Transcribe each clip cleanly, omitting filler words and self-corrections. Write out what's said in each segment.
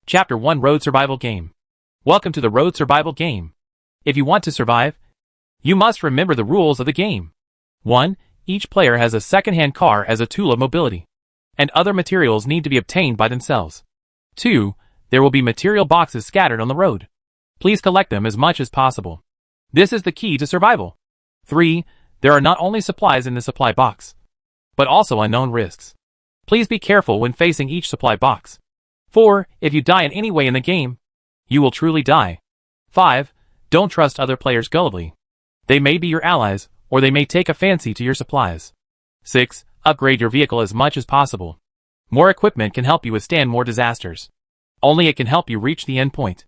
Chapter 1 Road Survival Game. Welcome to the Road Survival Game. If you want to survive, you must remember the rules of the game. 1. Each player has a second-hand car as a tool of mobility, and other materials need to be obtained by themselves. 2. There will be material boxes scattered on the road. Please collect them as much as possible. This is the key to survival. 3. There are not only supplies in the supply box, but also unknown risks. Please be careful when facing each supply box. 4. If you die in any way in the game, you will truly die. 5. Don't trust other players gullibly. They may be your allies, or they may take a fancy to your supplies. 6. Upgrade your vehicle as much as possible. More equipment can help you withstand more disasters. Only it can help you reach the end point.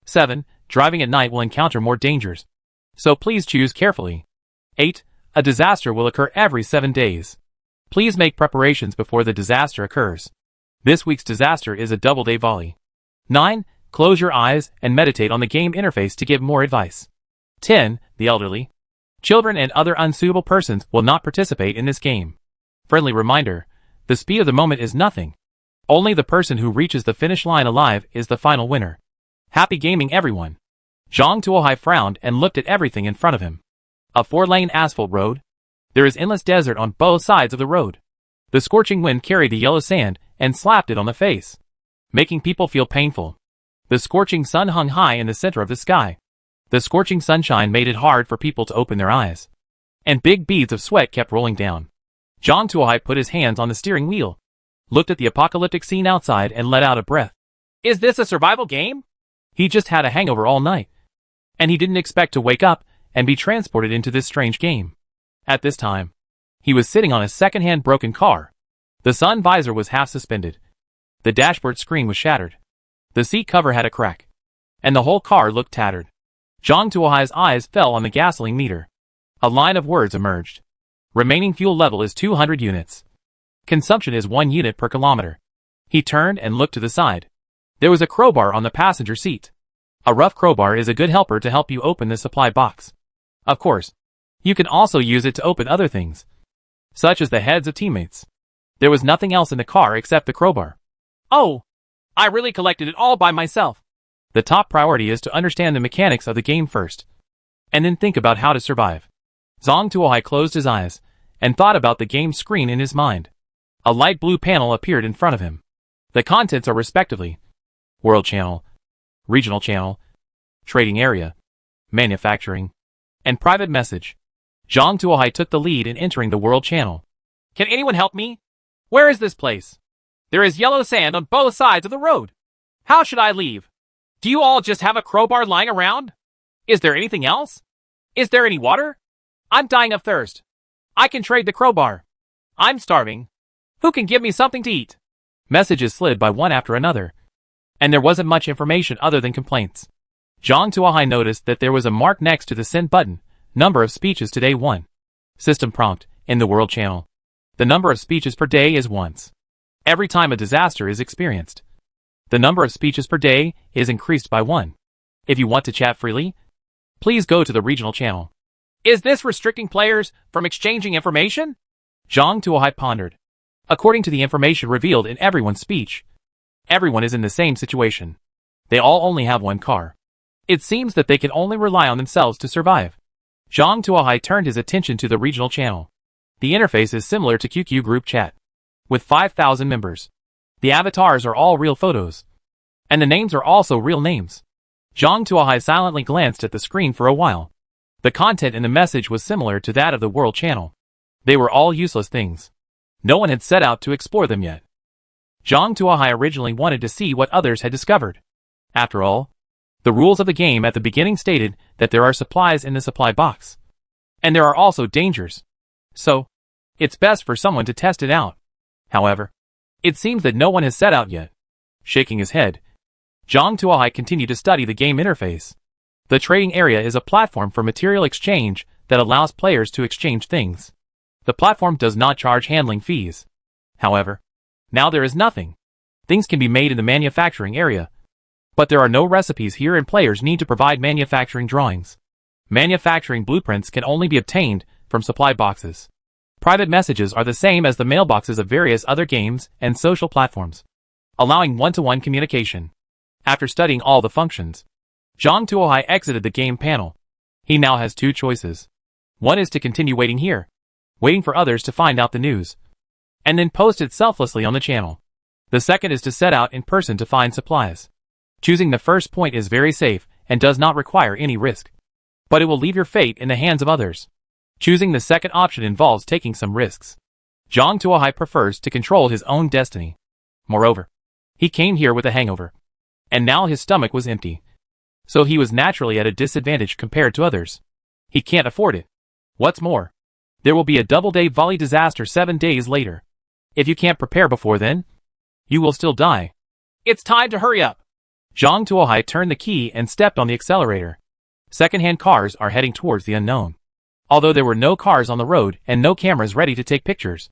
7. Driving at night will encounter more dangers, so please choose carefully. 8. A disaster will occur every 7 days. Please make preparations before the disaster occurs. This week's disaster is a double-day volley. 9. Close your eyes and meditate on the game interface to give more advice. 10. The elderly, children and other unsuitable persons will not participate in this game. Friendly reminder, the speed of the moment is nothing. Only the person who reaches the finish line alive is the final winner. Happy gaming, everyone. Zhang Tuohai frowned and looked at everything in front of him. A 4-lane asphalt road. There is endless desert on both sides of the road. The scorching wind carried the yellow sand and slapped it on the face, making people feel painful. The scorching sun hung high in the center of the sky. The scorching sunshine made it hard for people to open their eyes, and big beads of sweat kept rolling down. Zhang Tuohai put his hands on the steering wheel, looked at the apocalyptic scene outside and let out a breath. Is this a survival game? He just had a hangover all night, and he didn't expect to wake up and be transported into this strange game. At this time, he was sitting on a second-hand broken car. The sun visor was half suspended. The dashboard screen was shattered. The seat cover had a crack, and the whole car looked tattered. Zhang Tuohai's eyes fell on the gasoline meter. A line of words emerged. Remaining fuel level is 200 units. Consumption is 1 unit per kilometer. He turned and looked to the side. There was a crowbar on the passenger seat. A rough crowbar is a good helper to help you open the supply box. Of course, you can also use it to open other things, such as the heads of teammates. There was nothing else in the car except the crowbar. Oh, I really collected it all by myself. The top priority is to understand the mechanics of the game first, and then think about how to survive. Zhang Tuohai closed his eyes and thought about the game screen in his mind. A light blue panel appeared in front of him. The contents are respectively: World Channel, Regional Channel, Trading Area, Manufacturing, and Private Message. Zhang Tuohai took the lead in entering the World Channel. Can anyone help me? Where is this place? There is yellow sand on both sides of the road. How should I leave? Do you all just have a crowbar lying around? Is there anything else? Is there any water? I'm dying of thirst. I can trade the crowbar. I'm starving. Who can give me something to eat? Messages slid by one after another, and there wasn't much information other than complaints. Zhang Tuohai noticed that there was a mark next to the send button. Number of speeches today 1. System prompt, in the World Channel. The number of speeches per day is once. Every time a disaster is experienced, the number of speeches per day is increased by 1. If you want to chat freely, please go to the Regional Channel. Is this restricting players from exchanging information? Zhang Tuohai pondered. According to the information revealed in everyone's speech, everyone is in the same situation. They all only have one car. It seems that they can only rely on themselves to survive. Zhang Tuohai turned his attention to the Regional Channel. The interface is similar to QQ Group Chat, with 5,000 members. The avatars are all real photos, and the names are also real names. Zhang Tuohai silently glanced at the screen for a while. The content in the message was similar to that of the World Channel. They were all useless things. No one had set out to explore them yet. Zhang Tuohai originally wanted to see what others had discovered. After all, the rules of the game at the beginning stated that there are supplies in the supply box, and there are also dangers. So, it's best for someone to test it out. However, it seems that no one has set out yet. Shaking his head, Zhang Tuohai continued to study the game interface. The trading area is a platform for material exchange that allows players to exchange things. The platform does not charge handling fees. However, now there is nothing. Things can be made in the manufacturing area, but there are no recipes here and players need to provide manufacturing drawings. Manufacturing blueprints can only be obtained from supply boxes. Private messages are the same as the mailboxes of various other games and social platforms, allowing one-to-one communication. After studying all the functions, Zhang Tuohai exited the game panel. He now has two choices. One is to continue waiting here, waiting for others to find out the news, and then post it selflessly on the channel. The second is to set out in person to find supplies. Choosing the first point is very safe and does not require any risk, but it will leave your fate in the hands of others. Choosing the second option involves taking some risks. Zhang Tuohai prefers to control his own destiny. Moreover, he came here with a hangover, and now his stomach was empty, so he was naturally at a disadvantage compared to others. He can't afford it. What's more, there will be a double-day volley disaster 7 days later. If you can't prepare before then, you will still die. It's time to hurry up. Zhang Tuohai turned the key and stepped on the accelerator. Second-hand cars are heading towards the unknown. Although there were no cars on the road and no cameras ready to take pictures,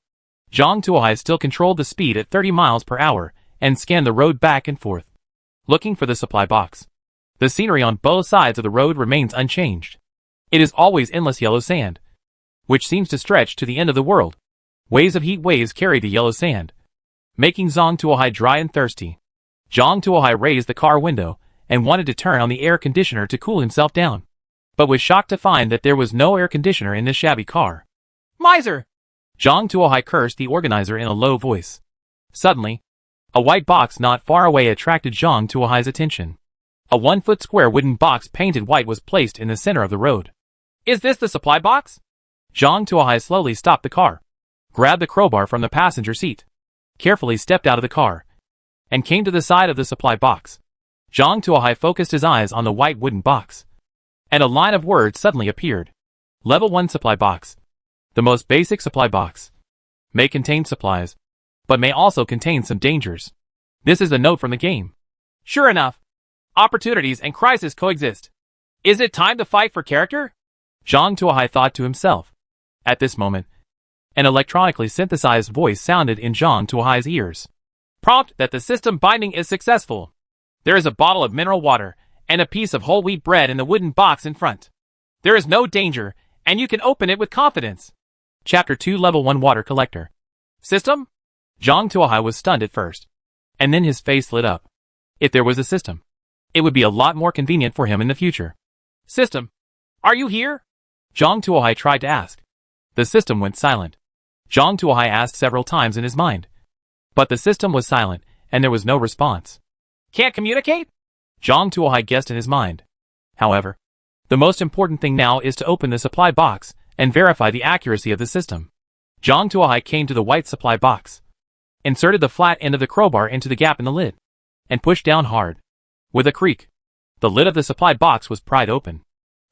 Zhang Tuohai still controlled the speed at 30 miles per hour and scanned the road back and forth, looking for the supply box. The scenery on both sides of the road remains unchanged. It is always endless yellow sand, which seems to stretch to the end of the world. Waves of heat waves carry the yellow sand, making Zhang Tuohai dry and thirsty. Zhang Tuohai raised the car window and wanted to turn on the air conditioner to cool himself down, but was shocked to find that there was no air conditioner in this shabby car. Miser! Zhang Tuohai cursed the organizer in a low voice. Suddenly, a white box not far away attracted Zhang Tuohai's attention. A 1-foot square wooden box painted white was placed in the center of the road. Is this the supply box? Zhang Tuohai slowly stopped the car, grabbed the crowbar from the passenger seat, carefully stepped out of the car, and came to the side of the supply box. Zhang Tuohai focused his eyes on the white wooden box, and a line of words suddenly appeared. Level 1 supply box. The most basic supply box. May contain supplies, but may also contain some dangers. This is a note from the game. Sure enough, opportunities and crisis coexist. Is it time to fight for character? Zhang Tuohai thought to himself. At this moment, an electronically synthesized voice sounded in Zhang Tuohai's ears. Prompt that the system binding is successful. There is a bottle of mineral water and a piece of whole wheat bread in the wooden box in front. There is no danger, and you can open it with confidence. Chapter 2 Level 1 Water Collector. System? Zhang Tuohai was stunned at first, and then his face lit up. If there was a system, it would be a lot more convenient for him in the future. System, are you here? Zhang Tuohai tried to ask. The system went silent. Zhang Tuohai asked several times in his mind, but the system was silent, and there was no response. Can't communicate? Zhang Tuohai guessed in his mind. However, the most important thing now is to open the supply box and verify the accuracy of the system. Zhang Tuohai came to the white supply box, inserted the flat end of the crowbar into the gap in the lid, and pushed down hard. With a creak, the lid of the supply box was pried open.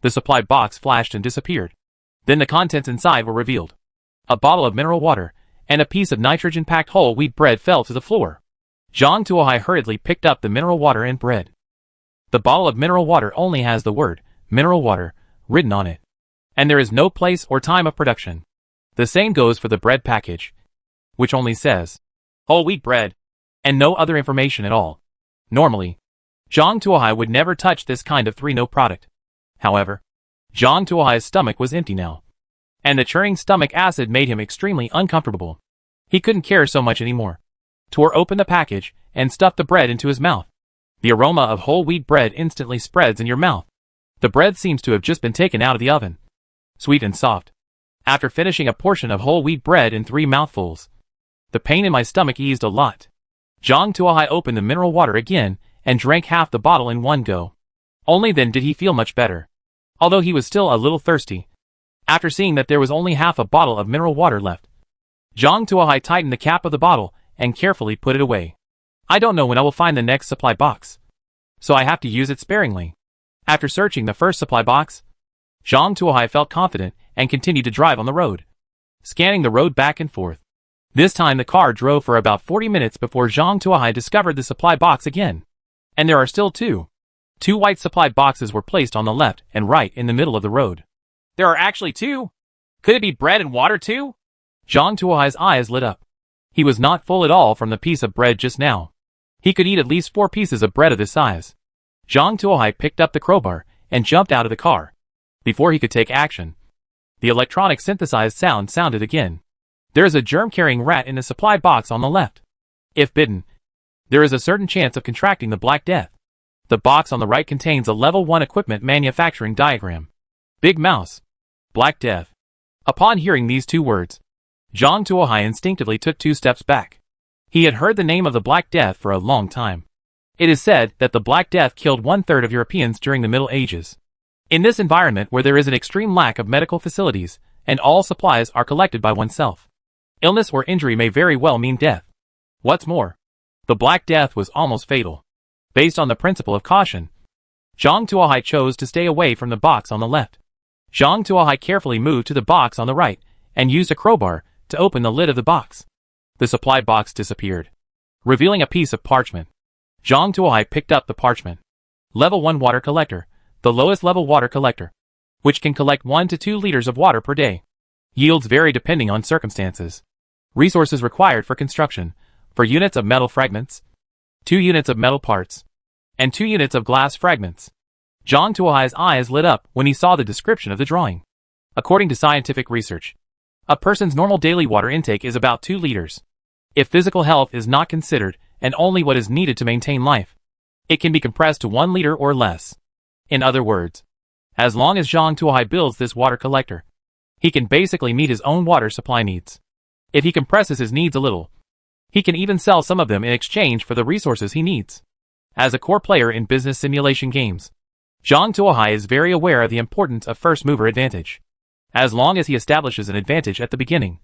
The supply box flashed and disappeared. Then the contents inside were revealed. A bottle of mineral water and a piece of nitrogen-packed whole wheat bread fell to the floor. Zhang Tuohai hurriedly picked up the mineral water and bread. The bottle of mineral water only has the word, mineral water, written on it, and there is no place or time of production. The same goes for the bread package, which only says, whole wheat bread, and no other information at all. Normally, Zhang Tuohai would never touch this kind of 3-no product. However, Zhang Tuohai's stomach was empty now, and the churning stomach acid made him extremely uncomfortable. He couldn't care so much anymore. Tore open the package and stuffed the bread into his mouth. The aroma of whole wheat bread instantly spreads in your mouth. The bread seems to have just been taken out of the oven, sweet and soft. After finishing a portion of whole wheat bread in 3 mouthfuls, the pain in my stomach eased a lot. Zhang Tuohai opened the mineral water again and drank half the bottle in one go. Only then did he feel much better, although he was still a little thirsty. After seeing that there was only half a bottle of mineral water left, Zhang Tuohai tightened the cap of the bottle and carefully put it away. I don't know when I will find the next supply box, so I have to use it sparingly. After searching the first supply box, Zhang Tuohai felt confident and continued to drive on the road, scanning the road back and forth. This time the car drove for about 40 minutes before Zhang Tuohai discovered the supply box again. And there are still two. 2 white supply boxes were placed on the left and right in the middle of the road. There are actually 2? Could it be bread and water too? Zhang Tuohai's eyes lit up. He was not full at all from the piece of bread just now. He could eat at least 4 pieces of bread of this size. Zhang Tuohai picked up the crowbar and jumped out of the car. Before he could take action, the electronic synthesized sound sounded again. There is a germ-carrying rat in the supply box on the left. If bitten, there is a certain chance of contracting the Black Death. The box on the right contains a Level 1 equipment manufacturing diagram. Big Mouse. Black Death. Upon hearing these two words, Zhang Tuohai instinctively took 2 steps back. He had heard the name of the Black Death for a long time. It is said that the Black Death killed 1/3 of Europeans during the Middle Ages. In this environment where there is an extreme lack of medical facilities, and all supplies are collected by oneself, illness or injury may very well mean death. What's more, the Black Death was almost fatal. Based on the principle of caution, Zhang Tuohai chose to stay away from the box on the left. Zhang Tuohai carefully moved to the box on the right, and used a crowbar to open the lid of the box. The supply box disappeared, revealing a piece of parchment. Zhang Tuohai picked up the parchment. Level 1 water collector, the lowest level water collector, which can collect 1 to 2 liters of water per day. Yields vary depending on circumstances. Resources required for construction: 4 units of metal fragments, 2 units of metal parts, and 2 units of glass fragments. Zhang Tuohai's eyes lit up when he saw the description of the drawing. According to scientific research, a person's normal daily water intake is about 2 liters. If physical health is not considered, and only what is needed to maintain life, it can be compressed to 1 liter or less. In other words, as long as Zhang Tuohai builds this water collector, he can basically meet his own water supply needs. If he compresses his needs a little, he can even sell some of them in exchange for the resources he needs. As a core player in business simulation games, Zhang Tuohai is very aware of the importance of first mover advantage. As long as he establishes an advantage at the beginning,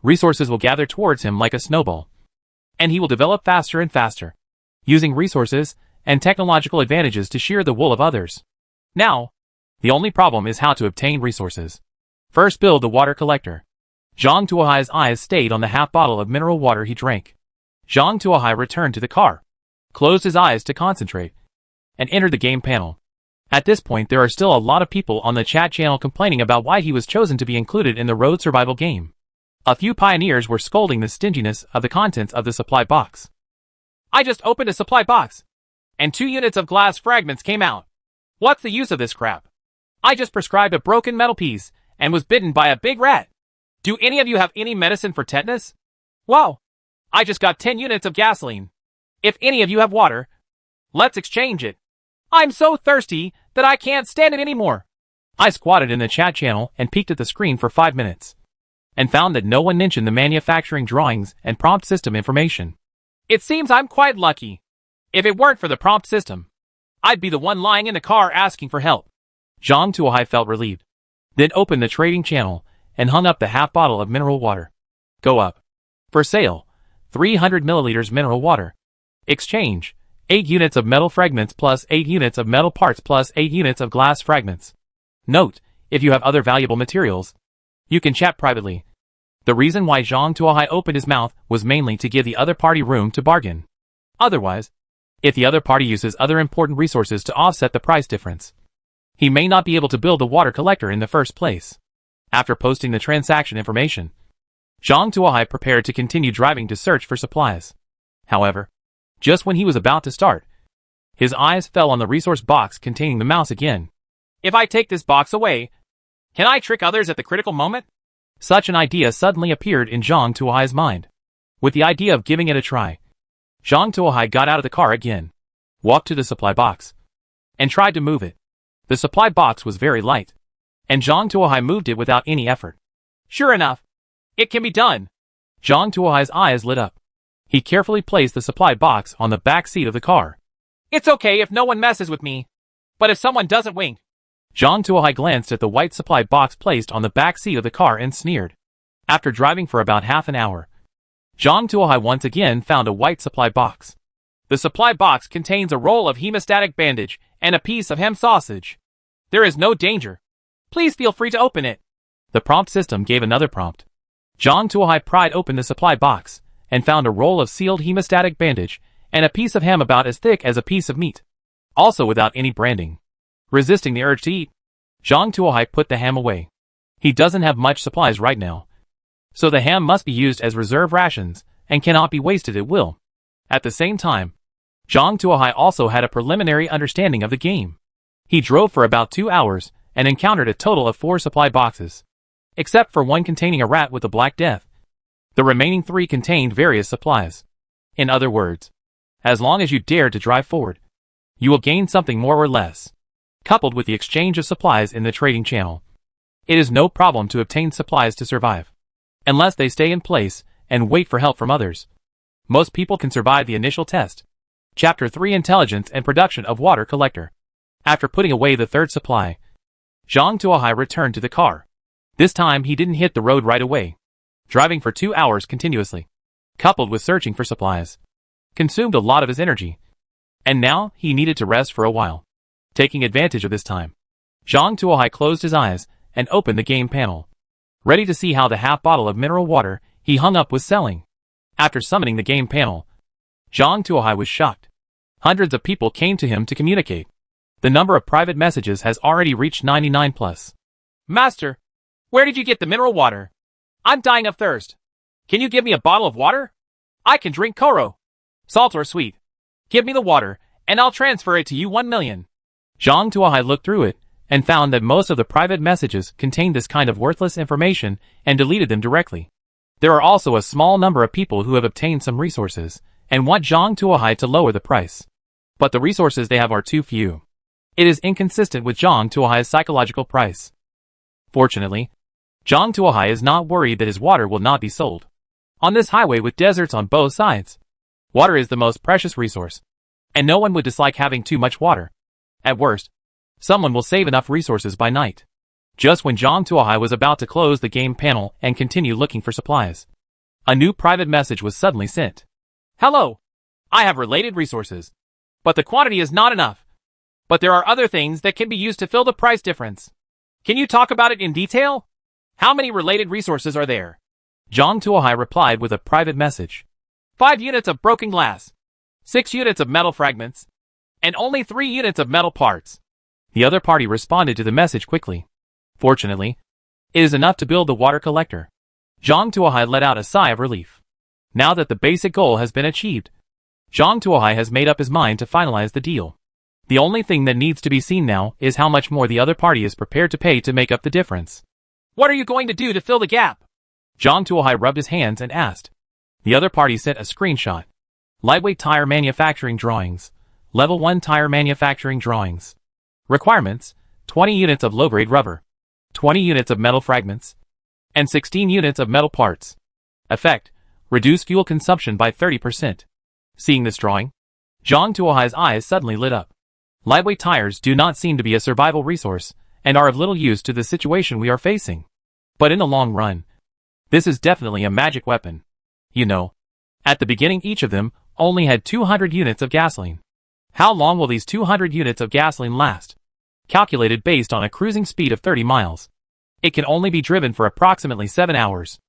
resources will gather towards him like a snowball, and he will develop faster and faster, using resources and technological advantages to shear the wool of others. Now, the only problem is how to obtain resources. First, build the water collector. Zhang Tuohai's eyes stayed on the half bottle of mineral water he drank. Zhang Tuohai returned to the car, closed his eyes to concentrate, and entered the game panel. At this point, there are still a lot of people on the chat channel complaining about why he was chosen to be included in the road survival game. A few pioneers were scolding the stinginess of the contents of the supply box. I just opened a supply box, and 2 units of glass fragments came out. What's the use of this crap? I just prescribed a broken metal piece, and was bitten by a big rat. Do any of you have any medicine for tetanus? Wow! I just got 10 units of gasoline. If any of you have water, let's exchange it. I'm so thirsty that I can't stand it anymore. I squatted in the chat channel and peeked at the screen for 5 minutes, and found that no one mentioned the manufacturing drawings and prompt system information. It seems I'm quite lucky. If it weren't for the prompt system, I'd be the one lying in the car asking for help. Zhang Tuohai felt relieved, then opened the trading channel and hung up the half bottle of mineral water. Go up. For sale, 300 milliliters mineral water. Exchange, 8 units of metal fragments plus 8 units of metal parts plus 8 units of glass fragments. Note, if you have other valuable materials, you can chat privately. The reason why Zhang Tuohai opened his mouth was mainly to give the other party room to bargain. Otherwise, if the other party uses other important resources to offset the price difference, he may not be able to build the water collector in the first place. After posting the transaction information, Zhang Tuohai prepared to continue driving to search for supplies. However, just when he was about to start, his eyes fell on the resource box containing the mouse again. If I take this box away, can I trick others at the critical moment? Such an idea suddenly appeared in Zhang Tuohai's mind. With the idea of giving it a try, Zhang Tuohai got out of the car again, walked to the supply box, and tried to move it. The supply box was very light, and Zhang Tuohai moved it without any effort. Sure enough, it can be done. Zhang Tuohai's eyes lit up. He carefully placed the supply box on the back seat of the car. It's okay if no one messes with me, but if someone doesn't wink. Zhang Tuohai glanced at the white supply box placed on the back seat of the car and sneered. After driving for about half an hour, Zhang Tuohai once again found a white supply box. The supply box contains a roll of hemostatic bandage and a piece of ham sausage. There is no danger. Please feel free to open it. The prompt system gave another prompt. Zhang Tuohai pried open the supply box and found a roll of sealed hemostatic bandage and a piece of ham about as thick as a piece of meat, also without any branding. Resisting the urge to eat, Zhang Tuohai put the ham away. He doesn't have much supplies right now, so the ham must be used as reserve rations and cannot be wasted at will. At the same time, Zhang Tuohai also had a preliminary understanding of the game. He drove for about 2 hours and encountered a total of 4 supply boxes, except for one containing a rat with the Black Death. The remaining 3 contained various supplies. In other words, as long as you dared to drive forward, You will gain something more or less. Coupled with the exchange of supplies in the trading channel, it is no problem to obtain supplies to survive. Unless they stay in place and wait for help from others, most people can survive the initial test. Chapter 3: Intelligence and Production of Water Collector. After putting away the third supply, Zhang Tuohai returned to the car. This time he didn't hit the road right away. Driving for 2 hours continuously, coupled with searching for supplies, consumed a lot of his energy. And now he needed to rest for a while. Taking advantage of this time, Zhang Tuohai closed his eyes and opened the game panel. Ready to see how the half bottle of mineral water he hung up was selling. After summoning the game panel, Zhang Tuohai was shocked. Hundreds of people came to him to communicate. The number of private messages has already reached 99 plus. Master, where did you get the mineral water? I'm dying of thirst. Can you give me a bottle of water? I can drink Koro. Salt or sweet. Give me the water, and I'll transfer it to you 1 million. Zhang Tuohai looked through it, and found that most of the private messages contained this kind of worthless information, and deleted them directly. There are also a small number of people who have obtained some resources, and want Zhang Tuohai to lower the price. But the resources they have are too few. It is inconsistent with Zhang Tuohai's psychological price. Fortunately, Zhang Tuohai is not worried that his water will not be sold. On this highway with deserts on both sides, water is the most precious resource, and no one would dislike having too much water. At worst, someone will save enough resources by night. Just when Zhang Tuohai was about to close the game panel and continue looking for supplies, a new private message was suddenly sent. Hello! I have related resources, but the quantity is not enough. But there are other things that can be used to fill the price difference. Can you talk about it in detail? How many related resources are there? Zhang Tuohai replied with a private message. 5 units of broken glass, 6 units of metal fragments, and only 3 units of metal parts. The other party responded to the message quickly. Fortunately, it is enough to build the water collector. Zhang Tuohai let out a sigh of relief. Now that the basic goal has been achieved, Zhang Tuohai has made up his mind to finalize the deal. The only thing that needs to be seen now is how much more the other party is prepared to pay to make up the difference. What are you going to do to fill the gap? Zhang Tuohai rubbed his hands and asked. The other party sent a screenshot. Lightweight tire manufacturing drawings. Level 1 tire manufacturing drawings. Requirements: 20 units of low-grade rubber, 20 units of metal fragments, and 16 units of metal parts. Effect: reduce fuel consumption by 30%. Seeing this drawing, Zhang Tuohai's eyes suddenly lit up. Lightweight tires do not seem to be a survival resource, and are of little use to the situation we are facing. But in the long run, this is definitely a magic weapon. You know, at the beginning each of them only had 200 units of gasoline. How long will these 200 units of gasoline last? Calculated based on a cruising speed of 30 miles. It can only be driven for approximately 7 hours.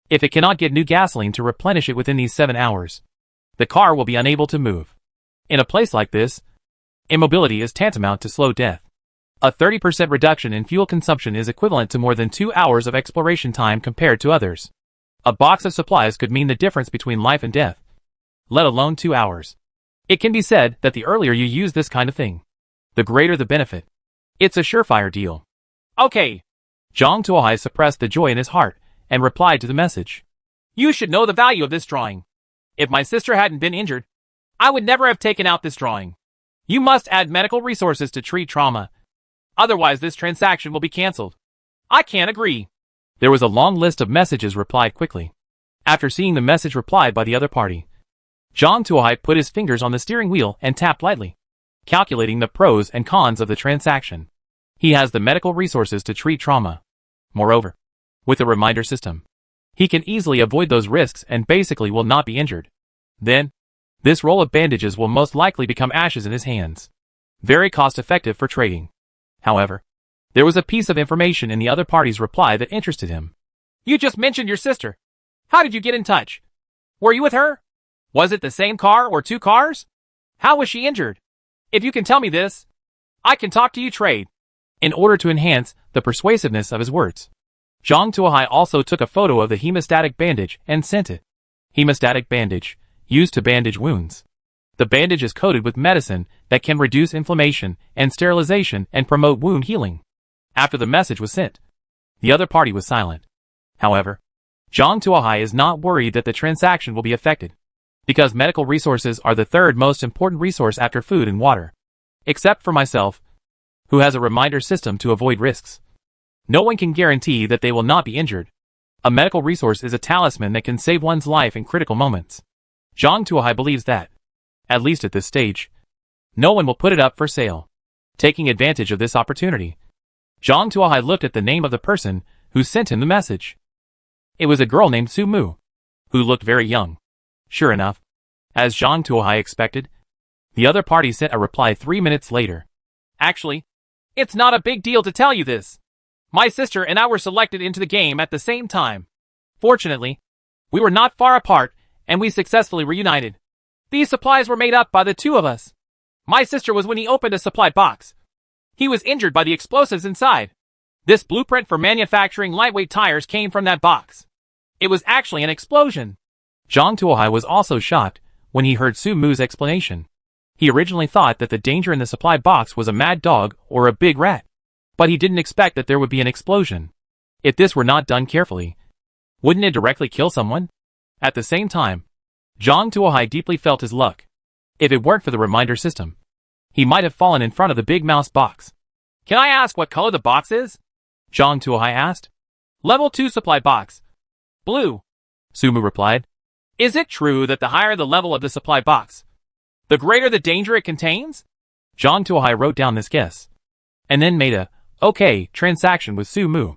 If it cannot get new gasoline to replenish it within these 7 hours, the car will be unable to move. In a place like this, immobility is tantamount to slow death. A 30% reduction in fuel consumption is equivalent to more than 2 hours of exploration time compared to others. A box of supplies could mean the difference between life and death, let alone 2 hours. It can be said that the earlier you use this kind of thing, the greater the benefit. It's a surefire deal. Okay. Zhang Tuohai suppressed the joy in his heart and replied to the message. You should know the value of this drawing. If my sister hadn't been injured, I would never have taken out this drawing. You must add medical resources to treat trauma. Otherwise this transaction will be cancelled. I can't agree. There was a long list of messages replied quickly. After seeing the message replied by the other party, Zhang Tuohai put his fingers on the steering wheel and tapped lightly, calculating the pros and cons of the transaction. He has the medical resources to treat trauma. Moreover, with a reminder system, he can easily avoid those risks and basically will not be injured. Then, this roll of bandages will most likely become ashes in his hands. Very cost-effective for trading. However, there was a piece of information in the other party's reply that interested him. You just mentioned your sister. How did you get in touch? Were you with her? Was it the same car or 2 cars? How was she injured? If you can tell me this, I can talk to you trade. In order to enhance the persuasiveness of his words, Zhang Tuohai also took a photo of the hemostatic bandage and sent it. Hemostatic bandage, used to bandage wounds. The bandage is coated with medicine that can reduce inflammation and sterilization and promote wound healing. After the message was sent, the other party was silent. However, Zhang Tuohai is not worried that the transaction will be affected, because medical resources are the third most important resource after food and water. Except for myself, who has a reminder system to avoid risks. No one can guarantee that they will not be injured. A medical resource is a talisman that can save one's life in critical moments. Zhang Tuohai believes that, at least at this stage, no one will put it up for sale. Taking advantage of this opportunity, Zhang Tuohai looked at the name of the person who sent him the message. It was a girl named Su Mu, who looked very young. Sure enough, as Zhang Tuohai expected, the other party sent a reply 3 minutes later. Actually, it's not a big deal to tell you this. My sister and I were selected into the game at the same time. Fortunately, we were not far apart, and we successfully reunited. These supplies were made up by the two of us. My sister was when he opened a supply box. He was injured by the explosives inside. This blueprint for manufacturing lightweight tires came from that box. It was actually an explosion. Zhang Tuohai was also shocked when he heard Su Mu's explanation. He originally thought that the danger in the supply box was a mad dog or a big rat. But he didn't expect that there would be an explosion. If this were not done carefully, wouldn't it directly kill someone? At the same time, Zhang Tuohai deeply felt his luck. If it weren't for the reminder system, he might have fallen in front of the big mouse box. Can I ask what color the box is? Zhang Tuohai asked. Level 2 supply box. Blue. Su Mu replied. Is it true that the higher the level of the supply box, the greater the danger it contains? Zhang Tuohai wrote down this guess, and then made a okay transaction with Su Mu.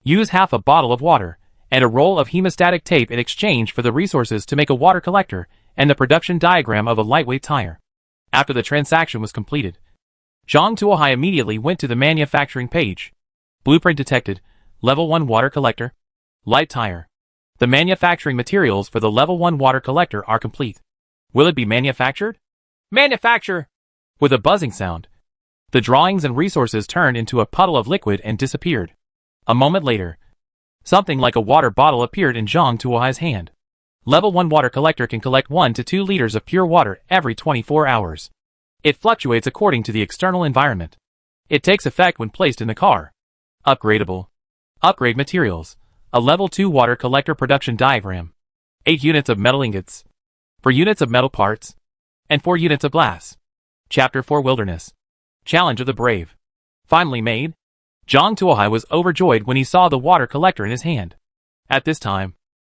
Use half a bottle of water and a roll of hemostatic tape in exchange for the resources to make a water collector and the production diagram of a lightweight tire. After the transaction was completed, Zhang Tuohai immediately went to the manufacturing page. Blueprint detected. Level 1 water collector. Light tire. The manufacturing materials for the level 1 water collector are complete. Will it be manufactured? Manufacture! With a buzzing sound, the drawings and resources turned into a puddle of liquid and disappeared. A moment later, something like a water bottle appeared in Zhang Tuohai's hand. Level 1 water collector can collect 1 to 2 liters of pure water every 24 hours. It fluctuates according to the external environment. It takes effect when placed in the car. Upgradable. Upgrade materials. A level 2 water collector production diagram. 8 units of metal ingots. 4 units of metal parts. And 4 units of glass. Chapter 4 Wilderness. Challenge of the Brave. Finally made. Zhang Tuohai was overjoyed when he saw the water collector in his hand. At this time,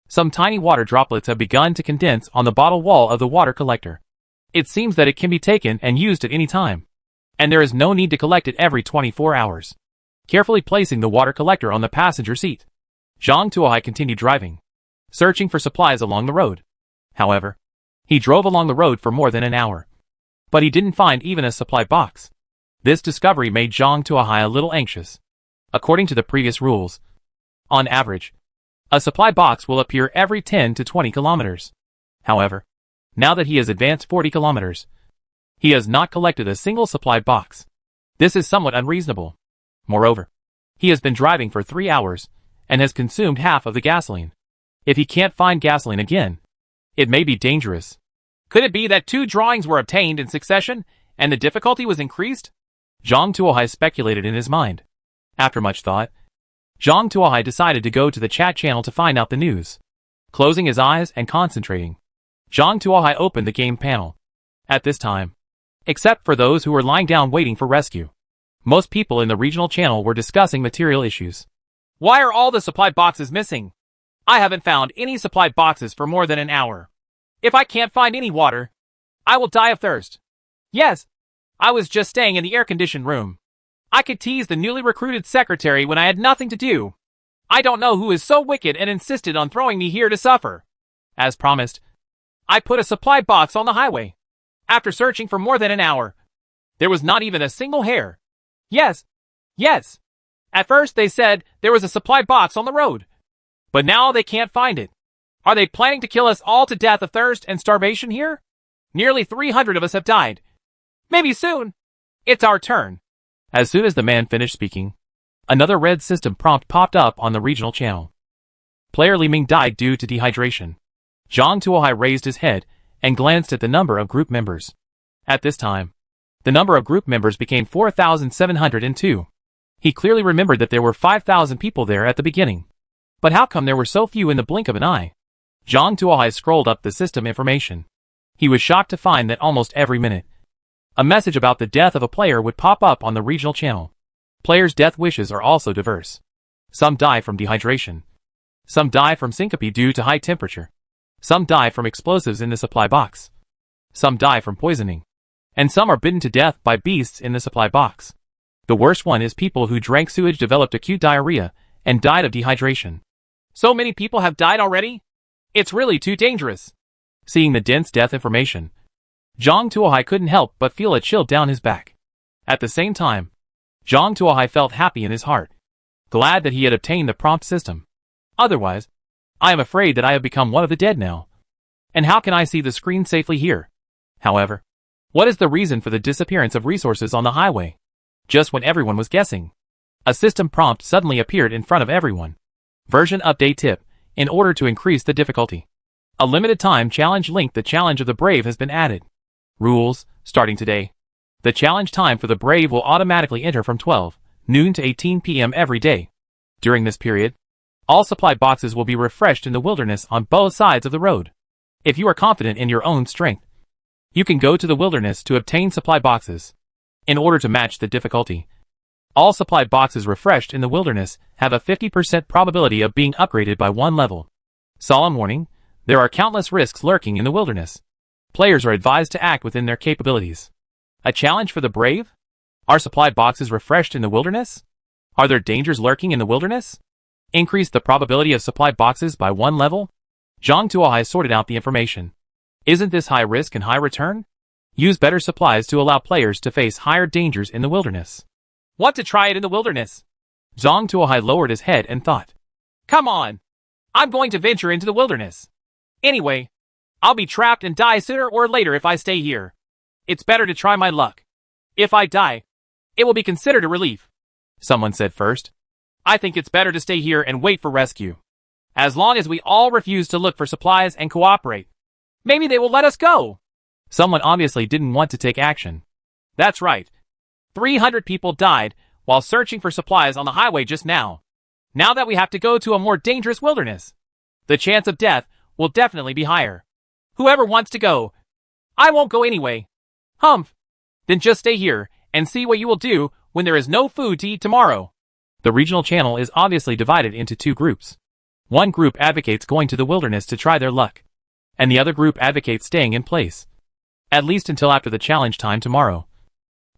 some tiny water droplets have begun to condense on the bottle wall of the water collector. It seems that it can be taken and used at any time, and there is no need to collect it every 24 hours. Carefully placing the water collector on the passenger seat, Zhang Tuohai continued driving, searching for supplies along the road. However, he drove along the road for more than an hour, but he didn't find even a supply box. This discovery made Zhang Tuohai a little anxious. According to the previous rules, on average, a supply box will appear every 10 to 20 kilometers. However, now that he has advanced 40 kilometers, he has not collected a single supply box. This is somewhat unreasonable. Moreover, he has been driving for 3 hours and has consumed half of the gasoline. If he can't find gasoline again, it may be dangerous. Could it be that 2 drawings were obtained in succession and the difficulty was increased? Zhang Tuohai speculated in his mind. After much thought, Zhang Tuohai decided to go to the chat channel to find out the news. Closing his eyes and concentrating, Zhang Tuohai opened the game panel. At this time, except for those who were lying down waiting for rescue, most people in the regional channel were discussing material issues. Why are all the supply boxes missing? I haven't found any supply boxes for more than an hour. If I can't find any water, I will die of thirst. Yes, I was just staying in the air-conditioned room. I could tease the newly recruited secretary when I had nothing to do. I don't know who is so wicked and insisted on throwing me here to suffer. As promised, I put a supply box on the highway. After searching for more than an hour, there was not even a single hair. Yes. At first they said there was a supply box on the road, but now they can't find it. Are they planning to kill us all to death of thirst and starvation here? Nearly 300 of us have died. Maybe soon, it's our turn. As soon as the man finished speaking, another red system prompt popped up on the regional channel. Player Li Ming died due to dehydration. Zhang Tuohai raised his head and glanced at the number of group members. At this time, the number of group members became 4,702. He clearly remembered that there were 5,000 people there at the beginning. But how come there were so few in the blink of an eye? Zhang Tuohai scrolled up the system information. He was shocked to find that almost every minute, A message about the death of a player would pop up on the regional channel. Players' death wishes are also diverse. Some die from dehydration. Some die from syncope due to high temperature. Some die from explosives in the supply box. Some die from poisoning. And some are bitten to death by beasts in the supply box. The worst one is people who drank sewage, developed acute diarrhea, and died of dehydration. So many people have died already? It's really too dangerous. Seeing the dense death information, Zhang Tuohai couldn't help but feel a chill down his back. At the same time, Zhang Tuohai felt happy in his heart, glad that he had obtained the prompt system. Otherwise, I am afraid that I have become one of the dead now. And how can I see the screen safely here? However, what is the reason for the disappearance of resources on the highway? Just when everyone was guessing, a system prompt suddenly appeared in front of everyone. Version update tip, in order to increase the difficulty. A limited time challenge link. The challenge of the brave has been added. Rules, starting today. The challenge time for the brave will automatically enter from 12 noon to 18 p.m. every day. During this period, all supply boxes will be refreshed in the wilderness on both sides of the road. If you are confident in your own strength, you can go to the wilderness to obtain supply boxes. In order to match the difficulty, all supply boxes refreshed in the wilderness have a 50% probability of being upgraded by 1 level. Solemn warning, there are countless risks lurking in the wilderness. Players are advised to act within their capabilities. A challenge for the brave? Are supply boxes refreshed in the wilderness? Are there dangers lurking in the wilderness? Increase the probability of supply boxes by 1 level? Zhang Tuohai sorted out the information. Isn't this high risk and high return? Use better supplies to allow players to face higher dangers in the wilderness. Want to try it in the wilderness? Zhang Tuohai lowered his head and thought. Come on! I'm going to venture into the wilderness. Anyway, I'll be trapped and die sooner or later if I stay here. It's better to try my luck. If I die, it will be considered a relief. Someone said first. I think it's better to stay here and wait for rescue. As long as we all refuse to look for supplies and cooperate, maybe they will let us go. Someone obviously didn't want to take action. That's right. 300 people died while searching for supplies on the highway just now. Now that we have to go to a more dangerous wilderness, the chance of death will definitely be higher. Whoever wants to go. I won't go anyway. Humph. Then just stay here and see what you will do when there is no food to eat tomorrow. The regional channel is obviously divided into 2 groups. One group advocates going to the wilderness to try their luck, and the other group advocates staying in place, at least until after the challenge time tomorrow,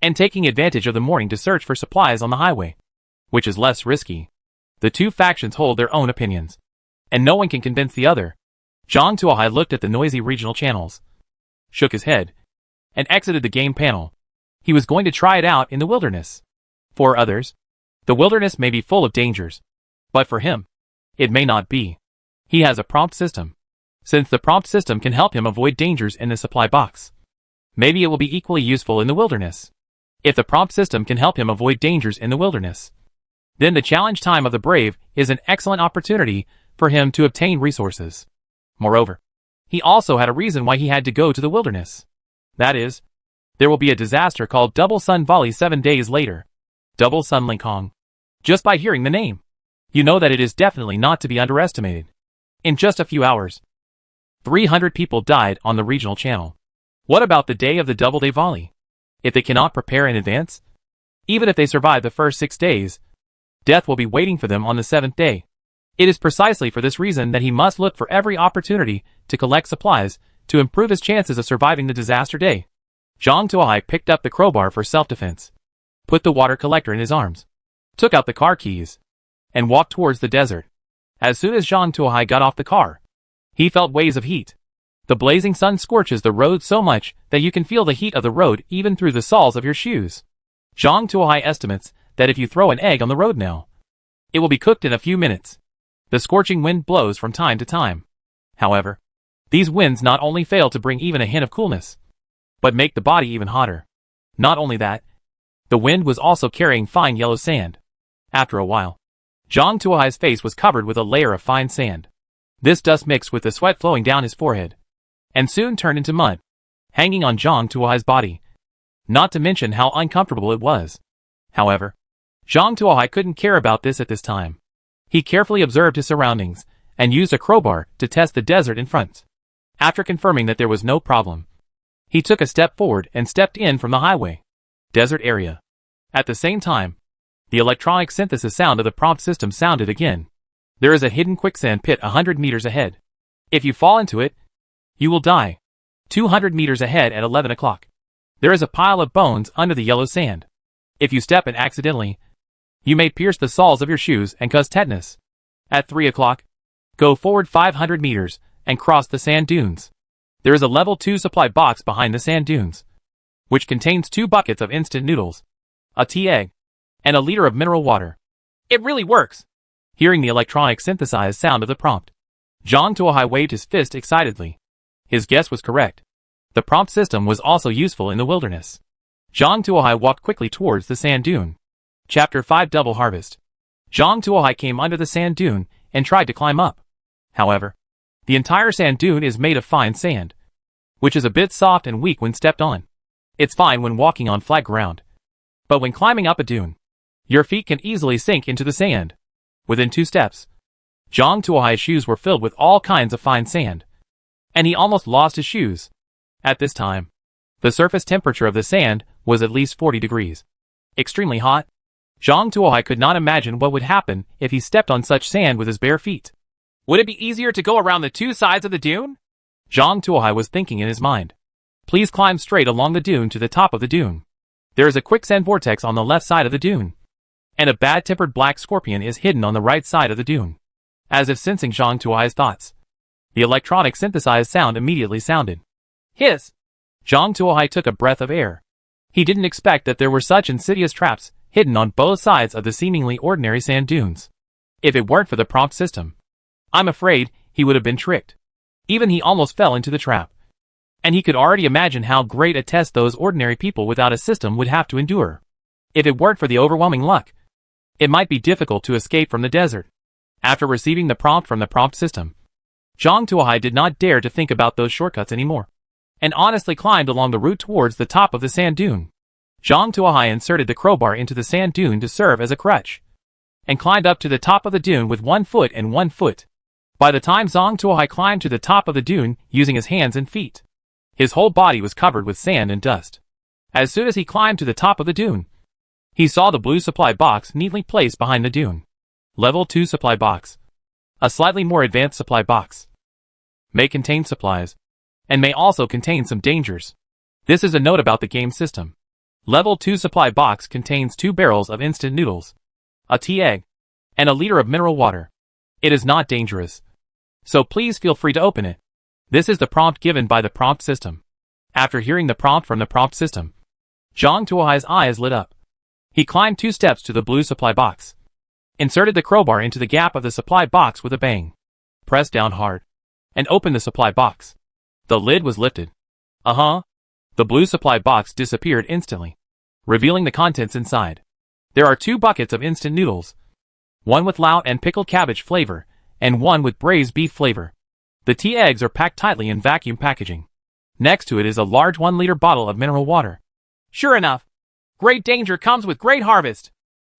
and taking advantage of the morning to search for supplies on the highway, which is less risky. The 2 factions hold their own opinions, and no one can convince the other. Zhang Tuohai looked at the noisy regional channels, shook his head, and exited the game panel. He was going to try it out in the wilderness. For others, the wilderness may be full of dangers, but for him, it may not be. He has a prompt system. Since the prompt system can help him avoid dangers in the supply box, maybe it will be equally useful in the wilderness. If the prompt system can help him avoid dangers in the wilderness, then the challenge time of the brave is an excellent opportunity for him to obtain resources. Moreover, he also had a reason why he had to go to the wilderness. That is, there will be a disaster called Double Sun Volley 7 days later. Double Sun Linkong. Just by hearing the name, you know that it is definitely not to be underestimated. In just a few hours, 300 people died on the regional channel. What about the day of the Double Day Volley? If they cannot prepare in advance, even if they survive the first 6 days, death will be waiting for them on the 7th day. It is precisely for this reason that he must look for every opportunity to collect supplies to improve his chances of surviving the disaster day. Zhang Tuohai picked up the crowbar for self-defense, put the water collector in his arms, took out the car keys, and walked towards the desert. As soon as Zhang Tuohai got off the car, he felt waves of heat. The blazing sun scorches the road so much that you can feel the heat of the road even through the soles of your shoes. Zhang Tuohai estimates that if you throw an egg on the road now, it will be cooked in a few minutes. The scorching wind blows from time to time. However, these winds not only fail to bring even a hint of coolness, but make the body even hotter. Not only that, the wind was also carrying fine yellow sand. After a while, Zhang Tuohai's face was covered with a layer of fine sand. This dust mixed with the sweat flowing down his forehead, and soon turned into mud, hanging on Zhang Tuohai's body. Not to mention how uncomfortable it was. However, Zhang Tuohai couldn't care about this at this time. He carefully observed his surroundings, and used a crowbar to test the desert in front. After confirming that there was no problem, He took a step forward and stepped in from the highway. Desert area. At the same time, the electronic synthesis sound of the prompt system sounded again. There is a hidden quicksand pit 100 meters ahead. If you fall into it, you will die. 200 meters ahead at 11 o'clock. There is a pile of bones under the yellow sand. If you step in accidentally, you may pierce the soles of your shoes and cause tetanus. At 3 o'clock, go forward 500 meters and cross the sand dunes. There is a level 2 supply box behind the sand dunes, which contains 2 buckets of instant noodles, a tea egg, and a liter of mineral water. It really works. Hearing the electronic synthesized sound of the prompt, Zhang Tuohai waved his fist excitedly. His guess was correct. The prompt system was also useful in the wilderness. Zhang Tuohai walked quickly towards the sand dune. Chapter 5 Double Harvest. Zhang Tuohai came under the sand dune and tried to climb up. However, the entire sand dune is made of fine sand, which is a bit soft and weak when stepped on. It's fine when walking on flat ground, but when climbing up a dune, your feet can easily sink into the sand. Within 2 steps, Zhang Tuohai's shoes were filled with all kinds of fine sand, and he almost lost his shoes. At this time, the surface temperature of the sand was at least 40 degrees. Extremely hot. Zhang Tuohai could not imagine what would happen if he stepped on such sand with his bare feet. Would it be easier to go around the 2 sides of the dune? Zhang Tuohai was thinking in his mind. Please climb straight along the dune to the top of the dune. There is a quicksand vortex on the left side of the dune, and a bad-tempered black scorpion is hidden on the right side of the dune. As if sensing Zhang Tuohai's thoughts, the electronic synthesized sound immediately sounded. Hiss! Zhang Tuohai took a breath of air. He didn't expect that there were such insidious traps hidden on both sides of the seemingly ordinary sand dunes. If it weren't for the prompt system, I'm afraid he would have been tricked. Even he almost fell into the trap. And he could already imagine how great a test those ordinary people without a system would have to endure. If it weren't for the overwhelming luck, it might be difficult to escape from the desert. After receiving the prompt from the prompt system, Zhang Tuohai did not dare to think about those shortcuts anymore, and honestly climbed along the route towards the top of the sand dune. Zhang Tuohai inserted the crowbar into the sand dune to serve as a crutch, and climbed up to the top of the dune with 1 foot and 1 foot. By the time Zhang Tuohai climbed to the top of the dune using his hands and feet, his whole body was covered with sand and dust. As soon as he climbed to the top of the dune, he saw the blue supply box neatly placed behind the dune. Level 2 supply box. A slightly more advanced supply box. May contain supplies, and may also contain some dangers. This is a note about the game system. Level 2 supply box contains 2 barrels of instant noodles, a tea egg, and a liter of mineral water. It is not dangerous, so please feel free to open it. This is the prompt given by the prompt system. After hearing the prompt from the prompt system, Zhang Tuohai's eyes lit up. He climbed 2 steps to the blue supply box, inserted the crowbar into the gap of the supply box with a bang, pressed down hard, and opened the supply box. The lid was lifted. The blue supply box disappeared instantly, revealing the contents inside. There are 2 buckets of instant noodles, one with lao and pickled cabbage flavor, and one with braised beef flavor. The tea eggs are packed tightly in vacuum packaging. Next to it is a large 1-liter bottle of mineral water. Sure enough, great danger comes with great harvest.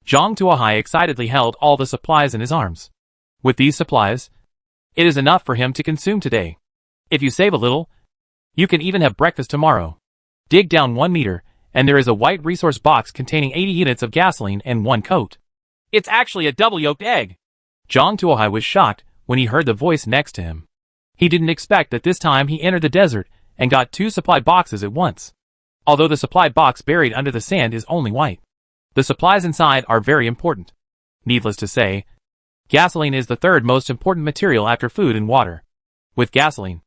Zhang Tuohai excitedly held all the supplies in his arms. With these supplies, it is enough for him to consume today. If you save a little, you can even have breakfast tomorrow. Dig down 1 meter, and there is a white resource box containing 80 units of gasoline and 1 coat. It's actually a double-yolked egg. Zhang Tuohai was shocked when he heard the voice next to him. He didn't expect that this time he entered the desert and got 2 supply boxes at once. Although the supply box buried under the sand is only white, the supplies inside are very important. Needless to say, gasoline is the 3rd most important material after food and water. With gasoline,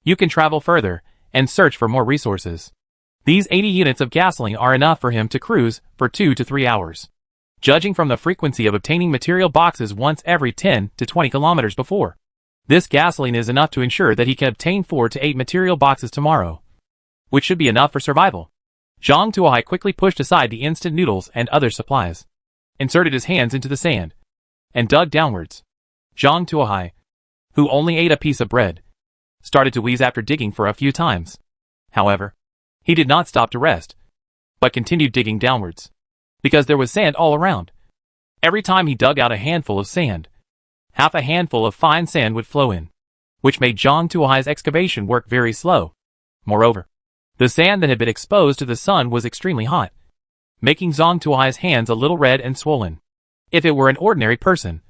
you can travel further and search for more resources. These 80 units of gasoline are enough for him to cruise for 2 to 3 hours. Judging from the frequency of obtaining material boxes once every 10 to 20 kilometers before, this gasoline is enough to ensure that he can obtain 4 to 8 material boxes tomorrow, which should be enough for survival. Zhang Tuohai quickly pushed aside the instant noodles and other supplies, inserted his hands into the sand, and dug downwards. Zhang Tuohai, who only ate a piece of bread, started to wheeze after digging for a few times. However, he did not stop to rest, but continued digging downwards, because there was sand all around. Every time he dug out a handful of sand, half a handful of fine sand would flow in, which made Zhang Tuohai's excavation work very slow. Moreover, The sand that had been exposed to the sun was extremely hot, making Zhang Tuohai's hands a little red and swollen. If it were an ordinary person,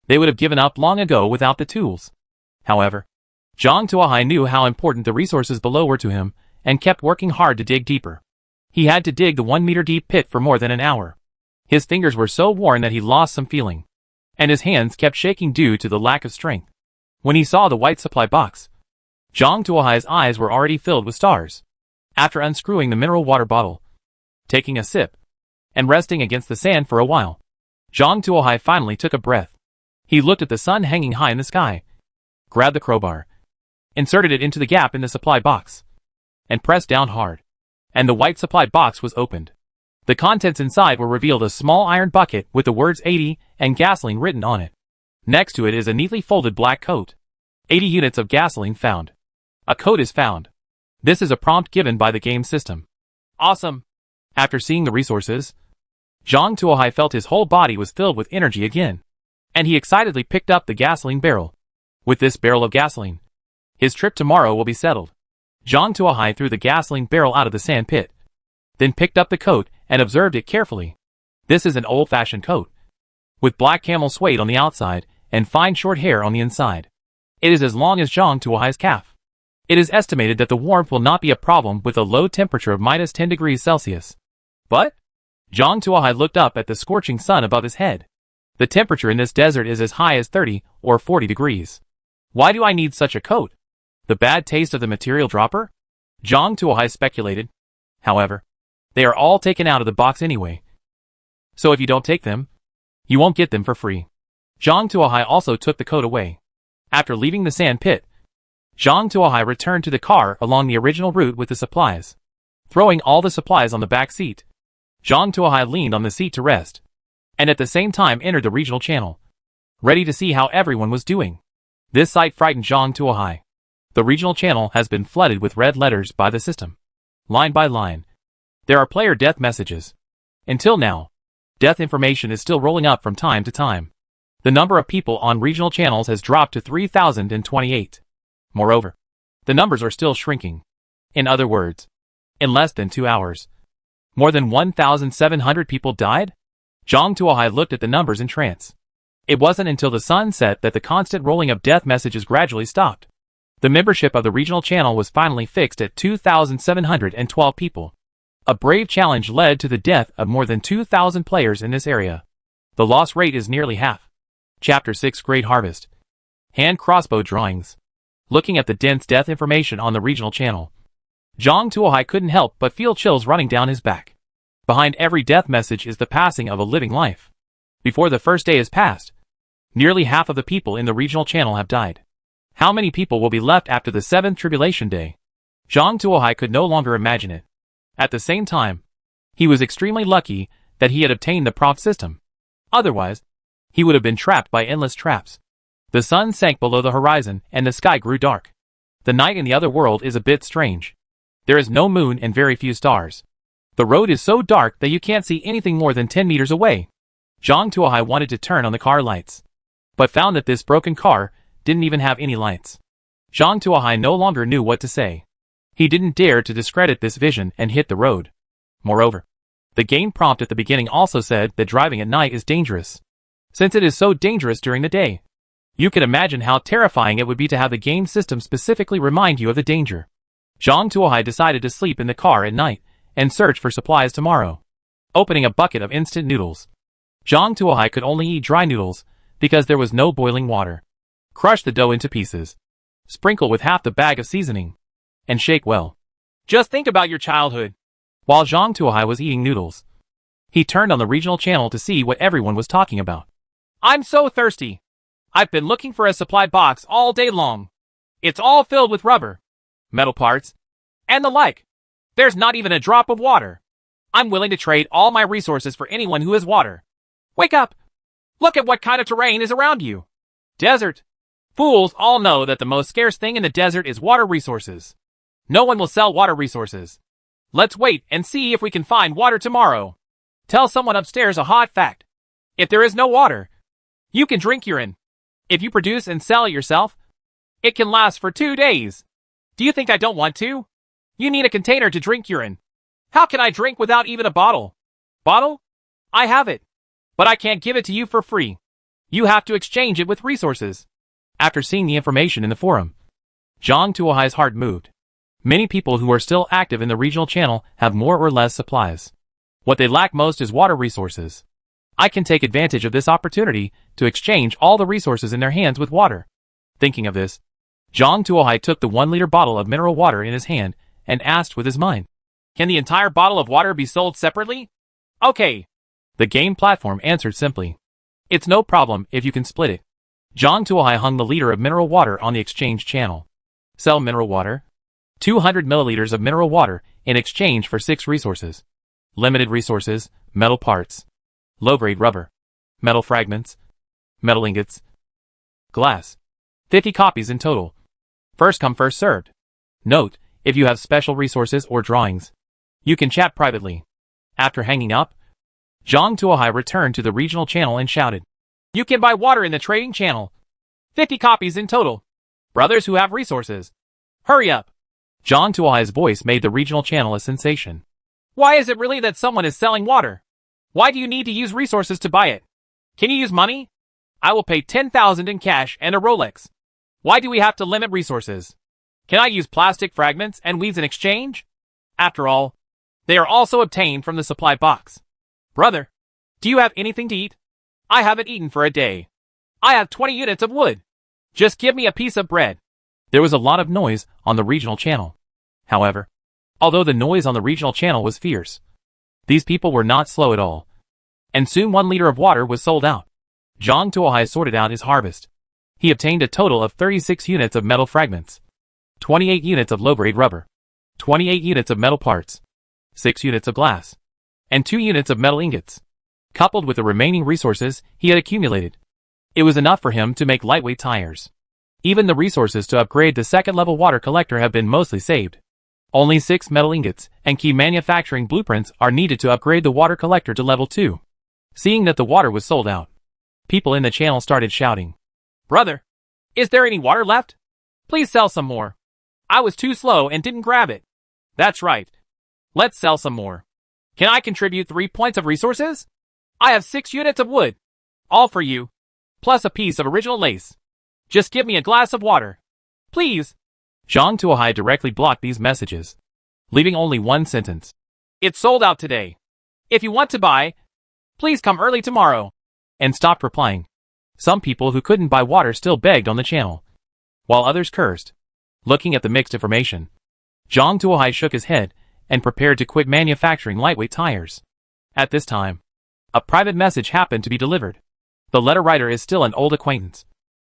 they would have given up long ago without the tools. However, Zhang Tuohai knew how important the resources below were to him and kept working hard to dig deeper. He had to dig the 1-meter-deep pit for more than an hour. His fingers were so worn that he lost some feeling, and his hands kept shaking due to the lack of strength. When he saw the white supply box, Zhang Tuohai's eyes were already filled with stars. After unscrewing the mineral water bottle, taking a sip, and resting against the sand for a while, Zhang Tuohai finally took a breath. He looked at the sun hanging high in the sky, grabbed the crowbar, inserted it into the gap in the supply box, and pressed down hard. And the white supply box was opened. The contents inside were revealed: a small iron bucket with the words 80 and gasoline written on it. Next to it is a neatly folded black coat. 80 units of gasoline found. A code is found. This is a prompt given by the game system. Awesome! After seeing the resources, Zhang Tuohai felt his whole body was filled with energy again, and he excitedly picked up the gasoline barrel. With this barrel of gasoline, his trip tomorrow will be settled. Zhang Tuohai threw the gasoline barrel out of the sand pit, then picked up the coat and observed it carefully. This is an old-fashioned coat, with black camel suede on the outside and fine short hair on the inside. It is as long as Zhang Tuohai's calf. It is estimated that the warmth will not be a problem with a low temperature of -10 degrees Celsius. But Zhang Tuohai looked up at the scorching sun above his head. The temperature in this desert is as high as 30 or 40 degrees. Why do I need such a coat? The bad taste of the material dropper? Zhang Tuohai speculated. However, they are all taken out of the box anyway. So if you don't take them, you won't get them for free. Zhang Tuohai also took the coat away. After leaving the sand pit, Zhang Tuohai returned to the car along the original route with the supplies. Throwing all the supplies on the back seat, Zhang Tuohai leaned on the seat to rest, and at the same time entered the regional channel, ready to see how everyone was doing. This sight frightened Zhang Tuohai. The regional channel has been flooded with red letters by the system. Line by line, there are player death messages. Until now, death information is still rolling up from time to time. The number of people on regional channels has dropped to 3,028. Moreover, the numbers are still shrinking. In other words, in less than 2 hours, more than 1,700 people died? Zhang Tuohai looked at the numbers in trance. It wasn't until the sun set that the constant rolling of death messages gradually stopped. The membership of the regional channel was finally fixed at 2,712 people. A brave challenge led to the death of more than 2,000 players in this area. The loss rate is nearly half. Chapter 6: Great Harvest. Hand crossbow drawings. Looking at the dense death information on the regional channel, Zhang Tuohai couldn't help but feel chills running down his back. Behind every death message is the passing of a living life. Before the first day is passed, nearly half of the people in the regional channel have died. How many people will be left after the 7th tribulation day? Zhang Tuohai could no longer imagine it. At the same time, he was extremely lucky that he had obtained the prompt system. Otherwise, he would have been trapped by endless traps. The sun sank below the horizon and the sky grew dark. The night in the other world is a bit strange. There is no moon and very few stars. The road is so dark that you can't see anything more than 10 meters away. Zhang Tuohai wanted to turn on the car lights, but found that this broken car didn't even have any lights. Zhang Tuohai no longer knew what to say. He didn't dare to discredit this vision and hit the road. Moreover, the game prompt at the beginning also said that driving at night is dangerous. Since it is so dangerous during the day, you can imagine how terrifying it would be to have the game system specifically remind you of the danger. Zhang Tuohai decided to sleep in the car at night and search for supplies tomorrow. Opening a bucket of instant noodles, Zhang Tuohai could only eat dry noodles because there was no boiling water. Crush the dough into pieces. Sprinkle with half the bag of seasoning, and shake well. Just think about your childhood. While Zhang Tuohai was eating noodles, he turned on the regional channel to see what everyone was talking about. I'm so thirsty. I've been looking for a supply box all day long. It's all filled with rubber, metal parts, and the like. There's not even a drop of water. I'm willing to trade all my resources for anyone who has water. Wake up! Look at what kind of terrain is around you. Desert. Fools all know that the most scarce thing in the desert is water resources. No one will sell water resources. Let's wait and see if we can find water tomorrow. Tell someone upstairs a hot fact. If there is no water, you can drink urine. If you produce and sell it yourself, it can last for 2 days. Do you think I don't want to? You need a container to drink urine. How can I drink without even a bottle? Bottle? I have it. But I can't give it to you for free. You have to exchange it with resources. After seeing the information in the forum, Zhang Tuohai's heart moved. Many people who are still active in the regional channel have more or less supplies. What they lack most is water resources. I can take advantage of this opportunity to exchange all the resources in their hands with water. Thinking of this, Zhang Tuohai took the 1-liter bottle of mineral water in his hand and asked with his mind, "Can the entire bottle of water be sold separately?" "Okay." The game platform answered simply, "It's no problem if you can split it." Zhang Tuohai hung the liter of mineral water on the exchange channel. Sell mineral water. 200 milliliters of mineral water in exchange for 6 resources. Limited resources, metal parts, low-grade rubber, metal fragments, metal ingots, glass. 50 copies in total. First come first served. Note, if you have special resources or drawings, you can chat privately. After hanging up, Zhang Tuohai returned to the regional channel and shouted, "You can buy water in the trading channel. 50 copies in total. Brothers who have resources, hurry up." Zhang Tuohai's voice made the regional channel a sensation. "Why is it really that someone is selling water? Why do you need to use resources to buy it? Can you use money? I will pay 10,000 in cash and a Rolex. Why do we have to limit resources? Can I use plastic fragments and weeds in exchange? After all, they are also obtained from the supply box. Brother, do you have anything to eat? I haven't eaten for a day. I have 20 units of wood. Just give me a piece of bread." There was a lot of noise on the regional channel. However, although the noise on the regional channel was fierce, these people were not slow at all. And soon 1 liter of water was sold out. Zhang Tuohai sorted out his harvest. He obtained a total of 36 units of metal fragments, 28 units of low-grade rubber, 28 units of metal parts, 6 units of glass, and 2 units of metal ingots. Coupled with the remaining resources he had accumulated, it was enough for him to make lightweight tires. Even the resources to upgrade the second-level water collector have been mostly saved. Only 6 metal ingots and key manufacturing blueprints are needed to upgrade the water collector to level 2. Seeing that the water was sold out, people in the channel started shouting, "Brother, is there any water left? Please sell some more. I was too slow and didn't grab it." "That's right. Let's sell some more. Can I contribute 3 points of resources? I have 6 units of wood. All for you. Plus a piece of original lace. Just give me a glass of water. Please." Zhang Tuohai directly blocked these messages, leaving only one sentence. "It's sold out today. If you want to buy, please come early tomorrow," and stopped replying. Some people who couldn't buy water still begged on the channel, while others cursed. Looking at the mixed information, Zhang Tuohai shook his head and prepared to quit manufacturing lightweight tires. At this time, a private message happened to be delivered. The letter writer is still an old acquaintance.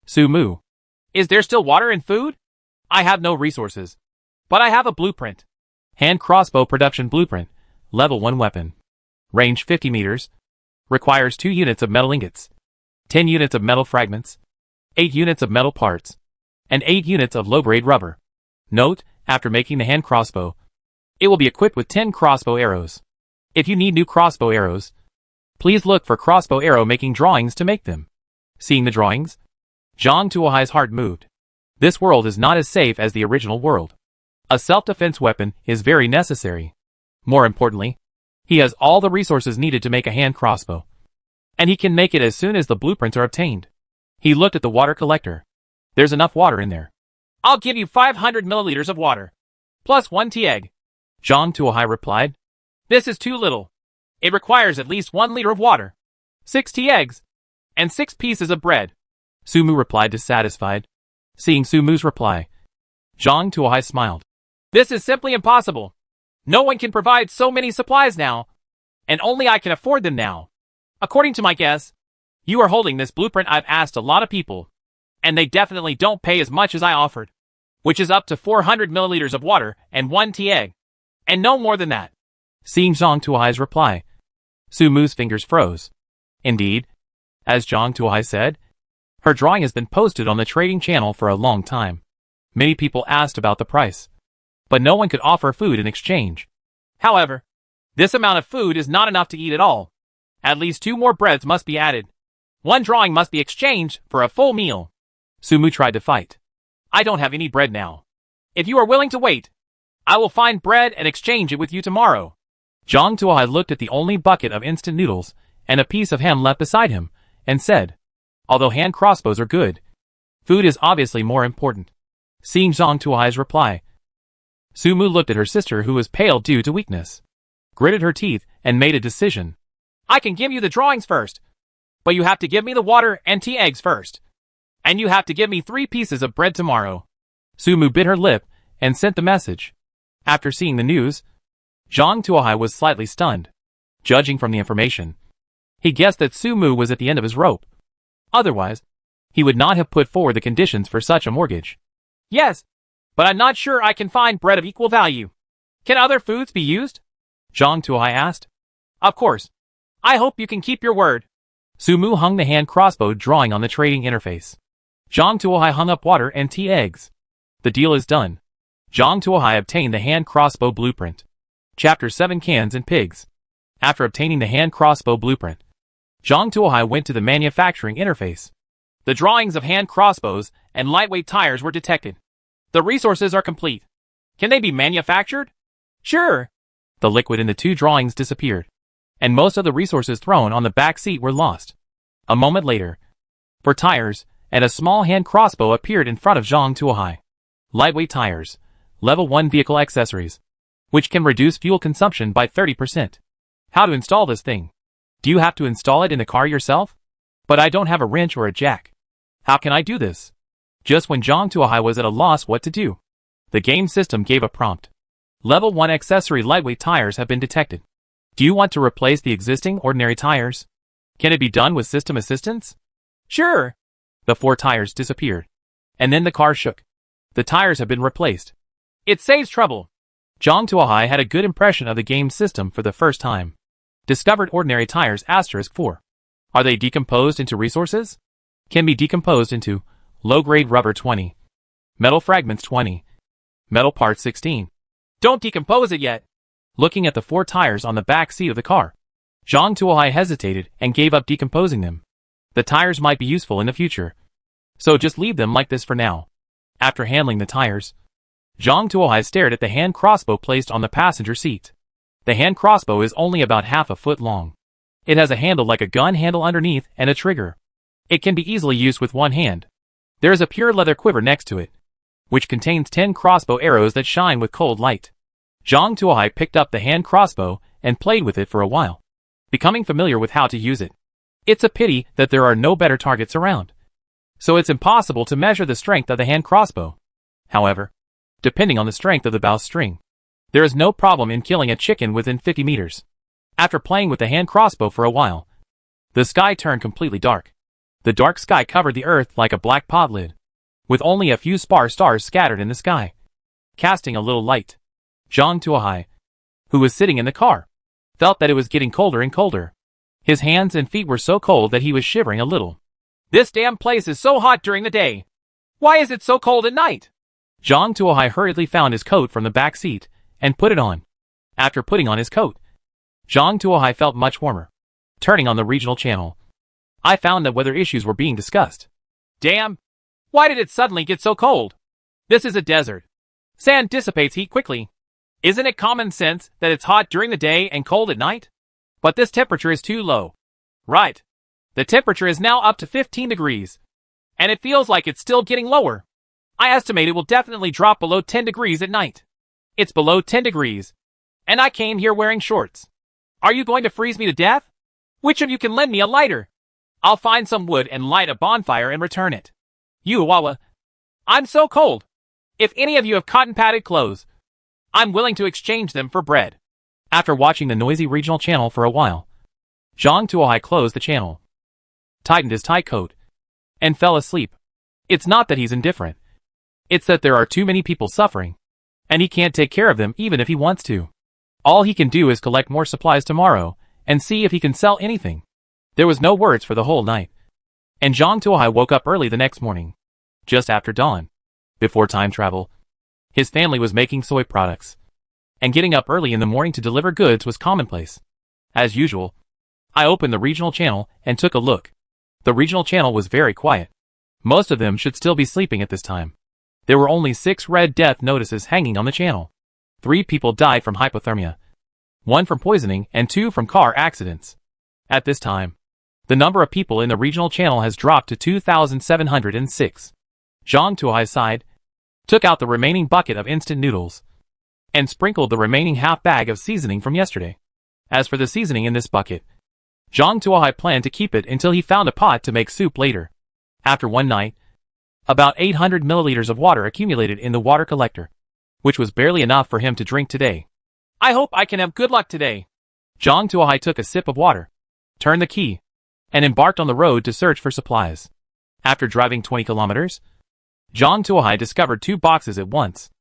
Su Mu. "Is there still water and food? I have no resources, but I have a blueprint. Hand crossbow production blueprint, level 1 weapon. Range 50 meters. Requires 2 units of metal ingots, 10 units of metal fragments, 8 units of metal parts, and 8 units of low-grade rubber. Note, after making the hand crossbow, it will be equipped with 10 crossbow arrows. If you need new crossbow arrows, please look for crossbow arrow making drawings to make them." Seeing the drawings, Zhang Tuohai's heart moved. This world is not as safe as the original world. A self-defense weapon is very necessary. More importantly, he has all the resources needed to make a hand crossbow, and he can make it as soon as the blueprints are obtained. He looked at the water collector. There's enough water in there. "I'll give you 500 milliliters of water, plus 1 tea egg." Zhang Tuohai replied, "This is too little. It requires at least 1 liter of water, 6 tea eggs, and 6 pieces of bread." Su Mu replied dissatisfied. Seeing Su Mu's reply, Zhang Tuohai smiled. "This is simply impossible. No one can provide so many supplies now, and only I can afford them now. According to my guess, you are holding this blueprint. I've asked a lot of people, and they definitely don't pay as much as I offered, which is up to 400 milliliters of water and 1 tea egg, and no more than that." Seeing Zhang Tuohai's reply, Su Mu's fingers froze. Indeed, as Zhang Tuohai said, her drawing has been posted on the trading channel for a long time. Many people asked about the price, but no one could offer food in exchange. However, this amount of food is not enough to eat at all. At least 2 more breads must be added. 1 drawing must be exchanged for a full meal. Su Mu tried to fight. "I don't have any bread now. If you are willing to wait, I will find bread and exchange it with you tomorrow. Zhang Tuohai looked at the only bucket of instant noodles and a piece of ham left beside him, and said, although hand crossbows are good, food is obviously more important. Seeing Zhang Tuohai's reply, Sumu looked at her sister, who was pale due to weakness, gritted her teeth, and made a decision. I can give you the drawings first, but you have to give me the water and tea eggs first. And you have to give me 3 pieces of bread tomorrow. Sumu bit her lip and sent the message. After seeing the news, Zhang Tuohai was slightly stunned. Judging from the information, he guessed that Sumu was at the end of his rope. Otherwise, he would not have put forward the conditions for such a mortgage. Yes, but I'm not sure I can find bread of equal value. Can other foods be used? Zhang Tuohai asked. Of course. I hope you can keep your word. Sumu hung the hand crossbow drawing on the trading interface. Zhang Tuohai hung up water and tea eggs. The deal is done. Zhang Tuohai obtained the hand crossbow blueprint. Chapter 7 Cans and Pigs. After obtaining the hand crossbow blueprint, Zhang Tuohai went to the manufacturing interface. The drawings of hand crossbows and lightweight tires were detected. The resources are complete. Can they be manufactured? Sure. The liquid in the 2 drawings disappeared, and most of the resources thrown on the back seat were lost. A moment later, 4 tires and a small hand crossbow appeared in front of Zhang Tuohai. Lightweight tires, level 1 vehicle accessories, which can reduce fuel consumption by 30%. How to install this thing? Do you have to install it in the car yourself? But I don't have a wrench or a jack. How can I do this? Just when Zhang Tuohai was at a loss what to do, the game system gave a prompt. Level 1 accessory lightweight tires have been detected. Do you want to replace the existing ordinary tires? Can it be done with system assistance? Sure. The 4 tires disappeared, and then the car shook. The tires have been replaced. It saves trouble. Zhang Tuohai had a good impression of the game system for the first time. Discovered ordinary tires *4. Are they decomposed into resources? Can be decomposed into low-grade rubber 20, metal fragments 20, metal parts 16. Don't decompose it yet. Looking at the 4 tires on the back seat of the car, Zhang Tuohai hesitated and gave up decomposing them. The tires might be useful in the future, so just leave them like this for now. After handling the tires, Zhang Tuohai stared at the hand crossbow placed on the passenger seat. The hand crossbow is only about half a foot long. It has a handle like a gun handle underneath and a trigger. It can be easily used with one hand. There is a pure leather quiver next to it, which contains 10 crossbow arrows that shine with cold light. Zhang Tuohai picked up the hand crossbow and played with it for a while, becoming familiar with how to use it. It's a pity that there are no better targets around, so it's impossible to measure the strength of the hand crossbow. However, depending on the strength of the bowstring, there is no problem in killing a chicken within 50 meters. After playing with the hand crossbow for a while, the sky turned completely dark. The dark sky covered the earth like a black pot lid, with only a few sparse stars scattered in the sky, casting a little light. Zhang Tuohai, who was sitting in the car, felt that it was getting colder and colder. His hands and feet were so cold that he was shivering a little. This damn place is so hot during the day. Why is it so cold at night? Zhang Tuohai hurriedly found his coat from the back seat and put it on. After putting on his coat, Zhang Tuohai felt much warmer. Turning on the regional channel, I found that weather issues were being discussed. Damn! Why did it suddenly get so cold? This is a desert. Sand dissipates heat quickly. Isn't it common sense that it's hot during the day and cold at night? But this temperature is too low. Right. The temperature is now up to 15 degrees. And it feels like it's still getting lower. I estimate it will definitely drop below 10 degrees at night. It's below 10 degrees. And I came here wearing shorts. Are you going to freeze me to death? Which of you can lend me a lighter? I'll find some wood and light a bonfire and return it. You, Wawa. I'm so cold. If any of you have cotton-padded clothes, I'm willing to exchange them for bread. After watching the noisy regional channel for a while, Zhang Tuohai closed the channel, tightened his tight coat, and fell asleep. It's not that he's indifferent. It's that there are too many people suffering, and he can't take care of them even if he wants to. All he can do is collect more supplies tomorrow and see if he can sell anything. There was no words for the whole night, and Zhang Tuohai woke up early the next morning, just after dawn. Before time travel, his family was making soy products, and getting up early in the morning to deliver goods was commonplace. As usual, I opened the regional channel and took a look. The regional channel was very quiet. Most of them should still be sleeping at this time. There were only 6 red death notices hanging on the channel. 3 people died from hypothermia, 1 from poisoning, and 2 from car accidents. At this time, the number of people in the regional channel has dropped to 2,706. Zhang Tuohai sighed, took out the remaining bucket of instant noodles, and sprinkled the remaining half bag of seasoning from yesterday. As for the seasoning in this bucket, Zhang Tuohai planned to keep it until he found a pot to make soup later. After one night, about 800 milliliters of water accumulated in the water collector, which was barely enough for him to drink today. I hope I can have good luck today. Zhang Tuohai took a sip of water, turned the key, and embarked on the road to search for supplies. After driving 20 kilometers, Zhang Tuohai discovered 2 boxes at once,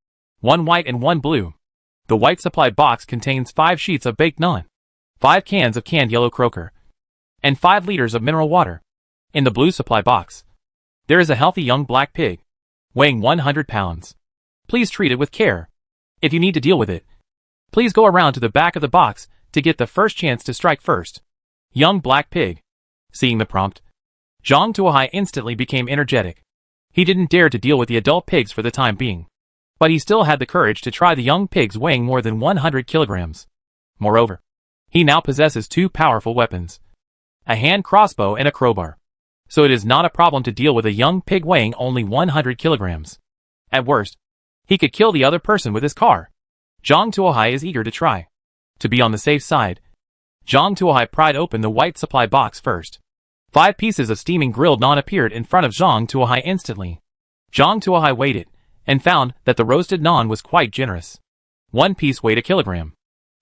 1 white and 1 blue. The white supply box contains 5 sheets of baked naan, 5 cans of canned yellow croaker, and 5 liters of mineral water. In the blue supply box, there is a healthy young black pig, weighing 100 pounds. Please treat it with care. If you need to deal with it, please go around to the back of the box to get the first chance to strike first. Young black pig. Seeing the prompt, Zhang Tuohai instantly became energetic. He didn't dare to deal with the adult pigs for the time being, but he still had the courage to try the young pigs weighing more than 100 kilograms. Moreover, he now possesses 2 powerful weapons, a hand crossbow and a crowbar, so it is not a problem to deal with a young pig weighing only 100 kilograms. At worst, he could kill the other person with his car. Zhang Tuohai is eager to try. To be on the safe side, Zhang Tuohai pried open the white supply box first. 5 pieces of steaming grilled naan appeared in front of Zhang Tuohai instantly. Zhang Tuohai weighed it, and found that the roasted naan was quite generous. 1 piece weighed a kilogram,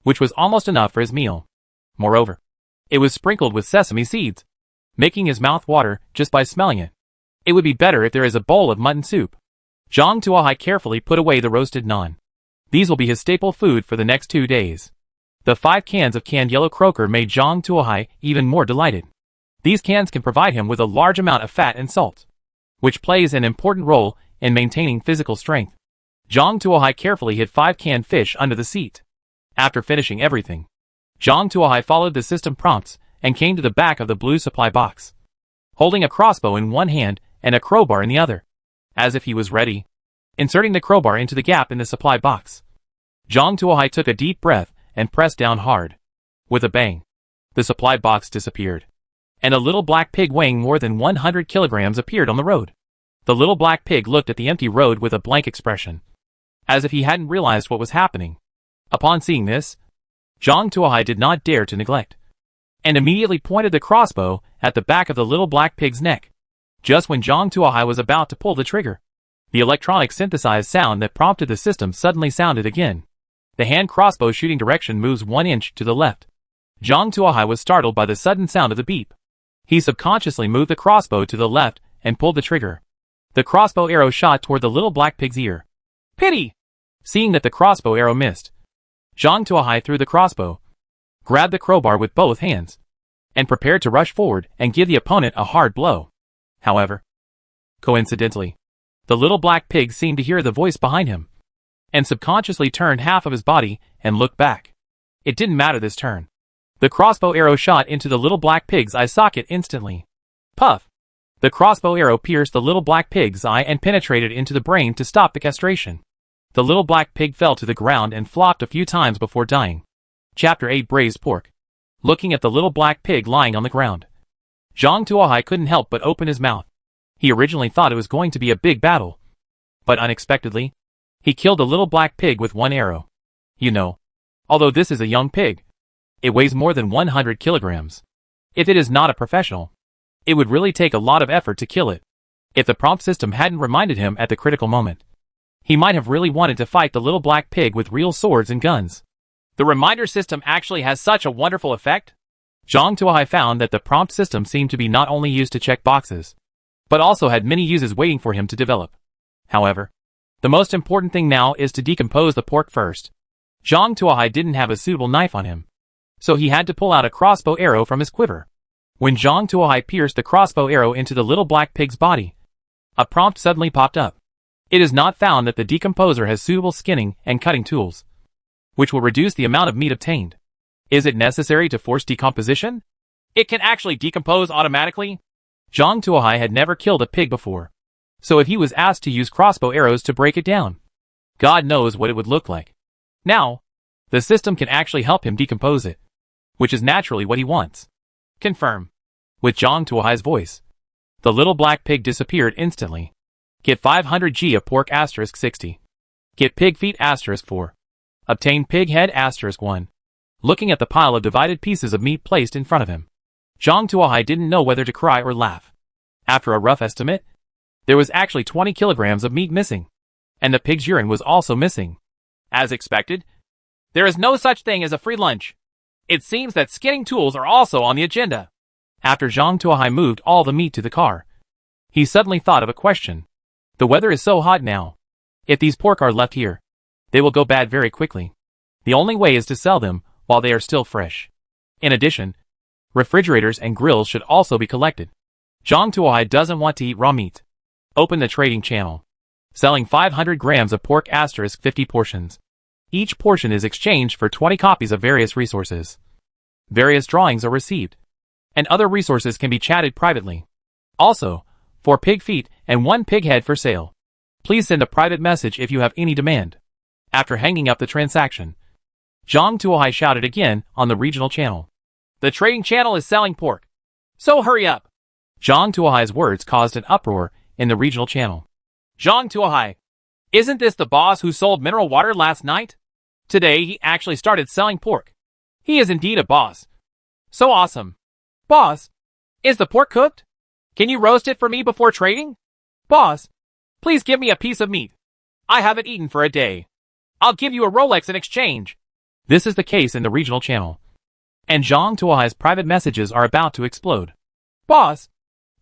which was almost enough for his meal. Moreover, it was sprinkled with sesame seeds, making his mouth water just by smelling it. It would be better if there is a bowl of mutton soup. Zhang Tuohai carefully put away the roasted naan. These will be his staple food for the next 2 days. The 5 cans of canned yellow croaker made Zhang Tuohai even more delighted. These cans can provide him with a large amount of fat and salt, which plays an important role in maintaining physical strength. Zhang Tuohai carefully hid 5 canned fish under the seat. After finishing everything, Zhang Tuohai followed the system prompts and came to the back of the blue supply box, holding a crossbow in one hand and a crowbar in the other, as if he was ready. Inserting the crowbar into the gap in the supply box, Zhang Tuohai took a deep breath and pressed down hard. With a bang, the supply box disappeared, and a little black pig weighing more than 100 kilograms appeared on the road. The little black pig looked at the empty road with a blank expression, as if he hadn't realized what was happening. Upon seeing this, Zhang Tuohai did not dare to neglect, and immediately pointed the crossbow at the back of the little black pig's neck. Just when Zhang Tuohai was about to pull the trigger, the electronic synthesized sound that prompted the system suddenly sounded again. The hand crossbow shooting direction moves 1 inch to the left. Zhang Tuohai was startled by the sudden sound of the beep. He subconsciously moved the crossbow to the left and pulled the trigger. The crossbow arrow shot toward the little black pig's ear. Pity! Seeing that the crossbow arrow missed, Zhang Tuohai threw the crossbow, grabbed the crowbar with both hands, and prepared to rush forward and give the opponent a hard blow. However, coincidentally, the little black pig seemed to hear the voice behind him, and subconsciously turned half of his body and looked back. It didn't matter this turn. The crossbow arrow shot into the little black pig's eye socket instantly. Puff! The crossbow arrow pierced the little black pig's eye and penetrated into the brain to stop the castration. The little black pig fell to the ground and flopped a few times before dying. Chapter 8 Braised Pork. Looking at the little black pig lying on the ground, Zhang Tuohai couldn't help but open his mouth. He originally thought it was going to be a big battle, but unexpectedly, he killed the little black pig with 1 arrow. You know, although this is a young pig, it weighs more than 100 kilograms. If it is not a professional, it would really take a lot of effort to kill it. If the prompt system hadn't reminded him at the critical moment, he might have really wanted to fight the little black pig with real swords and guns. The reminder system actually has such a wonderful effect. Zhang Tuohai found that the prompt system seemed to be not only used to check boxes, but also had many uses waiting for him to develop. However, the most important thing now is to decompose the pork first. Zhang Tuohai didn't have a suitable knife on him, so he had to pull out a crossbow arrow from his quiver. When Zhang Tuohai pierced the crossbow arrow into the little black pig's body, a prompt suddenly popped up. It is not found that the decomposer has suitable skinning and cutting tools, which will reduce the amount of meat obtained. Is it necessary to force decomposition? It can actually decompose automatically. Zhang Tuohai had never killed a pig before, so if he was asked to use crossbow arrows to break it down, God knows what it would look like. Now, the system can actually help him decompose it, which is naturally what he wants. Confirm. With Zhang Tuohai's voice, the little black pig disappeared instantly. Get 500G of pork *60. Get pig feet *4. Obtain pig head *1. Looking at the pile of divided pieces of meat placed in front of him, Zhang Tuohai didn't know whether to cry or laugh. After a rough estimate, there was actually 20 kilograms of meat missing, and the pig's urine was also missing. As expected, there is no such thing as a free lunch. It seems that skinning tools are also on the agenda. After Zhang Tuohai moved all the meat to the car, he suddenly thought of a question. The weather is so hot now. If these pork are left here, they will go bad very quickly. The only way is to sell them while they are still fresh. In addition, refrigerators and grills should also be collected. Zhang Tuohai doesn't want to eat raw meat. Open the trading channel. Selling 500 grams of pork *50 portions. Each portion is exchanged for 20 copies of various resources. Various drawings are received, and other resources can be chatted privately. Also, 4 pig feet and 1 pig head for sale. Please send a private message if you have any demand. After hanging up the transaction, Zhang Tuohai shouted again on the regional channel. The trading channel is selling pork, so hurry up. Zhang Tuohai's words caused an uproar in the regional channel. Zhang Tuohai, isn't this the boss who sold mineral water last night? Today he actually started selling pork. He is indeed a boss. So awesome. Boss, is the pork cooked? Can you roast it for me before trading? Boss, please give me a piece of meat. I haven't eaten for a day. I'll give you a Rolex in exchange. This is the case in the regional channel, and Zhang Tuohai's private messages are about to explode. Boss,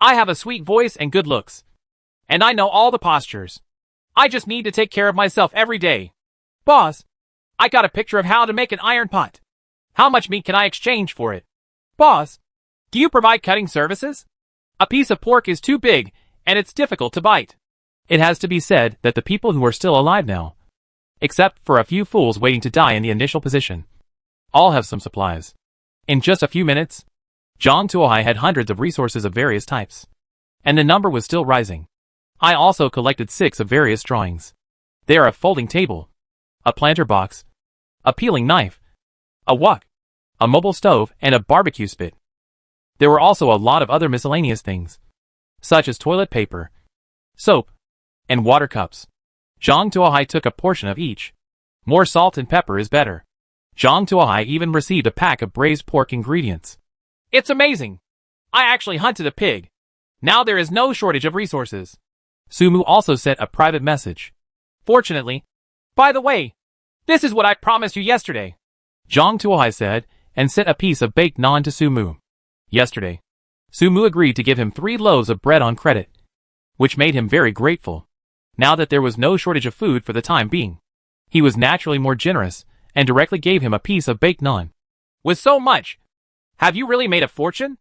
I have a sweet voice and good looks, and I know all the postures. I just need to take care of myself every day. Boss, I got a picture of how to make an iron pot. How much meat can I exchange for it? Boss, do you provide cutting services? A piece of pork is too big, and it's difficult to bite. It has to be said that the people who are still alive now, except for a few fools waiting to die in the initial position, all have some supplies. In just a few minutes, Zhang Tuohai had hundreds of resources of various types, and the number was still rising. I also collected 6 of various drawings. They are a folding table, a planter box, a peeling knife, a wok, a mobile stove, and a barbecue spit. There were also a lot of other miscellaneous things, such as toilet paper, soap, and water cups. Zhang Tuohai took a portion of each. More salt and pepper is better. Zhang Tuohai even received a pack of braised pork ingredients. It's amazing. I actually hunted a pig. Now there is no shortage of resources. Sumu also sent a private message. Fortunately, by the way, this is what I promised you yesterday. Zhang Tuohai said, and sent a piece of baked naan to Sumu. Yesterday, Sumu agreed to give him 3 loaves of bread on credit, which made him very grateful. Now that there was no shortage of food for the time being, he was naturally more generous and directly gave him a piece of baked naan. With so much, have you really made a fortune?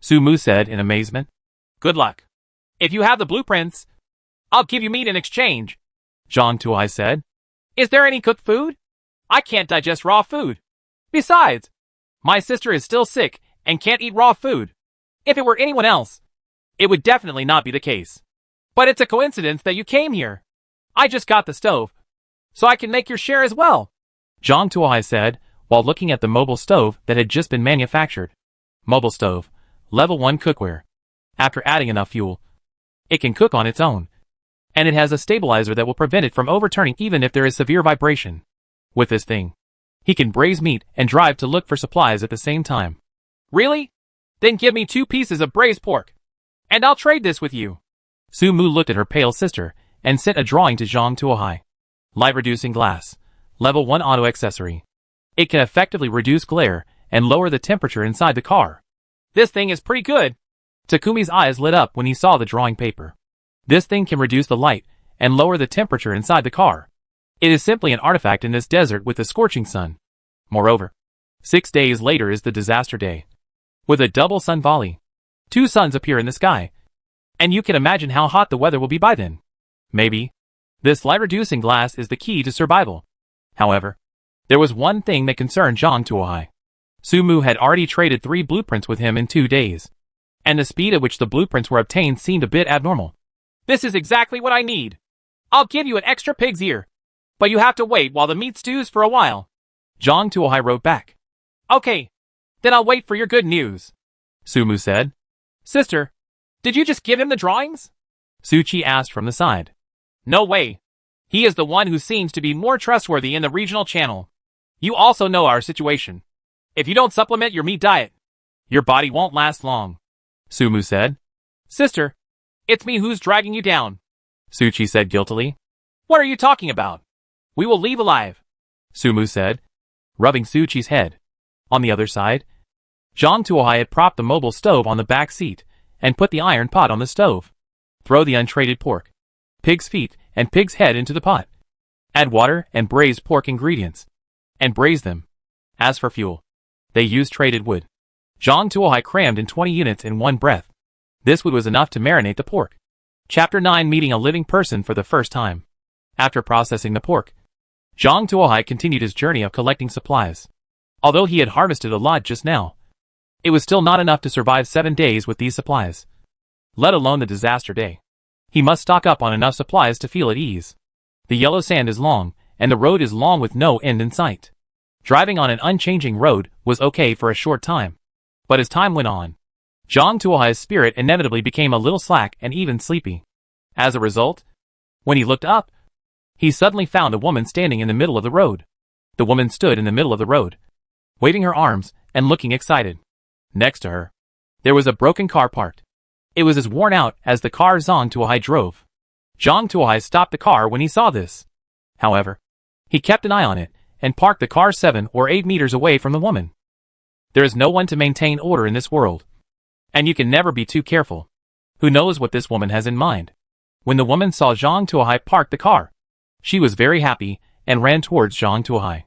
Sumu said in amazement. Good luck. If you have the blueprints, I'll give you meat in exchange, Zhang Tuohai said. Is there any cooked food? I can't digest raw food. Besides, my sister is still sick and can't eat raw food. If it were anyone else, it would definitely not be the case. But it's a coincidence that you came here. I just got the stove, so I can make your share as well, Zhang Tuohai said, while looking at the mobile stove that had just been manufactured. Mobile stove, level 1 cookware. After adding enough fuel, it can cook on its own, and it has a stabilizer that will prevent it from overturning even if there is severe vibration. With this thing, he can braise meat and drive to look for supplies at the same time. Really? Then give me 2 pieces of braised pork, and I'll trade this with you. Sumu looked at her pale sister and sent a drawing to Zhang Tuohai. Light-reducing glass, level 1 auto accessory. It can effectively reduce glare and lower the temperature inside the car. This thing is pretty good. Takumi's eyes lit up when he saw the drawing paper. This thing can reduce the light and lower the temperature inside the car. It is simply an artifact in this desert with the scorching sun. Moreover, 6 days later is the disaster day. With a double sun volley, 2 suns appear in the sky, and you can imagine how hot the weather will be by then. Maybe this light-reducing glass is the key to survival. However, there was one thing that concerned Zhang Tuohai. Sumu had already traded 3 blueprints with him in 2 days, and the speed at which the blueprints were obtained seemed a bit abnormal. This is exactly what I need. I'll give you an extra pig's ear. But you have to wait while the meat stews for a while. Zhang Tuohai wrote back. Okay. Then I'll wait for your good news. Sumu said. Sister, did you just give him the drawings? Suchi asked from the side. No way. He is the one who seems to be more trustworthy in the regional channel. You also know our situation. If you don't supplement your meat diet, your body won't last long. Sumu said. Sister, it's me who's dragging you down. Suchi said guiltily. What are you talking about? We will leave alive. Sumu said, rubbing Suchi's head. On the other side, Zhang Tuohai had propped the mobile stove on the back seat and put the iron pot on the stove. Throw the untreated pork, pig's feet, and pig's head into the pot. Add water and braised pork ingredients, and braise them. As for fuel, they used traded wood. Zhang Tuohai crammed in 20 units in one breath. This wood was enough to marinate the pork. Chapter 9: Meeting a living person for the first time. After processing the pork, Zhang Tuohai continued his journey of collecting supplies. Although he had harvested a lot just now, it was still not enough to survive 7 days with these supplies, let alone the disaster day. He must stock up on enough supplies to feel at ease. The yellow sand is long, and the road is long with no end in sight. Driving on an unchanging road was okay for a short time. But as time went on, Zhang Tuohai's spirit inevitably became a little slack and even sleepy. As a result, when he looked up, he suddenly found a woman standing in the middle of the road. The woman stood in the middle of the road, waving her arms and looking excited. Next to her, there was a broken car parked. It was as worn out as the car Zhang Tuohai drove. Zhang Tuohai stopped the car when he saw this. However, he kept an eye on it and parked the car 7 or 8 meters away from the woman. There is no one to maintain order in this world, and you can never be too careful. Who knows what this woman has in mind? When the woman saw Zhang Tuohai park the car, she was very happy and ran towards Zhang Tuohai.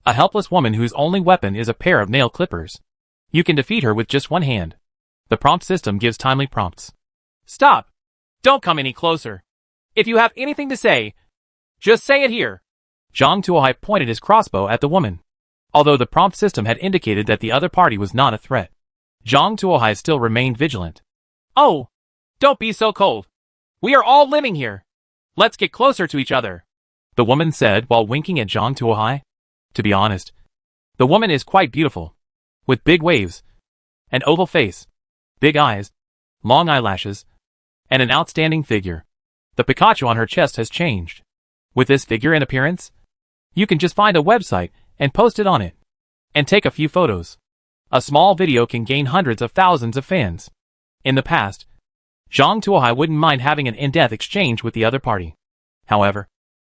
A helpless woman whose only weapon is a pair of nail clippers. You can defeat her with just one hand. The prompt system gives timely prompts. Stop! Don't come any closer. If you have anything to say, just say it here. Zhang Tuohai pointed his crossbow at the woman. Although the prompt system had indicated that the other party was not a threat, Zhang Tuohai still remained vigilant. Oh, don't be so cold. We are all living here. Let's get closer to each other, the woman said while winking at Zhang Tuohai. To be honest, the woman is quite beautiful, with big waves, an oval face, big eyes, long eyelashes, and an outstanding figure. The Pikachu on her chest has changed. With this figure and appearance, you can just find a website and post it on it, and take a few photos. A small video can gain hundreds of thousands of fans. In the past, Zhang Tuohai wouldn't mind having an in-depth exchange with the other party. However,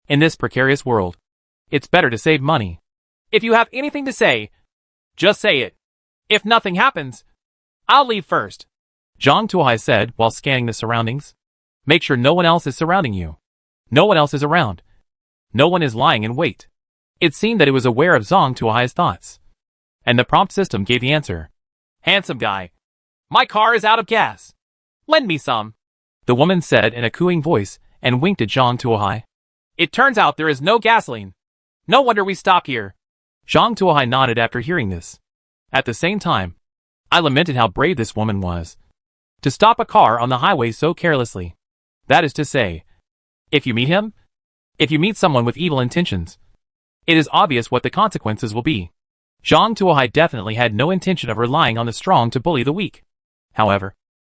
in this precarious world, it's better to save money. If you have anything to say, just say it. If nothing happens, I'll leave first, Zhang Tuohai said while scanning the surroundings. Make sure no one else is surrounding you. No one else is around. No one is lying in wait. It seemed that it was aware of Zhang Tuohai's thoughts. And the prompt system gave the answer. Handsome guy. My car is out of gas. Lend me some, the woman said in a cooing voice and winked at Zhang Tuohai. It turns out there is no gasoline. No wonder we stop here. Zhang Tuohai nodded after hearing this. At the same time, I lamented how brave this woman was. To stop a car on the highway so carelessly. That is to say, if you meet someone with evil intentions, it is obvious what the consequences will be. Zhang Tuohai definitely had no intention of relying on the strong to bully the weak. However,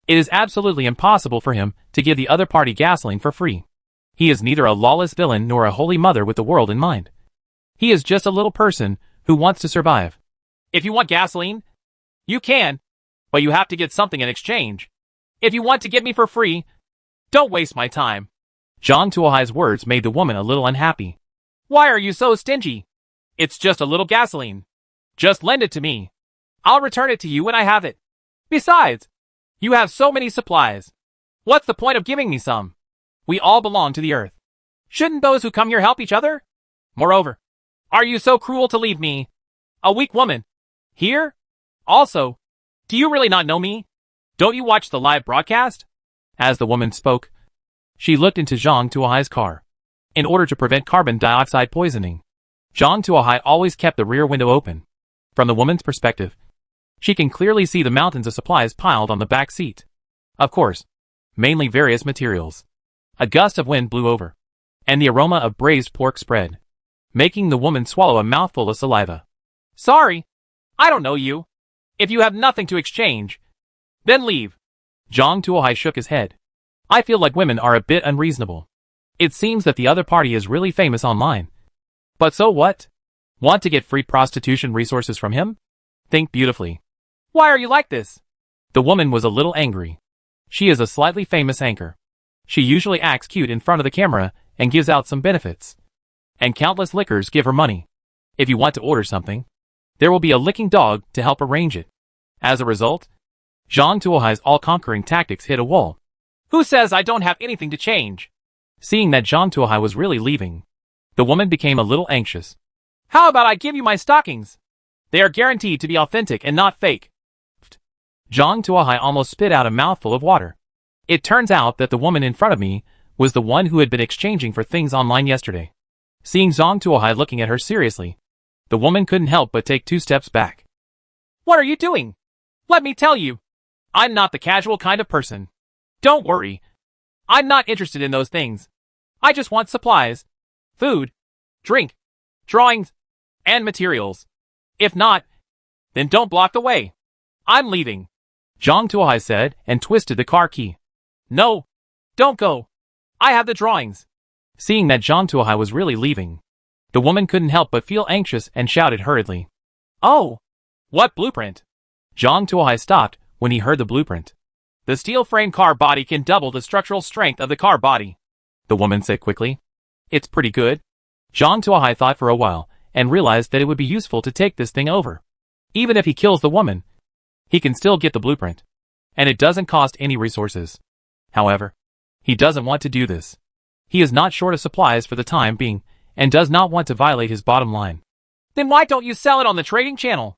it is absolutely impossible for him to give the other party gasoline for free. He is neither a lawless villain nor a holy mother with the world in mind. He is just a little person who wants to survive. If you want gasoline, you can, but you have to get something in exchange. If you want to get me for free, don't waste my time. Zhang Tuohai's words made the woman a little unhappy. Why are you so stingy? It's just a little gasoline. Just lend it to me. I'll return it to you when I have it. Besides, you have so many supplies. What's the point of giving me some? We all belong to the earth. Shouldn't those who come here help each other? Moreover, are you so cruel to leave me, a weak woman, here? Also, do you really not know me? Don't you watch the live broadcast? As the woman spoke, she looked into Zhang Tuohai's car. In order to prevent carbon dioxide poisoning, Zhang Tuohai always kept the rear window open. From the woman's perspective, she can clearly see the mountains of supplies piled on the back seat. Of course, mainly various materials. A gust of wind blew over, and the aroma of braised pork spread. making the woman swallow a mouthful of saliva. Sorry, I don't know you. If you have nothing to exchange, then leave. Zhang Tuohai shook his head. I feel like women are a bit unreasonable. It seems that the other party is really famous online. But so what? Want to get free prostitution resources from him? Think beautifully. Why are you like this? The woman was a little angry. She is a slightly famous anchor. She usually acts cute in front of the camera and gives out some benefits. And countless lickers give her money. If you want to order something, there will be a licking dog to help arrange it. As a result, Zhang Tuohai's all-conquering tactics hit a wall. Who says I don't have anything to change? Seeing that Zhang Tuohai was really leaving, the woman became a little anxious. How about I give you my stockings? They are guaranteed to be authentic and not fake. Zhang Tuohai almost spit out a mouthful of water. It turns out that the woman in front of me was the one who had been exchanging for things online yesterday. Seeing Zhang Tuohai looking at her seriously, the woman couldn't help but take 2 steps back. What are you doing? Let me tell you, I'm not the casual kind of person. Don't worry. I'm not interested in those things. I just want supplies, food, drink, drawings, and materials. If not, then don't block the way. I'm leaving. Zhang Tuohai said and twisted the car key. No, don't go. I have the drawings. Seeing that Zhang Tuohai was really leaving, the woman couldn't help but feel anxious and shouted hurriedly. Oh, what blueprint? Zhang Tuohai stopped when he heard the blueprint. The steel frame car body can double the structural strength of the car body, the woman said quickly. It's pretty good. Zhang Tuohai thought for a while and realized that it would be useful to take this thing over. Even if he kills the woman, he can still get the blueprint, and it doesn't cost any resources. However, he doesn't want to do this. He is not short of supplies for the time being and does not want to violate his bottom line. Then why don't you sell it on the trading channel?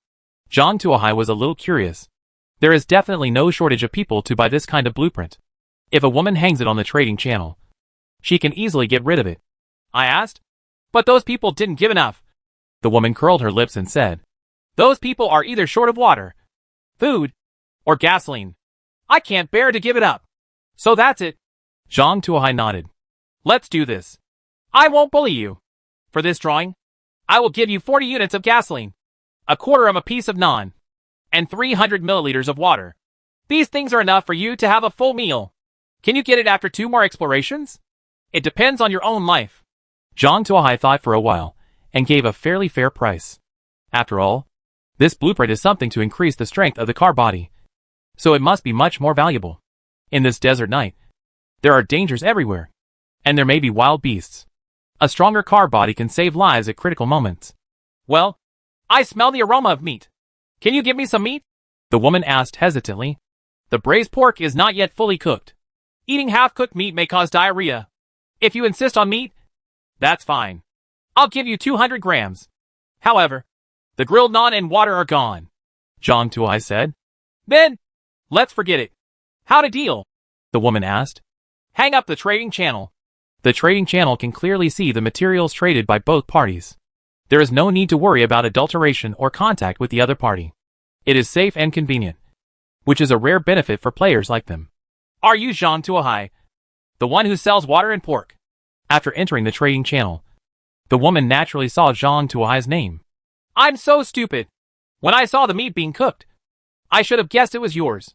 Zhang Tuohai was a little curious. There is definitely no shortage of people to buy this kind of blueprint. If a woman hangs it on the trading channel, she can easily get rid of it. I asked. But those people didn't give enough. The woman curled her lips and said, those people are either short of water, food, or gasoline. I can't bear to give it up. So that's it. Zhang Tuohai nodded. Let's do this. I won't bully you. For this drawing, I will give you 40 units of gasoline, a quarter of a piece of naan, and 300 milliliters of water. These things are enough for you to have a full meal. Can you get it after 2 more explorations? It depends on your own life. Zhang Tuohai thought for a while and gave a fairly fair price. After all, this blueprint is something to increase the strength of the car body, so it must be much more valuable. In this desert night, there are dangers everywhere, and there may be wild beasts. A stronger car body can save lives at critical moments. Well, I smell the aroma of meat. Can you give me some meat? The woman asked hesitantly. The braised pork is not yet fully cooked. Eating half-cooked meat may cause diarrhea. If you insist on meat, that's fine. I'll give you 200 grams. However, the grilled naan and water are gone, Zhang Tuohai said. Then, let's forget it. How to deal? The woman asked. Hang up the trading channel. The trading channel can clearly see the materials traded by both parties. There is no need to worry about adulteration or contact with the other party. It is safe and convenient, which is a rare benefit for players like them. Are you Zhang Tuohai, the one who sells water and pork? After entering the trading channel, the woman naturally saw Zhang Tuohai's name. I'm so stupid. When I saw the meat being cooked, I should have guessed it was yours.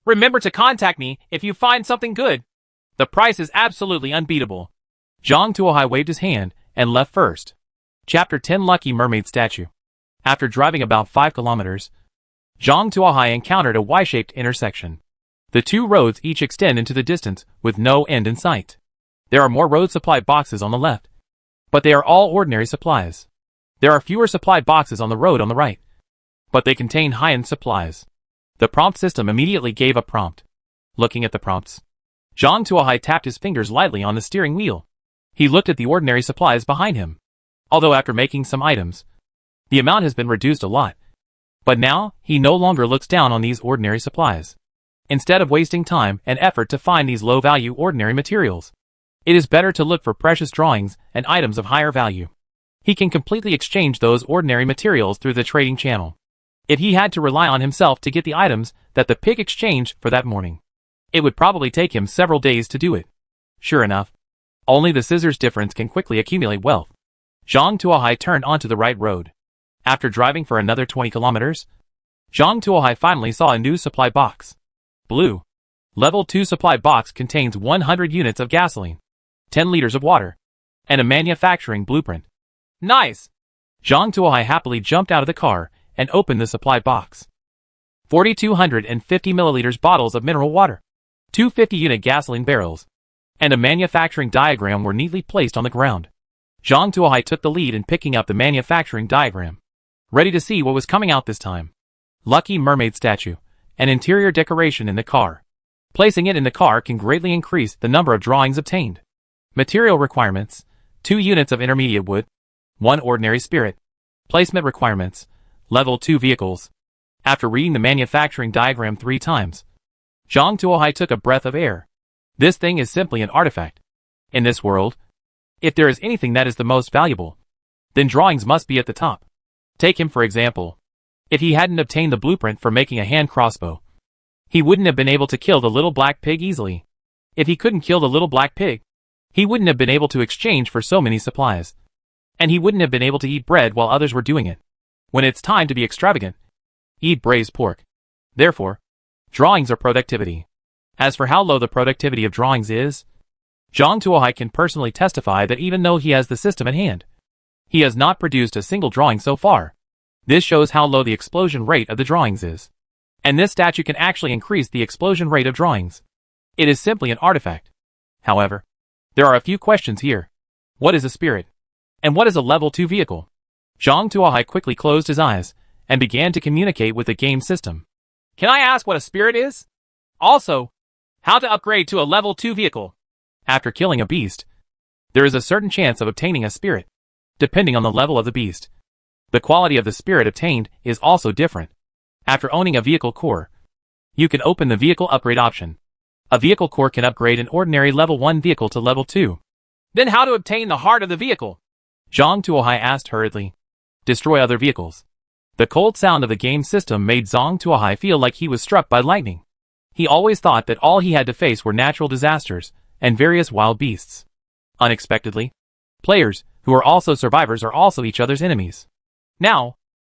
Remember to contact me if you find something good. The price is absolutely unbeatable. Zhang Tuohai waved his hand and left first. Chapter 10 Lucky Mermaid Statue. After driving about 5 kilometers, Zhang Tuohai encountered a Y-shaped intersection. The 2 roads each extend into the distance with no end in sight. There are more road supply boxes on the left, but they are all ordinary supplies. There are fewer supply boxes on the road on the right, but they contain high-end supplies. The prompt system immediately gave a prompt. Looking at the prompts, Zhang Tuohai tapped his fingers lightly on the steering wheel. He looked at the ordinary supplies behind him. Although after making some items, the amount has been reduced a lot. But now, he no longer looks down on these ordinary supplies. Instead of wasting time and effort to find these low-value ordinary materials, it is better to look for precious drawings and items of higher value. He can completely exchange those ordinary materials through the trading channel. If he had to rely on himself to get the items that the pig exchanged for that morning, it would probably take him several days to do it. Sure enough, only the scissors difference can quickly accumulate wealth. Zhang Tuohai turned onto the right road. After driving for another 20 kilometers, Zhang Tuohai finally saw a new supply box. Blue. Level 2 supply box contains 100 units of gasoline, 10 liters of water, and a manufacturing blueprint. Nice! Zhang Tuohai happily jumped out of the car and opened the supply box. 4,250 milliliters bottles of mineral water, 250-unit gasoline barrels, and a manufacturing diagram were neatly placed on the ground. Zhang Tuohai took the lead in picking up the manufacturing diagram, ready to see what was coming out this time. Lucky mermaid statue, an interior decoration in the car. Placing it in the car can greatly increase the number of drawings obtained. Material requirements: 2 units of intermediate wood, 1 ordinary spirit. Placement requirements: level 2 vehicles. After reading the manufacturing diagram 3 times, Zhang Tuohai took a breath of air. This thing is simply an artifact. In this world, if there is anything that is the most valuable, then drawings must be at the top. Take him for example. If he hadn't obtained the blueprint for making a hand crossbow, he wouldn't have been able to kill the little black pig easily. If he couldn't kill the little black pig, he wouldn't have been able to exchange for so many supplies. And he wouldn't have been able to eat bread while others were doing it. When it's time to be extravagant, eat braised pork. Therefore, drawings are productivity. As for how low the productivity of drawings is, Zhang Tuohai can personally testify that even though he has the system at hand, he has not produced a single drawing so far. This shows how low the explosion rate of the drawings is. And this statue can actually increase the explosion rate of drawings. It is simply an artifact. However, there are a few questions here. What is a spirit? And what is a level 2 vehicle? Zhang Tuohai quickly closed his eyes and began to communicate with the game system. Can I ask what a spirit is? Also, how to upgrade to a level 2 vehicle? After killing a beast, there is a certain chance of obtaining a spirit, depending on the level of the beast. The quality of the spirit obtained is also different. After owning a vehicle core, you can open the vehicle upgrade option. A vehicle core can upgrade an ordinary level 1 vehicle to level 2. Then how to obtain the heart of the vehicle? Zhang Tuohai asked hurriedly. Destroy other vehicles. The cold sound of the game system made Zhang Tuohai feel like he was struck by lightning. He always thought that all he had to face were natural disasters and various wild beasts. Unexpectedly, players, who are also survivors, are also each other's enemies. Now,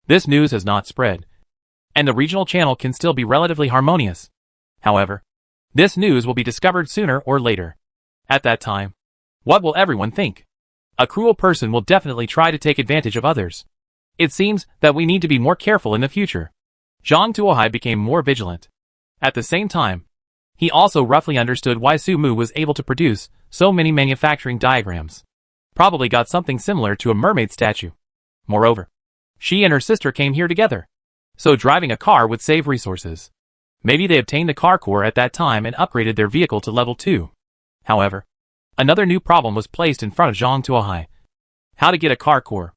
this news has not spread, and the regional channel can still be relatively harmonious. However, this news will be discovered sooner or later. At that time, what will everyone think? A cruel person will definitely try to take advantage of others. It seems that we need to be more careful in the future. Zhang Tuohai became more vigilant. At the same time, he also roughly understood why Su Mu was able to produce so many manufacturing diagrams. Probably got something similar to a mermaid statue. Moreover, she and her sister came here together, so driving a car would save resources. Maybe they obtained the car core at that time and upgraded their vehicle to level 2. However, another new problem was placed in front of Zhang Tuohai. How to get a car core.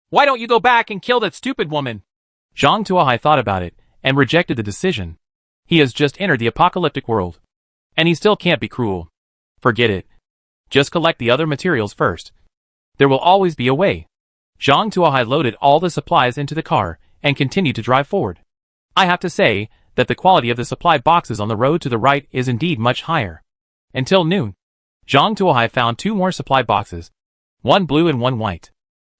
Why don't you go back and kill that stupid woman? Zhang Tuohai thought about it and rejected the decision. He has just entered the apocalyptic world, and he still can't be cruel. Forget it. Just collect the other materials first. There will always be a way. Zhang Tuohai loaded all the supplies into the car and continued to drive forward. I have to say that the quality of the supply boxes on the road to the right is indeed much higher. Until noon, Zhang Tuohai found 2 more supply boxes, 1 blue and 1 white.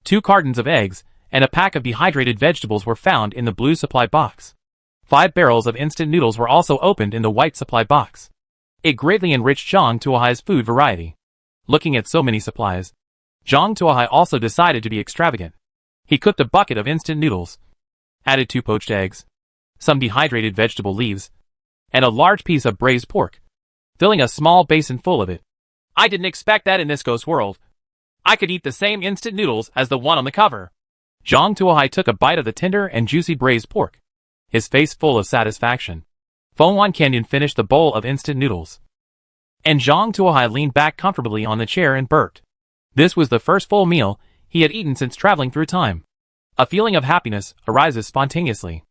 2 cartons of eggs and a pack of dehydrated vegetables were found in the blue supply box. 5 barrels of instant noodles were also opened in the white supply box. It greatly enriched Zhang Tuohai's food variety. Looking at so many supplies, Zhang Tuohai also decided to be extravagant. He cooked a bucket of instant noodles, added 2 poached eggs, some dehydrated vegetable leaves, and a large piece of braised pork, filling a small basin full of it. I didn't expect that in this ghost world. I could eat the same instant noodles as the one on the cover. Zhang Tuohai took a bite of the tender and juicy braised pork, his face full of satisfaction. Fengwan Canyon finished the bowl of instant noodles, and Zhang Tuohai leaned back comfortably on the chair and burped. This was the first full meal he had eaten since traveling through time. A feeling of happiness arises spontaneously.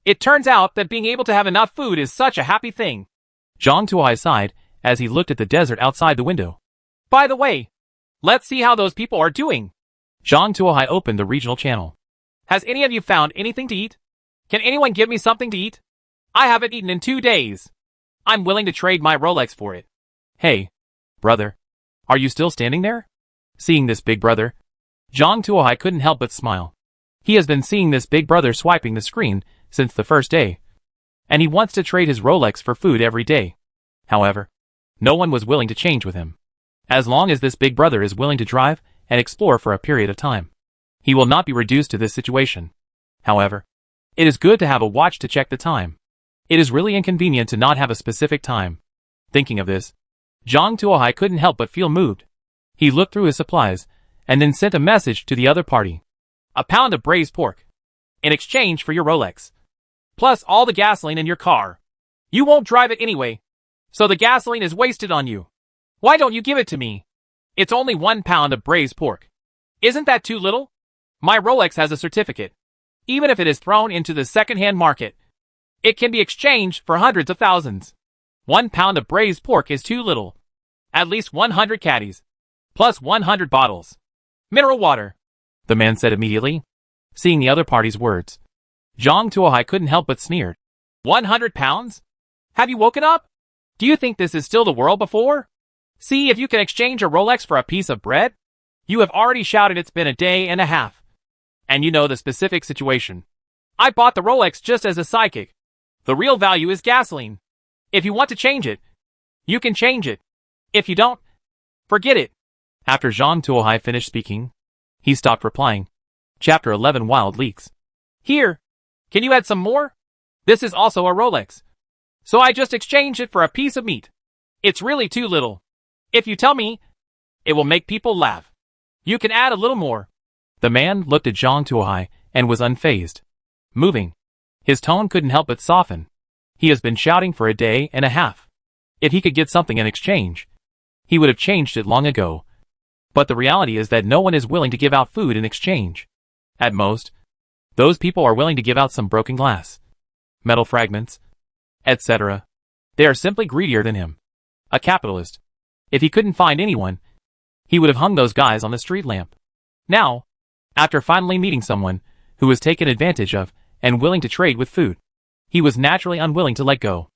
It turns out that being able to have enough food is such a happy thing. Zhang Tuohai sighed as he looked at the desert outside the window. By the way, let's see how those people are doing. Zhang Tuohai opened the regional channel. Has any of you found anything to eat? Can anyone give me something to eat? I haven't eaten in 2 days. I'm willing to trade my Rolex for it. Hey, brother. Are you still standing there? Seeing this, big brother, Zhang Tuohai couldn't help but smile. He has been seeing this big brother swiping the screen since the first day, and he wants to trade his Rolex for food every day. However, no one was willing to change with him. As long as this big brother is willing to drive and explore for a period of time, he will not be reduced to this situation. However, it is good to have a watch to check the time. It is really inconvenient to not have a specific time. Thinking of this, Zhang Tuohai couldn't help but feel moved. He looked through his supplies and then sent a message to the other party. A pound of braised pork, in exchange for your Rolex, plus all the gasoline in your car. You won't drive it anyway, so the gasoline is wasted on you. Why don't you give it to me? It's only 1 pound of braised pork. Isn't that too little? My Rolex has a certificate. Even if it is thrown into the second-hand market, it can be exchanged for hundreds of thousands. 1 pound of braised pork is too little. At least 100 caddies, plus 100 bottles. Mineral water, the man said immediately. Seeing the other party's words, Zhang Tuohai couldn't help but sneered. 100 pounds? Have you woken up? Do you think this is still the world before? See if you can exchange a Rolex for a piece of bread? You have already shouted it's been a day and a half. And you know the specific situation. I bought the Rolex just as a sidekick. The real value is gasoline. If you want to change it, you can change it. If you don't, forget it. After Zhang Tuohai finished speaking, he stopped replying. Chapter 11 Wild Leaks. Here, can you add some more? This is also a Rolex. So I just exchanged it for a piece of meat. It's really too little. If you tell me, it will make people laugh. You can add a little more. The man looked at Zhang Tuohai and was unfazed. Moving. His tone couldn't help but soften. He has been shouting for a day and a half. If he could get something in exchange, he would have changed it long ago. But the reality is that no one is willing to give out food in exchange. At most, those people are willing to give out some broken glass, metal fragments, etc. They are simply greedier than him. A capitalist. If he couldn't find anyone, he would have hung those guys on the street lamp. Now, after finally meeting someone who was taken advantage of and willing to trade with food, he was naturally unwilling to let go.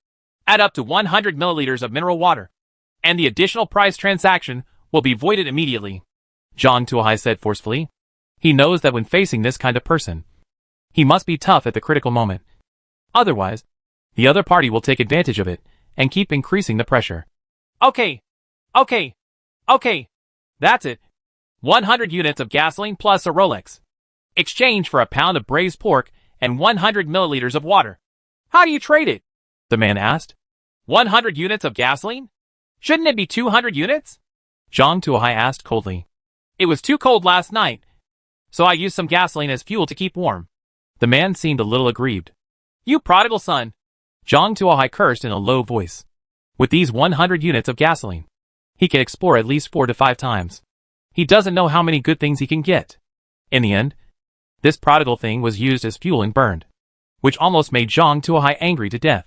Add up to 100 milliliters of mineral water, and the additional price transaction will be voided immediately, Zhang Tuohai said forcefully. He knows that when facing this kind of person, he must be tough at the critical moment. Otherwise, the other party will take advantage of it and keep increasing the pressure. Okay. That's it. 100 units of gasoline plus a Rolex. Exchange for a pound of braised pork and 100 milliliters of water. How do you trade it? The man asked. 100 units of gasoline? Shouldn't it be 200 units? Zhang Tuohai asked coldly. It was too cold last night, so I used some gasoline as fuel to keep warm. The man seemed a little aggrieved. You prodigal son! Zhang Tuohai cursed in a low voice. With these 100 units of gasoline, he can explore at least 4 to 5 times. He doesn't know how many good things he can get. In the end, this prodigal thing was used as fuel and burned, which almost made Zhang Tuohai angry to death.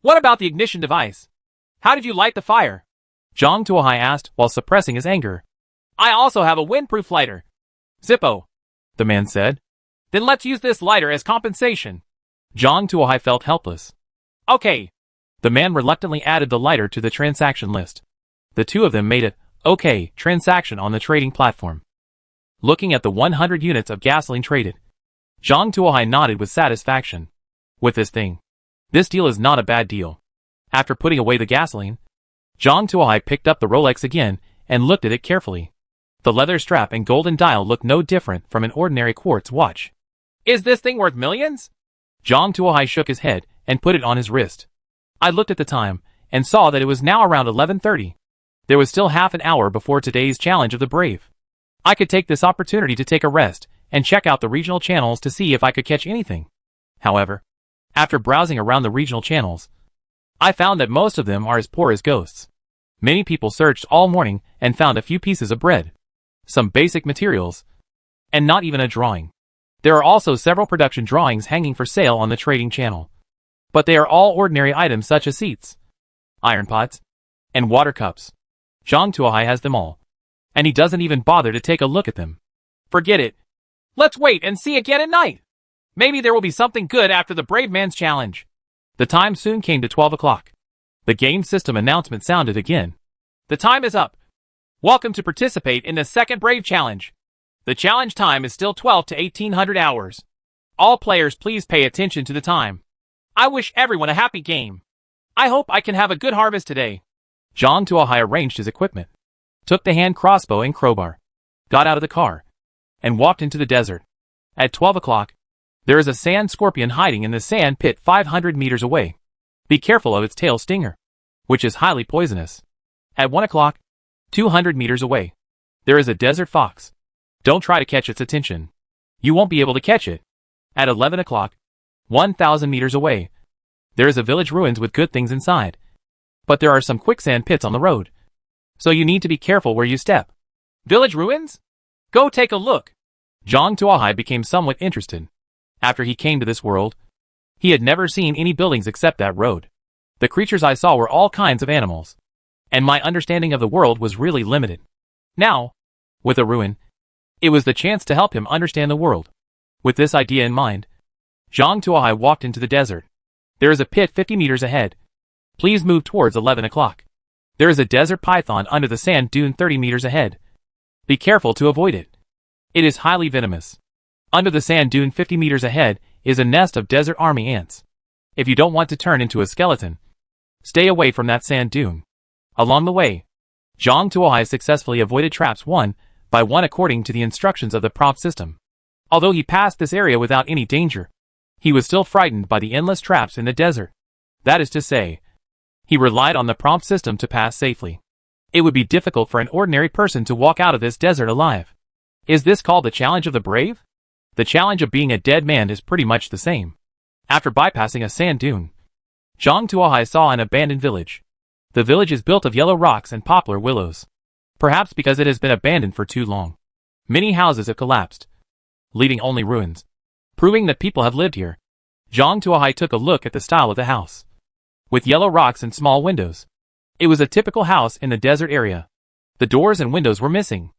What about the ignition device? How did you light the fire? Zhang Tuohai asked while suppressing his anger. I also have a windproof lighter. Zippo, the man said. Then let's use this lighter as compensation. Zhang Tuohai felt helpless. Okay. The man reluctantly added the lighter to the transaction list. The two of them made an okay transaction on the trading platform. Looking at the 100 units of gasoline traded, Zhang Tuohai nodded with satisfaction. With this thing, this deal is not a bad deal. After putting away the gasoline, Zhang Tuohai picked up the Rolex again and looked at it carefully. The leather strap and golden dial looked no different from an ordinary quartz watch. Is this thing worth millions? Zhang Tuohai shook his head and put it on his wrist. I looked at the time and saw that it was now around 11:30. There was still half an hour before today's challenge of the brave. I could take this opportunity to take a rest and check out the regional channels to see if I could catch anything. However, after browsing around the regional channels, I found that most of them are as poor as ghosts. Many people searched all morning and found a few pieces of bread, some basic materials, and not even a drawing. There are also several production drawings hanging for sale on the trading channel. But they are all ordinary items such as seats, iron pots, and water cups. Zhang Tuohai has them all, and he doesn't even bother to take a look at them. Forget it. Let's wait and see again at night. Maybe there will be something good after the brave man's challenge. The time soon came to 12 o'clock. The game system announcement sounded again. The time is up. Welcome to participate in the second Brave Challenge. The challenge time is still 12 to 1800 hours. All players please pay attention to the time. I wish everyone a happy game. I hope I can have a good harvest today. Zhang Tuohai arranged his equipment, took the hand crossbow and crowbar, got out of the car, and walked into the desert. At 12 o'clock, there is a sand scorpion hiding in the sand pit 500 meters away. Be careful of its tail stinger, which is highly poisonous. At 1 o'clock, 200 meters away, there is a desert fox. Don't try to catch its attention. You won't be able to catch it. At 11 o'clock, 1,000 meters away, there is a village ruins with good things inside. But there are some quicksand pits on the road, so you need to be careful where you step. Village ruins? Go take a look. Zhang Tuohai became somewhat interested. After he came to this world, he had never seen any buildings except that road. The creatures I saw were all kinds of animals, and my understanding of the world was really limited. Now, with a ruin, it was the chance to help him understand the world. With this idea in mind, Zhang Tuohai walked into the desert. There is a pit 50 meters ahead. Please move towards 11 o'clock. There is a desert python under the sand dune 30 meters ahead. Be careful to avoid it. It is highly venomous. Under the sand dune 50 meters ahead is a nest of desert army ants. If you don't want to turn into a skeleton, stay away from that sand dune. Along the way, Zhang Tuohai successfully avoided traps one by one according to the instructions of the prompt system. Although he passed this area without any danger, he was still frightened by the endless traps in the desert. That is to say, he relied on the prompt system to pass safely. It would be difficult for an ordinary person to walk out of this desert alive. Is this called the challenge of the brave? The challenge of being a dead man is pretty much the same. After bypassing a sand dune, Zhang Tuohai saw an abandoned village. The village is built of yellow rocks and poplar willows. Perhaps because it has been abandoned for too long. Many houses have collapsed, leaving only ruins, proving that people have lived here. Zhang Tuohai took a look at the style of the house. With yellow rocks and small windows, it was a typical house in the desert area. The doors and windows were missing,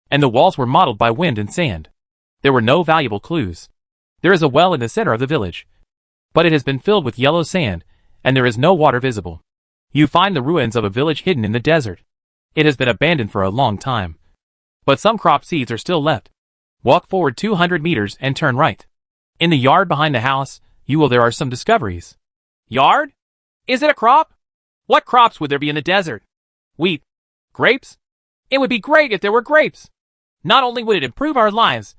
and the walls were mottled by wind and sand. There were no valuable clues. There is a well in the center of the village, but it has been filled with yellow sand, and there is no water visible. You find the ruins of a village hidden in the desert. It has been abandoned for a long time, but some crop seeds are still left. Walk forward 200 meters and turn right. In the yard behind the house, there are some discoveries. Yard? Is it a crop? What crops would there be in the desert? Wheat? Grapes? It would be great if there were grapes. Not only would it improve our lives,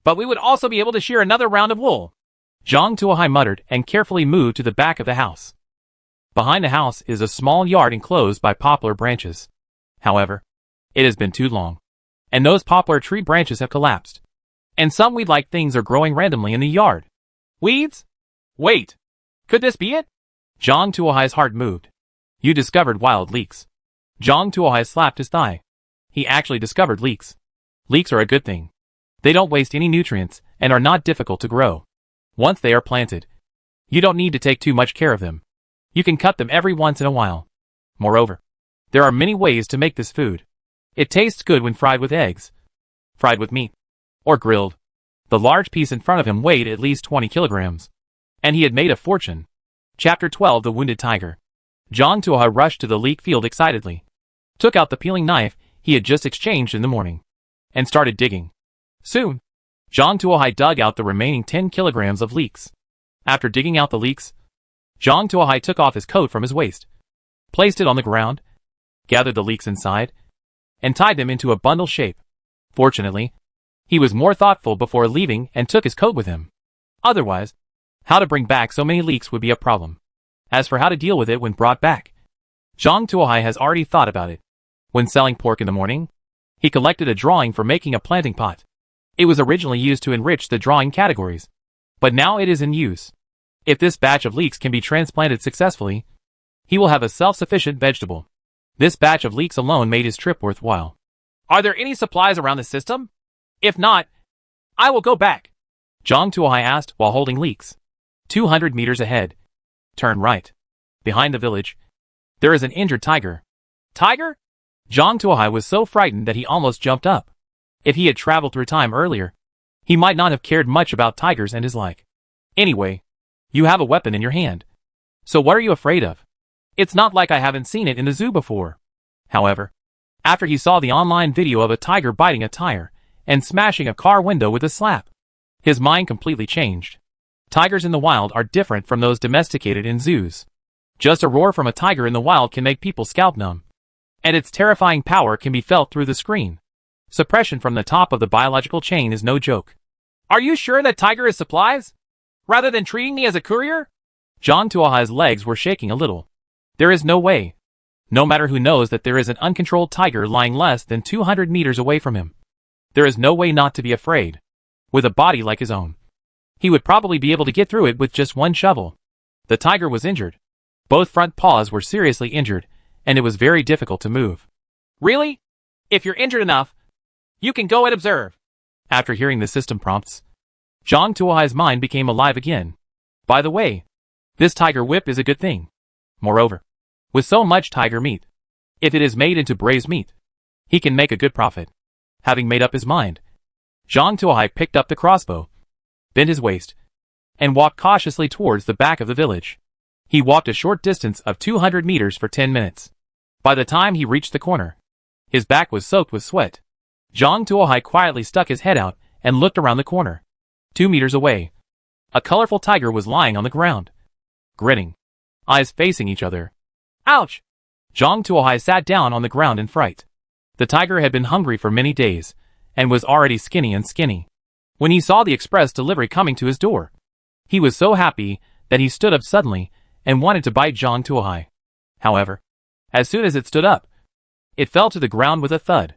but we would also be able to shear another round of wool. Zhang Tuohai muttered and carefully moved to the back of the house. Behind the house is a small yard enclosed by poplar branches. However, it has been too long, and those poplar tree branches have collapsed. And some weed-like things are growing randomly in the yard. Weeds? Wait, could this be it? Zhang Tuohai's heart moved. You discovered wild leeks. Zhang Tuohai slapped his thigh. He actually discovered leeks. Leeks are a good thing. They don't waste any nutrients and are not difficult to grow. Once they are planted, you don't need to take too much care of them. You can cut them every once in a while. Moreover, there are many ways to make this food. It tastes good when fried with eggs, fried with meat, or grilled. The large piece in front of him weighed at least 20 kilograms, and he had made a fortune. Chapter 12: The Wounded Tiger. Zhang Tuohai rushed to the leek field excitedly, took out the peeling knife he had just exchanged in the morning, and started digging. Soon, Zhang Tuohai dug out the remaining 10 kilograms of leeks. After digging out the leeks, Zhang Tuohai took off his coat from his waist, placed it on the ground, gathered the leeks inside, and tied them into a bundle shape. Fortunately, he was more thoughtful before leaving and took his coat with him. Otherwise, how to bring back so many leeks would be a problem. As for how to deal with it when brought back, Zhang Tuohai has already thought about it. When selling pork in the morning, he collected a drawing for making a planting pot. It was originally used to enrich the drawing categories, but now it is in use. If this batch of leeks can be transplanted successfully, he will have a self-sufficient vegetable. This batch of leeks alone made his trip worthwhile. Are there any supplies around the system? If not, I will go back, Zhang Tuohai asked while holding leeks. 200 meters ahead. Turn right. Behind the village, there is an injured tiger. Tiger? Zhang Tuohai was so frightened that he almost jumped up. If he had traveled through time earlier, he might not have cared much about tigers and his like. Anyway, you have a weapon in your hand. So what are you afraid of? It's not like I haven't seen it in the zoo before. However, after he saw the online video of a tiger biting a tire and smashing a car window with a slap. His mind completely changed. Tigers in the wild are different from those domesticated in zoos. Just a roar from a tiger in the wild can make people scalp numb. And its terrifying power can be felt through the screen. Suppression from the top of the biological chain is no joke. Are you sure that tiger is supplies? Rather than treating me as a courier? Zhang Tuohai's legs were shaking a little. There is no way. No matter who knows that there is an uncontrolled tiger lying less than 200 meters away from him. There is no way not to be afraid. With a body like his own, he would probably be able to get through it with just one shovel. The tiger was injured. Both front paws were seriously injured, and it was very difficult to move. Really? If you're injured enough, you can go and observe. After hearing the system prompts, Zhang Tuohai's mind became alive again. By the way, this tiger whip is a good thing. Moreover, with so much tiger meat, if it is made into braised meat, he can make a good profit. Having made up his mind, Zhang Tuohai picked up the crossbow, bent his waist, and walked cautiously towards the back of the village. He walked a short distance of 200 meters for 10 minutes. By the time he reached the corner, his back was soaked with sweat. Zhang Tuohai quietly stuck his head out and looked around the corner. 2 meters away, a colorful tiger was lying on the ground, grinning, eyes facing each other. Ouch! Zhang Tuohai sat down on the ground in fright. The tiger had been hungry for many days, and was already skinny. When he saw the express delivery coming to his door, he was so happy that he stood up suddenly and wanted to bite Zhang Tuohai. However, as soon as it stood up, it fell to the ground with a thud.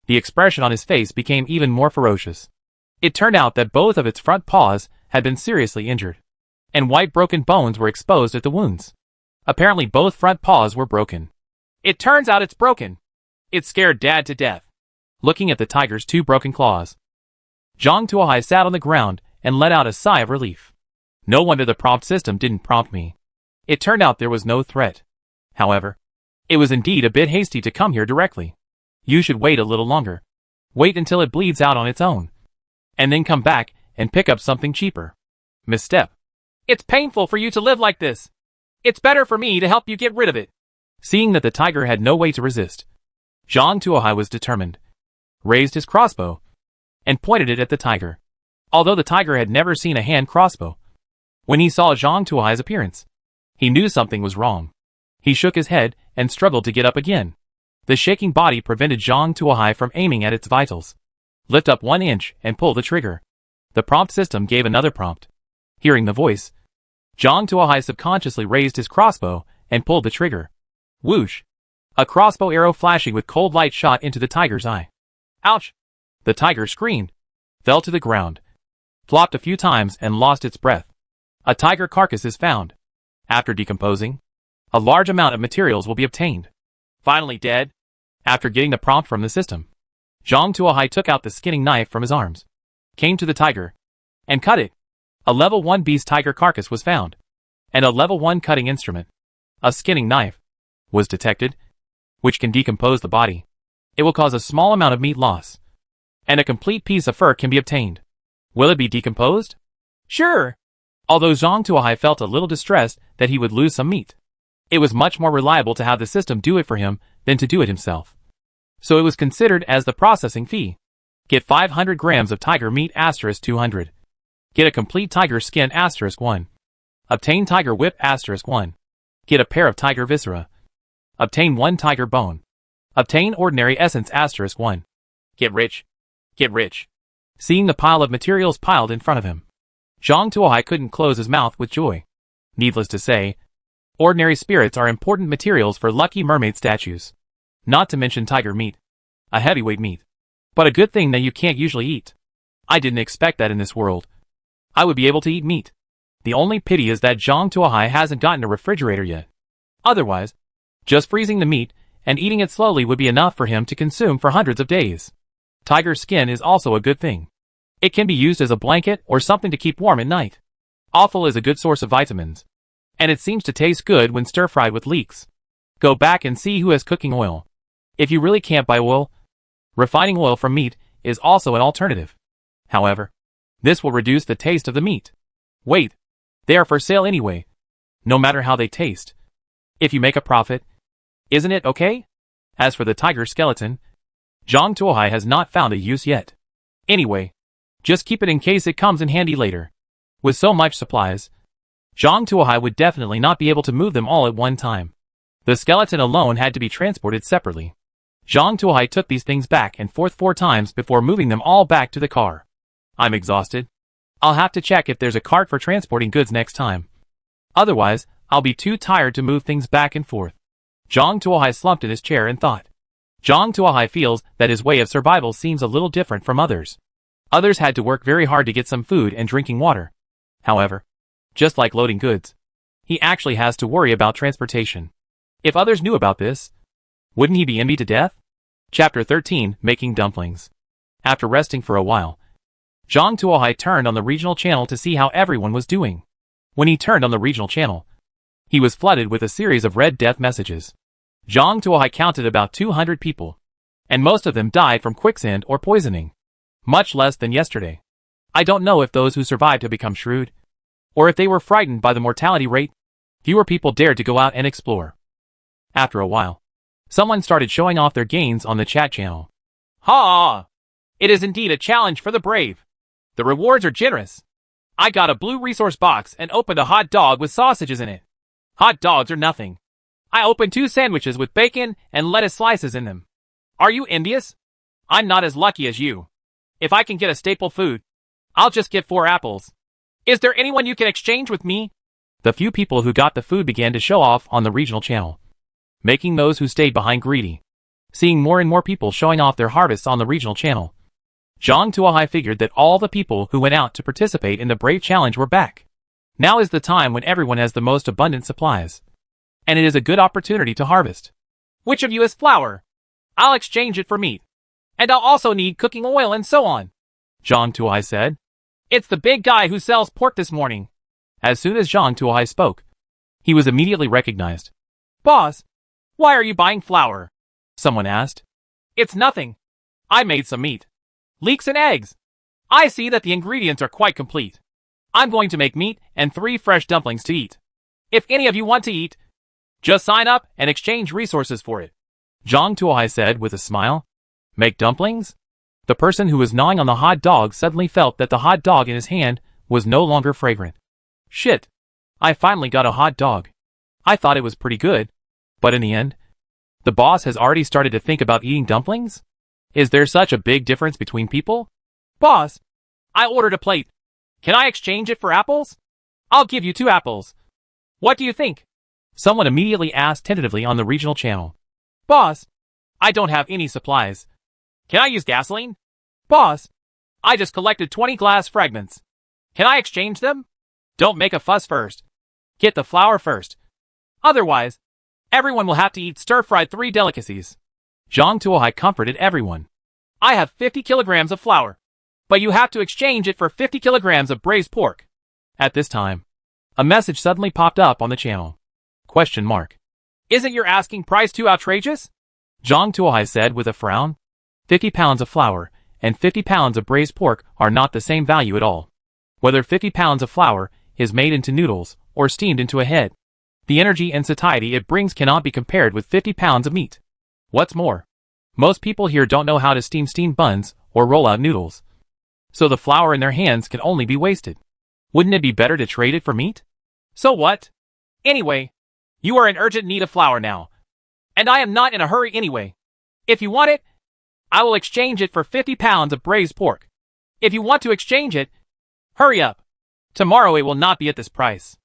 The expression on his face became even more ferocious. It turned out that both of its front paws had been seriously injured, and white broken bones were exposed at the wounds. Apparently both front paws were broken. It turns out it's broken. It scared Dad to death. Looking at the tiger's 2 broken claws, Zhang Tuohai sat on the ground and let out a sigh of relief. No wonder the prompt system didn't prompt me. It turned out there was no threat. However, it was indeed a bit hasty to come here directly. You should wait a little longer. Wait until it bleeds out on its own. And then come back and pick up something cheaper. Misstep. It's painful for you to live like this. It's better for me to help you get rid of it. Seeing that the tiger had no way to resist, Zhang Tuohai was determined, raised his crossbow, and pointed it at the tiger. Although the tiger had never seen a hand crossbow, when he saw Zhang Tuohai's appearance, he knew something was wrong. He shook his head and struggled to get up again. The shaking body prevented Zhang Tuohai from aiming at its vitals. Lift up 1 inch and pull the trigger. The prompt system gave another prompt. Hearing the voice, Zhang Tuohai subconsciously raised his crossbow and pulled the trigger. Whoosh! A crossbow arrow flashing with cold light shot into the tiger's eye. Ouch! The tiger screamed, fell to the ground, flopped a few times and lost its breath. A tiger carcass is found. After decomposing, a large amount of materials will be obtained. Finally dead. After getting the prompt from the system, Zhang Tuohai took out the skinning knife from his arms, came to the tiger, and cut it. A level 1 beast tiger carcass was found, and a level 1 cutting instrument, a skinning knife, was detected, which can decompose the body. It will cause a small amount of meat loss, and a complete piece of fur can be obtained. Will it be decomposed? Sure. Although Zhang Tuohai felt a little distressed that he would lose some meat, it was much more reliable to have the system do it for him than to do it himself. So it was considered as the processing fee. Get 500 grams of tiger meat *200. Get a complete tiger skin *1. Obtain tiger whip *1. Get a pair of tiger viscera. Obtain 1 tiger bone. Obtain ordinary essence *1. Get rich. Get rich. Seeing the pile of materials piled in front of him, Zhang Tuohai couldn't close his mouth with joy. Needless to say, ordinary spirits are important materials for lucky mermaid statues. Not to mention tiger meat. A heavyweight meat. But a good thing that you can't usually eat. I didn't expect that in this world. I would be able to eat meat. The only pity is that Zhang Tuohai hasn't gotten a refrigerator yet. Otherwise, just freezing the meat and eating it slowly would be enough for him to consume for hundreds of days. Tiger skin is also a good thing. It can be used as a blanket or something to keep warm at night. Offal is a good source of vitamins, and it seems to taste good when stir-fried with leeks. Go back and see who has cooking oil. If you really can't buy oil, refining oil from meat is also an alternative. However, this will reduce the taste of the meat. Wait, they are for sale anyway. No matter how they taste. If you make a profit, isn't it okay? As for the tiger skeleton, Zhang Tuohai has not found a use yet. Anyway, just keep it in case it comes in handy later. With so much supplies, Zhang Tuohai would definitely not be able to move them all at one time. The skeleton alone had to be transported separately. Zhang Tuohai took these things back and forth 4 times before moving them all back to the car. I'm exhausted. I'll have to check if there's a cart for transporting goods next time. Otherwise, I'll be too tired to move things back and forth. Zhang Tuohai slumped in his chair and thought. Zhang Tuohai feels that his way of survival seems a little different from others. Others had to work very hard to get some food and drinking water. However, just like loading goods, he actually has to worry about transportation. If others knew about this, wouldn't he be envied to death? Chapter 13, Making Dumplings. After resting for a while, Zhang Tuohai turned on the regional channel to see how everyone was doing. When he turned on the regional channel, he was flooded with a series of red death messages. Zhang Tuohai counted about 200 people, and most of them died from quicksand or poisoning. Much less than yesterday. I don't know if those who survived have become shrewd, or if they were frightened by the mortality rate. Fewer people dared to go out and explore. After a while, someone started showing off their gains on the chat channel. Ha! It is indeed a challenge for the brave. The rewards are generous. I got a blue resource box and opened a hot dog with sausages in it. Hot dogs are nothing. I opened 2 sandwiches with bacon and lettuce slices in them. Are you envious? I'm not as lucky as you. If I can get a staple food, I'll just get 4 apples. Is there anyone you can exchange with me? The few people who got the food began to show off on the regional channel, making those who stayed behind greedy. Seeing more and more people showing off their harvests on the regional channel, Zhang Tuohai figured that all the people who went out to participate in the Brave Challenge were back. Now is the time when everyone has the most abundant supplies, and it is a good opportunity to harvest. Which of you has flour? I'll exchange it for meat. And I'll also need cooking oil and so on. Zhang Tuohai said. It's the big guy who sells pork this morning. As soon as Zhang Tuohai spoke, he was immediately recognized. Boss, why are you buying flour? Someone asked. It's nothing. I made some meat. Leeks and eggs. I see that the ingredients are quite complete. I'm going to make meat and 3 fresh dumplings to eat. If any of you want to eat, just sign up and exchange resources for it. Zhang Tuohai said with a smile. Make dumplings? The person who was gnawing on the hot dog suddenly felt that the hot dog in his hand was no longer fragrant. Shit. I finally got a hot dog. I thought it was pretty good. But in the end, the boss has already started to think about eating dumplings? Is there such a big difference between people? Boss, I ordered a plate. Can I exchange it for apples? I'll give you 2 apples. What do you think? Someone immediately asked tentatively on the regional channel. Boss, I don't have any supplies. Can I use gasoline? Boss, I just collected 20 glass fragments. Can I exchange them? Don't make a fuss first. Get the flour first. Otherwise, everyone will have to eat stir-fried 3 delicacies. Zhang Tuohai comforted everyone. I have 50 kilograms of flour, but you have to exchange it for 50 kilograms of braised pork. At this time, a message suddenly popped up on the channel. Question mark. Isn't your asking price too outrageous? Zhang Tuohai said with a frown. 50 pounds of flour and 50 pounds of braised pork are not the same value at all. Whether 50 pounds of flour is made into noodles or steamed into a head, the energy and satiety it brings cannot be compared with 50 pounds of meat. What's more, most people here don't know how to steam steamed buns or roll out noodles, so the flour in their hands can only be wasted. Wouldn't it be better to trade it for meat? So what? Anyway, you are in urgent need of flour now, and I am not in a hurry anyway. If you want it, I will exchange it for 50 pounds of braised pork. If you want to exchange it, hurry up. Tomorrow it will not be at this price.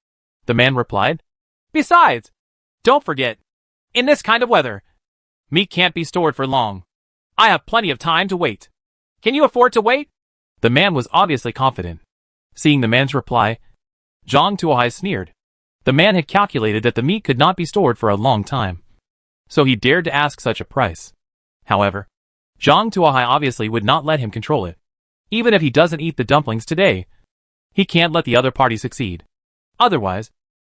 The man replied. Besides, don't forget, in this kind of weather, meat can't be stored for long. I have plenty of time to wait. Can you afford to wait? The man was obviously confident. Seeing the man's reply, Zhang Tuohai sneered. The man had calculated that the meat could not be stored for a long time, so he dared to ask such a price. However, Zhang Tuohai obviously would not let him control it. Even if he doesn't eat the dumplings today, he can't let the other party succeed. Otherwise,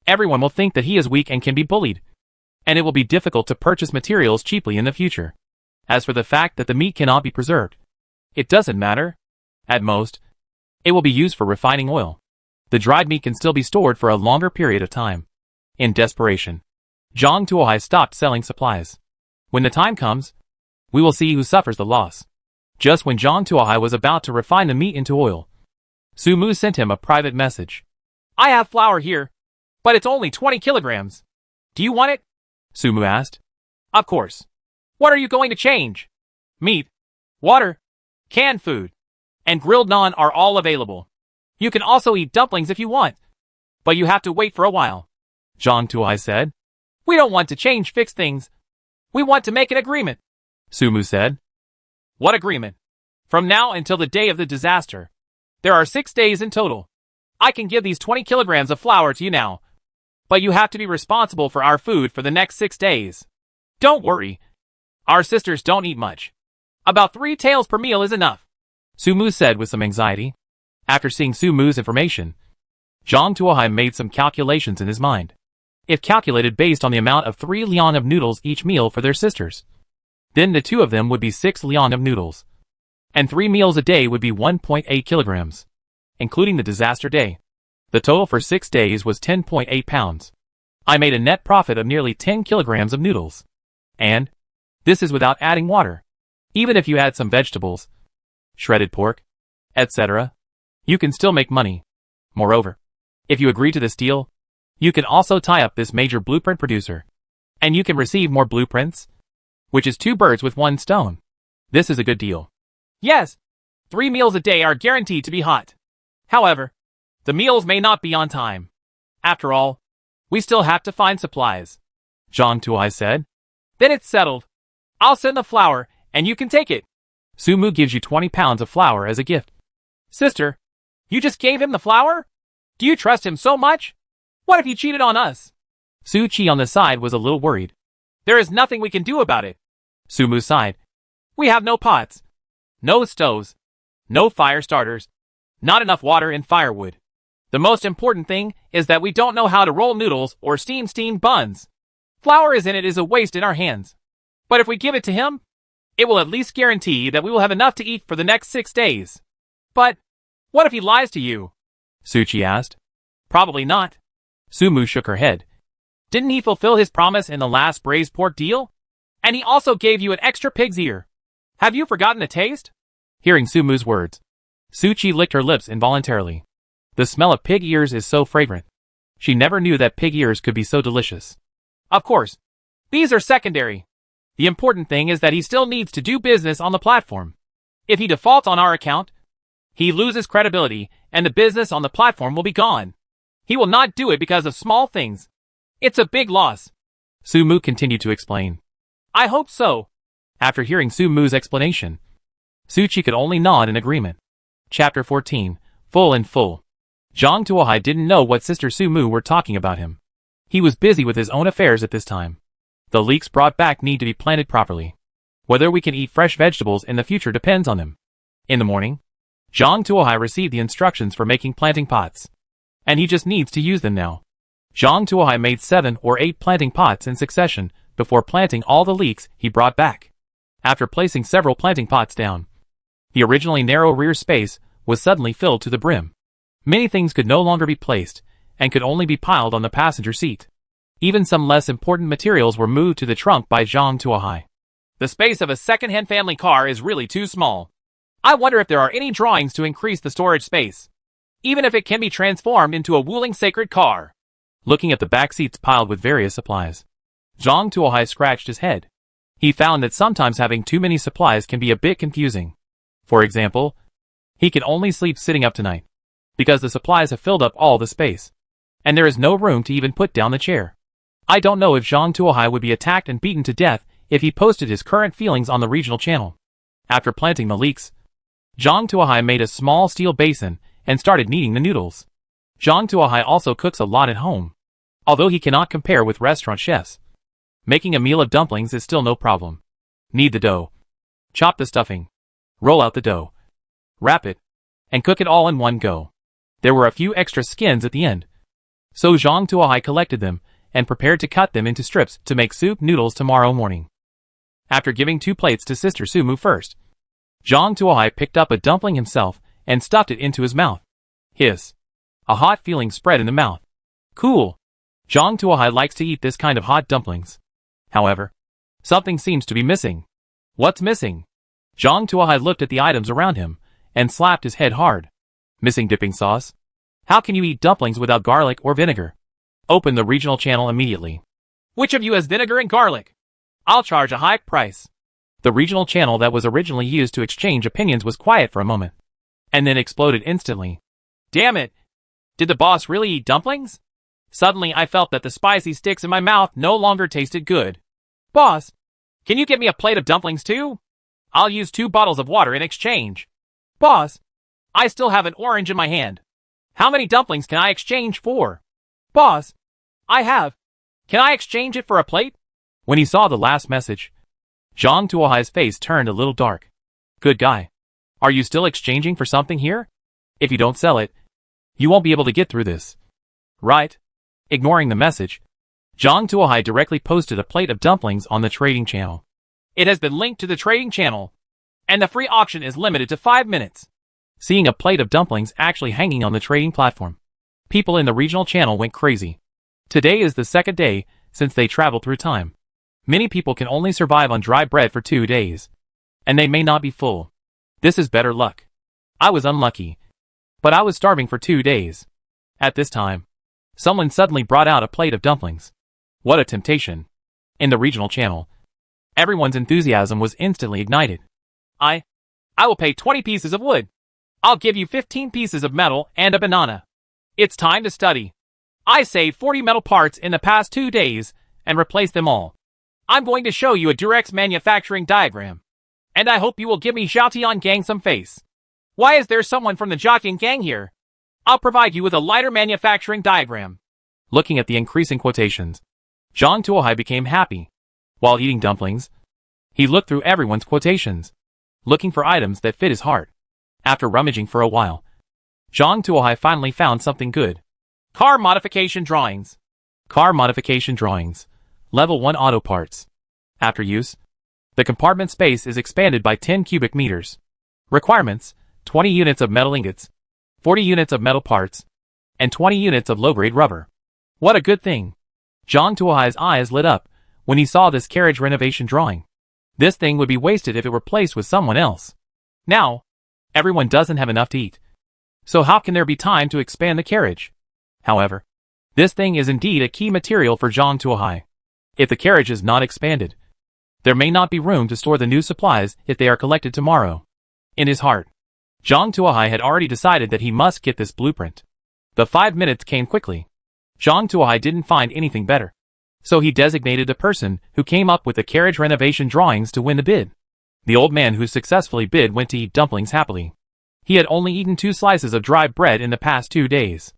everyone will think that he is weak and can be bullied, and it will be difficult to purchase materials cheaply in the future. As for the fact that the meat cannot be preserved, it doesn't matter. At most, it will be used for refining oil. The dried meat can still be stored for a longer period of time. In desperation, Zhang Tuohai stopped selling supplies. When the time comes, we will see who suffers the loss. Just when Zhang Tuohai was about to refine the meat into oil, Su Mu sent him a private message. I have flour here, but it's only 20 kilograms. Do you want it? Su Mu asked. Of course. What are you going to change? Meat, water, canned food, and grilled naan are all available. You can also eat dumplings if you want, but you have to wait for a while. Zhang Tuohai said. We don't want to fix things. We want to make an agreement. Su Mu said. What agreement? From now until the day of the disaster. There are 6 days in total. I can give these 20 kilograms of flour to you now, but you have to be responsible for our food for the next 6 days. Don't worry. Our sisters don't eat much. About 3 taels per meal is enough, Su Mu said with some anxiety. After seeing Su Mu's information, Zhang Tuohai made some calculations in his mind. If calculated based on the amount of 3 liang of noodles each meal for their sisters, then the 2 of them would be 6 liang of noodles, and 3 meals a day would be 1.8 kilograms, including the disaster day. The total for 6 days was 10.8 pounds. I made a net profit of nearly 10 kilograms of noodles. And this is without adding water. Even if you add some vegetables, shredded pork, etc., you can still make money. Moreover, if you agree to this deal, you can also tie up this major blueprint producer, and you can receive more blueprints, which is 2 birds with 1 stone. This is a good deal. Yes, 3 meals a day are guaranteed to be hot. However, the meals may not be on time. After all, we still have to find supplies, Zhang Tuohai said. Then it's settled. I'll send the flour, and you can take it. Su Mu gives you 20 pounds of flour as a gift. Sister, you just gave him the flour? Do you trust him so much? What if he cheated on us? Su Qi on the side was a little worried. There is nothing we can do about it. Su Mu sighed. We have no pots, no stoves, no fire starters, not enough water and firewood. The most important thing is that we don't know how to roll noodles or steam buns. Flour is a waste in our hands. But if we give it to him, it will at least guarantee that we will have enough to eat for the next 6 days. But what if he lies to you? Su Qi asked. Probably not. Su Mu shook her head. Didn't he fulfill his promise in the last braised pork deal? And he also gave you an extra pig's ear. Have you forgotten the taste? Hearing Su Mu's words, Su Qi licked her lips involuntarily. The smell of pig ears is so fragrant. She never knew that pig ears could be so delicious. Of course, these are secondary. The important thing is that he still needs to do business on the platform. If he defaults on our account, he loses credibility and the business on the platform will be gone. He will not do it because of small things. It's a big loss. Su Mu continued to explain. I hope so. After hearing Su Mu's explanation, Su Qi could only nod in agreement. Chapter 14, Full and Full. Zhang Tuohai didn't know what Sister Su Mu were talking about him. He was busy with his own affairs at this time. The leeks brought back need to be planted properly. Whether we can eat fresh vegetables in the future depends on them. In the morning, Zhang Tuohai received the instructions for making planting pots, and he just needs to use them now. Zhang Tuohai made 7 or 8 planting pots in succession before planting all the leeks he brought back. After placing several planting pots down, the originally narrow rear space was suddenly filled to the brim. Many things could no longer be placed, and could only be piled on the passenger seat. Even some less important materials were moved to the trunk by Zhang Tuohai. The space of a second-hand family car is really too small. I wonder if there are any drawings to increase the storage space, even if it can be transformed into a Wuling sacred car. Looking at the back seats piled with various supplies, Zhang Tuohai scratched his head. He found that sometimes having too many supplies can be a bit confusing. For example, he can only sleep sitting up tonight, because the supplies have filled up all the space, and there is no room to even put down the chair. I don't know if Zhang Tuohai would be attacked and beaten to death if he posted his current feelings on the regional channel. After planting the leeks, Zhang Tuohai made a small steel basin and started kneading the noodles. Zhang Tuohai also cooks a lot at home, although he cannot compare with restaurant chefs. Making a meal of dumplings is still no problem. Knead the dough, chop the stuffing, roll out the dough, wrap it, and cook it all in one go. There were a few extra skins at the end, so Zhang Tuohai collected them and prepared to cut them into strips to make soup noodles tomorrow morning. After giving 2 plates to Sister Su Mu first, Zhang Tuohai picked up a dumpling himself and stuffed it into his mouth. Hiss. A hot feeling spread in the mouth. Cool. Zhang Tuohai likes to eat this kind of hot dumplings. However, something seems to be missing. What's missing? Zhang Tuohai looked at the items around him and slapped his head hard. Missing dipping sauce? How can you eat dumplings without garlic or vinegar? Open the regional channel immediately. Which of you has vinegar and garlic? I'll charge a high price. The regional channel that was originally used to exchange opinions was quiet for a moment, and then exploded instantly. Damn it! Did the boss really eat dumplings? Suddenly I felt that the spicy sticks in my mouth no longer tasted good. Boss, can you get me a plate of dumplings too? I'll use 2 bottles of water in exchange. Boss, I still have an orange in my hand. How many dumplings can I exchange for? Boss, I have. Can I exchange it for a plate? When he saw the last message, Zhang Tuohai's face turned a little dark. Good guy. Are you still exchanging for something here? If you don't sell it, you won't be able to get through this. Right? Ignoring the message, Zhang Tuohai directly posted a plate of dumplings on the trading channel. It has been linked to the trading channel, and the free auction is limited to 5 minutes. Seeing a plate of dumplings actually hanging on the trading platform, people in the regional channel went crazy. Today is the second day since they traveled through time. Many people can only survive on dry bread for 2 days, and they may not be full. This is better luck. I was unlucky, but I was starving for 2 days. At this time, someone suddenly brought out a plate of dumplings. What a temptation. In the regional channel, everyone's enthusiasm was instantly ignited. I will pay 20 pieces of wood. I'll give you 15 pieces of metal and a banana. It's time to study. I saved 40 metal parts in the past 2 days and replaced them all. I'm going to show you a Durex manufacturing diagram. And I hope you will give me Xiaotian Gang some face. Why is there someone from the Jiaqian Gang here? I'll provide you with a lighter manufacturing diagram. Looking at the increasing quotations, Zhang Tuohai became happy. While eating dumplings, he looked through everyone's quotations, looking for items that fit his heart. After rummaging for a while, Zhang Tuohai finally found something good. Car modification drawings. Car modification drawings. Level 1 auto parts. After use, the compartment space is expanded by 10 cubic meters. Requirements: 20 units of metal ingots, 40 units of metal parts, and 20 units of low-grade rubber. What a good thing. Zhang Tuohai's eyes lit up when he saw this carriage renovation drawing. This thing would be wasted if it were placed with someone else. Now, everyone doesn't have enough to eat. So how can there be time to expand the carriage? However, this thing is indeed a key material for Zhang Tuohai. If the carriage is not expanded, there may not be room to store the new supplies if they are collected tomorrow. In his heart, Zhang Tuohai had already decided that he must get this blueprint. The 5 minutes came quickly. Zhang Tuohai didn't find anything better, so he designated the person who came up with the carriage renovation drawings to win the bid. The old man who successfully bid went to eat dumplings happily. He had only eaten 2 slices of dry bread in the past 2 days.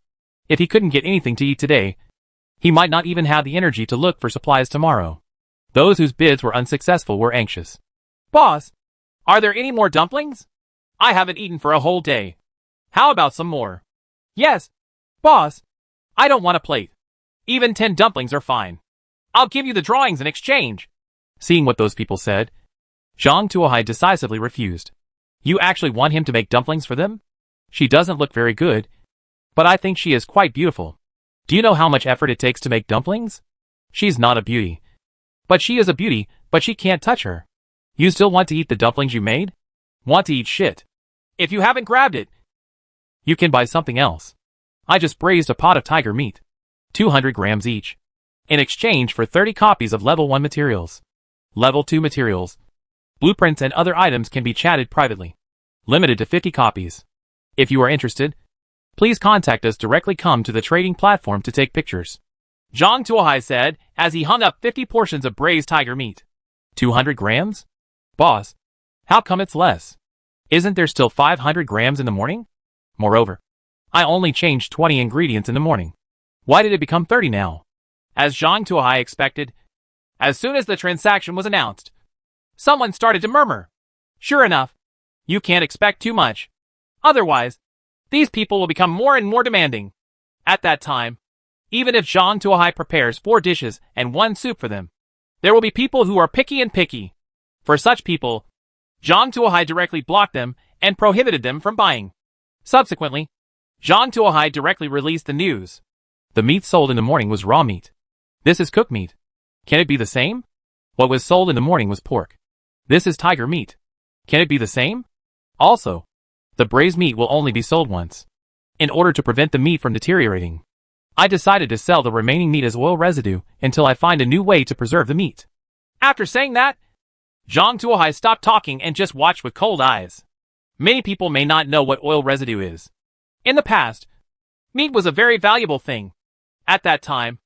If he couldn't get anything to eat today, he might not even have the energy to look for supplies tomorrow. Those whose bids were unsuccessful were anxious. Boss, are there any more dumplings? I haven't eaten for a whole day. How about some more? Yes, boss. I don't want a plate. Even 10 dumplings are fine. I'll give you the drawings in exchange. Seeing what those people said, Zhang Tuohai decisively refused. You actually want him to make dumplings for them? She doesn't look very good, but I think she is quite beautiful. Do you know how much effort it takes to make dumplings? She's not a beauty. But she is a beauty, but she can't touch her. You still want to eat the dumplings you made? Want to eat shit. If you haven't grabbed it, you can buy something else. I just braised a pot of tiger meat, 200 grams each, in exchange for 30 copies of Level 1 materials. Level 2 materials, blueprints and other items can be chatted privately. Limited to 50 copies. If you are interested, please contact us directly. Come to the trading platform to take pictures. Zhang Tuohai said as he hung up 50 portions of braised tiger meat. 200 grams? Boss, how come it's less? Isn't there still 500 grams in the morning? Moreover, I only changed 20 ingredients in the morning. Why did it become 30 now? As Zhang Tuohai expected, as soon as the transaction was announced, someone started to murmur. Sure enough, you can't expect too much. Otherwise, these people will become more and more demanding. At that time, even if Zhang Tuohai prepares 4 dishes and 1 soup for them, there will be people who are picky and picky. For such people, Zhang Tuohai directly blocked them and prohibited them from buying. Subsequently, Zhang Tuohai directly released the news. The meat sold in the morning was raw meat. This is cooked meat. Can it be the same? What was sold in the morning was pork. This is tiger meat. Can it be the same? Also, the braised meat will only be sold once. In order to prevent the meat from deteriorating, I decided to sell the remaining meat as oil residue until I find a new way to preserve the meat. After saying that, Zhang Tuohai stopped talking and just watched with cold eyes. Many people may not know what oil residue is. In the past, meat was a very valuable thing. At that time,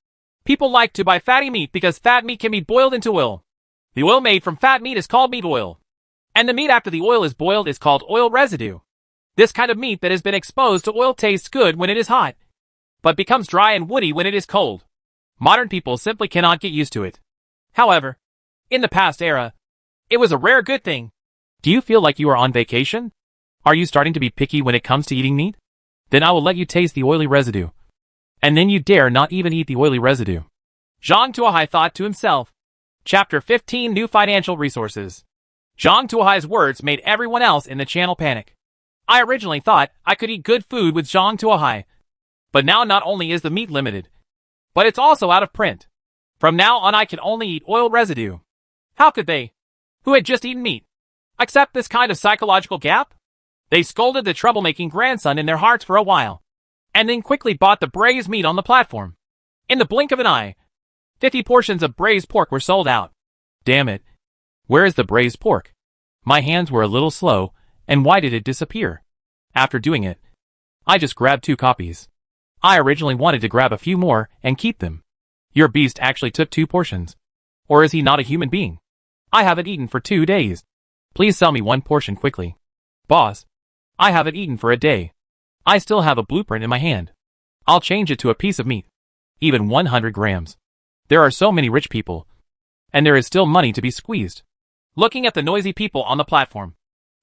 people liked to buy fatty meat because fat meat can be boiled into oil. The oil made from fat meat is called meat oil. And the meat after the oil is boiled is called oil residue. This kind of meat that has been exposed to oil tastes good when it is hot, but becomes dry and woody when it is cold. Modern people simply cannot get used to it. However, in the past era, it was a rare good thing. Do you feel like you are on vacation? Are you starting to be picky when it comes to eating meat? Then I will let you taste the oily residue. And then you dare not even eat the oily residue. Zhang Tuohai thought to himself. Chapter 15 New Financial Resources. Zhang Tuohai's words made everyone else in the channel panic. I originally thought I could eat good food with Zhang Tuohai. But now not only is the meat limited, but it's also out of print. From now on I can only eat oil residue. How could they, who had just eaten meat, accept this kind of psychological gap? They scolded the troublemaking grandson in their hearts for a while, and then quickly bought the braised meat on the platform. In the blink of an eye, 50 portions of braised pork were sold out. Damn it. Where is the braised pork? My hands were a little slow, and why did it disappear? After doing it, I just grabbed 2 copies. I originally wanted to grab a few more and keep them. Your beast actually took 2 portions. Or is he not a human being? I haven't eaten for 2 days. Please sell me 1 portion quickly. Boss, I haven't eaten for a day. I still have a blueprint in my hand. I'll change it to a piece of meat. Even 100 grams. There are so many rich people. And there is still money to be squeezed. Looking at the noisy people on the platform,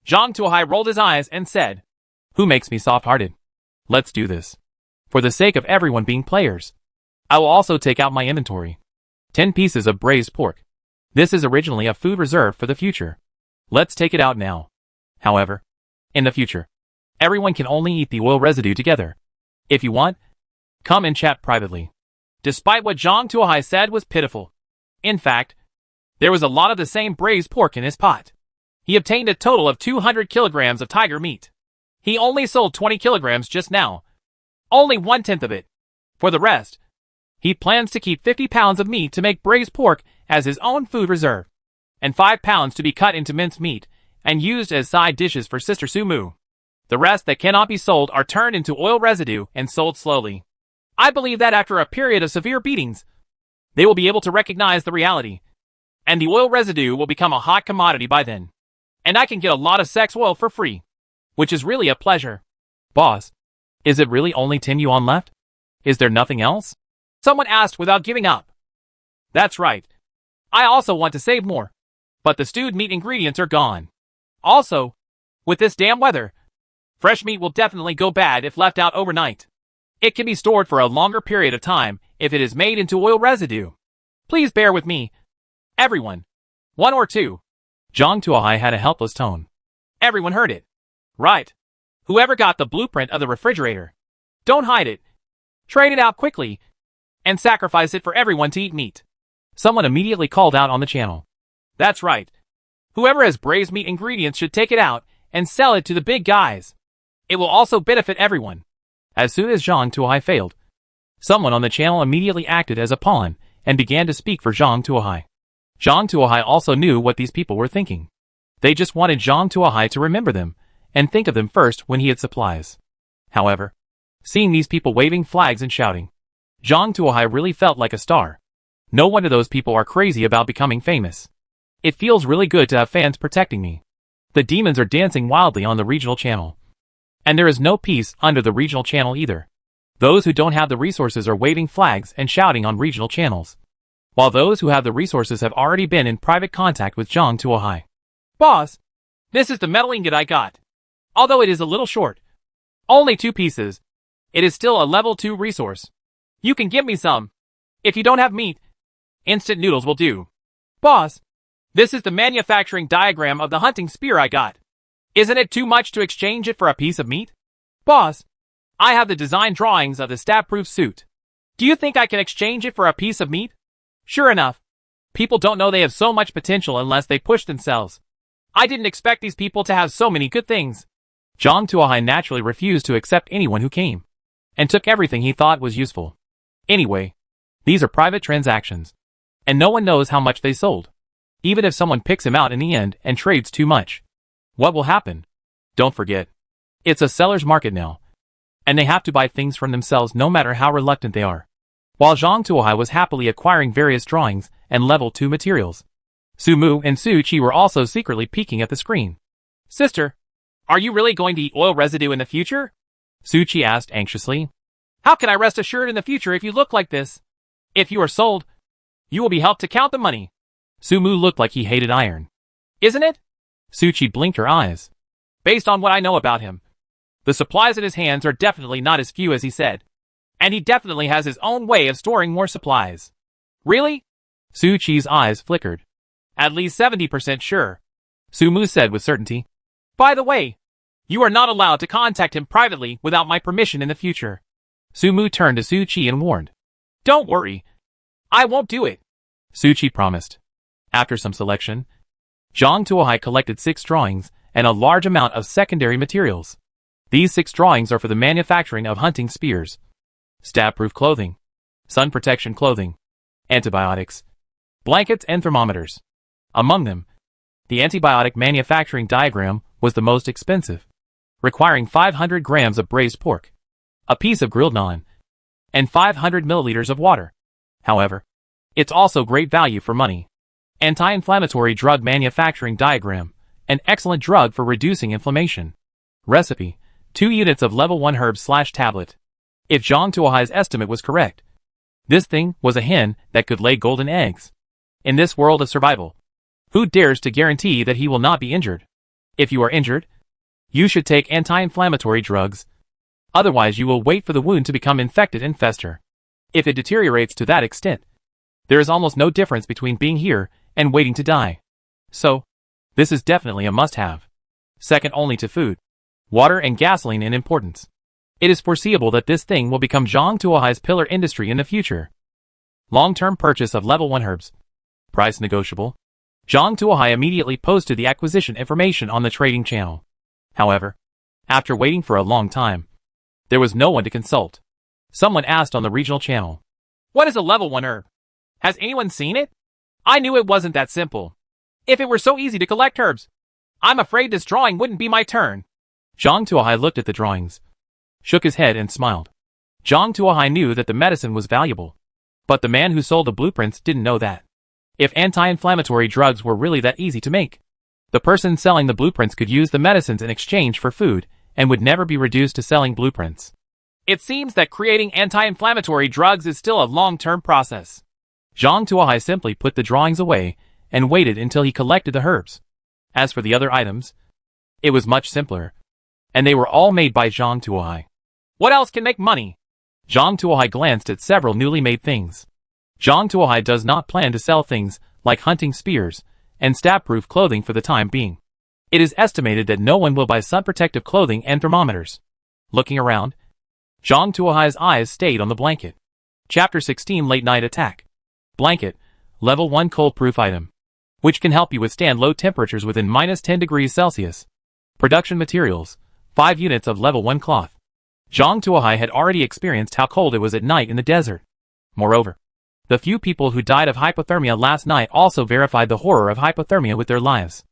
Zhang Tuohai rolled his eyes and said, "Who makes me soft-hearted? Let's do this. For the sake of everyone being players. I will also take out my inventory. 10 pieces of braised pork. This is originally a food reserve for the future. Let's take it out now. However, in the future, everyone can only eat the oil residue together. If you want, come and chat privately." Despite what Zhang Tuohai said was pitiful. In fact, there was a lot of the same braised pork in his pot. He obtained a total of 200 kilograms of tiger meat. He only sold 20 kilograms just now. Only 1/10 of it. For the rest, he plans to keep 50 pounds of meat to make braised pork as his own food reserve, and 5 pounds to be cut into minced meat and used as side dishes for Sister Sumu. The rest that cannot be sold are turned into oil residue and sold slowly. I believe that after a period of severe beatings, they will be able to recognize the reality, and the oil residue will become a hot commodity by then. And I can get a lot of sex oil for free, which is really a pleasure. Boss, is it really only 10 yuan left? Is there nothing else? Someone asked without giving up. That's right. I also want to save more, but the stewed meat ingredients are gone. Also, with this damn weather, fresh meat will definitely go bad if left out overnight. It can be stored for a longer period of time if it is made into oil residue. Please bear with me. Everyone. 1 or 2. Zhang Tuohai had a helpless tone. Everyone heard it. Right. Whoever got the blueprint of the refrigerator. Don't hide it. Trade it out quickly. And sacrifice it for everyone to eat meat. Someone immediately called out on the channel. That's right. Whoever has braised meat ingredients should take it out and sell it to the big guys. It will also benefit everyone. As soon as Zhang Tuohai failed, someone on the channel immediately acted as a pawn and began to speak for Zhang Tuohai. Zhang Tuohai also knew what these people were thinking. They just wanted Zhang Tuohai to remember them and think of them first when he had supplies. However, seeing these people waving flags and shouting, Zhang Tuohai really felt like a star. No wonder those people are crazy about becoming famous. It feels really good to have fans protecting me. The demons are dancing wildly on the regional channel. And there is no peace under the regional channel either. Those who don't have the resources are waving flags and shouting on regional channels, while those who have the resources have already been in private contact with Zhang Tuohai. Boss, this is the metal ingot I got. Although it is a little short, only 2 pieces, it is still a level 2 resource. You can give me some. If you don't have meat, instant noodles will do. Boss, this is the manufacturing diagram of the hunting spear I got. Isn't it too much to exchange it for a piece of meat? Boss, I have the design drawings of the stab-proof suit. Do you think I can exchange it for a piece of meat? Sure enough, people don't know they have so much potential unless they push themselves. I didn't expect these people to have so many good things. Zhang Tuohai naturally refused to accept anyone who came, and took everything he thought was useful. Anyway, these are private transactions, and no one knows how much they sold. Even if someone picks him out in the end and trades too much, what will happen? Don't forget, it's a seller's market now, and they have to buy things from themselves no matter how reluctant they are. While Zhang Tuohai was happily acquiring various drawings and level 2 materials, Su Mu and Su Qi were also secretly peeking at the screen. Sister, are you really going to eat oil residue in the future? Su Qi asked anxiously. How can I rest assured in the future if you look like this? If you are sold, you will be helped to count the money. Su Mu looked like he hated iron. Isn't it? Su Qi blinked her eyes. Based on what I know about him, the supplies in his hands are definitely not as few as he said. And he definitely has his own way of storing more supplies. Really? Su Qi's eyes flickered. At least 70% sure, Su Mu said with certainty. By the way, you are not allowed to contact him privately without my permission in the future. Su Mu turned to Su Qi and warned. Don't worry. I won't do it, Su Qi promised. After some selection, Zhang Tuohai collected 6 drawings and a large amount of secondary materials. These 6 drawings are for the manufacturing of hunting spears, stab-proof clothing, sun protection clothing, antibiotics, blankets and thermometers. Among them, the antibiotic manufacturing diagram was the most expensive, requiring 500 grams of braised pork, a piece of grilled naan, and 500 milliliters of water. However, it's also great value for money. Anti-inflammatory drug manufacturing diagram, an excellent drug for reducing inflammation. Recipe, 2 units of level 1 herbs/tablet. If Zhang Tuohai's estimate was correct, this thing was a hen that could lay golden eggs. In this world of survival, who dares to guarantee that he will not be injured? If you are injured, you should take anti-inflammatory drugs. Otherwise you will wait for the wound to become infected and fester. If it deteriorates to that extent, there is almost no difference between being here and waiting to die. So, this is definitely a must-have. Second only to food, water and gasoline in importance. It is foreseeable that this thing will become Zhang Tuohai's pillar industry in the future. Long-term purchase of level 1 herbs. Price negotiable. Zhang Tuohai immediately posted the acquisition information on the trading channel. However, after waiting for a long time, there was no one to consult. Someone asked on the regional channel, "What is a level 1 herb? Has anyone seen it? I knew it wasn't that simple. If it were so easy to collect herbs, I'm afraid this drawing wouldn't be my turn." Zhang Tuohai looked at the drawings, shook his head and smiled. Zhang Tuohai knew that the medicine was valuable, but the man who sold the blueprints didn't know that. If anti-inflammatory drugs were really that easy to make, the person selling the blueprints could use the medicines in exchange for food and would never be reduced to selling blueprints. It seems that creating anti-inflammatory drugs is still a long-term process. Zhang Tuohai simply put the drawings away and waited until he collected the herbs. As for the other items, it was much simpler, and they were all made by Zhang Tuohai. What else can make money? Zhang Tuohai glanced at several newly made things. Zhang Tuohai does not plan to sell things like hunting spears and stab-proof clothing for the time being. It is estimated that no one will buy sun protective clothing and thermometers. Looking around, Zhang Tuohai's eyes stayed on the blanket. Chapter 16 Late Night Attack. Blanket, level 1 cold-proof item, which can help you withstand low temperatures within -10 degrees Celsius. Production materials, 5 units of level 1 cloth. Zhang Tuohai had already experienced how cold it was at night in the desert. Moreover, the few people who died of hypothermia last night also verified the horror of hypothermia with their lives.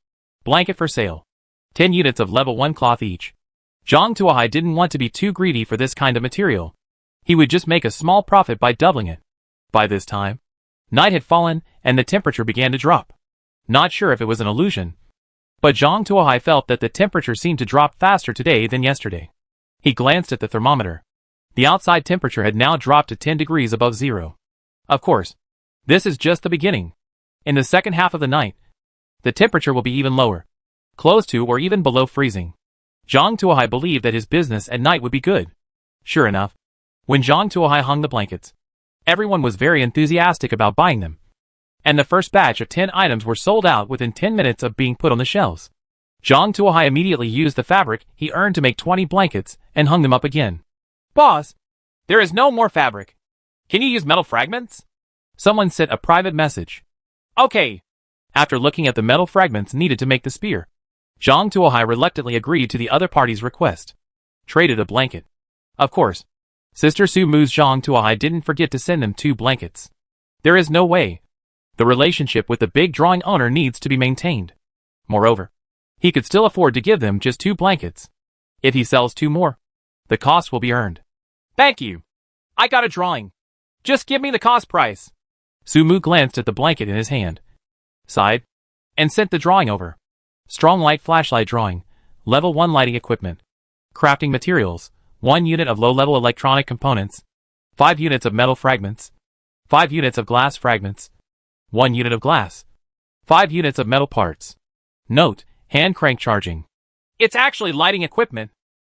Blanket for sale. 10 units of level 1 cloth each. Zhang Tuohai didn't want to be too greedy for this kind of material. He would just make a small profit by doubling it. By this time, night had fallen and the temperature began to drop. Not sure if it was an illusion, but Zhang Tuohai felt that the temperature seemed to drop faster today than yesterday. He glanced at the thermometer. The outside temperature had now dropped to 10 degrees above zero. Of course, this is just the beginning. In the second half of the night, the temperature will be even lower, close to or even below freezing. Zhang Tuohai believed that his business at night would be good. Sure enough, when Zhang Tuohai hung the blankets, everyone was very enthusiastic about buying them, and the first batch of 10 items were sold out within 10 minutes of being put on the shelves. Zhang Tuohai immediately used the fabric he earned to make 20 blankets and hung them up again. "Boss, there is no more fabric. Can you use metal fragments?" Someone sent a private message. "Okay." After looking at the metal fragments needed to make the spear, Zhang Tuohai reluctantly agreed to the other party's request. Traded a blanket. Of course, Sister Su Mu's Zhang Tuohai didn't forget to send them 2 blankets. There is no way. The relationship with the big drawing owner needs to be maintained. Moreover, he could still afford to give them just 2 blankets. If he sells 2 more, the cost will be earned. Thank you. I got a drawing. Just give me the cost price. Su Mu glanced at the blanket in his hand, sighed, and sent the drawing over. Strong light flashlight drawing, level 1 lighting equipment. Crafting materials, 1 unit of low-level electronic components, 5 units of metal fragments, 5 units of glass fragments, 1 unit of glass, 5 units of metal parts. Note, hand crank charging. It's actually lighting equipment.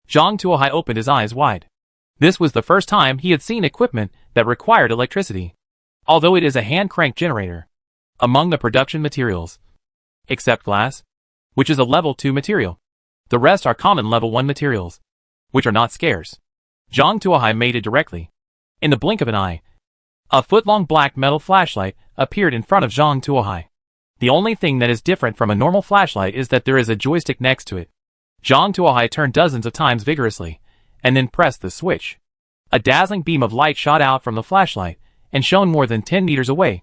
Zhang Tuohai opened his eyes wide. This was the first time he had seen equipment that required electricity, although it is a hand crank generator. Among the production materials, except glass, which is a level 2 material, the rest are common level 1 materials, which are not scarce. Zhang Tuohai made it directly. In the blink of an eye, a foot-long black metal flashlight appeared in front of Zhang Tuohai. The only thing that is different from a normal flashlight is that there is a joystick next to it. Zhang Tuohai turned dozens of times vigorously, and then pressed the switch. A dazzling beam of light shot out from the flashlight, and shone more than 10 meters away.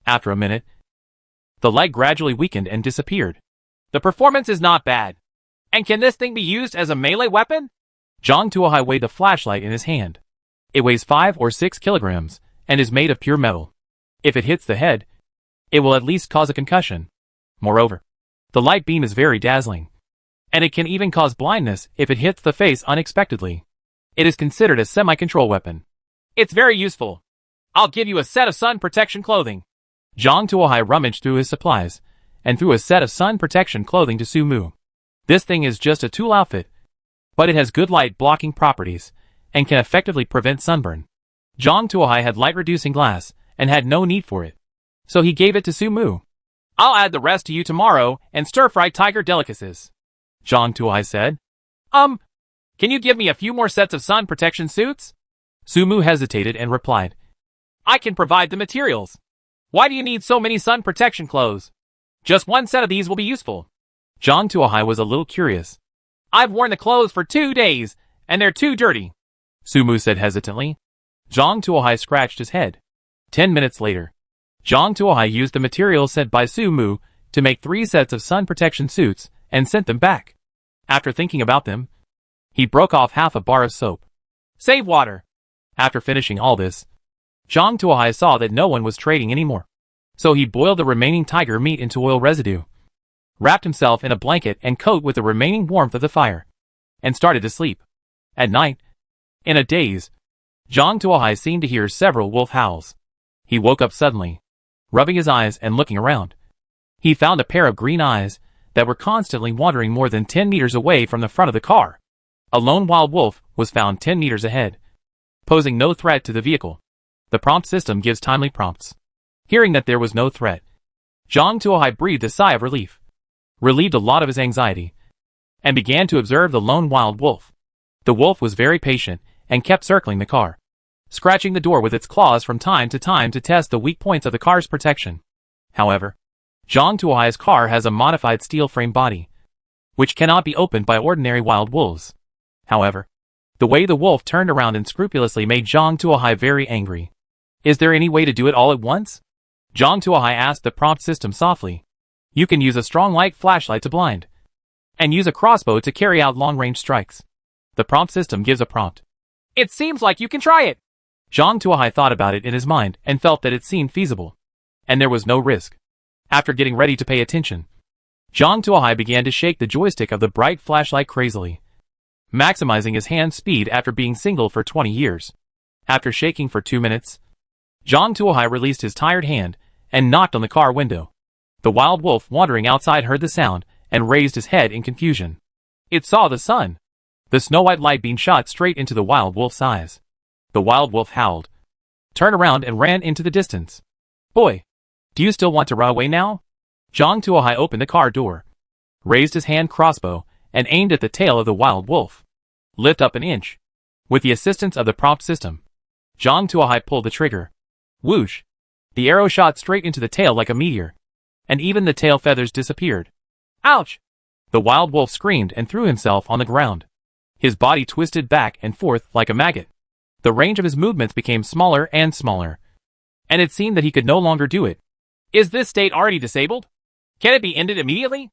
After a minute, the light gradually weakened and disappeared. The performance is not bad. And can this thing be used as a melee weapon? Zhang Tuohai weighed the flashlight in his hand. It weighs 5 or 6 kilograms, and is made of pure metal. If it hits the head, it will at least cause a concussion. Moreover, the light beam is very dazzling, and it can even cause blindness if it hits the face unexpectedly. It is considered a semi-control weapon. It's very useful. I'll give you a set of sun protection clothing. Zhang Tuohai rummaged through his supplies, and threw a set of sun protection clothing to Su Mu. This thing is just a tool outfit, but it has good light blocking properties, and can effectively prevent sunburn. Zhang Tuohai had light-reducing glass, and had no need for it, so he gave it to Su Mu. I'll add the rest to you tomorrow, and stir-fry tiger delicacies. Zhang Tuohai said. Can you give me a few more sets of sun protection suits? Su Mu hesitated and replied. I can provide the materials. Why do you need so many sun protection clothes? Just 1 set of these will be useful. Zhang Tuohai was a little curious. I've worn the clothes for 2 days, and they're too dirty. Su Mu said hesitantly. Zhang Tuohai scratched his head. 10 minutes later, Zhang Tuohai used the materials sent by Su Mu to make 3 sets of sun protection suits and sent them back. After thinking about them, he broke off half a bar of soap. Save water. After finishing all this, Zhang Tuohai saw that no one was trading anymore. So he boiled the remaining tiger meat into oil residue, wrapped himself in a blanket and coat with the remaining warmth of the fire, and started to sleep. At night, in a daze, Zhang Tuohai seemed to hear several wolf howls. He woke up suddenly, rubbing his eyes and looking around. He found a pair of green eyes that were constantly wandering more than 10 meters away from the front of the car. A lone wild wolf was found 10 meters ahead, posing no threat to the vehicle. The prompt system gives timely prompts. Hearing that there was no threat, Zhang Tuohai breathed a sigh of relief, relieved a lot of his anxiety, and began to observe the lone wild wolf. The wolf was very patient and kept circling the car, scratching the door with its claws from time to test the weak points of the car's protection. However, Zhang Tuohai's car has a modified steel frame body, which cannot be opened by ordinary wild wolves. However, the way the wolf turned around unscrupulously made Zhang Tuohai very angry. Is there any way to do it all at once? Zhang Tuohai asked the prompt system softly. You can use a strong light flashlight to blind, and use a crossbow to carry out long-range strikes. The prompt system gives a prompt. It seems like you can try it. Zhang Tuohai thought about it in his mind and felt that it seemed feasible, and there was no risk. After getting ready to pay attention, Zhang Tuohai began to shake the joystick of the bright flashlight crazily, maximizing his hand speed after being single for 20 years. After shaking for 2 minutes, Zhang Tuohai released his tired hand and knocked on the car window. The wild wolf wandering outside heard the sound and raised his head in confusion. It saw the sun. The snow-white light beam shot straight into the wild wolf's eyes. The wild wolf howled, turned around and ran into the distance. Boy, do you still want to run away now? Zhang Tuohai opened the car door, raised his hand crossbow, and aimed at the tail of the wild wolf. Lift up an inch. With the assistance of the prompt system, Zhang Tuohai pulled the trigger. Whoosh! The arrow shot straight into the tail like a meteor, and even the tail feathers disappeared. Ouch! The wild wolf screamed and threw himself on the ground. His body twisted back and forth like a maggot. The range of his movements became smaller and smaller, and it seemed that he could no longer do it. Is this state already disabled? Can it be ended immediately?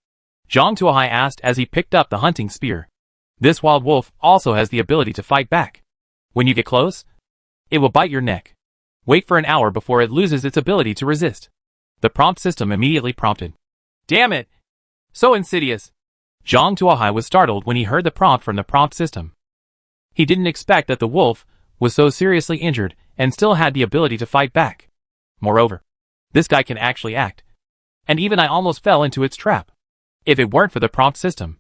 Zhang Tuohai asked as he picked up the hunting spear. This wild wolf also has the ability to fight back. When you get close, it will bite your neck. Wait for an hour before it loses its ability to resist. The prompt system immediately prompted. Damn it! So insidious. Zhang Tuohai was startled when he heard the prompt from the prompt system. He didn't expect that the wolf was so seriously injured and still had the ability to fight back. Moreover, this guy can actually act. And even I almost fell into its trap. If it weren't for the prompt system,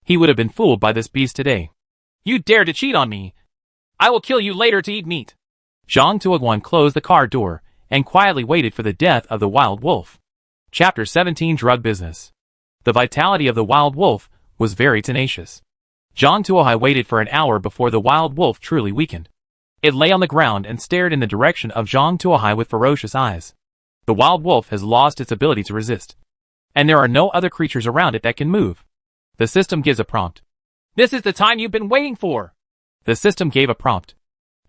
he would have been fooled by this beast today. You dare to cheat on me! I will kill you later to eat meat! Zhang Tuoguan closed the car door and quietly waited for the death of the wild wolf. Chapter 17 Drug Business. The vitality of the wild wolf was very tenacious. Zhang Tuohai waited for an hour before the wild wolf truly weakened. It lay on the ground and stared in the direction of Zhang Tuohai with ferocious eyes. The wild wolf has lost its ability to resist, and there are no other creatures around it that can move. The system gives a prompt. This is the time you've been waiting for! The system gave a prompt,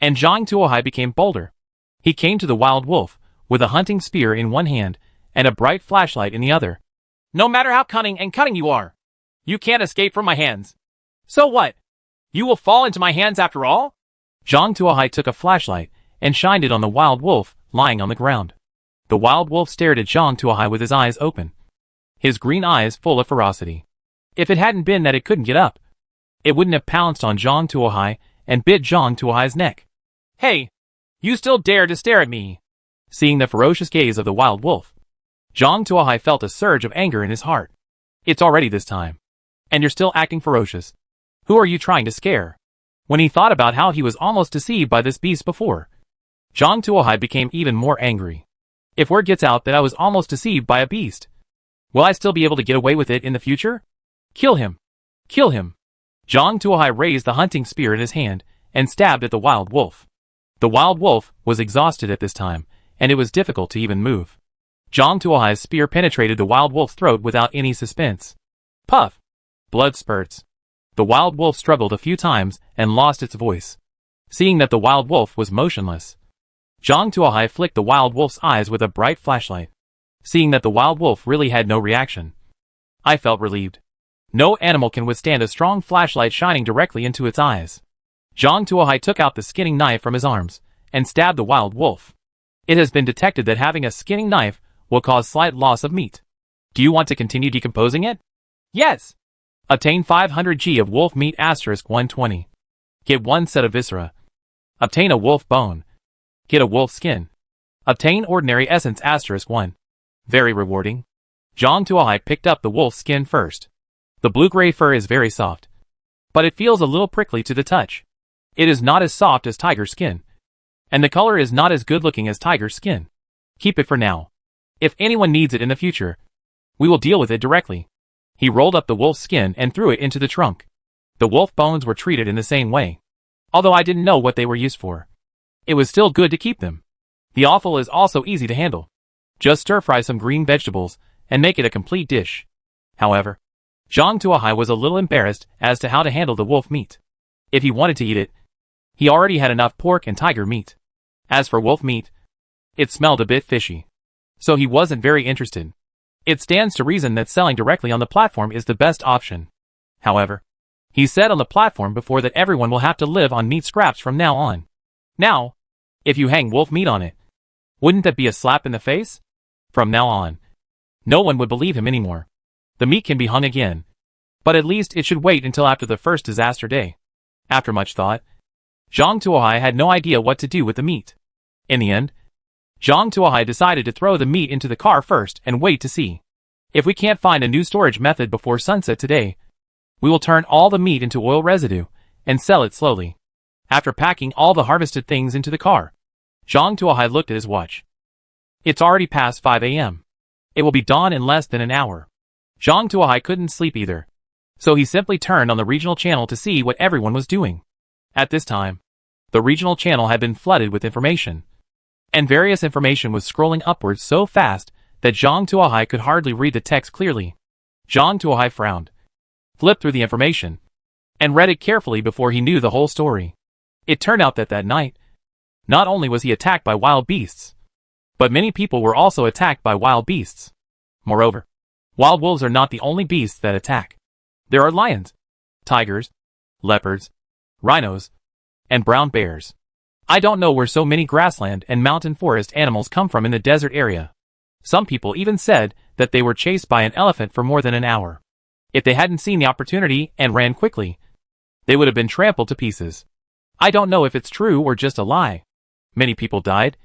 and Zhang Tuohai became bolder. He came to the wild wolf, with a hunting spear in one hand, and a bright flashlight in the other. No matter how cunning and cutting you are, you can't escape from my hands. So what? You will fall into my hands after all? Zhang Tuohai took a flashlight and shined it on the wild wolf lying on the ground. The wild wolf stared at Zhang Tuohai with his eyes open, his green eyes full of ferocity. If it hadn't been that it couldn't get up, it wouldn't have pounced on Zhang Tuohai and bit Zhang Tuohai's neck. Hey! You still dare to stare at me! Seeing the ferocious gaze of the wild wolf, Zhang Tuohai felt a surge of anger in his heart. It's already this time, and you're still acting ferocious. Who are you trying to scare? When he thought about how he was almost deceived by this beast before, Zhang Tuohai became even more angry. If word gets out that I was almost deceived by a beast, will I still be able to get away with it in the future? Kill him! Kill him! Zhang Tuohai raised the hunting spear in his hand and stabbed at the wild wolf. The wild wolf was exhausted at this time, and it was difficult to even move. Zhang Tuohai's spear penetrated the wild wolf's throat without any suspense. Puff! Blood spurts. The wild wolf struggled a few times and lost its voice. Seeing that the wild wolf was motionless, Zhang Tuohai flicked the wild wolf's eyes with a bright flashlight. Seeing that the wild wolf really had no reaction, I felt relieved. No animal can withstand a strong flashlight shining directly into its eyes. Zhang Tuohai took out the skinning knife from his arms and stabbed the wild wolf. It has been detected that having a skinning knife will cause slight loss of meat. Do you want to continue decomposing it? Yes! Obtain 500 G of wolf meat *120. Get 1 set of viscera. Obtain a wolf bone. Get a wolf skin. Obtain ordinary essence *1. Very rewarding. Zhang Tuohai picked up the wolf skin first. The blue-gray fur is very soft, but it feels a little prickly to the touch. It is not as soft as tiger skin, and the color is not as good-looking as tiger skin. Keep it for now. If anyone needs it in the future, we will deal with it directly. He rolled up the wolf's skin and threw it into the trunk. The wolf bones were treated in the same way. Although I didn't know what they were used for, it was still good to keep them. The offal is also easy to handle. Just stir-fry some green vegetables and make it a complete dish. However, Zhang Tuohai was a little embarrassed as to how to handle the wolf meat. If he wanted to eat it, he already had enough pork and tiger meat. As for wolf meat, it smelled a bit fishy, so he wasn't very interested. It stands to reason that selling directly on the platform is the best option. However, he said on the platform before that everyone will have to live on meat scraps from now on. Now, if you hang wolf meat on it, wouldn't that be a slap in the face? From now on, no one would believe him anymore. The meat can be hung again, but at least it should wait until after the first disaster day. After much thought, Zhang Tuohai had no idea what to do with the meat. In the end, Zhang Tuohai decided to throw the meat into the car first and wait to see. If we can't find a new storage method before sunset today, we will turn all the meat into oil residue and sell it slowly. After packing all the harvested things into the car, Zhang Tuohai looked at his watch. It's already past 5 a.m. It will be dawn in less than an hour. Zhang Tuohai couldn't sleep either, so he simply turned on the regional channel to see what everyone was doing. At this time, the regional channel had been flooded with information, and various information was scrolling upwards so fast that Zhang Tuohai could hardly read the text clearly. Zhang Tuohai frowned. flipped through the information, and read it carefully before he knew the whole story. It turned out that night, not only was he attacked by wild beasts, but many people were also attacked by wild beasts. Moreover, wild wolves are not the only beasts that attack. There are lions, tigers, leopards, rhinos, and brown bears. I don't know where so many grassland and mountain forest animals come from in the desert area. Some people even said that they were chased by an elephant for more than an hour. If they hadn't seen the opportunity and ran quickly, they would have been trampled to pieces. I don't know if it's true or just a lie. Many people died,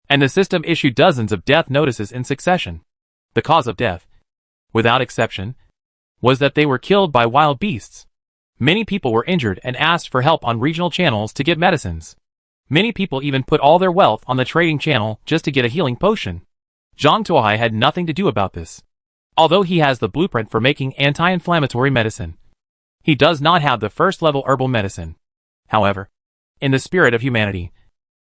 and the system issued dozens of death notices in succession. The cause of death, without exception, was that they were killed by wild beasts. Many people were injured and asked for help on regional channels to get medicines. Many people even put all their wealth on the trading channel just to get a healing potion. Zhang Tuohai had nothing to do about this. Although he has the blueprint for making anti-inflammatory medicine, he does not have the first-level herbal medicine. However, in the spirit of humanity,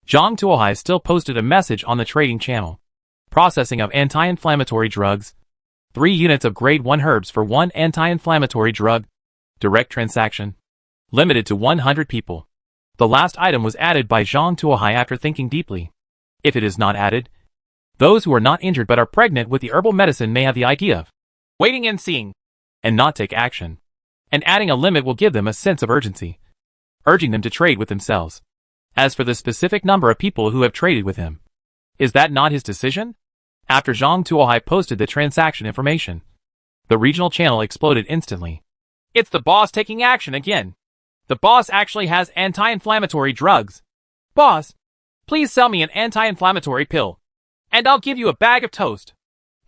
Zhang Tuohai still posted a message on the trading channel. Processing of anti-inflammatory drugs. 3 units of grade 1 herbs for 1 anti-inflammatory drug. Direct transaction. Limited to 100 people. The last item was added by Zhang Tuohai after thinking deeply. If it is not added, those who are not injured but are pregnant with the herbal medicine may have the idea of waiting and seeing, and not take action. And adding a limit will give them a sense of urgency, urging them to trade with themselves. As for the specific number of people who have traded with him, is that not his decision? After Zhang Tuohai posted the transaction information, the regional channel exploded instantly. It's the boss taking action again. The boss actually has anti-inflammatory drugs. Boss, please sell me an anti-inflammatory pill, and I'll give you a bag of toast.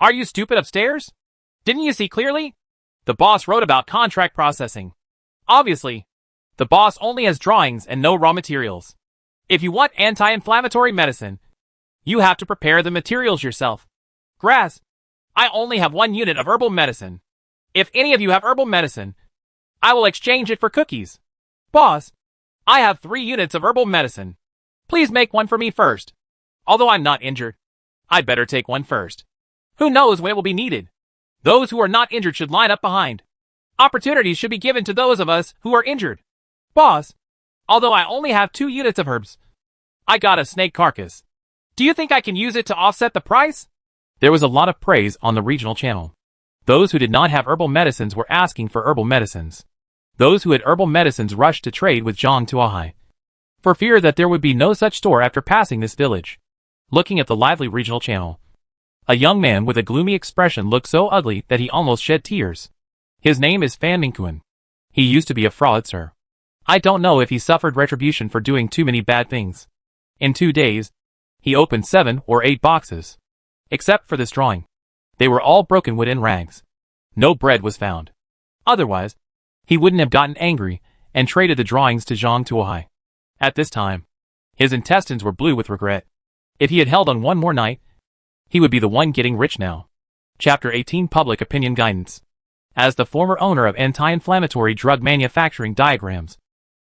Are you stupid upstairs? Didn't you see clearly? The boss wrote about contract processing. Obviously, the boss only has drawings and no raw materials. If you want anti-inflammatory medicine, you have to prepare the materials yourself. Grass, I only have 1 unit of herbal medicine. If any of you have herbal medicine, I will exchange it for cookies. Boss, I have 3 units of herbal medicine. Please make one for me first. Although I'm not injured, I'd better take one first. Who knows when it will be needed? Those who are not injured should line up behind. Opportunities should be given to those of us who are injured. Boss, although I only have 2 units of herbs, I got a snake carcass. Do you think I can use it to offset the price? There was a lot of praise on the regional channel. Those who did not have herbal medicines were asking for herbal medicines. Those who had herbal medicines rushed to trade with Zhang Tuohai, for fear that there would be no such store after passing this village. Looking at the lively regional channel, a young man with a gloomy expression looked so ugly that he almost shed tears. His name is Fan Mingquan. He used to be a fraudster. I don't know if he suffered retribution for doing too many bad things. In 2 days, he opened 7 or 8 boxes. Except for this drawing, they were all broken wood and rags. No bread was found. Otherwise, he wouldn't have gotten angry and traded the drawings to Zhang Tuohai. At this time, his intestines were blue with regret. If he had held on one more night, he would be the one getting rich now. Chapter 18 Public Opinion Guidance. As the former owner of anti-inflammatory drug manufacturing diagrams,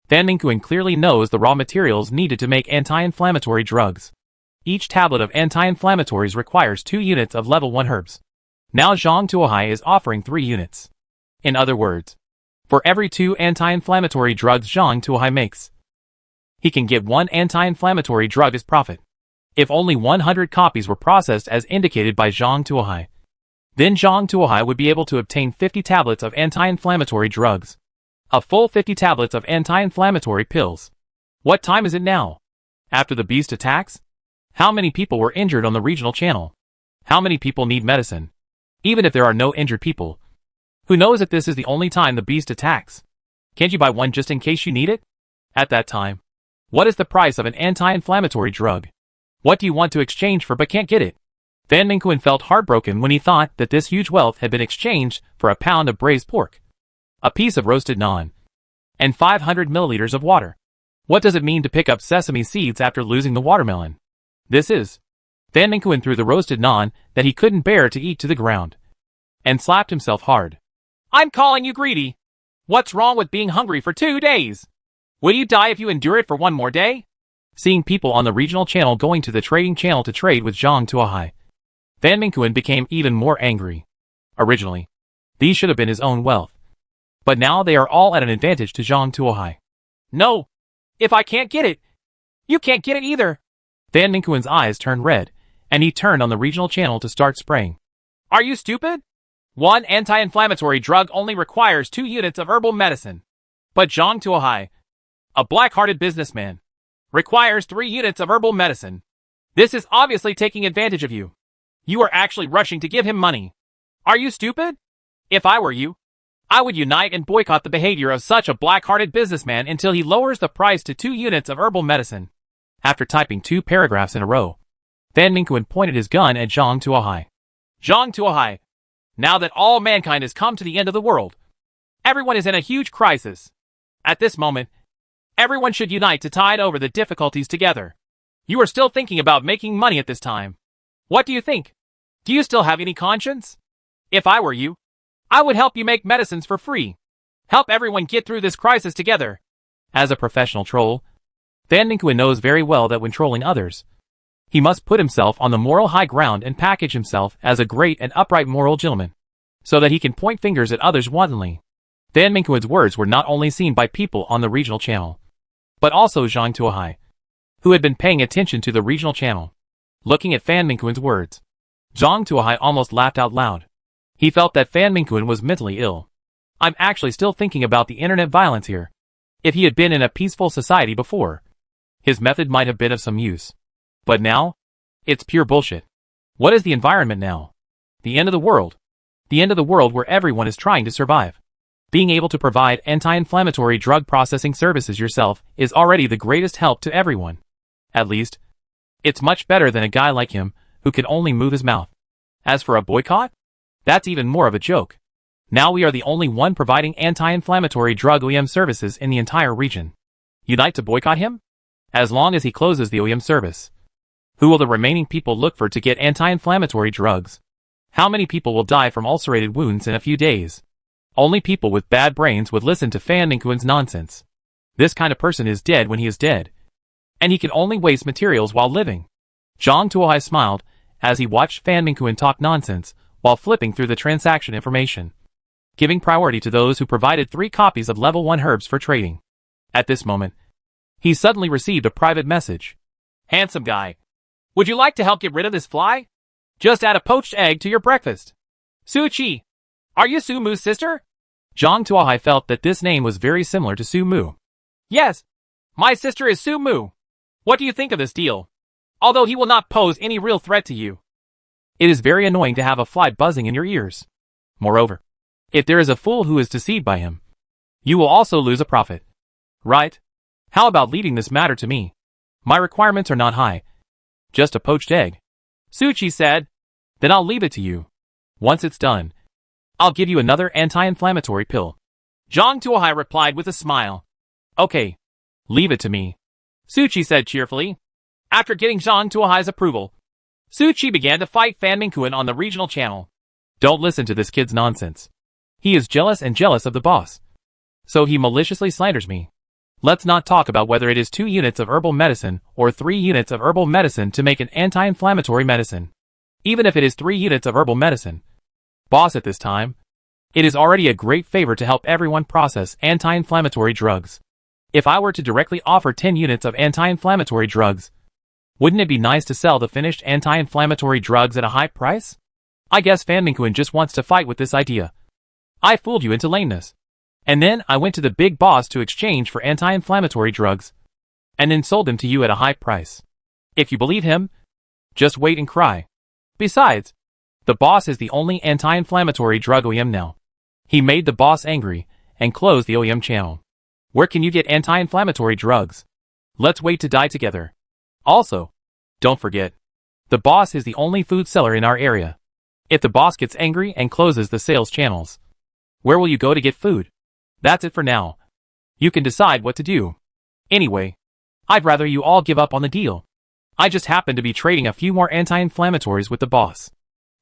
Fan Mingquan clearly knows the raw materials needed to make anti-inflammatory drugs. Each tablet of anti-inflammatories requires 2 units of level 1 herbs. Now Zhang Tuohai is offering 3 units. In other words, for every 2 anti-inflammatory drugs Zhang Tuohai makes, he can get 1 anti-inflammatory drug as profit. If only 100 copies were processed as indicated by Zhang Tuohai, then Zhang Tuohai would be able to obtain 50 tablets of anti-inflammatory drugs. A full 50 tablets of anti-inflammatory pills. What time is it now? After the beast attacks? How many people were injured on the regional channel? How many people need medicine? Even if there are no injured people, who knows if this is the only time the beast attacks? Can't you buy one just in case you need it? At that time, what is the price of an anti-inflammatory drug? What do you want to exchange for but can't get it? Fan Mingquan felt heartbroken when he thought that this huge wealth had been exchanged for a pound of braised pork, a piece of roasted naan, and 500 milliliters of water. What does it mean to pick up sesame seeds after losing the watermelon? This is. Fan Mingquan threw the roasted naan that he couldn't bear to eat to the ground, and slapped himself hard. I'm calling you greedy. What's wrong with being hungry for 2 days? Will you die if you endure it for 1 more day? Seeing people on the regional channel going to the trading channel to trade with Zhang Tuohai, Fan Mingquan became even more angry. Originally, these should have been his own wealth. But now they are all at an advantage to Zhang Tuohai. No! If I can't get it, you can't get it either! Fan Mingquan's eyes turned red, and he turned on the regional channel to start spraying. Are you stupid? One anti-inflammatory drug only requires 2 units of herbal medicine. But Zhang Tuohai, a black-hearted businessman, requires 3 units of herbal medicine. This is obviously taking advantage of you. You are actually rushing to give him money. Are you stupid? If I were you, I would unite and boycott the behavior of such a black-hearted businessman until he lowers the price to 2 units of herbal medicine. After typing 2 paragraphs in a row, Fan Mingquan pointed his gun at Zhang Tuohai. Zhang Tuohai, now that all mankind has come to the end of the world, everyone is in a huge crisis. At this moment, everyone should unite to tide over the difficulties together. You are still thinking about making money at this time. What do you think? Do you still have any conscience? If I were you, I would help you make medicines for free. Help everyone get through this crisis together. As a professional troll, Fan Mingquan knows very well that when trolling others, he must put himself on the moral high ground and package himself as a great and upright moral gentleman, so that he can point fingers at others wantonly. Fan Mingquan's words were not only seen by people on the regional channel, but also Zhang Tuohai, who had been paying attention to the regional channel. Looking at Fan Mingquan's words, Zhang Tuohai almost laughed out loud. He felt that Fan Mingquan was mentally ill. I'm actually still thinking about the internet violence here. If he had been in a peaceful society before, his method might have been of some use. But now, it's pure bullshit. What is the environment now? The end of the world. The end of the world where everyone is trying to survive. Being able to provide anti-inflammatory drug processing services yourself is already the greatest help to everyone. At least, it's much better than a guy like him who can only move his mouth. As for a boycott, that's even more of a joke. Now we are the only one providing anti-inflammatory drug OEM services in the entire region. Unite to boycott him? As long as he closes the OEM service, who will the remaining people look for to get anti-inflammatory drugs? How many people will die from ulcerated wounds in a few days? Only people with bad brains would listen to Fan Mingquan's nonsense. This kind of person is dead when he is dead, and he can only waste materials while living. Zhang Tuohai smiled as he watched Fan Mingquan talk nonsense while flipping through the transaction information, giving priority to those who provided 3 copies of level 1 herbs for trading. At this moment, he suddenly received a private message. Handsome guy, would you like to help get rid of this fly? Just add a poached egg to your breakfast. Su Chi, are you Su Mu's sister? Zhang Tuohai felt that this name was very similar to Su Mu. Yes, my sister is Su Mu. What do you think of this deal? Although he will not pose any real threat to you, it is very annoying to have a fly buzzing in your ears. Moreover, if there is a fool who is deceived by him, you will also lose a profit. Right? How about leaving this matter to me? My requirements are not high. Just a poached egg. Su Chi said. Then I'll leave it to you. Once it's done, I'll give you another anti-inflammatory pill. Zhang Tuohai replied with a smile. Okay. Leave it to me, Su Chi said cheerfully. After getting Zhang Tuohai's approval, Su Chi began to fight Fan Mingquan on the regional channel. Don't listen to this kid's nonsense. He is jealous of the boss. So he maliciously slanders me. Let's not talk about whether it is 2 units of herbal medicine or 3 units of herbal medicine to make an anti-inflammatory medicine. Even if it is 3 units of herbal medicine, boss, at this time, it is already a great favor to help everyone process anti-inflammatory drugs. If I were to directly offer 10 units of anti-inflammatory drugs, wouldn't it be nice to sell the finished anti-inflammatory drugs at a high price? I guess Fan Mingquan just wants to fight with this idea. I fooled you into lameness. And then I went to the big boss to exchange for anti-inflammatory drugs, and then sold them to you at a high price. If you believe him, just wait and cry. Besides, the boss is the only anti-inflammatory drug OEM now. He made the boss angry and closed the OEM channel. Where can you get anti-inflammatory drugs? Let's wait to die together. Also, don't forget, the boss is the only food seller in our area. If the boss gets angry and closes the sales channels, where will you go to get food? That's it for now. You can decide what to do. Anyway, I'd rather you all give up on the deal. I just happen to be trading a few more anti-inflammatories with the boss.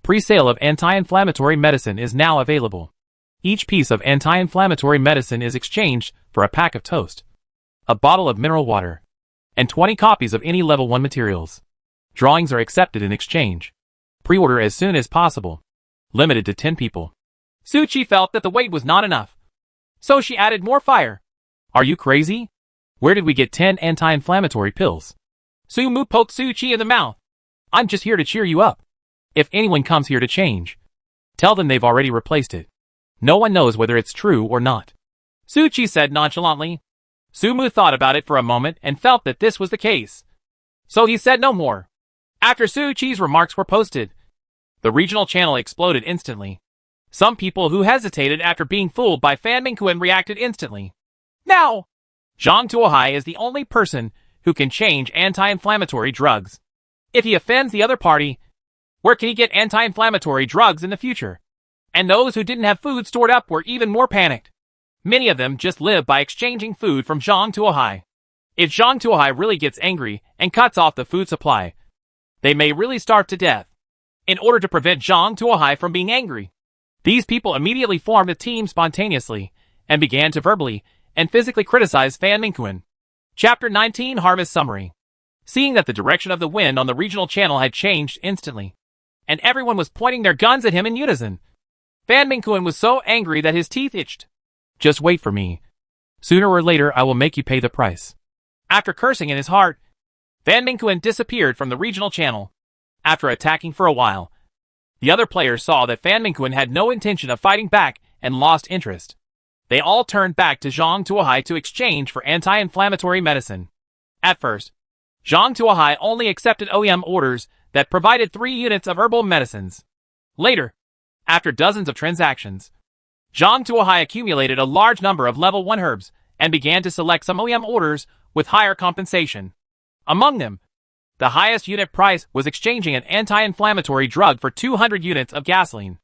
Pre-sale of anti-inflammatory medicine is now available. Each piece of anti-inflammatory medicine is exchanged for a pack of toast, a bottle of mineral water, and 20 copies of any level 1 materials. Drawings are accepted in exchange. Pre-order as soon as possible. Limited to 10 people. Su Chi felt that the wait was not enough. So she added more fire. Are you crazy? Where did we get 10 anti-inflammatory pills? Su-mu poked Su-chi in the mouth. I'm just here to cheer you up. If anyone comes here to change, tell them they've already replaced it. No one knows whether it's true or not. Su-chi said nonchalantly. Su-mu thought about it for a moment and felt that this was the case. So he said no more. After Su-chi's remarks were posted, the regional channel exploded instantly. Some people who hesitated after being fooled by Fan Mingquan reacted instantly. Now, Zhang Tuohai is the only person who can change anti-inflammatory drugs. If he offends the other party, where can he get anti-inflammatory drugs in the future? And those who didn't have food stored up were even more panicked. Many of them just live by exchanging food from Zhang Tuohai. If Zhang Tuohai really gets angry and cuts off the food supply, they may really starve to death. In order to prevent Zhang Tuohai from being angry, these people immediately formed a team spontaneously and began to verbally and physically criticize Fan Mingquan. Chapter 19 Harvest Summary. Seeing that the direction of the wind on the regional channel had changed instantly, and everyone was pointing their guns at him in unison, Fan Mingquan was so angry that his teeth itched. Just wait for me. Sooner or later I will make you pay the price. After cursing in his heart, Fan Mingquan disappeared from the regional channel. After attacking for a while, the other players saw that Fan Mingquan had no intention of fighting back and lost interest. They all turned back to Zhang Tuohai to exchange for anti-inflammatory medicine. At first, Zhang Tuohai only accepted OEM orders that provided 3 units of herbal medicines. Later, after dozens of transactions, Zhang Tuohai accumulated a large number of level 1 herbs and began to select some OEM orders with higher compensation. Among them, the highest unit price was exchanging an anti-inflammatory drug for 200 units of gasoline.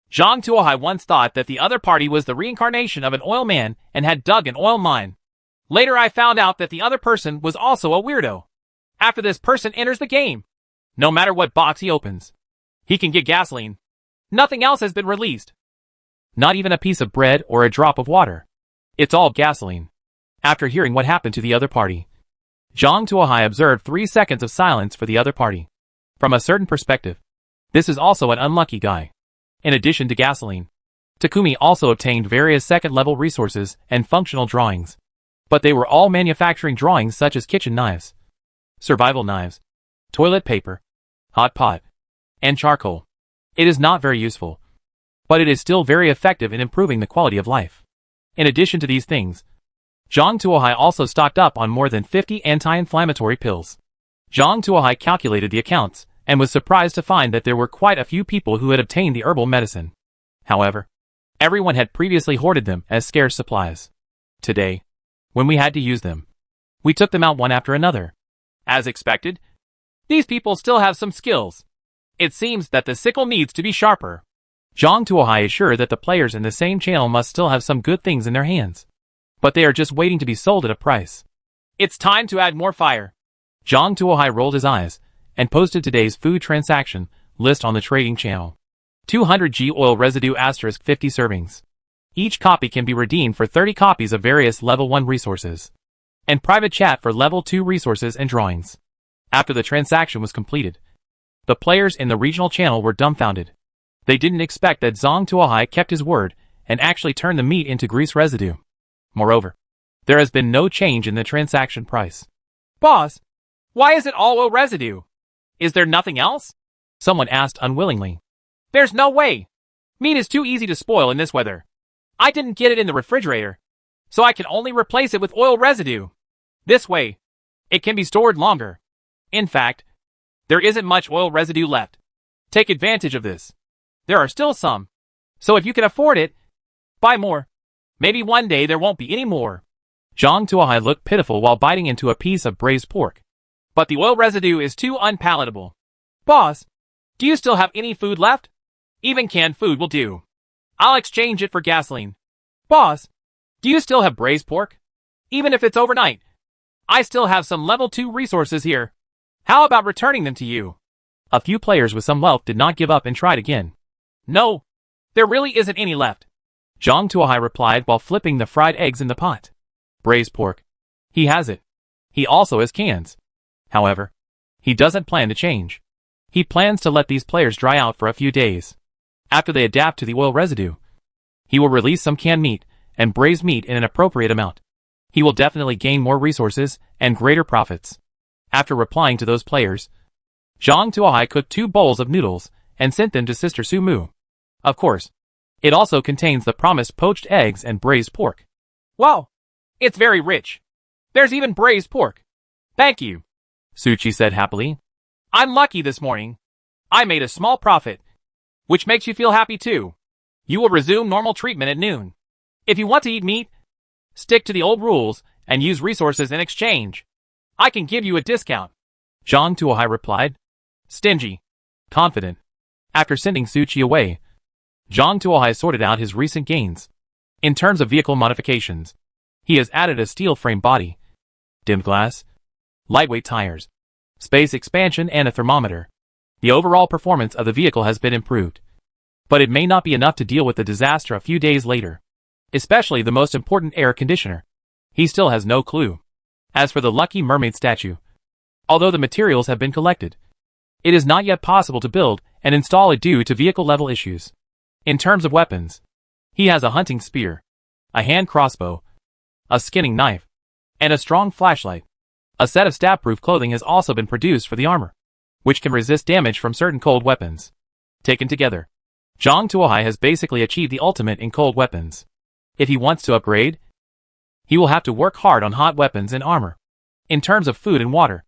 Zhang Tuohai once thought that the other party was the reincarnation of an oil man and had dug an oil mine. Later I found out that the other person was also a weirdo. After this person enters the game, no matter what box he opens, he can get gasoline. Nothing else has been released. Not even a piece of bread or a drop of water. It's all gasoline. After hearing what happened to the other party, Zhang Tuohai observed 3 seconds of silence for the other party. From a certain perspective, this is also an unlucky guy. In addition to gasoline, Takumi also obtained various second-level resources and functional drawings. But they were all manufacturing drawings such as kitchen knives, survival knives, toilet paper, hot pot, and charcoal. It is not very useful, but it is still very effective in improving the quality of life. In addition to these things, Zhang Tuohai also stocked up on more than 50 anti-inflammatory pills. Zhang Tuohai calculated the accounts and was surprised to find that there were quite a few people who had obtained the herbal medicine. However, everyone had previously hoarded them as scarce supplies. Today, when we had to use them, we took them out one after another. As expected, these people still have some skills. It seems that the sickle needs to be sharper. Zhang Tuohai is sure that the players in the same channel must still have some good things in their hands, but they are just waiting to be sold at a price. It's time to add more fire. Zhang Tuohai rolled his eyes and posted today's food transaction list on the trading channel. 200 G oil residue * 50 servings. Each copy can be redeemed for 30 copies of various level 1 resources, and private chat for level 2 resources and drawings. After the transaction was completed, the players in the regional channel were dumbfounded. They didn't expect that Zhang Tuohai kept his word and actually turned the meat into grease residue. Moreover, there has been no change in the transaction price. Boss, why is it all oil residue? Is there nothing else? Someone asked unwillingly. There's no way. Meat is too easy to spoil in this weather. I didn't get it in the refrigerator, so I can only replace it with oil residue. This way, it can be stored longer. In fact, there isn't much oil residue left. Take advantage of this. There are still some. So if you can afford it, buy more. Maybe one day there won't be any more. Zhang Tuohai looked pitiful while biting into a piece of braised pork. But the oil residue is too unpalatable. Boss, do you still have any food left? Even canned food will do. I'll exchange it for gasoline. Boss, do you still have braised pork? Even if it's overnight. I still have some level 2 resources here. How about returning them to you? A few players with some wealth did not give up and tried again. No, there really isn't any left. Zhang Tuohai replied while flipping the fried eggs in the pot. Braised pork. He has it. He also has cans. However, he doesn't plan to change. He plans to let these players dry out for a few days. After they adapt to the oil residue, he will release some canned meat and braised meat in an appropriate amount. He will definitely gain more resources and greater profits. After replying to those players, Zhang Tuohai cooked 2 bowls of noodles and sent them to Sister Su Mu. Of course, it also contains the promised poached eggs and braised pork. Wow! It's very rich. There's even braised pork. Thank you, Suchi said happily. I'm lucky this morning. I made a small profit, which makes you feel happy too. You will resume normal treatment at noon. If you want to eat meat, stick to the old rules and use resources in exchange. I can give you a discount. Zhang Tuohai replied, stingy, confident. After sending Suchi away, Zhang Tuohai sorted out his recent gains. In terms of vehicle modifications, he has added a steel frame body, dimmed glass, lightweight tires, space expansion and a thermometer. The overall performance of the vehicle has been improved. But it may not be enough to deal with the disaster a few days later. Especially the most important air conditioner. He still has no clue. As for the Lucky Mermaid statue, although the materials have been collected, it is not yet possible to build and install it due to vehicle level issues. In terms of weapons, he has a hunting spear, a hand crossbow, a skinning knife, and a strong flashlight. A set of stab-proof clothing has also been produced for the armor, which can resist damage from certain cold weapons. Taken together, Zhang Tuohai has basically achieved the ultimate in cold weapons. If he wants to upgrade, he will have to work hard on hot weapons and armor. In terms of food and water,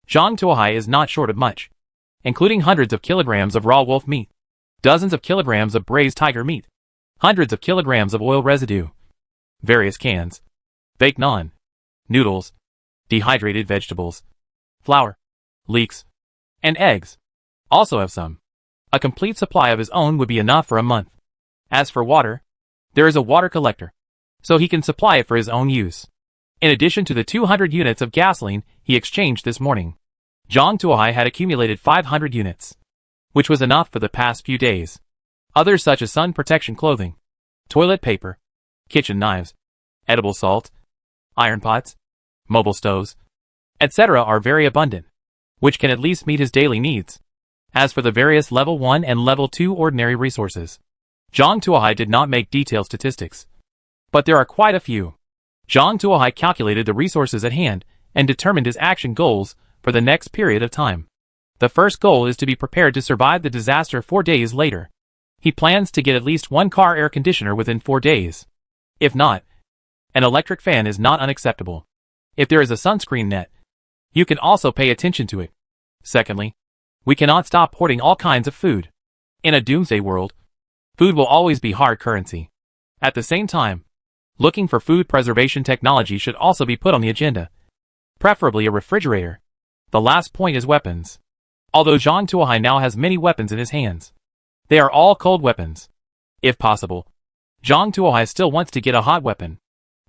Zhang Tuohai is not short of much, including hundreds of kilograms of raw wolf meat, dozens of kilograms of braised tiger meat, hundreds of kilograms of oil residue, various cans, baked naan, noodles, dehydrated vegetables, flour, leeks, and eggs. Also have some. A complete supply of his own would be enough for a month. As for water, there is a water collector, so he can supply it for his own use. In addition to the 200 units of gasoline he exchanged this morning, Zhang Tuohai had accumulated 500 units, which was enough for the past few days. Others such as sun protection clothing, toilet paper, kitchen knives, edible salt, iron pots, mobile stoves, etc. are very abundant, which can at least meet his daily needs. As for the various level 1 and level 2 ordinary resources, Zhang Tuohai did not make detailed statistics, but there are quite a few. Zhang Tuohai calculated the resources at hand and determined his action goals for the next period of time. The first goal is to be prepared to survive the disaster 4 days later. He plans to get at least 1 car air conditioner within 4 days. If not, an electric fan is not unacceptable. If there is a sunscreen net, you can also pay attention to it. Secondly, we cannot stop hoarding all kinds of food. In a doomsday world, food will always be hard currency. At the same time, looking for food preservation technology should also be put on the agenda. Preferably a refrigerator. The last point is weapons. Although Zhang Tuohai now has many weapons in his hands, they are all cold weapons. If possible, Zhang Tuohai still wants to get a hot weapon.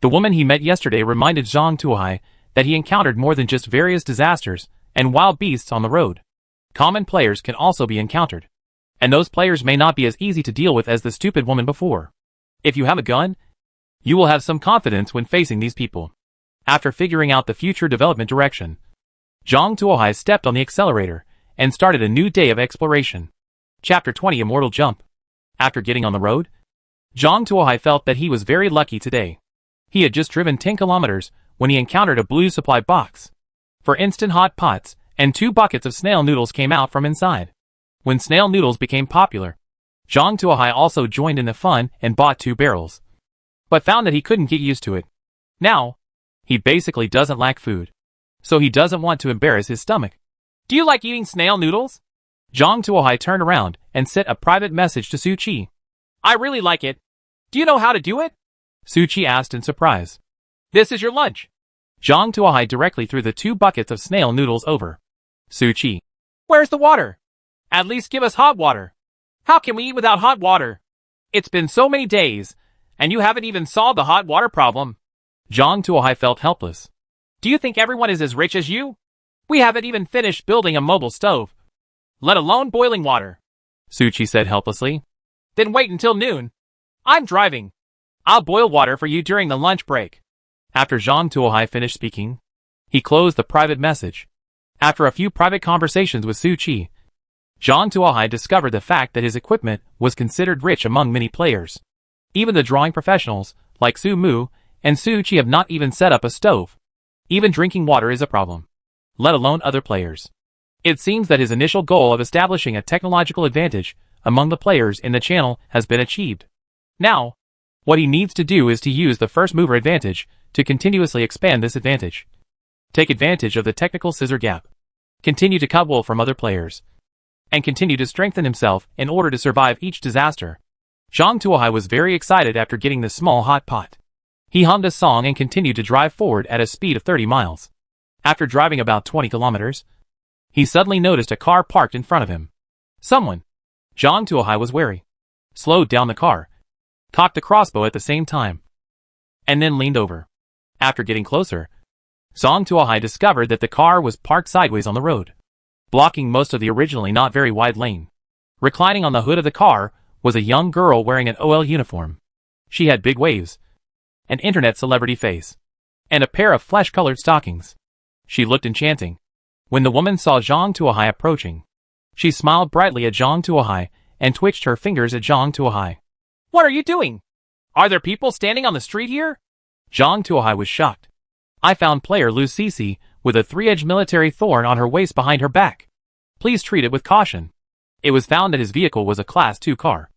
The woman he met yesterday reminded Zhang Tuohai that he encountered more than just various disasters and wild beasts on the road. Common players can also be encountered, and those players may not be as easy to deal with as the stupid woman before. If you have a gun, you will have some confidence when facing these people. After figuring out the future development direction, Zhang Tuohai stepped on the accelerator and started a new day of exploration. Chapter 20 Immortal Jump. After getting on the road, Zhang Tuohai felt that he was very lucky today. He had just driven 10 kilometers when he encountered a blue supply box for instant hot pots, and 2 buckets of snail noodles came out from inside. When snail noodles became popular, Zhang Tuohai also joined in the fun and bought 2 barrels, but found that he couldn't get used to it. Now, he basically doesn't lack food, so he doesn't want to embarrass his stomach. Do you like eating snail noodles? Zhang Tuohai turned around and sent a private message to Su Chi. I really like it. Do you know how to do it? Su Chi asked in surprise. This is your lunch. Zhang Tuohai directly threw the 2 buckets of snail noodles over. Su Chi. Where's the water? At least give us hot water. How can we eat without hot water? It's been so many days, and you haven't even solved the hot water problem. Zhang Tuohai felt helpless. Do you think everyone is as rich as you? We haven't even finished building a mobile stove, let alone boiling water. Su Chi said helplessly. Then wait until noon. I'm driving. I'll boil water for you during the lunch break. After Zhang Tuohai finished speaking, he closed the private message. After a few private conversations with Su Chi, Zhang Tuohai discovered the fact that his equipment was considered rich among many players. Even the drawing professionals, Like Su Mu and Su Chi have not even set up a stove. Even drinking water is a problem, let alone other players. It seems that his initial goal of establishing a technological advantage among the players in the channel has been achieved. Now, what he needs to do is to use the first mover advantage to continuously expand this advantage. Take advantage of the technical scissor gap. Continue to cut wool from other players. And continue to strengthen himself in order to survive each disaster. Zhang Tuohai was very excited after getting this small hot pot. He hummed a song and continued to drive forward at a speed of 30 miles. After driving about 20 kilometers, he suddenly noticed a car parked in front of him. Someone. Zhang Tuohai was wary. Slowed down the car. Cocked the crossbow at the same time. And then leaned over. After getting closer, Zhang Tuohai discovered that the car was parked sideways on the road, blocking most of the originally not very wide lane. Reclining on the hood of the car was a young girl wearing an OL uniform. She had big waves, an internet celebrity face, and a pair of flesh-colored stockings. She looked enchanting. When the woman saw Zhang Tuohai approaching, she smiled brightly at Zhang Tuohai and twitched her fingers at Zhang Tuohai. "What are you doing? Are there people standing on the street here?" Zhang Tuohai was shocked. "I found player Lu Cici with a 3-edged military thorn on her waist behind her back. Please treat it with caution." It was found that his vehicle was a Class 2 car.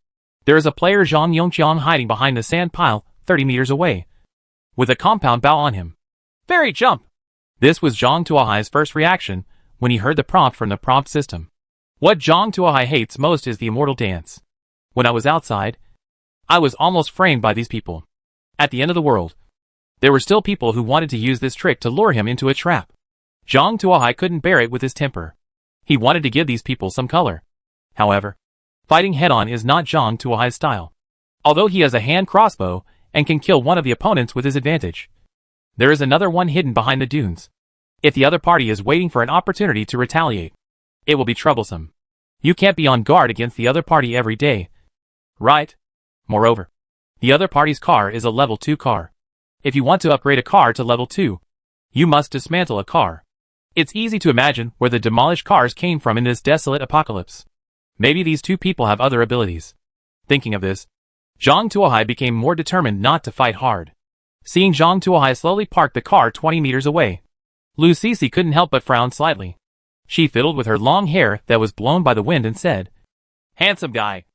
There is a player Zhang Yongqiang hiding behind the sand pile 30 meters away, with a compound bow on him. "Very jump." This was Zhang Tuohai's first reaction when he heard the prompt from the prompt system. What Zhang Tuohai hates most is the immortal dance. When I was outside, I was almost framed by these people. At the end of the world, there were still people who wanted to use this trick to lure him into a trap. Zhang Tuohai couldn't bear it with his temper. He wanted to give these people some color. However, fighting head-on is not Zhang Tuohai's style. Although he has a hand crossbow and can kill one of the opponents with his advantage, there is another one hidden behind the dunes. If the other party is waiting for an opportunity to retaliate, it will be troublesome. You can't be on guard against the other party every day, right? Moreover, the other party's car is a level 2 car. If you want to upgrade a car to level 2, you must dismantle a car. It's easy to imagine where the demolished cars came from in this desolate apocalypse. Maybe these two people have other abilities. Thinking of this, Zhang Tuohai became more determined not to fight hard. Seeing Zhang Tuohai slowly park the car 20 meters away, Lu Cici couldn't help but frown slightly. She fiddled with her long hair that was blown by the wind and said, "Handsome guy,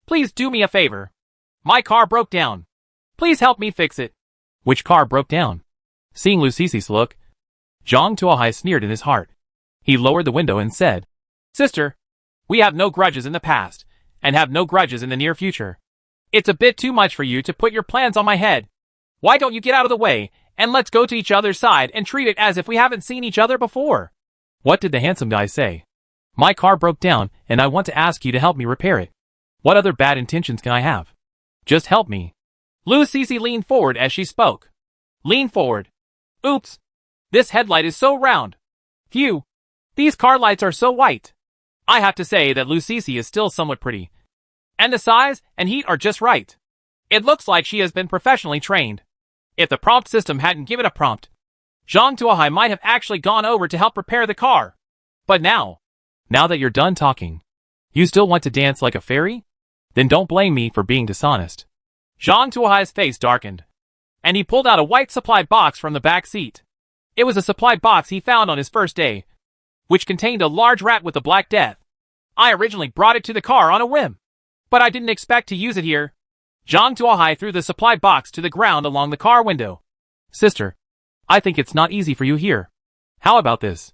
please do me a favor. My car broke down. Please help me fix it." "Which car broke down?" Seeing Lu Cici's look, Zhang Tuohai sneered in his heart. He lowered the window and said, "Sister, we have no grudges in the past, and have no grudges in the near future. It's a bit too much for you to put your plans on my head. Why don't you get out of the way, and let's go to each other's side and treat it as if we haven't seen each other before?" What did the handsome guy say? "My car broke down, and I want to ask you to help me repair it. What other bad intentions can I have? Just help me." Lu Cici leaned forward as she spoke. "Lean forward. Oops. This headlight is so round. Phew. These car lights are so white." I have to say that Lu Cici is still somewhat pretty. And the size and heat are just right. It looks like she has been professionally trained. If the prompt system hadn't given a prompt, Zhang Tuohai might have actually gone over to help repair the car. But now that you're done talking, you still want to dance like a fairy? Then don't blame me for being dishonest. Zhang Tuohai's face darkened, and he pulled out a white supply box from the back seat. It was a supply box he found on his first day, which contained a large rat with the Black Death. I originally brought it to the car on a whim, but I didn't expect to use it here. Zhang Tuohai threw the supply box to the ground along the car window. "Sister, I think it's not easy for you here. How about this?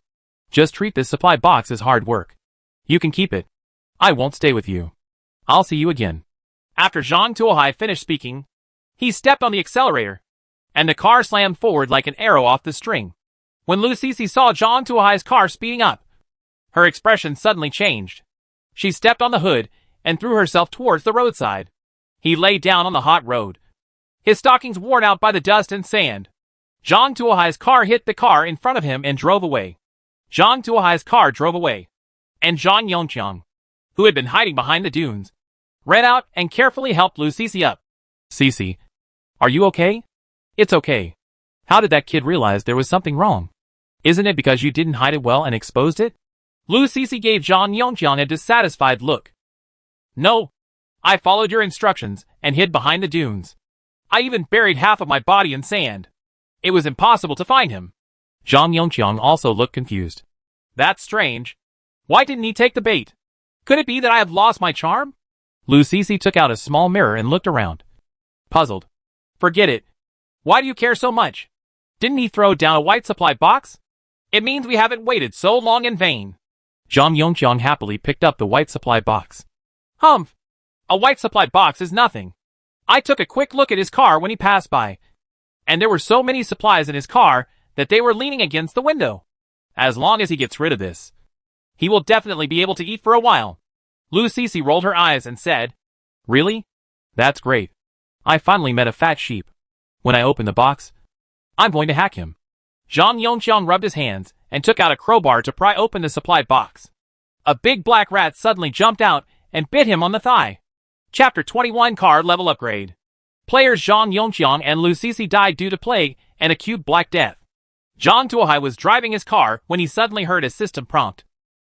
Just treat this supply box as hard work. You can keep it. I won't stay with you. I'll see you again." After Zhang Tuohai finished speaking, he stepped on the accelerator, and the car slammed forward like an arrow off the string. When Lu Cici saw Zhang Tuohai's car speeding up, her expression suddenly changed. She stepped on the hood and threw herself towards the roadside. He lay down on the hot road, his stockings worn out by the dust and sand. Zhang Tuohai's car hit the car in front of him and drove away. Zhang Tuohai's car drove away, and Zhang Yongqiang, who had been hiding behind the dunes, ran out and carefully helped Lu Cici up. "Cici, are you okay?" "It's okay. How did that kid realize there was something wrong? Isn't it because you didn't hide it well and exposed it?" Lu Cici gave Zhang Yongqiang a dissatisfied look. "No. I followed your instructions and hid behind the dunes. I even buried half of my body in sand. It was impossible to find him. Zhang Yongqiang also looked confused. That's strange. Why didn't he take the bait? Could it be that I have lost my charm? Lu Sisi took out a small mirror and looked around. Puzzled. Forget it. Why do you care so much? Didn't he throw down a white supply box? It means we haven't waited so long in vain. Zhang Yongqiang happily picked up the white supply box. Humph! A white supply box is nothing. I took a quick look at his car when he passed by, and there were so many supplies in his car that they were leaning against the window. As long as he gets rid of this, he will definitely be able to eat for a while. Lu Sisi rolled her eyes and said, Really? That's great. I finally met a fat sheep. When I open the box, I'm going to hack him. Zhang Yongqiang rubbed his hands and took out a crowbar to pry open the supply box. A big black rat suddenly jumped out and bit him on the thigh. Chapter 21 Car Level Upgrade. Players Zhang Yongqiang and Lu Sisi died due to plague and acute Black Death. Zhang Tuohai was driving his car when he suddenly heard a system prompt.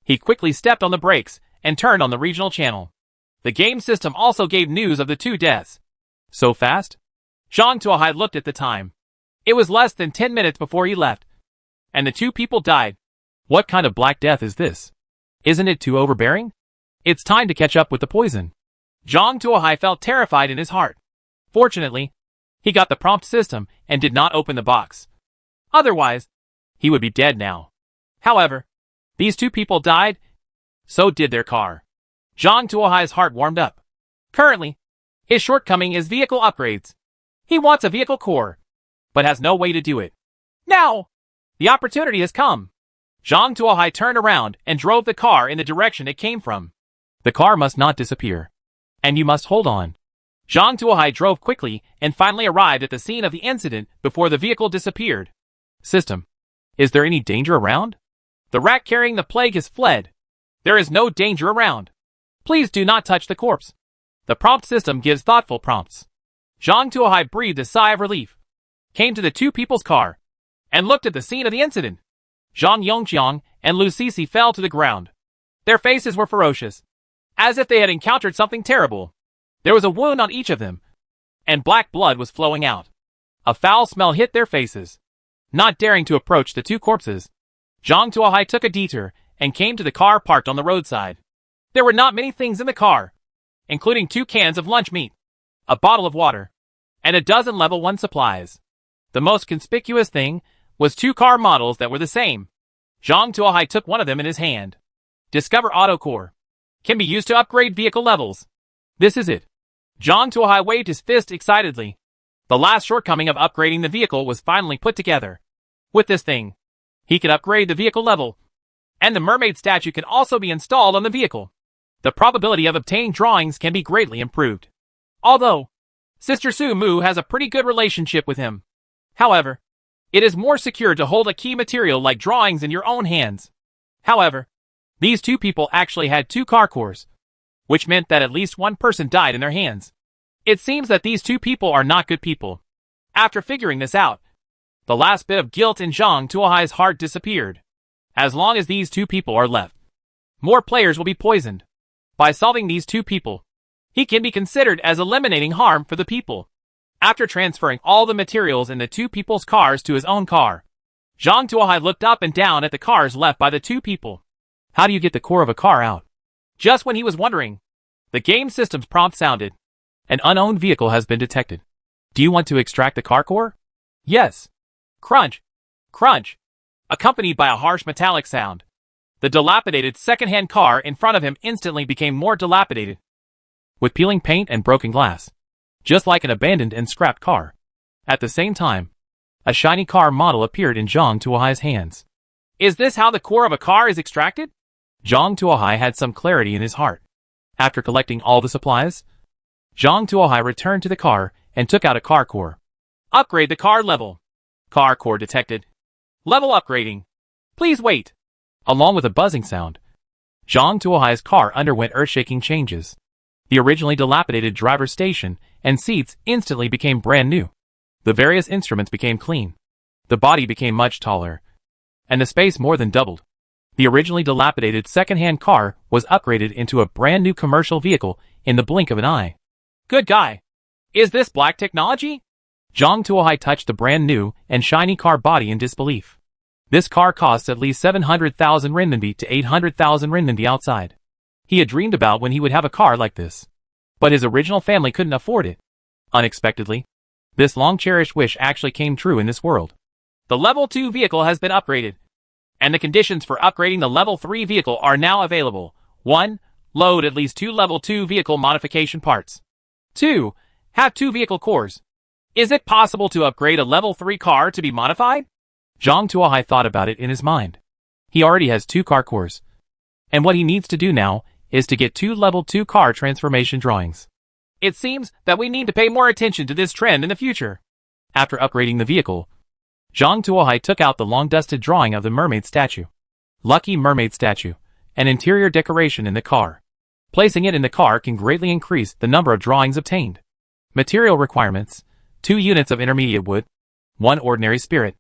He quickly stepped on the brakes and turned on the regional channel. The game system also gave news of the 2 deaths. So fast? Zhang Tuohai looked at the time. It was less than 10 minutes before he left, and the 2 people died. What kind of Black Death is this? Isn't it too overbearing? It's time to catch up with the poison. Zhang Tuohai felt terrified in his heart. Fortunately, he got the prompt system and did not open the box. Otherwise, he would be dead now. However, these 2 people died, so did their car. Zhang Tuohai's heart warmed up. Currently, his shortcoming is vehicle upgrades. He wants a vehicle core, but has no way to do it. Now, the opportunity has come. Zhang Tuohai turned around and drove the car in the direction it came from. The car must not disappear, and you must hold on. Zhang Tuohai drove quickly and finally arrived at the scene of the incident before the vehicle disappeared. System. Is there any danger around? The rat carrying the plague has fled. There is no danger around. Please do not touch the corpse. The prompt system gives thoughtful prompts. Zhang Tuohai breathed a sigh of relief, came to the 2 people's car, and looked at the scene of the incident. Zhang Yongqiang and Lu Sisi fell to the ground. Their faces were ferocious, as if they had encountered something terrible. There was a wound on each of them, and black blood was flowing out. A foul smell hit their faces. Not daring to approach the 2 corpses, Zhang Tuohai took a detour and came to the car parked on the roadside. There were not many things in the car, including 2 cans of lunch meat, a bottle of water, and a dozen level 1 supplies. The most conspicuous thing was 2 car models that were the same. Zhang Tuohai took one of them in his hand. Discover Auto Core. Can be used to upgrade vehicle levels. This is it. Zhang Tuohai waved his fist excitedly. The last shortcoming of upgrading the vehicle was finally put together. With this thing, he could upgrade the vehicle level, and the mermaid statue can also be installed on the vehicle. The probability of obtaining drawings can be greatly improved. Although, Sister Su Mu has a pretty good relationship with him. However, it is more secure to hold a key material like drawings in your own hands. However, these 2 people actually had 2 car cores, which meant that at least 1 person died in their hands. It seems that these 2 people are not good people. After figuring this out, the last bit of guilt in Zhang Tuohai's heart disappeared. As long as these 2 people are left, more players will be poisoned. By solving these 2 people, he can be considered as eliminating harm for the people. After transferring all the materials in the 2 people's cars to his own car, Zhang Tuohai looked up and down at the cars left by the 2 people. How do you get the core of a car out? Just when he was wondering, the game system's prompt sounded. An unowned vehicle has been detected. Do you want to extract the car core? Yes. Crunch. Crunch. Accompanied by a harsh metallic sound. The dilapidated second-hand car in front of him instantly became more dilapidated, with peeling paint and broken glass, just like an abandoned and scrapped car. At the same time, a shiny car model appeared in Zhang Tuohai's hands. Is this how the core of a car is extracted? Zhang Tuohai had some clarity in his heart. After collecting all the supplies, Zhang Tuohai returned to the car and took out a car core. Upgrade the car level. Car core detected. Level upgrading. Please wait. Along with a buzzing sound, Zhang Tuohai's car underwent earth-shaking changes. The originally dilapidated driver's station and seats instantly became brand new. The various instruments became clean. The body became much taller, and the space more than doubled. The originally dilapidated second-hand car was upgraded into a brand new commercial vehicle in the blink of an eye. Good guy. Is this black technology? Zhang Tuohai touched the brand new and shiny car body in disbelief. This car costs at least 700,000 renminbi to 800,000 renminbi outside. He had dreamed about when he would have a car like this. But his original family couldn't afford it. Unexpectedly, this long-cherished wish actually came true in this world. The Level 2 vehicle has been upgraded, and the conditions for upgrading the Level 3 vehicle are now available. 1. Load at least 2 Level 2 vehicle modification parts. 2. Have 2 vehicle cores. Is it possible to upgrade a Level 3 car to be modified? Zhang Tuohai thought about it in his mind. He already has 2 car cores. And what he needs to do now is to get 2 Level 2 car transformation drawings. It seems that we need to pay more attention to this trend in the future. After upgrading the vehicle, Zhang Tuohai took out the long-dusted drawing of the mermaid statue. Lucky mermaid statue, an interior decoration in the car. Placing it in the car can greatly increase the number of drawings obtained. Material requirements: 2 units of intermediate wood, 1 ordinary spirit.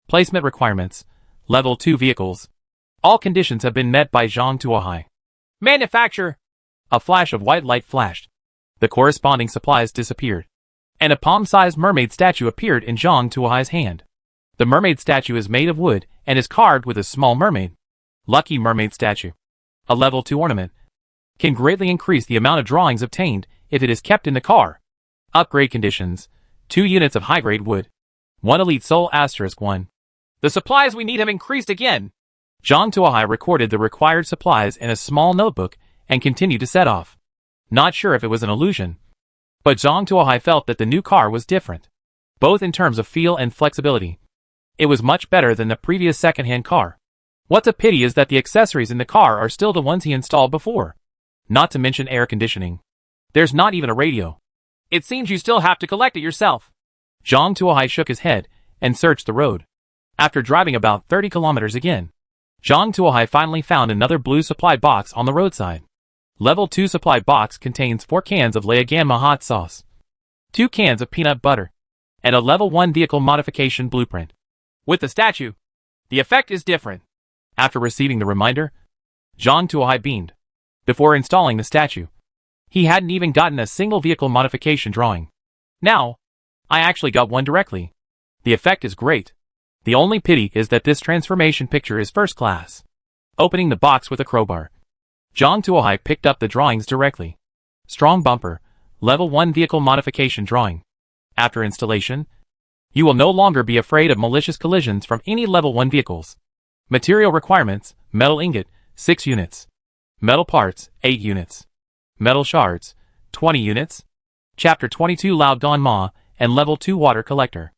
Placement requirements: Level 2 vehicles. All conditions have been met by Zhang Tuohai. Manufacture! A flash of white light flashed. The corresponding supplies disappeared, and a palm-sized mermaid statue appeared in Zhang Tuohai's hand. The mermaid statue is made of wood and is carved with a small mermaid. Lucky mermaid statue. A Level 2 ornament. Can greatly increase the amount of drawings obtained if it is kept in the car. Upgrade conditions: 2 units of high-grade wood. 1 elite soul *1. The supplies we need have increased again. Zhang Tuohai recorded the required supplies in a small notebook and continued to set off. Not sure if it was an illusion, but Zhang Tuohai felt that the new car was different, both in terms of feel and flexibility. It was much better than the previous second-hand car. What's a pity is that the accessories in the car are still the ones he installed before. Not to mention air conditioning. There's not even a radio. It seems you still have to collect it yourself. Zhang Tuohai shook his head and searched the road. After driving about 30 kilometers again, Zhang Tuohai finally found another blue supply box on the roadside. Level 2 supply box contains 4 cans of Leoganma hot sauce, 2 cans of peanut butter, and a Level 1 vehicle modification blueprint. With the statue, the effect is different. After receiving the reminder, Zhang Tuohai beamed. Before installing the statue, he hadn't even gotten a single vehicle modification drawing. Now, I actually got one directly. The effect is great. The only pity is that this transformation picture is first class. Opening the box with a crowbar, Zhang Tuohai picked up the drawings directly. Strong bumper, Level 1 vehicle modification drawing. After installation, you will no longer be afraid of malicious collisions from any Level 1 vehicles. Material requirements: metal ingot, 6 units. Metal parts, 8 units. Metal shards, 20 units. Chapter 22 Lao Gan Ma, and Level 2 water collector.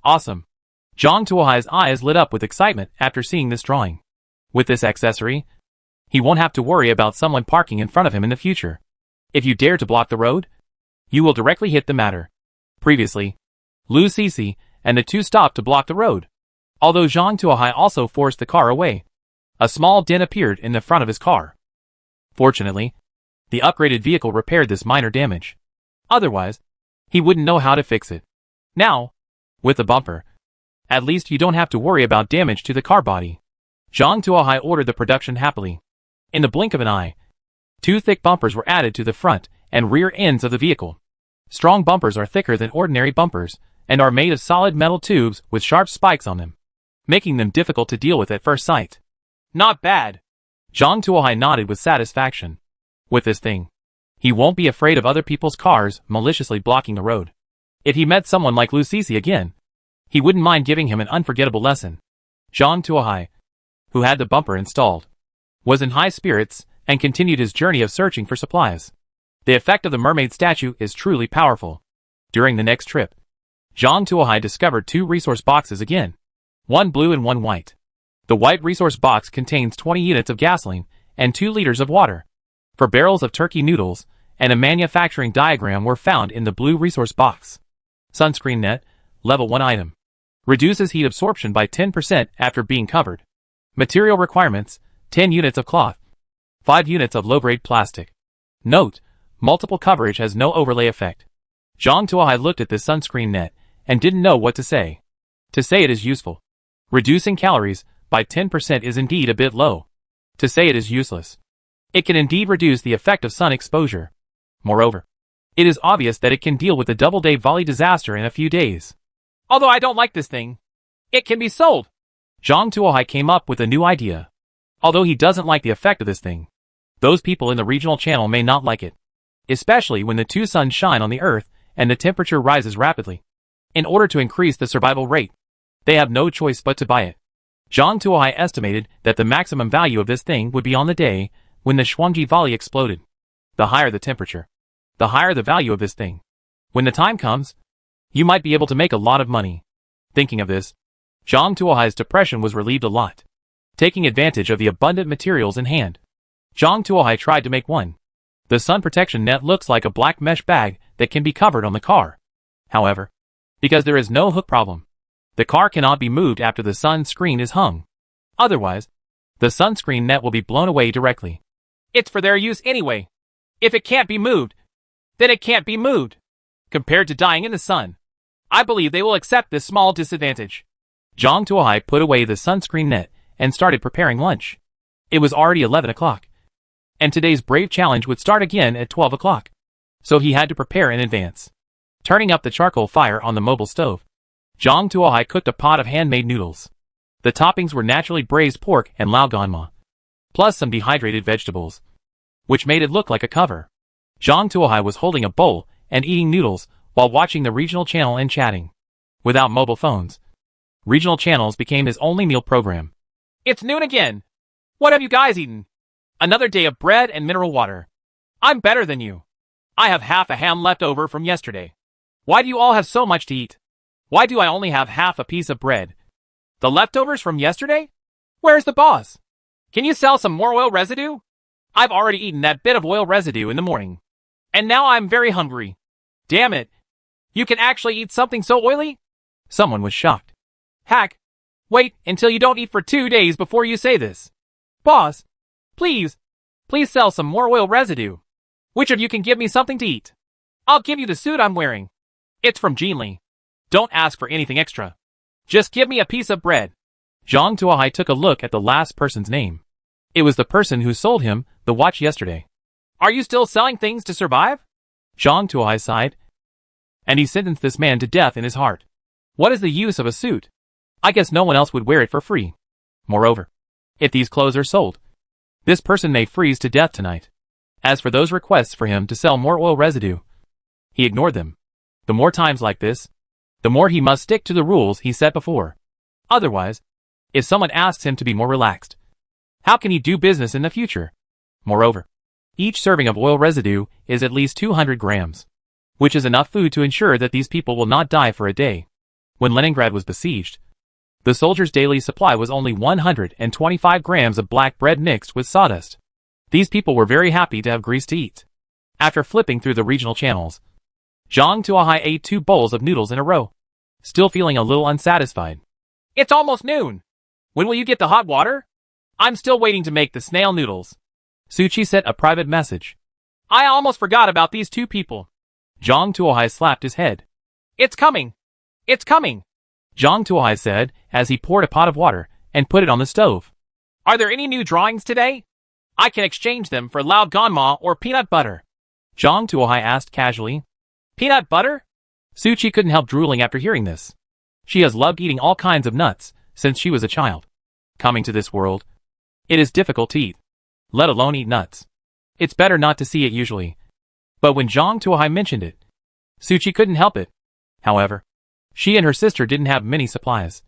Awesome. Zhang Tuohai's eyes lit up with excitement after seeing this drawing. With this accessory, he won't have to worry about someone parking in front of him in the future. If you dare to block the road, you will directly hit the matter. Previously, Lu Cixi and the two stopped to block the road. Although Zhang Tuohai also forced the car away, a small dent appeared in the front of his car. Fortunately, the upgraded vehicle repaired this minor damage. Otherwise, he wouldn't know how to fix it. Now, with the bumper, at least you don't have to worry about damage to the car body. Zhang Tuohai ordered the production happily. In the blink of an eye, 2 thick bumpers were added to the front and rear ends of the vehicle. Strong bumpers are thicker than ordinary bumpers and are made of solid metal tubes with sharp spikes on them, making them difficult to deal with at first sight. Not bad. Zhang Tuohai nodded with satisfaction. With this thing, he won't be afraid of other people's cars maliciously blocking the road. If he met someone like Lu Cixi again, he wouldn't mind giving him an unforgettable lesson. Zhang Tuohai, who had the bumper installed, was in high spirits and continued his journey of searching for supplies. The effect of the mermaid statue is truly powerful. During the next trip, Zhang Tuohai discovered 2 resource boxes again, 1 blue and 1 white. The white resource box contains 20 units of gasoline and 2 liters of water. 4 barrels of turkey noodles and a manufacturing diagram were found in the blue resource box. Sunscreen net, Level 1 item. Reduces heat absorption by 10% after being covered. Material requirements: 10 units of cloth, 5 units of low-grade plastic. Note: multiple coverage has no overlay effect. Zhang Tuohai looked at this sunscreen net and didn't know what to say. To say it is useful, reducing calories by 10% is indeed a bit low. To say it is useless, it can indeed reduce the effect of sun exposure. Moreover, it is obvious that it can deal with the double-day volley disaster in a few days. Although I don't like this thing, it can be sold. Zhang Tuohai came up with a new idea. Although he doesn't like the effect of this thing, those people in the regional channel may not like it, especially when the two suns shine on the earth and the temperature rises rapidly. In order to increase the survival rate, they have no choice but to buy it. Zhang Tuohai estimated that the maximum value of this thing would be on the day when the Shuangji Valley exploded. The higher the temperature, the higher the value of this thing. When the time comes, you might be able to make a lot of money. Thinking of this, Zhang Tuohai's depression was relieved a lot. Taking advantage of the abundant materials in hand, Zhang Tuohai tried to make one. The sun protection net looks like a black mesh bag that can be covered on the car. However, because there is no hook problem, the car cannot be moved after the sun screen is hung. Otherwise, the sunscreen net will be blown away directly. It's for their use anyway. If it can't be moved, then it can't be moved. Compared to dying in the sun, I believe they will accept this small disadvantage. Zhang Tuohai put away the sunscreen net and started preparing lunch. It was already 11 o'clock, and today's brave challenge would start again at 12 o'clock, so he had to prepare in advance. Turning up the charcoal fire on the mobile stove, Zhang Tuohai cooked a pot of handmade noodles. The toppings were naturally braised pork and lao ganma, plus some dehydrated vegetables, which made it look like a cover. Zhang Tuohai was holding a bowl and eating noodles while watching the regional channel and chatting. Without mobile phones, regional channels became his only meal program. It's noon again. What have you guys eaten? Another day of bread and mineral water. I'm better than you. I have half a ham left over from yesterday. Why do you all have so much to eat? Why do I only have half a piece of bread? The leftovers from yesterday? Where's the boss? Can you sell some more oil residue? I've already eaten that bit of oil residue in the morning, and now I'm very hungry. Damn it. You can actually eat something so oily? Someone was shocked. Hack. Wait until you don't eat for 2 days before you say this. Boss, please sell some more oil residue. Which of you can give me something to eat? I'll give you the suit I'm wearing. It's from Jinli. Don't ask for anything extra. Just give me a piece of bread. Zhang Tuohai took a look at the last person's name. It was the person who sold him the watch yesterday. Are you still selling things to survive? Zhang Tuohai sighed, and he sentenced this man to death in his heart. What is the use of a suit? I guess no one else would wear it for free. Moreover, if these clothes are sold, this person may freeze to death tonight. As for those requests for him to sell more oil residue, he ignored them. The more times like this, the more he must stick to the rules he set before. Otherwise, if someone asks him to be more relaxed, how can he do business in the future? Moreover, each serving of oil residue is at least 200 grams, which is enough food to ensure that these people will not die for a day. When Leningrad was besieged, the soldiers' daily supply was only 125 grams of black bread mixed with sawdust. These people were very happy to have grease to eat. After flipping through the regional channels, Zhang Tuohai ate 2 bowls of noodles in a row, still feeling a little unsatisfied. It's almost noon. When will you get the hot water? I'm still waiting to make the snail noodles. Suchi sent a private message. I almost forgot about these 2 people. Zhang Tuohai slapped his head. It's coming. It's coming. Zhang Tuohai said as he poured a pot of water and put it on the stove. Are there any new drawings today? I can exchange them for lao ganma or peanut butter. Zhang Tuohai asked casually. Peanut butter? Suchi couldn't help drooling after hearing this. She has loved eating all kinds of nuts since she was a child. Coming to this world, it is difficult to eat, let alone eat nuts. It's better not to see it usually. But when Zhang Tuohai mentioned it, Suchi couldn't help it. However, she and her sister didn't have many supplies,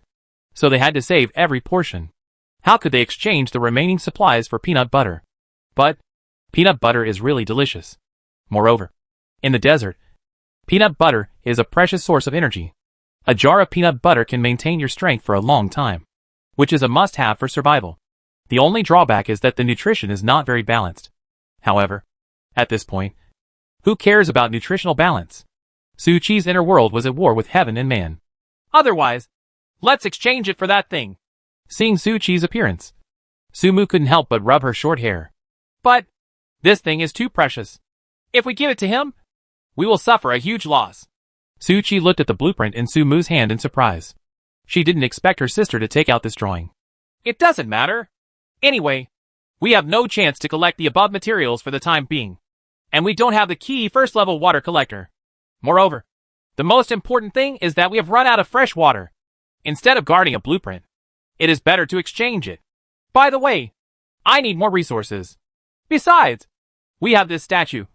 so they had to save every portion. How could they exchange the remaining supplies for peanut butter? But peanut butter is really delicious. Moreover, in the desert, peanut butter is a precious source of energy. A jar of peanut butter can maintain your strength for a long time, which is a must-have for survival. The only drawback is that the nutrition is not very balanced. However, at this point, who cares about nutritional balance? Suchi's inner world was at war with heaven and man. Otherwise, let's exchange it for that thing. Seeing Suchi's appearance, Sumu couldn't help but rub her short hair. But this thing is too precious. If we give it to him, we will suffer a huge loss. Suchi looked at the blueprint in Sumu's hand in surprise. She didn't expect her sister to take out this drawing. It doesn't matter. Anyway, we have no chance to collect the above materials for the time being, and we don't have the key first-level water collector. Moreover, The most important thing is that we have run out of fresh water. Instead of guarding a blueprint, it is better to exchange it. By the way, I need more resources. Besides, we have this statue,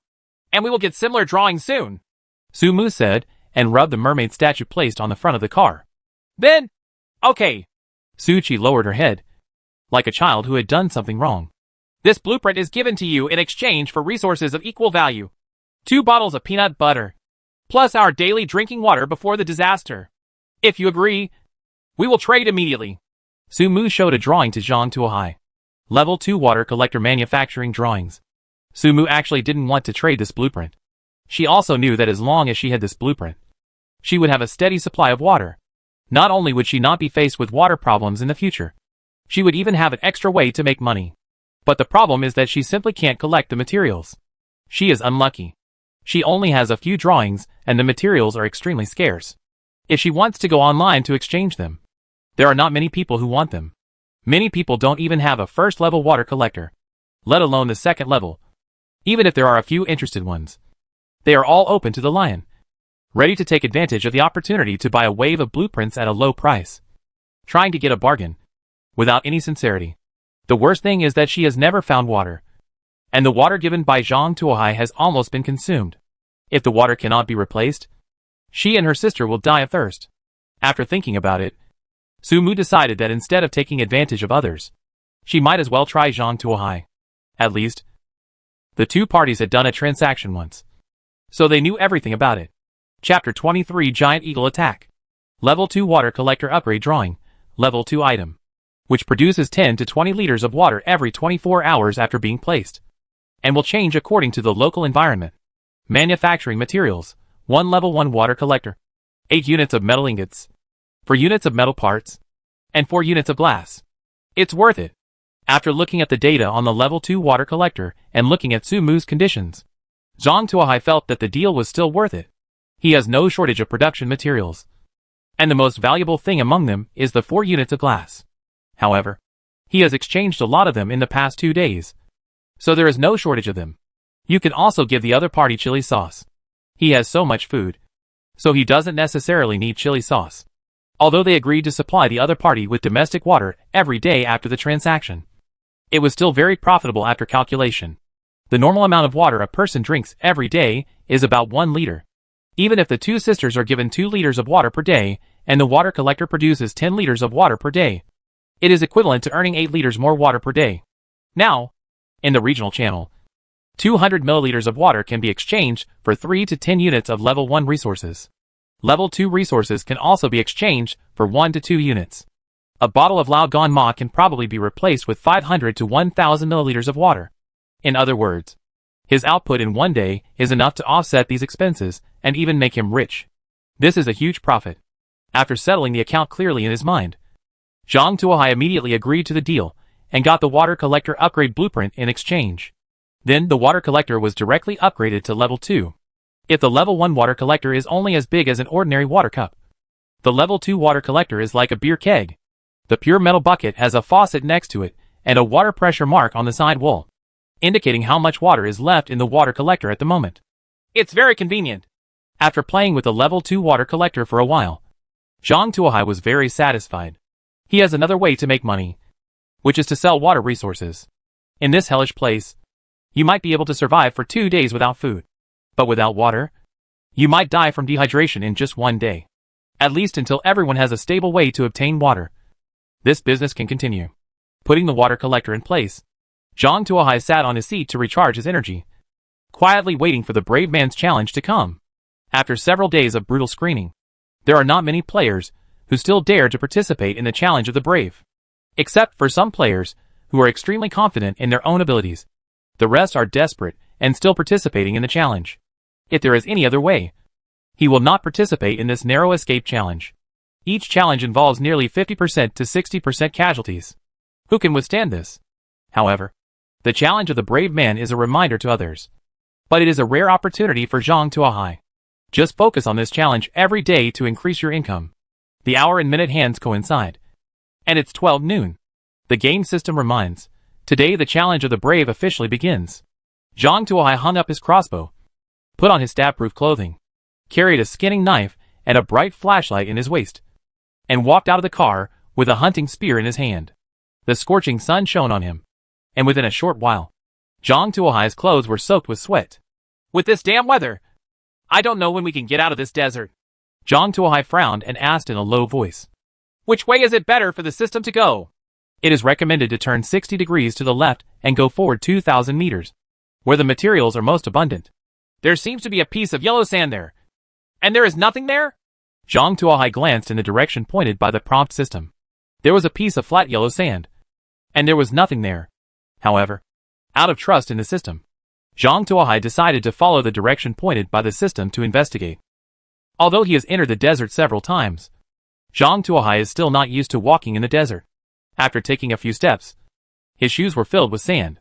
and we will get similar drawings soon, Sumu said, and rubbed the mermaid statue placed on the front of the car. Then, okay. Suchi lowered her head, like a child who had done something wrong. This blueprint is given to you in exchange for resources of equal value. 2 bottles of peanut butter, plus our daily drinking water before the disaster. If you agree, we will trade immediately. Sumu showed a drawing to Zhang Tuohai. Level 2 water collector manufacturing drawings. Sumu actually didn't want to trade this blueprint. She also knew that as long as she had this blueprint, she would have a steady supply of water. Not only would she not be faced with water problems in the future, she would even have an extra way to make money. But the problem is that she simply can't collect the materials. She is unlucky. She only has a few drawings, and the materials are extremely scarce. If she wants to go online to exchange them, there are not many people who want them. Many people don't even have a first-level water collector, let alone the second level. Even if there are a few interested ones, they are all open to the lion, ready to take advantage of the opportunity to buy a wave of blueprints at a low price, trying to get a bargain, without any sincerity. The worst thing is that she has never found water, and the water given by Zhang Tuohai has almost been consumed. If the water cannot be replaced, she and her sister will die of thirst. After thinking about it, Sumu decided that instead of taking advantage of others, she might as well try Zhang Tuohai. At least, the two parties had done a transaction once, so they knew everything about it. Chapter 23 Giant Eagle Attack. Level 2 Water Collector Upgrade Drawing. Level 2 Item, which produces 10 to 20 liters of water every 24 hours after being placed, and will change according to the local environment. Manufacturing Materials. 1 Level 1 Water Collector. 8 units of metal ingots, 4 units of metal parts, and 4 units of glass. It's worth it. After looking at the data on the Level 2 Water Collector and looking at Sumu's conditions, Zhang Tuohai felt that the deal was still worth it. He has no shortage of production materials, and the most valuable thing among them is the 4 units of glass. However, he has exchanged a lot of them in the past 2 days, so there is no shortage of them. You can also give the other party chili sauce. He has so much food, so he doesn't necessarily need chili sauce. Although they agreed to supply the other party with domestic water every day after the transaction, it was still very profitable after calculation. The normal amount of water a person drinks every day is about 1 liter. Even if the two sisters are given 2 liters of water per day, and the water collector produces 10 liters of water per day, it is equivalent to earning 8 liters more water per day. Now, in the regional channel, 200 milliliters of water can be exchanged for 3 to 10 units of level 1 resources. Level 2 resources can also be exchanged for 1 to 2 units. A bottle of Lao Gan Ma can probably be replaced with 500 to 1000 milliliters of water. In other words, his output in 1 day is enough to offset these expenses and even make him rich. This is a huge profit. After settling the account clearly in his mind, Zhang Tuohai immediately agreed to the deal and got the water collector upgrade blueprint in exchange. Then the water collector was directly upgraded to level 2. If the level 1 water collector is only as big as an ordinary water cup, the level 2 water collector is like a beer keg. The pure metal bucket has a faucet next to it and a water pressure mark on the side wall, indicating how much water is left in the water collector at the moment. It's very convenient. After playing with the level 2 water collector for a while, Zhang Tuohai was very satisfied. He has another way to make money, which is to sell water resources. In this hellish place, you might be able to survive for 2 days without food. But without water, you might die from dehydration in just 1 day. At least until everyone has a stable way to obtain water, this business can continue. Putting the water collector in place, Zhang Tuohai sat on his seat to recharge his energy, quietly waiting for the brave man's challenge to come. After several days of brutal screening, there are not many players who still dare to participate in the challenge of the brave. Except for some players who are extremely confident in their own abilities. The rest are desperate and still participating in the challenge. If there is any other way, he will not participate in this narrow escape challenge. Each challenge involves nearly 50% to 60% casualties. Who can withstand this? However, the challenge of the brave man is a reminder to others. But it is a rare opportunity for Zhang Tuohai. Just focus on this challenge every day to increase your income. The hour and minute hands coincide. And it's 12 noon. The game system reminds, today the challenge of the brave officially begins. Zhang Tuohai hung up his crossbow, put on his stab-proof clothing, carried a skinning knife and a bright flashlight in his waist, and walked out of the car with a hunting spear in his hand. The scorching sun shone on him, and within a short while, Zhang Tuohai's clothes were soaked with sweat. With this damn weather, I don't know when we can get out of this desert. Zhang Tuohai frowned and asked in a low voice. Which way is it better for the system to go? It is recommended to turn 60 degrees to the left and go forward 2,000 meters, where the materials are most abundant. There seems to be a piece of yellow sand there. And there is nothing there? Zhang Tuohai glanced in the direction pointed by the prompt system. There was a piece of flat yellow sand, and there was nothing there. However, out of trust in the system, Zhang Tuohai decided to follow the direction pointed by the system to investigate. Although he has entered the desert several times, Zhang Tuohai is still not used to walking in the desert. After taking a few steps, his shoes were filled with sand.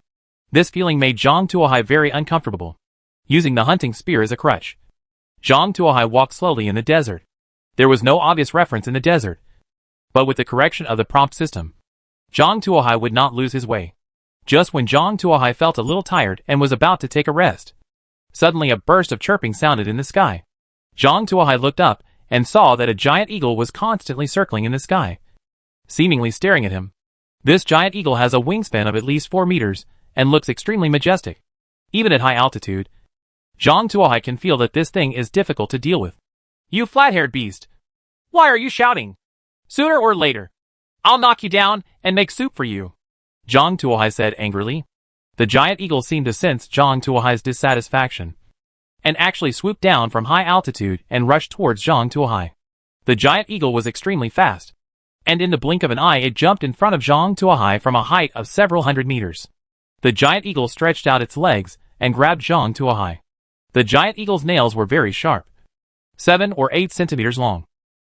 This feeling made Zhang Tuohai very uncomfortable. Using the hunting spear as a crutch, Zhang Tuohai walked slowly in the desert. There was no obvious reference in the desert, but with the correction of the prompt system, Zhang Tuohai would not lose his way. Just when Zhang Tuohai felt a little tired and was about to take a rest, suddenly a burst of chirping sounded in the sky. Zhang Tuohai looked up and saw that a giant eagle was constantly circling in the sky, seemingly staring at him. This giant eagle has a wingspan of at least 4 meters and looks extremely majestic. Even at high altitude, Zhang Tuohai can feel that this thing is difficult to deal with. You flat-haired beast! Why are you shouting? Sooner or later, I'll knock you down and make soup for you, Zhang Tuohai said angrily. The giant eagle seemed to sense Zhang Tuohai's dissatisfaction, and actually swooped down from high altitude and rushed towards Zhang Tuohai. The giant eagle was extremely fast, and in the blink of an eye it jumped in front of Zhang Tuohai from a height of several hundred meters. The giant eagle stretched out its legs and grabbed Zhang Tuohai. The giant eagle's nails were very sharp, 7 or 8 centimeters long,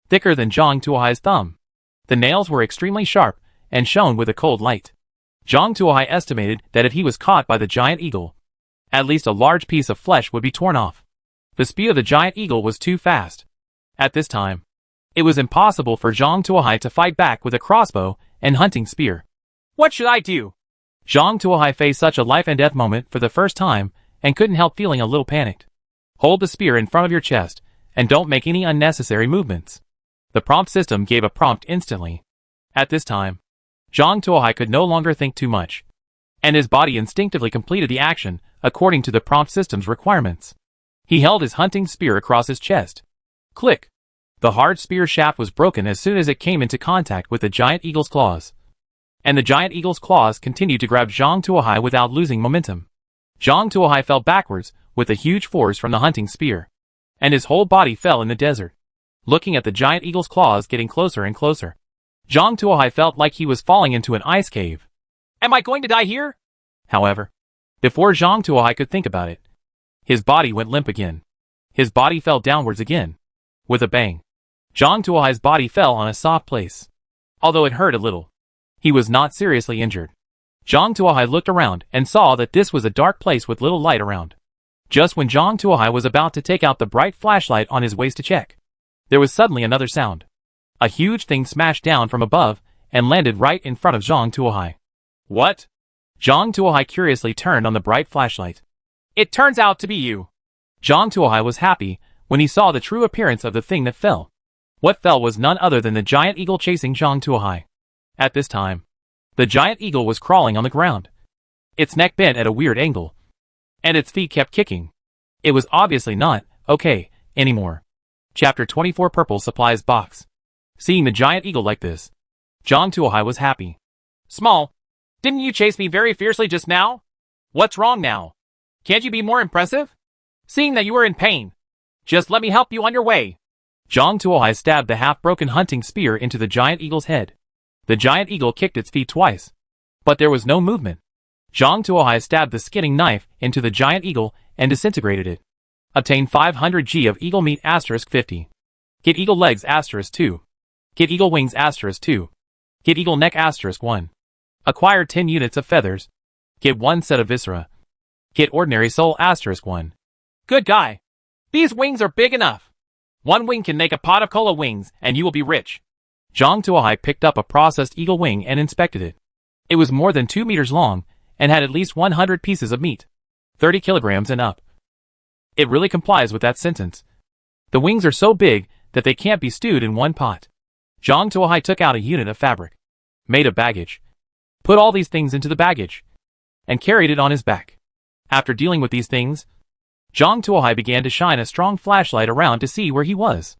thicker than Zhang Tuohai's thumb. The nails were extremely sharp and shone with a cold light. Zhang Tuohai estimated that if he was caught by the giant eagle, at least a large piece of flesh would be torn off. The speed of the giant eagle was too fast. At this time, it was impossible for Zhang Tuohai to fight back with a crossbow and hunting spear. What should I do? Zhang Tuohai faced such a life-and-death moment for the first time and couldn't help feeling a little panicked. Hold the spear in front of your chest and don't make any unnecessary movements. The prompt system gave a prompt instantly. At this time, Zhang Tuohai could no longer think too much, and his body instinctively completed the action according to the prompt system's requirements. He held his hunting spear across his chest. Click! The hard spear shaft was broken as soon as it came into contact with the giant eagle's claws. And the giant eagle's claws continued to grab Zhang Tuohai without losing momentum. Zhang Tuohai fell backwards with a huge force from the hunting spear, and his whole body fell in the desert. Looking at the giant eagle's claws getting closer and closer, Zhang Tuohai felt like he was falling into an ice cave. Am I going to die here? However, before Zhang Tuohai could think about it, his body went limp again. His body fell downwards again. With a bang, Zhang Tuohai's body fell on a soft place. Although it hurt a little, he was not seriously injured. Zhang Tuohai looked around and saw that this was a dark place with little light around. Just when Zhang Tuohai was about to take out the bright flashlight on his waist to check, there was suddenly another sound. A huge thing smashed down from above and landed right in front of Zhang Tuohai. What? Zhang Tuohai curiously turned on the bright flashlight. It turns out to be you. Zhang Tuohai was happy when he saw the true appearance of the thing that fell. What fell was none other than the giant eagle chasing Zhang Tuohai. At this time, the giant eagle was crawling on the ground. Its neck bent at a weird angle, and its feet kept kicking. It was obviously not okay anymore. Chapter 24 Purple Supplies Box. Seeing the giant eagle like this, Zhang Tuohai was happy. Small, didn't you chase me very fiercely just now? What's wrong now? Can't you be more impressive? Seeing that you are in pain, just let me help you on your way. Zhang Tuohai stabbed the half-broken hunting spear into the giant eagle's head. The giant eagle kicked its feet twice, but there was no movement. Zhang Tuohai stabbed the skinning knife into the giant eagle and disintegrated it. Obtain 500 G of eagle meat *50. Get eagle legs *2. Get eagle wings *2. Get eagle neck *1. Acquire 10 units of feathers. Get 1 set of viscera. Get ordinary soul *1. Good guy. These wings are big enough. 1 wing can make a pot of cola wings and you will be rich. Zhang Tuohai picked up a processed eagle wing and inspected it. It was more than 2 meters long and had at least 100 pieces of meat, 30 kilograms and up. It really complies with that sentence. The wings are so big that they can't be stewed in one pot. Zhang Tuohai took out a unit of fabric, made of baggage, put all these things into the baggage, and carried it on his back. After dealing with these things, Zhang Tuohai began to shine a strong flashlight around to see where he was.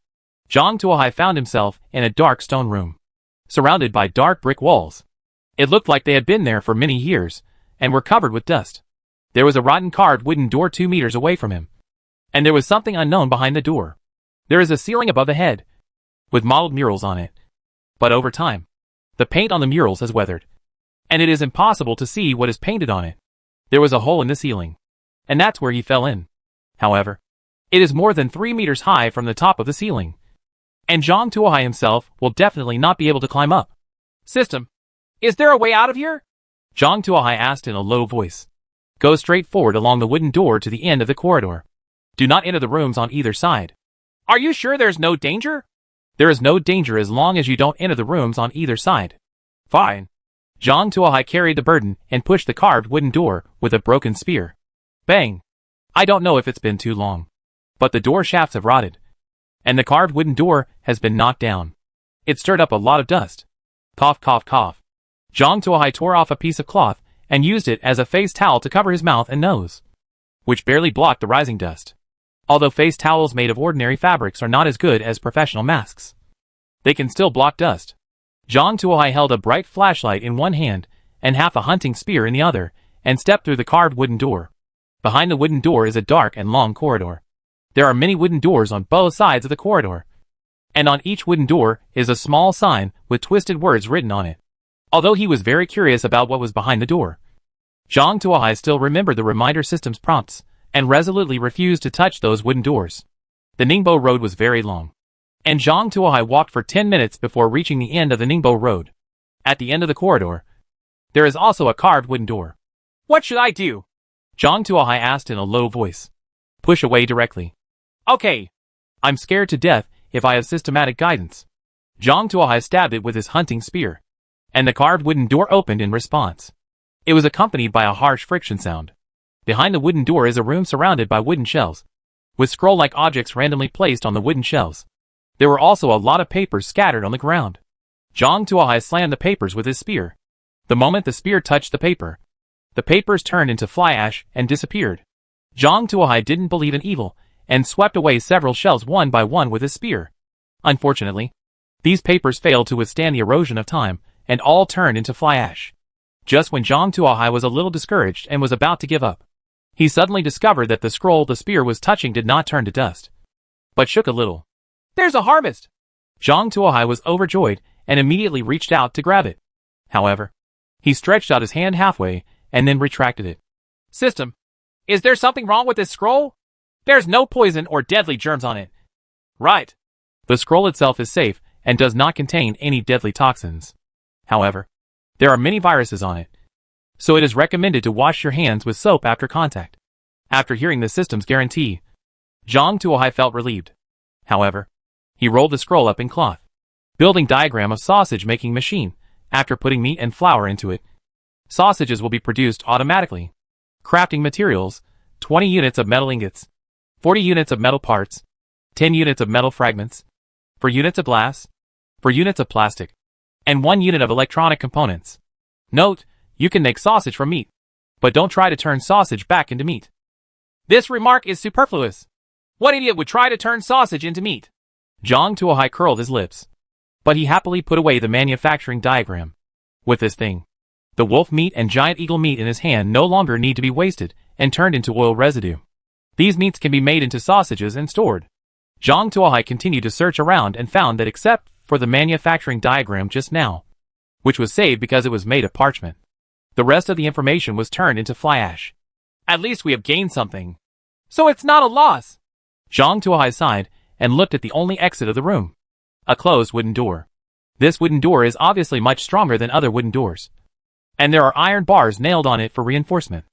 Zhang Tuohai found himself in a dark stone room, surrounded by dark brick walls. It looked like they had been there for many years, and were covered with dust. There was a rotten carved wooden door 2 meters away from him, and there was something unknown behind the door. There is a ceiling above the head, with modeled murals on it. But over time, the paint on the murals has weathered, and it is impossible to see what is painted on it. There was a hole in the ceiling, and that's where he fell in. However, it is more than 3 meters high from the top of the ceiling, and Zhang Tuohai himself will definitely not be able to climb up. System, is there a way out of here? Zhang Tuohai asked in a low voice. Go straight forward along the wooden door to the end of the corridor. Do not enter the rooms on either side. Are you sure there's no danger? There is no danger as long as you don't enter the rooms on either side. Fine. Zhang Tuohai carried the burden and pushed the carved wooden door with a broken spear. Bang! I don't know if it's been too long, but the door shafts have rotted, and the carved wooden door has been knocked down. It stirred up a lot of dust. Cough, cough, cough. Zhang Tuohai tore off a piece of cloth and used it as a face towel to cover his mouth and nose, which barely blocked the rising dust. Although face towels made of ordinary fabrics are not as good as professional masks, they can still block dust. Zhang Tuohai held a bright flashlight in one hand and half a hunting spear in the other, and stepped through the carved wooden door. Behind the wooden door is a dark and long corridor. There are many wooden doors on both sides of the corridor, and on each wooden door is a small sign with twisted words written on it. Although he was very curious about what was behind the door, Zhang Tuohai still remembered the reminder system's prompts, and resolutely refused to touch those wooden doors. The Ningbo Road was very long, and Zhang Tuohai walked for 10 minutes before reaching the end of the Ningbo Road. At the end of the corridor, there is also a carved wooden door. What should I do? Zhang Tuohai asked in a low voice. Push away directly. Okay. I'm scared to death if I have systematic guidance. Zhang Tuohai stabbed it with his hunting spear, and the carved wooden door opened in response. It was accompanied by a harsh friction sound. Behind the wooden door is a room surrounded by wooden shelves, with scroll-like objects randomly placed on the wooden shelves. There were also a lot of papers scattered on the ground. Zhang Tuohai slammed the papers with his spear. The moment the spear touched the papers turned into fly ash and disappeared. Zhang Tuohai didn't believe in evil, and swept away several shells one by one with his spear. Unfortunately, these papers failed to withstand the erosion of time, and all turned into fly ash. Just when Zhang Tuohai was a little discouraged and was about to give up, he suddenly discovered that the scroll the spear was touching did not turn to dust, but shook a little. There's a harvest! Zhang Tuohai was overjoyed and immediately reached out to grab it. However, he stretched out his hand halfway and then retracted it. System, is there something wrong with this scroll? There's no poison or deadly germs on it. Right. The scroll itself is safe and does not contain any deadly toxins. However, there are many viruses on it, so it is recommended to wash your hands with soap after contact. After hearing the system's guarantee, Zhang Tuohai felt relieved. However, he rolled the scroll up in cloth. Building diagram of sausage making machine. After putting meat and flour into it, sausages will be produced automatically. Crafting materials, 20 units of metal ingots, 40 units of metal parts, 10 units of metal fragments, 4 units of glass, 4 units of plastic, and 1 unit of electronic components. Note, you can make sausage from meat, but don't try to turn sausage back into meat. This remark is superfluous. What idiot would try to turn sausage into meat? Zhang Tuohai curled his lips, but he happily put away the manufacturing diagram. With this thing, the wolf meat and giant eagle meat in his hand no longer need to be wasted and turned into oil residue. These meats can be made into sausages and stored. Zhang Tuohai continued to search around and found that except for the manufacturing diagram just now, which was saved because it was made of parchment, the rest of the information was turned into fly ash. At least we have gained something. So it's not a loss. Zhang Tuohai sighed and looked at the only exit of the room. A closed wooden door. This wooden door is obviously much stronger than other wooden doors, and there are iron bars nailed on it for reinforcement.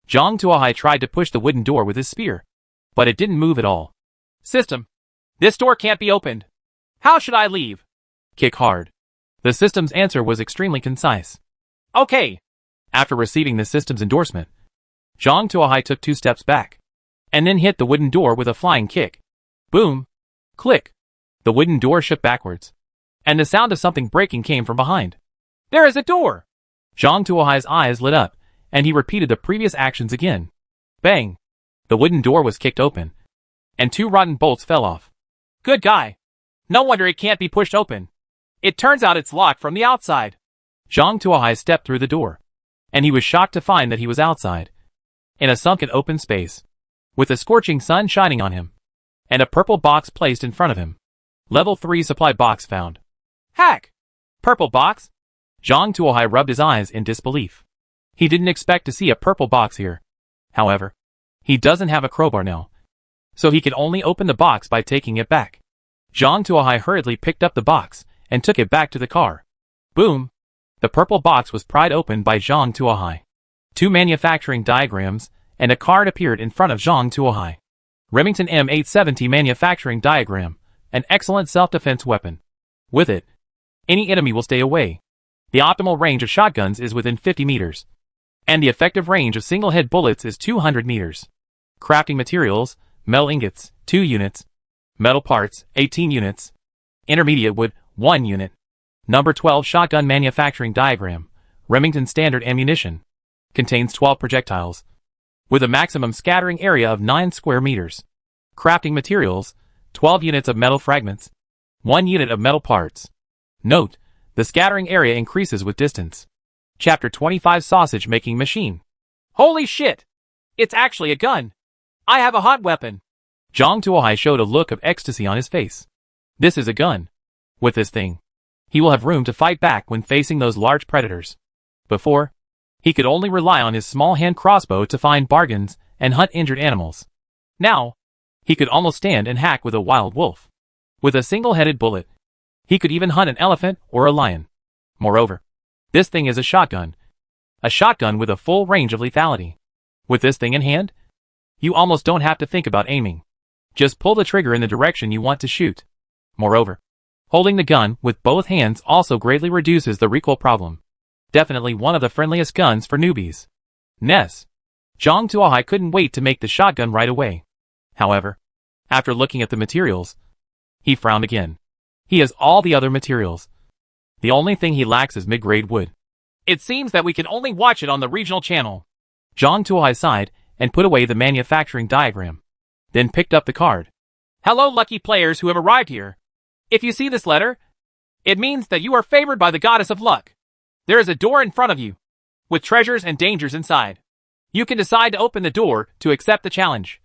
Zhang Tuohai tried to push the wooden door with his spear, but it didn't move at all. System, this door can't be opened. How should I leave? Kick hard. The system's answer was extremely concise. Okay. After receiving the system's endorsement, Zhang Tuohai took 2 steps back, and then hit the wooden door with a flying kick. Boom. Click! The wooden door shook backwards, and the sound of something breaking came from behind. There is a door! Zhang Tuohai's eyes lit up, and he repeated the previous actions again. Bang! The wooden door was kicked open, and 2 rotten bolts fell off. Good guy! No wonder it can't be pushed open. It turns out it's locked from the outside. Zhang Tuohai stepped through the door, and he was shocked to find that he was outside, in a sunken open space, with the scorching sun shining on him, and a purple box placed in front of him. Level 3 supply box found. Hack! Purple box? Zhang Tuohai rubbed his eyes in disbelief. He didn't expect to see a purple box here. However, he doesn't have a crowbar now, so he could only open the box by taking it back. Zhang Tuohai hurriedly picked up the box and took it back to the car. Boom! The purple box was pried open by Zhang Tuohai. 2 manufacturing diagrams and a card appeared in front of Zhang Tuohai. Remington M870 manufacturing diagram, an excellent self-defense weapon. With it, any enemy will stay away. The optimal range of shotguns is within 50 meters, and the effective range of single-head bullets is 200 meters. Crafting materials, metal ingots, 2 units. Metal parts, 18 units. Intermediate wood, 1 unit. Number 12 shotgun manufacturing diagram, Remington standard ammunition. Contains 12 projectiles, with a maximum scattering area of 9 square meters. Crafting materials, 12 units of metal fragments, 1 unit of metal parts. Note, the scattering area increases with distance. Chapter 25 Sausage Making Machine. Holy shit! It's actually a gun! I have a hot weapon! Zhang Tuohai showed a look of ecstasy on his face. This is a gun. With this thing, he will have room to fight back when facing those large predators. Before, he could only rely on his small hand crossbow to find bargains and hunt injured animals. Now, he could almost stand and hack with a wild wolf. With a single-headed bullet, he could even hunt an elephant or a lion. Moreover, this thing is a shotgun. A shotgun with a full range of lethality. With this thing in hand, you almost don't have to think about aiming. Just pull the trigger in the direction you want to shoot. Moreover, holding the gun with both hands also greatly reduces the recoil problem. Definitely one of the friendliest guns for newbies. Ness. Zhang Tuohai couldn't wait to make the shotgun right away. However, after looking at the materials, he frowned again. He has all the other materials. The only thing he lacks is mid-grade wood. It seems that we can only watch it on the regional channel. Zhang Tuohai sighed and put away the manufacturing diagram, then picked up the card. Hello, lucky players who have arrived here. If you see this letter, it means that you are favored by the goddess of luck. There is a door in front of you, with treasures and dangers inside. You can decide to open the door to accept the challenge,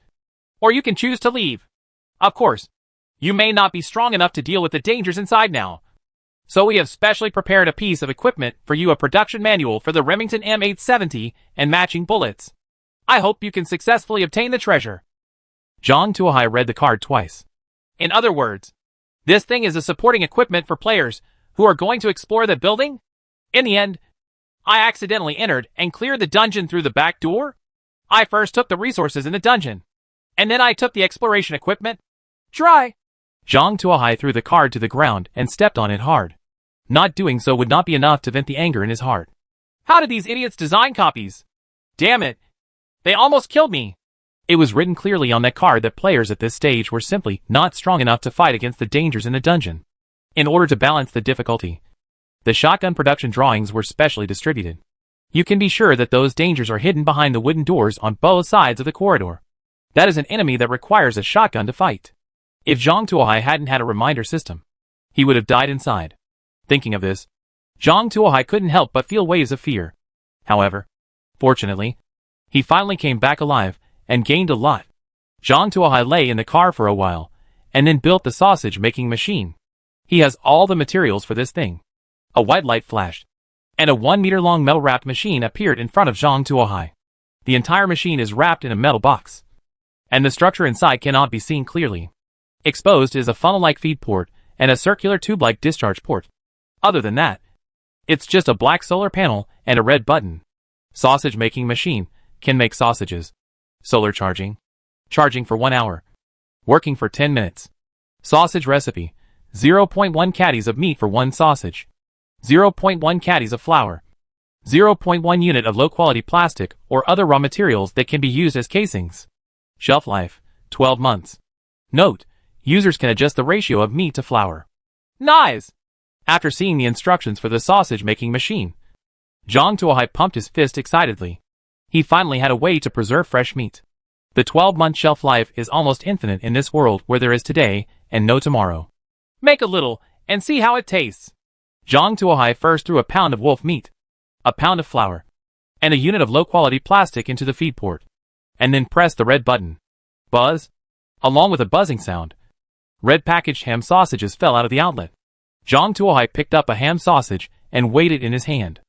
or you can choose to leave. Of course, you may not be strong enough to deal with the dangers inside now, so we have specially prepared a piece of equipment for you, a production manual for the Remington M870 and matching bullets. I hope you can successfully obtain the treasure. Zhang Tuohai read the card twice. In other words, this thing is a supporting equipment for players who are going to explore the building? In the end, I accidentally entered and cleared the dungeon through the back door. I first took the resources in the dungeon, and then I took the exploration equipment. Try. Zhang Tuohai threw the card to the ground and stepped on it hard. Not doing so would not be enough to vent the anger in his heart. How did these idiots design copies? Damn it. They almost killed me. It was written clearly on that card that players at this stage were simply not strong enough to fight against the dangers in the dungeon. In order to balance the difficulty, the shotgun production drawings were specially distributed. You can be sure that those dangers are hidden behind the wooden doors on both sides of the corridor. That is an enemy that requires a shotgun to fight. If Zhang Tuohai hadn't had a reminder system, he would have died inside. Thinking of this, Zhang Tuohai couldn't help but feel waves of fear. However, fortunately, he finally came back alive and gained a lot. Zhang Tuohai lay in the car for a while, and then built the sausage-making machine. He has all the materials for this thing. A white light flashed, and a 1-meter-long metal-wrapped machine appeared in front of Zhang Tuohai. The entire machine is wrapped in a metal box, and the structure inside cannot be seen clearly. Exposed is a funnel-like feed port and a circular tube-like discharge port. Other than that, it's just a black solar panel and a red button. Sausage-making machine can make sausages. Solar charging. Charging for 1 hour. Working for 10 minutes. Sausage recipe. 0.1 caddies of meat for 1 sausage. 0.1 caddies of flour. 0.1 unit of low-quality plastic or other raw materials that can be used as casings. Shelf life, 12 months. Note, Users can adjust the ratio of meat to flour. Nice! After seeing the instructions for the sausage-making machine, Zhang Tuohai pumped his fist excitedly. He finally had a way to preserve fresh meat. The 12-month shelf life is almost infinite in this world where there is today and no tomorrow. Make a little, and see how it tastes. Zhang Tuohai first threw a pound of wolf meat, a pound of flour, and a unit of low-quality plastic into the feed port, and then pressed the red button. Buzz! Along with a buzzing sound, red packaged ham sausages fell out of the outlet. Zhang Tuohai picked up a ham sausage and weighed it in his hand.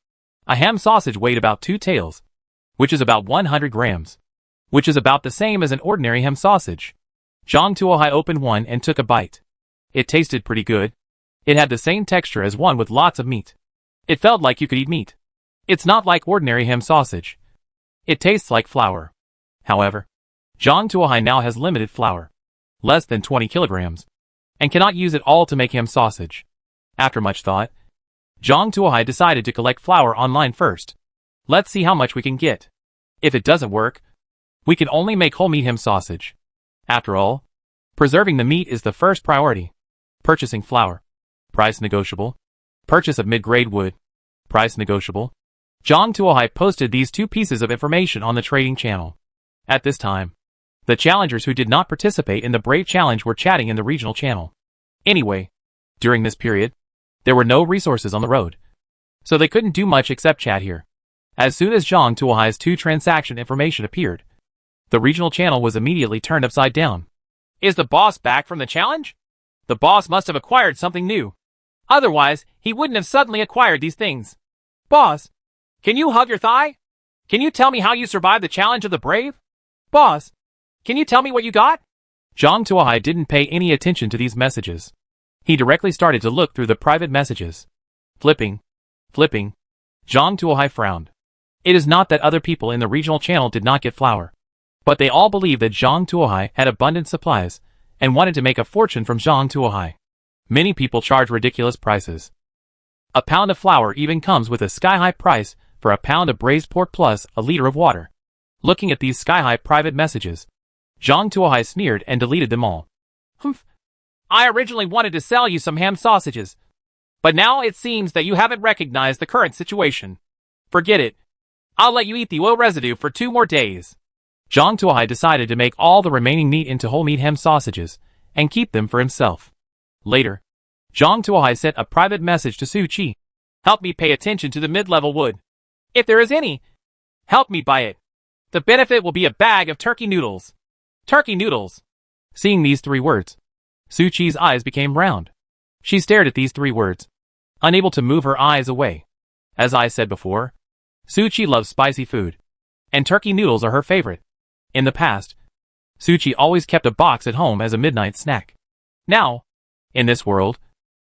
A ham sausage weighed about 2 taels, which is about 100 grams, which is about the same as an ordinary ham sausage. Zhang Tuohai opened one and took a bite. It tasted pretty good. It had the same texture as one with lots of meat. It felt like you could eat meat. It's not like ordinary ham sausage. It tastes like flour. However, Zhang Tuohai now has limited flour, less than 20 kilograms, and cannot use it all to make ham sausage. After much thought, Zhang Tuohai decided to collect flour online first. Let's see how much we can get. If it doesn't work, we can only make whole meat ham sausage. After all, preserving the meat is the first priority. Purchasing flour. Price negotiable. Purchase of mid-grade wood. Price negotiable. Zhang Tuohai posted these 2 pieces of information on the trading channel. At this time, the challengers who did not participate in the Brave Challenge were chatting in the regional channel. Anyway, during this period, there were no resources on the road, so they couldn't do much except chat here. As soon as Zhang Tuohai's 2 transaction information appeared, the regional channel was immediately turned upside down. Is the boss back from the challenge? The boss must have acquired something new. Otherwise, he wouldn't have suddenly acquired these things. Boss, can you hug your thigh? Can you tell me how you survived the challenge of the brave? Boss, can you tell me what you got? Zhang Tuohai didn't pay any attention to these messages. He directly started to look through the private messages. Flipping. Zhang Tuohai frowned. It is not that other people in the regional channel did not get flour, but they all believed that Zhang Tuohai had abundant supplies and wanted to make a fortune from Zhang Tuohai. Many people charge ridiculous prices. A pound of flour even comes with a sky-high price for a pound of braised pork plus a liter of water. Looking at these sky-high private messages, Zhang Tuohai sneered and deleted them all. Humph. I originally wanted to sell you some ham sausages, but now it seems that you haven't recognized the current situation. Forget it. I'll let you eat the oil residue for 2 more days. Zhang Tuohai decided to make all the remaining meat into whole meat ham sausages and keep them for himself. Later, Zhang Tuohai sent a private message to Su Qi. Help me pay attention to the mid-level wood. If there is any, help me buy it. The benefit will be a bag of turkey noodles. Turkey noodles. Seeing these 3 words, Su Qi's eyes became round. She stared at these 3 words, unable to move her eyes away. As I said before, Su Qi loves spicy food, and turkey noodles are her favorite. In the past, Su Qi always kept a box at home as a midnight snack. Now, in this world,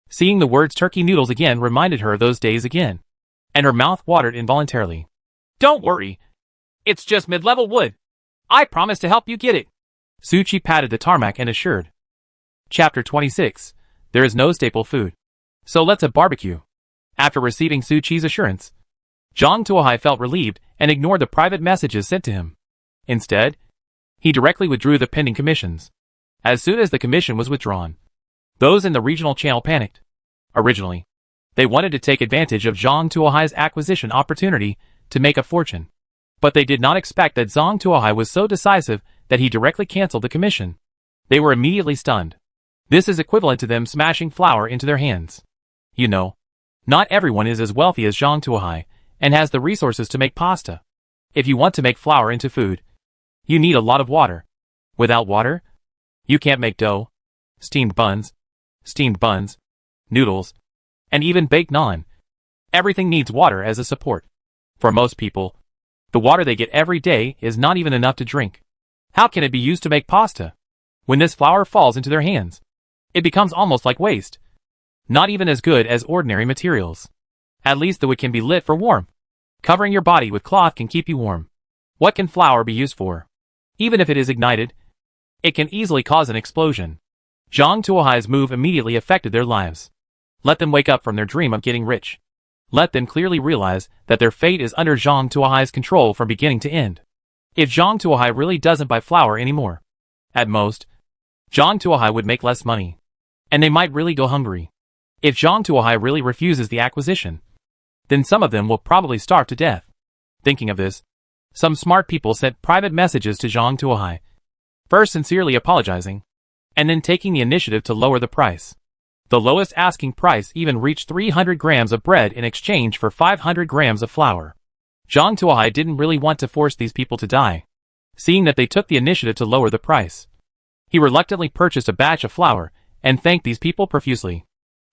seeing the words turkey noodles again reminded her of those days again, and her mouth watered involuntarily. Don't worry. It's just mid-level wood. I promise to help you get it. Su Qi patted the tarmac and assured. Chapter 26. There is no staple food, so let's have barbecue. After receiving Su Qi's assurance, Zhang Tuohai felt relieved and ignored the private messages sent to him. Instead, he directly withdrew the pending commissions. As soon as the commission was withdrawn, those in the regional channel panicked. Originally, they wanted to take advantage of Zhang Tuohai's acquisition opportunity to make a fortune, but they did not expect that Zhang Tuohai was so decisive that he directly canceled the commission. They were immediately stunned. This is equivalent to them smashing flour into their hands. You know, not everyone is as wealthy as Zhang Tuohai and has the resources to make pasta. If you want to make flour into food, you need a lot of water. Without water, you can't make dough, steamed buns, noodles, and even baked naan. Everything needs water as a support. For most people, the water they get every day is not even enough to drink. How can it be used to make pasta? When this flour falls into their hands, it becomes almost like waste. Not even as good as ordinary materials. At least the wood can be lit for warmth. Covering your body with cloth can keep you warm. What can flour be used for? Even if it is ignited, it can easily cause an explosion. Zhang Tuohai's move immediately affected their lives. Let them wake up from their dream of getting rich. Let them clearly realize that their fate is under Zhang Tuohai's control from beginning to end. If Zhang Tuohai really doesn't buy flour anymore, at most, Zhang Tuohai would make less money. And they might really go hungry. If Zhang Tuohai really refuses the acquisition, then some of them will probably starve to death. Thinking of this, some smart people sent private messages to Zhang Tuohai, first sincerely apologizing, and then taking the initiative to lower the price. The lowest asking price even reached 300 grams of bread in exchange for 500 grams of flour. Zhang Tuohai didn't really want to force these people to die, seeing that they took the initiative to lower the price. He reluctantly purchased a batch of flour and thanked these people profusely.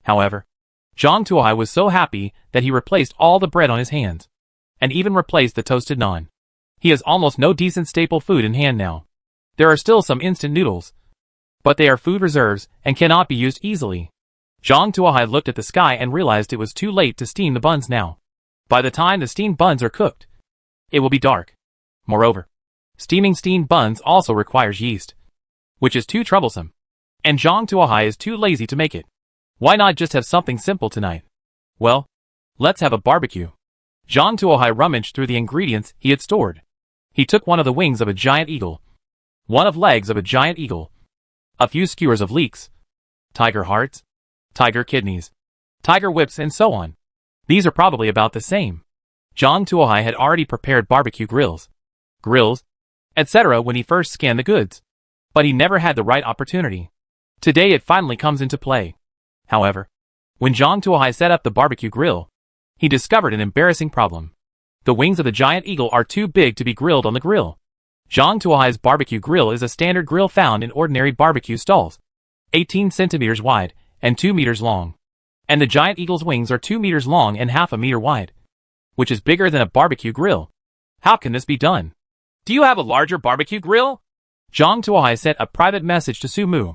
However, Zhang Tuohai was so happy that he replaced all the bread on his hands, and even replaced the toasted naan. He has almost no decent staple food in hand now. There are still some instant noodles, but they are food reserves and cannot be used easily. Zhang Tuohai looked at the sky and realized it was too late to steam the buns now. By the time the steamed buns are cooked, it will be dark. Moreover, steaming steamed buns also requires yeast, which is too troublesome, and Zhang Tuohai is too lazy to make it. Why not just have something simple tonight? Well, let's have a barbecue. Zhang Tuohai rummaged through the ingredients he had stored. He took one of the wings of a giant eagle, one of legs of a giant eagle, a few skewers of leeks, tiger hearts, tiger kidneys, tiger whips, and so on. These are probably about the same. Zhang Tuohai had already prepared barbecue grills, etc. when he first scanned the goods, but he never had the right opportunity. Today it finally comes into play. However, when Zhang Tuohai set up the barbecue grill, he discovered an embarrassing problem. The wings of the giant eagle are too big to be grilled on the grill. Zhang Tuohai's barbecue grill is a standard grill found in ordinary barbecue stalls, 18 centimeters wide and 2 meters long. And the giant eagle's wings are 2 meters long and half a meter wide, which is bigger than a barbecue grill. How can this be done? Do you have a larger barbecue grill? Zhang Tuohai sent a private message to Su Mu.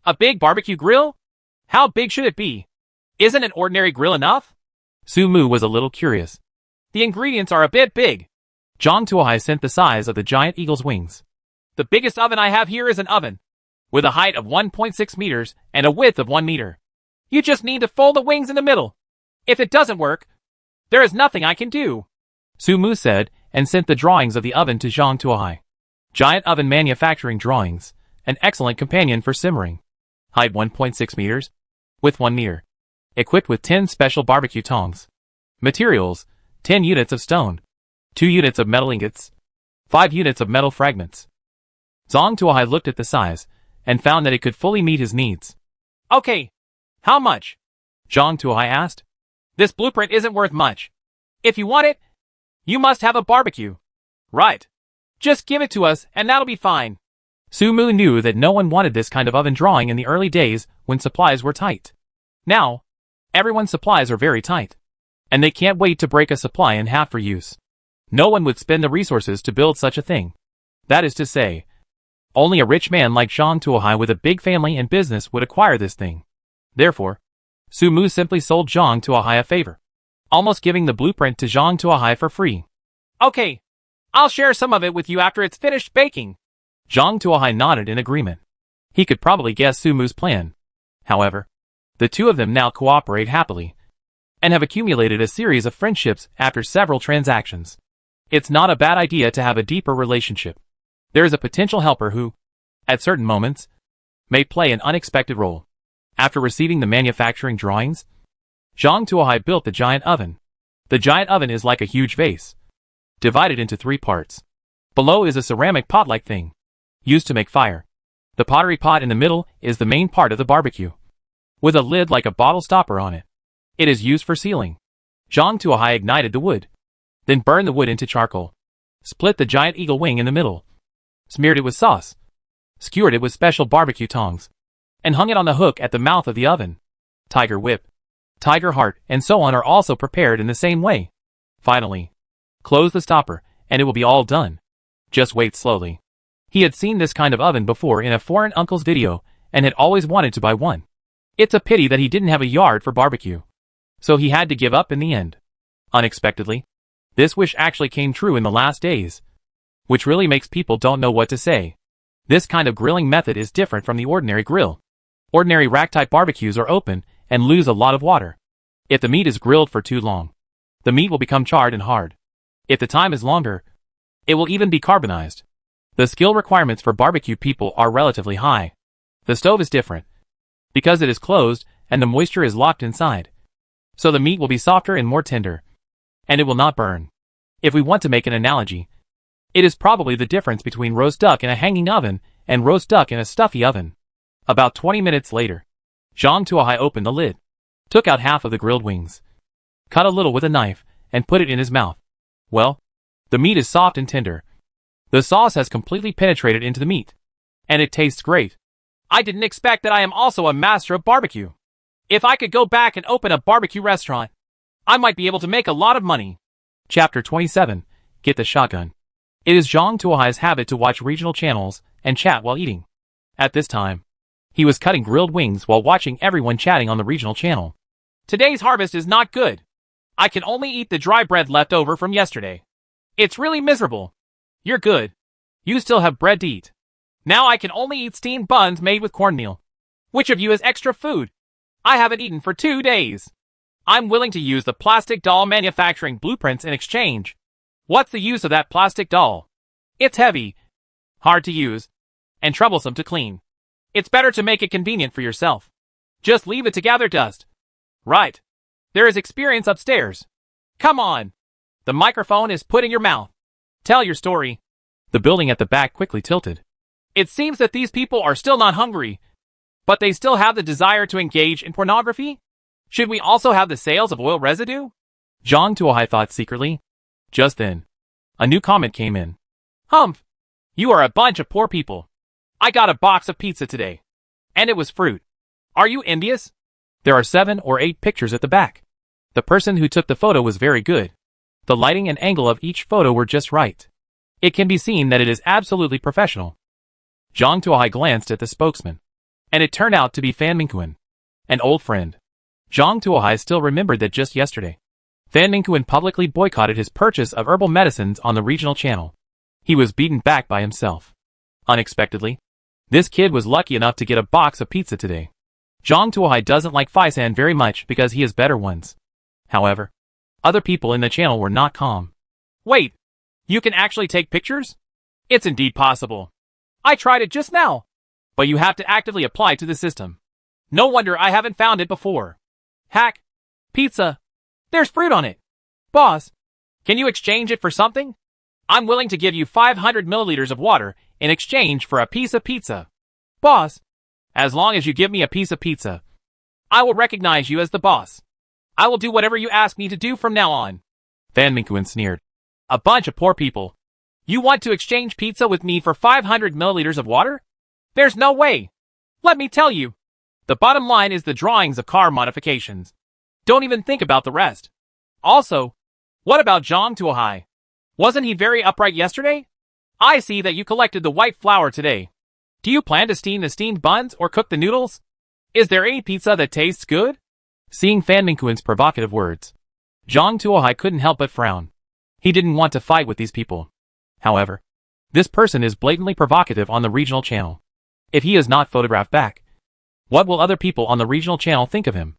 A big barbecue grill? How big should it be? Isn't an ordinary grill enough? Su Mu was a little curious. The ingredients are a bit big. Zhang Tuohai sent the size of the giant eagle's wings. The biggest oven I have here is an oven, with a height of 1.6 meters and a width of 1 meter. You just need to fold the wings in the middle. If it doesn't work, there is nothing I can do. Su Mu said and sent the drawings of the oven to Zhang Tuohai. Giant oven manufacturing drawings, an excellent companion for simmering. Height 1.6 meters, width 1 meter. Equipped with 10 special barbecue tongs. Materials, 10 units of stone, 2 units of metal ingots, 5 units of metal fragments. Zhang Tuohai looked at the size and found that it could fully meet his needs. Okay. How much? Zhang Tuohai asked. This blueprint isn't worth much. If you want it, you must have a barbecue. Right. Just give it to us and that'll be fine. Su Mu knew that no one wanted this kind of oven drawing in the early days when supplies were tight. Now, everyone's supplies are very tight, and they can't wait to break a supply in half for use. No one would spend the resources to build such a thing. That is to say, only a rich man like Zhang Tuohai with a big family and business would acquire this thing. Therefore, Su Mu simply sold Zhang Tuohai a favor, almost giving the blueprint to Zhang Tuohai for free. Okay, I'll share some of it with you after it's finished baking. Zhang Tuohai nodded in agreement. He could probably guess Su Mu's plan. However, the two of them now cooperate happily, and have accumulated a series of friendships after several transactions. It's not a bad idea to have a deeper relationship. There is a potential helper who, at certain moments, may play an unexpected role. After receiving the manufacturing drawings, Zhang Tuohai built the giant oven. The giant oven is like a huge vase, divided into 3 parts. Below is a ceramic pot-like thing, used to make fire. The pottery pot in the middle is the main part of the barbecue, with a lid like a bottle stopper on it. It is used for sealing. Zhang Tuohai ignited the wood, then burned the wood into charcoal, split the giant eagle wing in the middle, smeared it with sauce, skewered it with special barbecue tongs, and hung it on the hook at the mouth of the oven. Tiger whip, tiger heart, and so on are also prepared in the same way. Finally, close the stopper, and it will be all done. Just wait slowly. He had seen this kind of oven before in a foreign uncle's video, and had always wanted to buy one. It's a pity that he didn't have a yard for barbecue, so he had to give up in the end. Unexpectedly, this wish actually came true in the last days, which really makes people don't know what to say. This kind of grilling method is different from the ordinary grill. Ordinary rack-type barbecues are open and lose a lot of water. If the meat is grilled for too long, the meat will become charred and hard. If the time is longer, it will even be carbonized. The skill requirements for barbecue people are relatively high. The stove is different, because it is closed and the moisture is locked inside. So the meat will be softer and more tender, and it will not burn. If we want to make an analogy, it is probably the difference between roast duck in a hanging oven and roast duck in a stuffy oven. About 20 minutes later, Zhang Tuohai opened the lid, took out half of the grilled wings, cut a little with a knife, and put it in his mouth. Well, the meat is soft and tender. The sauce has completely penetrated into the meat, and it tastes great. I didn't expect that I am also a master of barbecue. If I could go back and open a barbecue restaurant, I might be able to make a lot of money. Chapter 27. Get the shotgun. It is Zhang Tuohai's habit to watch regional channels and chat while eating. At this time, he was cutting grilled wings while watching everyone chatting on the regional channel. Today's harvest is not good. I can only eat the dry bread left over from yesterday. It's really miserable. You're good. You still have bread to eat. Now I can only eat steamed buns made with cornmeal. Which of you has extra food? I haven't eaten for 2 days. I'm willing to use the plastic doll manufacturing blueprints in exchange. What's the use of that plastic doll? It's heavy, hard to use, and troublesome to clean. It's better to make it convenient for yourself. Just leave it to gather dust. Right. There is experience upstairs. Come on. The microphone is put in your mouth. Tell your story. The building at the back quickly tilted. It seems that these people are still not hungry, but they still have the desire to engage in pornography? Should we also have the sales of oil residue? Zhang Tuohai thought secretly. Just then, a new comment came in. Humph! You are a bunch of poor people. I got a box of pizza today, and it was fruit. Are you envious? There are 7 or 8 pictures at the back. The person who took the photo was very good. The lighting and angle of each photo were just right. It can be seen that it is absolutely professional. Zhang Tuohai glanced at the spokesman, and it turned out to be Fan Mingquan, an old friend. Zhang Tuohai still remembered that just yesterday, Fan Mingquan publicly boycotted his purchase of herbal medicines on the regional channel. He was beaten back by himself. Unexpectedly, this kid was lucky enough to get a box of pizza today. Zhang Tuohai doesn't like Faisan very much because he has better ones. However, other people in the channel were not calm. Wait, you can actually take pictures? It's indeed possible. I tried it just now. But you have to actively apply to the system. No wonder I haven't found it before. Hack. Pizza. There's fruit on it. Boss, can you exchange it for something? I'm willing to give you 500 milliliters of water in exchange for a piece of pizza. Boss, as long as you give me a piece of pizza, I will recognize you as the boss. I will do whatever you ask me to do from now on. Fan Mingquan sneered. A bunch of poor people. You want to exchange pizza with me for 500 milliliters of water? There's no way. Let me tell you. The bottom line is the drawings of car modifications. Don't even think about the rest. Also, what about Zhang Tuohai? Wasn't he very upright yesterday? I see that you collected the white flour today. Do you plan to steam the steamed buns or cook the noodles? Is there any pizza that tastes good? Seeing Fan Mingquan's provocative words, Zhang Tuohai couldn't help but frown. He didn't want to fight with these people. However, this person is blatantly provocative on the regional channel. If he is not photographed back, what will other people on the regional channel think of him?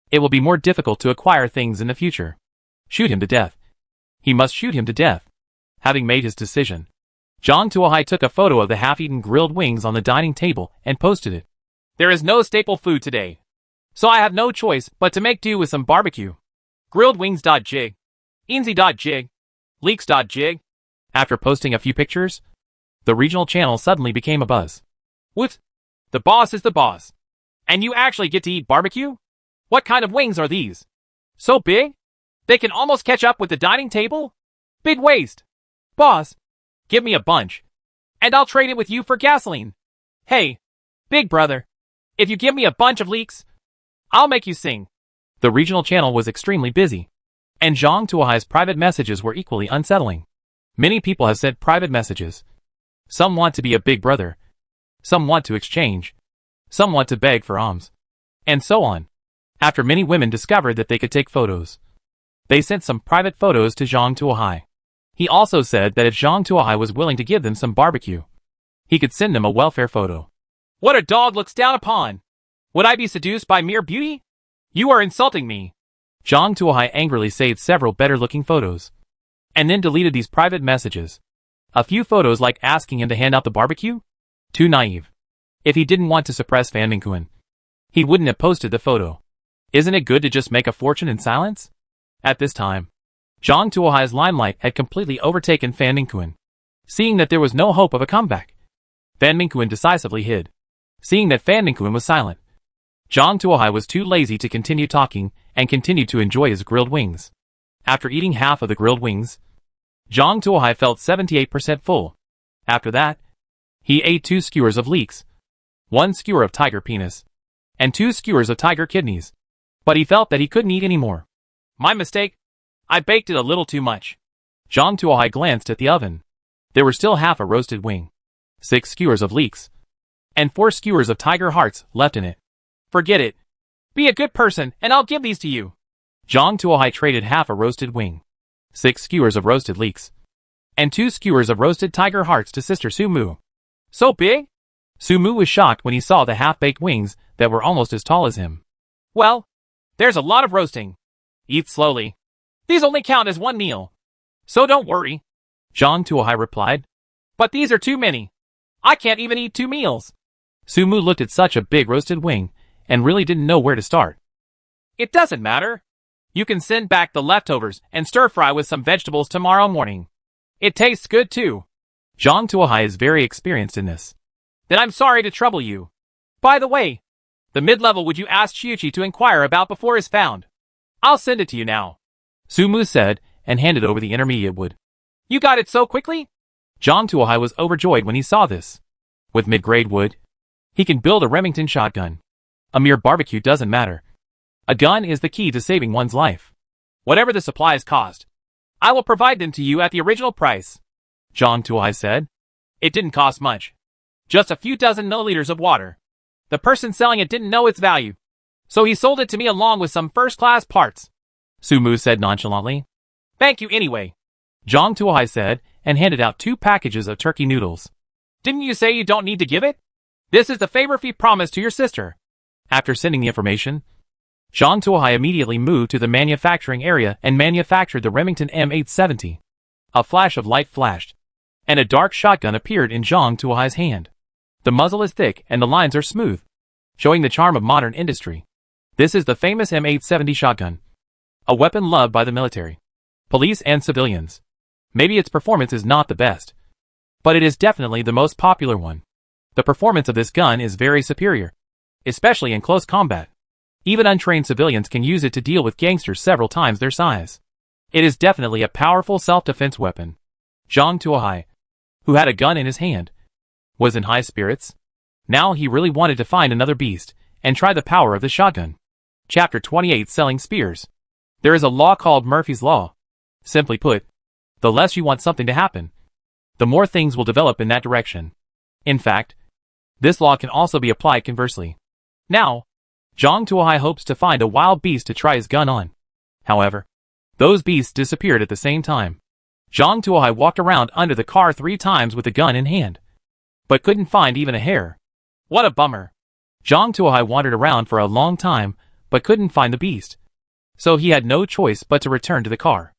It will be more difficult to acquire things in the future. Shoot him to death. He must shoot him to death. Having made his decision, Zhang Tuohai took a photo of the half-eaten grilled wings on the dining table and posted it. There is no staple food today, so I have no choice but to make do with some barbecue. Grilledwings.jig. Inzi.jig. Leaks.jig. After posting a few pictures, the regional channel suddenly became a buzz. What? The boss is the boss. And you actually get to eat barbecue? What kind of wings are these? So big? They can almost catch up with the dining table? Big waste. Boss, give me a bunch, and I'll trade it with you for gasoline. Hey, big brother, if you give me a bunch of leeks, I'll make you sing. The regional channel was extremely busy, and Zhang Tuohai's private messages were equally unsettling. Many people have sent private messages. Some want to be a big brother. Some want to exchange. Some want to beg for alms. And so on. After many women discovered that they could take photos, they sent some private photos to Zhang Tuohai. He also said that if Zhang Tuohai was willing to give them some barbecue, he could send them a welfare photo. What a dog looks down upon! Would I be seduced by mere beauty? You are insulting me. Zhang Tuohai angrily saved several better-looking photos, and then deleted these private messages. A few photos like asking him to hand out the barbecue? Too naive. If he didn't want to suppress Fan Mingquan, he wouldn't have posted the photo. Isn't it good to just make a fortune in silence? At this time, Zhang Tuohai's limelight had completely overtaken Fan Mingquan. Seeing that there was no hope of a comeback, Fan Mingquan decisively hid. Seeing that Fan Mingquan was silent, Zhang Tuohai was too lazy to continue talking and continued to enjoy his grilled wings. After eating half of the grilled wings, Zhang Tuohai felt 78% full. After that, he ate 2 skewers of leeks, 1 skewer of tiger penis, and 2 skewers of tiger kidneys. But he felt that he couldn't eat anymore. My mistake. I baked it a little too much. Zhang Tuohai glanced at the oven. There were still half a roasted wing, 6 skewers of leeks, and 4 skewers of tiger hearts left in it. Forget it. Be a good person and I'll give these to you. Zhang Tuohai traded half a roasted wing, 6 skewers of roasted leeks, and 2 skewers of roasted tiger hearts to Sister Su Mu. So big? Su Mu was shocked when he saw the half-baked wings that were almost as tall as him. Well, there's a lot of roasting. Eat slowly. These only count as 1 meal. So don't worry. Zhang Tuohai replied. But these are too many. I can't even eat 2 meals. Su Mu looked at such a big roasted wing and really didn't know where to start. It doesn't matter. You can send back the leftovers and stir-fry with some vegetables tomorrow morning. It tastes good too. Zhang Tuohai is very experienced in this. Then I'm sorry to trouble you. By the way, the mid-level would you ask Qiuqi to inquire about before is found. I'll send it to you now. Su Mu said and handed over the intermediate wood. You got it so quickly? Zhang Tuohai was overjoyed when he saw this. With mid-grade wood, he can build a Remington shotgun. A mere barbecue doesn't matter. A gun is the key to saving one's life. Whatever the supplies cost, I will provide them to you at the original price. Zhang Tuohai said. It didn't cost much. Just a few dozen milliliters of water. The person selling it didn't know its value, so he sold it to me along with some first-class parts. Su Mu said nonchalantly. Thank you anyway. Zhang Tuohai said and handed out 2 packages of turkey noodles. Didn't you say you don't need to give it? This is the favor fee promised to your sister. After sending the information, Zhang Tuohai immediately moved to the manufacturing area and manufactured the Remington M870. A flash of light flashed, and a dark shotgun appeared in Zhang Tuohai's hand. The muzzle is thick and the lines are smooth, showing the charm of modern industry. This is the famous M870 shotgun, a weapon loved by the military, police and civilians. Maybe its performance is not the best, but it is definitely the most popular one. The performance of this gun is very superior, especially in close combat. Even untrained civilians can use it to deal with gangsters several times their size. It is definitely a powerful self-defense weapon. Zhang Tuohai, who had a gun in his hand, was in high spirits. Now he really wanted to find another beast and try the power of the shotgun. Chapter 28: Selling Spears. There is a law called Murphy's Law. Simply put, the less you want something to happen, the more things will develop in that direction. In fact, this law can also be applied conversely. Now, Zhang Tuohai hopes to find a wild beast to try his gun on. However, those beasts disappeared at the same time. Zhang Tuohai walked around under the car 3 times with the gun in hand, but couldn't find even a hair. What a bummer. Zhang Tuohai wandered around for a long time, but couldn't find the beast. So he had no choice but to return to the car.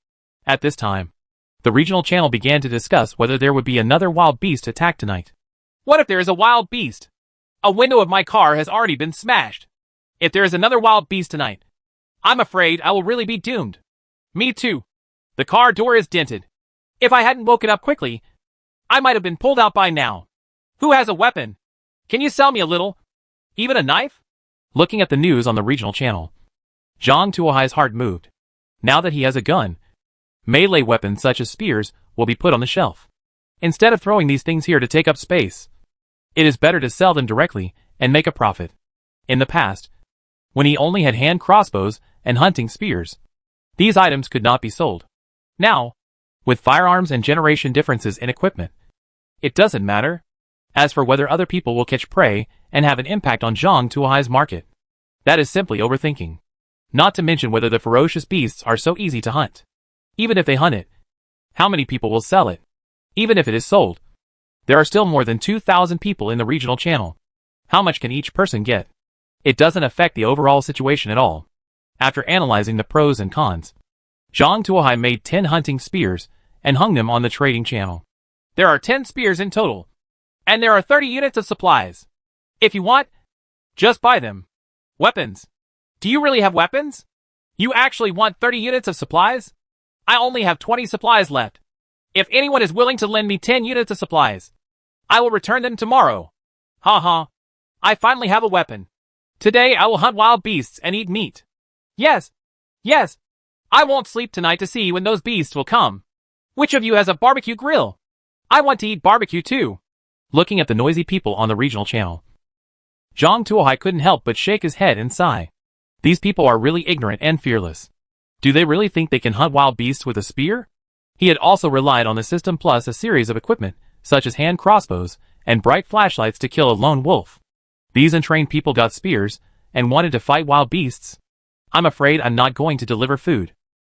At this time, the regional channel began to discuss whether there would be another wild beast attack tonight. What if there is a wild beast? A window of my car has already been smashed. If there is another wild beast tonight, I'm afraid I will really be doomed. Me too. The car door is dented. If I hadn't woken up quickly, I might have been pulled out by now. Who has a weapon? Can you sell me a little? Even a knife? Looking at the news on the regional channel, Zhang Tuohai's heart moved. Now that he has a gun, melee weapons such as spears will be put on the shelf. Instead of throwing these things here to take up space, it is better to sell them directly and make a profit. In the past, when he only had hand crossbows and hunting spears, these items could not be sold. Now, with firearms and generation differences in equipment, it doesn't matter. As for whether other people will catch prey and have an impact on Zhang Tuohai's market, that is simply overthinking. Not to mention whether the ferocious beasts are so easy to hunt. Even if they hunt it, how many people will sell it? Even if it is sold, there are still more than 2,000 people in the regional channel. How much can each person get? It doesn't affect the overall situation at all. After analyzing the pros and cons, Zhang Tuohai made 10 hunting spears and hung them on the trading channel. There are 10 spears in total, and there are 30 units of supplies. If you want, just buy them. Weapons. Do you really have weapons? You actually want 30 units of supplies? I only have 20 supplies left. If anyone is willing to lend me 10 units of supplies, I will return them tomorrow. Ha ha. I finally have a weapon. Today I will hunt wild beasts and eat meat. Yes. Yes. I won't sleep tonight to see when those beasts will come. Which of you has a barbecue grill? I want to eat barbecue too. Looking at the noisy people on the regional channel, Zhang Tuohai couldn't help but shake his head and sigh. These people are really ignorant and fearless. Do they really think they can hunt wild beasts with a spear? He had also relied on the system plus a series of equipment, such as hand crossbows and bright flashlights to kill a lone wolf. These untrained people got spears and wanted to fight wild beasts. I'm afraid I'm not going to deliver food.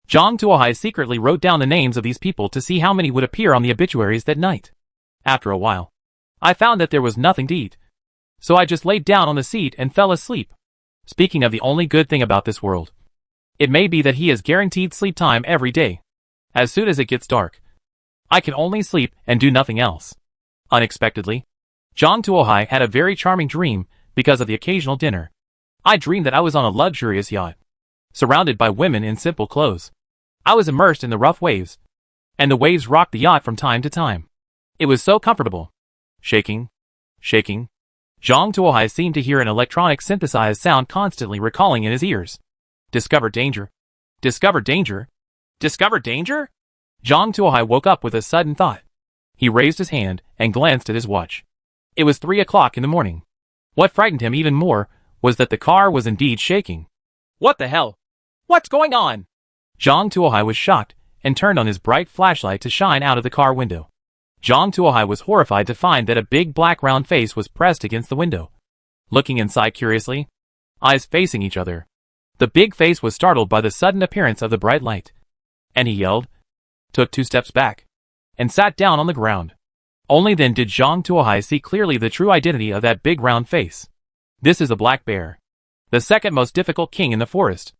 Zhang Tuohai secretly wrote down the names of these people to see how many would appear on the obituaries that night. After a while, I found that there was nothing to eat. So I just laid down on the seat and fell asleep. Speaking of the only good thing about this world, it may be that he is guaranteed sleep time every day. As soon as it gets dark, I can only sleep and do nothing else. Unexpectedly, Zhang Tuohai had a very charming dream because of the occasional dinner. I dreamed that I was on a luxurious yacht, surrounded by women in simple clothes. I was immersed in the rough waves, and the waves rocked the yacht from time to time. It was so comfortable. Shaking. Shaking. Zhang Tuohai seemed to hear an electronic synthesized sound constantly recalling in his ears. Discover danger. Discover danger. Discover danger? Zhang Tuohai woke up with a sudden thought. He raised his hand and glanced at his watch. It was 3 o'clock in the morning. What frightened him even more was that the car was indeed shaking. What the hell? What's going on? Zhang Tuohai was shocked and turned on his bright flashlight to shine out of the car window. Zhang Tuohai was horrified to find that a big black round face was pressed against the window. Looking inside curiously, eyes facing each other, the big face was startled by the sudden appearance of the bright light. And he yelled, took 2 steps back, and sat down on the ground. Only then did Zhang Tuohai see clearly the true identity of that big round face. This is a black bear, the second most difficult king in the forest.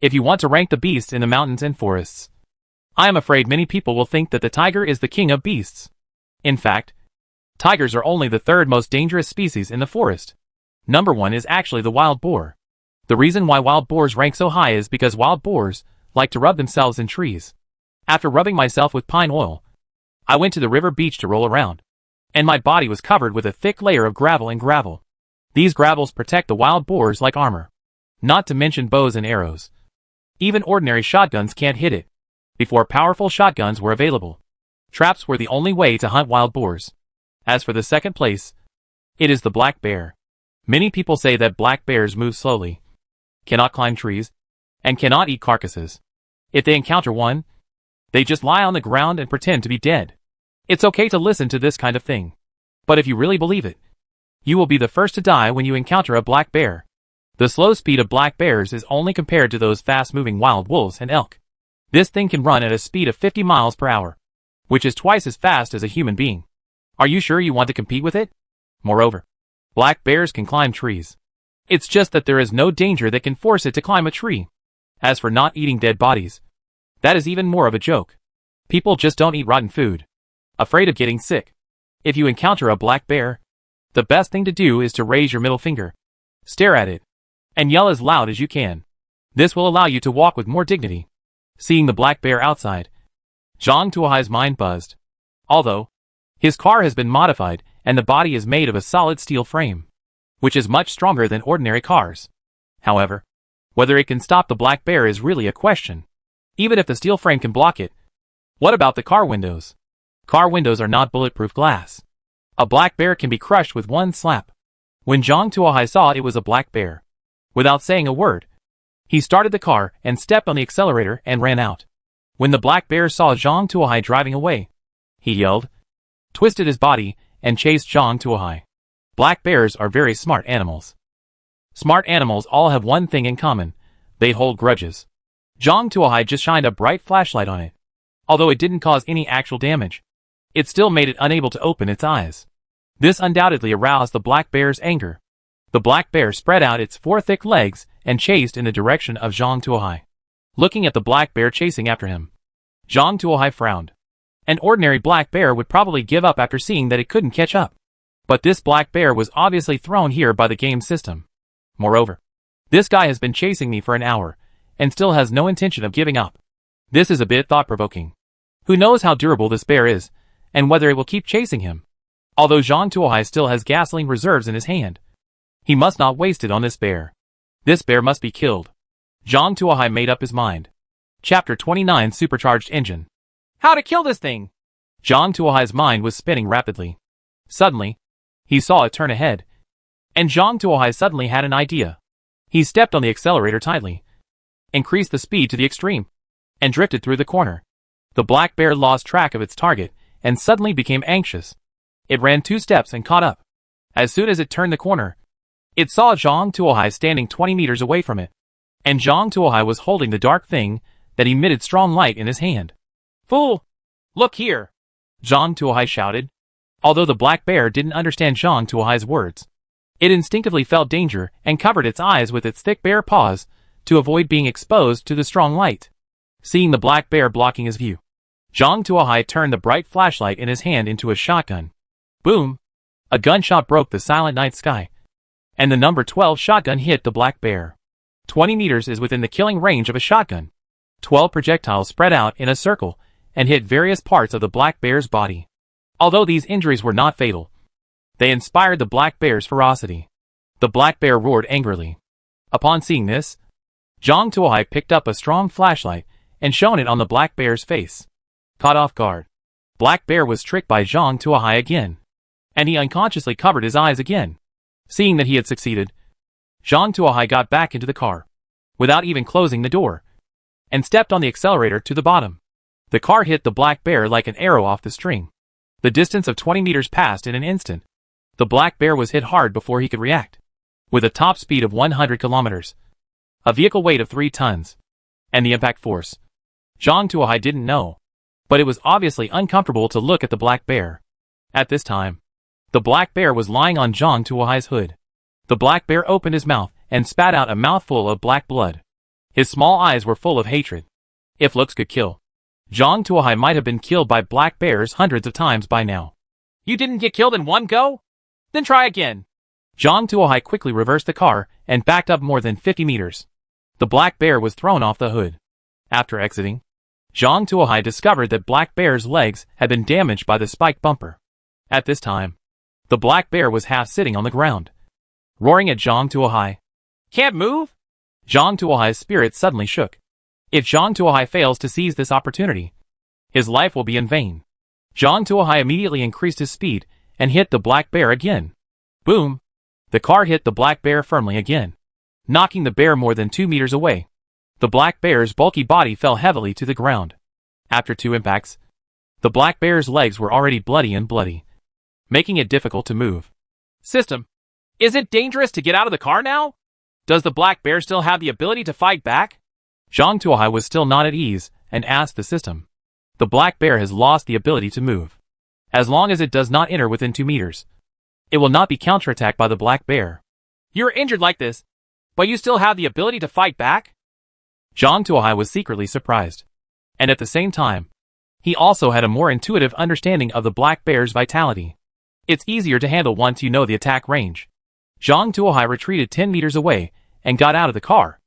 If you want to rank the beasts in the mountains and forests, I am afraid many people will think that the tiger is the king of beasts. In fact, tigers are only the 3rd most dangerous species in the forest. Number 1 is actually the wild boar. The reason why wild boars rank so high is because wild boars like to rub themselves in trees. After rubbing myself with pine oil, I went to the river beach to roll around, and my body was covered with a thick layer of gravel and gravel. These gravels protect the wild boars like armor. Not to mention bows and arrows. Even ordinary shotguns can't hit it. Before powerful shotguns were available, traps were the only way to hunt wild boars. As for the second place, it is the black bear. Many people say that black bears move slowly, cannot climb trees, and cannot eat carcasses. If they encounter one, they just lie on the ground and pretend to be dead. It's okay to listen to this kind of thing. But if you really believe it, you will be the first to die when you encounter a black bear. The slow speed of black bears is only compared to those fast-moving wild wolves and elk. This thing can run at a speed of 50 miles per hour, which is twice as fast as a human being. Are you sure you want to compete with it? Moreover, black bears can climb trees. It's just that there is no danger that can force it to climb a tree. As for not eating dead bodies, that is even more of a joke. People just don't eat rotten food, afraid of getting sick. If you encounter a black bear, the best thing to do is to raise your middle finger, stare at it, and yell as loud as you can. This will allow you to walk with more dignity. Seeing the black bear outside, Zhang Tuohai's mind buzzed. Although, his car has been modified and the body is made of a solid steel frame, which is much stronger than ordinary cars. However, whether it can stop the black bear is really a question. Even if the steel frame can block it, what about the car windows? Car windows are not bulletproof glass. A black bear can be crushed with one slap. When Zhang Tuohai saw it was a black bear, without saying a word, he started the car and stepped on the accelerator and ran out. When the black bear saw Zhang Tuohai driving away, he yelled, twisted his body, and chased Zhang Tuohai. Black bears are very smart animals. Smart animals all have one thing in common: they hold grudges. Zhang Tuohai just shined a bright flashlight on it. Although it didn't cause any actual damage, it still made it unable to open its eyes. This undoubtedly aroused the black bear's anger. The black bear spread out its 4 thick legs and chased in the direction of Zhang Tuohai. Looking at the black bear chasing after him, Zhang Tuohai frowned. An ordinary black bear would probably give up after seeing that it couldn't catch up. But this black bear was obviously thrown here by the game system. Moreover, this guy has been chasing me for an hour, and still has no intention of giving up. This is a bit thought-provoking. Who knows how durable this bear is, and whether it will keep chasing him. Although Zhang Tuohai still has gasoline reserves in his hand, he must not waste it on this bear. This bear must be killed. Zhang Tuohai made up his mind. Chapter 29 Supercharged Engine. How to kill this thing? Zhang Tuohai's mind was spinning rapidly. Suddenly, he saw it turn ahead, and Zhang Tuohai suddenly had an idea. He stepped on the accelerator tightly, increased the speed to the extreme, and drifted through the corner. The black bear lost track of its target and suddenly became anxious. It ran 2 steps and caught up. As soon as it turned the corner, it saw Zhang Tuohai standing 20 meters away from it, and Zhang Tuohai was holding the dark thing that emitted strong light in his hand. Fool! Look here! Zhang Tuohai shouted. Although the black bear didn't understand Zhang Tuohai's words, it instinctively felt danger and covered its eyes with its thick bare paws to avoid being exposed to the strong light. Seeing the black bear blocking his view, Zhang Tuohai turned the bright flashlight in his hand into a shotgun. Boom! A gunshot broke the silent night sky, and the number 12 shotgun hit the black bear. 20 meters is within the killing range of a shotgun. 12 projectiles spread out in a circle and hit various parts of the black bear's body. Although these injuries were not fatal, they inspired the black bear's ferocity. The black bear roared angrily. Upon seeing this, Zhang Tuohai picked up a strong flashlight and shone it on the black bear's face. Caught off guard, Black Bear was tricked by Zhang Tuohai again, and he unconsciously covered his eyes again. Seeing that he had succeeded, Zhang Tuohai got back into the car, without even closing the door, and stepped on the accelerator to the bottom. The car hit the black bear like an arrow off the string. The distance of 20 meters passed in an instant. The black bear was hit hard before he could react. With a top speed of 100 kilometers, a vehicle weight of 3 tons, and the impact force, Zhang Tuohai didn't know, but it was obviously uncomfortable to look at the black bear. At this time, the black bear was lying on Zhang Tuohai's hood. The black bear opened his mouth and spat out a mouthful of black blood. His small eyes were full of hatred. If looks could kill, Zhang Tuohai might have been killed by black bears hundreds of times by now. You didn't get killed in one go? Then try again. Zhang Tuohai quickly reversed the car and backed up more than 50 meters. The black bear was thrown off the hood. After exiting, Zhang Tuohai discovered that black bear's legs had been damaged by the spike bumper. At this time, the black bear was half sitting on the ground, roaring at Zhang Tuohai. Can't move? Zhang Tuohai's spirit suddenly shook. If Zhang Tuohai fails to seize this opportunity, his life will be in vain. Zhang Tuohai immediately increased his speed and hit the black bear again. Boom! The car hit the black bear firmly again, knocking the bear more than 2 meters away. The black bear's bulky body fell heavily to the ground. After 2 impacts, the black bear's legs were already bloody, making it difficult to move. System, is it dangerous to get out of the car now? Does the black bear still have the ability to fight back? Zhang Tuohai was still not at ease and asked the system. The black bear has lost the ability to move. As long as it does not enter within 2 meters, it will not be counterattacked by the black bear. You're injured like this, but you still have the ability to fight back? Zhang Tuohai was secretly surprised. And at the same time, he also had a more intuitive understanding of the black bear's vitality. It's easier to handle once you know the attack range. Zhang Tuohai retreated 10 meters away and got out of the car.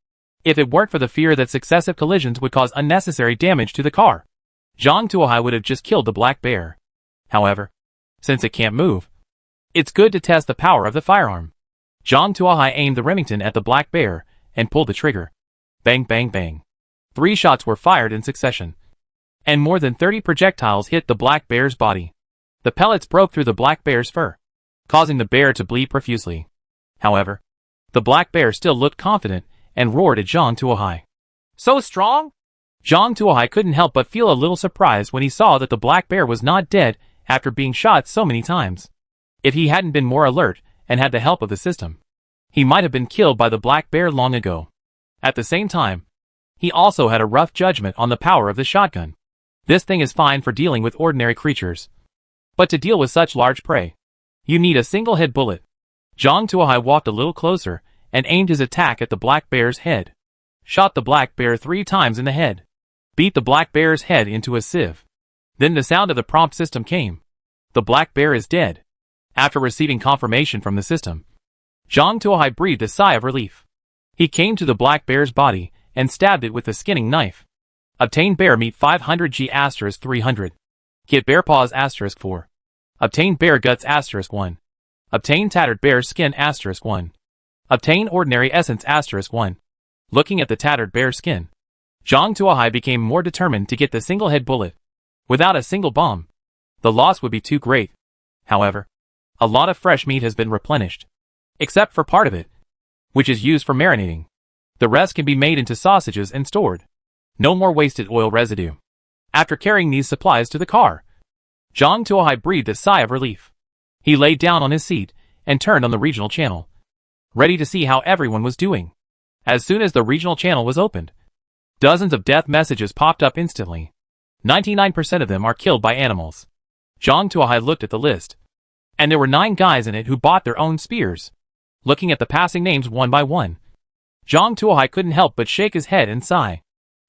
If it weren't for the fear that successive collisions would cause unnecessary damage to the car, Zhang Tuohai would have just killed the black bear. However, since it can't move, it's good to test the power of the firearm. Zhang Tuohai aimed the Remington at the black bear and pulled the trigger. Bang, bang, bang. 3 shots were fired in succession, and more than 30 projectiles hit the black bear's body. The pellets broke through the black bear's fur, causing the bear to bleed profusely. However, the black bear still looked confident and roared at Zhang Tuohai. So strong? Zhang Tuohai couldn't help but feel a little surprised when he saw that the black bear was not dead after being shot so many times. If he hadn't been more alert and had the help of the system, he might have been killed by the black bear long ago. At the same time, he also had a rough judgment on the power of the shotgun. This thing is fine for dealing with ordinary creatures, but to deal with such large prey, you need a single-hit bullet. Zhang Tuohai walked a little closer and aimed his attack at the black bear's head. Shot the black bear 3 times in the head. Beat the black bear's head into a sieve. Then the sound of the prompt system came. The black bear is dead. After receiving confirmation from the system, Zhang Tuohai breathed a sigh of relief. He came to the black bear's body and stabbed it with a skinning knife. Obtain bear meat 500G * 300. Get bear paws * 4. Obtain bear guts * 1. Obtain tattered bear skin * 1. Obtain ordinary essence * 1. Looking at the tattered bear skin, Zhang Tuohai became more determined to get the single head bullet. Without a single bomb, the loss would be too great. However, a lot of fresh meat has been replenished, except for part of it, which is used for marinating. The rest can be made into sausages and stored. No more wasted oil residue. After carrying these supplies to the car, Zhang Tuohai breathed a sigh of relief. He laid down on his seat and turned on the regional channel, ready to see how everyone was doing. As soon as the regional channel was opened, dozens of death messages popped up instantly. 99% of them are killed by animals. Zhang Tuohai looked at the list, and there were 9 guys in it who bought their own spears. Looking at the passing names one by one, Zhang Tuohai couldn't help but shake his head and sigh.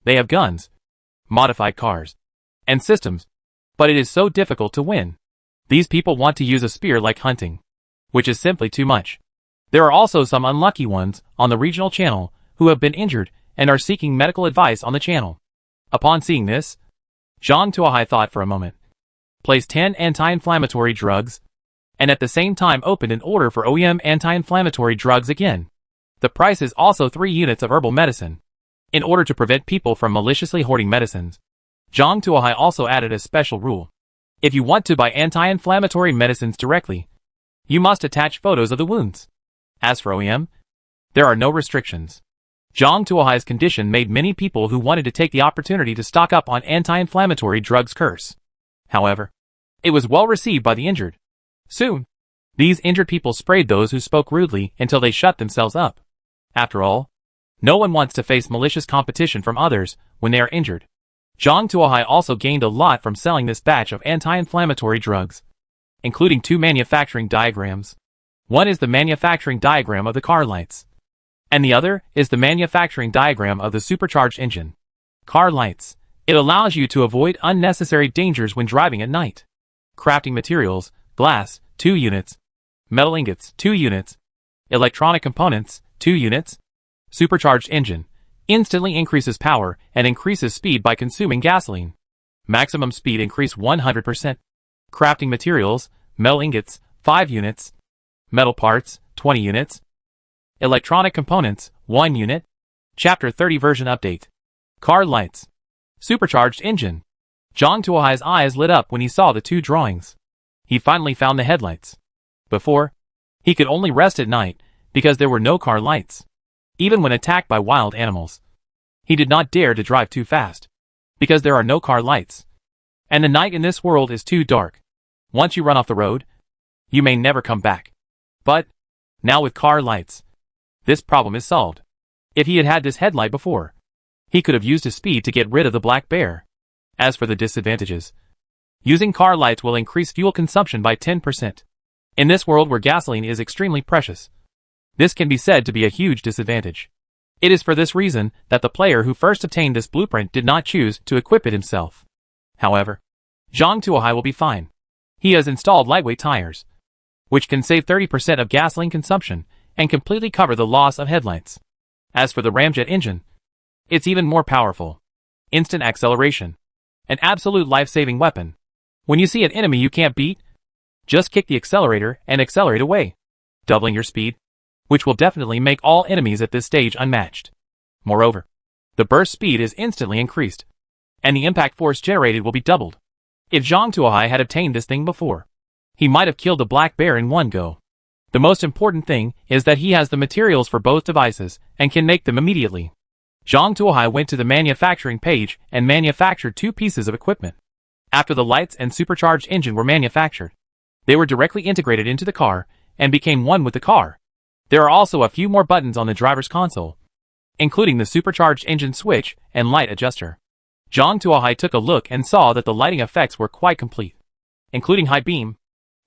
They have guns, modified cars, and systems, but it is so difficult to win. These people want to use a spear like hunting, which is simply too much. There are also some unlucky ones on the regional channel who have been injured and are seeking medical advice on the channel. Upon seeing this, Zhang Tuohai thought for a moment, placed 10 anti-inflammatory drugs, and at the same time opened an order for OEM anti-inflammatory drugs again. The price is also 3 units of herbal medicine. In order to prevent people from maliciously hoarding medicines, Zhang Tuohai also added a special rule. If you want to buy anti-inflammatory medicines directly, you must attach photos of the wounds. As for OEM, there are no restrictions. Zhang Tuohai's condition made many people who wanted to take the opportunity to stock up on anti-inflammatory drugs curse. However, it was well received by the injured. Soon, these injured people sprayed those who spoke rudely until they shut themselves up. After all, no one wants to face malicious competition from others when they are injured. Zhang Tuohai also gained a lot from selling this batch of anti-inflammatory drugs, including 2 manufacturing diagrams. One is the manufacturing diagram of the car lights, and the other is the manufacturing diagram of the supercharged engine. Car lights. It allows you to avoid unnecessary dangers when driving at night. Crafting materials, glass, 2 units. Metal ingots, 2 units. Electronic components, 2 units. Supercharged engine. Instantly increases power and increases speed by consuming gasoline. Maximum speed increase 100%. Crafting materials, metal ingots, 5 units. Metal parts, 20 units. Electronic components, 1 unit. Chapter 30 version update. Car lights. Supercharged engine. Zhang Tuohai's eyes lit up when he saw the 2 drawings. He finally found the headlights. Before, he could only rest at night because there were no car lights. Even when attacked by wild animals, he did not dare to drive too fast because there are no car lights. And the night in this world is too dark. Once you run off the road, you may never come back. But, now with car lights, this problem is solved. If he had had this headlight before, he could have used his speed to get rid of the black bear. As for the disadvantages, using car lights will increase fuel consumption by 10%. In this world where gasoline is extremely precious, this can be said to be a huge disadvantage. It is for this reason that the player who first obtained this blueprint did not choose to equip it himself. However, Zhang Tuohai will be fine. He has installed lightweight tires, which can save 30% of gasoline consumption and completely cover the loss of headlights. As for the ramjet engine, it's even more powerful. Instant acceleration. An absolute life-saving weapon. When you see an enemy you can't beat, just kick the accelerator and accelerate away, doubling your speed, which will definitely make all enemies at this stage unmatched. Moreover, the burst speed is instantly increased, and the impact force generated will be doubled. If Zhang Tuohai had obtained this thing before, he might have killed the black bear in one go. The most important thing is that he has the materials for both devices and can make them immediately. Zhang Tuohai went to the manufacturing page and manufactured 2 pieces of equipment. After the lights and supercharged engine were manufactured, they were directly integrated into the car and became one with the car. There are also a few more buttons on the driver's console, including the supercharged engine switch and light adjuster. Zhang Tuohai took a look and saw that the lighting effects were quite complete, including high beam,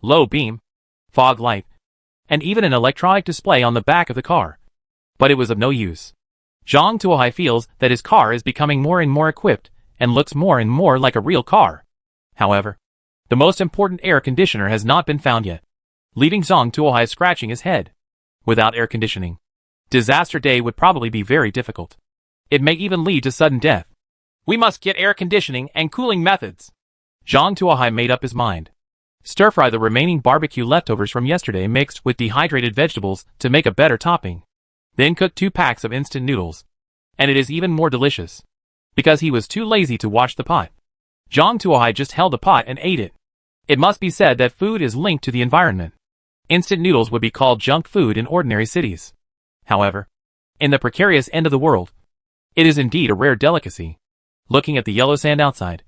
low beam, fog light, and even an electronic display on the back of the car. But it was of no use. Zhang Tuohai feels that his car is becoming more and more equipped and looks more and more like a real car. However, the most important air conditioner has not been found yet. leaving Zhang Tuohai scratching his head. Without air conditioning, disaster day would probably be very difficult. It may even lead to sudden death. We must get air conditioning and cooling methods. Zhang Tuohai made up his mind. Stir-fry the remaining barbecue leftovers from yesterday mixed with dehydrated vegetables to make a better topping. Then cook 2 packs of instant noodles. And it is even more delicious. Because he was too lazy to wash the pot. Zhang Tuohai just held the pot and ate it. It must be said that food is linked to the environment. Instant noodles would be called junk food in ordinary cities. However, in the precarious end of the world, it is indeed a rare delicacy. Looking at the yellow sand outside,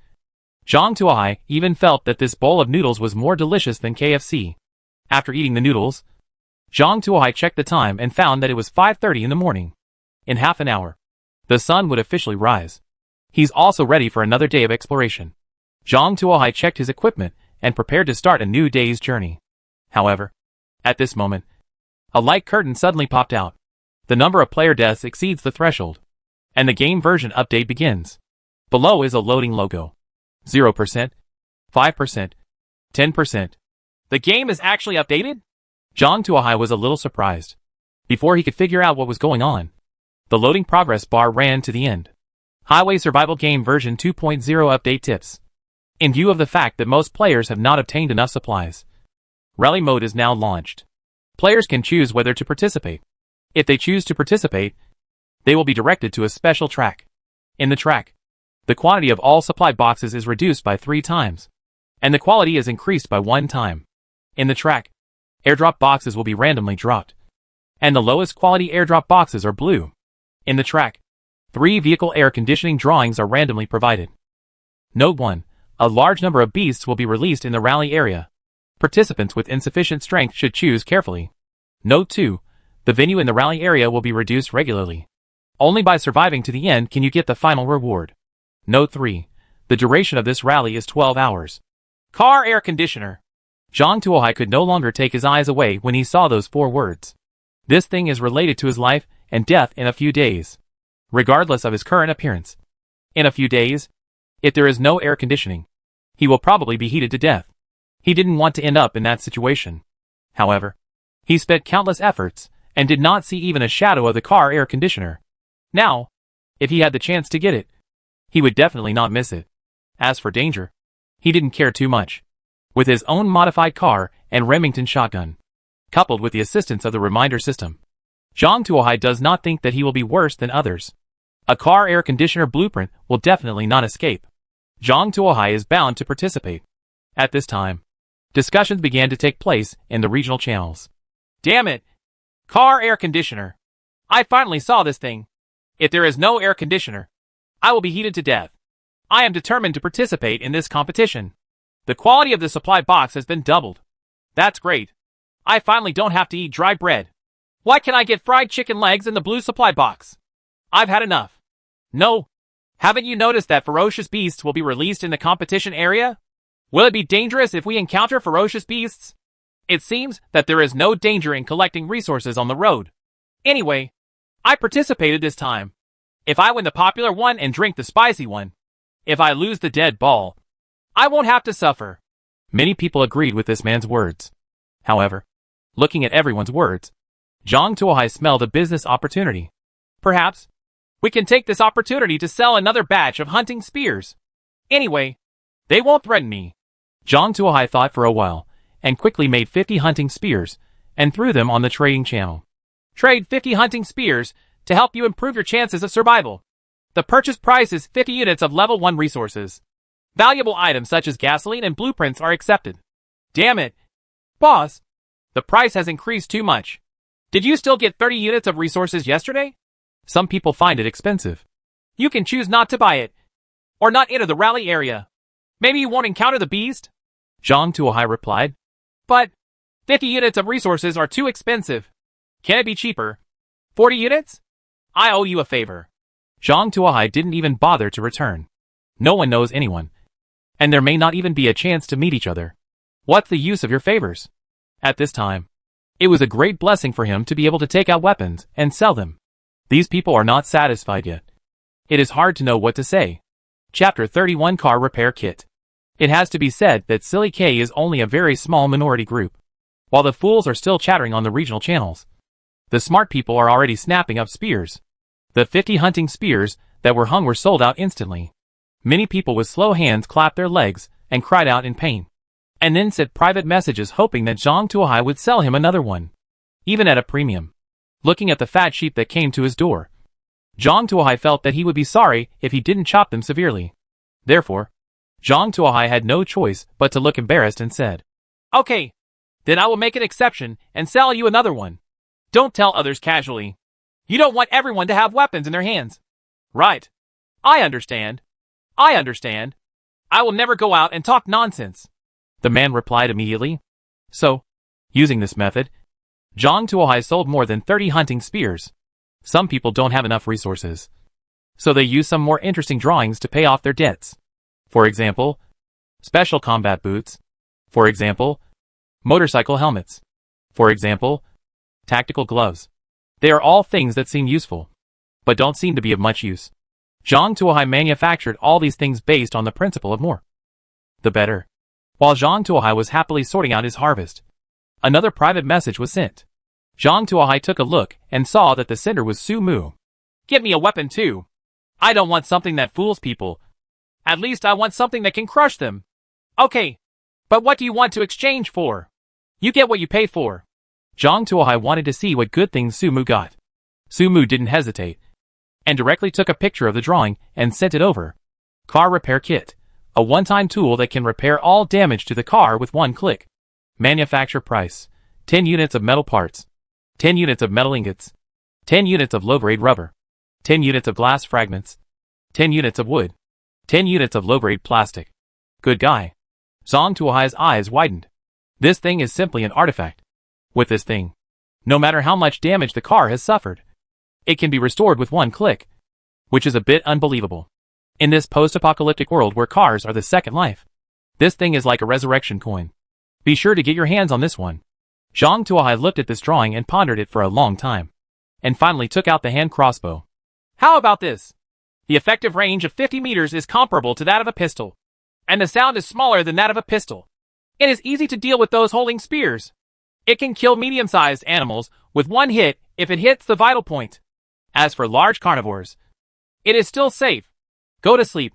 Zhang Tuohai even felt that this bowl of noodles was more delicious than KFC. After eating the noodles, Zhang Tuohai checked the time and found that it was 5:30 in the morning. In half an hour, the sun would officially rise. He's also ready for another day of exploration. Zhang Tuohai checked his equipment and prepared to start a new day's journey. However, at this moment, a light curtain suddenly popped out. The number of player deaths exceeds the threshold, and the game version update begins. Below is a loading logo. 0%, 5%, 10%. The game is actually updated? Zhang Tuohai was a little surprised. Before he could figure out what was going on, the loading progress bar ran to the end. Highway Survival Game version 2.0 update tips. In view of the fact that most players have not obtained enough supplies, Rally mode is now launched. Players can choose whether to participate. If they choose to participate, they will be directed to a special track. In the track, the quantity of all supply boxes is reduced by 3 times, and the quality is increased by 1 time. In the track, airdrop boxes will be randomly dropped, and the lowest quality airdrop boxes are blue. In the track, 3 vehicle air conditioning drawings are randomly provided. Note 1. A large number of beasts will be released in the rally area. Participants with insufficient strength should choose carefully. Note 2. The venue in the rally area will be reduced regularly. Only by surviving to the end can you get the final reward. Note 3. The duration of this rally is 12 hours. Car air conditioner. Zhang Tuohai could no longer take his eyes away when he saw those 4 words. This thing is related to his life and death in a few days. Regardless of his current appearance. In a few days, if there is no air conditioning, he will probably be heated to death. He didn't want to end up in that situation. However, he spent countless efforts and did not see even a shadow of the car air conditioner. Now, if he had the chance to get it, he would definitely not miss it. As for danger, he didn't care too much. With his own modified car and Remington shotgun, coupled with the assistance of the reminder system, Zhang Tuohai does not think that he will be worse than others. A car air conditioner blueprint will definitely not escape. Zhang Tuohai is bound to participate. At this time, discussions began to take place in the regional channels. Damn it! Car air conditioner. I finally saw this thing. If there is no air conditioner, I will be heated to death. I am determined to participate in this competition. The quality of the supply box has been doubled. That's great. I finally don't have to eat dry bread. Why can't I get fried chicken legs in the blue supply box? I've had enough. No. Haven't you noticed that ferocious beasts will be released in the competition area? Will it be dangerous if we encounter ferocious beasts? It seems that there is no danger in collecting resources on the road. Anyway, I participated this time. If I win the popular one and drink the spicy one, if I lose the dead ball, I won't have to suffer. Many people agreed with this man's words. However, looking at everyone's words, Zhang Tuohai smelled a business opportunity. Perhaps, we can take this opportunity to sell another batch of hunting spears. Anyway, they won't threaten me. Zhang Tuohai thought for a while, and quickly made 50 hunting spears, and threw them on the trading channel. Trade 50 hunting spears to help you improve your chances of survival. The purchase price is 50 units of level 1 resources. Valuable items such as gasoline and blueprints are accepted. Damn it. Boss, the price has increased too much. Did you still get 30 units of resources yesterday? Some people find it expensive. You can choose not to buy it, or not enter the rally area. Maybe you won't encounter the beast? Zhang Tuohai replied. But 50 units of resources are too expensive. Can it be cheaper? 40 units? I owe you a favor. Zhang Tuohai didn't even bother to return. No one knows anyone, and there may not even be a chance to meet each other. What's the use of your favors? At this time, it was a great blessing for him to be able to take out weapons and sell them. These people are not satisfied yet. It is hard to know what to say. Chapter 31 Car Repair Kit. It has to be said that Silly K is only a very small minority group. while the fools are still chattering on the regional channels. The smart people are already snapping up spears. The 50 hunting spears that were hung were sold out instantly. Many people with slow hands clapped their legs and cried out in pain, and then sent private messages hoping that Zhang Tuohai would sell him another one, even at a premium. Looking at the fat sheep that came to his door, Zhang Tuohai felt that he would be sorry if he didn't chop them severely. Therefore, Zhang Tuohai had no choice but to look embarrassed and said, "Okay, then I will make an exception and sell you another one. Don't tell others casually. You don't want everyone to have weapons in their hands." "Right. I understand. I understand. I will never go out and talk nonsense," the man replied immediately. So, using this method, Zhang Tuohai sold more than 30 hunting spears. Some people don't have enough resources, so they use some more interesting drawings to pay off their debts. For example, special combat boots. For example, motorcycle helmets. For example, tactical gloves. They are all things that seem useful, but don't seem to be of much use. Zhang Tuohai manufactured all these things based on the principle of more the better. While Zhang Tuohai was happily sorting out his harvest, another private message was sent. Zhang Tuohai took a look and saw that the sender was Su Mu. "Get me a weapon too. I don't want something that fools people. At least I want something that can crush them." "Okay, but what do you want to exchange for?" "You get what you pay for." Zhang Tuohai wanted to see what good things Su Mu got. Su Mu didn't hesitate, and directly took a picture of the drawing and sent it over. Car repair kit. A one-time tool that can repair all damage to the car with one click. Manufacture price: 10 units of metal parts, 10 units of metal ingots, 10 units of low-grade rubber, 10 units of glass fragments, 10 units of wood, 10 units of low-grade plastic. Good guy. Zhang Tuohai's eyes widened. This thing is simply an artifact. With this thing, no matter how much damage the car has suffered, it can be restored with one click, which is a bit unbelievable. In this post-apocalyptic world where cars are the second life, this thing is like a resurrection coin. Be sure to get your hands on this one. Zhang Tuohai looked at this drawing and pondered it for a long time, and finally took out the hand crossbow. "How about this? The effective range of 50 meters is comparable to that of a pistol, and the sound is smaller than that of a pistol. It is easy to deal with those holding spears. It can kill medium-sized animals with one hit if it hits the vital point. As for large carnivores, it is still safe. Go to sleep.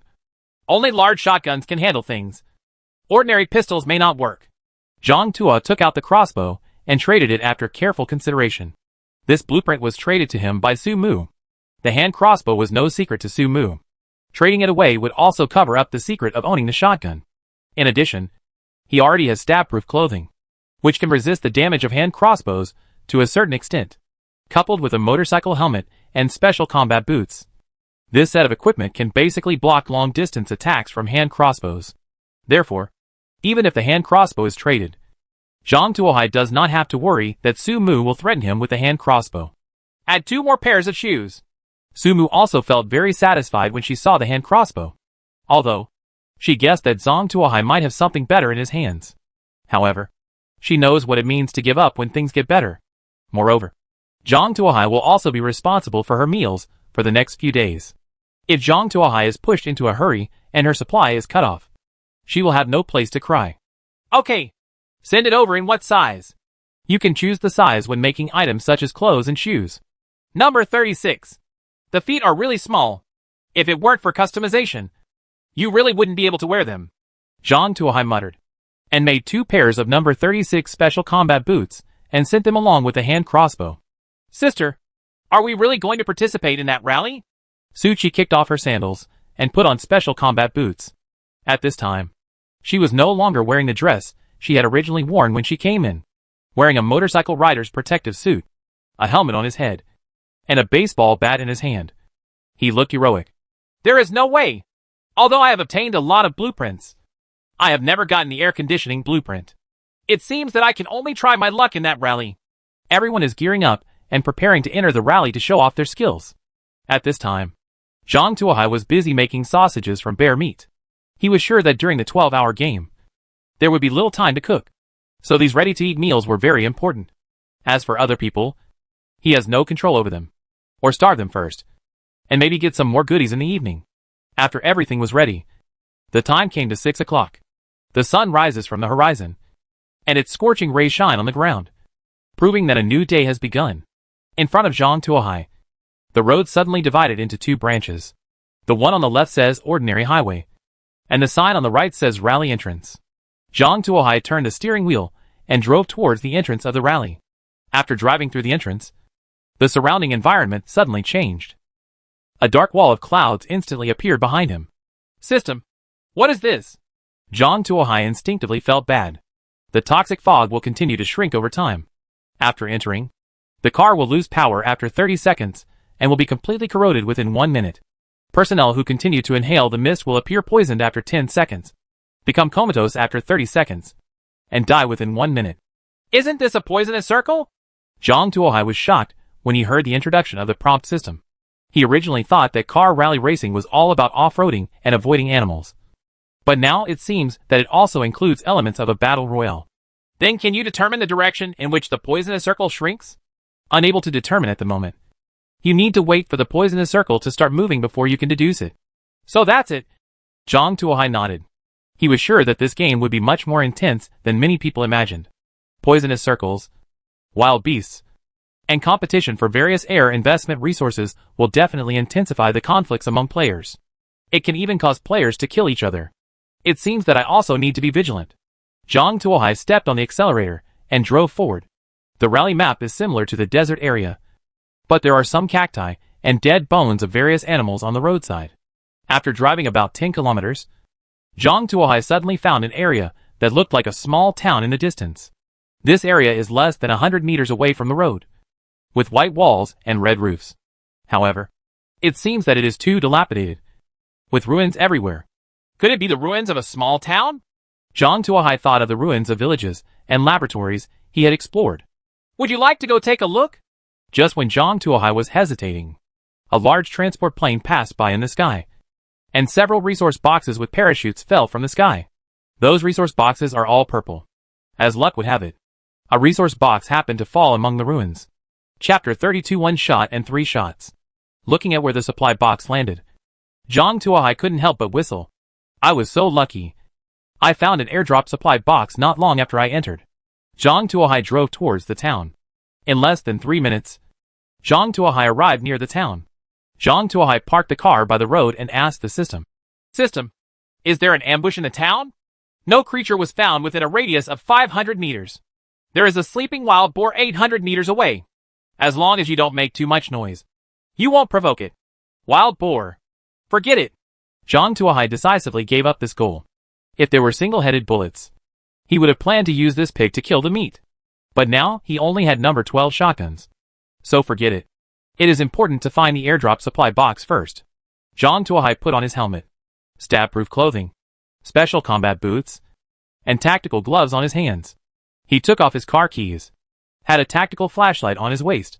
Only large shotguns can handle things. Ordinary pistols may not work." Zhang Tuohai took out the crossbow and traded it after careful consideration. This blueprint was traded to him by Su Mu. The hand crossbow was no secret to Su Mu. Trading it away would also cover up the secret of owning the shotgun. In addition, he already has stab-proof clothing, which can resist the damage of hand crossbows to a certain extent, coupled with a motorcycle helmet and special combat boots. This set of equipment can basically block long-distance attacks from hand crossbows. Therefore, even if the hand crossbow is traded, Zhang Tuohai does not have to worry that Su Mu will threaten him with a hand crossbow. "Add 2 more pairs of shoes." Su Mu also felt very satisfied when she saw the hand crossbow, although she guessed that Zhang Tuohai might have something better in his hands. However, she knows what it means to give up when things get better. Moreover, Zhang Tuohai will also be responsible for her meals for the next few days. If Zhang Tuohai is pushed into a hurry and her supply is cut off, she will have no place to cry. "Okay, send it over in what size?" You can choose the size when making items such as clothes and shoes. "Number 36. The feet are really small. If it weren't for customization, you really wouldn't be able to wear them." Zhang Tuohai muttered, and made 2 pairs of number 36 special combat boots and sent them along with the hand crossbow. "Sister, are we really going to participate in that rally?" Su Chi kicked off her sandals and put on special combat boots. At this time, she was no longer wearing the dress she had originally worn when she came in, wearing a motorcycle rider's protective suit, a helmet on his head, and a baseball bat in his hand. He looked heroic. "There is no way. Although I have obtained a lot of blueprints, I have never gotten the air conditioning blueprint. It seems that I can only try my luck in that rally." Everyone is gearing up and preparing to enter the rally to show off their skills. At this time, Zhang Tuohai was busy making sausages from bear meat. He was sure that during the 12-hour game, there would be little time to cook, so these ready-to-eat meals were very important. As for other people, he has no control over them. Or starve them first, and maybe get some more goodies in the evening. After everything was ready, the time came to 6 o'clock. The sun rises from the horizon, and its scorching rays shine on the ground, proving that a new day has begun. In front of Zhang Tuohai, the road suddenly divided into two branches. The one on the left says Ordinary Highway, and the sign on the right says Rally Entrance. Zhang Tuohai turned the steering wheel and drove towards the entrance of the rally. After driving through the entrance, the surrounding environment suddenly changed. A dark wall of clouds instantly appeared behind him. System, what is this? Zhang Tuohai instinctively felt bad. The toxic fog will continue to shrink over time. After entering, the car will lose power after 30 seconds and will be completely corroded within 1 minute. Personnel who continue to inhale the mist will appear poisoned after 10 seconds, become comatose after 30 seconds, and die within 1 minute. Isn't this a poisonous circle? Zhang Tuohai was shocked when he heard the introduction of the prompt system. He originally thought that car rally racing was all about off-roading and avoiding animals. But now it seems that it also includes elements of a battle royale. Then can you determine the direction in which the poisonous circle shrinks? Unable to determine at the moment. You need to wait for the poisonous circle to start moving before you can deduce it. So that's it. Zhang Tuohai nodded. He was sure that this game would be much more intense than many people imagined. Poisonous circles, wild beasts, and competition for various air investment resources will definitely intensify the conflicts among players. It can even cause players to kill each other. It seems that I also need to be vigilant. Zhang Tuohai stepped on the accelerator and drove forward. The rally map is similar to the desert area, but there are some cacti and dead bones of various animals on the roadside. After driving about 10 kilometers, Zhang Tuohai suddenly found an area that looked like a small town in the distance. This area is less than 100 meters away from the road, with white walls and red roofs. However, it seems that it is too dilapidated, with ruins everywhere. Could it be the ruins of a small town? Zhang Tuohai thought of the ruins of villages and laboratories he had explored. Would you like to go take a look? Just when Zhang Tuohai was hesitating, a large transport plane passed by in the sky, and several resource boxes with parachutes fell from the sky. Those resource boxes are all purple. As luck would have it, a resource box happened to fall among the ruins. Chapter 32 1 shot and 3 shots. Looking at where the supply box landed, Zhang Tuohai couldn't help but whistle. I was so lucky. I found an airdrop supply box not long after I entered. Zhang Tuohai drove towards the town. In less than 3 minutes, Zhang Tuohai arrived near the town. Zhang Tuohai parked the car by the road and asked the system. System, is there an ambush in the town? No creature was found within a radius of 500 meters. There is a sleeping wild boar 800 meters away. As long as you don't make too much noise, you won't provoke it. Wild boar. Forget it. Zhang Tuohai decisively gave up this goal. If there were single-headed bullets, he would have planned to use this pig to kill the meat. But now he only had number 12 shotguns. So forget it. It is important to find the airdrop supply box first. Zhang Tuohai put on his helmet, stab-proof clothing, special combat boots, and tactical gloves on his hands. He took off his car keys, had a tactical flashlight on his waist,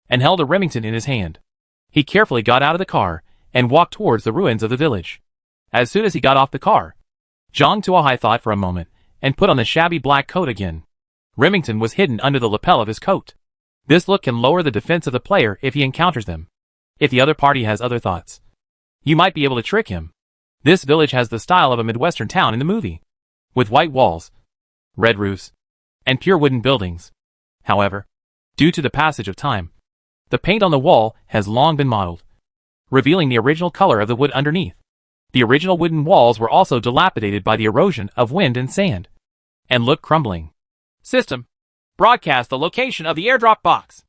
and held a Remington in his hand. He carefully got out of the car and walked towards the ruins of the village. As soon as he got off the car, Zhang Tuohai thought for a moment and put on the shabby black coat again. Remington was hidden under the lapel of his coat. This look can lower the defense of the player if he encounters them. If the other party has other thoughts, you might be able to trick him. This village has the style of a Midwestern town in the movie, with white walls, red roofs, and pure wooden buildings. However, due to the passage of time, the paint on the wall has long been mottled, revealing the original color of the wood underneath. The original wooden walls were also dilapidated by the erosion of wind and sand, and look crumbling. System, broadcast the location of the airdrop box.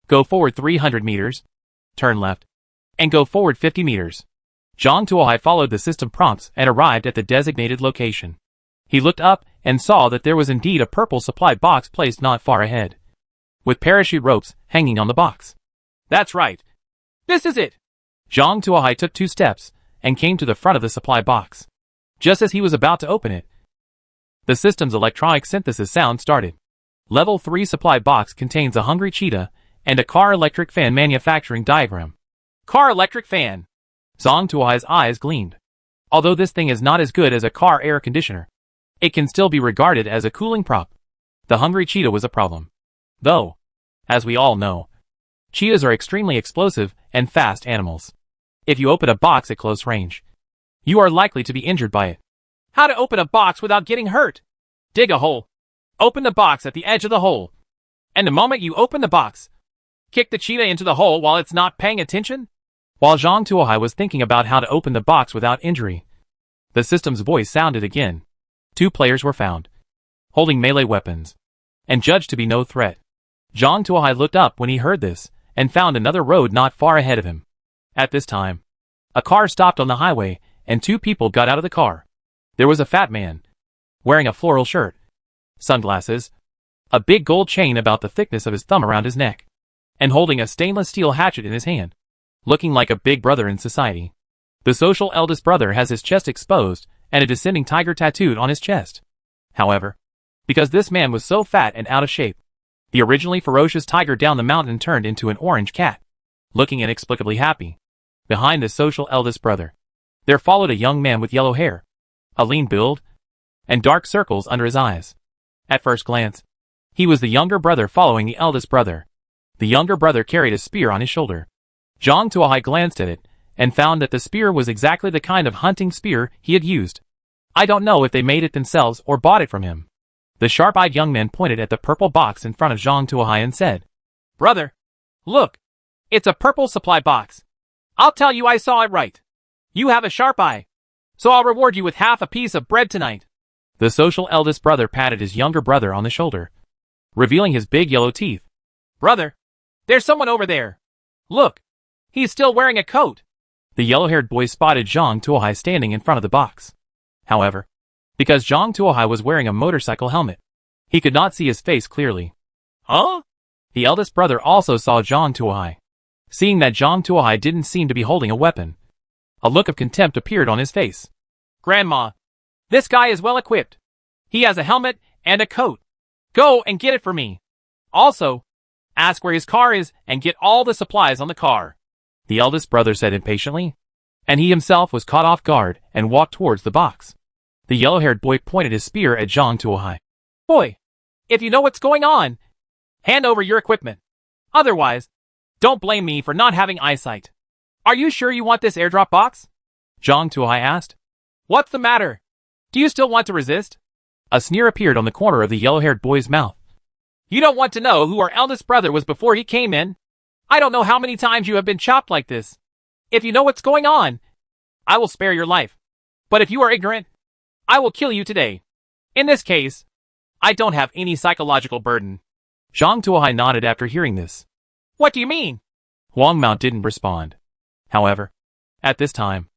Go forward 300 meters, turn left, and go forward 50 meters. Zhang Tuohai followed the system prompts and arrived at the designated location. He looked up and saw that there was indeed a purple supply box placed not far ahead, with parachute ropes hanging on the box. That's right. This is it. Zhang Tuohai took 2 steps and came to the front of the supply box. Just as he was about to open it, the system's electronic synthesis sound started. Level 3 supply box contains a hungry cheetah and a car electric fan manufacturing diagram. Car electric fan. Zhang Tuohai's eyes gleamed. Although this thing is not as good as a car air conditioner, it can still be regarded as a cooling prop. The hungry cheetah was a problem. Though, as we all know, cheetahs are extremely explosive and fast animals. If you open a box at close range, you are likely to be injured by it. How to open a box without getting hurt? Dig a hole. Open the box at the edge of the hole. And the moment you open the box, kick the cheetah into the hole while it's not paying attention? While Zhang Tuohai was thinking about how to open the box without injury, the system's voice sounded again. 2 players were found, holding melee weapons, and judged to be no threat. Zhang Tuohai looked up when he heard this, and found another road not far ahead of him. At this time, a car stopped on the highway, and 2 people got out of the car. There was a fat man, wearing a floral shirt, sunglasses, a big gold chain about the thickness of his thumb around his neck, and holding a stainless steel hatchet in his hand, looking like a big brother in society. The social eldest brother has his chest exposed and a descending tiger tattooed on his chest. However, because this man was so fat and out of shape, the originally ferocious tiger down the mountain turned into an orange cat, looking inexplicably happy. Behind the social eldest brother, there followed a young man with yellow hair, a lean build, and dark circles under his eyes. At first glance, he was the younger brother following the eldest brother. The younger brother carried a spear on his shoulder. Zhang Tuohai glanced at it, and found that the spear was exactly the kind of hunting spear he had used. I don't know if they made it themselves or bought it from him. The sharp-eyed young man pointed at the purple box in front of Zhang Tuohai and said, "Brother, look, it's a purple supply box. I'll tell you I saw it right. You have a sharp eye, so I'll reward you with half a piece of bread tonight." The social eldest brother patted his younger brother on the shoulder, revealing his big yellow teeth. "Brother, there's someone over there. Look, he's still wearing a coat." The yellow-haired boy spotted Zhang Tuohai standing in front of the box. However, because Zhang Tuohai was wearing a motorcycle helmet, he could not see his face clearly. "Huh?" The eldest brother also saw Zhang Tuohai. Seeing that Zhang Tuohai didn't seem to be holding a weapon, a look of contempt appeared on his face. "Grandma, this guy is well equipped. He has a helmet and a coat. Go and get it for me. Also, ask where his car is and get all the supplies on the car," the eldest brother said impatiently, and he himself was caught off guard and walked towards the box. The yellow-haired boy pointed his spear at Zhang Tuohai. "Boy, if you know what's going on, hand over your equipment. Otherwise, don't blame me for not having eyesight. Are you sure you want this airdrop box?" Zhang Tuohai asked. "What's the matter? Do you still want to resist?" A sneer appeared on the corner of the yellow-haired boy's mouth. "You don't want to know who our eldest brother was before he came in? I don't know how many times you have been chopped like this. If you know what's going on, I will spare your life. But if you are ignorant, I will kill you today. In this case, I don't have any psychological burden." Zhang Tuohai nodded after hearing this. "What do you mean?" Huang Mao didn't respond. However, at this time,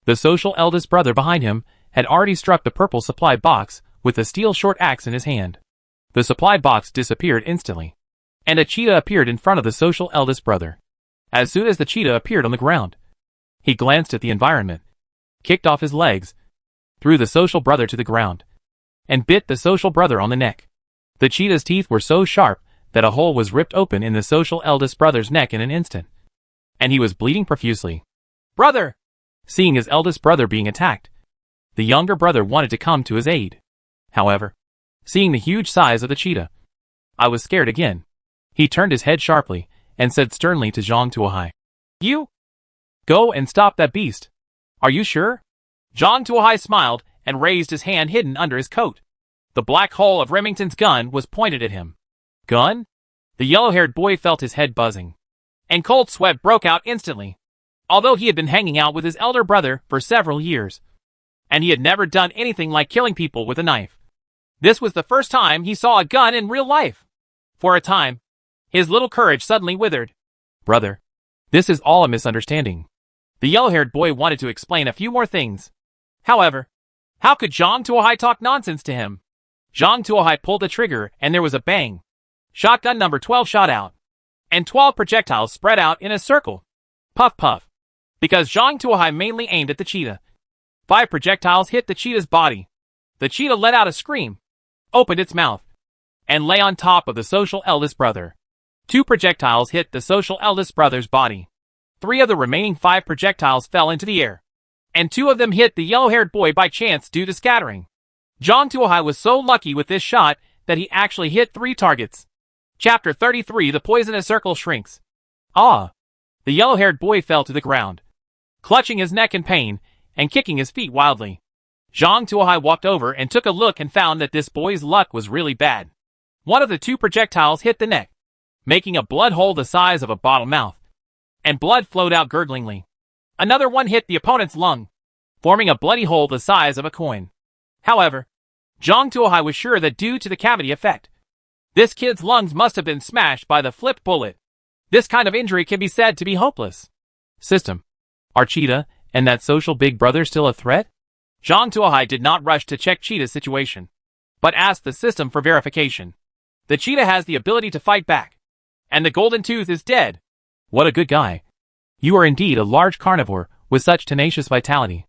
the social eldest brother behind him had already struck the purple supply box with a steel short axe in his hand. The supply box disappeared instantly, and a cheetah appeared in front of the social eldest brother. As soon as the cheetah appeared on the ground, he glanced at the environment, kicked off his legs, threw the social brother to the ground, and bit the social brother on the neck. The cheetah's teeth were so sharp that a hole was ripped open in the social eldest brother's neck in an instant, and he was bleeding profusely. "Brother!" Seeing his eldest brother being attacked, the younger brother wanted to come to his aid. However, seeing the huge size of the cheetah, I was scared again. He turned his head sharply and said sternly to Zhang Tuohai, "You go and stop that beast. Are you sure?" Zhang Tuohai smiled and raised his hand hidden under his coat. The black hole of Remington's gun was pointed at him. "Gun?" The yellow-haired boy felt his head buzzing, and cold sweat broke out instantly. Although he had been hanging out with his elder brother for several years, and he had never done anything like killing people with a knife, this was the first time he saw a gun in real life. For a time, his little courage suddenly withered. "Brother, this is all a misunderstanding." The yellow-haired boy wanted to explain a few more things. However, how could Zhang Tuohai talk nonsense to him? Zhang Tuohai pulled the trigger and there was a bang. Shotgun number 12 shot out, and 12 projectiles spread out in a circle. Puff puff. Because Zhang Tuohai mainly aimed at the cheetah, 5 projectiles hit the cheetah's body. The cheetah let out a scream, opened its mouth, and lay on top of the social eldest brother. 2 projectiles hit the social eldest brother's body. 3 of the remaining 5 projectiles fell into the air, and 2 of them hit the yellow-haired boy by chance due to scattering. Zhang Tuohai was so lucky with this shot that he actually hit 3 targets. Chapter 33: The Poisonous Circle Shrinks. Ah! The yellow-haired boy fell to the ground, clutching his neck in pain and kicking his feet wildly. Zhang Tuohai walked over and took a look and found that this boy's luck was really bad. One of the two projectiles hit the neck, making a blood hole the size of a bottle mouth, and blood flowed out gurglingly. Another one hit the opponent's lung, forming a bloody hole the size of a coin. However, Jong Tuohai was sure that due to the cavity effect, this kid's lungs must have been smashed by the flipped bullet. This kind of injury can be said to be hopeless. System. Are Cheetah and that social big brother still a threat? Jong Tuohai did not rush to check Cheetah's situation, but asked the system for verification. The cheetah has the ability to fight back, and the golden tooth is dead. What a good guy. You are indeed a large carnivore with such tenacious vitality.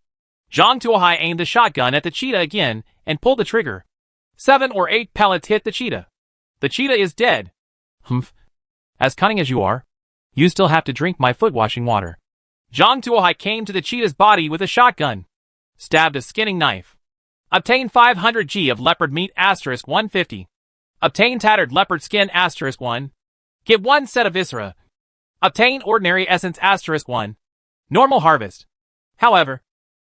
Jong Tuohai aimed the shotgun at the cheetah again and pulled the trigger. 7 or 8 pellets hit the cheetah. The cheetah is dead. Humph. As cunning as you are, you still have to drink my foot-washing water. Jong Tuohai came to the cheetah's body with a shotgun, stabbed a skinning knife. Obtain 500 G of leopard meat * 150. Obtain tattered leopard skin * 1. Get 1 set of viscera. Obtain ordinary essence * 1. Normal harvest. However,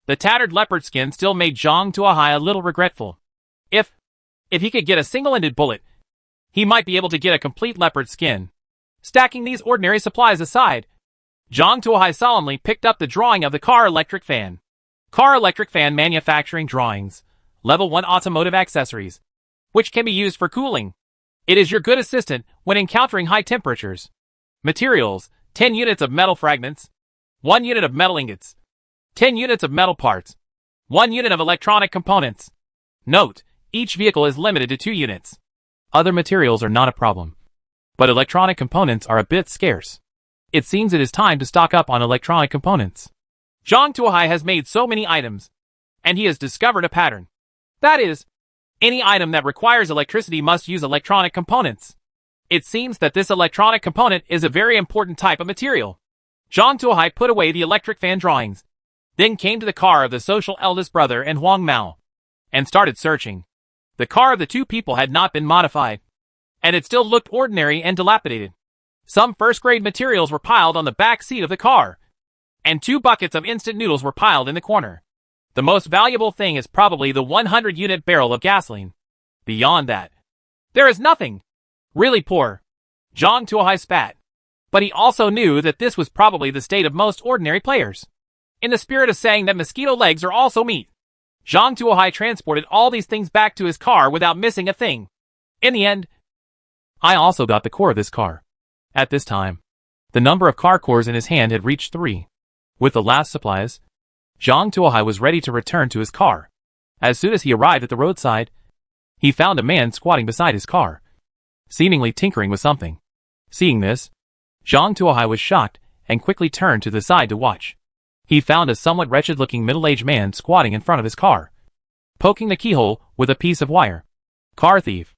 the tattered leopard skin still made Jong Tuohai a little regretful. If he could get a single-ended bullet, he might be able to get a complete leopard skin. Stacking these ordinary supplies aside, Jong Tuohai solemnly picked up the drawing of the car electric fan. Car electric fan manufacturing drawings. Level 1 automotive accessories, which can be used for cooling. It is your good assistant when encountering high temperatures. Materials: 10 units of metal fragments, 1 unit of metal ingots, 10 units of metal parts, 1 unit of electronic components. Note: each vehicle is limited to 2 units. Other materials are not a problem, but electronic components are a bit scarce. It seems it is time to stock up on electronic components. Jong Tuohai has made so many items, and he has discovered a pattern. That is, any item that requires electricity must use electronic components. It seems that this electronic component is a very important type of material. Jong Tuohai put away the electric fan drawings, then came to the car of the social eldest brother and Huang Mao, and started searching. The car of the two people had not been modified, and it still looked ordinary and dilapidated. Some first-grade materials were piled on the back seat of the car, and 2 buckets of instant noodles were piled in the corner. The most valuable thing is probably the 100-unit barrel of gasoline. Beyond that, there is nothing. Really poor. Jong Tuohai spat. But he also knew that this was probably the state of most ordinary players. In the spirit of saying that mosquito legs are also meat, Jong Tuohai transported all these things back to his car without missing a thing. In the end, I also got the core of this car. At this time, the number of car cores in his hand had reached 3. With the last supplies, Jong Tuohai was ready to return to his car. As soon as he arrived at the roadside, he found a man squatting beside his car, seemingly tinkering with something. Seeing this, Jong Tuohai was shocked and quickly turned to the side to watch. He found a somewhat wretched-looking middle-aged man squatting in front of his car, poking the keyhole with a piece of wire. Car thief.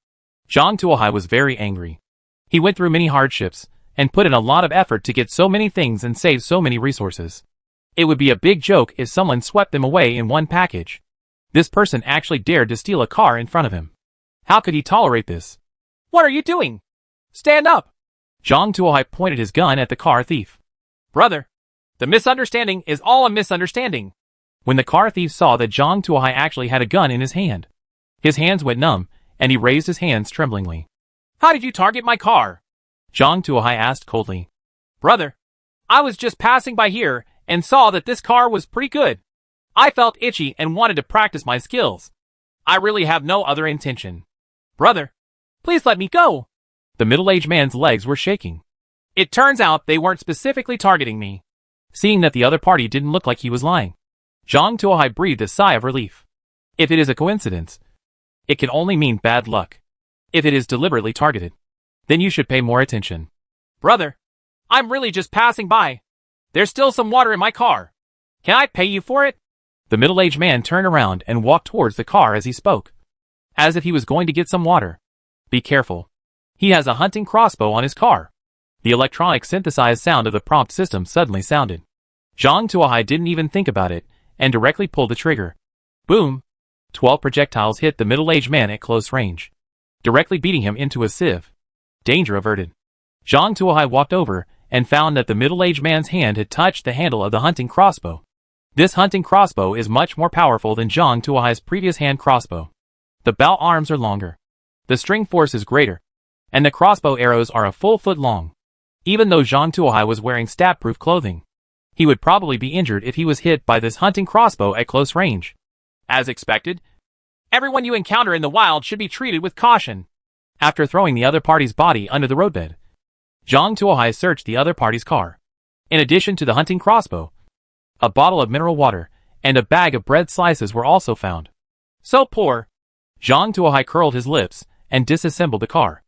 Jong Tuohai was very angry. He went through many hardships and put in a lot of effort to get so many things and save so many resources. It would be a big joke if someone swept them away in one package. This person actually dared to steal a car in front of him. How could he tolerate this? What are you doing? Stand up! Jong Tuohai pointed his gun at the car thief. Brother, the misunderstanding is all a misunderstanding. When the car thief saw that Jong Tuohai actually had a gun in his hand, his hands went numb, and he raised his hands tremblingly. How did you target my car? Jong Tuohai asked coldly. Brother, I was just passing by here and saw that this car was pretty good. I felt itchy and wanted to practice my skills. I really have no other intention. Brother, please let me go. The middle-aged man's legs were shaking. It turns out they weren't specifically targeting me. Seeing that the other party didn't look like he was lying, Jong Tuohai breathed a sigh of relief. If it is a coincidence, it can only mean bad luck. If it is deliberately targeted, then you should pay more attention. Brother, I'm really just passing by. There's still some water in my car. Can I pay you for it? The middle-aged man turned around and walked towards the car as he spoke, as if he was going to get some water. Be careful. He has a hunting crossbow on his car. The electronic synthesized sound of the prompt system suddenly sounded. Jong Tuohai didn't even think about it, and directly pulled the trigger. Boom! 12 projectiles hit the middle-aged man at close range, directly beating him into a sieve. Danger averted. Jong Tuohai walked over and found that the middle-aged man's hand had touched the handle of the hunting crossbow. This hunting crossbow is much more powerful than Jong Tuohai's previous hand crossbow. The bow arms are longer. The string force is greater. and the crossbow arrows are a full foot long. Even though Zhang Tuohai was wearing stab-proof clothing, he would probably be injured if he was hit by this hunting crossbow at close range. As expected, everyone you encounter in the wild should be treated with caution. After throwing the other party's body under the roadbed, Zhang Tuohai searched the other party's car. In addition to the hunting crossbow, a bottle of mineral water and a bag of bread slices were also found. So poor. Zhang Tuohai curled his lips and disassembled the car.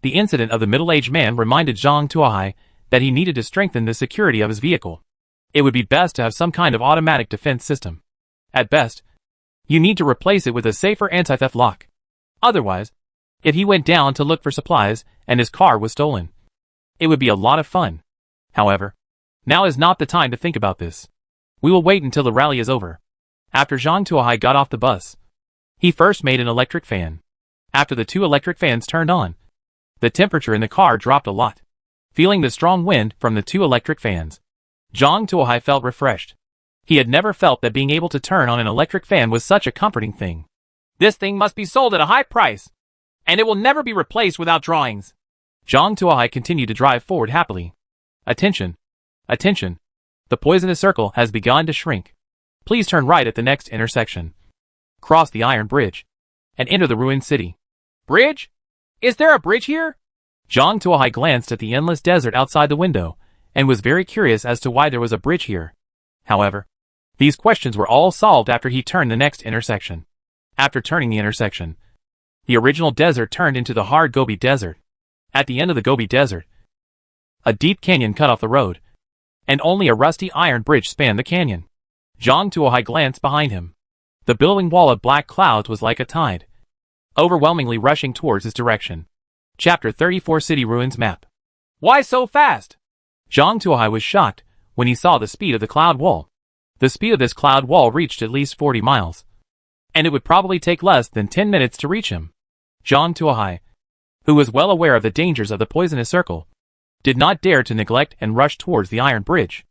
The incident of the middle-aged man reminded Zhang Tuohai that he needed to strengthen the security of his vehicle. It would be best to have some kind of automatic defense system. At best, you need to replace it with a safer anti-theft lock. Otherwise, if he went down to look for supplies and his car was stolen, it would be a lot of fun. However, now is not the time to think about this. We will wait until the rally is over. After Zhang Tuohai got off the bus, he first made an electric fan. After the 2 electric fans turned on, the temperature in the car dropped a lot. Feeling the strong wind from the 2 electric fans, Zhang Tuohai felt refreshed. He had never felt that being able to turn on an electric fan was such a comforting thing. This thing must be sold at a high price, and it will never be replaced without drawings. Zhang Tuohai continued to drive forward happily. Attention! Attention! The poisonous circle has begun to shrink. Please turn right at the next intersection. Cross the iron bridge, and enter the ruined city. Bridge? Is there a bridge here? Zhang Tuohai glanced at the endless desert outside the window, and was very curious as to why there was a bridge here. However, these questions were all solved after he turned the next intersection. After turning the intersection, the original desert turned into the hard Gobi Desert. At the end of the Gobi Desert, a deep canyon cut off the road, and only a rusty iron bridge spanned the canyon. Zhang Tuohai glanced behind him. The billowing wall of black clouds was like a tide, overwhelmingly rushing towards his direction. Chapter 34 City Ruins Map. Why so fast? Zhang Tuohai was shocked when he saw the speed of the cloud wall. The speed of this cloud wall reached at least 40 miles, and it would probably take less than 10 minutes to reach him. Zhang Tuohai, who was well aware of the dangers of the poisonous circle, did not dare to neglect and rush towards the iron bridge.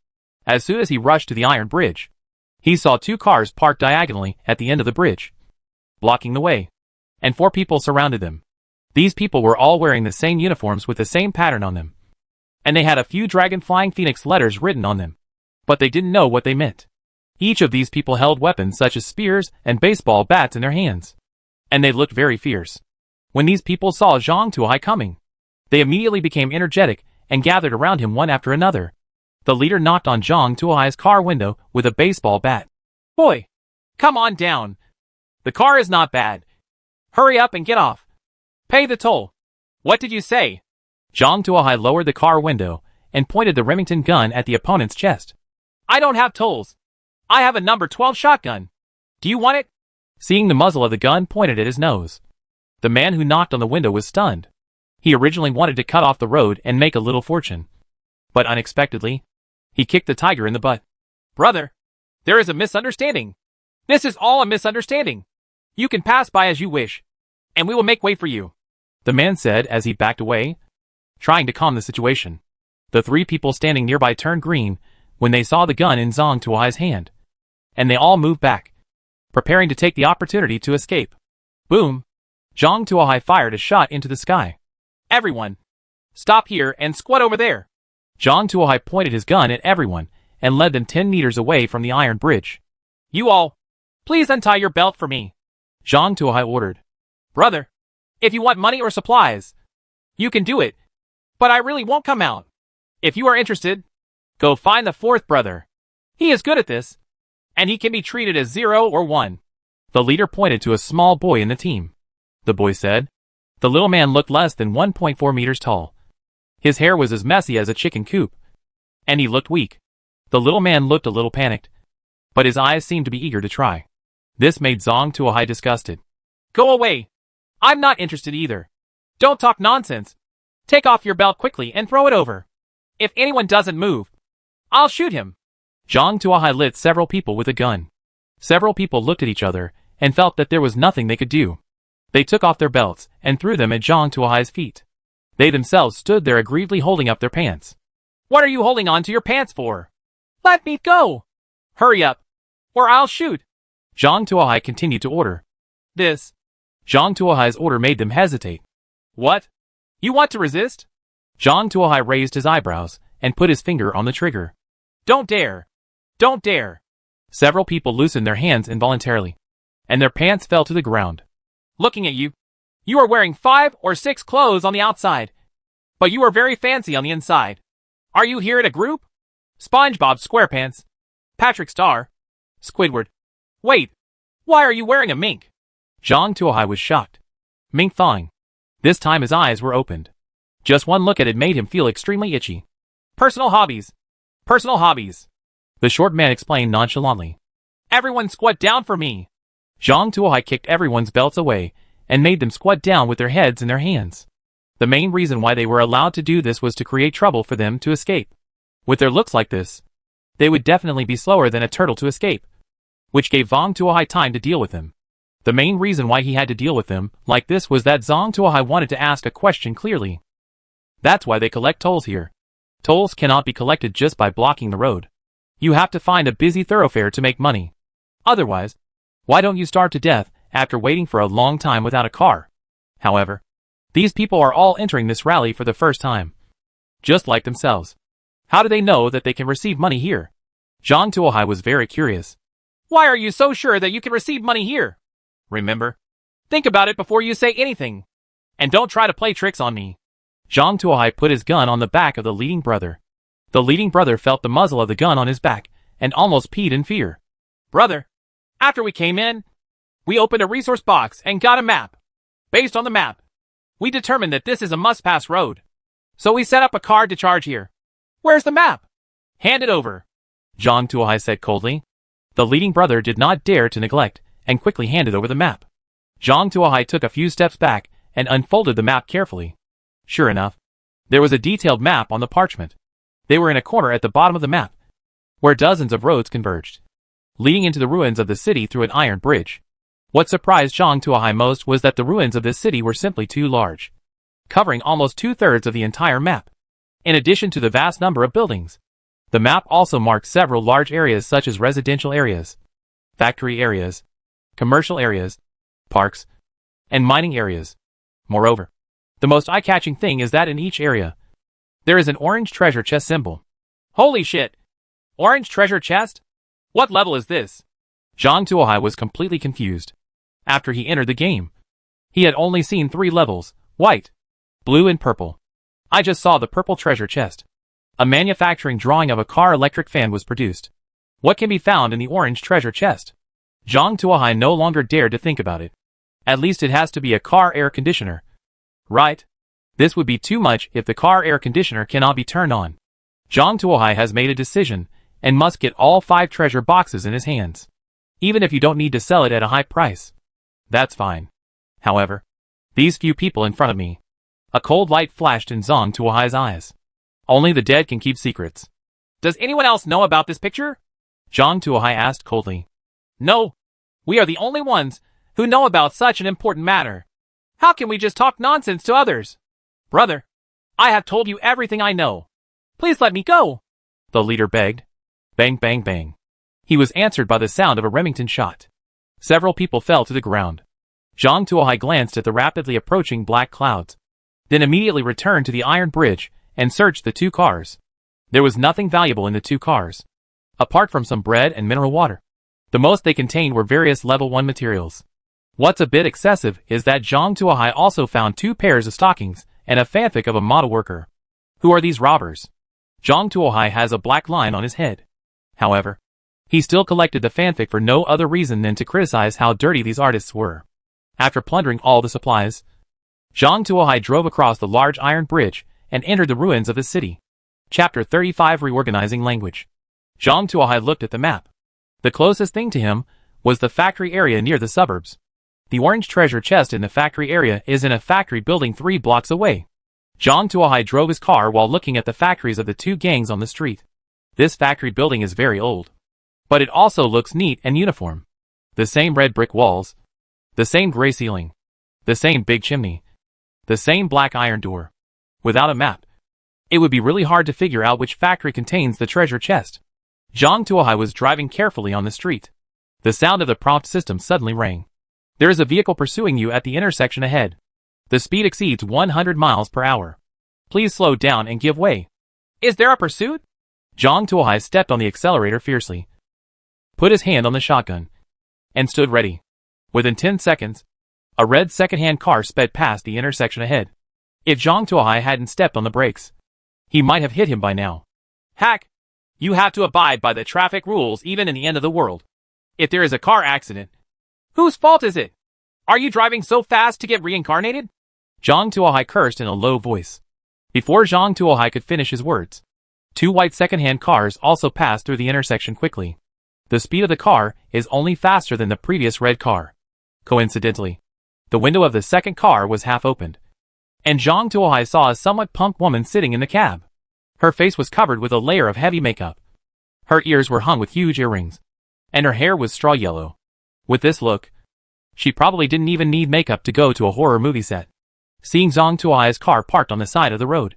As soon as he rushed to the iron bridge, he saw 2 cars parked diagonally at the end of the bridge, blocking the way, and 4 people surrounded them. These people were all wearing the same uniforms with the same pattern on them, and they had a few Dragon Flying Phoenix letters written on them, but they didn't know what they meant. Each of these people held weapons such as spears and baseball bats in their hands, and they looked very fierce. When these people saw Zhang Tuohai coming, they immediately became energetic and gathered around him one after another. The leader knocked on Zhang Tuohai's car window with a baseball bat. Boy, come on down. The car is not bad. Hurry up and get off. Pay the toll. What did you say? Zhang Tuohai lowered the car window and pointed the Remington gun at the opponent's chest. I don't have tolls. I have a number 12 shotgun. Do you want it? Seeing the muzzle of the gun pointed at his nose, the man who knocked on the window was stunned. He originally wanted to cut off the road and make a little fortune, but unexpectedly, he kicked the tiger in the butt. Brother, there is a misunderstanding. This is all a misunderstanding. You can pass by as you wish, and we will make way for you, the man said as he backed away, trying to calm the situation. The 3 people standing nearby turned green when they saw the gun in Zhang Tuohai's hand, and they all moved back, preparing to take the opportunity to escape. Boom! Zhang Tuohai fired a shot into the sky. Everyone, stop here and squat over there. Zhang Tuohai pointed his gun at everyone and led them 10 meters away from the iron bridge. You all, please untie your belt for me, Zhang Tuohai ordered. Brother, if you want money or supplies, you can do it, but I really won't come out. If you are interested, go find the 4th brother. He is good at this, and he can be treated as 0 or 1. The leader pointed to a small boy in the team. The boy said. The little man looked less than 1.4 meters tall. His hair was as messy as a chicken coop, and he looked weak. The little man looked a little panicked, but his eyes seemed to be eager to try. This made Zhang Tuohai disgusted. Go away! I'm not interested either. Don't talk nonsense. Take off your belt quickly and throw it over. If anyone doesn't move, I'll shoot him. Zhang Tuohai lit several people with a gun. Several people looked at each other and felt that there was nothing they could do. They took off their belts and threw them at Zhang Tuohai's feet. They themselves stood there aggrievedly holding up their pants. What are you holding on to your pants for? Let me go! Hurry up, or I'll shoot! Zhang Tuohai continued to order. Zhang Tuohai's order made them hesitate. What? You want to resist? Zhang Tuohai raised his eyebrows and put his finger on the trigger. Don't dare! Don't dare! Several people loosened their hands involuntarily, and their pants fell to the ground. Looking at you, you are wearing 5 or 6 clothes on the outside, but you are very fancy on the inside. Are you here at a group? SpongeBob SquarePants, Patrick Star, Squidward. Wait, why are you wearing a mink? Zhang Tuohai was shocked. Mink thawing. This time his eyes were opened. Just one look at it made him feel extremely itchy. Personal hobbies. Personal hobbies. The short man explained nonchalantly. Everyone squat down for me. Zhang Tuohai kicked everyone's belts away and made them squat down with their heads in their hands. The main reason why they were allowed to do this was to create trouble for them to escape. With their looks like this, they would definitely be slower than a turtle to escape, which gave Zhang Tuohai time to deal with them. The main reason why he had to deal with them like this was that Zhang Tuohai wanted to ask a question clearly. That's why they collect tolls here. Tolls cannot be collected just by blocking the road. You have to find a busy thoroughfare to make money. Otherwise, why don't you starve to death after waiting for a long time without a car? However, these people are all entering this rally for the first time. Just like themselves. How do they know that they can receive money here? Zhang Tuohai was very curious. Why are you so sure that you can receive money here? Remember, think about it before you say anything. And don't try to play tricks on me. Zhang Tuohai put his gun on the back of the leading brother. The leading brother felt the muzzle of the gun on his back and almost peed in fear. Brother, after we came in, we opened a resource box and got a map. Based on the map, we determined that this is a must-pass road. So we set up a card to charge here. Where's the map? Hand it over. Zhang Tuohai said coldly. The leading brother did not dare to neglect and quickly handed over the map. Zhang Tuohai took a few steps back and unfolded the map carefully. Sure enough, there was a detailed map on the parchment. They were in a corner at the bottom of the map, where dozens of roads converged, leading into the ruins of the city through an iron bridge. What surprised Zhang Tuohai most was that the ruins of this city were simply too large, covering almost 2/3 of the entire map. In addition to the vast number of buildings, the map also marked several large areas such as residential areas, factory areas, commercial areas, parks, and mining areas. Moreover, the most eye-catching thing is that in each area, there is an orange treasure chest symbol. Holy shit! Orange treasure chest? What level is this? Zhang Tuohai was completely confused. After he entered the game, he had only seen 3 levels, white, blue and purple. I just saw the purple treasure chest. A manufacturing drawing of a car electric fan was produced. What can be found in the orange treasure chest? Zhang Tuohai no longer dared to think about it. At least it has to be a car air conditioner. Right? This would be too much if the car air conditioner cannot be turned on. Zhang Tuohai has made a decision and must get all 5 treasure boxes in his hands. Even if you don't need to sell it at a high price. That's fine. However, these few people in front of me. A cold light flashed in Zhang Tuohai's eyes. Only the dead can keep secrets. Does anyone else know about this picture? Zhang Tuohai asked coldly. No. We are the only ones who know about such an important matter. How can we just talk nonsense to others? Brother, I have told you everything I know. Please let me go. The leader begged. Bang, bang, bang. He was answered by the sound of a Remington shot. Several people fell to the ground. Zhang Tuohai glanced at the rapidly approaching black clouds, then immediately returned to the iron bridge and searched the 2 cars. There was nothing valuable in the 2 cars, apart from some bread and mineral water. The most they contained were various level 1 materials. What's a bit excessive is that Zhang Tuohai also found 2 pairs of stockings and a fanfic of a model worker. Who are these robbers? Zhang Tuohai has a black line on his head. However, he still collected the fanfic for no other reason than to criticize how dirty these artists were. After plundering all the supplies, Zhang Tuohai drove across the large iron bridge and entered the ruins of the city. Chapter 35 Reorganizing Language. Zhang Tuohai looked at the map. The closest thing to him was the factory area near the suburbs. The orange treasure chest in the factory area is in a factory building 3 blocks away. Zhang Tuohai drove his car while looking at the factories of the 2 gangs on the street. This factory building is very old, but it also looks neat and uniform. The same red brick walls, the same gray ceiling, the same big chimney, the same black iron door. Without a map, it would be really hard to figure out which factory contains the treasure chest. Zhang Tuohai was driving carefully on the street. The sound of the prompt system suddenly rang. There is a vehicle pursuing you at the intersection ahead. The speed exceeds 100 miles per hour. Please slow down and give way. Is there a pursuit? Zhang Tuohai stepped on the accelerator fiercely, put his hand on the shotgun, and stood ready. Within 10 seconds, a red second-hand car sped past the intersection ahead. If Zhang Tuohai hadn't stepped on the brakes, he might have hit him by now. Hack! You have to abide by the traffic rules even in the end of the world. If there is a car accident, whose fault is it? Are you driving so fast to get reincarnated? Zhang Tuohai cursed in a low voice. Before Zhang Tuohai could finish his words, two white second-hand cars also passed through the intersection quickly. The speed of the car is only faster than the previous red car. Coincidentally, the window of the second car was half opened, and Zhang Tuohai saw a somewhat plump woman sitting in the cab. Her face was covered with a layer of heavy makeup. Her ears were hung with huge earrings, and her hair was straw yellow. With this look, she probably didn't even need makeup to go to a horror movie set. Seeing Zhang Tuohai's car parked on the side of the road,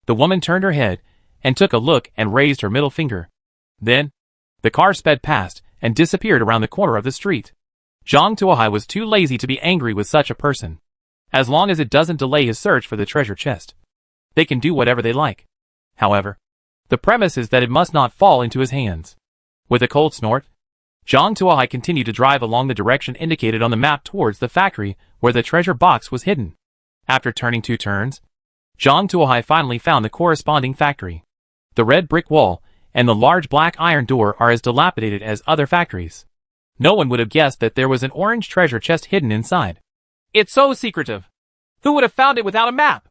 the woman turned her head and took a look and raised her middle finger. Then, the car sped past and disappeared around the corner of the street. Zhang Tuohai was too lazy to be angry with such a person. As long as it doesn't delay his search for the treasure chest, they can do whatever they like. However, the premise is that it must not fall into his hands. With a cold snort, Zhang Tuohai continued to drive along the direction indicated on the map towards the factory where the treasure box was hidden. After turning 2 turns, Zhang Tuohai finally found the corresponding factory. The red brick wall and the large black iron door are as dilapidated as other factories. No one would have guessed that there was an orange treasure chest hidden inside. It's so secretive. Who would have found it without a map?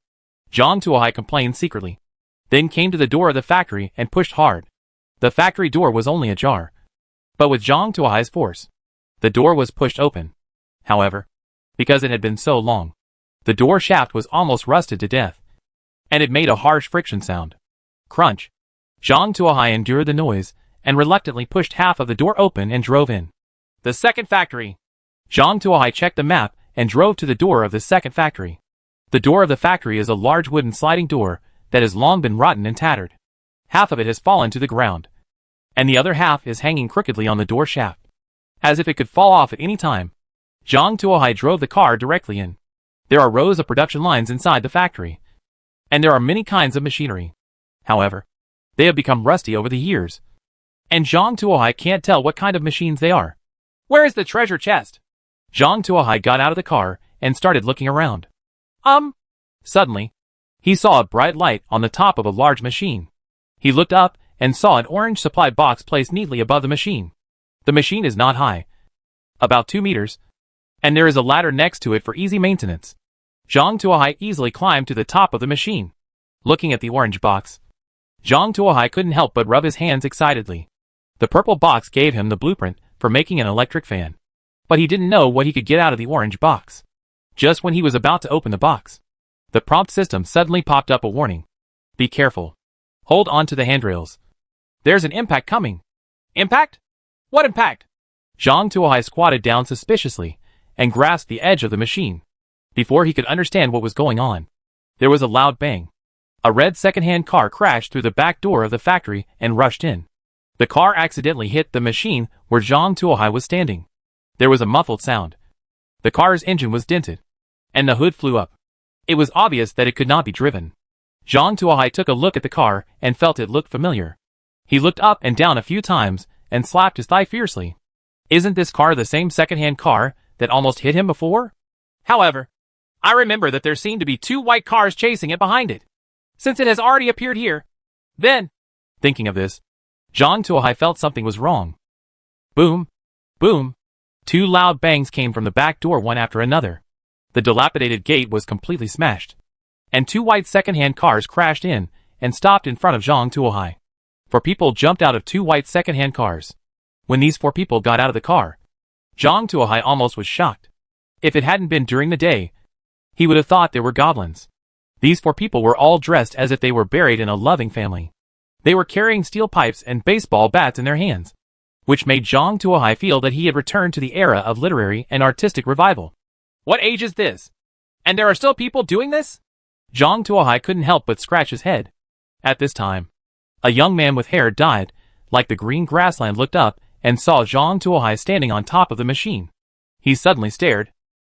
Zhang Tuohai complained secretly, then came to the door of the factory and pushed hard. The factory door was only ajar, but with Zhang Tuohai's force, the door was pushed open. However, because it had been so long, the door shaft was almost rusted to death, and it made a harsh friction sound. Crunch. Zhang Tuohai endured the noise and reluctantly pushed half of the door open and drove in. The second factory. Zhang Tuohai checked the map and drove to the door of the second factory. The door of the factory is a large wooden sliding door that has long been rotten and tattered. Half of it has fallen to the ground, and the other half is hanging crookedly on the door shaft, as if it could fall off at any time. Zhang Tuohai drove the car directly in. There are rows of production lines inside the factory, and there are many kinds of machinery. However, they have become rusty over the years, and Zhang Tuohai can't tell what kind of machines they are. Where is the treasure chest? Zhang Tuohai got out of the car and started looking around. Suddenly, he saw a bright light on the top of a large machine. He looked up and saw an orange supply box placed neatly above the machine. The machine is not high, about 2 meters, and there is a ladder next to it for easy maintenance. Zhang Tuohai easily climbed to the top of the machine. Looking at the orange box, Zhang Tuohai couldn't help but rub his hands excitedly. The purple box gave him the blueprint for making an electric fan, but he didn't know what he could get out of the orange box. Just when he was about to open the box, the prompt system suddenly popped up a warning. Be careful. Hold on to the handrails. There's an impact coming. Impact? What impact? Zhang Tuohai squatted down suspiciously and grasped the edge of the machine. Before he could understand what was going on, there was a loud bang. A red second-hand car crashed through the back door of the factory and rushed in. The car accidentally hit the machine where Zhang Tuohai was standing. There was a muffled sound. The car's engine was dented, and the hood flew up. It was obvious that it could not be driven. Zhang Tuohai took a look at the car and felt it looked familiar. He looked up and down a few times and slapped his thigh fiercely. Isn't this car the same second-hand car that almost hit him before? However, I remember that there seemed to be 2 white cars chasing it behind it, since it has already appeared here. Then, thinking of this, Zhang Tuohai felt something was wrong. Boom! Boom! 2 loud bangs came from the back door one after another. The dilapidated gate was completely smashed, and 2 white second-hand cars crashed in and stopped in front of Zhang Tuohai. 4 people jumped out of 2 white second-hand cars. When these 4 people got out of the car, Zhang Tuohai almost was shocked. If it hadn't been during the day, he would have thought they were goblins. These 4 people were all dressed as if they were buried in a loving family. They were carrying steel pipes and baseball bats in their hands, which made Zhang Tuohai feel that he had returned to the era of literary and artistic revival. What age is this? And there are still people doing this? Zhang Tuohai couldn't help but scratch his head. At this time, a young man with hair dyed like the green grassland looked up and saw Zhang Tuohai standing on top of the machine. He suddenly stared.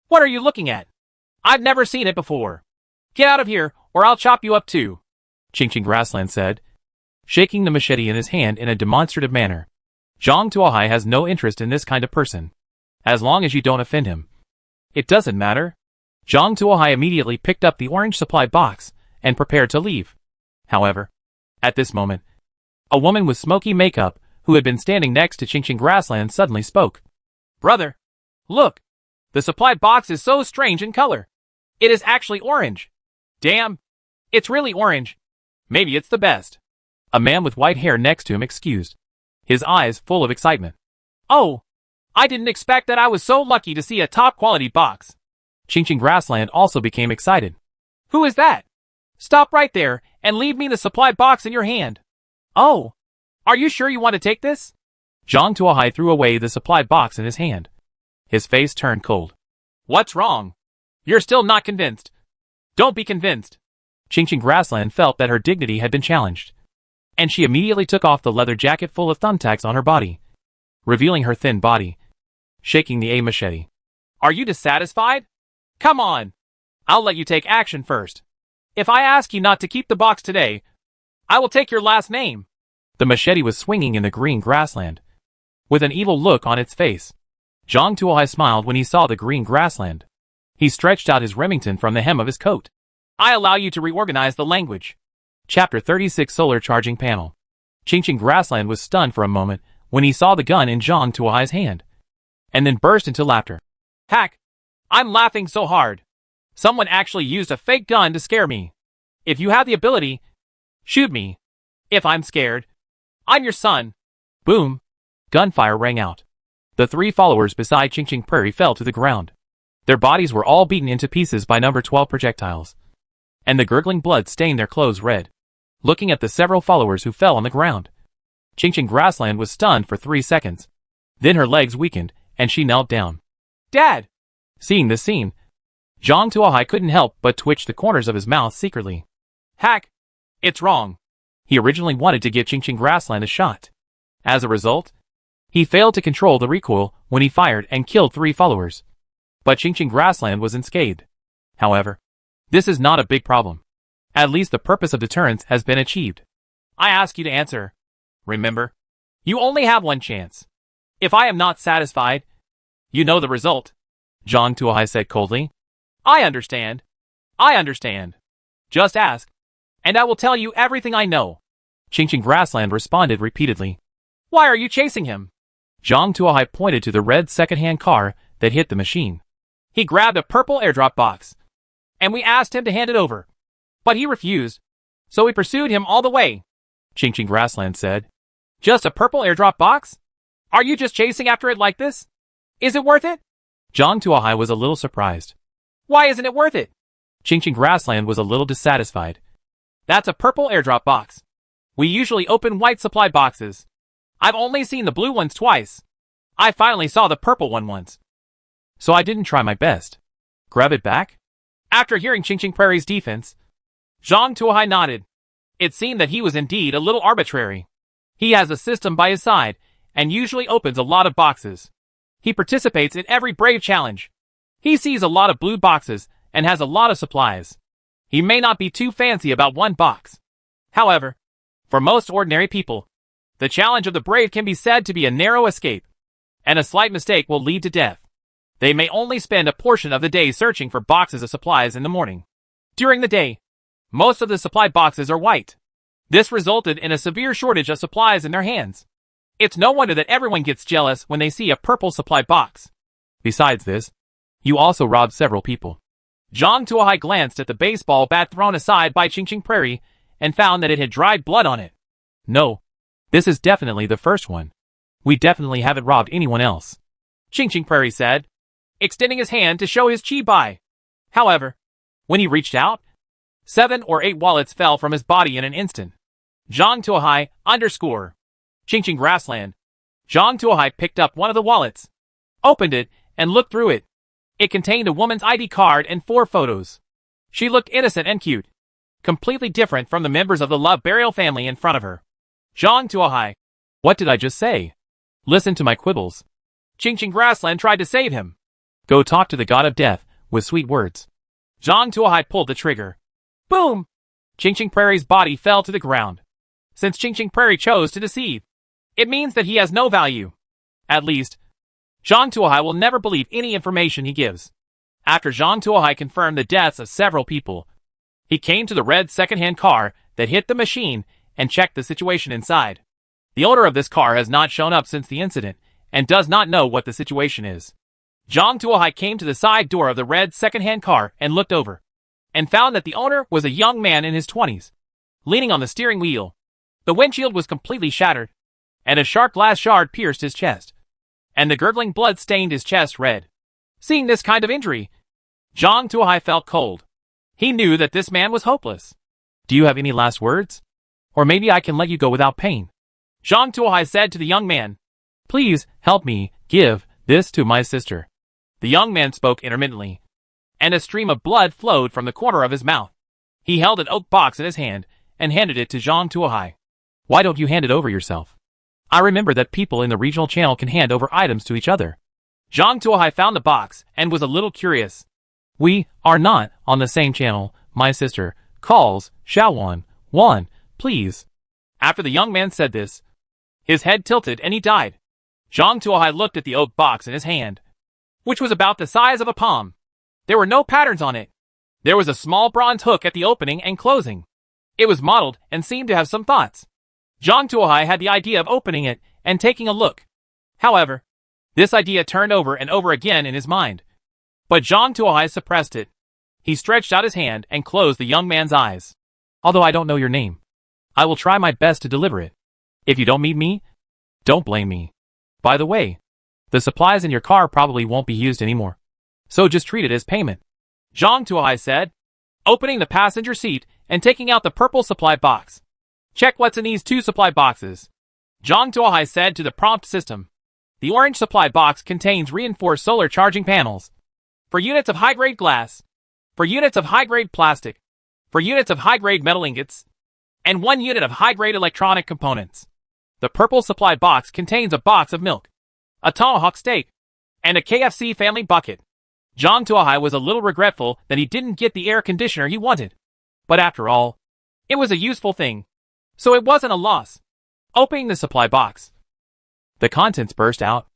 What are you looking at? I've never seen it before. Get out of here, or I'll chop you up too, Ching Grassland said, shaking the machete in his hand in a demonstrative manner. Zhang Tuohai has no interest in this kind of person. As long as you don't offend him. It doesn't matter. Zhang Tuohai immediately picked up the orange supply box and prepared to leave. However, at this moment, a woman with smoky makeup who had been standing next to Ching Grassland suddenly spoke. Brother, look, the supply box is so strange in color. It is actually orange. Damn, it's really orange. Maybe it's the best. A man with white hair next to him excused, his eyes full of excitement. Oh, I didn't expect that. I was so lucky to see a top-quality box. Ching Grassland also became excited. Who is that? Stop right there and leave me the supply box in your hand. Oh, are you sure you want to take this? Zhang Tuohai threw away the supply box in his hand. His face turned cold. What's wrong? You're still not convinced. Don't be convinced. Ching Grassland felt that her dignity had been challenged, and she immediately took off the leather jacket full of thumbtacks on her body, revealing her thin body, shaking the machete. Are you dissatisfied? Come on. I'll let you take action first. If I ask you not to keep the box today, I will take your last name. The machete was swinging in the green grassland, with an evil look on its face. Zhang Tuohai smiled when he saw the green grassland. He stretched out his Remington from the hem of his coat. I allow you to reorganize the language. Chapter 36 Solar Charging Panel. Ching Grassland was stunned for a moment when he saw the gun in Zhang Tuohai's hand, and then burst into laughter. Hack! I'm laughing so hard. Someone actually used a fake gun to scare me. If you have the ability, shoot me. If I'm scared, I'm your son. Boom! Gunfire rang out. The three followers beside Ching Prairie fell to the ground. Their bodies were all beaten into pieces by number 12 projectiles, and the gurgling blood stained their clothes red. Looking at the several followers who fell on the ground, Ching Grassland was stunned for 3 seconds. Then her legs weakened, and she knelt down. Dad! Seeing this scene, Zhang Tuohai couldn't help but twitch the corners of his mouth secretly. Hack! It's wrong. He originally wanted to give Ching Grassland a shot. As a result, he failed to control the recoil when he fired and killed 3 followers. But Ching Grassland was unscathed. However, this is not a big problem. At least the purpose of deterrence has been achieved. I ask you to answer. Remember, you only have one chance. If I am not satisfied, you know the result. Zhang Tuohai said coldly. I understand. I understand. Just ask, and I will tell you everything I know. Ching Grassland responded repeatedly. Why are you chasing him? Zhang Tuohai pointed to the red second-hand car that hit the machine. He grabbed a purple airdrop box, and we asked him to hand it over. But he refused, so we pursued him all the way. Ching Grassland said. Just a purple airdrop box? Are you just chasing after it like this? Is it worth it? Zhang Tuohai was a little surprised. Why isn't it worth it? Ching Grassland was a little dissatisfied. That's a purple airdrop box. We usually open white supply boxes. I've only seen the blue ones twice. I finally saw the purple one once, so I didn't try my best. Grab it back? After hearing Ching Prairie's defense, Zhang Tuohai nodded. It seemed that he was indeed a little arbitrary. He has a system by his side, and usually opens a lot of boxes. He participates in every brave challenge. He sees a lot of blue boxes, and has a lot of supplies. He may not be too fancy about one box. However, for most ordinary people, the challenge of the brave can be said to be a narrow escape, and a slight mistake will lead to death. They may only spend a portion of the day searching for boxes of supplies in the morning. During the day, most of the supply boxes are white. This resulted in a severe shortage of supplies in their hands. It's no wonder that everyone gets jealous when they see a purple supply box. Besides this, you also robbed several people. Zhang Tuohai glanced at the baseball bat thrown aside by Ching Prairie and found that it had dried blood on it. No, this is definitely the first one. We definitely haven't robbed anyone else, Ching Prairie said, extending his hand to show his chi bai. However, when he reached out, 7 or 8 wallets fell from his body in an instant. Zhang Tuohai, _ Ching Grassland. Zhang Tuohai picked up one of the wallets, opened it, and looked through it. It contained a woman's ID card and 4 photos. She looked innocent and cute, completely different from the members of the Love Burial family in front of her. Zhang Tuohai. What did I just say? Listen to my quibbles. Ching Grassland tried to save him. Go talk to the god of death, with sweet words. Zhang Tuohai pulled the trigger. Boom! Ching Ching Prairie's body fell to the ground. Since Ching Ching Prairie chose to deceive, it means that he has no value. At least, Zhang Tuohai will never believe any information he gives. After Zhang Tuohai confirmed the deaths of several people, he came to the red second-hand car that hit the machine and checked the situation inside. The owner of this car has not shown up since the incident and does not know what the situation is. Zhang Tuohai came to the side door of the red second-hand car and looked over, and found that the owner was a young man in his 20s, leaning on the steering wheel. The windshield was completely shattered, and a sharp glass shard pierced his chest, and the gurgling blood stained his chest red. Seeing this kind of injury, Zhang Tuohai felt cold. He knew that this man was hopeless. Do you have any last words? Or maybe I can let you go without pain. Zhang Tuohai said to the young man, Please help me give this to my sister. The young man spoke intermittently, and a stream of blood flowed from the corner of his mouth. He held an oak box in his hand and handed it to Zhang Tuohai. Why don't you hand it over yourself? I remember that people in the regional channel can hand over items to each other. Zhang Tuohai found the box and was a little curious. We are not on the same channel. My sister calls Xiaowan. One, please. After the young man said this, his head tilted and he died. Zhang Tuohai looked at the oak box in his hand, which was about the size of a palm. There were no patterns on it. There was a small bronze hook at the opening and closing. It was mottled and seemed to have some thoughts. Zhang Tuohai had the idea of opening it and taking a look. However, this idea turned over and over again in his mind. But Zhang Tuohai suppressed it. He stretched out his hand and closed the young man's eyes. Although I don't know your name, I will try my best to deliver it. If you don't meet me, don't blame me. By the way, the supplies in your car probably won't be used anymore, so just treat it as payment. Zhang Tuohai said, opening the passenger seat and taking out the purple supply box. Check what's in these two supply boxes. Zhang Tuohai said to the prompt system. The orange supply box contains reinforced solar charging panels. For units of high-grade glass. For units of high-grade plastic. For units of high-grade metal ingots. And 1 unit of high-grade electronic components. The purple supply box contains a box of milk, a tomahawk steak, and a KFC family bucket. Zhang Tuohai was a little regretful that he didn't get the air conditioner he wanted. But after all, it was a useful thing, so it wasn't a loss. Opening the supply box, the contents burst out.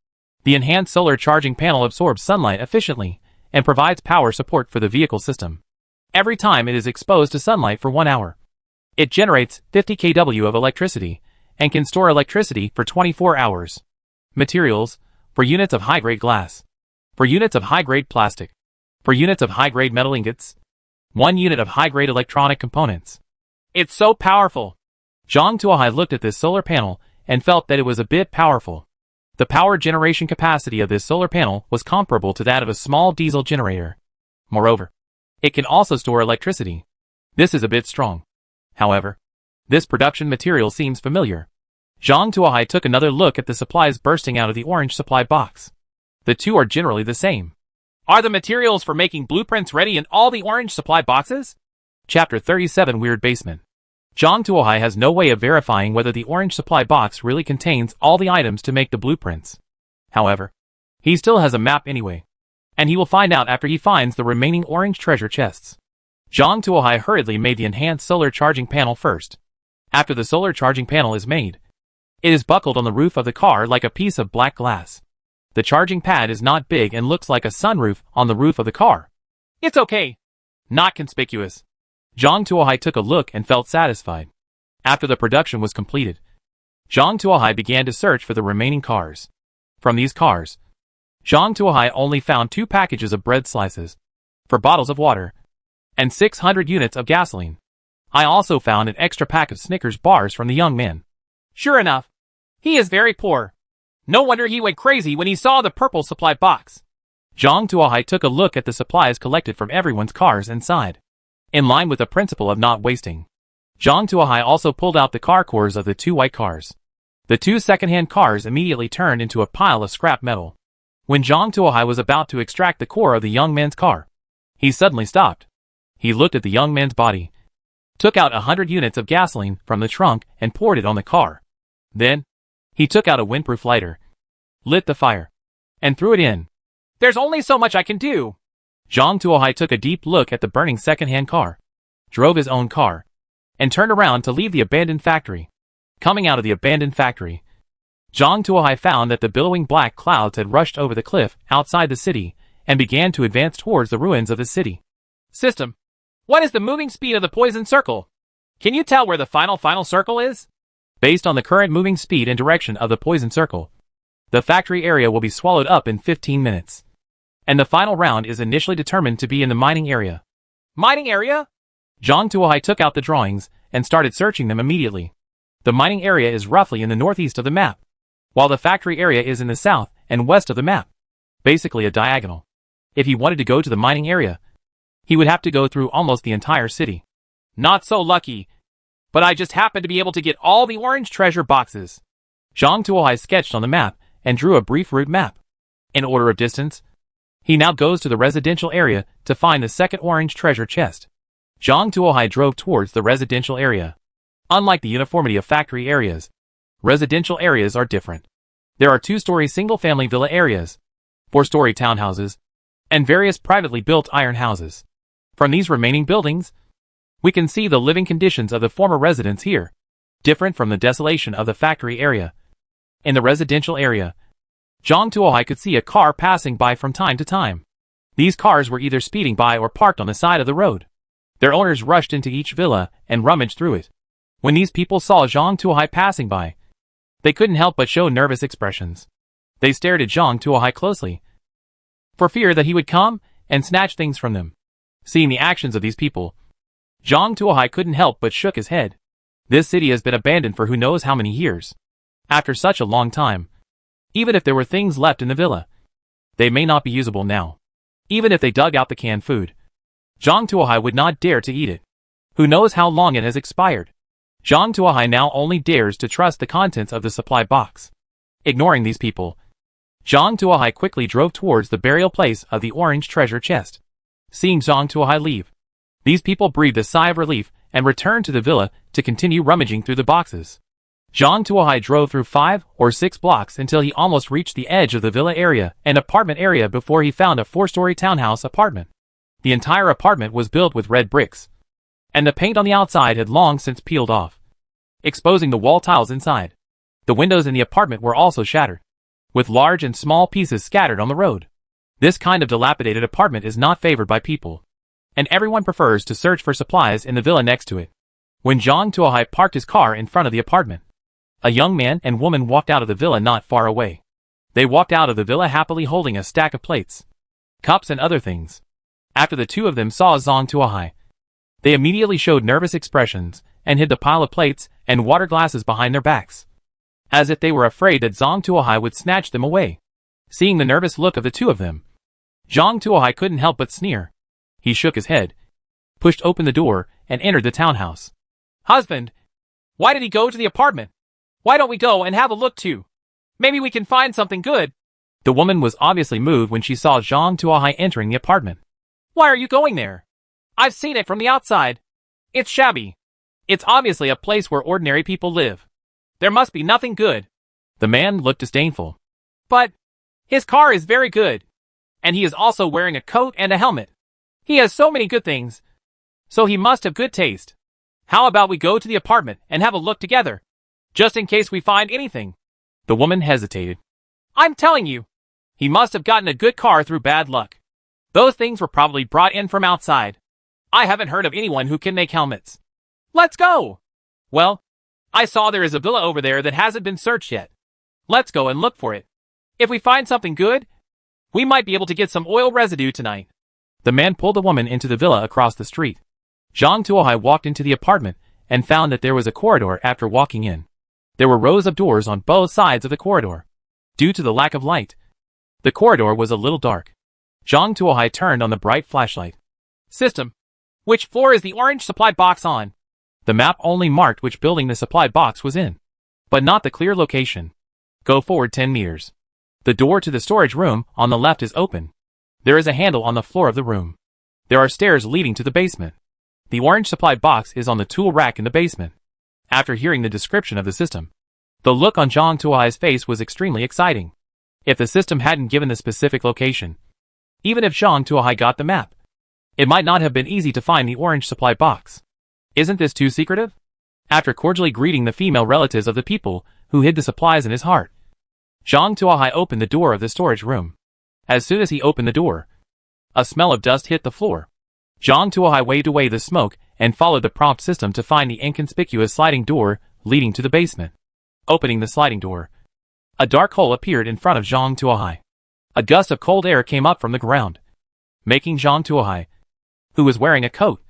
The enhanced solar charging panel absorbs sunlight efficiently and provides power support for the vehicle system. Every time it is exposed to sunlight for 1 hour, it generates 50 kW of electricity and can store electricity for 24 hours. Materials, for units of high-grade glass. For units of high-grade plastic. For units of high-grade metal ingots. 1 unit of high-grade electronic components. It's so powerful. Zhang Tuohai looked at this solar panel and felt that it was a bit powerful. The power generation capacity of this solar panel was comparable to that of a small diesel generator. Moreover, it can also store electricity. This is a bit strong. However, this production material seems familiar. Zhang Tuohai took another look at the supplies bursting out of the orange supply box. The two are generally the same. Are the materials for making blueprints ready in all the orange supply boxes? Chapter 37 Weird Basement. Zhang Tuohai has no way of verifying whether the orange supply box really contains all the items to make the blueprints. However, he still has a map anyway, and he will find out after he finds the remaining orange treasure chests. Zhang Tuohai hurriedly made the enhanced solar charging panel first. After the solar charging panel is made, it is buckled on the roof of the car like a piece of black glass. The charging pad is not big and looks like a sunroof on the roof of the car. It's okay. Not conspicuous. Zhang Tuohai took a look and felt satisfied. After the production was completed, Zhang Tuohai began to search for the remaining cars. From these cars, Zhang Tuohai only found 2 packages of bread slices, 4 bottles of water, and 600 units of gasoline. I also found an extra pack of Snickers bars from the young man. Sure enough, he is very poor. No wonder he went crazy when he saw the purple supply box. Zhang Tuohai took a look at the supplies collected from everyone's cars inside. In line with the principle of not wasting, Zhang Tuohai also pulled out the car cores of the 2 white cars. The 2 second-hand cars immediately turned into a pile of scrap metal. When Zhang Tuohai was about to extract the core of the young man's car, he suddenly stopped. He looked at the young man's body, took out 100 units of gasoline from the trunk and poured it on the car. Then, he took out a windproof lighter, lit the fire, and threw it in. There's only so much I can do. Zhang Tuohai took a deep look at the burning second-hand car, drove his own car, and turned around to leave the abandoned factory. Coming out of the abandoned factory, Zhang Tuohai found that the billowing black clouds had rushed over the cliff outside the city and began to advance towards the ruins of the city. System. What is the moving speed of the poison circle? Can you tell where the final circle is? Based on the current moving speed and direction of the poison circle, the factory area will be swallowed up in 15 minutes. And the final round is initially determined to be in the mining area. Mining area? Zhang Tuohai took out the drawings and started searching them immediately. The mining area is roughly in the northeast of the map, while the factory area is in the south and west of the map. Basically a diagonal. If he wanted to go to the mining area, he would have to go through almost the entire city. Not so lucky, but I just happened to be able to get all the orange treasure boxes. Zhang Tuohai sketched on the map and drew a brief route map. In order of distance, he now goes to the residential area to find the second orange treasure chest. Zhang Tuohai drove towards the residential area. Unlike the uniformity of factory areas, residential areas are different. There are 2-story single-family villa areas, 4-story townhouses, and various privately built iron houses. From these remaining buildings, we can see the living conditions of the former residents here, different from the desolation of the factory area. In the residential area, Zhang Tuohai could see a car passing by from time to time. These cars were either speeding by or parked on the side of the road. Their owners rushed into each villa and rummaged through it. When these people saw Zhang Tuohai passing by, they couldn't help but show nervous expressions. They stared at Zhang Tuohai closely, for fear that he would come and snatch things from them. Seeing the actions of these people, Zhang Tuohai couldn't help but shook his head. This city has been abandoned for who knows how many years. After such a long time, even if there were things left in the villa, they may not be usable now. Even if they dug out the canned food, Zhang Tuohai would not dare to eat it. Who knows how long it has expired? Zhang Tuohai now only dares to trust the contents of the supply box. Ignoring these people, Zhang Tuohai quickly drove towards the burial place of the orange treasure chest. Seeing Zhang Tuohai leave, these people breathed a sigh of relief and returned to the villa to continue rummaging through the boxes. Zhang Tuohai drove through 5 or 6 blocks until he almost reached the edge of the villa area and apartment area before he found a 4-story townhouse apartment. The entire apartment was built with red bricks, and the paint on the outside had long since peeled off, exposing the wall tiles inside. The windows in the apartment were also shattered, with large and small pieces scattered on the road. This kind of dilapidated apartment is not favored by people, and everyone prefers to search for supplies in the villa next to it. When Zhang Tuohai parked his car in front of the apartment, a young man and woman walked out of the villa not far away. They walked out of the villa happily holding a stack of plates, cups and other things. After the two of them saw Zhang Tuohai, they immediately showed nervous expressions and hid the pile of plates and water glasses behind their backs, as if they were afraid that Zhang Tuohai would snatch them away. Seeing the nervous look of the two of them, Zhang Tuohai couldn't help but sneer. He shook his head, pushed open the door, and entered the townhouse. Husband, why did he go to the apartment? Why don't we go and have a look too? Maybe we can find something good. The woman was obviously moved when she saw Zhang Tuohai entering the apartment. Why are you going there? I've seen it from the outside. It's shabby. It's obviously a place where ordinary people live. There must be nothing good. The man looked disdainful. But his car is very good, and he is also wearing a coat and a helmet. He has so many good things, so he must have good taste. How about we go to the apartment and have a look together, just in case we find anything? The woman hesitated. I'm telling you, he must have gotten a good car through bad luck. Those things were probably brought in from outside. I haven't heard of anyone who can make helmets. Let's go! Well, I saw there is a villa over there that hasn't been searched yet. Let's go and look for it. If we find something good, we might be able to get some oil residue tonight. The man pulled the woman into the villa across the street. Zhang Tuohai walked into the apartment and found that there was a corridor after walking in. There were rows of doors on both sides of the corridor. Due to the lack of light, the corridor was a little dark. Zhang Tuohai turned on the bright flashlight. System. Which floor is the orange supply box on? The map only marked which building the supply box was in, but not the clear location. Go forward 10 meters. The door to the storage room on the left is open. There is a handle on the floor of the room. There are stairs leading to the basement. The orange supply box is on the tool rack in the basement. After hearing the description of the system, the look on Zhang Tuohai's face was extremely exciting. If the system hadn't given the specific location, Even if Zhang Tuohai got the map, it might not have been easy to find the orange supply box. Isn't this too secretive? After cordially greeting the female relatives of the people who hid the supplies in his heart, Zhang Tuohai opened the door of the storage room. As soon as he opened the door, a smell of dust hit the floor. Zhang Tuohai waved away the smoke and followed the prompt system to find the inconspicuous sliding door leading to the basement. Opening the sliding door, a dark hole appeared in front of Zhang Tuohai. A gust of cold air came up from the ground, making Zhang Tuohai, who was wearing a coat,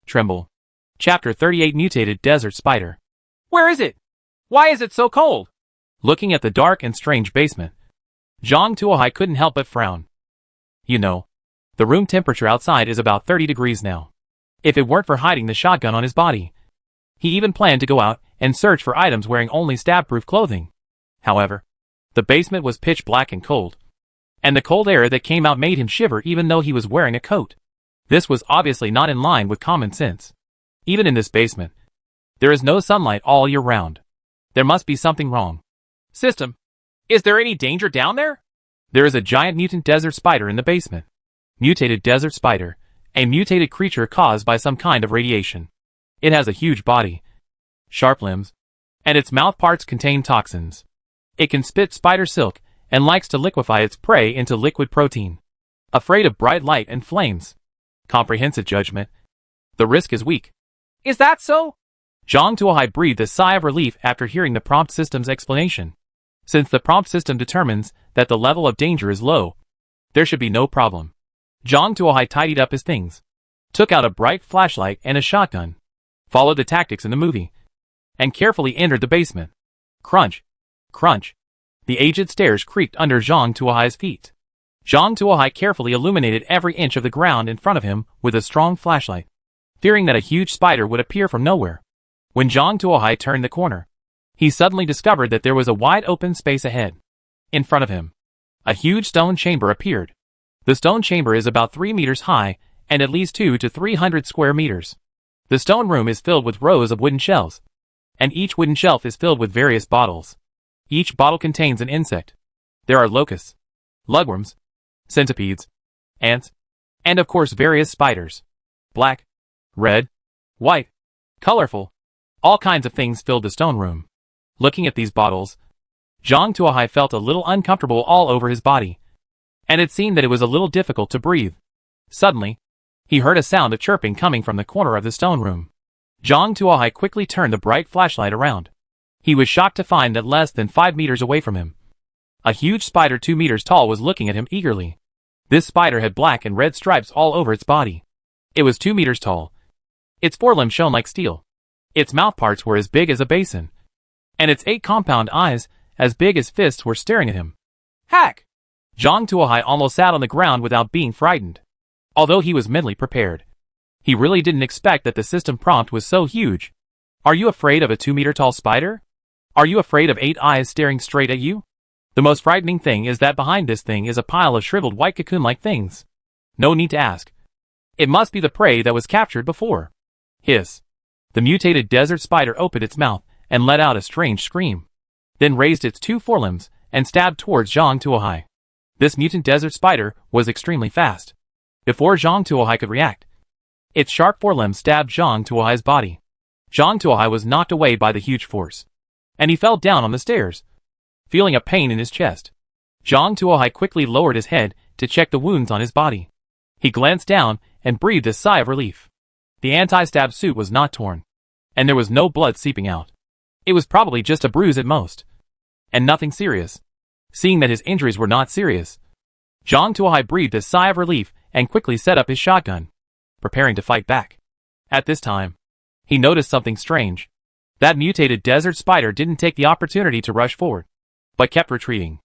tremble. Chapter 38 Mutated Desert Spider. Where is it? Why is it so cold? Looking at the dark and strange basement, Zhang Tuohai couldn't help but frown. You know, the room temperature outside is about 30 degrees now. If it weren't for hiding the shotgun on his body, he even planned to go out and search for items wearing only stab-proof clothing. However, the basement was pitch black and cold, and the cold air that came out made him shiver even though he was wearing a coat. This was obviously not in line with common sense. Even in this basement, there is no sunlight all year round. There must be something wrong. System, is there any danger down there? There is a giant mutant desert spider in the basement. Mutated desert spider, a mutated creature caused by some kind of radiation. It has a huge body, sharp limbs, and its mouth parts contain toxins. It can spit spider silk and likes to liquefy its prey into liquid protein. Afraid of bright light and flames. Comprehensive judgment. The risk is weak. Is that so? Zhang Tuohai breathed a sigh of relief after hearing the prompt system's explanation. Since the prompt system determines that the level of danger is low, there should be no problem. Zhang Tuohai tidied up his things, took out a bright flashlight and a shotgun, followed the tactics in the movie, and carefully entered the basement. Crunch. Crunch. The aged stairs creaked under Zhang Tuohai's feet. Zhang Tuohai carefully illuminated every inch of the ground in front of him with a strong flashlight, fearing that a huge spider would appear from nowhere. When Zhang Tuohai turned the corner, he suddenly discovered that there was a wide open space ahead. In front of him, a huge stone chamber appeared. The stone chamber is about 3 meters high and at least 200 to 300 square meters. The stone room is filled with rows of wooden shelves, and each wooden shelf is filled with various bottles. Each bottle contains an insect. There are locusts, lugworms, centipedes, ants, and of course various spiders. Black, red, white, colorful, all kinds of things filled the stone room. Looking at these bottles, Zhang Tuohai felt a little uncomfortable all over his body, and it seemed that it was a little difficult to breathe. Suddenly, he heard a sound of chirping coming from the corner of the stone room. Zhang Tuohai quickly turned the bright flashlight around. He was shocked to find that less than 5 meters away from him, a huge spider 2 meters tall was looking at him eagerly. This spider had black and red stripes all over its body. It was 2 meters tall. Its forelimbs shone like steel. Its mouth parts were as big as a basin, and its 8 compound eyes, as big as fists, were staring at him. Hack! Zhang Tuohai almost sat on the ground without being frightened. Although he was mentally prepared, he really didn't expect that the system prompt was so huge. Are you afraid of a 2-meter-tall spider? Are you afraid of 8 eyes staring straight at you? The most frightening thing is that behind this thing is a pile of shriveled white cocoon-like things. No need to ask. It must be the prey that was captured before. Hiss. The mutated desert spider opened its mouth and let out a strange scream, then raised its 2 forelimbs and stabbed towards Zhang Tuohai. This mutant desert spider was extremely fast. Before Zhang Tuohai could react, its sharp forelimbs stabbed Zhang Tuohai's body. Zhang Tuohai was knocked away by the huge force, and he fell down on the stairs, feeling a pain in his chest. Zhang Tuohai quickly lowered his head to check the wounds on his body. He glanced down and breathed a sigh of relief. The anti-stab suit was not torn, and there was no blood seeping out. It was probably just a bruise at most, and nothing serious. Seeing that his injuries were not serious, Zhang Tuohai breathed a sigh of relief and quickly set up his shotgun, preparing to fight back. At this time, he noticed something strange. That mutated desert spider didn't take the opportunity to rush forward, but kept retreating.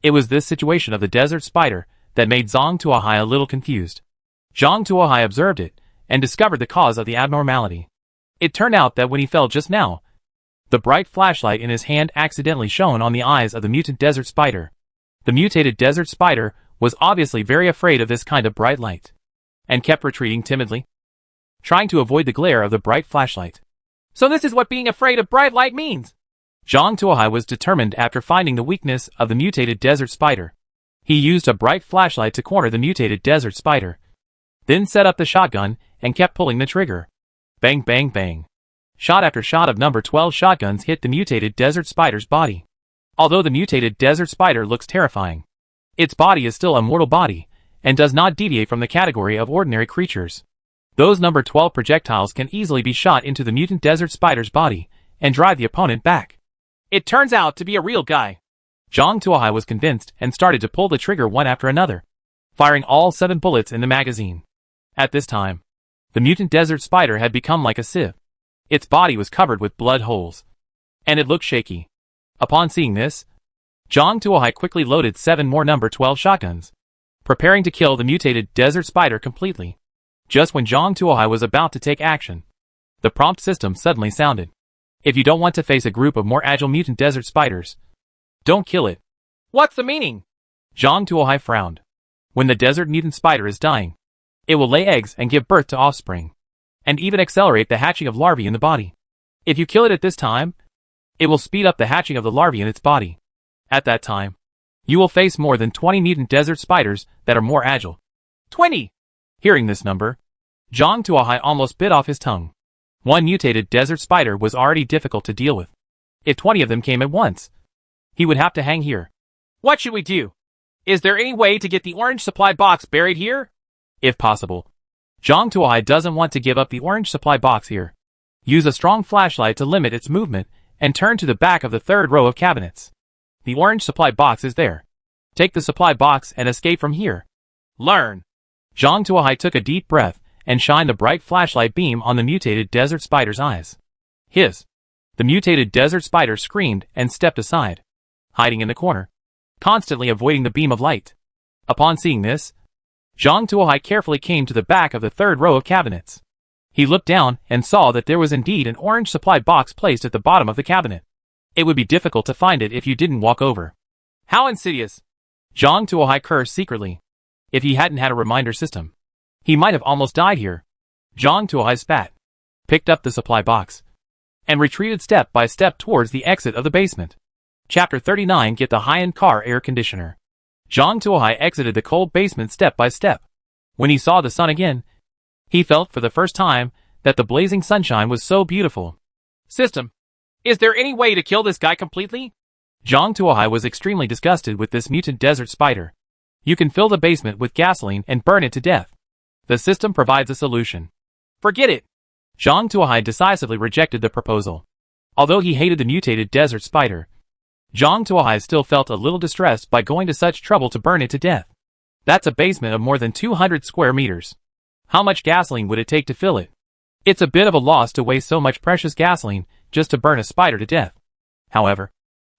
It was this situation of the desert spider that made Zhang Tuohai a little confused. Zhang Tuohai observed it and discovered the cause of the abnormality. It turned out that when he fell just now, the bright flashlight in his hand accidentally shone on the eyes of the mutant desert spider. The mutated desert spider was obviously very afraid of this kind of bright light, and kept retreating timidly, trying to avoid the glare of the bright flashlight. So this is what being afraid of bright light means! Zhang Tuohai was determined after finding the weakness of the mutated desert spider. He used a bright flashlight to corner the mutated desert spider, then set up the shotgun and kept pulling the trigger. Bang bang bang. Shot after shot of number 12 shotguns hit the mutated desert spider's body. Although the mutated desert spider looks terrifying, its body is still a mortal body, and does not deviate from the category of ordinary creatures. Those number 12 projectiles can easily be shot into the mutant desert spider's body, and drive the opponent back. It turns out to be a real guy. Zhang Tuohai was convinced and started to pull the trigger one after another, firing all 7 bullets in the magazine. At this time, the mutant desert spider had become like a sieve. Its body was covered with blood holes, and it looked shaky. Upon seeing this, Zhang Tuohai quickly loaded 7 more number 12 shotguns, preparing to kill the mutated desert spider completely. Just when Zhang Tuohai was about to take action, the prompt system suddenly sounded. If you don't want to face a group of more agile mutant desert spiders, don't kill it. What's the meaning? Zhang Tuohai frowned. When the desert mutant spider is dying, it will lay eggs and give birth to offspring, and even accelerate the hatching of larvae in the body. If you kill it at this time, it will speed up the hatching of the larvae in its body. At that time, you will face more than 20 mutant desert spiders that are more agile. 20! Hearing this number, Zhang Tuohai almost bit off his tongue. One mutated desert spider was already difficult to deal with. If 20 of them came at once, he would have to hang here. What should we do? Is there any way to get the orange supply box buried here? If possible. Zhang Tuohai doesn't want to give up the orange supply box here. Use a strong flashlight to limit its movement, and turn to the back of the 3rd row of cabinets. The orange supply box is there. Take the supply box and escape from here. Learn. Zhang Tuohai took a deep breath and shined the bright flashlight beam on the mutated desert spider's eyes. Hiss. The mutated desert spider screamed and stepped aside, hiding in the corner, constantly avoiding the beam of light. Upon seeing this, Zhang Tuohai carefully came to the back of the 3rd row of cabinets. He looked down and saw that there was indeed an orange supply box placed at the bottom of the cabinet. It would be difficult to find it if you didn't walk over. How insidious! Zhang Tuohai cursed secretly. If he hadn't had a reminder system, he might have almost died here. Zhang Tuohai spat, picked up the supply box, and retreated step by step towards the exit of the basement. Chapter 39. Get the high-end car air conditioner. Zhang Tuohai exited the cold basement step by step. When he saw the sun again, he felt for the first time that the blazing sunshine was so beautiful. System, is there any way to kill this guy completely? Zhang Tuohai was extremely disgusted with this mutant desert spider. You can fill the basement with gasoline and burn it to death. The system provides a solution. Forget it. Zhang Tuohai decisively rejected the proposal. Although he hated the mutated desert spider, Zhang Tuohai still felt a little distressed by going to such trouble to burn it to death. That's a basement of more than 200 square meters. How much gasoline would it take to fill it? It's a bit of a loss to waste so much precious gasoline just to burn a spider to death. However,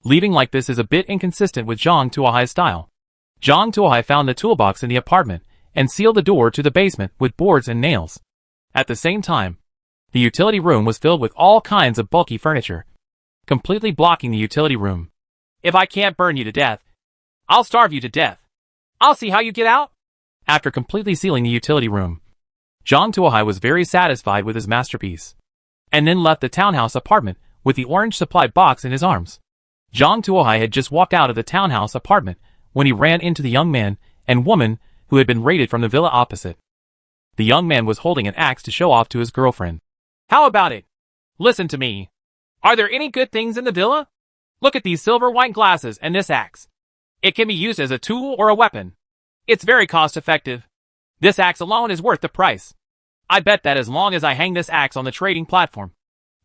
leaving like this is a bit inconsistent with Zhang Tuohai's style. Zhang Tuohai found the toolbox in the apartment and sealed the door to the basement with boards and nails. At the same time, the utility room was filled with all kinds of bulky furniture, completely blocking the utility room. If I can't burn you to death, I'll starve you to death. I'll see how you get out. After completely sealing the utility room, Zhang Tuohai was very satisfied with his masterpiece, and then left the townhouse apartment with the orange supply box in his arms. Zhang Tuohai had just walked out of the townhouse apartment when he ran into the young man and woman who had been raided from the villa opposite. The young man was holding an axe to show off to his girlfriend. How about it? Listen to me. Are there any good things in the villa? Look at these silver wine glasses and this axe. It can be used as a tool or a weapon. It's very cost-effective. This axe alone is worth the price. I bet that as long as I hang this axe on the trading platform,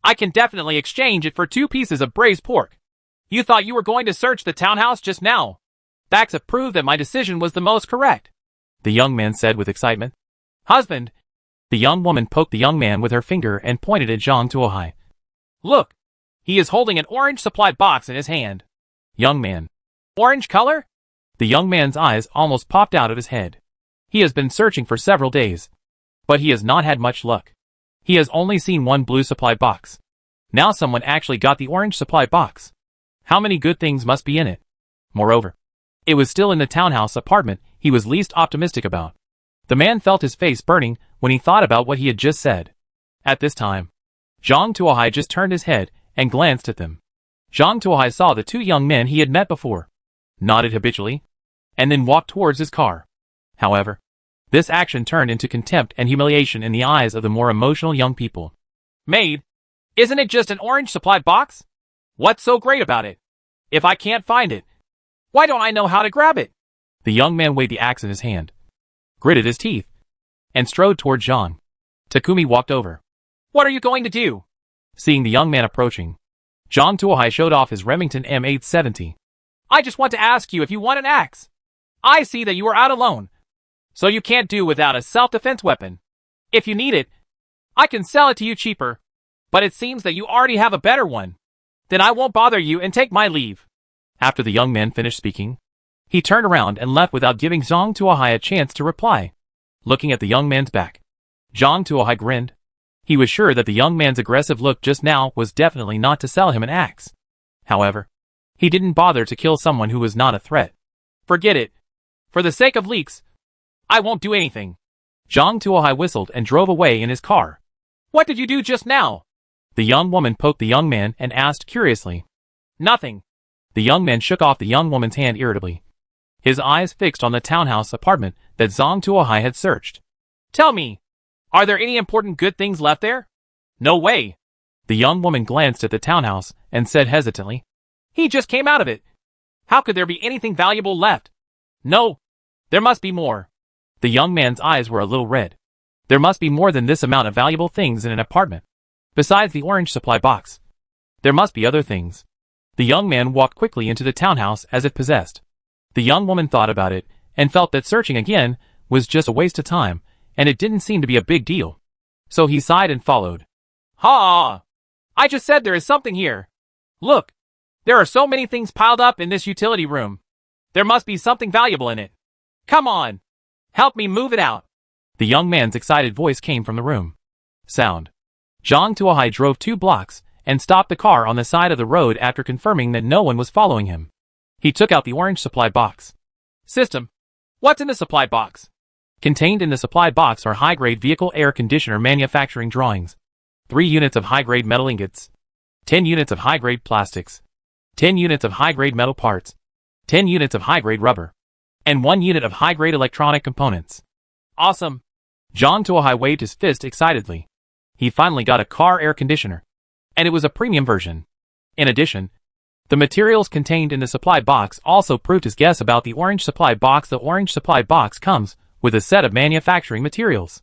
I can definitely exchange it for 2 pieces of braised pork. You thought you were going to search the townhouse just now. Facts have proved that my decision was the most correct, the young man said with excitement. Husband! The young woman poked the young man with her finger and pointed at Zhang Tuohai. Look! He is holding an orange supply box in his hand. Young man. Orange color? The young man's eyes almost popped out of his head. He has been searching for several days, but he has not had much luck. He has only seen one blue supply box. Now someone actually got the orange supply box. How many good things must be in it? Moreover, it was still in the townhouse apartment he was least optimistic about. The man felt his face burning when he thought about what he had just said. At this time, Zhang Tuohai just turned his head and glanced at them. Zhang Tuohai saw the 2 young men he had met before, nodded habitually, and then walked towards his car. However, this action turned into contempt and humiliation in the eyes of the more emotional young people. Maid, isn't it just an orange supply box? What's so great about it? If I can't find it, why don't I know how to grab it? The young man weighed the axe in his hand, gritted his teeth, and strode toward Jean. Takumi walked over. What are you going to do? Seeing the young man approaching, Jean Tuohai showed off his Remington M870. I just want to ask you if you want an axe. I see that you are out alone, so you can't do without a self-defense weapon. If you need it, I can sell it to you cheaper, but it seems that you already have a better one. Then I won't bother you and take my leave. After the young man finished speaking, he turned around and left without giving Zhang Tuohai a chance to reply. Looking at the young man's back, Zhang Tuohai grinned. He was sure that the young man's aggressive look just now was definitely not to sell him an axe. However, he didn't bother to kill someone who was not a threat. Forget it. For the sake of leaks, I won't do anything. Zhang Tuohai whistled and drove away in his car. What did you do just now? The young woman poked the young man and asked curiously. Nothing. The young man shook off the young woman's hand irritably, his eyes fixed on the townhouse apartment that Zhang Tuohai had searched. Tell me, are there any important good things left there? No way. The young woman glanced at the townhouse and said hesitantly. He just came out of it. How could there be anything valuable left? No, there must be more. The young man's eyes were a little red. There must be more than this amount of valuable things in an apartment. Besides the orange supply box, there must be other things. The young man walked quickly into the townhouse as if possessed. The young woman thought about it and felt that searching again was just a waste of time, and it didn't seem to be a big deal. So he sighed and followed. Ha! I just said there is something here. Look, there are so many things piled up in this utility room. There must be something valuable in it. Come on, help me move it out. The young man's excited voice came from the room. Sound. Zhang Tuohai drove 2 blocks and stopped the car on the side of the road after confirming that no one was following him. He took out the orange supply box. System. What's in the supply box? Contained in the supply box are high-grade vehicle air conditioner manufacturing drawings, 3 units of high-grade metal ingots, 10 units of high-grade plastics, 10 units of high-grade metal parts, 10 units of high-grade rubber, and 1 unit of high-grade electronic components. Awesome. Zhang Tuohai waved his fist excitedly. He finally got a car air conditioner, and it was a premium version. In addition, the materials contained in the supply box also proved his guess about the orange supply box. The orange supply box comes with a set of manufacturing materials.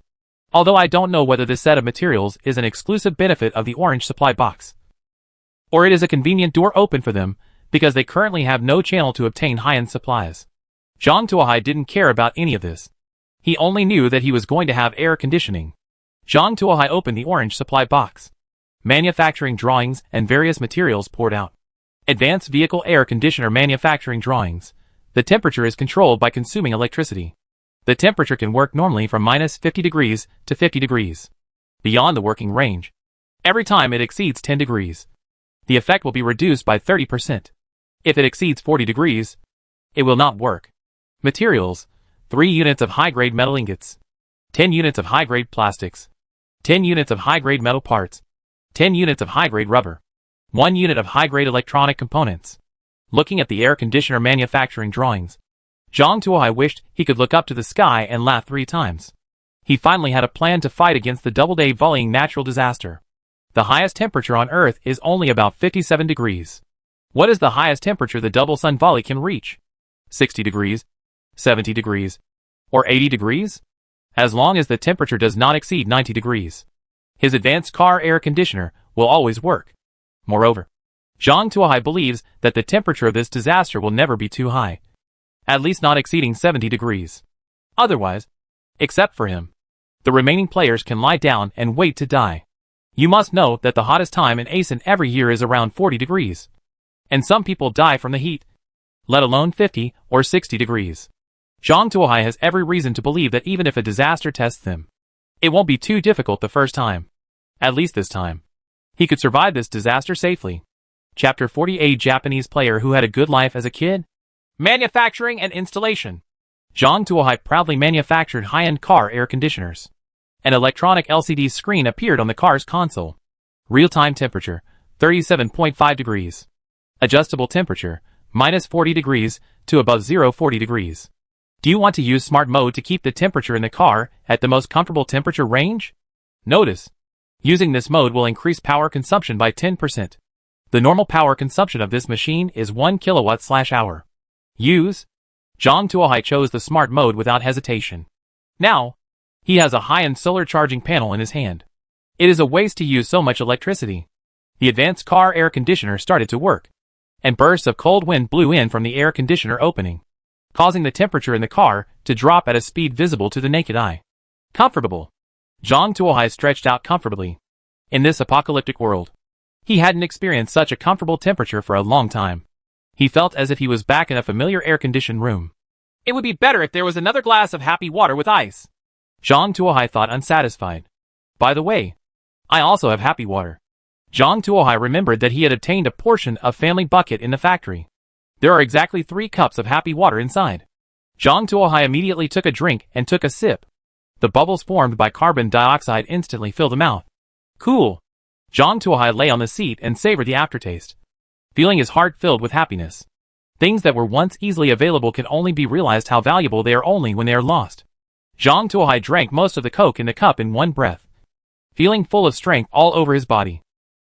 Although I don't know whether this set of materials is an exclusive benefit of the orange supply box, or it is a convenient door open for them because they currently have no channel to obtain high-end supplies. Zhang Tuohai didn't care about any of this. He only knew that he was going to have air conditioning. Zhang Tuohai opened the orange supply box. Manufacturing drawings and various materials poured out. Advanced vehicle air conditioner manufacturing drawings. The temperature is controlled by consuming electricity. The temperature can work normally from -50 degrees to 50 degrees. Beyond the working range, every time it exceeds 10 degrees, the effect will be reduced by 30%. If it exceeds 40 degrees, it will not work. Materials: 3 units of high-grade metal ingots, 10 units of high-grade plastics, 10 units of high-grade metal parts, 10 units of high-grade rubber, 1 unit of high-grade electronic components. Looking at the air conditioner manufacturing drawings, Zhang Tuohai wished he could look up to the sky and laugh 3 times. He finally had a plan to fight against the double-day volleying natural disaster. The highest temperature on Earth is only about 57 degrees. What is the highest temperature the double sun volley can reach? 60 degrees? 70 degrees? Or 80 degrees? As long as the temperature does not exceed 90 degrees. His advanced car air conditioner will always work. Moreover, Zhang Tuohai believes that the temperature of this disaster will never be too high. At least not exceeding 70 degrees. Otherwise, except for him, the remaining players can lie down and wait to die. You must know that the hottest time in ASEAN every year is around 40 degrees. And some people die from the heat, let alone 50 or 60 degrees. Zhang Tuohai has every reason to believe that even if a disaster tests him, it won't be too difficult the first time. At least this time. He could survive this disaster safely. Chapter 40: A Japanese player who had a good life as a kid. Manufacturing and installation. Zhang Tuohai proudly manufactured high-end car air conditioners. An electronic LCD screen appeared on the car's console. Real-time temperature, 37.5 degrees. Adjustable temperature, minus 40 degrees, to above 40 degrees. Do you want to use smart mode to keep the temperature in the car at the most comfortable temperature range? Notice, using this mode will increase power consumption by 10%. The normal power consumption of this machine is 1 kilowatt/hour. Use. Zhang Tuohai chose the smart mode without hesitation. Now, he has a high-end solar charging panel in his hand. It is a waste to use so much electricity. The advanced car air conditioner started to work, and bursts of cold wind blew in from the air conditioner opening, causing the temperature in the car to drop at a speed visible to the naked eye. Comfortable. Zhang Tuohai stretched out comfortably. In this apocalyptic world, he hadn't experienced such a comfortable temperature for a long time. He felt as if he was back in a familiar air-conditioned room. It would be better if there was another glass of happy water with ice. Zhang Tuohai thought, unsatisfied. By the way, I also have happy water. Zhang Tuohai remembered that he had obtained a portion of family bucket in the factory. There are exactly 3 cups of happy water inside. Zhang Tuohai immediately took a drink and took a sip. The bubbles formed by carbon dioxide instantly filled the mouth. Cool. Zhang Tuohai lay on the seat and savored the aftertaste, feeling his heart filled with happiness. Things that were once easily available can only be realized how valuable they are only when they are lost. Zhang Tuohai drank most of the Coke in the cup in one breath, feeling full of strength all over his body.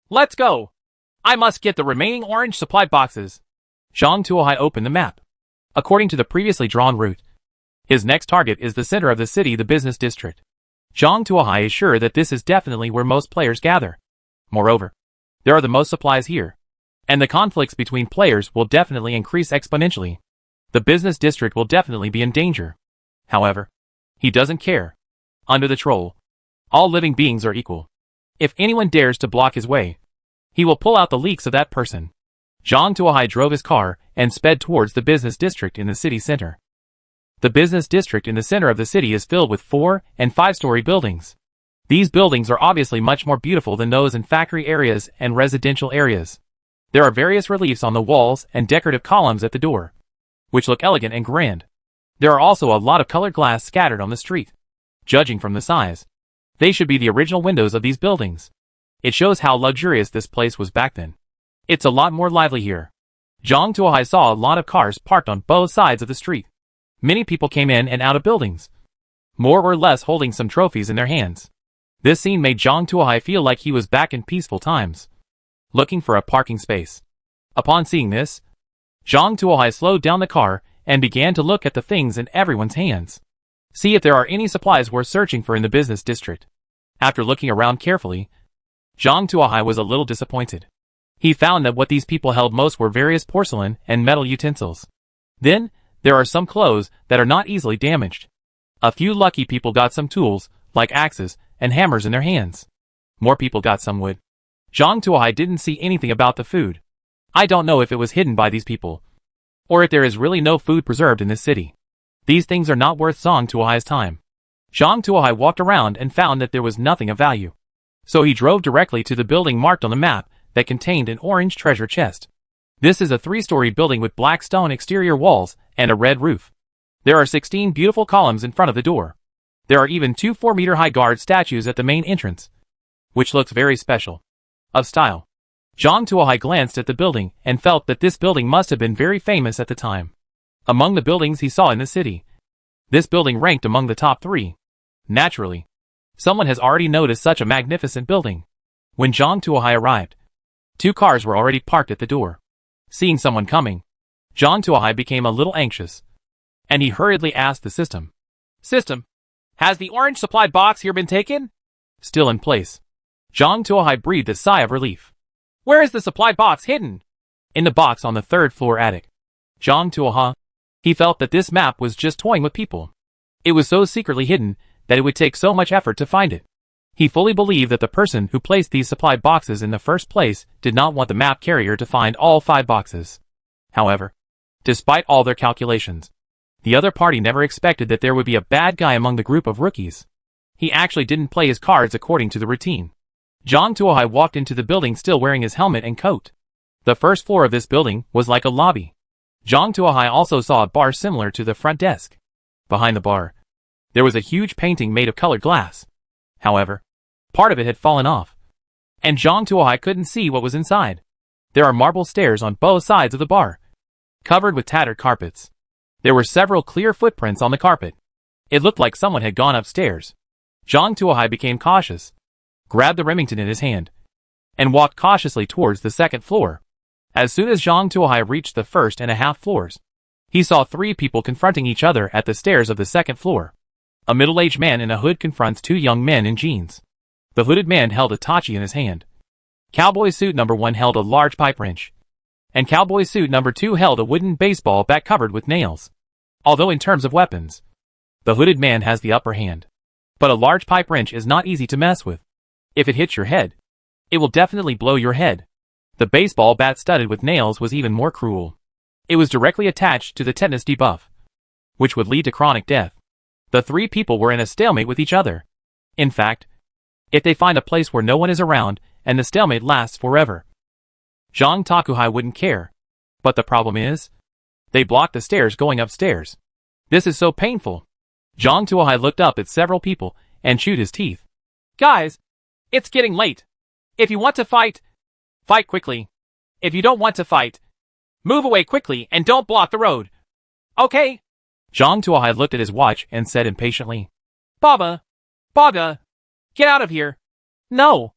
Let's go! I must get the remaining orange supply boxes. Zhang Tuohai opened the map. According to the previously drawn route, his next target is the center of the city, the business district. Zhang Tuohai is sure that this is definitely where most players gather. Moreover, there are the most supplies here, and the conflicts between players will definitely increase exponentially. The business district will definitely be in danger. However, he doesn't care. Under the troll, all living beings are equal. If anyone dares to block his way, he will pull out the leaks of that person. Zhang Tuohai drove his car and sped towards the business district in the city center. The business district in the center of the city is filled with 4- and 5-story buildings. These buildings are obviously much more beautiful than those in factory areas and residential areas. There are various reliefs on the walls and decorative columns at the door, which look elegant and grand. There are also a lot of colored glass scattered on the street. Judging from the size, they should be the original windows of these buildings. It shows how luxurious this place was back then. It's a lot more lively here. Zhang Tuohai saw a lot of cars parked on both sides of the street. Many people came in and out of buildings, more or less holding some trophies in their hands. This scene made Zhang Tuohai feel like he was back in peaceful times, looking for a parking space. Upon seeing this, Zhang Tuohai slowed down the car and began to look at the things in everyone's hands. See if there are any supplies worth searching for in the business district. After looking around carefully, Zhang Tuohai was a little disappointed. He found that what these people held most were various porcelain and metal utensils. Then, there are some clothes that are not easily damaged. A few lucky people got some tools, like axes and hammers in their hands. More people got some wood. Zhang Tuohai didn't see anything about the food. I don't know if it was hidden by these people, or if there is really no food preserved in this city. These things are not worth Zhang Tuohai's time. Zhang Tuohai walked around and found that there was nothing of value. So he drove directly to the building marked on the map that contained an orange treasure chest. This is a 3-story building with black stone exterior walls and a red roof. There are 16 beautiful columns in front of the door. There are even 2 4-meter-high guard statues at the main entrance, which looks very special. Of style. Zhang Tuohai glanced at the building and felt that this building must have been very famous at the time. Among the buildings he saw in the city, this building ranked among the top 3. Naturally, someone has already noticed such a magnificent building. When Zhang Tuohai arrived, 2 cars were already parked at the door. Seeing someone coming, Zhang Tuohai became a little anxious, and he hurriedly asked the system. System, has the orange supply box here been taken? Still in place. Zhang Tuohai breathed a sigh of relief. Where is the supply box hidden? In the box on the 3rd floor attic. Zhang Tuohai. He felt that this map was just toying with people. It was so secretly hidden that it would take so much effort to find it. He fully believed that the person who placed these supply boxes in the first place did not want the map carrier to find all 5 boxes. However, despite all their calculations, the other party never expected that there would be a bad guy among the group of rookies. He actually didn't play his cards according to the routine. Zhang Tuohai walked into the building still wearing his helmet and coat. The first floor of this building was like a lobby. Zhang Tuohai also saw a bar similar to the front desk. Behind the bar, there was a huge painting made of colored glass. However, part of it had fallen off, and Zhang Tuohai couldn't see what was inside. There are marble stairs on both sides of the bar, covered with tattered carpets. There were several clear footprints on the carpet. It looked like someone had gone upstairs. Zhang Tuohai became cautious, grabbed the Remington in his hand, and walked cautiously towards the second floor. As soon as Zhang Tuohai reached the first and a half floors, he saw three people confronting each other at the stairs of the second floor. A middle-aged man in a hood confronts two young men in jeans. The hooded man held a tachi in his hand. Cowboy suit number 1 held a large pipe wrench, and cowboy suit number 2 held a wooden baseball bat covered with nails. Although in terms of weapons, the hooded man has the upper hand. But a large pipe wrench is not easy to mess with. If it hits your head, it will definitely blow your head. The baseball bat studded with nails was even more cruel. It was directly attached to the tetanus debuff, which would lead to chronic death. The three people were in a stalemate with each other. In fact, if they find a place where no one is around, and the stalemate lasts forever, Zhang Takuhai wouldn't care. But the problem is, they block the stairs going upstairs. This is so painful. Zhang Tuohai looked up at several people and chewed his teeth. Guys, it's getting late. If you want to fight, fight quickly. If you don't want to fight, move away quickly and don't block the road. Okay? Zhang Tuohai looked at his watch and said impatiently, Baba, get out of here. No,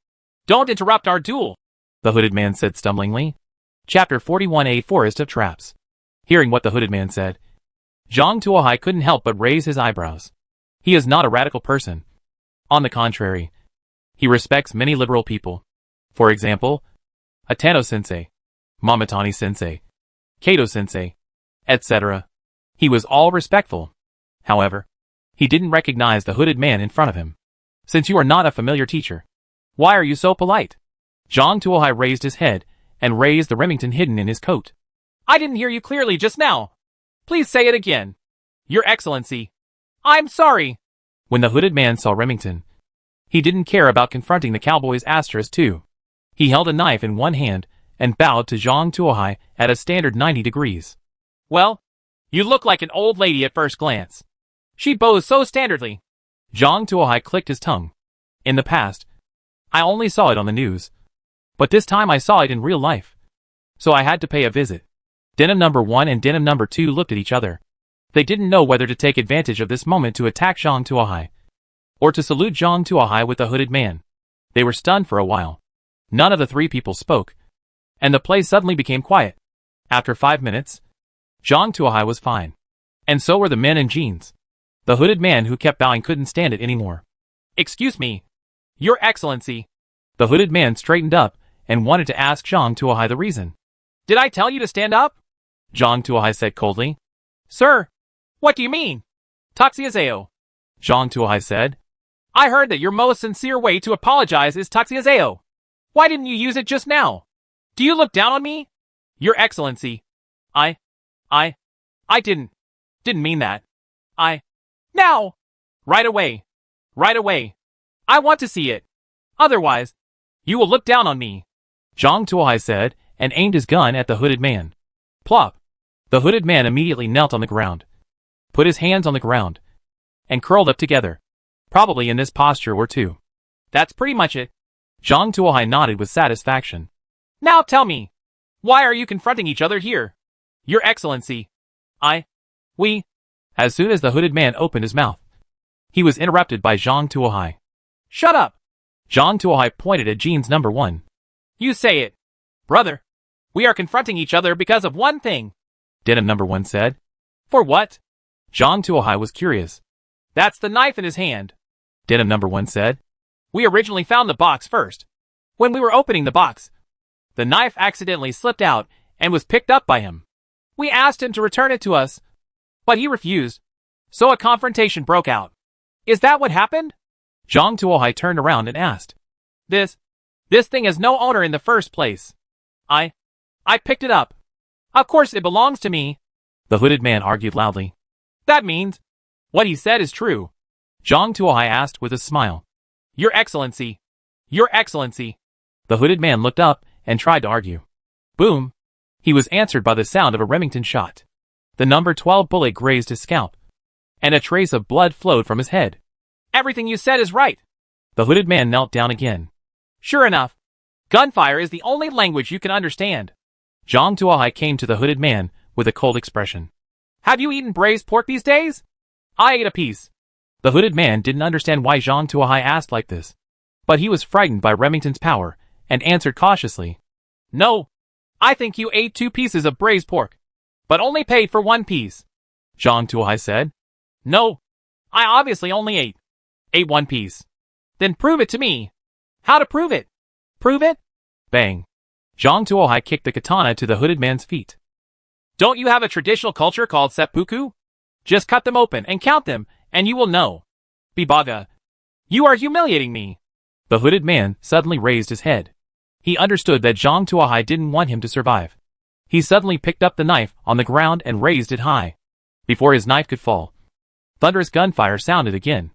don't interrupt our duel, the hooded man said stumblingly. Chapter 41, A Forest of Traps. Hearing what the hooded man said, Zhang Tuohai couldn't help but raise his eyebrows. He is not a radical person. On the contrary, he respects many liberal people. For example, Atano-sensei, Mamatani-sensei, Kato-sensei, etc. He was all respectful. However, he didn't recognize the hooded man in front of him. Since you are not a familiar teacher, why are you so polite? Zhang Tuohai raised his head and raised the Remington hidden in his coat. I didn't hear you clearly just now. Please say it again. Your Excellency. I'm sorry. When the hooded man saw Remington, he didn't care about confronting the cowboy's asterisk too. He held a knife in one hand and bowed to Zhang Tuohai at a standard 90 degrees. Well, you look like an old lady at first glance. She bows so standardly. Zhang Tuohai clicked his tongue. In the past, I only saw it on the news. But this time I saw it in real life. So I had to pay a visit. Denim number 1 and denim number 2 looked at each other. They didn't know whether to take advantage of this moment to attack Zhang Tuohai, or to salute Zhang Tuohai with the hooded man. They were stunned for a while. None of the three people spoke, and the place suddenly became quiet. After 5 minutes, Zhang Tuohai was fine. And so were the men in jeans. The hooded man who kept bowing couldn't stand it anymore. Excuse me, Your Excellency. The hooded man straightened up and wanted to ask Zhang Tuohai the reason. Did I tell you to stand up? Zhang Tuohai said coldly. Sir, what do you mean? Taxiazeo. Zhang Tuohai said. I heard that your most sincere way to apologize is taxiazeo. Why didn't you use it just now? Do you look down on me? Your Excellency. I didn't mean that. Now! Right away. Right away. I want to see it. Otherwise, you will look down on me. Zhang Tuohai said and aimed his gun at the hooded man. Plop. The hooded man immediately knelt on the ground, put his hands on the ground, and curled up together. Probably in this posture or two. That's pretty much it. Zhang Tuohai nodded with satisfaction. Now tell me, why are you confronting each other here? Your Excellency. We. As soon as the hooded man opened his mouth, he was interrupted by Zhang Tuohai. Shut up! Zhang Tuohai pointed at jeans number 1. You say it. Brother, we are confronting each other because of one thing. Denim number 1 said. For what? Zhang Tuohai was curious. That's the knife in his hand. Denim number 1 said. We originally found the box first. When we were opening the box, the knife accidentally slipped out and was picked up by him. We asked him to return it to us, but he refused. So a confrontation broke out. Is that what happened? Zhang Tuohai turned around and asked. This thing has no owner in the first place. I picked it up. Of course it belongs to me. The hooded man argued loudly. That means what he said is true. Zhang Tuohai asked with a smile. Your Excellency. Your Excellency. The hooded man looked up and tried to argue. Boom. He was answered by the sound of a Remington shot. The number 12 bullet grazed his scalp, and a trace of blood flowed from his head. Everything you said is right. The hooded man knelt down again. Sure enough, gunfire is the only language you can understand. Zhang Tuohai came to the hooded man with a cold expression. Have you eaten braised pork these days? I ate a piece. The hooded man didn't understand why Zhang Tuohai asked like this, but he was frightened by Remington's power and answered cautiously. No, I think you ate 2 pieces of braised pork, but only paid for 1 piece. Zhang Tuohai said. No, I obviously only ate 1 piece. Then prove it to me. How to prove it? Prove it? Bang. Zhang Tuohai kicked the katana to the hooded man's feet. Don't you have a traditional culture called seppuku? Just cut them open and count them, and you will know. Bibaga. You are humiliating me. The hooded man suddenly raised his head. He understood that Zhang Tuohai didn't want him to survive. He suddenly picked up the knife on the ground and raised it high. Before his knife could fall, thunderous gunfire sounded again.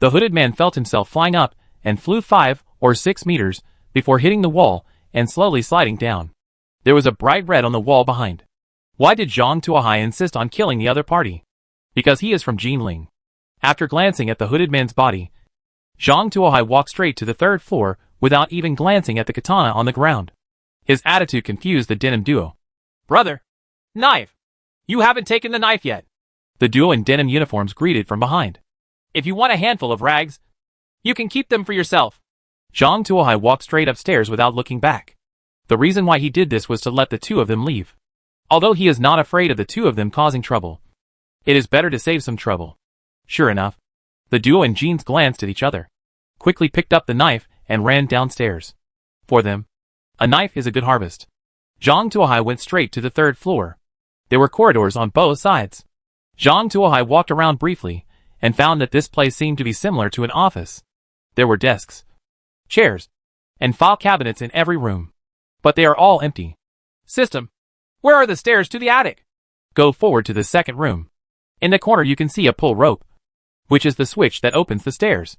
The hooded man felt himself flying up and flew 5 or 6 meters before hitting the wall and slowly sliding down. There was a bright red on the wall behind. Why did Zhang Tuohai insist on killing the other party? Because he is from Jinling. After glancing at the hooded man's body, Zhang Tuohai walked straight to the 3rd floor without even glancing at the katana on the ground. His attitude confused the denim duo. Brother! Knife! You haven't taken the knife yet. The duo in denim uniforms greeted from behind. If you want a handful of rags, you can keep them for yourself. Zhang Tuohai walked straight upstairs without looking back. The reason why he did this was to let the 2 of them leave. Although he is not afraid of the 2 of them causing trouble, it is better to save some trouble. Sure enough, the duo in jeans glanced at each other, quickly picked up the knife and ran downstairs. For them, a knife is a good harvest. Zhang Tuohai went straight to the 3rd floor. There were corridors on both sides. Zhang Tuohai walked around briefly and found that this place seemed to be similar to an office. There were desks, chairs, and file cabinets in every room, but they are all empty. System, where are the stairs to the attic? Go forward to the 2nd room. In the corner you can see a pull rope, which is the switch that opens the stairs.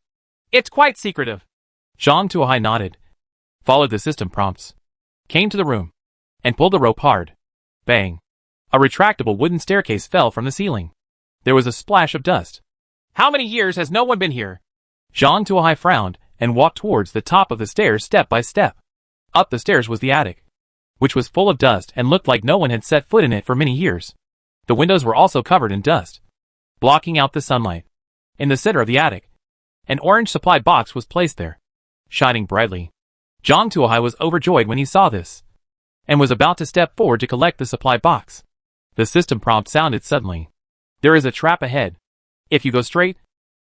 It's quite secretive. Zhang Tuohai nodded, followed the system prompts, came to the room, and pulled the rope hard. Bang. A retractable wooden staircase fell from the ceiling. There was a splash of dust. How many years has no one been here? Zhang Tuohai frowned and walked towards the top of the stairs step by step. Up the stairs was the attic, which was full of dust and looked like no one had set foot in it for many years. The windows were also covered in dust, blocking out the sunlight. In the center of the attic, an orange supply box was placed there, shining brightly. Zhang Tuohai was overjoyed when he saw this, and was about to step forward to collect the supply box. The system prompt sounded suddenly. There is a trap ahead. If you go straight,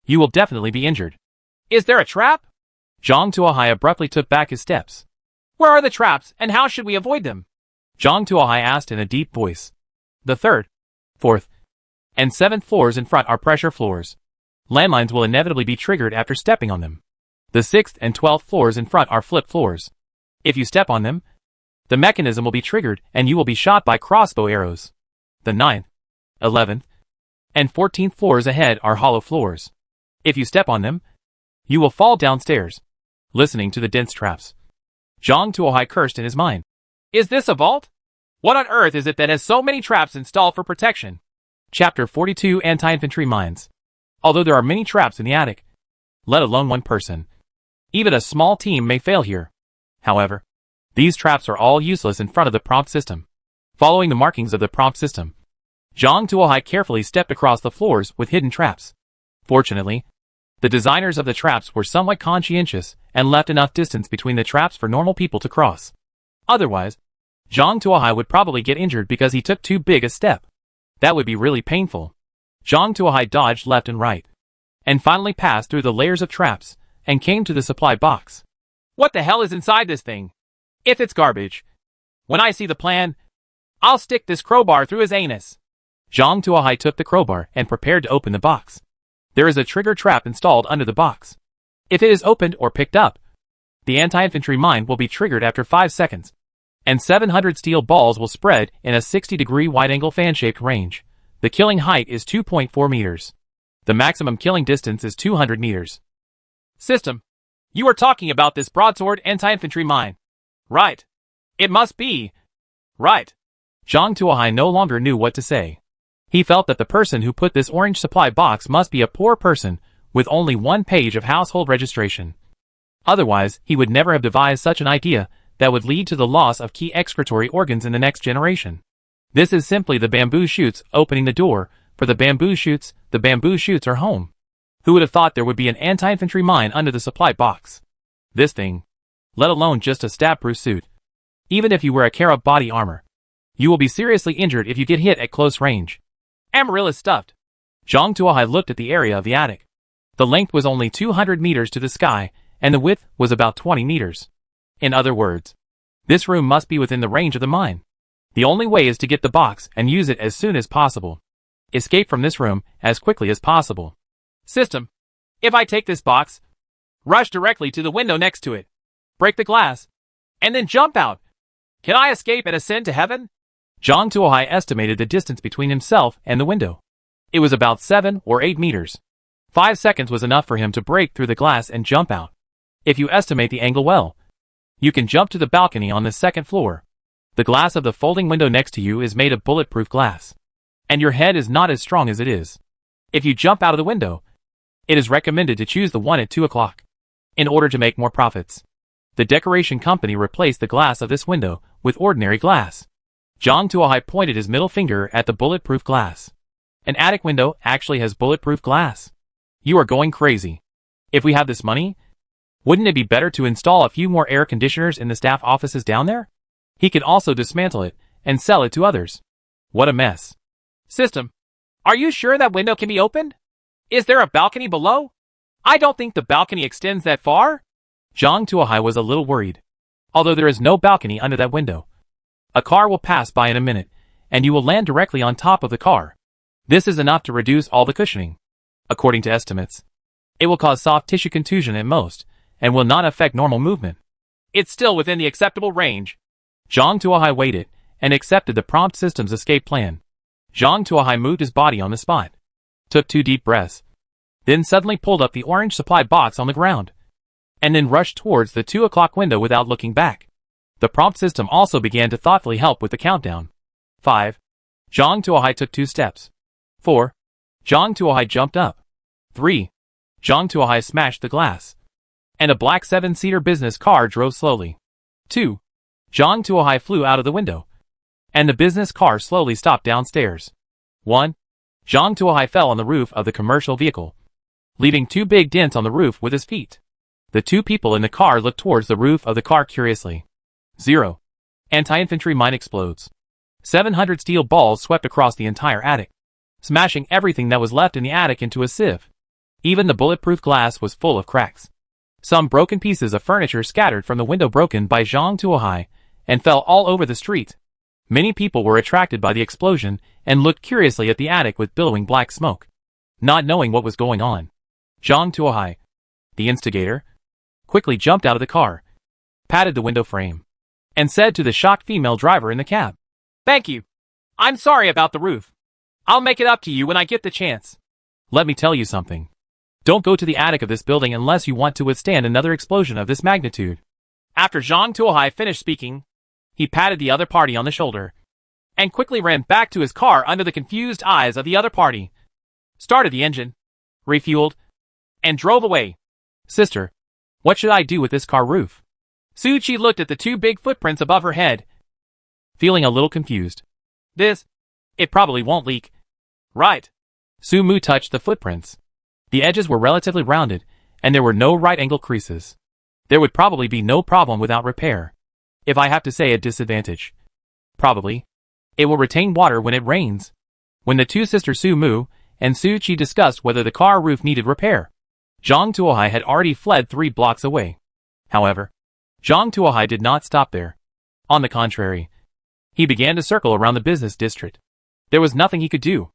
you will definitely be injured. Is there a trap? Zhang Tuohai abruptly took back his steps. Where are the traps, and how should we avoid them? Zhang Tuohai asked in a deep voice. The 3rd, 4th, and 7th floors in front are pressure floors. Landmines will inevitably be triggered after stepping on them. The 6th and 12th floors in front are flip floors. If you step on them, the mechanism will be triggered and you will be shot by crossbow arrows. The 9th, 11th, and 14th floors ahead are hollow floors. If you step on them, you will fall downstairs. Listening to the dense traps, Zhang Tuohai cursed in his mind. Is this a vault? What on earth is it that has so many traps installed for protection? Chapter 42 Anti-Infantry Mines. Although there are many traps in the attic, let alone one person, even a small team may fail here. However, these traps are all useless in front of the prompt system. Following the markings of the prompt system, Zhang Tuohai carefully stepped across the floors with hidden traps. Fortunately, the designers of the traps were somewhat conscientious and left enough distance between the traps for normal people to cross. Otherwise, Zhang Tuohai would probably get injured because he took too big a step. That would be really painful. Zhang Tuohai dodged left and right, and finally passed through the layers of traps and came to the supply box. What the hell is inside this thing? If it's garbage, when I see the plan, I'll stick this crowbar through his anus. Zhang Tuohai took the crowbar and prepared to open the box. There is a trigger trap installed under the box. If it is opened or picked up, the anti-infantry mine will be triggered after 5 seconds, and 700 steel balls will spread in a 60-degree wide-angle fan-shaped range. The killing height is 2.4 meters. The maximum killing distance is 200 meters. System, you are talking about this broadsword anti-infantry mine. Right. It must be. Right. Zhang Tuohai no longer knew what to say. He felt that the person who put this orange supply box must be a poor person with only 1 page of household registration. Otherwise, he would never have devised such an idea that would lead to the loss of key excretory organs in the next generation. This is simply the bamboo shoots opening the door. For the bamboo shoots are home. Who would have thought there would be an anti-infantry mine under the supply box? This thing, let alone just a stab-proof suit. Even if you wear a Kara body armor, you will be seriously injured if you get hit at close range. Amarillo is stuffed. Zhang Tuohai looked at the area of the attic. The length was only 200 meters to the sky, and the width was about 20 meters. In other words, this room must be within the range of the mine. The only way is to get the box and use it as soon as possible. Escape from this room as quickly as possible. System. If I take this box, rush directly to the window next to it, break the glass, and then jump out, can I escape and ascend to heaven? Zhang Tuohai estimated the distance between himself and the window. It was about 7 or 8 meters. 5 seconds was enough for him to break through the glass and jump out. If you estimate the angle well, you can jump to the balcony on the second floor. The glass of the folding window next to you is made of bulletproof glass, and your head is not as strong as it is. If you jump out of the window, it is recommended to choose the one at 2 o'clock. In order to make more profits, the decoration company replaced the glass of this window with ordinary glass. Zhang Tuohai pointed his middle finger at the bulletproof glass. An attic window actually has bulletproof glass. You are going crazy. If we have this money, wouldn't it be better to install a few more air conditioners in the staff offices down there? He could also dismantle it and sell it to others. What a mess. System. Are you sure that window can be opened? Is there a balcony below? I don't think the balcony extends that far. Zhang Tuohai was a little worried. Although there is no balcony under that window, a car will pass by in a minute, and you will land directly on top of the car. This is enough to reduce all the cushioning. According to estimates, it will cause soft tissue contusion at most, and will not affect normal movement. It's still within the acceptable range. Zhang Tuohai waited, and accepted the prompt system's escape plan. Zhang Tuohai moved his body on the spot, took 2 deep breaths, then suddenly pulled up the orange supply box on the ground, and then rushed towards the 2 o'clock window without looking back. The prompt system also began to thoughtfully help with the countdown. 5. Zhang Tuohai took 2 steps. 4. Zhang Tuohai jumped up. 3. Zhang Tuohai smashed the glass, and a black 7-seater business car drove slowly. 2. Zhang Tuohai flew out of the window, and the business car slowly stopped downstairs. 1. Zhang Tuohai fell on the roof of the commercial vehicle, leaving 2 big dents on the roof with his feet. The 2 people in the car looked towards the roof of the car curiously. 0. Anti-infantry mine explodes. 700 steel balls swept across the entire attic, smashing everything that was left in the attic into a sieve. Even the bulletproof glass was full of cracks. Some broken pieces of furniture scattered from the window broken by Zhang Tuohai and fell all over the street. Many people were attracted by the explosion and looked curiously at the attic with billowing black smoke, not knowing what was going on. Zhang Tuohai, the instigator, quickly jumped out of the car, patted the window frame, and said to the shocked female driver in the cab, "Thank you. I'm sorry about the roof. I'll make it up to you when I get the chance." Let me tell you something. Don't go to the attic of this building unless you want to withstand another explosion of this magnitude. After Zhang Tuohai finished speaking, he patted the other party on the shoulder, and quickly ran back to his car under the confused eyes of the other party, started the engine, refueled, and drove away. "Sister, what should I do with this car roof?" Su Chi looked at the 2 big footprints above her head, feeling a little confused. It probably won't leak. Right. Su Mu touched the footprints. The edges were relatively rounded, and there were no right-angle creases. There would probably be no problem without repair. If I have to say a disadvantage, probably, it will retain water when it rains. When the 2 sisters Su Mu and Su Chi discussed whether the car roof needed repair, Zhang Tuohai had already fled 3 blocks away. However, Zhang Tuohai did not stop there. On the contrary, he began to circle around the business district. There was nothing he could do.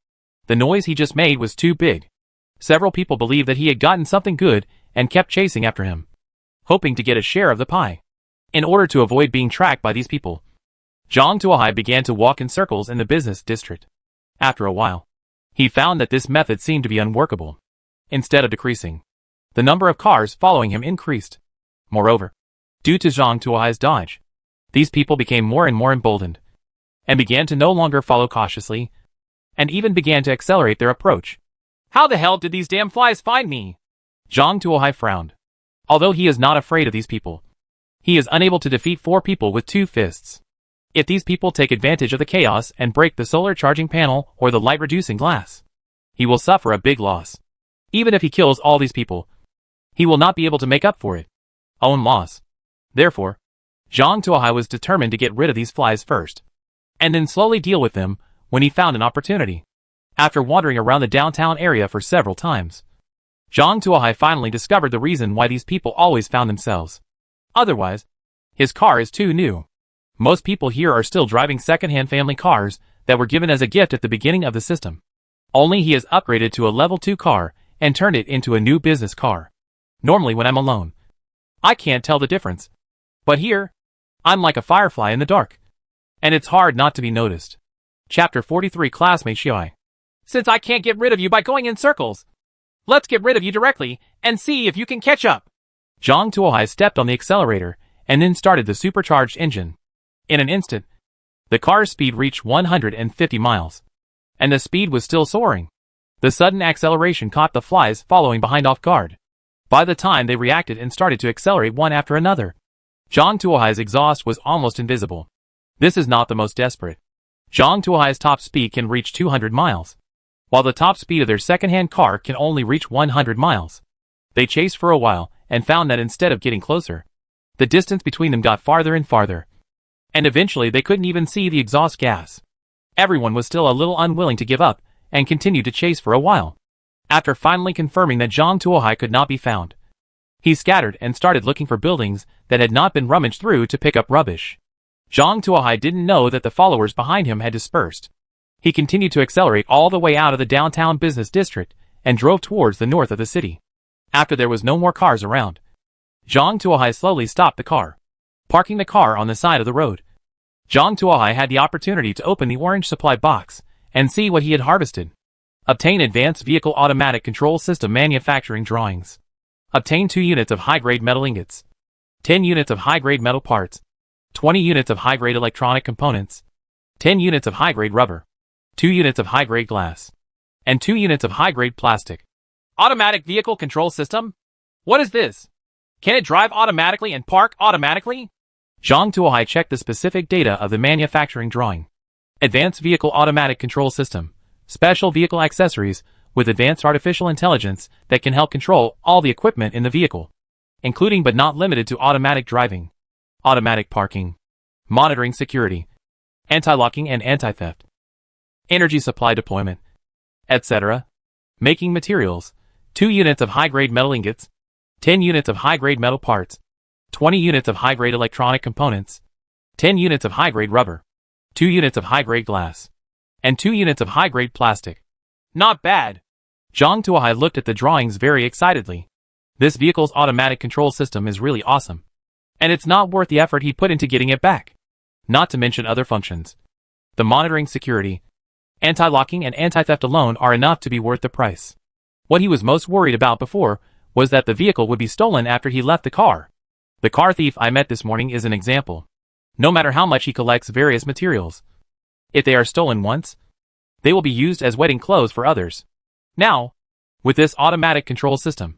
The noise he just made was too big. Several people believed that he had gotten something good and kept chasing after him, hoping to get a share of the pie. In order to avoid being tracked by these people, Zhang Tuohai began to walk in circles in the business district. After a while, he found that this method seemed to be unworkable. Instead of decreasing, the number of cars following him increased. Moreover, due to Zhang Tuohai's dodge, these people became more and more emboldened, and began to no longer follow cautiously, and even began to accelerate their approach. "How the hell did these damn flies find me?" Zhang Tuohai frowned. Although he is not afraid of these people, he is unable to defeat 4 people with 2 fists. If these people take advantage of the chaos and break the solar charging panel or the light-reducing glass, he will suffer a big loss. Even if he kills all these people, he will not be able to make up for it. Own loss. Therefore, Zhang Tuohai was determined to get rid of these flies first, and then slowly deal with them when he found an opportunity. After wandering around the downtown area for several times, Zhang Tuohai finally discovered the reason why these people always found themselves. Otherwise, his car is too new. Most people here are still driving second-hand family cars that were given as a gift at the beginning of the system. Only he has upgraded to a level 2 car and turned it into a new business car. Normally when I'm alone, I can't tell the difference. But here, I'm like a firefly in the dark. And it's hard not to be noticed. Chapter 43 Classmate Shui. Since I can't get rid of you by going in circles, let's get rid of you directly and see if you can catch up. Zhang Tuohai stepped on the accelerator and then started the supercharged engine. In an instant, the car's speed reached 150 miles. And the speed was still soaring. The sudden acceleration caught the flies following behind off guard. By the time they reacted and started to accelerate one after another, Zhang Tuohai's exhaust was almost invisible. This is not the most desperate. Zhang Tuohai's top speed can reach 200 miles, while the top speed of their second-hand car can only reach 100 miles. They chased for a while and found that instead of getting closer, the distance between them got farther and farther. And eventually they couldn't even see the exhaust gas. Everyone was still a little unwilling to give up and continued to chase for a while. After finally confirming that Zhang Tuohai could not be found, he scattered and started looking for buildings that had not been rummaged through to pick up rubbish. Zhang Tuohai didn't know that the followers behind him had dispersed. He continued to accelerate all the way out of the downtown business district and drove towards the north of the city. After there was no more cars around, Zhang Tuohai slowly stopped the car, parking the car on the side of the road. Zhang Tuohai had the opportunity to open the orange supply box and see what he had harvested. Obtain Advanced Vehicle Automatic Control System Manufacturing Drawings. Obtain 2 units of high-grade metal ingots, 10 units of high-grade metal parts, 20 units of high-grade electronic components, 10 units of high-grade rubber, 2 units of high-grade glass, and 2 units of high-grade plastic. Automatic Vehicle Control System? What is this? Can it drive automatically and park automatically? Zhang Tuohai checked the specific data of the manufacturing drawing. Advanced Vehicle Automatic Control System. Special vehicle accessories with advanced artificial intelligence that can help control all the equipment in the vehicle, including but not limited to automatic driving, automatic parking, monitoring security, anti-locking and anti-theft, energy supply deployment, etc. Making materials. 2 units of high-grade metal ingots, 10 units of high-grade metal parts, 20 units of high-grade electronic components, 10 units of high-grade rubber, 2 units of high-grade glass, and 2 units of high-grade plastic. Not bad. Zhang Tuohai looked at the drawings very excitedly. This vehicle's automatic control system is really awesome. And it's not worth the effort he put into getting it back. Not to mention other functions. The monitoring security, anti-locking and anti-theft alone are enough to be worth the price. What he was most worried about before was that the vehicle would be stolen after he left the car. The car thief I met this morning is an example. No matter how much he collects various materials, if they are stolen once, they will be used as wedding clothes for others. Now, with this automatic control system,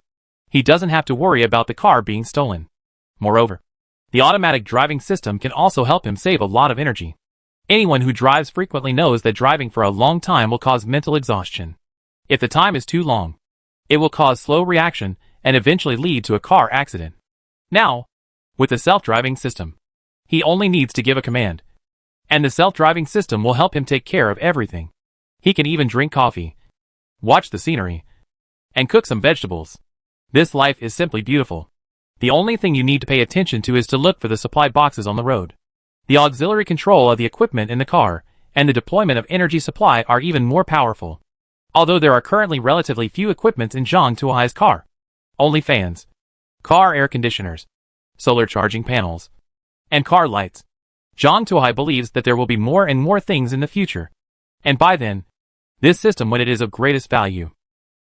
he doesn't have to worry about the car being stolen. Moreover, the automatic driving system can also help him save a lot of energy. Anyone who drives frequently knows that driving for a long time will cause mental exhaustion. If the time is too long, it will cause slow reaction and eventually lead to a car accident. Now, with the self-driving system, he only needs to give a command, and the self-driving system will help him take care of everything. He can even drink coffee, watch the scenery, and cook some vegetables. This life is simply beautiful. The only thing you need to pay attention to is to look for the supply boxes on the road. The auxiliary control of the equipment in the car and the deployment of energy supply are even more powerful. Although there are currently relatively few equipments in Zhang Tuohai's car. Only fans, car air conditioners, solar charging panels, and car lights. Zhang Tuohai believes that there will be more and more things in the future. And by then, this system when it is of greatest value.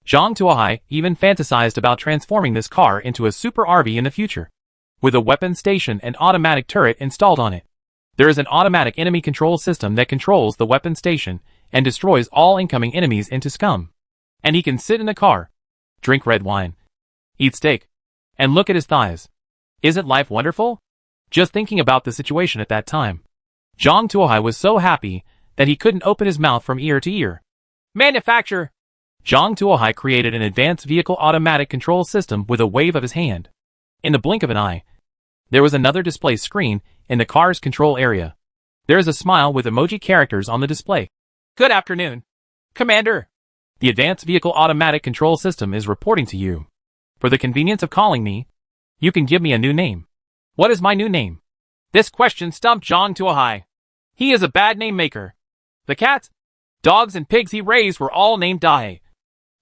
Zhang Tuohai even fantasized about transforming this car into a super RV in the future, with a weapon station and automatic turret installed on it. There is an automatic enemy control system that controls the weapon station and destroys all incoming enemies into scum. And he can sit in the car, drink red wine, eat steak, and look at his thighs. Isn't life wonderful? Just thinking about the situation at that time, Zhang Tuohai was so happy that he couldn't open his mouth from ear to ear. Manufacture! Zhang Tuohai created an advanced vehicle automatic control system with a wave of his hand. In the blink of an eye, there was another display screen in the car's control area. There is a smile with emoji characters on the display. Good afternoon, Commander. The advanced vehicle automatic control system is reporting to you. For the convenience of calling me, you can give me a new name. What is my new name? This question stumped Zhang Tuohai. He is a bad name maker. The cats, dogs and pigs he raised were all named Dai,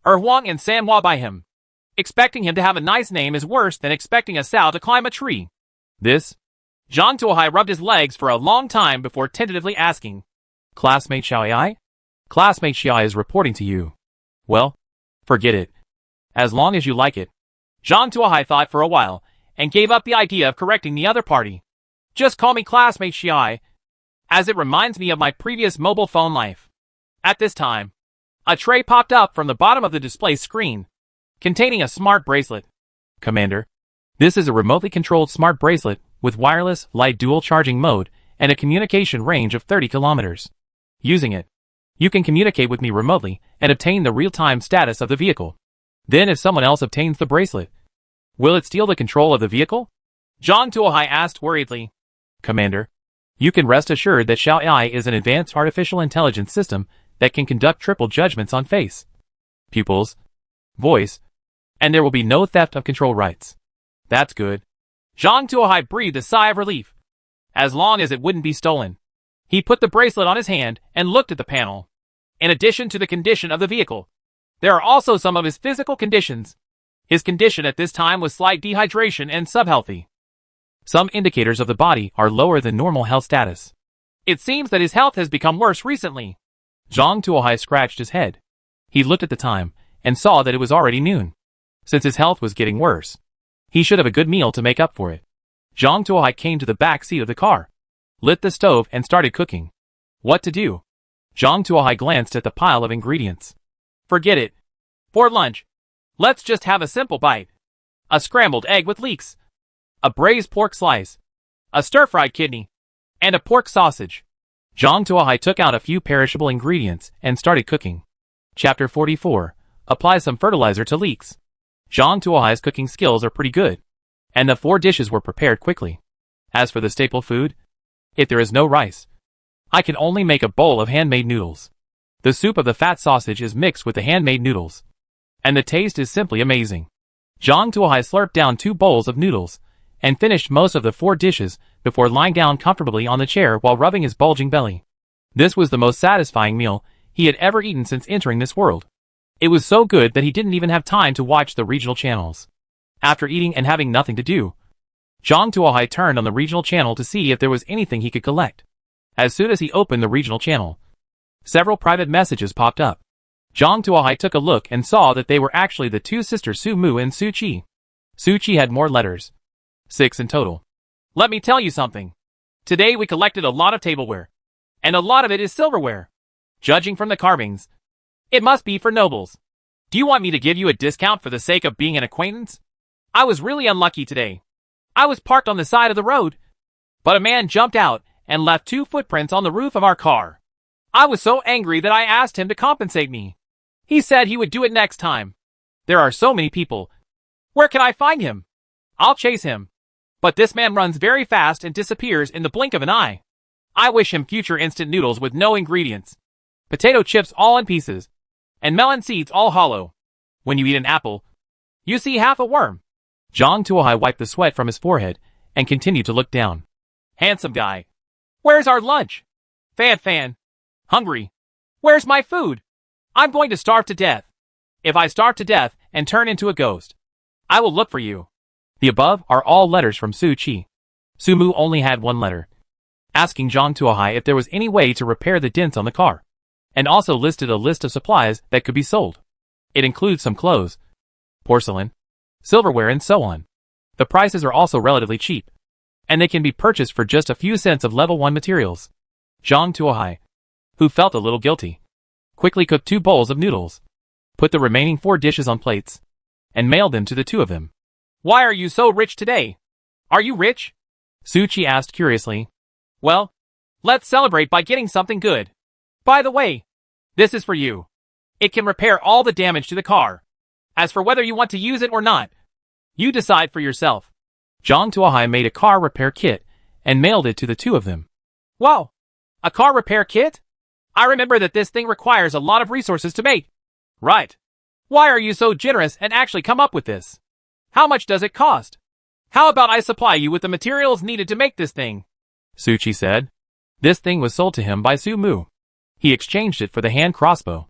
Huang and Sanhua by him. Expecting him to have a nice name is worse than expecting a sow to climb a tree. This? Zhang Tuohai rubbed his legs for a long time before tentatively asking. Classmate Xiaoyai? Classmate Xiaoyai is reporting to you. Well, forget it. As long as you like it. Zhang Tuohai thought for a while, and gave up the idea of correcting the other party. Just call me Classmate Xiaoyai, as it reminds me of my previous mobile phone life. At this time, a tray popped up from the bottom of the display screen, containing a smart bracelet. Commander, this is a remotely controlled smart bracelet with wireless, light dual charging mode and a communication range of 30 kilometers. Using it, you can communicate with me remotely and obtain the real-time status of the vehicle. Then if someone else obtains the bracelet, will it steal the control of the vehicle? Zhang Tuohai asked worriedly. Commander, you can rest assured that Xiaoyai is an advanced artificial intelligence system that can conduct triple judgments on face, pupils, voice, and there will be no theft of control rights. That's good. Zhang Tuohai breathed a sigh of relief. As long as it wouldn't be stolen. He put the bracelet on his hand and looked at the panel. In addition to the condition of the vehicle, there are also some of his physical conditions. His condition at this time was slight dehydration and subhealthy. Some indicators of the body are lower than normal health status. It seems that his health has become worse recently. Zhang Tuohai scratched his head. He looked at the time and saw that it was already noon. Since his health was getting worse, he should have a good meal to make up for it. Zhang Tuohai came to the back seat of the car, lit the stove and started cooking. What to do? Zhang Tuohai glanced at the pile of ingredients. Forget it. For lunch, let's just have a simple bite. A scrambled egg with leeks, a braised pork slice, a stir-fried kidney, and a pork sausage. Zhang Tuohai took out a few perishable ingredients and started cooking. Chapter 44. Apply some fertilizer to leeks. Zhang Tuohai's cooking skills are pretty good, and the 4 dishes were prepared quickly. As for the staple food, if there is no rice, I can only make a bowl of handmade noodles. The soup of the fat sausage is mixed with the handmade noodles, and the taste is simply amazing. Zhang Tuohai slurped down 2 bowls of noodles, and finished most of the 4 dishes before lying down comfortably on the chair while rubbing his bulging belly. This was the most satisfying meal he had ever eaten since entering this world. It was so good that he didn't even have time to watch the regional channels. After eating and having nothing to do, Zhang Tuohai turned on the regional channel to see if there was anything he could collect. As soon as he opened the regional channel, several private messages popped up. Zhang Tuohai took a look and saw that they were actually the 2 sisters Su Mu and Su Qi. Su Qi had more letters, 6 in total. Let me tell you something. Today we collected a lot of tableware, and a lot of it is silverware. Judging from the carvings, it must be for nobles. Do you want me to give you a discount for the sake of being an acquaintance? I was really unlucky today. I was parked on the side of the road, but a man jumped out and left 2 footprints on the roof of our car. I was so angry that I asked him to compensate me. He said he would do it next time. There are so many people. Where can I find him? I'll chase him. But this man runs very fast and disappears in the blink of an eye. I wish him future instant noodles with no ingredients, potato chips all in pieces, and melon seeds all hollow. When you eat an apple, you see half a worm. Zhang Tuohai wiped the sweat from his forehead and continued to look down. Handsome guy. Where's our lunch? Fan. Hungry. Where's my food? I'm going to starve to death. If I starve to death and turn into a ghost, I will look for you. The above are all letters from Su Qi. Su Mu only had 1 letter, asking Zhang Tuohai if there was any way to repair the dents on the car, and also listed a list of supplies that could be sold. It includes some clothes, porcelain, silverware and so on. The prices are also relatively cheap, and they can be purchased for just a few cents of level 1 materials. Zhang Tuohai, who felt a little guilty, quickly cooked 2 bowls of noodles, put the remaining 4 dishes on plates, and mailed them to the 2 of them. Why are you so rich today? Are you rich? Su Qi asked curiously. Well, Let's celebrate by getting something good. By the way, this is for you. It can repair all the damage to the car. As for whether you want to use it or not, you decide for yourself. Zhang Tuohai made a car repair kit and mailed it to the two of them. Wow! A car repair kit? I remember that this thing requires a lot of resources to make. Right. Why are you so generous and actually come up with this? How much does it cost? How about I supply you with the materials needed to make this thing? Suchi said. This thing was sold to him by Su Mu. He exchanged it for the hand crossbow.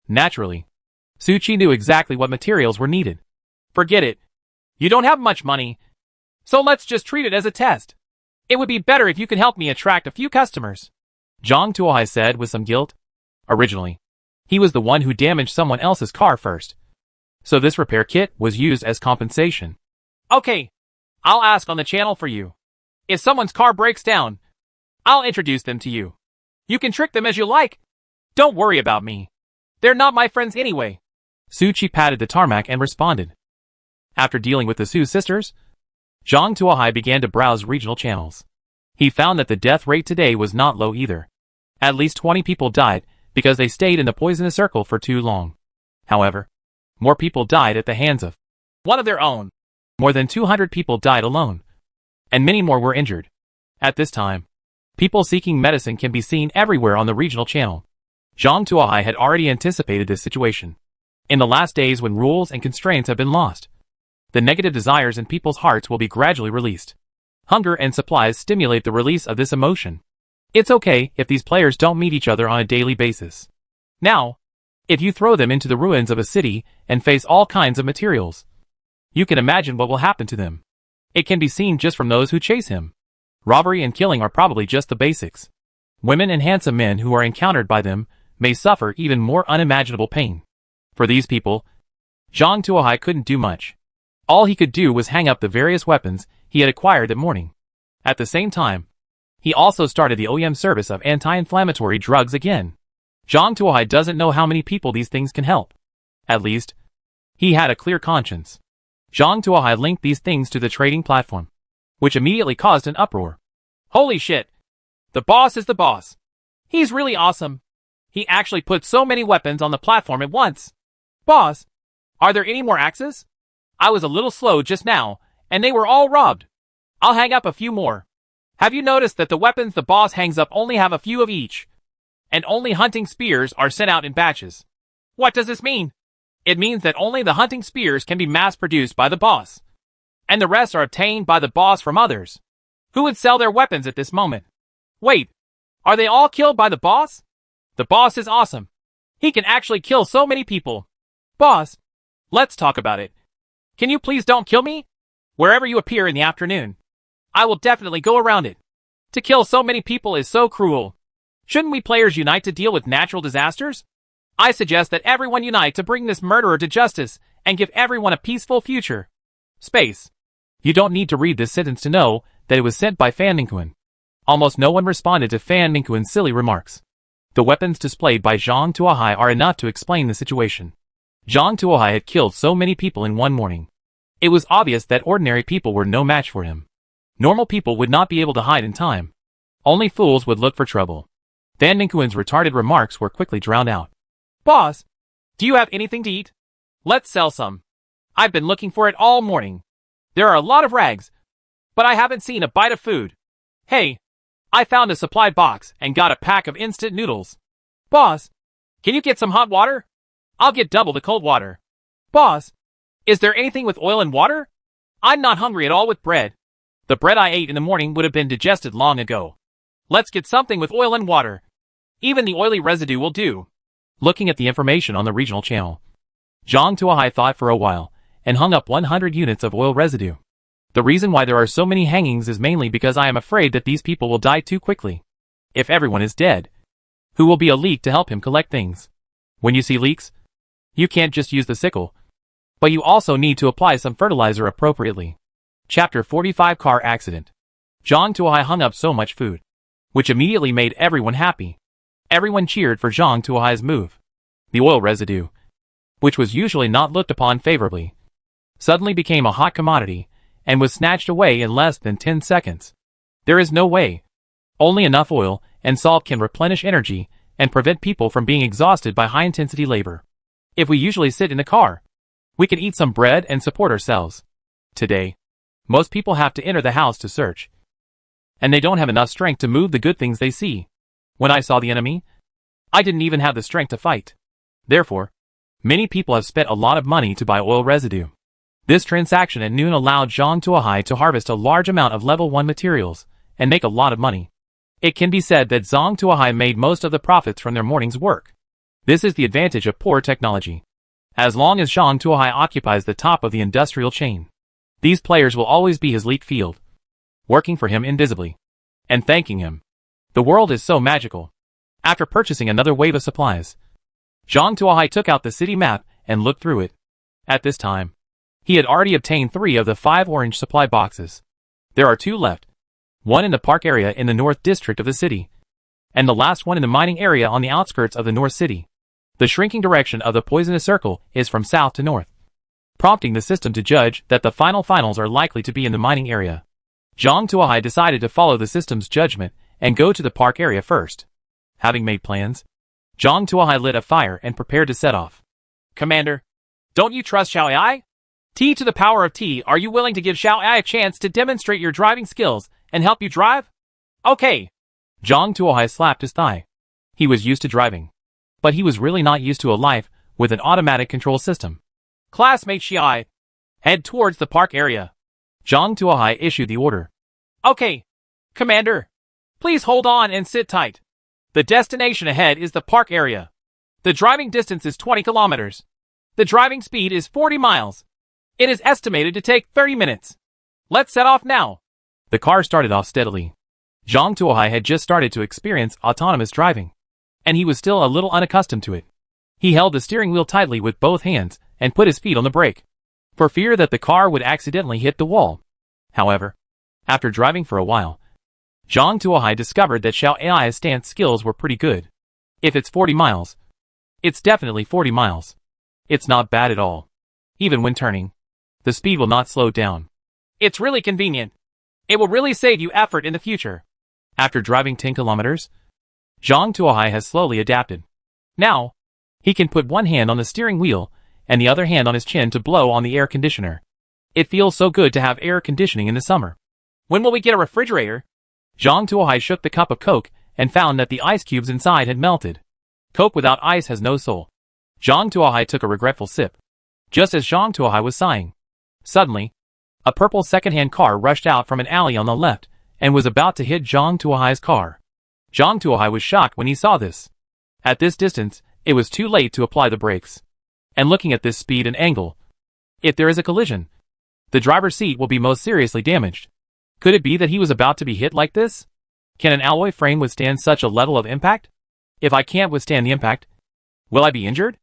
Naturally, Suchi knew exactly what materials were needed. Forget it. You don't have much money, so let's just treat it as a test. It would be better if you could help me attract a few customers. Zhang Tuohai said with some guilt. Originally, he was the one who damaged someone else's car first, so this repair kit was used as compensation. Okay, I'll ask on the channel for you. If someone's car breaks down, I'll introduce them to you. You can trick them as you like. Don't worry about me. They're not my friends anyway. Suchi patted the tarmac and responded. After dealing with the Su sisters, Zhang Tuohai began to browse regional channels. He found that the death rate today was not low either. At least 20 people died because they stayed in the poisonous circle for too long. However, more people died at the hands of one of their own. More than 200 people died alone, and many more were injured. At this time, people seeking medicine can be seen everywhere on the regional channel. Zhang Tuohai had already anticipated this situation. In the last days when rules and constraints have been lost, the negative desires in people's hearts will be gradually released. Hunger and supplies stimulate the release of this emotion. It's okay if these players don't meet each other on a daily basis. Now, if you throw them into the ruins of a city and face all kinds of materials, you can imagine what will happen to them. It can be seen just from those who chase him. Robbery and killing are probably just the basics. Women and handsome men who are encountered by them may suffer even more unimaginable pain. For these people, Zhang Tuohai couldn't do much. All he could do was hang up the various weapons he had acquired that morning. At the same time, he also started the OEM service of anti-inflammatory drugs again. Zhang Tuohai doesn't know how many people these things can help. At least, he had a clear conscience. Zhang Tuohai linked these things to the trading platform, which immediately caused an uproar. Holy shit! The boss is the boss. He's really awesome. He actually put so many weapons on the platform at once. Boss, are there any more axes? I was a little slow just now, and they were all robbed. I'll hang up a few more. Have you noticed that the weapons the boss hangs up only have a few of each? And only hunting spears are sent out in batches. What does this mean? It means that only the hunting spears can be mass-produced by the boss, and the rest are obtained by the boss from others. Who would sell their weapons at this moment? Wait, are they all killed by the boss? The boss is awesome. He can actually kill so many people. Boss, let's talk about it. Can you please don't kill me? Wherever you appear in the afternoon, I will definitely go around it. To kill so many people is so cruel. Shouldn't we players unite to deal with natural disasters? I suggest that everyone unite to bring this murderer to justice and give everyone a peaceful future. Space. You don't need to read this sentence to know that it was sent by Fan Ningquan. Almost no one responded to Fan Ningquan's silly remarks. The weapons displayed by Zhang Tuohai are enough to explain the situation. Zhang Tuohai had killed so many people in one morning. It was obvious that ordinary people were no match for him. Normal people would not be able to hide in time. Only fools would look for trouble. Fan Ningquan's retarded remarks were quickly drowned out. Boss, do you have anything to eat? Let's sell some. I've been looking for it all morning. There are a lot of rags, but I haven't seen a bite of food. Hey, I found a supply box and got a pack of instant noodles. Boss, can you get some hot water? I'll get double the cold water. Boss, is there anything with oil and water? I'm not hungry at all with bread. The bread I ate in the morning would have been digested long ago. Let's get something with oil and water. Even the oily residue will do. Looking at the information on the regional channel, Zhang Tuohai thought for a while and hung up 100 units of oil residue. The reason why there are so many hangings is mainly because I am afraid that these people will die too quickly. If everyone is dead, who will be a leak to help him collect things? When you see leaks, you can't just use the sickle, but you also need to apply some fertilizer appropriately. Chapter 45 Car Accident. Zhang Tuohai hung up so much food, which immediately made everyone happy. Everyone cheered for Zhang Tuohai's move. The oil residue, which was usually not looked upon favorably, suddenly became a hot commodity and was snatched away in less than 10 seconds. There is no way. Only enough oil and salt can replenish energy and prevent people from being exhausted by high-intensity labor. If we usually sit in the car, we can eat some bread and support ourselves. Today, most people have to enter the house to search, and they don't have enough strength to move the good things they see. When I saw the enemy, I didn't even have the strength to fight. Therefore, many people have spent a lot of money to buy oil residue. This transaction at noon allowed Zhang Tuohai to harvest a large amount of level 1 materials and make a lot of money. It can be said that Zhang Tuohai made most of the profits from their morning's work. This is the advantage of poor technology. As long as Zhang Tuohai occupies the top of the industrial chain, these players will always be his lead field, working for him invisibly, and thanking him. The world is so magical. After purchasing another wave of supplies, Zhang Tuohai took out the city map and looked through it. At this time, he had already obtained 3 of the 5 orange supply boxes. There are 2 left, one in the park area in the north district of the city, and the last one in the mining area on the outskirts of the north city. The shrinking direction of the poisonous circle is from south to north, prompting the system to judge that the finals are likely to be in the mining area. Zhang Tuohai decided to follow the system's judgment and go to the park area first. Having made plans, Zhang Tuohai lit a fire and prepared to set off. Commander, don't you trust Xiao Ai? T to the power of T, are you willing to give Xiao Ai a chance to demonstrate your driving skills and help you drive? Okay. Zhang Tuohai slapped his thigh. He was used to driving, but he was really not used to a life with an automatic control system. Classmate Xiao Ai, head towards the park area. Zhang Tuohai issued the order. Okay, Commander. Please hold on and sit tight. The destination ahead is the park area. The driving distance is 20 kilometers. The driving speed is 40 miles. It is estimated to take 30 minutes. Let's set off now. The car started off steadily. Zhang Tuohai had just started to experience autonomous driving, and he was still a little unaccustomed to it. He held the steering wheel tightly with both hands and put his feet on the brake, for fear that the car would accidentally hit the wall. However, after driving for a while, Zhang Tuohai discovered that Xiao Ai's stance skills were pretty good. If it's 40 miles, it's definitely 40 miles. It's not bad at all. Even when turning, the speed will not slow down. It's really convenient. It will really save you effort in the future. After driving 10 kilometers, Zhang Tuohai has slowly adapted. Now, he can put one hand on the steering wheel and the other hand on his chin to blow on the air conditioner. It feels so good to have air conditioning in the summer. When will we get a refrigerator? Zhang Tuohai shook the cup of Coke and found that the ice cubes inside had melted. Coke without ice has no soul. Zhang Tuohai took a regretful sip. Just as Zhang Tuohai was sighing, suddenly, a purple second-hand car rushed out from an alley on the left and was about to hit Zhang Tuohai's car. Zhang Tuohai was shocked when he saw this. At this distance, it was too late to apply the brakes. And looking at this speed and angle, if there is a collision, the driver's seat will be most seriously damaged. Could it be that he was about to be hit like this? Can an alloy frame withstand such a level of impact? If I can't withstand the impact, will I be injured?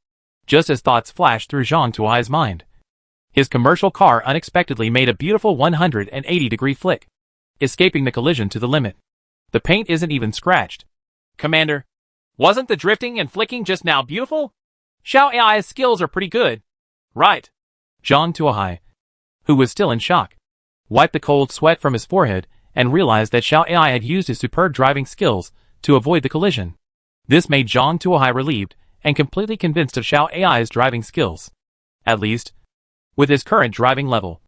Just as thoughts flashed through Zhang Tuohai's mind, his commercial car unexpectedly made a beautiful 180-degree flick, escaping the collision to the limit. The paint isn't even scratched. Commander, wasn't the drifting and flicking just now beautiful? Xiao Ai's skills are pretty good. Right. Zhang Tuohai, who was still in shock, wiped the cold sweat from his forehead and realized that Xiao Ai had used his superb driving skills to avoid the collision. This made Zhang Tuohai relieved and completely convinced of Xiao Ai's driving skills. At least, with his current driving level,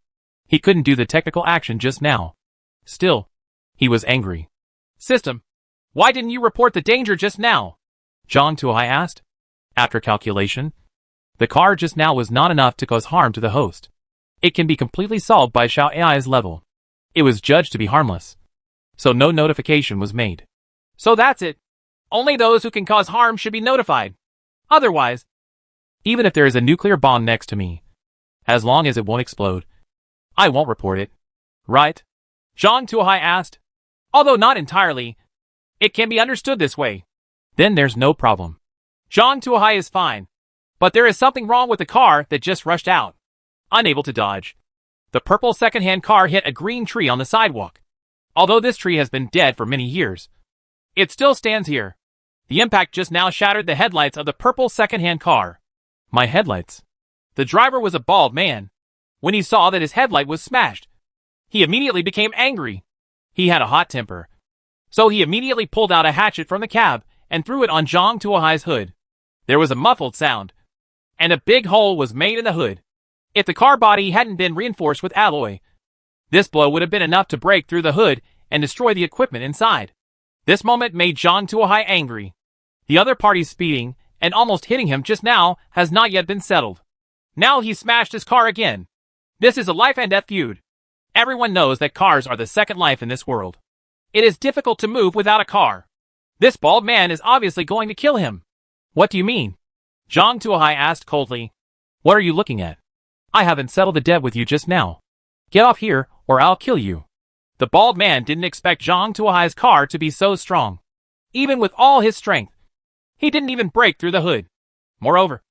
he couldn't do the technical action just now. Still, he was angry. System, why didn't you report the danger just now? Zhang Tuohai asked. After calculation, the car just now was not enough to cause harm to the host. It can be completely solved by Xiao Ai's level. It was judged to be harmless, so no notification was made. So that's it. Only those who can cause harm should be notified. Otherwise, even if there is a nuclear bomb next to me, as long as it won't explode, I won't report it. Right? Zhang Tuohai asked. Although not entirely, it can be understood this way. Then there's no problem. Zhang Tuohai is fine, but there is something wrong with the car that just rushed out. Unable to dodge, the purple second-hand car hit a green tree on the sidewalk. Although this tree has been dead for many years, it still stands here. The impact just now shattered the headlights of the purple second-hand car. My headlights. The driver was a bald man. When he saw that his headlight was smashed, he immediately became angry. He had a hot temper, So he immediately pulled out a hatchet from the cab and threw it on Zhang Tuohai's hood. There was a muffled sound, and a big hole was made in the hood. If the car body hadn't been reinforced with alloy, this blow would have been enough to break through the hood and destroy the equipment inside. This moment made Zhang Tuohai angry. The other party's speeding and almost hitting him just now has not yet been settled. Now he smashed his car again. This is a life and death feud. Everyone knows that cars are the second life in this world. It is difficult to move without a car. This bald man is obviously going to kill him. What do you mean? Zhang Tuohai asked coldly. What are you looking at? I haven't settled the debt with you just now. Get off here or I'll kill you. The bald man didn't expect Zhang Tuohai's car to be so strong. Even with all his strength, he didn't even break through the hood. Moreover,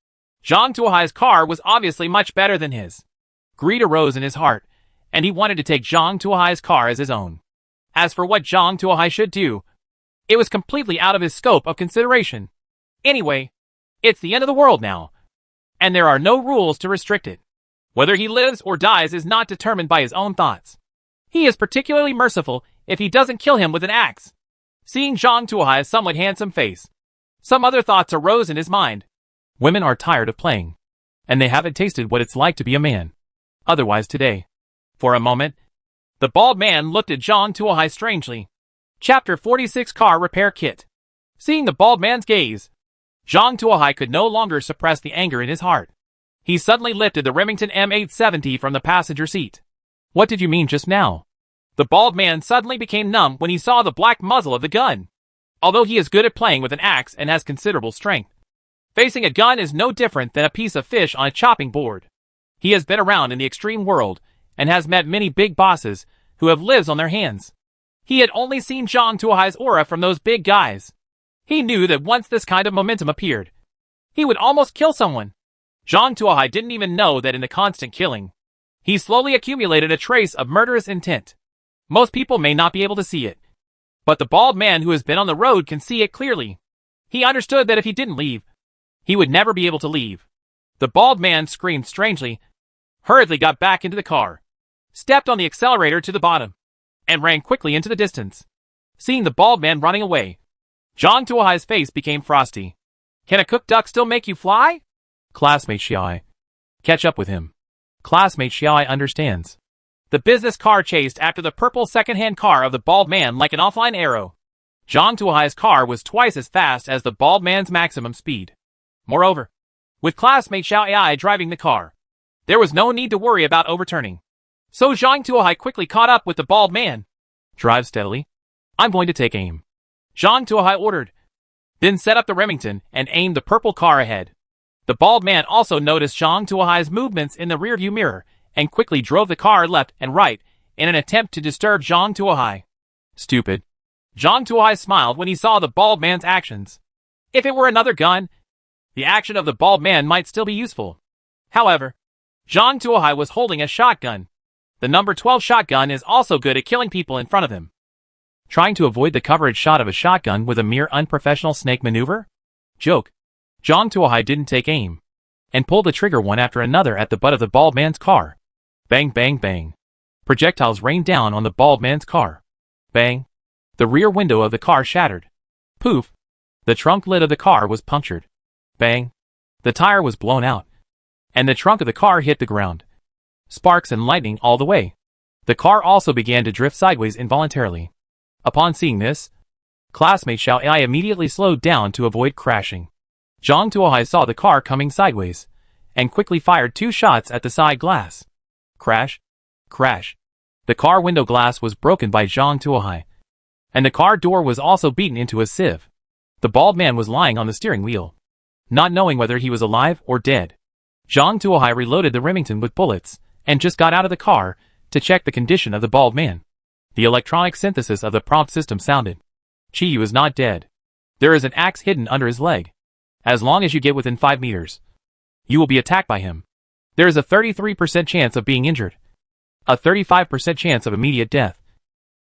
Zhang Tuohai's car was obviously much better than his. Greed arose in his heart, and he wanted to take Zhang Tuohai's car as his own. As for what Zhang Tuohai should do, it was completely out of his scope of consideration. Anyway, it's the end of the world now, and there are no rules to restrict it. Whether he lives or dies is not determined by his own thoughts. He is particularly merciful if he doesn't kill him with an axe. Seeing Zhang Tuohai's somewhat handsome face, some other thoughts arose in his mind. Women are tired of playing, and they haven't tasted what it's like to be a man. Otherwise today. For a moment, the bald man looked at Zhang Tuohai strangely. Chapter 46 Car Repair Kit. Seeing the bald man's gaze, Zhang Tuohai could no longer suppress the anger in his heart. He suddenly lifted the Remington M870 from the passenger seat. What did you mean just now? The bald man suddenly became numb when he saw the black muzzle of the gun. Although he is good at playing with an axe and has considerable strength, facing a gun is no different than a piece of fish on a chopping board. He has been around in the extreme world and has met many big bosses who have lives on their hands. He had only seen Zhang Tuohai's aura from those big guys. He knew that once this kind of momentum appeared, he would almost kill someone. Zhang Tuohai didn't even know that in the constant killing, he slowly accumulated a trace of murderous intent. Most people may not be able to see it, but the bald man who has been on the road can see it clearly. He understood that if he didn't leave, he would never be able to leave. The bald man screamed strangely, hurriedly got back into the car, stepped on the accelerator to the bottom, and ran quickly into the distance. Seeing the bald man running away, Zhang Tuohai's face became frosty. Can a cooked duck still make you fly? Classmate Xiai. Catch up with him. Classmate Xiai understands. The business car chased after the purple second-hand car of the bald man like an offline arrow. Zhang Tuohai's car was twice as fast as the bald man's maximum speed. Moreover, with classmate Xiao Ai driving the car, there was no need to worry about overturning. So Zhang Tuohai quickly caught up with the bald man. Drive steadily. I'm going to take aim. Zhang Tuohai ordered. Then set up the Remington and aimed the purple car ahead. The bald man also noticed Zhang Tuohai's movements in the rearview mirror and quickly drove the car left and right in an attempt to disturb Zhang Tuohai. Stupid. Zhang Tuohai smiled when he saw the bald man's actions. If it were another gun, the action of the bald man might still be useful. However, Zhang Tuohai was holding a shotgun. The number 12 shotgun is also good at killing people in front of him. Trying to avoid the coverage shot of a shotgun with a mere unprofessional snake maneuver? Joke. Zhang Tuohai didn't take aim, and pulled the trigger one after another at the butt of the bald man's car. Bang, bang, bang. Projectiles rained down on the bald man's car. Bang. The rear window of the car shattered. Poof. The trunk lid of the car was punctured. Bang. The tire was blown out, and the trunk of the car hit the ground. Sparks and lightning all the way. The car also began to drift sideways involuntarily. Upon seeing this, classmate Xiao Ai immediately slowed down to avoid crashing. Zhang Tuohai saw the car coming sideways, and quickly fired 2 shots at the side glass. Crash. Crash. The car window glass was broken by Zhang Tuohai, and the car door was also beaten into a sieve. The bald man was lying on the steering wheel, not knowing whether he was alive or dead. Zhang Tuohai reloaded the Remington with bullets, and just got out of the car to check the condition of the bald man. The electronic synthesis of the prompt system sounded. Chi is not dead. There is an axe hidden under his leg. As long as you get within 5 meters, you will be attacked by him. There is a 33% chance of being injured, a 35% chance of immediate death,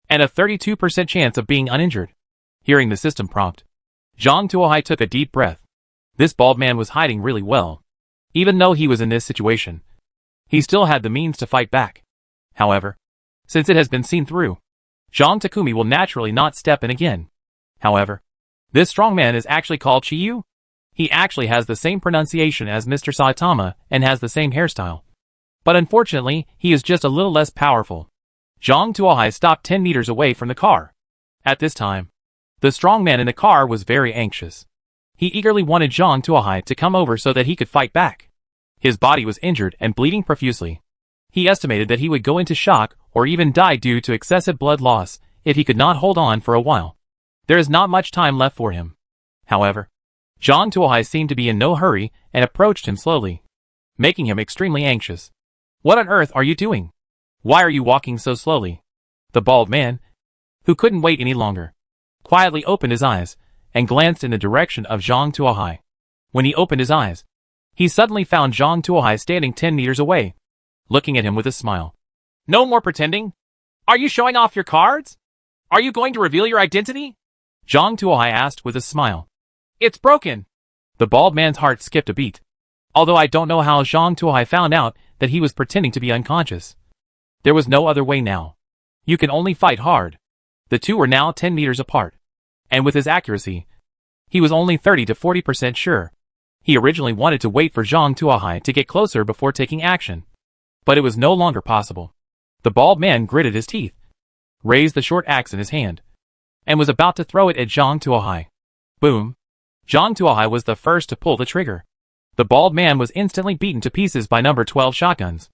and a 32% chance of being uninjured. Hearing the system prompt, Zhang Tuohai took a deep breath. This bald man was hiding really well. Even though he was in this situation, he still had the means to fight back. However, since it has been seen through, Zhang Takumi will naturally not step in again. However, this strong man is actually called Chiyu. He actually has the same pronunciation as Mr. Saitama and has the same hairstyle. But unfortunately, he is just a little less powerful. Zhang Tuohai stopped 10 meters away from the car. At this time, the strong man in the car was very anxious. He eagerly wanted Zhang Tuohai to come over so that he could fight back. His body was injured and bleeding profusely. He estimated that he would go into shock or even die due to excessive blood loss if he could not hold on for a while. There is not much time left for him. However, Zhang Tuohai seemed to be in no hurry and approached him slowly, making him extremely anxious. "What on earth are you doing? Why are you walking so slowly?" The bald man, who couldn't wait any longer, quietly opened his eyes and glanced in the direction of Zhang Tuohai. When he opened his eyes, he suddenly found Zhang Tuohai standing 10 meters away, looking at him with a smile. "No more pretending. Are you showing off your cards? Are you going to reveal your identity?" Zhang Tuohai asked with a smile. "It's broken." The bald man's heart skipped a beat. Although I don't know how Zhang Tuohai found out that he was pretending to be unconscious. There was no other way now. You can only fight hard. The two were now 10 meters apart. And with his accuracy, he was only 30 to 40% sure. He originally wanted to wait for Zhang Tuohai to get closer before taking action. But it was no longer possible. The bald man gritted his teeth, raised the short axe in his hand, and was about to throw it at Zhang Tuohai. Boom! Zhang Tuohai was the first to pull the trigger. The bald man was instantly beaten to pieces by number 12 shotguns,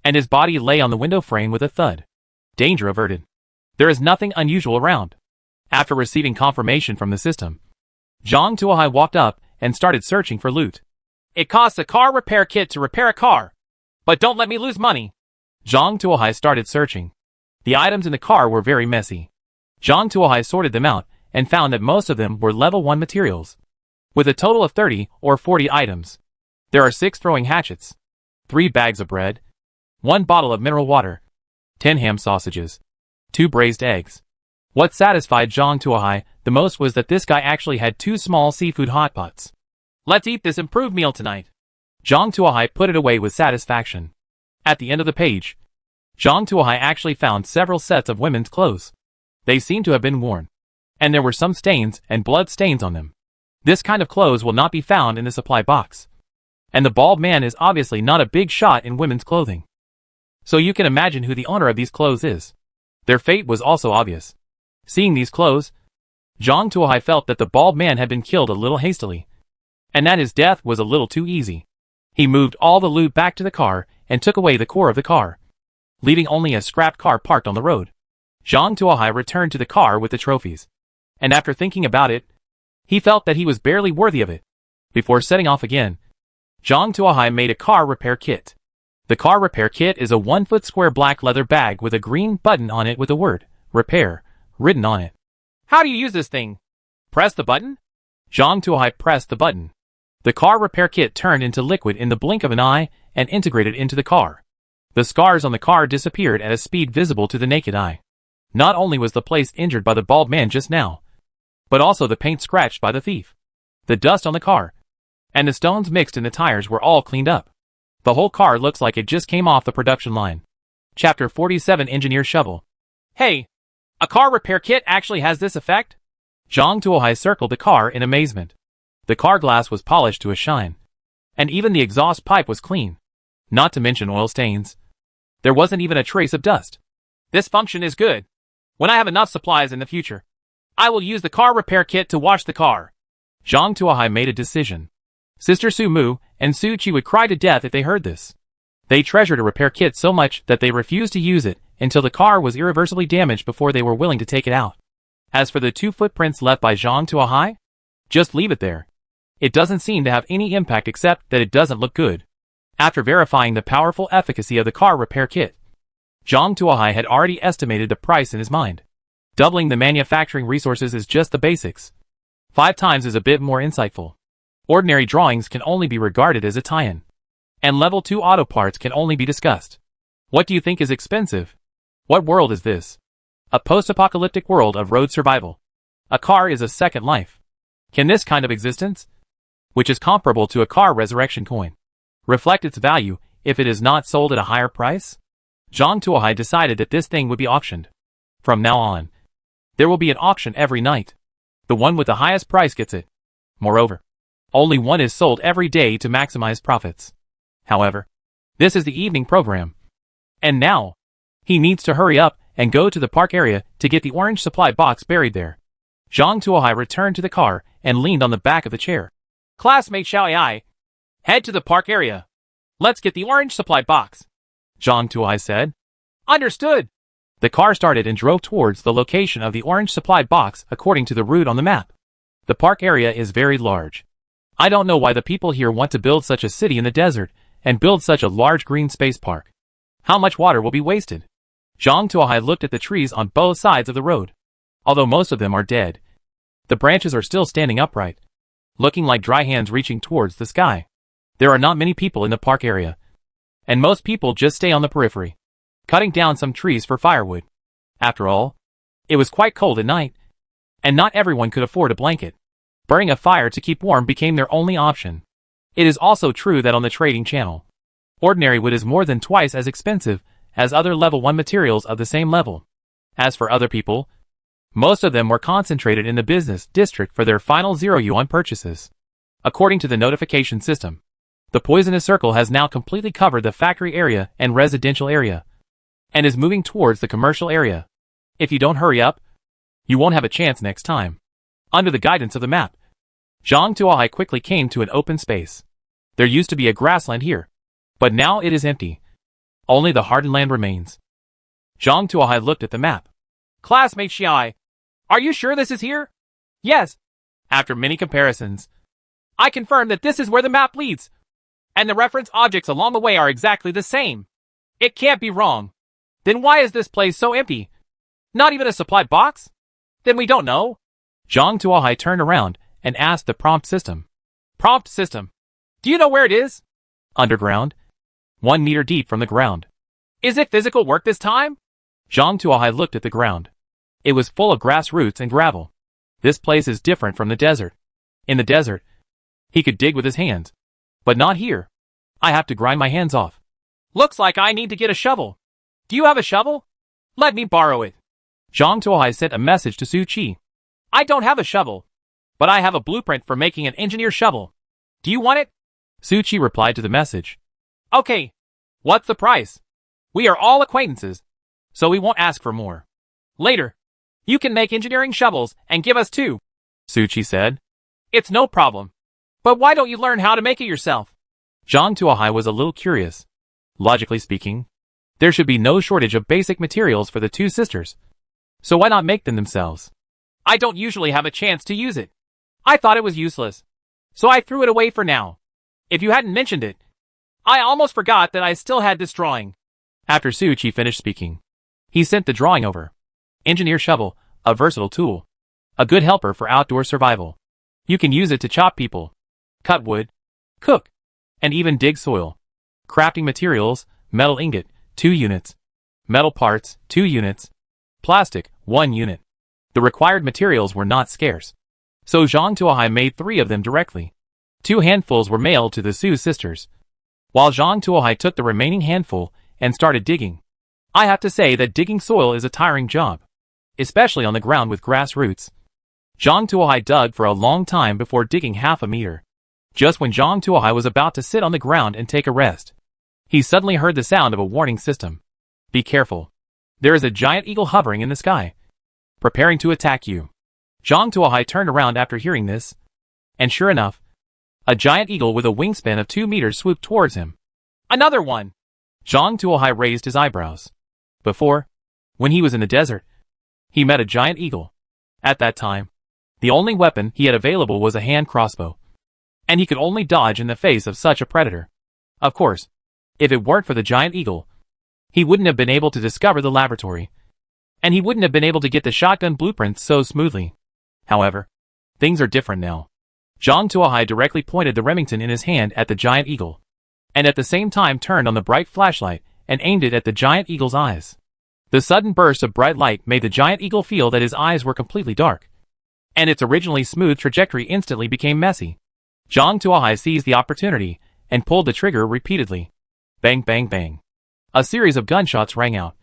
and his body lay on the window frame with a thud. Danger averted. There is nothing unusual around. After receiving confirmation from the system, Zhang Tuohai walked up and started searching for loot. "It costs a car repair kit to repair a car, but don't let me lose money." Zhang Tuohai started searching. The items in the car were very messy. Zhang Tuohai sorted them out and found that most of them were level 1 materials, with a total of 30 or 40 items. There are 6 throwing hatchets, 3 bags of bread, 1 bottle of mineral water, 10 ham sausages, 2 braised eggs. What satisfied Zhang Tuohai the most was that this guy actually had 2 small seafood hotpots. "Let's eat this improved meal tonight." Zhang Tuohai put it away with satisfaction. At the end of the page, Zhang Tuohai actually found several sets of women's clothes. They seemed to have been worn, and there were some stains and blood stains on them. This kind of clothes will not be found in the supply box. And the bald man is obviously not a big shot in women's clothing. So you can imagine who the owner of these clothes is. Their fate was also obvious. Seeing these clothes, Zhang Tuohai felt that the bald man had been killed a little hastily, and that his death was a little too easy. He moved all the loot back to the car and took away the core of the car, leaving only a scrapped car parked on the road. Zhang Tuohai returned to the car with the trophies, and after thinking about it, he felt that he was barely worthy of it. Before setting off again, Zhang Tuohai made a car repair kit. The car repair kit is a 1-foot square black leather bag with a green button on it with the word, "Repair," written on it. "How do you use this thing?" "Press the button." Zhang Tuohai pressed the button. The car repair kit turned into liquid in the blink of an eye and integrated into the car. The scars on the car disappeared at a speed visible to the naked eye. Not only was the place injured by the bald man just now, but also the paint scratched by the thief, the dust on the car, and the stones mixed in the tires were all cleaned up. The whole car looks like it just came off the production line. Chapter 47 Engineer Shovel. "Hey! A car repair kit actually has this effect?" Zhang Tuohai circled the car in amazement. The car glass was polished to a shine, and even the exhaust pipe was clean, not to mention oil stains. There wasn't even a trace of dust. "This function is good. When I have enough supplies in the future, I will use the car repair kit to wash the car." Zhang Tuohai made a decision. Sister Su Mu and Su Chi would cry to death if they heard this. They treasured a repair kit so much that they refused to use it until the car was irreversibly damaged before they were willing to take it out. As for the 2 footprints left by Zhang Tuohai, just leave it there. It doesn't seem to have any impact except that it doesn't look good. After verifying the powerful efficacy of the car repair kit, Zhang Tuohai had already estimated the price in his mind. Doubling the manufacturing resources is just the basics. 5 times is a bit more insightful. Ordinary drawings can only be regarded as a tie-in, and level 2 auto parts can only be discussed. What do you think is expensive? What world is this? A post-apocalyptic world of road survival. A car is a second life. Can this kind of existence, which is comparable to a car resurrection coin, reflect its value if it is not sold at a higher price? Zhang Tuohai decided that this thing would be auctioned. From now on, there will be an auction every night. The one with the highest price gets it. Moreover, only one is sold every day to maximize profits. However, this is the evening program. And now, he needs to hurry up and go to the park area to get the orange supply box buried there. Zhang Tuohai returned to the car and leaned on the back of the chair. Classmate Xiao Ai, head to the park area. Let's get the orange supply box, Zhang Tuohai said. Understood. The car started and drove towards the location of the orange supply box according to the route on the map. The park area is very large. I don't know why the people here want to build such a city in the desert and build such a large green space park. How much water will be wasted? Zhang Tuohai looked at the trees on both sides of the road. Although most of them are dead, the branches are still standing upright, looking like dry hands reaching towards the sky. There are not many people in the park area, and most people just stay on the periphery, cutting down some trees for firewood. After all, it was quite cold at night, and not everyone could afford a blanket. Burning a fire to keep warm became their only option. It is also true that on the trading channel, ordinary wood is more than twice as expensive as other level 1 materials of the same level. As for other people, most of them were concentrated in the business district for their final 0 yuan purchases. According to the notification system, the poisonous circle has now completely covered the factory area and residential area, and is moving towards the commercial area. If you don't hurry up, you won't have a chance next time. Under the guidance of the map, Zhang Tuohai quickly came to an open space. There used to be a grassland here, but now it is empty. Only the hardened land remains. Zhang Tuohai looked at the map. Classmate Xiai, are you sure this is here? Yes. After many comparisons, I confirm that this is where the map leads, and the reference objects along the way are exactly the same. It can't be wrong. Then why is this place so empty? Not even a supply box? Then we don't know. Zhang Tuohai turned around and asked the prompt system. Prompt system, do you know where it is? Underground. 1 meter deep from the ground. Is it physical work this time? Zhang Tuohai looked at the ground. It was full of grass roots and gravel. This place is different from the desert. In the desert, he could dig with his hands. But not here. I have to grind my hands off. Looks like I need to get a shovel. Do you have a shovel? Let me borrow it. Zhang Tuohai sent a message to Su Qi. I don't have a shovel, but I have a blueprint for making an engineer shovel. Do you want it? Su Qi replied to the message. Okay. What's the price? We are all acquaintances, so we won't ask for more. Later, you can make engineering shovels and give us 2, Su Qi said. It's no problem. But why don't you learn how to make it yourself? Zhang Tuohai was a little curious. Logically speaking, there should be no shortage of basic materials for the 2 sisters. So why not make them themselves? I don't usually have a chance to use it. I thought it was useless, so I threw it away for now. If you hadn't mentioned it, I almost forgot that I still had this drawing. After Su Qi finished speaking, he sent the drawing over. Engineer shovel, a versatile tool. A good helper for outdoor survival. You can use it to chop people, cut wood, cook, and even dig soil. Crafting materials, metal ingot, 2 units. Metal parts, 2 units. Plastic, 1 unit. The required materials were not scarce, so Zhang Tuohai made 3 of them directly. 2 handfuls were mailed to the Su sisters, while Zhang Tuohai took the remaining handful and started digging. I have to say that digging soil is a tiring job, especially on the ground with grass roots. Zhang Tuohai dug for a long time before digging half a meter. Just when Zhang Tuohai was about to sit on the ground and take a rest, he suddenly heard the sound of a warning system. Be careful. There is a giant eagle hovering in the sky, preparing to attack you. Zhang Tuohai turned around after hearing this, and sure enough, a giant eagle with a wingspan of 2 meters swooped towards him. Another one! Zhang Tuohai raised his eyebrows. Before, when he was in the desert, he met a giant eagle. At that time, the only weapon he had available was a hand crossbow, and he could only dodge in the face of such a predator. Of course, if it weren't for the giant eagle, he wouldn't have been able to discover the laboratory, and he wouldn't have been able to get the shotgun blueprints so smoothly. However, things are different now. Zhang Tuohai directly pointed the Remington in his hand at the giant eagle, and at the same time turned on the bright flashlight and aimed it at the giant eagle's eyes. The sudden burst of bright light made the giant eagle feel that his eyes were completely dark, and its originally smooth trajectory instantly became messy. Zhang Tuohai seized the opportunity and pulled the trigger repeatedly. Bang, bang, bang. A series of gunshots rang out,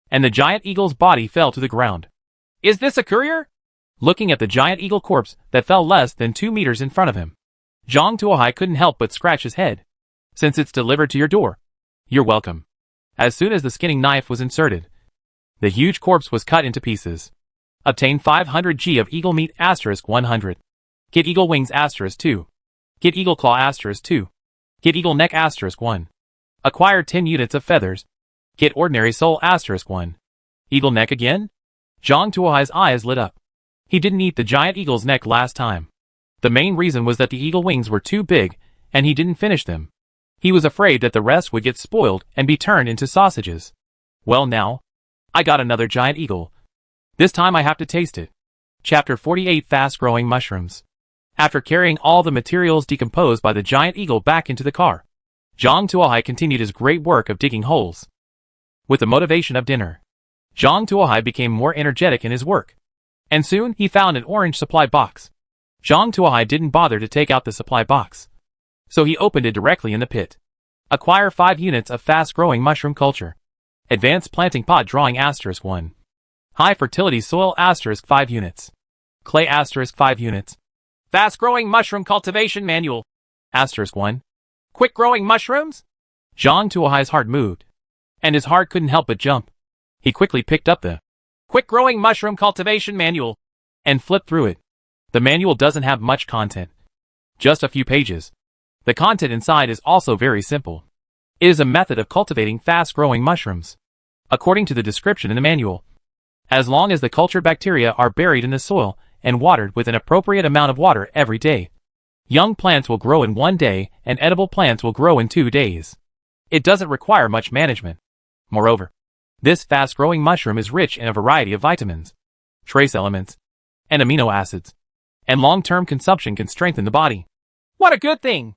and the giant eagle's body fell to the ground. Is this a courier? Looking at the giant eagle corpse that fell less than 2 meters in front of him, Zhang Tuohai couldn't help but scratch his head. Since it's delivered to your door, you're welcome. As soon as the skinning knife was inserted, the huge corpse was cut into pieces. Obtain 500 G of eagle meat *100. Get eagle wings *2. Get eagle claw *2. Get eagle neck *1. Acquire 10 units of feathers. Get ordinary soul *1. Eagle neck again? Zhang Tuohai's eyes lit up. He didn't eat the giant eagle's neck last time. The main reason was that the eagle wings were too big, and he didn't finish them. He was afraid that the rest would get spoiled and be turned into sausages. Well now, I got another giant eagle. This time I have to taste it. Chapter 48 Fast-Growing Mushrooms. After carrying all the materials decomposed by the giant eagle back into the car, Zhang Tuohai continued his great work of digging holes. With the motivation of dinner, Zhang Tuohai became more energetic in his work. And soon he found an orange supply box. Zhang Tuohai didn't bother to take out the supply box, so he opened it directly in the pit. Acquire 5 units of fast-growing mushroom culture. Advanced planting pot drawing *1. High fertility soil *5 units. Clay *5 units. Fast-growing mushroom cultivation manual *1. Quick-growing mushrooms? Zhang Tuohai's heart moved, and his heart couldn't help but jump. He quickly picked up the Quick-growing mushroom cultivation manual and flipped through it. The manual doesn't have much content, just a few pages. The content inside is also very simple. It is a method of cultivating fast-growing mushrooms. According to the description in the manual, as long as the cultured bacteria are buried in the soil and watered with an appropriate amount of water every day, young plants will grow in 1 day and edible plants will grow in 2 days. It doesn't require much management. Moreover, this fast-growing mushroom is rich in a variety of vitamins, trace elements, and amino acids, and long-term consumption can strengthen the body. What a good thing!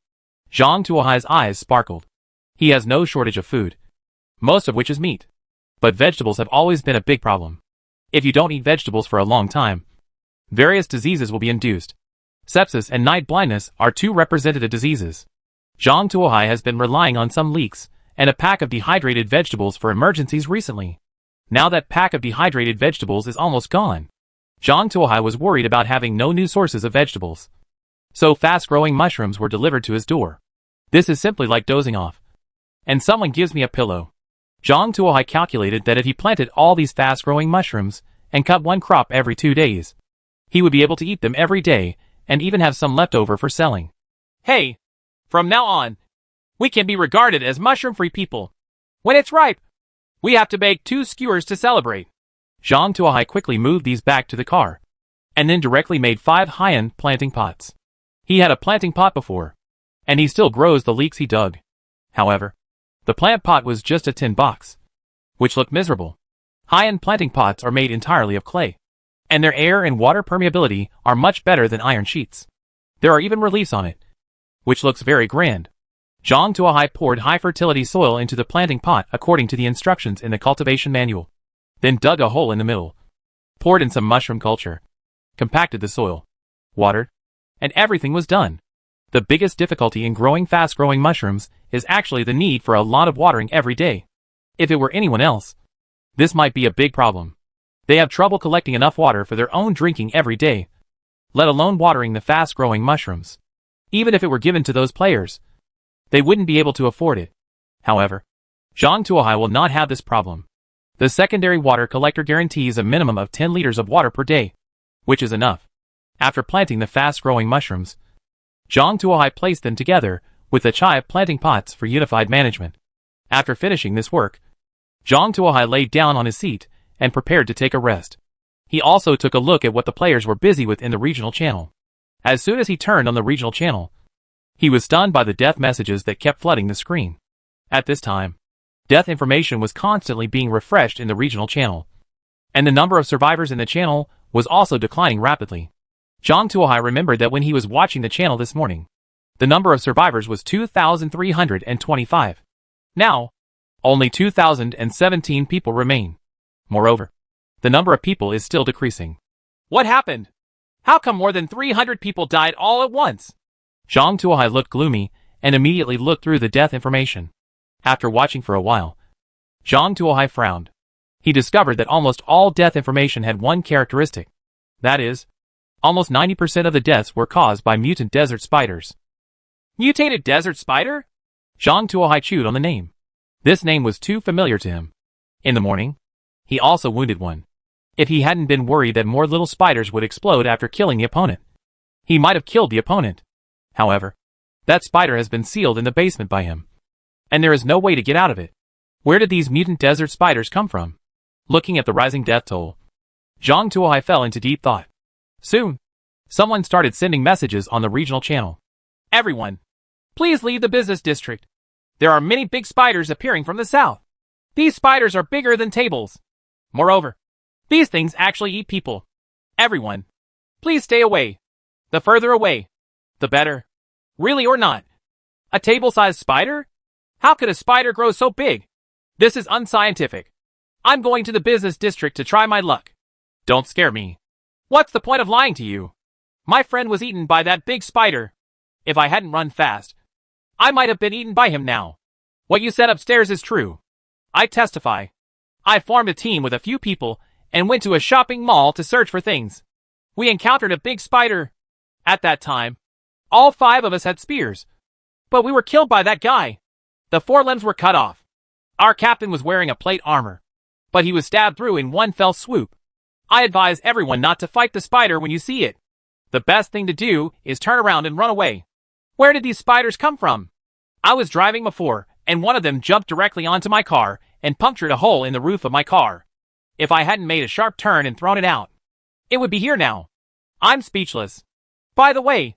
Zhang Tuohai's eyes sparkled. He has no shortage of food, most of which is meat. But vegetables have always been a big problem. If you don't eat vegetables for a long time, various diseases will be induced. Sepsis and night blindness are 2 representative diseases. Zhang Tuohai has been relying on some leeks and a pack of dehydrated vegetables for emergencies recently. Now that pack of dehydrated vegetables is almost gone, Zhang Tuohai was worried about having no new sources of vegetables. So fast-growing mushrooms were delivered to his door. This is simply like dozing off. And someone gives me a pillow. Zhang Tuohai calculated that if he planted all these fast-growing mushrooms and cut 1 crop every 2 days, he would be able to eat them every day and even have some left over for selling. Hey! From now on, we can be regarded as mushroom-free people. When it's ripe, we have to bake 2 skewers to celebrate. Zhang Tuohai quickly moved these back to the car, and then directly made 5 high-end planting pots. He had a planting pot before, and he still grows the leeks he dug. However, the plant pot was just a tin box, which looked miserable. High-end planting pots are made entirely of clay, and their air and water permeability are much better than iron sheets. There are even reliefs on it, which looks very grand. Zhang Tuohai poured high-fertility soil into the planting pot according to the instructions in the cultivation manual, then dug a hole in the middle, poured in some mushroom culture, compacted the soil, watered, and everything was done. The biggest difficulty in growing fast-growing mushrooms is actually the need for a lot of watering every day. If it were anyone else, this might be a big problem. They have trouble collecting enough water for their own drinking every day, let alone watering the fast-growing mushrooms. Even if it were given to those players, they wouldn't be able to afford it. However, Zhang Tuohai will not have this problem. The secondary water collector guarantees a minimum of 10 liters of water per day, which is enough. After planting the fast-growing mushrooms, Zhang Tuohai placed them together with the chai planting pots for unified management. After finishing this work, Zhang Tuohai laid down on his seat and prepared to take a rest. He also took a look at what the players were busy with in the regional channel. As soon as he turned on the regional channel, he was stunned by the death messages that kept flooding the screen. At this time, death information was constantly being refreshed in the regional channel, and the number of survivors in the channel was also declining rapidly. Zhang Tuohai remembered that when he was watching the channel this morning, the number of survivors was 2,325. Now, only 2,017 people remain. Moreover, the number of people is still decreasing. What happened? How come more than 300 people died all at once? Zhang Tuohai looked gloomy and immediately looked through the death information. After watching for a while, Zhang Tuohai frowned. He discovered that almost all death information had one characteristic. That is, almost 90% of the deaths were caused by mutant desert spiders. Mutated desert spider? Zhang Tuohai chewed on the name. This name was too familiar to him. In the morning, he also wounded one. If he hadn't been worried that more little spiders would explode after killing the opponent, he might have killed the opponent. However, that spider has been sealed in the basement by him, and there is no way to get out of it. Where did these mutant desert spiders come from? Looking at the rising death toll, Zhang Tuohai fell into deep thought. Soon, someone started sending messages on the regional channel. Everyone, please leave the business district. There are many big spiders appearing from the south. These spiders are bigger than tables. Moreover, these things actually eat people. Everyone, please stay away. The further away, the better. Really or not? A table-sized spider? How could a spider grow so big? This is unscientific. I'm going to the business district to try my luck. Don't scare me. What's the point of lying to you? My friend was eaten by that big spider. If I hadn't run fast, I might have been eaten by him now. What you said upstairs is true. I testify. I formed a team with a few people and went to a shopping mall to search for things. We encountered a big spider. At that time, all 5 of us had spears. But we were killed by that guy. The forelimbs were cut off. Our captain was wearing a plate armor, but he was stabbed through in one fell swoop. I advise everyone not to fight the spider when you see it. The best thing to do is turn around and run away. Where did these spiders come from? I was driving before, and one of them jumped directly onto my car and punctured a hole in the roof of my car. If I hadn't made a sharp turn and thrown it out, it would be here now. I'm speechless. By the way,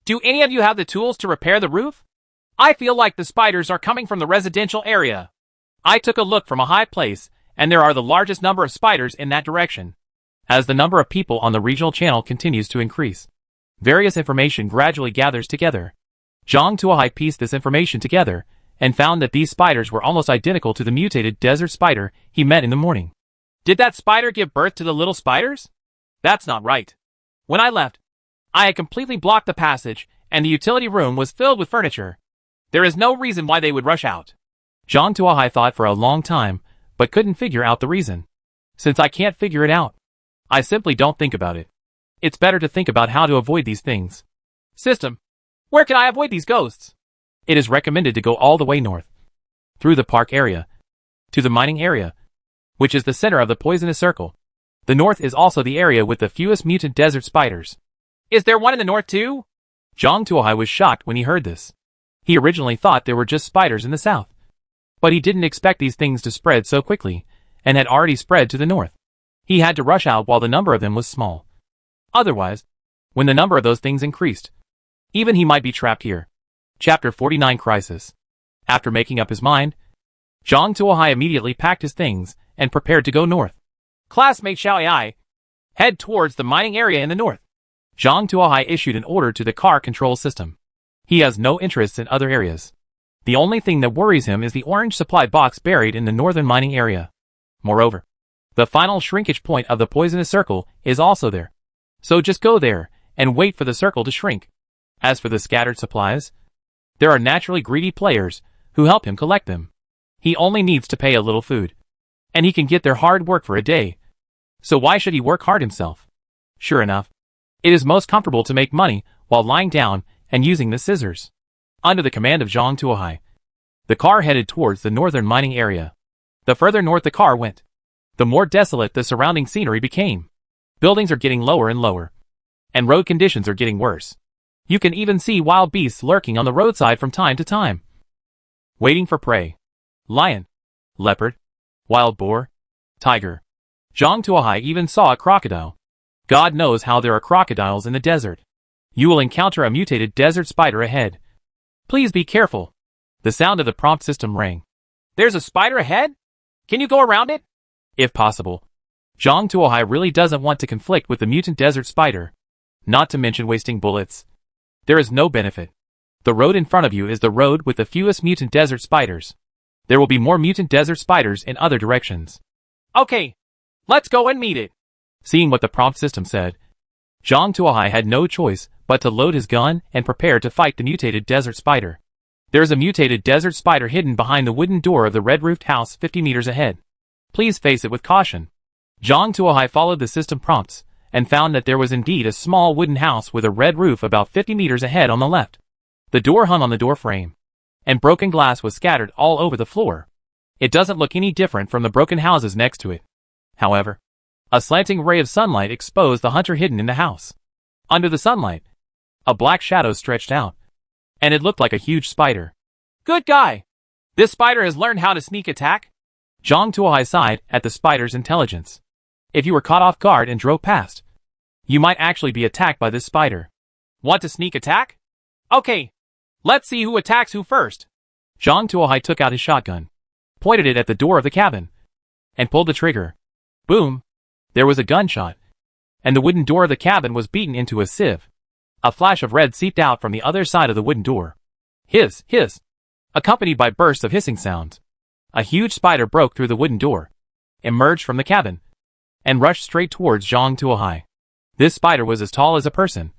do any of you have the tools to repair the roof? I feel like the spiders are coming from the residential area. I took a look from a high place, and there are the largest number of spiders in that direction. As the number of people on the regional channel continues to increase, various information gradually gathers together. Zhang Tuohai pieced this information together and found that these spiders were almost identical to the mutated desert spider he met in the morning. Did that spider give birth to the little spiders? That's not right. When I left, I had completely blocked the passage, and the utility room was filled with furniture. There is no reason why they would rush out. Zhang Tuohai thought for a long time, but couldn't figure out the reason. Since I can't figure it out, I simply don't think about it. It's better to think about how to avoid these things. System, where can I avoid these ghosts? It is recommended to go all the way north, through the park area, to the mining area, which is the center of the poisonous circle. The north is also the area with the fewest mutant desert spiders. Is there one in the north too? Zhang Tuohai was shocked when he heard this. He originally thought there were just spiders in the south, but he didn't expect these things to spread so quickly, and had already spread to the north. He had to rush out while the number of them was small. Otherwise, when the number of those things increased, even he might be trapped here. Chapter 49 Crisis. After making up his mind, Zhang Tuohai immediately packed his things and prepared to go north. Classmate Xiao Ai, head towards the mining area in the north. Zhang Tuohai issued an order to the car control system. He has no interests in other areas. The only thing that worries him is the orange supply box buried in the northern mining area. Moreover, the final shrinkage point of the poisonous circle is also there. So just go there and wait for the circle to shrink. As for the scattered supplies, there are naturally greedy players who help him collect them. He only needs to pay a little food, and he can get their hard work for a day. So why should he work hard himself? Sure enough, it is most comfortable to make money while lying down and using the scissors. Under the command of Zhang Tuohai, the car headed towards the northern mining area. The further north the car went, the more desolate the surrounding scenery became. Buildings are getting lower and lower, and road conditions are getting worse. You can even see wild beasts lurking on the roadside from time to time, waiting for prey. Lion, leopard, wild boar, tiger. Zhang Tuohai even saw a crocodile. God knows how there are crocodiles in the desert. You will encounter a mutated desert spider ahead. Please be careful. The sound of the prompt system rang. There's a spider ahead? Can you go around it? If possible. Zhang Tuohai really doesn't want to conflict with the mutant desert spider, not to mention wasting bullets. There is no benefit. The road in front of you is the road with the fewest mutant desert spiders. There will be more mutant desert spiders in other directions. Okay, let's go and meet it. Seeing what the prompt system said, Zhang Tuohai had no choice but to load his gun and prepare to fight the mutated desert spider. There is a mutated desert spider hidden behind the wooden door of the red-roofed house 50 meters ahead. Please face it with caution. Zhang Tuohai followed the system prompts, and found that there was indeed a small wooden house with a red roof about 50 meters ahead on the left. The door hung on the door frame, and broken glass was scattered all over the floor. It doesn't look any different from the broken houses next to it. However, a slanting ray of sunlight exposed the hunter hidden in the house. Under the sunlight, a black shadow stretched out, and it looked like a huge spider. Good guy! This spider has learned how to sneak attack? Zhang Tuohai sighed at the spider's intelligence. If you were caught off guard and drove past, you might actually be attacked by this spider. Want to sneak attack? Okay, let's see who attacks who first. Zhang Tuohai took out his shotgun, pointed it at the door of the cabin, and pulled the trigger. Boom! There was a gunshot, and the wooden door of the cabin was beaten into a sieve. A flash of red seeped out from the other side of the wooden door. Hiss, hiss, accompanied by bursts of hissing sounds. A huge spider broke through the wooden door, emerged from the cabin, and rushed straight towards Zhang Tuohai. This spider was as tall as a person,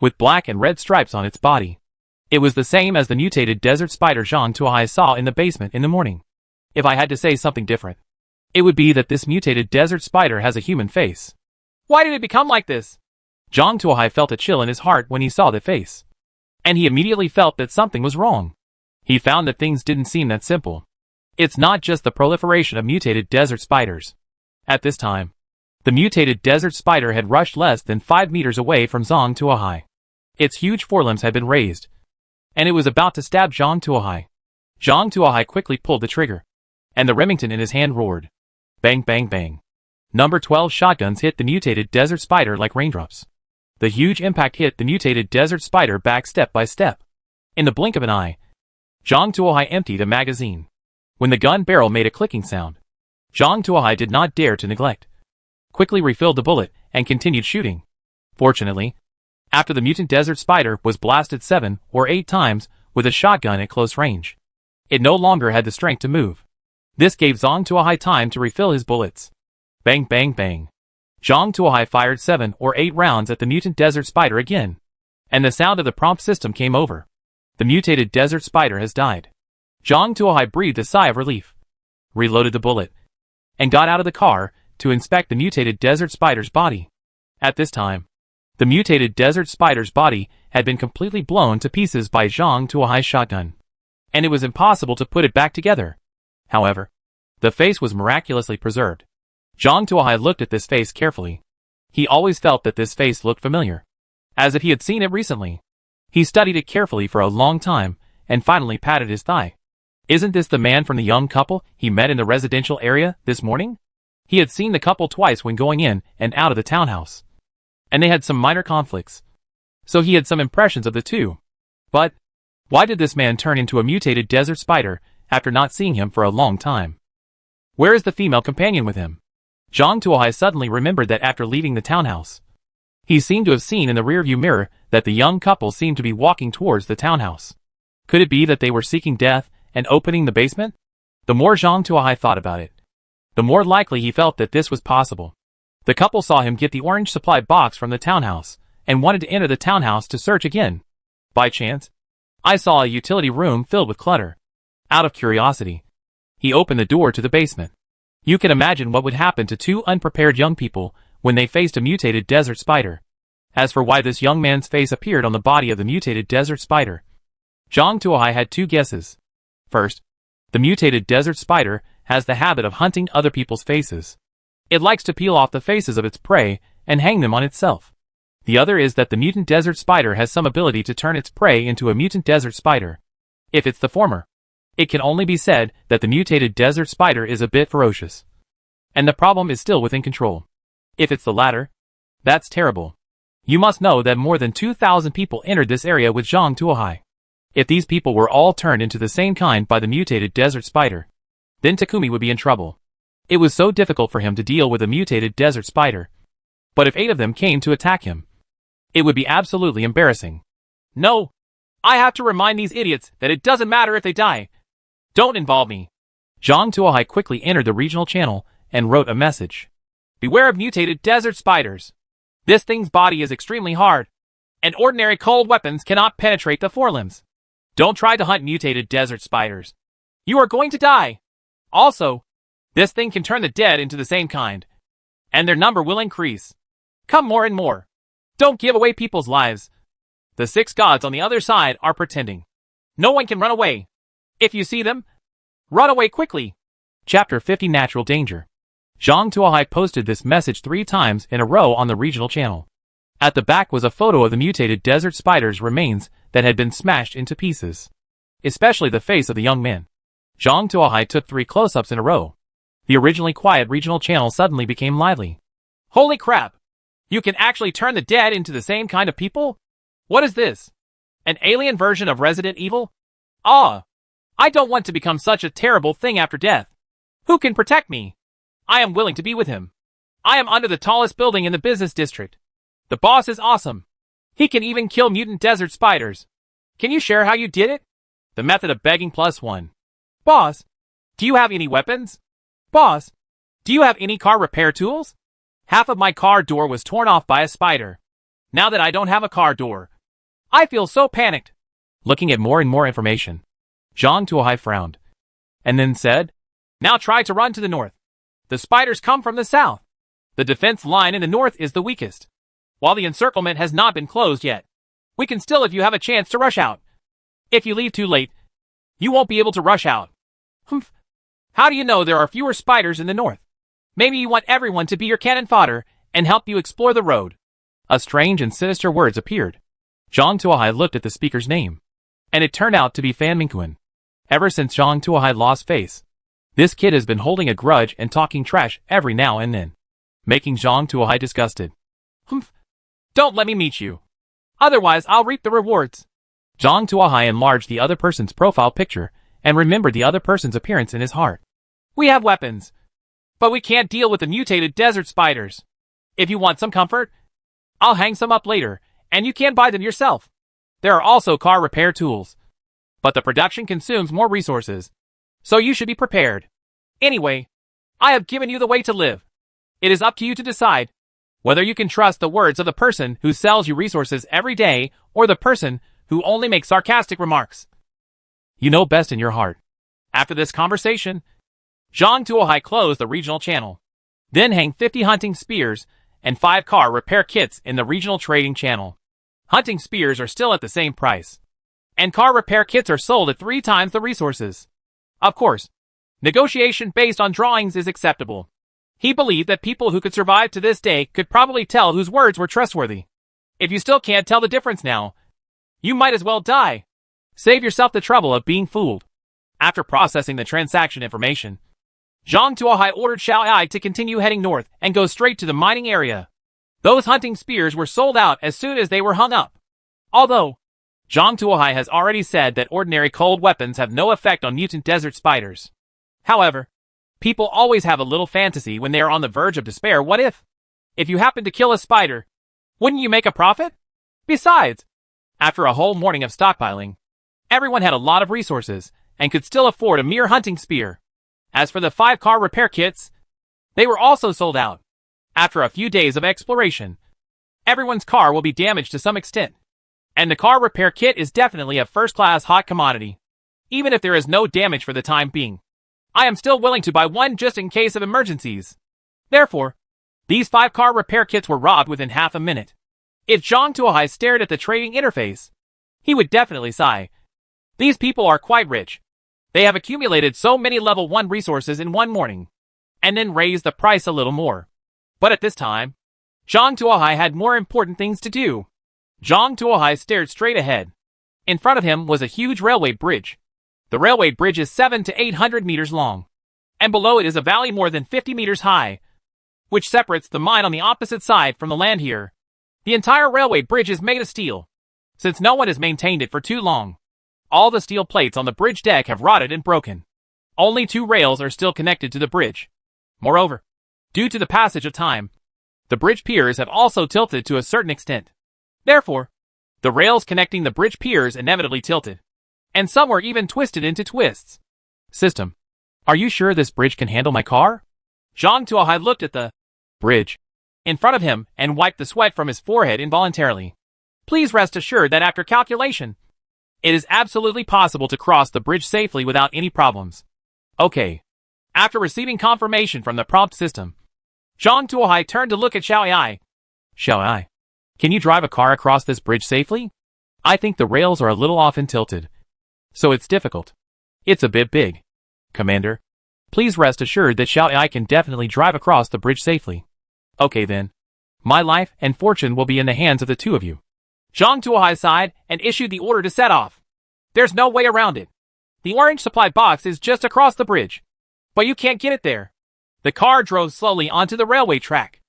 with black and red stripes on its body. It was the same as the mutated desert spider Zhang Tuohai saw in the basement in the morning. If I had to say something different, it would be that this mutated desert spider has a human face. Why did it become like this? Zhang Tuohai felt a chill in his heart when he saw the face, and he immediately felt that something was wrong. He found that things didn't seem that simple. It's not just the proliferation of mutated desert spiders. At this time, the mutated desert spider had rushed less than 5 meters away from Zhang Tuohai. Its huge forelimbs had been raised, and it was about to stab Zhang Tuohai. Zhang Tuohai quickly pulled the trigger, and the Remington in his hand roared. Bang, bang, bang. Number 12 shotguns hit the mutated desert spider like raindrops. The huge impact hit the mutated desert spider back step by step. In the blink of an eye, Zhang Tuohai emptied a magazine. When the gun barrel made a clicking sound, Zhang Tuohai did not dare to neglect. Quickly refilled the bullet and continued shooting. Fortunately, after the mutant desert spider was blasted 7 or 8 times with a shotgun at close range, it no longer had the strength to move. This gave Zhang Tuohai time to refill his bullets. Bang, bang, bang. Zhang Tuohai fired 7 or 8 rounds at the mutant desert spider again, and the sound of the prompt system came over. The mutated desert spider has died. Zhang Tuohai breathed a sigh of relief, reloaded the bullet, and got out of the car to inspect the mutated desert spider's body. At this time, the mutated desert spider's body had been completely blown to pieces by Zhang Tuohai's shotgun, and it was impossible to put it back together. However, the face was miraculously preserved. Zhang Tuohai looked at this face carefully. He always felt that this face looked familiar, as if he had seen it recently. He studied it carefully for a long time, and finally patted his thigh. Isn't this the man from the young couple he met in the residential area this morning? He had seen the couple twice when going in and out of the townhouse, and they had some minor conflicts, so he had some impressions of the two. But why did this man turn into a mutated desert spider after not seeing him for a long time? Where is the female companion with him? Zhang Tuohai suddenly remembered that after leaving the townhouse, he seemed to have seen in the rearview mirror that the young couple seemed to be walking towards the townhouse. Could it be that they were seeking death and opening the basement? The more Zhang Tuohai thought about it, the more likely he felt that this was possible. The couple saw him get the orange supply box from the townhouse and wanted to enter the townhouse to search again. By chance, I saw a utility room filled with clutter. Out of curiosity, he opened the door to the basement. You can imagine what would happen to 2 unprepared young people when they faced a mutated desert spider. As for why this young man's face appeared on the body of the mutated desert spider, Zhang Tuohai had 2 guesses. First, the mutated desert spider has the habit of hunting other people's faces. It likes to peel off the faces of its prey and hang them on itself. The other is that the mutant desert spider has some ability to turn its prey into a mutant desert spider. If it's the former, it can only be said that the mutated desert spider is a bit ferocious, and the problem is still within control. If it's the latter, that's terrible. You must know that more than 2,000 people entered this area with Zhang Tuohai. If these people were all turned into the same kind by the mutated desert spider, then Takumi would be in trouble. It was so difficult for him to deal with a mutated desert spider. But if 8 of them came to attack him, it would be absolutely embarrassing. No, I have to remind these idiots that it doesn't matter if they die. Don't involve me. Zhang Tuohai quickly entered the regional channel and wrote a message. Beware of mutated desert spiders. This thing's body is extremely hard, and ordinary cold weapons cannot penetrate the forelimbs. Don't try to hunt mutated desert spiders. You are going to die. Also, This thing can turn the dead into the same kind. And their number will increase. Come more and more. Don't give away people's lives. The 6 gods on the other side are pretending. No one can run away. If you see them, run away quickly. Chapter 50 Natural Danger. Zhang Tuohai posted this message 3 times in a row on the regional channel. At the back was a photo of the mutated desert spider's remains that had been smashed into pieces. Especially the face of the young man. Zhang Tuohai took 3 close-ups in a row. The originally quiet regional channel suddenly became lively. Holy crap! You can actually turn the dead into the same kind of people? What is this? An alien version of Resident Evil? Ah! I don't want to become such a terrible thing after death. Who can protect me? I am willing to be with him. I am under the tallest building in the business district. The boss is awesome. He can even kill mutant desert spiders. Can you share how you did it? The method of begging +1. Boss, do you have any weapons? Boss, do you have any car repair tools? Half of my car door was torn off by a spider. Now that I don't have a car door, I feel so panicked. Looking at more and more information, Zhang Tuohai frowned, and then said, Now try to run to the north. The spiders come from the south. The defense line in the north is the weakest. While the encirclement has not been closed yet, we can still if you have a chance to rush out. If you leave too late, you won't be able to rush out. Humph. How do you know there are fewer spiders in the north? Maybe you want everyone to be your cannon fodder and help you explore the road. A strange and sinister words appeared. Zhang Tuohai looked at the speaker's name, and it turned out to be Fan Mingquan. Ever since Zhang Tuohai lost face, this kid has been holding a grudge and talking trash every now and then, making Zhang Tuohai disgusted. Humph. Don't let me meet you. Otherwise I'll reap the rewards. Zhang Tuohai enlarged the other person's profile picture and remembered the other person's appearance in his heart. We have weapons, but we can't deal with the mutated desert spiders. If you want some comfort, I'll hang some up later, and you can buy them yourself. There are also car repair tools, but the production consumes more resources, so you should be prepared. Anyway, I have given you the way to live. It is up to you to decide whether you can trust the words of the person who sells you resources every day or the person who only makes sarcastic remarks. You know best in your heart. After this conversation, Zhang Tuohai closed the regional channel, then hang 50 hunting spears and 5 car repair kits in the regional trading channel. Hunting spears are still at the same price, and car repair kits are sold at 3 times the resources. Of course, negotiation based on drawings is acceptable. He believed that people who could survive to this day could probably tell whose words were trustworthy. If you still can't tell the difference now, you might as well die. Save yourself the trouble of being fooled. After processing the transaction information, Zhang Tuohai ordered Xiao Ai to continue heading north and go straight to the mining area. Those hunting spears were sold out as soon as they were hung up. Although, Zhang Tuohai has already said that ordinary cold weapons have no effect on mutant desert spiders. However, people always have a little fantasy when they are on the verge of despair. What if you happen to kill a spider, wouldn't you make a profit? Besides, after a whole morning of stockpiling, everyone had a lot of resources and could still afford a mere hunting spear. As for the 5 car repair kits, they were also sold out. After a few days of exploration, everyone's car will be damaged to some extent, and the car repair kit is definitely a first-class hot commodity. Even if there is no damage for the time being, I am still willing to buy one just in case of emergencies. Therefore, these 5 car repair kits were robbed within half a minute. If Zhang Tuohai stared at the trading interface, he would definitely sigh. These people are quite rich. They have accumulated so many level 1 resources in one morning, and then raised the price a little more. But at this time, Zhang Tuohai had more important things to do. Zhang Tuohai stared straight ahead. In front of him was a huge railway bridge. The railway bridge is 700 to 800 meters long, and below it is a valley more than 50 meters high, which separates the mine on the opposite side from the land here. The entire railway bridge is made of steel, since no one has maintained it for too long. All the steel plates on the bridge deck have rotted and broken. Only 2 rails are still connected to the bridge. Moreover, due to the passage of time, the bridge piers have also tilted to a certain extent. Therefore, the rails connecting the bridge piers inevitably tilted, and some were even twisted into twists. System, are you sure this bridge can handle my car? Zhang Tuohai looked at the bridge in front of him and wiped the sweat from his forehead involuntarily. Please rest assured that after calculation, it is absolutely possible to cross the bridge safely without any problems. Okay. After receiving confirmation from the prompt system, Zhang Tuohai turned to look at Xiao Ai. Xiao Ai, can you drive a car across this bridge safely? I think the rails are a little off and tilted, so it's difficult. It's a bit big. Commander, please rest assured that Xiao Ai can definitely drive across the bridge safely. Okay then. My life and fortune will be in the hands of the two of you. Zhang Tuohai sighed and issued the order to set off. There's no way around it. The orange supply box is just across the bridge, but you can't get it there. The car drove slowly onto the railway track.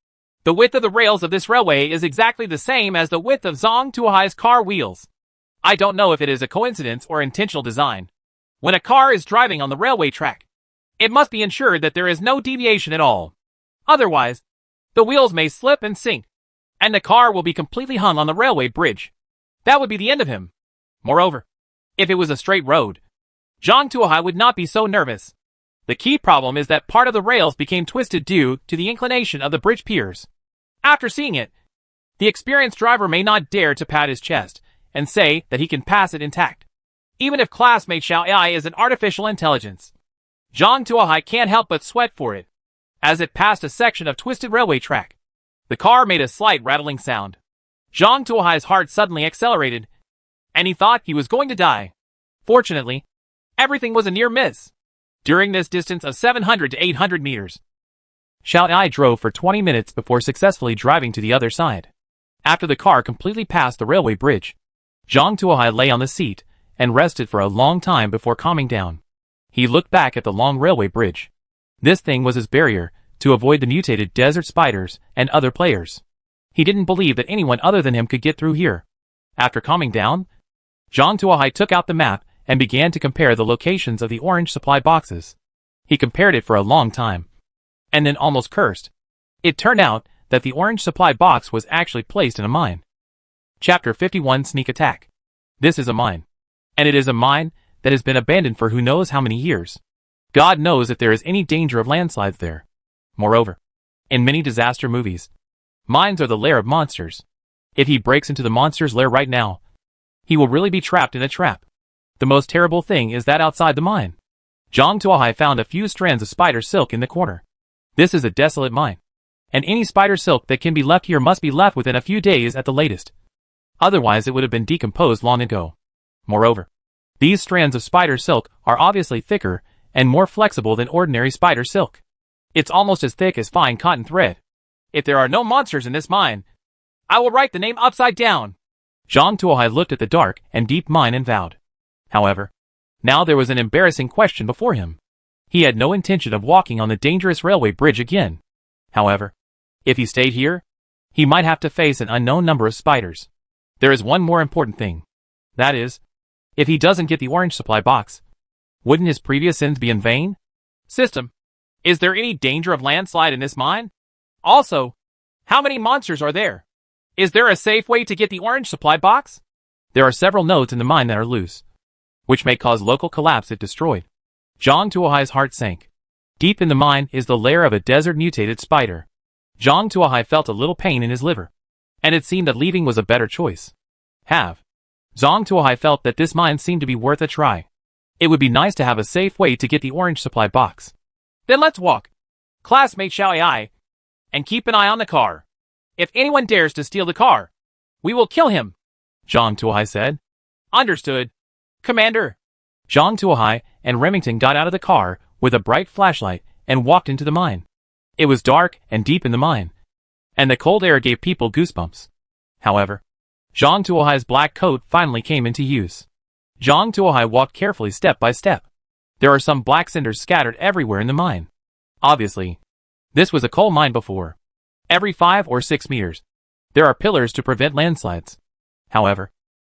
The width of the rails of this railway is exactly the same as the width of Zhang Tuohai's car wheels. I don't know if it is a coincidence or intentional design. When a car is driving on the railway track, it must be ensured that there is no deviation at all. Otherwise, the wheels may slip and sink, and the car will be completely hung on the railway bridge. That would be the end of him. Moreover, if it was a straight road, Zhang Tuohai would not be so nervous. The key problem is that part of the rails became twisted due to the inclination of the bridge piers. After seeing it, the experienced driver may not dare to pat his chest and say that he can pass it intact. Even if classmate Xiao Ai is an artificial intelligence, Zhang Tuohai can't help but sweat for it. As it passed a section of twisted railway track, the car made a slight rattling sound. Zhang Tuohai's heart suddenly accelerated, and he thought he was going to die. Fortunately, everything was a near miss. During this distance of 700 to 800 meters, Xiao Ai drove for 20 minutes before successfully driving to the other side. After the car completely passed the railway bridge, Zhang Tuohai lay on the seat and rested for a long time before calming down. He looked back at the long railway bridge. This thing was his barrier to avoid the mutated desert spiders and other players. He didn't believe that anyone other than him could get through here. After calming down, Zhang Tuohai took out the map and began to compare the locations of the orange supply boxes. He compared it for a long time, and then almost cursed. It turned out that the orange supply box was actually placed in a mine. Chapter 51 Sneak Attack. This is a mine. And it is a mine that has been abandoned for who knows how many years. God knows if there is any danger of landslides there. Moreover, in many disaster movies, mines are the lair of monsters. If he breaks into the monster's lair right now, he will really be trapped in a trap. The most terrible thing is that outside the mine, Zhang Tuohai found a few strands of spider silk in the corner. This is a desolate mine, and any spider silk that can be left here must be left within a few days at the latest. Otherwise it would have been decomposed long ago. Moreover, these strands of spider silk are obviously thicker and more flexible than ordinary spider silk. It's almost as thick as fine cotton thread. If there are no monsters in this mine, I will write the name upside down. Zhang Tuohai looked at the dark and deep mine and vowed. However, now there was an embarrassing question before him. He had no intention of walking on the dangerous railway bridge again. However, if he stayed here, he might have to face an unknown number of spiders. There is one more important thing. That is, if he doesn't get the orange supply box, wouldn't his previous sins be in vain? System, is there any danger of landslide in this mine? Also, how many monsters are there? Is there a safe way to get the orange supply box? There are several nodes in the mine that are loose, which may cause local collapse if destroyed. Zhang Tuohai's heart sank. Deep in the mine is the lair of a desert mutated spider. Zhang Tuohai felt a little pain in his liver, and it seemed that leaving was a better choice. Zhang Tuohai felt that this mine seemed to be worth a try. It would be nice to have a safe way to get the orange supply box. Then let's walk, classmate Xiao Ai, and keep an eye on the car. If anyone dares to steal the car, we will kill him, Zhang Tuohai said. Understood, Commander. Zhang Tuohai and Remington got out of the car with a bright flashlight and walked into the mine. It was dark and deep in the mine, and the cold air gave people goosebumps. However, Zhang Tuohai's black coat finally came into use. Zhang Tuohai walked carefully step by step. There are some black cinders scattered everywhere in the mine. Obviously, this was a coal mine before. Every 5 or 6 meters, there are pillars to prevent landslides. However,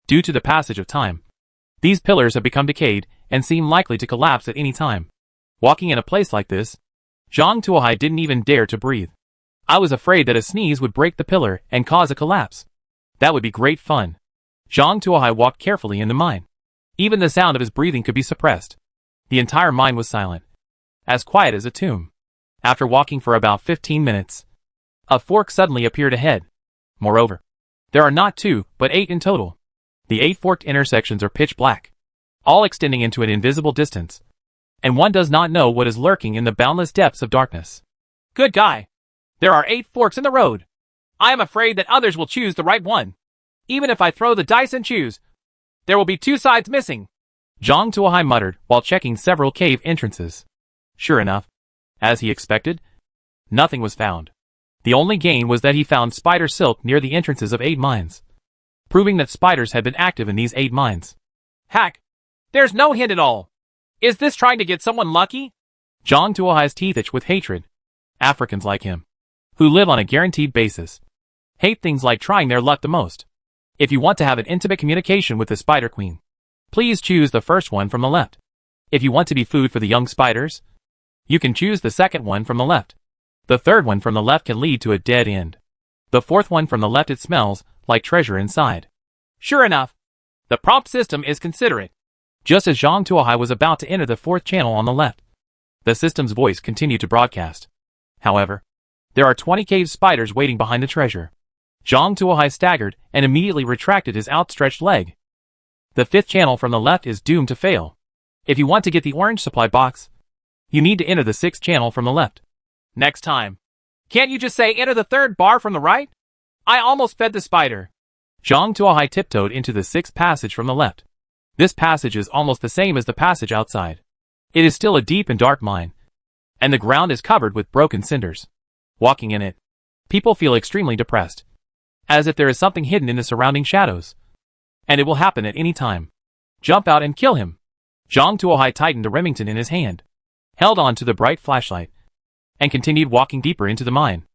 due to the passage of time, these pillars have become decayed and seem likely to collapse at any time. Walking in a place like this, Zhang Tuohai didn't even dare to breathe. I was afraid that a sneeze would break the pillar and cause a collapse. That would be great fun. Zhang Tuohai walked carefully in the mine. Even the sound of his breathing could be suppressed. The entire mine was silent, as quiet as a tomb. After walking for about 15 minutes, a fork suddenly appeared ahead. Moreover, there are not 2, but 8 in total. The 8 forked intersections are pitch black, all extending into an invisible distance. and one does not know what is lurking in the boundless depths of darkness. Good guy. There are 8 forks in the road. I am afraid that others will choose the right one. Even if I throw the dice and choose, there will be 2 sides missing, Zhang Tuohai muttered while checking several cave entrances. Sure enough, as he expected, nothing was found. The only gain was that he found spider silk near the entrances of 8 mines, proving that spiders had been active in these 8 mines. Hack! There's no hint at all. Is this trying to get someone lucky? Zhang Tuohai's teeth itch with hatred. Africans like him, who live on a guaranteed basis, hate things like trying their luck the most. If you want to have an intimate communication with the Spider Queen, please choose the first one from the left. If you want to be food for the young spiders, you can choose the second one from the left. The third one from the left can lead to a dead end. The fourth one from the left, it smells like treasure inside. Sure enough, the prompt system is considerate. Just as Zhang Tuohai was about to enter the 4th channel on the left, the system's voice continued to broadcast. However, there are 20 cave spiders waiting behind the treasure. Zhang Tuohai staggered and immediately retracted his outstretched leg. The 5th channel from the left is doomed to fail. If you want to get the orange supply box, you need to enter the 6th channel from the left. Next time, can't you just say enter the 3rd bar from the right? I almost fed the spider. Zhang Tuohai tiptoed into the 6th passage from the left. This passage is almost the same as the passage outside. It is still a deep and dark mine, and the ground is covered with broken cinders. Walking in it, people feel extremely depressed, as if there is something hidden in the surrounding shadows, and it will happen at any time. Jump out and kill him. Zhang Tuohai tightened the Remington in his hand, held on to the bright flashlight, and continued walking deeper into the mine.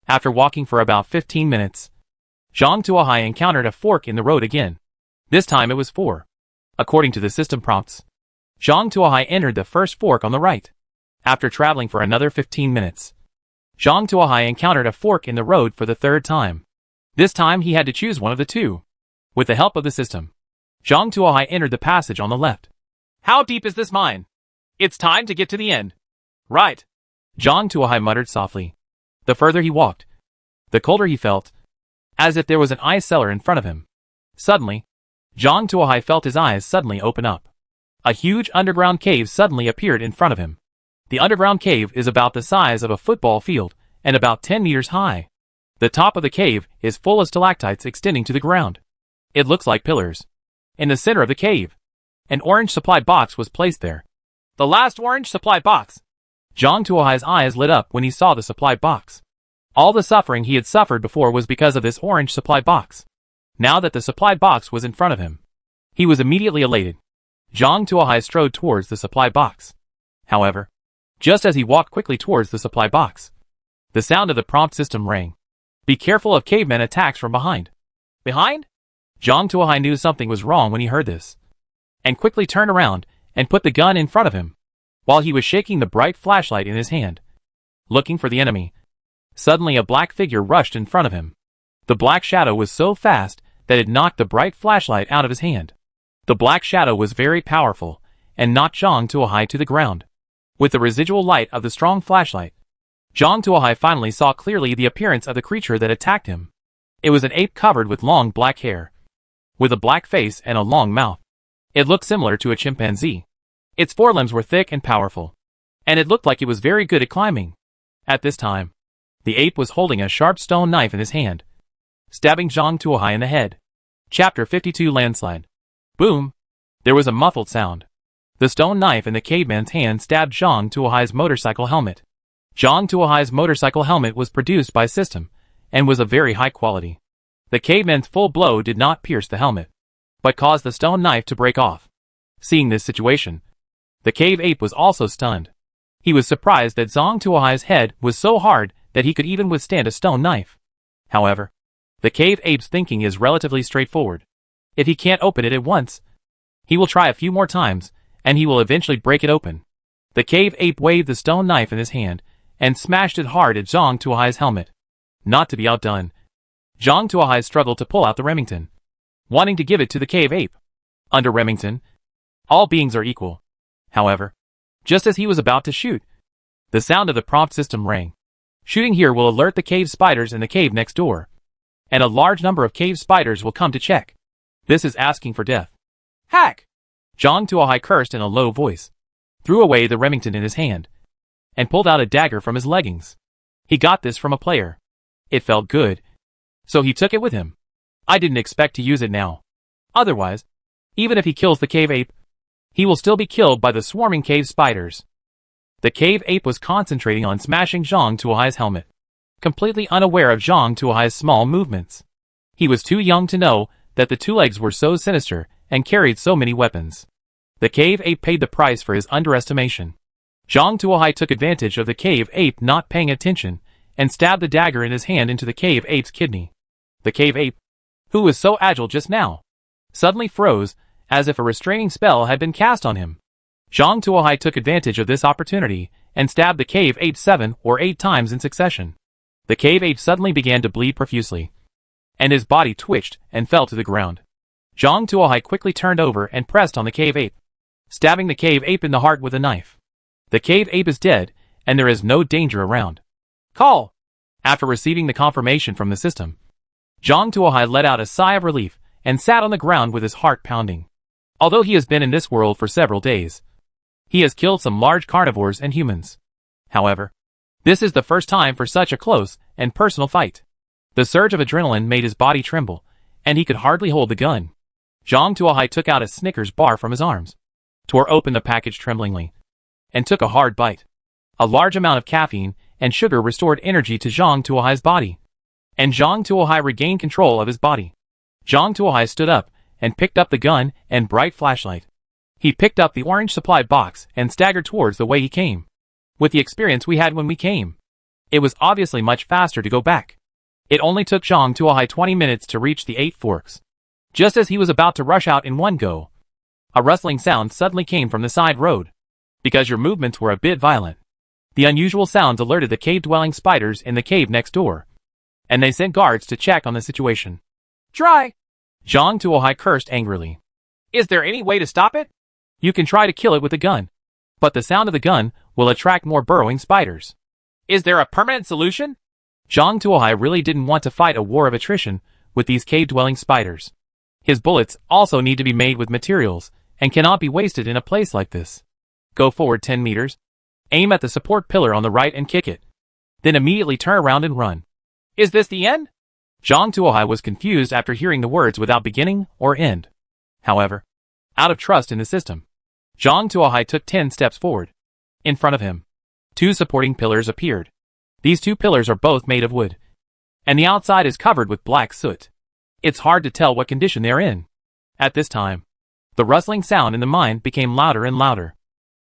After walking for about 15 minutes, Zhang Tuohai encountered a fork in the road again. This time it was 4. According to the system prompts, Zhang Tuohai entered the first fork on the right. After traveling for another 15 minutes, Zhang Tuohai encountered a fork in the road for the 3rd time. This time he had to choose one of the 2. With the help of the system, Zhang Tuohai entered the passage on the left. How deep is this mine? It's time to get to the end. Right. Zhang Tuohai muttered softly. The further he walked, the colder he felt, as if there was an ice cellar in front of him. Suddenly, Zhang Tuohai felt his eyes suddenly open up. A huge underground cave suddenly appeared in front of him. The underground cave is about the size of a football field and about 10 meters high. The top of the cave is full of stalactites extending to the ground. It looks like pillars. In the center of the cave, an orange supply box was placed there. The last orange supply box. Zhang Tuohai's eyes lit up when he saw the supply box. All the suffering he had suffered before was because of this orange supply box. Now that the supply box was in front of him, he was immediately elated. Zhang Tuohai strode towards the supply box. However, just as he walked quickly towards the supply box, the sound of the prompt system rang. Be careful of cavemen attacks from behind. Behind? Zhang Tuohai knew something was wrong when he heard this, and quickly turned around and put the gun in front of him, while he was shaking the bright flashlight in his hand, looking for the enemy. Suddenly a black figure rushed in front of him. The black shadow was so fast that it knocked the bright flashlight out of his hand. The black shadow was very powerful, and knocked Zhang Tuohai to the ground. With the residual light of the strong flashlight, Zhang Tuohai finally saw clearly the appearance of the creature that attacked him. It was an ape covered with long black hair, with a black face and a long mouth. It looked similar to a chimpanzee. Its forelimbs were thick and powerful, and it looked like it was very good at climbing. At this time, the ape was holding a sharp stone knife in his hand, stabbing Zhang Tuohai in the head. Chapter 52 Landslide. Boom! There was a muffled sound. The stone knife in the caveman's hand stabbed Zhang Tuohai's motorcycle helmet. Zhang Tuohai's motorcycle helmet was produced by System, and was of very high quality. The caveman's full blow did not pierce the helmet, but caused the stone knife to break off. Seeing this situation, the cave ape was also stunned. He was surprised that Zhang Tuohai's head was so hard that he could even withstand a stone knife. However, the cave ape's thinking is relatively straightforward. If he can't open it at once, he will try a few more times, and he will eventually break it open. The cave ape waved the stone knife in his hand, and smashed it hard at Zhang Tuohai's helmet. Not to be outdone, Zhang Tuohai struggled to pull out the Remington, wanting to give it to the cave ape. Under Remington, all beings are equal. However, just as he was about to shoot, the sound of the prompt system rang. Shooting here will alert the cave spiders in the cave next door, and a large number of cave spiders will come to check. This is asking for death. Hack! Zhang Tuohai cursed in a low voice. threw away the Remington in his hand, and pulled out a dagger from his leggings. He got this from a player. It felt good, so he took it with him. I didn't expect to use it now. Otherwise, even if he kills the cave ape, he will still be killed by the swarming cave spiders. The cave ape was concentrating on smashing Zhang Tuohai's helmet, completely unaware of Zhang Tuohai's small movements. He was too young to know that the two legs were so sinister and carried so many weapons. The cave ape paid the price for his underestimation. Zhang Tuohai took advantage of the cave ape not paying attention and stabbed the dagger in his hand into the cave ape's kidney. The cave ape, who was so agile just now, suddenly froze, as if a restraining spell had been cast on him. Zhang Tuohai took advantage of this opportunity and stabbed the cave ape 7 or 8 times in succession. The cave ape suddenly began to bleed profusely, and his body twitched and fell to the ground. Zhang Tuohai quickly turned over and pressed on the cave ape, stabbing the cave ape in the heart with a knife. The cave ape is dead, and there is no danger around. Call! After receiving the confirmation from the system, Zhang Tuohai let out a sigh of relief and sat on the ground with his heart pounding. Although he has been in this world for several days, he has killed some large carnivores and humans. However, this is the first time for such a close and personal fight. The surge of adrenaline made his body tremble, and he could hardly hold the gun. Zhang Tuohai took out a Snickers bar from his arms, tore open the package tremblingly, and took a hard bite. A large amount of caffeine and sugar restored energy to Zhang Tuohai's body, and Zhang Tuohai regained control of his body. Zhang Tuohai stood up and picked up the gun and bright flashlight. He picked up the orange supply box and staggered towards the way he came. With the experience we had when we came, it was obviously much faster to go back. It only took Zhang Tuohai 20 minutes to reach the 8 forks. Just as he was about to rush out in one go, a rustling sound suddenly came from the side road. Because your movements were a bit violent, the unusual sounds alerted the cave-dwelling spiders in the cave next door, and they sent guards to check on the situation. Try! Zhang Tuohai cursed angrily. Is there any way to stop it? You can try to kill it with a gun, but the sound of the gun will attract more burrowing spiders. Is there a permanent solution? Zhang Tuohai really didn't want to fight a war of attrition with these cave-dwelling spiders. His bullets also need to be made with materials and cannot be wasted in a place like this. Go forward 10 meters. Aim at the support pillar on the right and kick it. Then immediately turn around and run. Is this the end? Zhang Tuohai was confused after hearing the words without beginning or end. However, out of trust in the system, Zhang Tuohai took 10 steps forward. In front of him, 2 supporting pillars appeared. These 2 pillars are both made of wood, and the outside is covered with black soot. It's hard to tell what condition they are in. At this time, the rustling sound in the mine became louder and louder.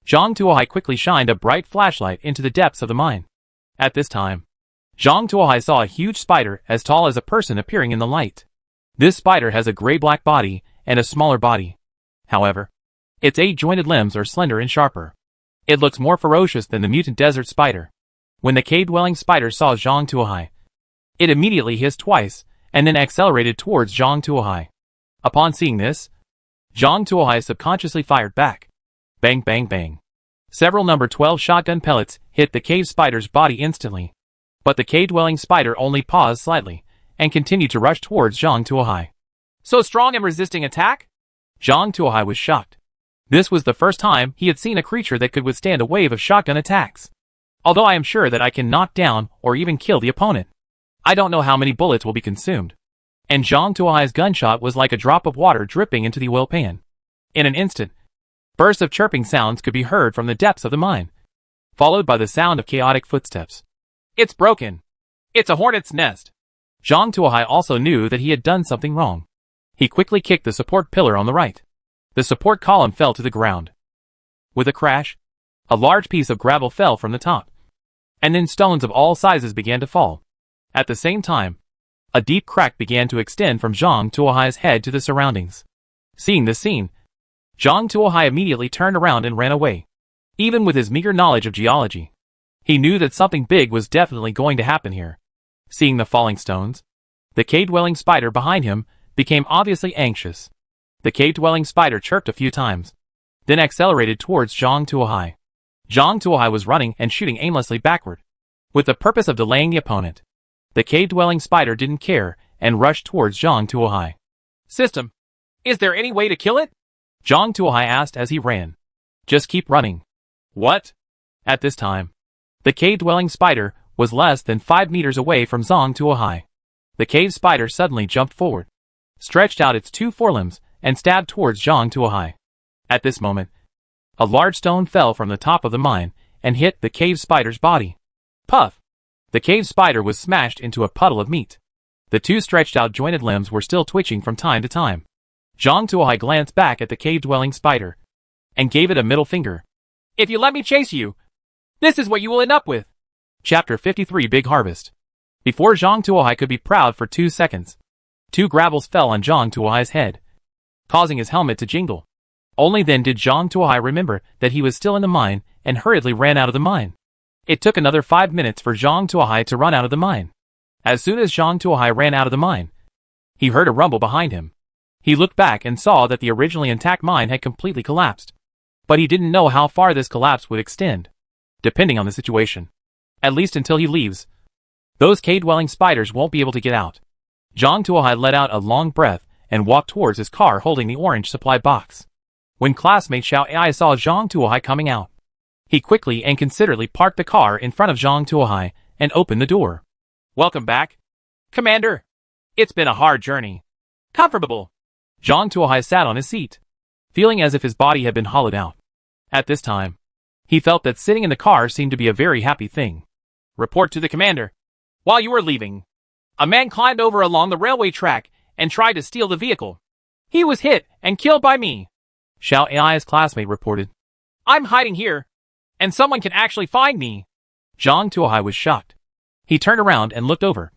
Zhang Tuohai quickly shined a bright flashlight into the depths of the mine. At this time, Zhang Tuohai saw a huge spider as tall as a person appearing in the light. This spider has a gray-black body and a smaller body. However, its 8-jointed limbs are slender and sharper. It looks more ferocious than the mutant desert spider. When the cave-dwelling spider saw Zhang Tuohai, it immediately hissed twice and then accelerated towards Zhang Tuohai. Upon seeing this, Zhang Tuohai subconsciously fired back. Bang bang bang. Several number 12 shotgun pellets hit the cave spider's body instantly. But the cave-dwelling spider only paused slightly and continued to rush towards Zhang Tuohai. So strong and resisting attack? Zhang Tuohai was shocked. This was the first time he had seen a creature that could withstand a wave of shotgun attacks. Although I am sure that I can knock down or even kill the opponent, I don't know how many bullets will be consumed. And Zhang Tuohai's gunshot was like a drop of water dripping into the oil pan. In an instant, bursts of chirping sounds could be heard from the depths of the mine, followed by the sound of chaotic footsteps. It's broken. It's a hornet's nest. Zhang Tuohai also knew that he had done something wrong. He quickly kicked the support pillar on the right. The support column fell to the ground. With a crash, a large piece of gravel fell from the top, and then stones of all sizes began to fall. At the same time, a deep crack began to extend from Zhang Tuohai's head to the surroundings. Seeing this scene, Zhang Tuohai immediately turned around and ran away. Even with his meager knowledge of geology, he knew that something big was definitely going to happen here. Seeing the falling stones, the cave-dwelling spider behind him became obviously anxious. The cave-dwelling spider chirped a few times, then accelerated towards Zhang Tuohai. Zhang Tuohai was running and shooting aimlessly backward, with the purpose of delaying the opponent. The cave-dwelling spider didn't care and rushed towards Zhang Tuohai. System, is there any way to kill it? Zhang Tuohai asked as he ran. Just keep running. What? At this time, the cave-dwelling spider was less than 5 meters away from Zhang Tuohai. The cave spider suddenly jumped forward, stretched out its 2 forelimbs, and stabbed towards Zhang Tuohai. At this moment, a large stone fell from the top of the mine and hit the cave spider's body. Puff! The cave spider was smashed into a puddle of meat. The 2 stretched out jointed limbs were still twitching from time to time. Zhang Tuohai glanced back at the cave-dwelling spider and gave it a middle finger. If you let me chase you, this is what you will end up with. Chapter 53 Big Harvest. Before Zhang Tuohai could be proud for 2 seconds, 2 gravels fell on Zhang Tuohai's head, causing his helmet to jingle. Only then did Zhang Tuohai remember that he was still in the mine and hurriedly ran out of the mine. It took another 5 minutes for Zhang Tuohai to run out of the mine. As soon as Zhang Tuohai ran out of the mine, he heard a rumble behind him. He looked back and saw that the originally intact mine had completely collapsed. But he didn't know how far this collapse would extend, depending on the situation. At least until he leaves, those cave-dwelling spiders won't be able to get out. Zhang Tuohai let out a long breath and walked towards his car holding the orange supply box. When classmate Xiao Ai saw Zhang Tuohai coming out, he quickly and considerately parked the car in front of Zhang Tuohai and opened the door. Welcome back, Commander. It's been a hard journey. Comfortable. Zhang Tuohai sat on his seat, feeling as if his body had been hollowed out. At this time, he felt that sitting in the car seemed to be a very happy thing. Report to the commander. While you were leaving, a man climbed over along the railway track and tried to steal the vehicle. He was hit and killed by me, Xiao Ai's classmate reported. I'm hiding here, and someone can actually find me. Zhang Tuohai was shocked. He turned around and looked over,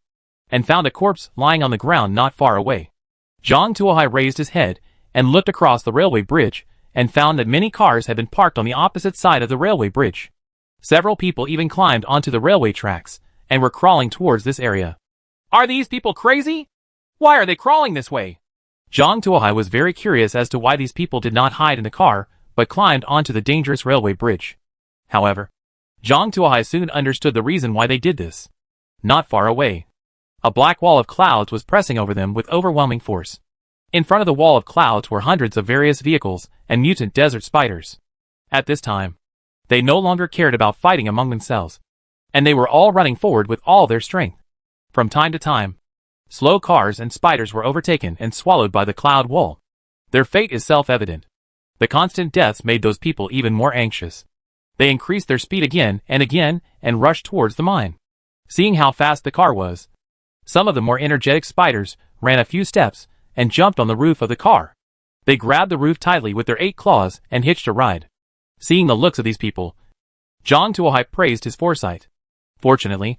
and found a corpse lying on the ground not far away. Zhang Tuohai raised his head and looked across the railway bridge, and found that many cars had been parked on the opposite side of the railway bridge. Several people even climbed onto the railway tracks, and were crawling towards this area. Are these people crazy? Why are they crawling this way? Zhang Tuohai was very curious as to why these people did not hide in the car, but climbed onto the dangerous railway bridge. However, Zhang Tuohai soon understood the reason why they did this. Not far away, a black wall of clouds was pressing over them with overwhelming force. In front of the wall of clouds were hundreds of various vehicles and mutant desert spiders. At this time, they no longer cared about fighting among themselves, and they were all running forward with all their strength. From time to time, slow cars and spiders were overtaken and swallowed by the cloud wall. Their fate is self-evident. The constant deaths made those people even more anxious. They increased their speed again and rushed towards the mine. Seeing how fast the car was, some of the more energetic spiders ran a few steps and jumped on the roof of the car. They grabbed the roof tightly with their 8 claws and hitched a ride. Seeing the looks of these people, Zhang Tuohai praised his foresight. Fortunately,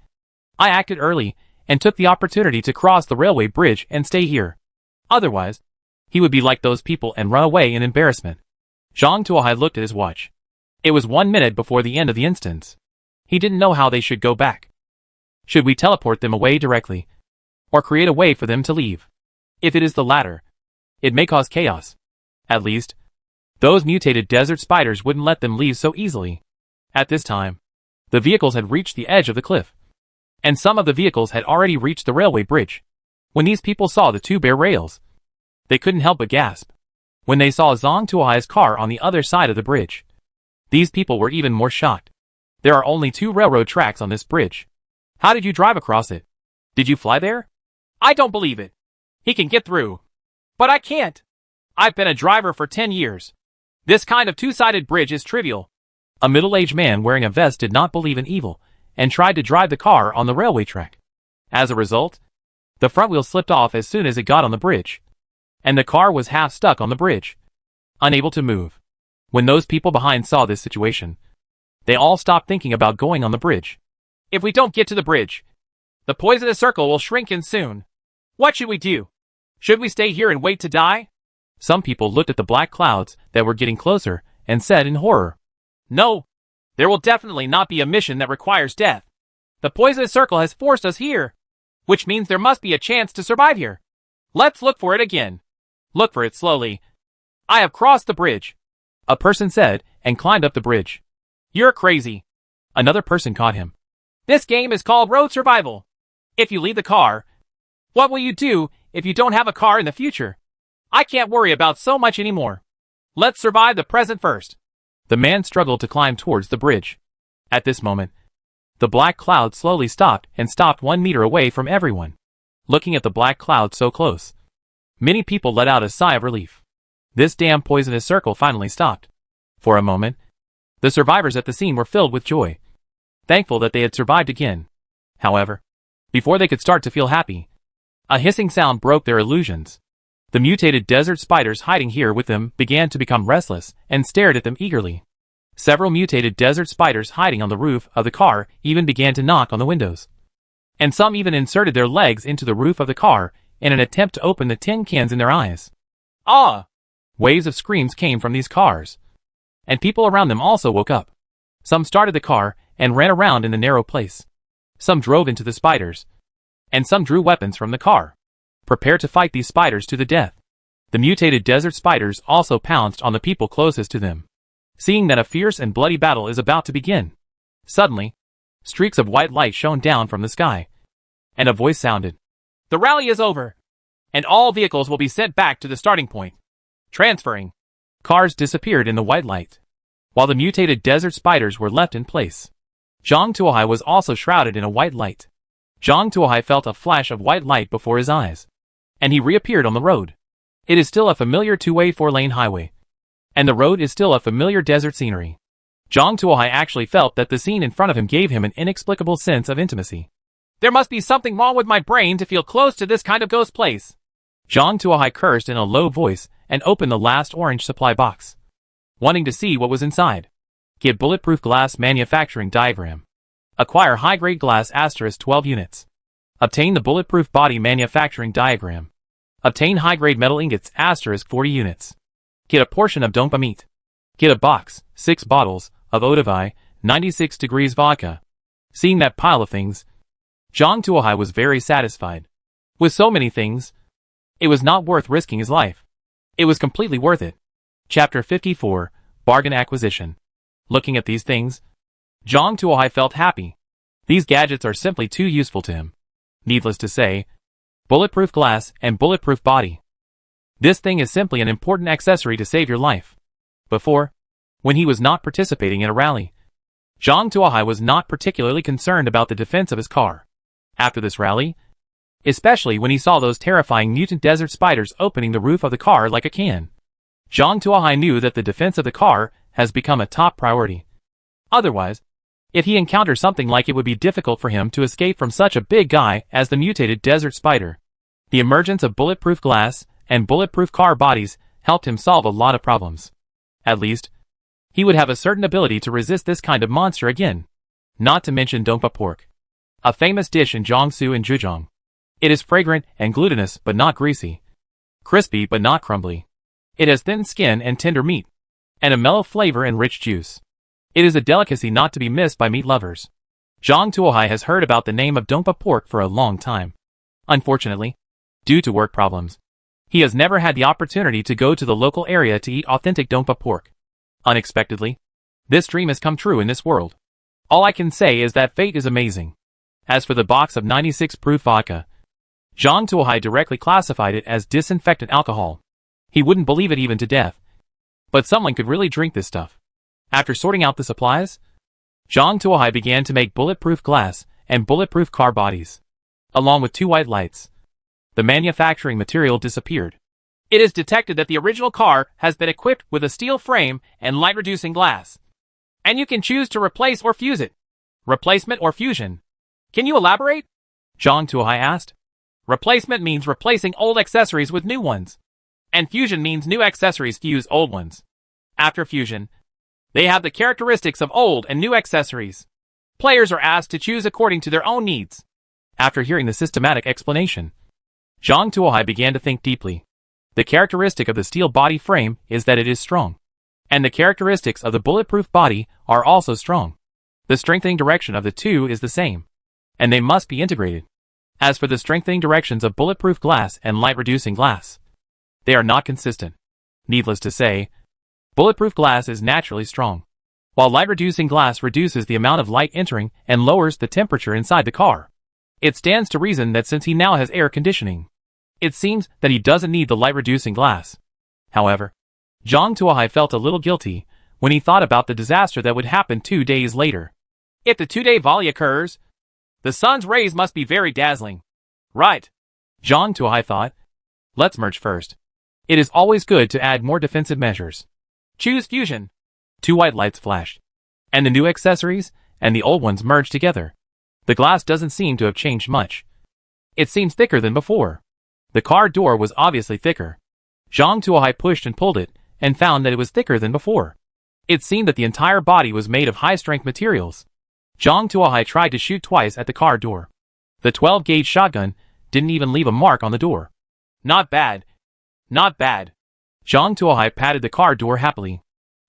I acted early and took the opportunity to cross the railway bridge and stay here. Otherwise, he would be like those people and run away in embarrassment. Zhang Tuohai looked at his watch. It was 1 minute before the end of the instance. He didn't know how they should go back. Should we teleport them away directly, or create a way for them to leave? If it is the latter, it may cause chaos. At least, those mutated desert spiders wouldn't let them leave so easily. At this time, the vehicles had reached the edge of the cliff, and some of the vehicles had already reached the railway bridge. When these people saw the 2 bare rails, they couldn't help but gasp. When they saw Zhang Tuohai's car on the other side of the bridge, these people were even more shocked. There are only 2 railroad tracks on this bridge. How did you drive across it? Did you fly there? I don't believe it. He can get through. But I can't. I've been a driver for 10 years. This kind of 2-sided bridge is trivial. A middle-aged man wearing a vest did not believe in evil, and tried to drive the car on the railway track. As a result, the front wheel slipped off as soon as it got on the bridge, and the car was half stuck on the bridge, unable to move. When those people behind saw this situation, they all stopped thinking about going on the bridge. If we don't get to the bridge, the poisonous circle will shrink in soon. What should we do? Should we stay here and wait to die? Some people looked at the black clouds that were getting closer and said in horror, No, there will definitely not be a mission that requires death. The poisonous circle has forced us here, which means there must be a chance to survive here. Let's look for it again. Look for it slowly. I have crossed the bridge, a person said and climbed up the bridge. You're crazy. Another person caught him. This game is called Road Survival. If you leave the car, what will you do if you don't have a car in the future? I can't worry about so much anymore. Let's survive the present first. The man struggled to climb towards the bridge. At this moment, the black cloud slowly stopped and stopped 1 meter away from everyone. Looking at the black cloud so close, many people let out a sigh of relief. This damn poisonous circle finally stopped. For a moment, the survivors at the scene were filled with joy, thankful that they had survived again. However, before they could start to feel happy, a hissing sound broke their illusions. The mutated desert spiders hiding here with them began to become restless and stared at them eagerly. Several mutated desert spiders hiding on the roof of the car even began to knock on the windows. And some even inserted their legs into the roof of the car in an attempt to open the tin cans in their eyes. Ah! Waves of screams came from these cars, and people around them also woke up. Some started the car and ran around in the narrow place. Some drove into the spiders, and some drew weapons from the car, prepared to fight these spiders to the death. The mutated desert spiders also pounced on the people closest to them. Seeing that a fierce and bloody battle is about to begin, suddenly, streaks of white light shone down from the sky, and a voice sounded. The rally is over, and all vehicles will be sent back to the starting point. Transferring. Cars disappeared in the white light, while the mutated desert spiders were left in place. Zhang Tuohai was also shrouded in a white light. Zhang Tuohai felt a flash of white light before his eyes, and he reappeared on the road. It is still a familiar two-way 4-lane highway, and the road is still a familiar desert scenery. Zhang Tuohai actually felt that the scene in front of him gave him an inexplicable sense of intimacy. There must be something wrong with my brain to feel close to this kind of ghost place. Zhang Tuohai cursed in a low voice and opened the last orange supply box, wanting to see what was inside. Get bulletproof glass manufacturing diagram. Acquire high-grade glass * 12 units. Obtain the bulletproof body manufacturing diagram. Obtain high-grade metal ingots * 40 units. Get a portion of Dongpa meat. Get a box, 6 bottles, of Odavai, 96 degrees vodka. Seeing that pile of things, Zhang Tuohai was very satisfied. With so many things, it was not worth risking his life. It was completely worth it. Chapter 54, Bargain Acquisition. Looking at these things, Zhang Tuohai felt happy. These gadgets are simply too useful to him. Needless to say, bulletproof glass and bulletproof body. This thing is simply an important accessory to save your life. Before, when he was not participating in a rally, Zhang Tuohai was not particularly concerned about the defense of his car. After this rally, especially when he saw those terrifying mutant desert spiders opening the roof of the car like a can, Zhang Tuohai knew that the defense of the car has become a top priority. Otherwise, if he encounters something like it would be difficult for him to escape from such a big guy as the mutated desert spider. The emergence of bulletproof glass and bulletproof car bodies helped him solve a lot of problems. At least, he would have a certain ability to resist this kind of monster again. Not to mention Dongpa pork, a famous dish in Jiangsu and Zhejiang. It is fragrant and glutinous but not greasy, crispy but not crumbly. It has thin skin and tender meat, and a mellow flavor and rich juice. It is a delicacy not to be missed by meat lovers. Zhang Tuohai has heard about the name of Dongpa pork for a long time. Unfortunately, due to work problems, he has never had the opportunity to go to the local area to eat authentic Dongpa pork. Unexpectedly, this dream has come true in this world. All I can say is that fate is amazing. As for the box of 96 proof vodka, Zhang Tuohai directly classified it as disinfectant alcohol. He wouldn't believe it even to death. But someone could really drink this stuff. After sorting out the supplies, Zhang Tuohai began to make bulletproof glass and bulletproof car bodies, along with 2 white lights. The manufacturing material disappeared. It is detected that the original car has been equipped with a steel frame and light-reducing glass. And you can choose to replace or fuse it. Replacement or fusion. Can you elaborate? Zhang Tuohai asked. Replacement means replacing old accessories with new ones. And fusion means new accessories fuse old ones. After fusion, they have the characteristics of old and new accessories. Players are asked to choose according to their own needs. After hearing the systematic explanation, Zhang Tuohai began to think deeply. The characteristic of the steel body frame is that it is strong. And the characteristics of the bulletproof body are also strong. The strengthening direction of the two is the same, and they must be integrated. As for the strengthening directions of bulletproof glass and light-reducing glass, they are not consistent. Needless to say, bulletproof glass is naturally strong, while light-reducing glass reduces the amount of light entering and lowers the temperature inside the car. It stands to reason that since he now has air conditioning, it seems that he doesn't need the light-reducing glass. However, Zhang Tuohai felt a little guilty when he thought about the disaster that would happen 2 days later. If the 2-day volley occurs, the sun's rays must be very dazzling. Right. Zhang Tuohai thought. Let's merge first. It is always good to add more defensive measures. Choose fusion. 2 white lights flashed. And the new accessories and the old ones merged together. The glass doesn't seem to have changed much. It seems thicker than before. The car door was obviously thicker. Zhang Tuohai pushed and pulled it, and found that it was thicker than before. It seemed that the entire body was made of high-strength materials. Zhang Tuohai tried to shoot twice at the car door. The 12-gauge shotgun didn't even leave a mark on the door. Not bad. Not bad. Zhang Tuohai patted the car door happily.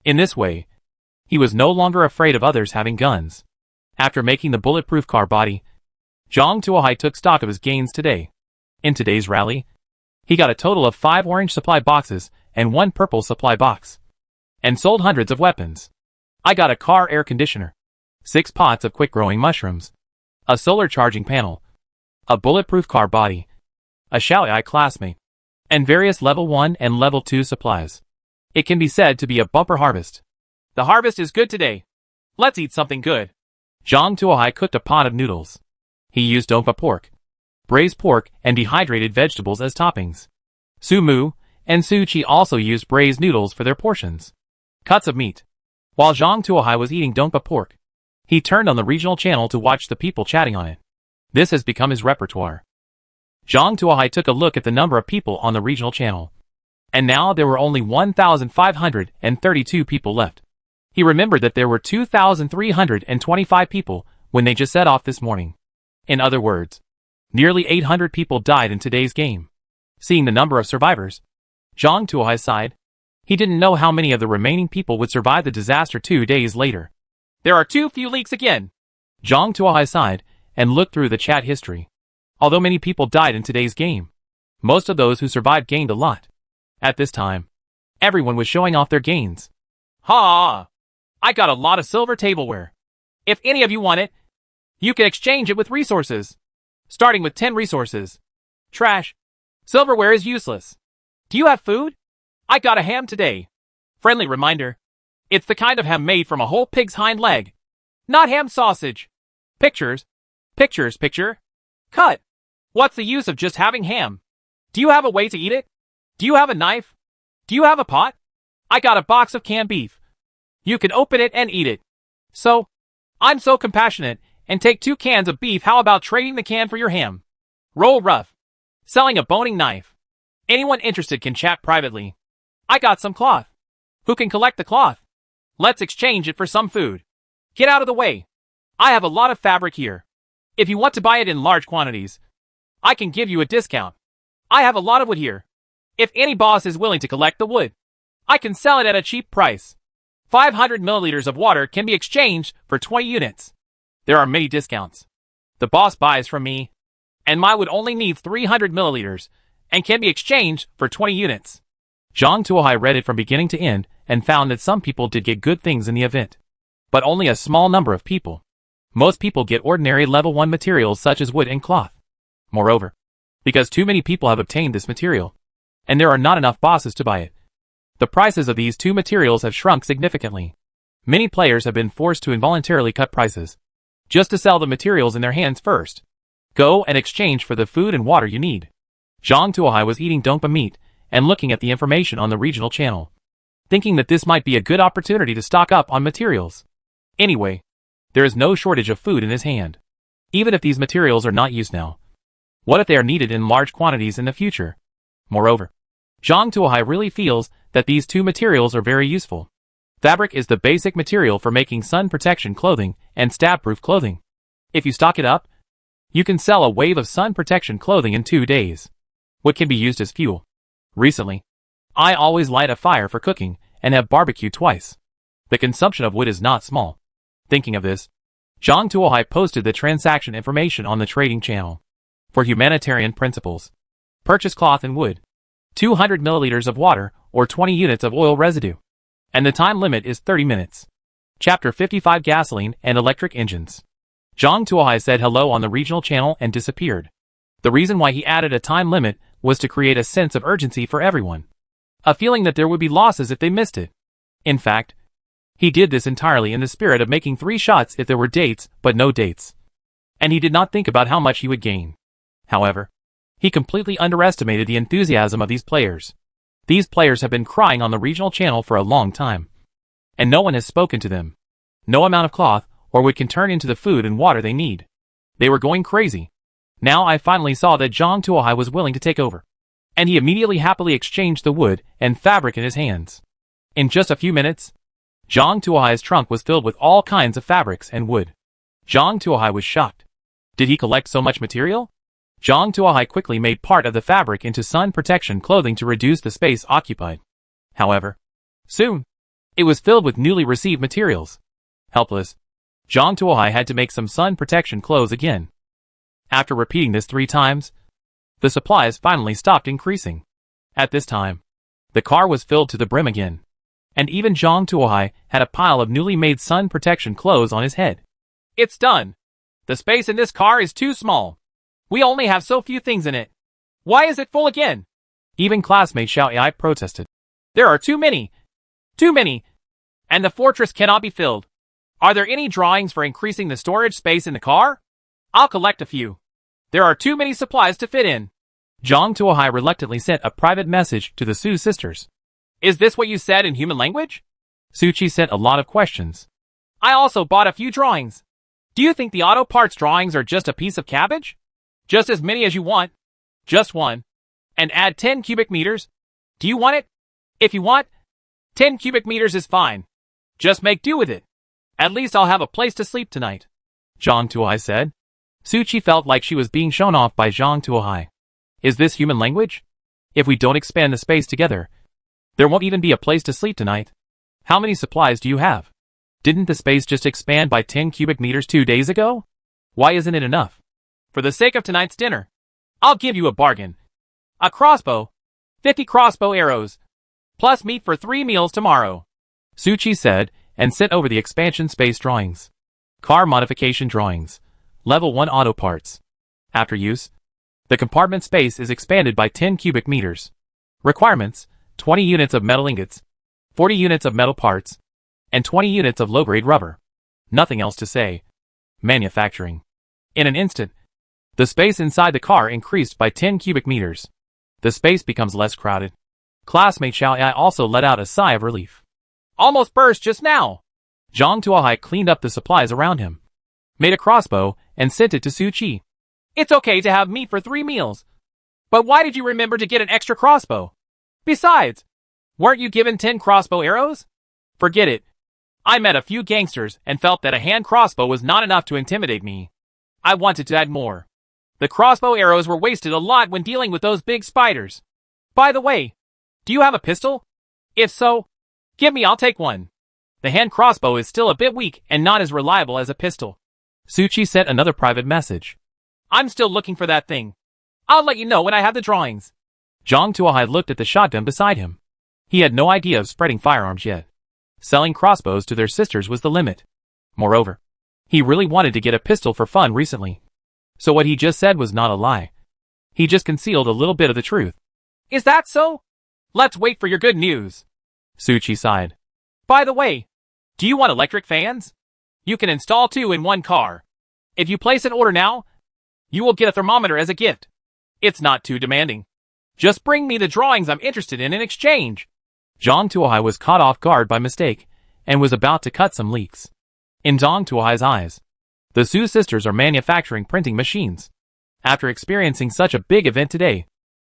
In this way, he was no longer afraid of others having guns. After making the bulletproof car body, Zhang Tuohai took stock of his gains today. In today's rally, he got a total of 5 orange supply boxes and 1 purple supply box. And sold hundreds of weapons. I got a car air conditioner, 6 pots of quick-growing mushrooms, a solar charging panel, a bulletproof car body, a Shalai classmate, and various level 1 and level 2 supplies. It can be said to be a bumper harvest. The harvest is good today. Let's eat something good. Zhang Tuohai cooked a pot of noodles. He used dongpa pork, braised pork, and dehydrated vegetables as toppings. Su Mu and Su Qi also used braised noodles for their portions. Cuts of meat. While Zhang Tuohai was eating dongpa pork, he turned on the regional channel to watch the people chatting on it. This has become his repertoire. Zhang Tuohai took a look at the number of people on the regional channel. And now there were only 1,532 people left. He remembered that there were 2,325 people when they just set off this morning. In other words, nearly 800 people died in today's game. Seeing the number of survivors, Zhang Tuohai sighed. He didn't know how many of the remaining people would survive the disaster 2 days later. There are too few leaks again. Zhang Tuohai sighed and looked through the chat history. Although many people died in today's game, most of those who survived gained a lot. At this time, everyone was showing off their gains. Ha! I got a lot of silver tableware. If any of you want it, you can exchange it with resources. Starting with 10 resources. Trash. Silverware is useless. Do you have food? I got a ham today. Friendly reminder. It's the kind of ham made from a whole pig's hind leg. Not ham sausage. Pictures. Picture. Cut. What's the use of just having ham? Do you have a way to eat it? Do you have a knife? Do you have a pot? I got a box of canned beef. You can open it and eat it. So, I'm so compassionate and take 2 cans of beef. How about trading the can for your ham? Roll rough. Selling a boning knife. Anyone interested can chat privately. I got some cloth. Who can collect the cloth? Let's exchange it for some food. Get out of the way. I have a lot of fabric here. If you want to buy it in large quantities, I can give you a discount. I have a lot of wood here. If any boss is willing to collect the wood, I can sell it at a cheap price. 500 milliliters of water can be exchanged for 20 units. There are many discounts. The boss buys from me, and my wood only needs 300 milliliters and can be exchanged for 20 units. Zhang Tuohai read it from beginning to end and found that some people did get good things in the event, but only a small number of people. Most people get ordinary level 1 materials such as wood and cloth. Moreover, because too many people have obtained this material, and there are not enough bosses to buy it, the prices of these 2 materials have shrunk significantly. Many players have been forced to involuntarily cut prices, just to sell the materials in their hands first. Go and exchange for the food and water you need. Zhang Tuohai was eating dongpa meat and looking at the information on the regional channel, thinking that this might be a good opportunity to stock up on materials. Anyway, there is no shortage of food in his hand. Even if these materials are not used now, what if they are needed in large quantities in the future? Moreover, Zhang Tuohai really feels that these 2 materials are very useful. Fabric is the basic material for making sun protection clothing and stab-proof clothing. If you stock it up, you can sell a wave of sun protection clothing in 2 days. What can be used as fuel? Recently, I always light a fire for cooking and have barbecue twice. The consumption of wood is not small. Thinking of this, Zhang Tuohai posted the transaction information on the trading channel. For humanitarian principles, purchase cloth and wood, 200 milliliters of water or 20 units of oil residue. And the time limit is 30 minutes. Chapter 55 Gasoline and Electric Engines. Zhang Tuohai said hello on the regional channel and disappeared. The reason why he added a time limit was to create a sense of urgency for everyone. A feeling that there would be losses if they missed it. In fact, He did this entirely in the spirit of making 3 shots if there were dates, but no dates. And he did not think about how much he would gain. However, he completely underestimated the enthusiasm of these players. These players have been crying on the regional channel for a long time. And no one has spoken to them. No amount of cloth or wood can turn into the food and water they need. They were going crazy. Now I finally saw that Zhang Tuohai was willing to take over. And he immediately happily exchanged the wood and fabric in his hands. In just a few minutes, Zhang Tuohai's trunk was filled with all kinds of fabrics and wood. Zhang Tuohai was shocked. Did he collect so much material? Zhang Tuohai quickly made part of the fabric into sun protection clothing to reduce the space occupied. However, soon, it was filled with newly received materials. Helpless, Zhang Tuohai had to make some sun protection clothes again. After repeating this 3 times, the supplies finally stopped increasing. At this time, the car was filled to the brim again. And even Zhang Tuohai had a pile of newly made sun protection clothes on his head. It's done. The space in this car is too small. We only have so few things in it. Why is it full again? Even classmate Xiao Ai protested. There are too many. Too many. And the fortress cannot be filled. Are there any drawings for increasing the storage space in the car? I'll collect a few. There are too many supplies to fit in. Zhang Tuohai reluctantly sent a private message to the Su sisters. Is this what you said in human language? Suchi sent a lot of questions. I also bought a few drawings. Do you think the auto parts drawings are just a piece of cabbage? Just as many as you want. Just one. And add 10 cubic meters. Do you want it? If you want, 10 cubic meters is fine. Just make do with it. At least I'll have a place to sleep tonight. Zhang Tuohai said. Suchi felt like she was being shown off by Zhang Tuohai. Is this human language? If we don't expand the space together, there won't even be a place to sleep tonight. How many supplies do you have? Didn't the space just expand by 10 cubic meters 2 days ago? Why isn't it enough? For the sake of tonight's dinner, I'll give you a bargain. A crossbow, 50 crossbow arrows, plus meat for 3 meals tomorrow. Suchi said, and sent over the expansion space drawings. Car modification drawings. Level 1 auto parts. After use, the compartment space is expanded by 10 cubic meters. Requirements, 20 units of metal ingots, 40 units of metal parts, and 20 units of low-grade rubber. Nothing else to say. Manufacturing. In an instant, the space inside the car increased by 10 cubic meters. The space becomes less crowded. Classmate Xiao Ai also let out a sigh of relief. Almost burst just now. Zhang Tuohai cleaned up the supplies around him, made a crossbow, and sent it to Suchi. It's okay to have meat for 3 meals. But why did you remember to get an extra crossbow? Besides, weren't you given 10 crossbow arrows? Forget it. I met a few gangsters and felt that a hand crossbow was not enough to intimidate me. I wanted to add more. The crossbow arrows were wasted a lot when dealing with those big spiders. By the way, do you have a pistol? If so, give me, I'll take one. The hand crossbow is still a bit weak and not as reliable as a pistol. Suchi sent another private message. I'm still looking for that thing. I'll let you know when I have the drawings. Zhang Tuohai looked at the shotgun beside him. He had no idea of spreading firearms yet. Selling crossbows to their sisters was the limit. Moreover, he really wanted to get a pistol for fun recently. So what he just said was not a lie. He just concealed a little bit of the truth. Is that so? Let's wait for your good news. Suchi sighed. By the way, do you want electric fans? You can install 2 in one car. If you place an order now, you will get a thermometer as a gift. It's not too demanding. Just bring me the drawings I'm interested in exchange. Zhang Tuohai was caught off guard by mistake, and was about to cut some leaks. In Zhang Tuohai's eyes, the Su sisters are manufacturing printing machines. After experiencing such a big event today,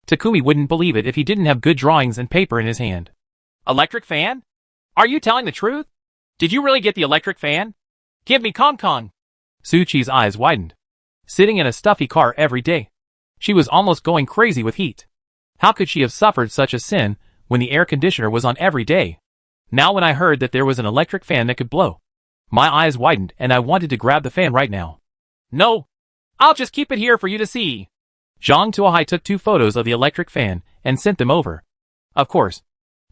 Takumi wouldn't believe it if he didn't have good drawings and paper in his hand. Electric fan? Are you telling the truth? Did you really get the electric fan? Give me Kong Kong. Suchi's eyes widened. Sitting in a stuffy car every day, she was almost going crazy with heat. How could she have suffered such a sin when the air conditioner was on every day? Now when I heard that there was an electric fan that could blow, my eyes widened and I wanted to grab the fan right now. No, I'll just keep it here for you to see. Zhang Tuohai took 2 photos of the electric fan and sent them over. Of course,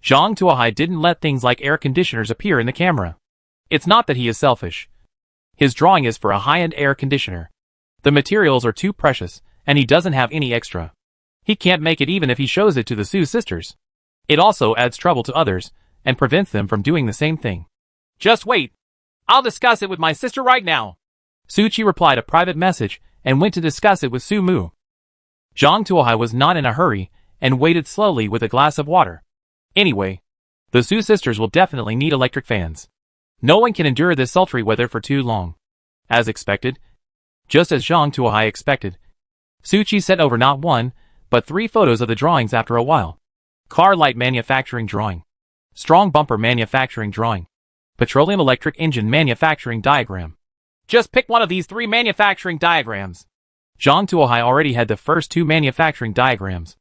Zhang Tuohai didn't let things like air conditioners appear in the camera. It's not that he is selfish. His drawing is for a high-end air conditioner. The materials are too precious, and he doesn't have any extra. He can't make it even if he shows it to the Su sisters. It also adds trouble to others, and prevents them from doing the same thing. Just wait. I'll discuss it with my sister right now. Suchi replied a private message and went to discuss it with Su Mu. Zhang Tuohai was not in a hurry and waited slowly with a glass of water. Anyway, the Su sisters will definitely need electric fans. No one can endure this sultry weather for too long. As expected, just as Zhang Tuohai expected, Suchi sent over not one, but 3 photos of the drawings after a while. Car light manufacturing drawing. Strong bumper manufacturing drawing. Petroleum electric engine manufacturing diagram. Just pick one of these 3 manufacturing diagrams. Zhang Tuohai already had the first 2 manufacturing diagrams,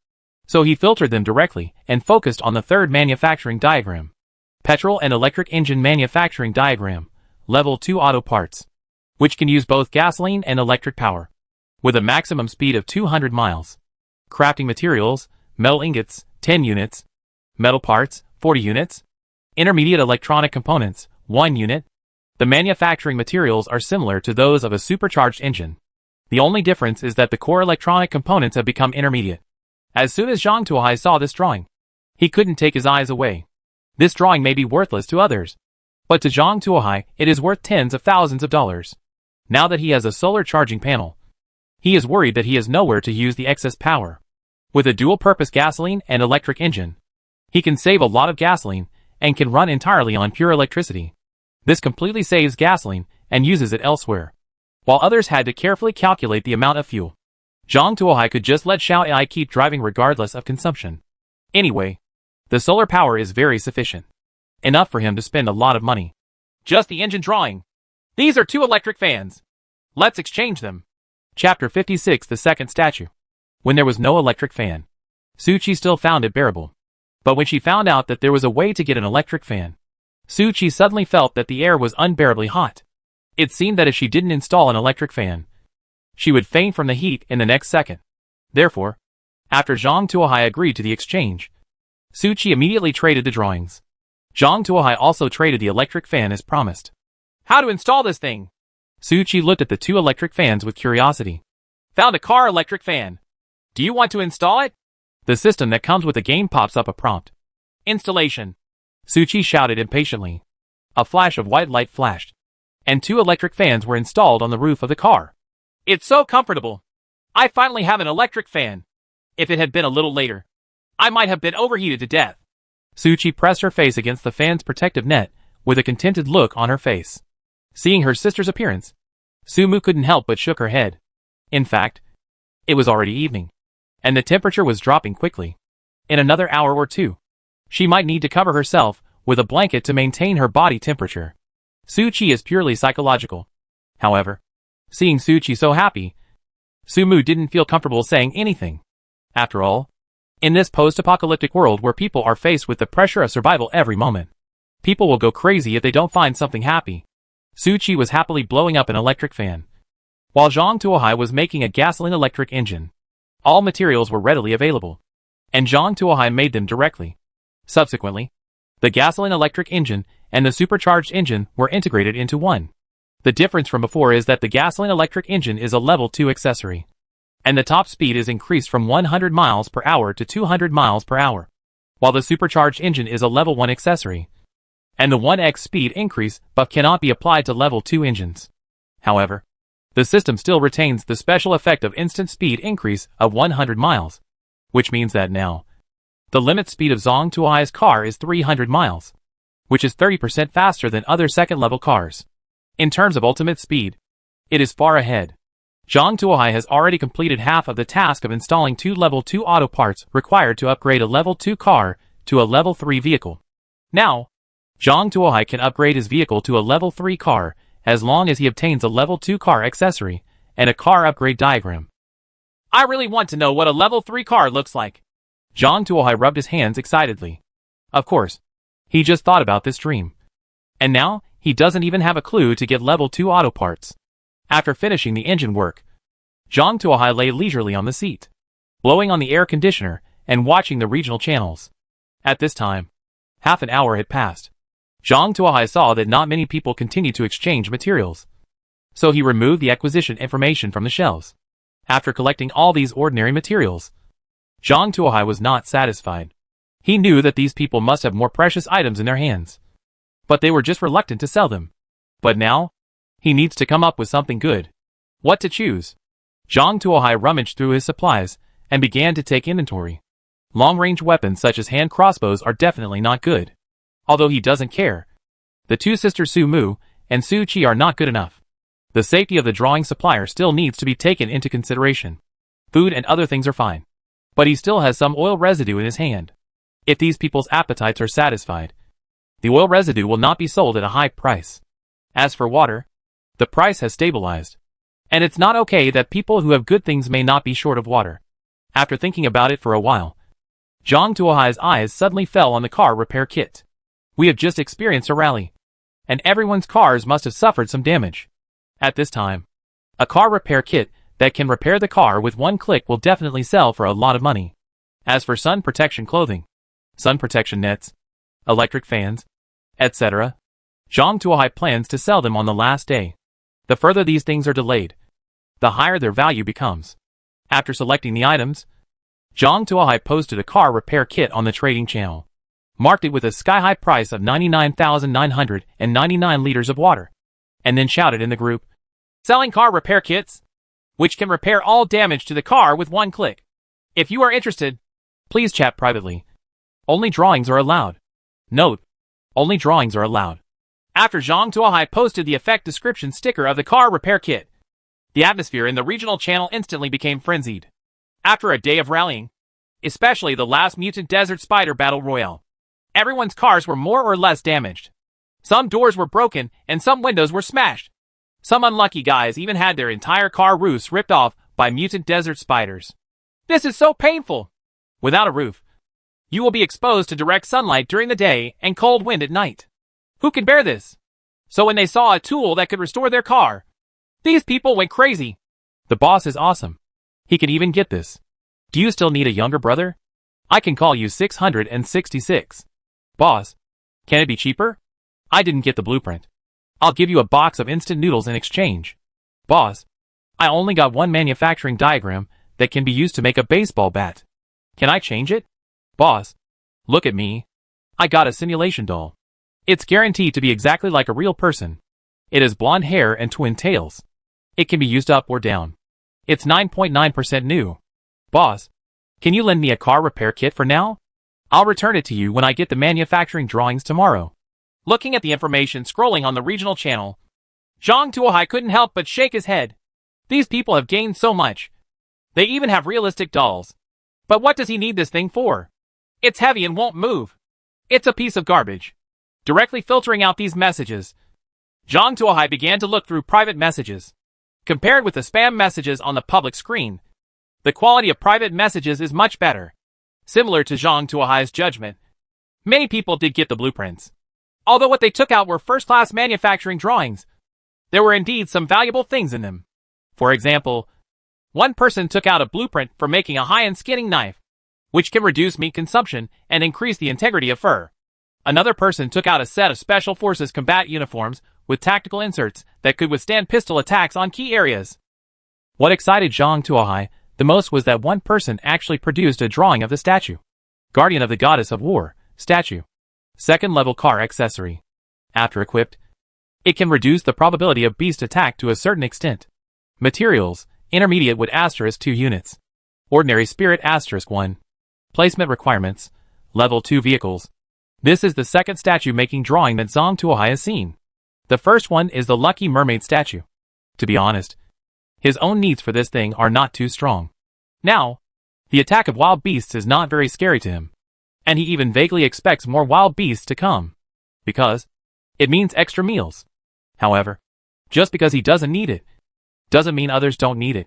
so he filtered them directly and focused on the 3rd manufacturing diagram. Petrol and electric engine manufacturing diagram, level 2 auto parts, which can use both gasoline and electric power, with a maximum speed of 200 miles. Crafting materials, metal ingots, 10 units. Metal parts, 40 units. Intermediate electronic components, 1 unit. The manufacturing materials are similar to those of a supercharged engine. The only difference is that the core electronic components have become intermediate. As soon as Zhang Tuohai saw this drawing, he couldn't take his eyes away. This drawing may be worthless to others, but to Zhang Tuohai it is worth tens of thousands of dollars. Now that he has a solar charging panel, he is worried that he has nowhere to use the excess power. With a dual-purpose gasoline and electric engine, he can save a lot of gasoline and can run entirely on pure electricity. This completely saves gasoline and uses it elsewhere, while others had to carefully calculate the amount of fuel. Zhang Tuohai could just let Xiao Ai keep driving regardless of consumption. Anyway, the solar power is very sufficient. Enough for him to spend a lot of money. Just the engine drawing. These are 2 electric fans. Let's exchange them. Chapter 56, the second statue. When there was no electric fan, Suchi still found it bearable. But when she found out that there was a way to get an electric fan, Suchi suddenly felt that the air was unbearably hot. It seemed that if she didn't install an electric fan, she would faint from the heat in the next second. Therefore, after Zhang Tuohai agreed to the exchange, Suchi immediately traded the drawings. Zhang Tuohai also traded the electric fan as promised. How to install this thing? Suchi looked at the 2 electric fans with curiosity. Found a car electric fan. Do you want to install it? The system that comes with the game pops up a prompt. Installation. Suchi shouted impatiently. A flash of white light flashed, and 2 electric fans were installed on the roof of the car. It's so comfortable. I finally have an electric fan. If it had been a little later, I might have been overheated to death. Suchi pressed her face against the fan's protective net with a contented look on her face. Seeing her sister's appearance, Su Mu couldn't help but shook her head. In fact, it was already evening, and the temperature was dropping quickly. In another hour or 2, she might need to cover herself with a blanket to maintain her body temperature. Suchi is purely psychological. However, seeing Suchi so happy, Su Mu didn't feel comfortable saying anything. After all, in this post-apocalyptic world where people are faced with the pressure of survival every moment, people will go crazy if they don't find something happy. Suchi was happily blowing up an electric fan, while Zhang Tuohai was making a gasoline-electric engine. All materials were readily available, and Zhang Tuohai made them directly. Subsequently, the gasoline-electric engine and the supercharged engine were integrated into one. The difference from before is that the gasoline-electric engine is a level 2 accessory, and the top speed is increased from 100 miles per hour to 200 miles per hour, while the supercharged engine is a level 1 accessory, and the 1x speed increase buff cannot be applied to level 2 engines. However, the system still retains the special effect of instant speed increase of 100 miles, which means that now, the limit speed of Zhang Tuohai's car is 300 miles, which is 30% faster than other second-level cars. In terms of ultimate speed, it is far ahead. Zhang Tuohai has already completed half of the task of installing 2 level 2 auto parts required to upgrade a level 2 car to a level 3 vehicle. Now, Zhang Tuohai can upgrade his vehicle to a level 3 car as long as he obtains a level 2 car accessory and a car upgrade diagram. I really want to know what a level 3 car looks like. Zhang Tuohai rubbed his hands excitedly. Of course, he just thought about this dream. And now, he doesn't even have a clue to get level 2 auto parts. After finishing the engine work, Zhang Tuohai lay leisurely on the seat, blowing on the air conditioner and watching the regional channels. At this time, half an hour had passed. Zhang Tuohai saw that not many people continued to exchange materials, so he removed the acquisition information from the shelves. After collecting all these ordinary materials, Zhang Tuohai was not satisfied. He knew that these people must have more precious items in their hands. but they were just reluctant to sell them. But now, he needs to come up with something good. What to choose? Zhang Tuohai rummaged through his supplies and began to take inventory. Long-range weapons such as hand crossbows are definitely not good. Although he doesn't care. The two sisters Su Mu and Su Qi are not good enough. The safety of the drawing supplier still needs to be taken into consideration. Food and other things are fine. But he still has some oil residue in his hand. If these people's appetites are satisfied, the oil residue will not be sold at a high price. As for water, the price has stabilized. And it's not okay that people who have good things may not be short of water. After thinking about it for a while, Zhang Tuohai's eyes suddenly fell on the car repair kit. We have just experienced a rally, and everyone's cars must have suffered some damage. At this time, a car repair kit that can repair the car with one click will definitely sell for a lot of money. As for sun protection clothing, sun protection nets, electric fans, etc., Zhang Tuohai plans to sell them on the last day. The further these things are delayed, the higher their value becomes. After selecting the items, Zhang Tuohai posted a car repair kit on the trading channel, marked it with a sky-high price of 99,999 liters of water, and then shouted in the group, "Selling car repair kits, which can repair all damage to the car with one click. If you are interested, please chat privately. Only drawings are allowed." Note: only drawings are allowed. After Zhang Tuohai posted the effect description sticker of the car repair kit, the atmosphere in the regional channel instantly became frenzied. After a day of rallying, especially the last Mutant Desert Spider Battle Royale, everyone's cars were more or less damaged. Some doors were broken and some windows were smashed. Some unlucky guys even had their entire car roofs ripped off by mutant desert spiders. This is so painful! Without a roof, you will be exposed to direct sunlight during the day and cold wind at night. Who can bear this? So when they saw a tool that could restore their car, these people went crazy. The boss is awesome. He can even get this. Do you still need a younger brother? I can call you 666. Boss, can it be cheaper? I didn't get the blueprint. I'll give you a box of instant noodles in exchange. Boss, I only got one manufacturing diagram that can be used to make a baseball bat. Can I change it? Boss, look at me. I got a simulation doll. It's guaranteed to be exactly like a real person. It has blonde hair and twin tails. It can be used up or down. It's 9.9% new. Boss, can you lend me a car repair kit for now? I'll return it to you when I get the manufacturing drawings tomorrow. Looking at the information scrolling on the regional channel, Zhang Tuohai couldn't help but shake his head. These people have gained so much. They even have realistic dolls. But what does he need this thing for? It's heavy and won't move. It's a piece of garbage. Directly filtering out these messages, Zhang Tuohai began to look through private messages. Compared with the spam messages on the public screen, the quality of private messages is much better. Similar to Zhang Tuohai's judgment, many people did get the blueprints. Although what they took out were first-class manufacturing drawings, there were indeed some valuable things in them. For example, one person took out a blueprint for making a high-end skinning knife, which can reduce meat consumption and increase the integrity of fur. Another person took out a set of Special Forces combat uniforms with tactical inserts that could withstand pistol attacks on key areas. What excited Zhang Tuohai the most was that one person actually produced a drawing of the statue. Guardian of the Goddess of War, statue. Second-level car accessory. After equipped, it can reduce the probability of beast attack to a certain extent. Materials, intermediate wood * 2 units. Ordinary spirit * 1. Placement requirements, level 2 vehicles. This is the second statue-making drawing that Zhang Tuohai has seen. The first one is the Lucky Mermaid statue. To be honest, his own needs for this thing are not too strong. Now, the attack of wild beasts is not very scary to him. And he even vaguely expects more wild beasts to come. Because it means extra meals. However, just because he doesn't need it, doesn't mean others don't need it.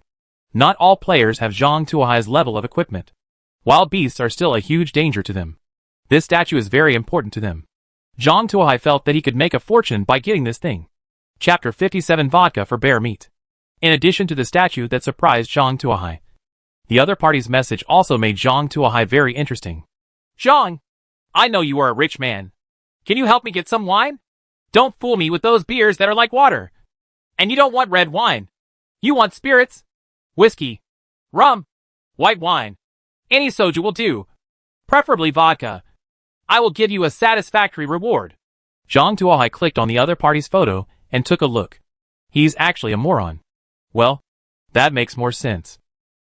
Not all players have Zhang Tuohai's level of equipment. Wild beasts are still a huge danger to them. This statue is very important to them. Zhang Tuohai felt that he could make a fortune by getting this thing. Chapter 57 Vodka for Bear Meat. In addition to the statue that surprised Zhang Tuohai, the other party's message also made Zhang Tuohai very interesting. Zhang, I know you are a rich man. Can you help me get some wine? Don't fool me with those beers that are like water. And you don't want red wine. You want spirits, whiskey, rum, white wine. Any soju will do. Preferably vodka. I will give you a satisfactory reward. Zhang Tuohai clicked on the other party's photo and took a look. He's actually a moron. Well, that makes more sense.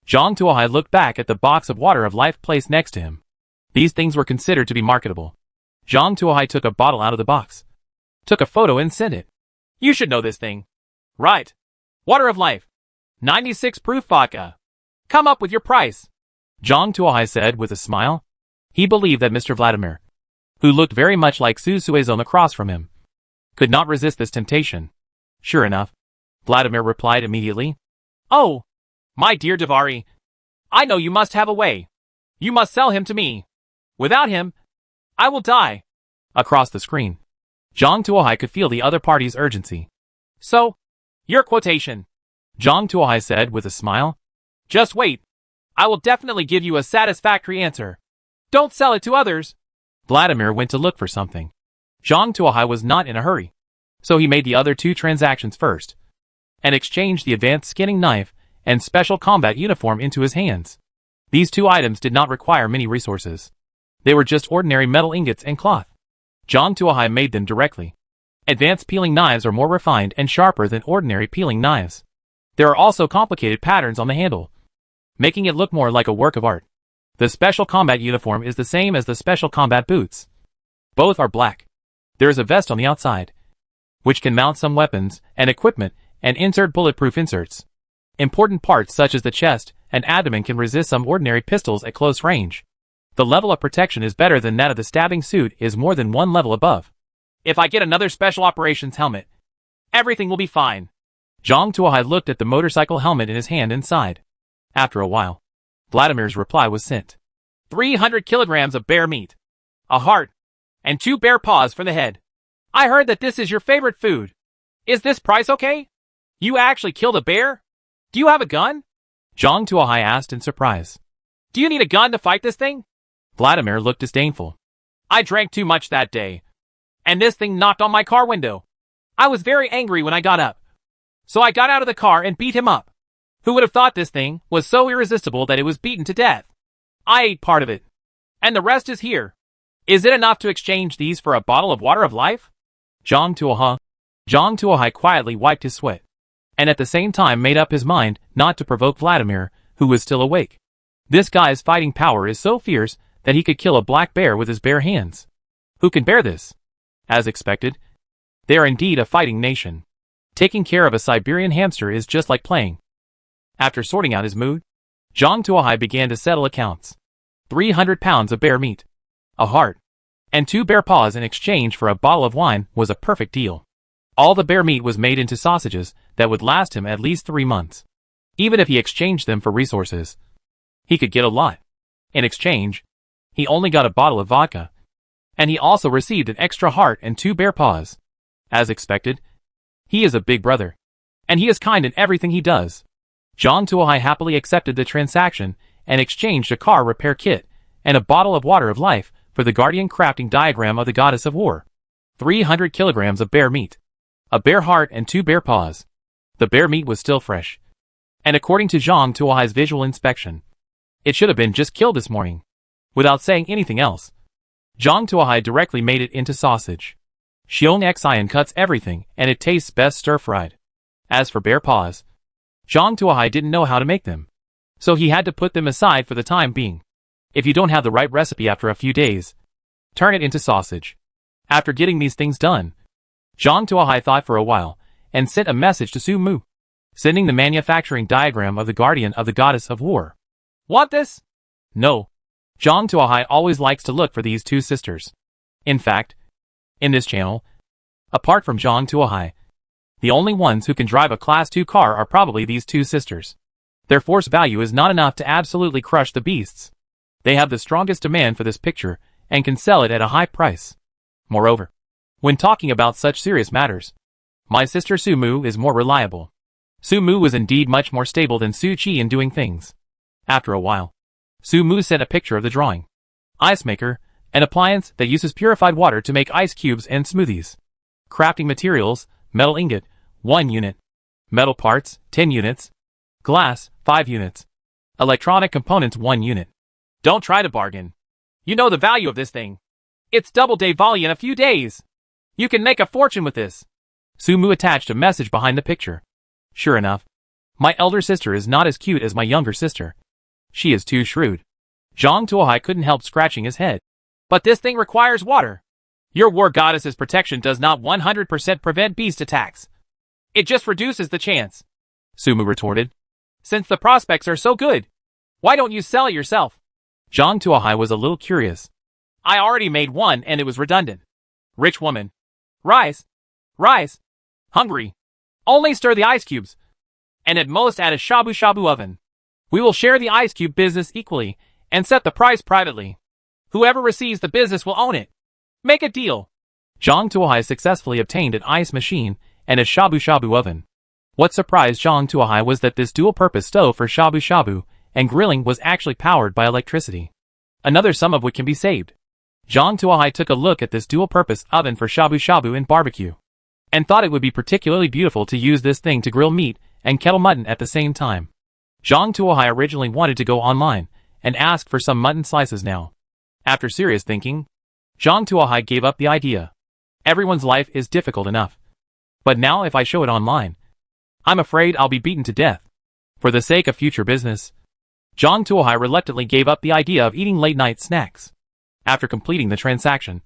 Zhang Tuohai looked back at the box of water of life placed next to him. These things were considered to be marketable. Zhang Tuohai took a bottle out of the box, took a photo and sent it. You should know this thing. Right. Water of life. 96 proof vodka. Come up with your price. Zhang Tuohai said with a smile. He believed that Mr. Vladimir, who looked very much like Su Suezon across from him, could not resist this temptation. Sure enough, Vladimir replied immediately. Oh, my dear Davari, I know you must have a way. You must sell him to me. Without him, I will die. Across the screen, Zhang Tuohai could feel the other party's urgency. So, your quotation, Zhang Tuohai said with a smile. Just wait. I will definitely give you a satisfactory answer. Don't sell it to others. Vladimir went to look for something. Zhang Tuohai was not in a hurry, so he made the other two transactions first, and exchanged the advanced skinning knife and special combat uniform into his hands. These two items did not require many resources. They were just ordinary metal ingots and cloth. Zhang Tuohai made them directly. Advanced peeling knives are more refined and sharper than ordinary peeling knives. There are also complicated patterns on the handle, making it look more like a work of art. The special combat uniform is the same as the special combat boots. Both are black. There is a vest on the outside, which can mount some weapons and equipment and insert bulletproof inserts. Important parts such as the chest and abdomen can resist some ordinary pistols at close range. The level of protection is better than that of the stabbing suit is more than one level above. If I get another special operations helmet, everything will be fine. Zhang Tuohai looked at the motorcycle helmet in his hand and sighed. After a while, Vladimir's reply was sent. 300 kilograms of bear meat, a heart, and 2 bear paws for the head. I heard that this is your favorite food. Is this price okay? You actually killed a bear? Do you have a gun? Zhang Tuohai asked in surprise. Do you need a gun to fight this thing? Vladimir looked disdainful. I drank too much that day, and this thing knocked on my car window. I was very angry when I got up, so I got out of the car and beat him up. Who would have thought this thing was so irresistible that it was beaten to death? I ate part of it, and the rest is here. Is it enough to exchange these for a bottle of water of life? Zhang Tuohai quietly wiped his sweat, and at the same time made up his mind not to provoke Vladimir, who was still awake. This guy's fighting power is so fierce that he could kill a black bear with his bare hands. Who can bear this? As expected, they are indeed a fighting nation. Taking care of a Siberian hamster is just like playing. After sorting out his mood, Zhang Tuohai began to settle accounts. 300 pounds of bear meat, a heart, and 2 bear paws in exchange for a bottle of wine was a perfect deal. All the bear meat was made into sausages that would last him at least 3 months. Even if he exchanged them for resources, he could get a lot. In exchange, he only got a bottle of vodka, and he also received an extra heart and 2 bear paws. As expected, he is a big brother, and he is kind in everything he does. Zhang Tuohai happily accepted the transaction and exchanged a car repair kit and a bottle of water of life for the guardian crafting diagram of the goddess of war. 300 kilograms of bear meat, a bear heart and 2 bear paws. The bear meat was still fresh, and according to Zhang Tuohai's visual inspection, it should have been just killed this morning. Without saying anything else, Zhang Tuohai directly made it into sausage. Xiong Xian cuts everything and it tastes best stir-fried. As for bear paws, Zhang Tuohai didn't know how to make them, so he had to put them aside for the time being. If you don't have the right recipe after a few days, turn it into sausage. After getting these things done, Zhang Tuohai thought for a while and sent a message to Su Mu, sending the manufacturing diagram of the guardian of the goddess of war. Want this? No. Zhang Tuohai always likes to look for these two sisters. In fact, in this channel, apart from Zhang Tuohai, the only ones who can drive a Class 2 car are probably these two sisters. Their force value is not enough to absolutely crush the beasts. They have the strongest demand for this picture and can sell it at a high price. Moreover, when talking about such serious matters, my sister Su Mu is more reliable. Su Mu was indeed much more stable than Su Qi in doing things. After a while, Su Mu sent a picture of the drawing. Ice maker, an appliance that uses purified water to make ice cubes and smoothies. Crafting materials, metal ingot, 1 unit. Metal parts, 10 units. Glass, 5 units. Electronic components, 1 unit. Don't try to bargain. You know the value of this thing. It's double day volley in a few days. You can make a fortune with this. Sumu attached a message behind the picture. Sure enough, my elder sister is not as cute as my younger sister. She is too shrewd. Zhang Tuohai couldn't help scratching his head. But this thing requires water. Your war goddess's protection does not 100% prevent beast attacks. It just reduces the chance. Sumu retorted. Since the prospects are so good, why don't you sell it yourself? Zhang Tuohai was a little curious. I already made one and it was redundant. Rich woman. Rice. Hungry. Only stir the ice cubes. And at most add a shabu-shabu oven. We will share the ice cube business equally and set the price privately. Whoever receives the business will own it. Make a deal. Zhang Tuohai successfully obtained an ice machine and a shabu-shabu oven. What surprised Zhang Tuohai was that this dual-purpose stove for shabu-shabu and grilling was actually powered by electricity. Another sum of which can be saved. Zhang Tuohai took a look at this dual-purpose oven for shabu-shabu and barbecue, and thought it would be particularly beautiful to use this thing to grill meat and kettle mutton at the same time. Zhang Tuohai originally wanted to go online and ask for some mutton slices now. After serious thinking, Zhang Tuohai gave up the idea. Everyone's life is difficult enough. But now if I show it online, I'm afraid I'll be beaten to death. For the sake of future business, Zhang Tuohai reluctantly gave up the idea of eating late-night snacks. After completing the transaction,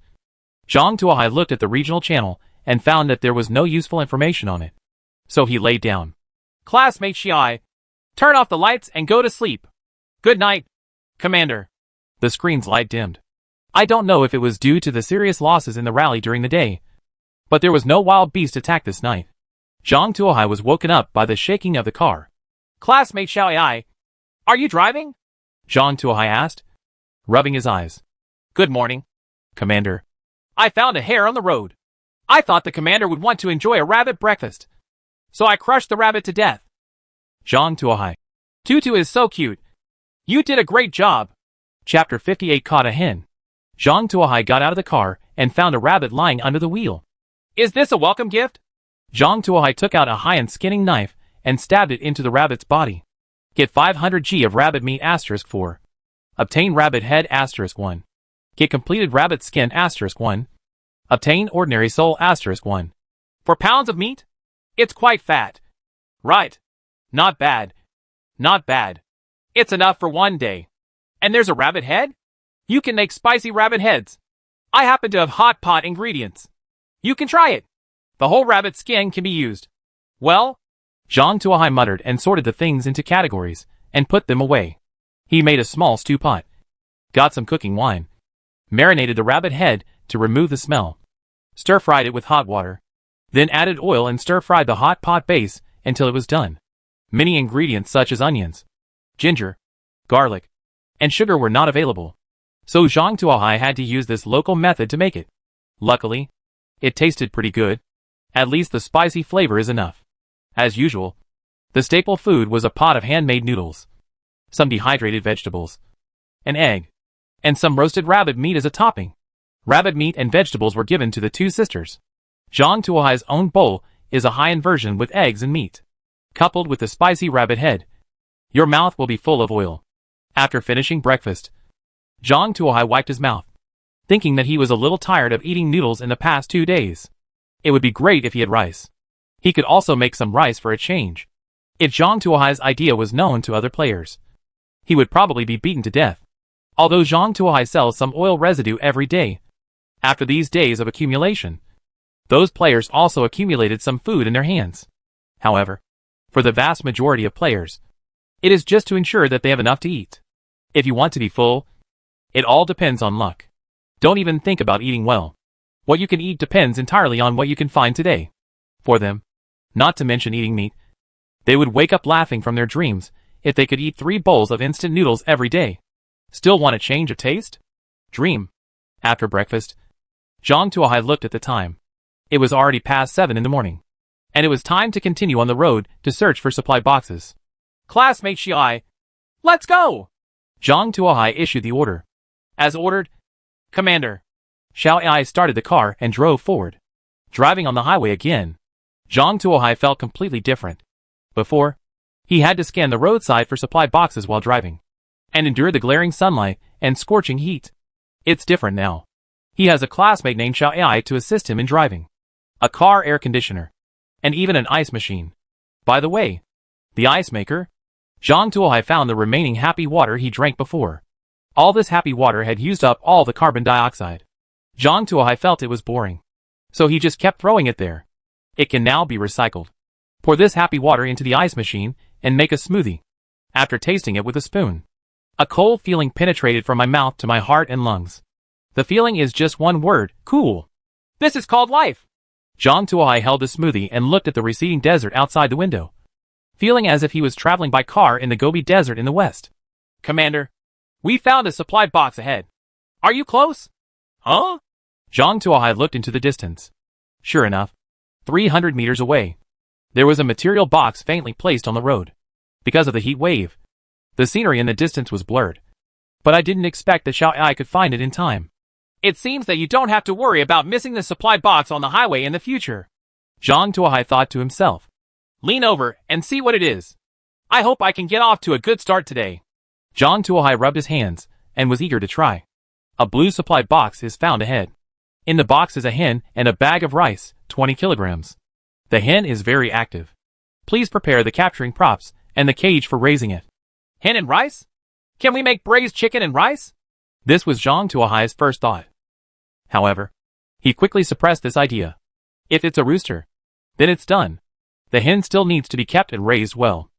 Zhang Tuohai looked at the regional channel and found that there was no useful information on it. So he laid down. Classmate Xiai, turn off the lights and go to sleep. Good night, Commander. The screen's light dimmed. I don't know if it was due to the serious losses in the rally during the day, but there was no wild beast attack this night. Zhang Tuohai was woken up by the shaking of the car. Classmate Xiaoyai, are you driving? Zhang Tuohai asked, rubbing his eyes. Good morning, Commander. I found a hare on the road. I thought the commander would want to enjoy a rabbit breakfast, so I crushed the rabbit to death. Zhang Tuohai. Tutu is so cute. You did a great job. Chapter 58 Caught a Hen. Zhang Tuohai got out of the car and found a rabbit lying under the wheel. Is this a welcome gift? Zhang Tuohai took out a high-end skinning knife and stabbed it into the rabbit's body. Get 500 G of rabbit meat *4. Obtain rabbit head *1. Get completed rabbit skin *1. Obtain ordinary soul *1. 4 pounds of meat? It's quite fat. Right. Not bad. Not bad. It's enough for one day. And there's a rabbit head? You can make spicy rabbit heads. I happen to have hot pot ingredients. You can try it. The whole rabbit skin can be used. Well, Zhang Tuohai muttered and sorted the things into categories and put them away. He made a small stew pot, got some cooking wine, marinated the rabbit head to remove the smell, stir-fried it with hot water, then added oil and stir-fried the hot pot base until it was done. Many ingredients such as onions, ginger, garlic, and sugar were not available, so Zhang Tuohai had to use this local method to make it. Luckily, it tasted pretty good. At least the spicy flavor is enough. As usual, the staple food was a pot of handmade noodles, some dehydrated vegetables, an egg, and some roasted rabbit meat as a topping. Rabbit meat and vegetables were given to the two sisters. Zhang Tuohai's own bowl is a high-end version with eggs and meat, coupled with the spicy rabbit head. Your mouth will be full of oil. After finishing breakfast, Zhang Tuohai wiped his mouth, thinking that he was a little tired of eating noodles in the past 2 days. It would be great if he had rice. He could also make some rice for a change. If Zhang Tuohai's idea was known to other players, he would probably be beaten to death. Although Zhang Tuohai sells some oil residue every day, after these days of accumulation, those players also accumulated some food in their hands. However, for the vast majority of players, it is just to ensure that they have enough to eat. If you want to be full, it all depends on luck. Don't even think about eating well. What you can eat depends entirely on what you can find today. For them, not to mention eating meat, they would wake up laughing from their dreams if they could eat 3 bowls of instant noodles every day. Still want a change of taste? Dream. After breakfast, Zhang Tuohai looked at the time. It was already past 7 in the morning, and it was time to continue on the road to search for supply boxes. Classmate Xiai, let's go! Zhang Tuohai issued the order. As ordered, Commander. Xiaoyai started the car and drove forward. Driving on the highway again, Zhang Tuohai felt completely different. Before, he had to scan the roadside for supply boxes while driving, and endure the glaring sunlight and scorching heat. It's different now. He has a classmate named Xiao Ai to assist him in driving, a car air conditioner, and even an ice machine. By the way, the ice maker, Zhang Tuohai found the remaining happy water he drank before. All this happy water had used up all the carbon dioxide. Zhang Tuohai felt it was boring, so he just kept throwing it there. It can now be recycled. Pour this happy water into the ice machine and make a smoothie. After tasting it with a spoon, a cold feeling penetrated from my mouth to my heart and lungs. The feeling is just one word: cool. This is called life. Zhang Tuohai held the smoothie and looked at the receding desert outside the window, feeling as if he was traveling by car in the Gobi Desert in the west. Commander, we found a supply box ahead. Are you close? Huh? Zhang Tuohai looked into the distance. Sure enough, 300 meters away, there was a material box faintly placed on the road. Because of the heat wave, the scenery in the distance was blurred. But I didn't expect that Xiao Ai could find it in time. It seems that you don't have to worry about missing the supply box on the highway in the future. Zhang Tuohai thought to himself. Lean over and see what it is. I hope I can get off to a good start today. Zhang Tuohai rubbed his hands and was eager to try. A blue supply box is found ahead. In the box is a hen and a bag of rice, 20 kilograms. The hen is very active. Please prepare the capturing props and the cage for raising it. Hen and rice? Can we make braised chicken and rice? This was Zhang Tuohai's first thought. However, he quickly suppressed this idea. If it's a rooster, then it's done. The hen still needs to be kept and raised well.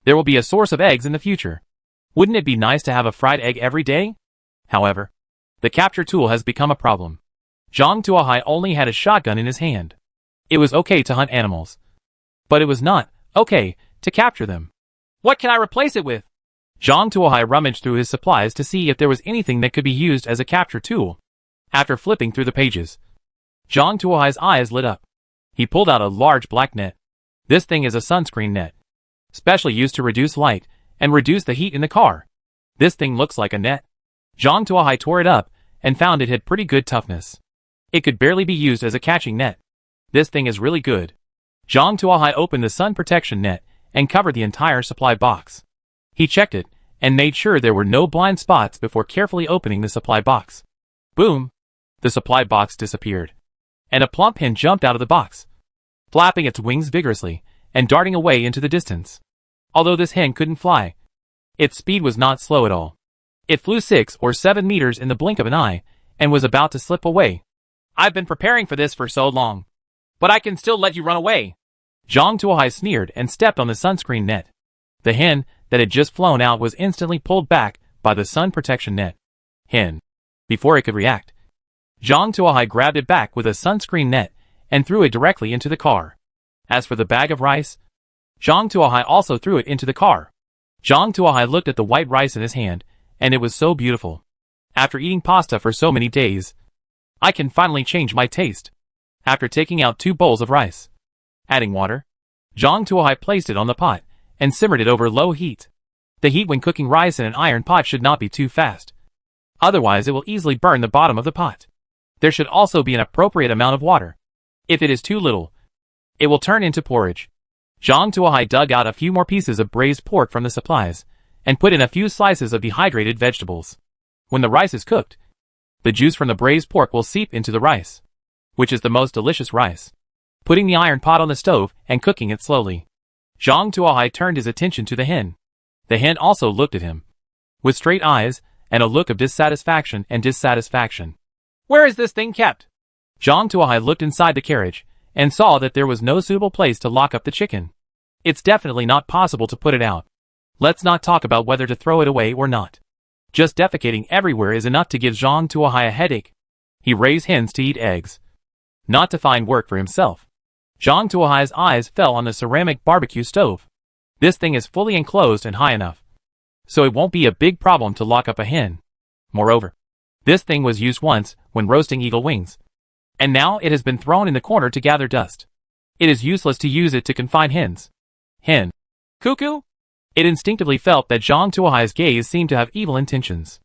There will be a source of eggs in the future. Wouldn't it be nice to have a fried egg every day? However, the capture tool has become a problem. Zhang Tuohai only had a shotgun in his hand. It was okay to hunt animals, but it was not okay to capture them. What can I replace it with? Zhang Tuohai rummaged through his supplies to see if there was anything that could be used as a capture tool. After flipping through the pages, Zhang Tuohai's eyes lit up. He pulled out a large black net. This thing is a sunscreen net, specially used to reduce light and reduce the heat in the car. This thing looks like a net. Zhang Tuohai tore it up and found it had pretty good toughness. It could barely be used as a catching net. This thing is really good. Zhang Tuohai opened the sun protection net and covered the entire supply box. He checked it and made sure there were no blind spots before carefully opening the supply box. Boom! The supply box disappeared, and a plump hen jumped out of the box, flapping its wings vigorously and darting away into the distance. Although this hen couldn't fly, its speed was not slow at all. It flew 6 or 7 meters in the blink of an eye and was about to slip away. I've been preparing for this for so long, but I can still let you run away. Zhang Tuohai sneered and stepped on the sunscreen net. The hen that had just flown out was instantly pulled back by the sun protection net. Hen. Before it could react, Zhang Tuohai grabbed it back with a sunscreen net and threw it directly into the car. As for the bag of rice, Zhang Tuohai also threw it into the car. Zhang Tuohai looked at the white rice in his hand, and it was so beautiful. After eating pasta for so many days, I can finally change my taste. After taking out 2 bowls of rice, adding water, Zhang Tuohai placed it on the pot and simmered it over low heat. The heat when cooking rice in an iron pot should not be too fast. Otherwise it will easily burn the bottom of the pot. There should also be an appropriate amount of water. If it is too little, it will turn into porridge. Zhang Tuohai dug out a few more pieces of braised pork from the supplies and put in a few slices of dehydrated vegetables. When the rice is cooked, the juice from the braised pork will seep into the rice, which is the most delicious rice. Putting the iron pot on the stove and cooking it slowly, Zhang Tuohai turned his attention to the hen. The hen also looked at him, with straight eyes and a look of dissatisfaction. Where is this thing kept? Zhang Tuohai looked inside the carriage and saw that there was no suitable place to lock up the chicken. It's definitely not possible to put it out. Let's not talk about whether to throw it away or not. Just defecating everywhere is enough to give Zhang Tuohai a headache. He raised hens to eat eggs, not to find work for himself. Zhang Tuohai's eyes fell on the ceramic barbecue stove. This thing is fully enclosed and high enough, so it won't be a big problem to lock up a hen. Moreover, this thing was used once when roasting eagle wings, and now it has been thrown in the corner to gather dust. It is useless to use it to confine hens. Hen. Cuckoo? It instinctively felt that Zhang Tuohai's gaze seemed to have evil intentions.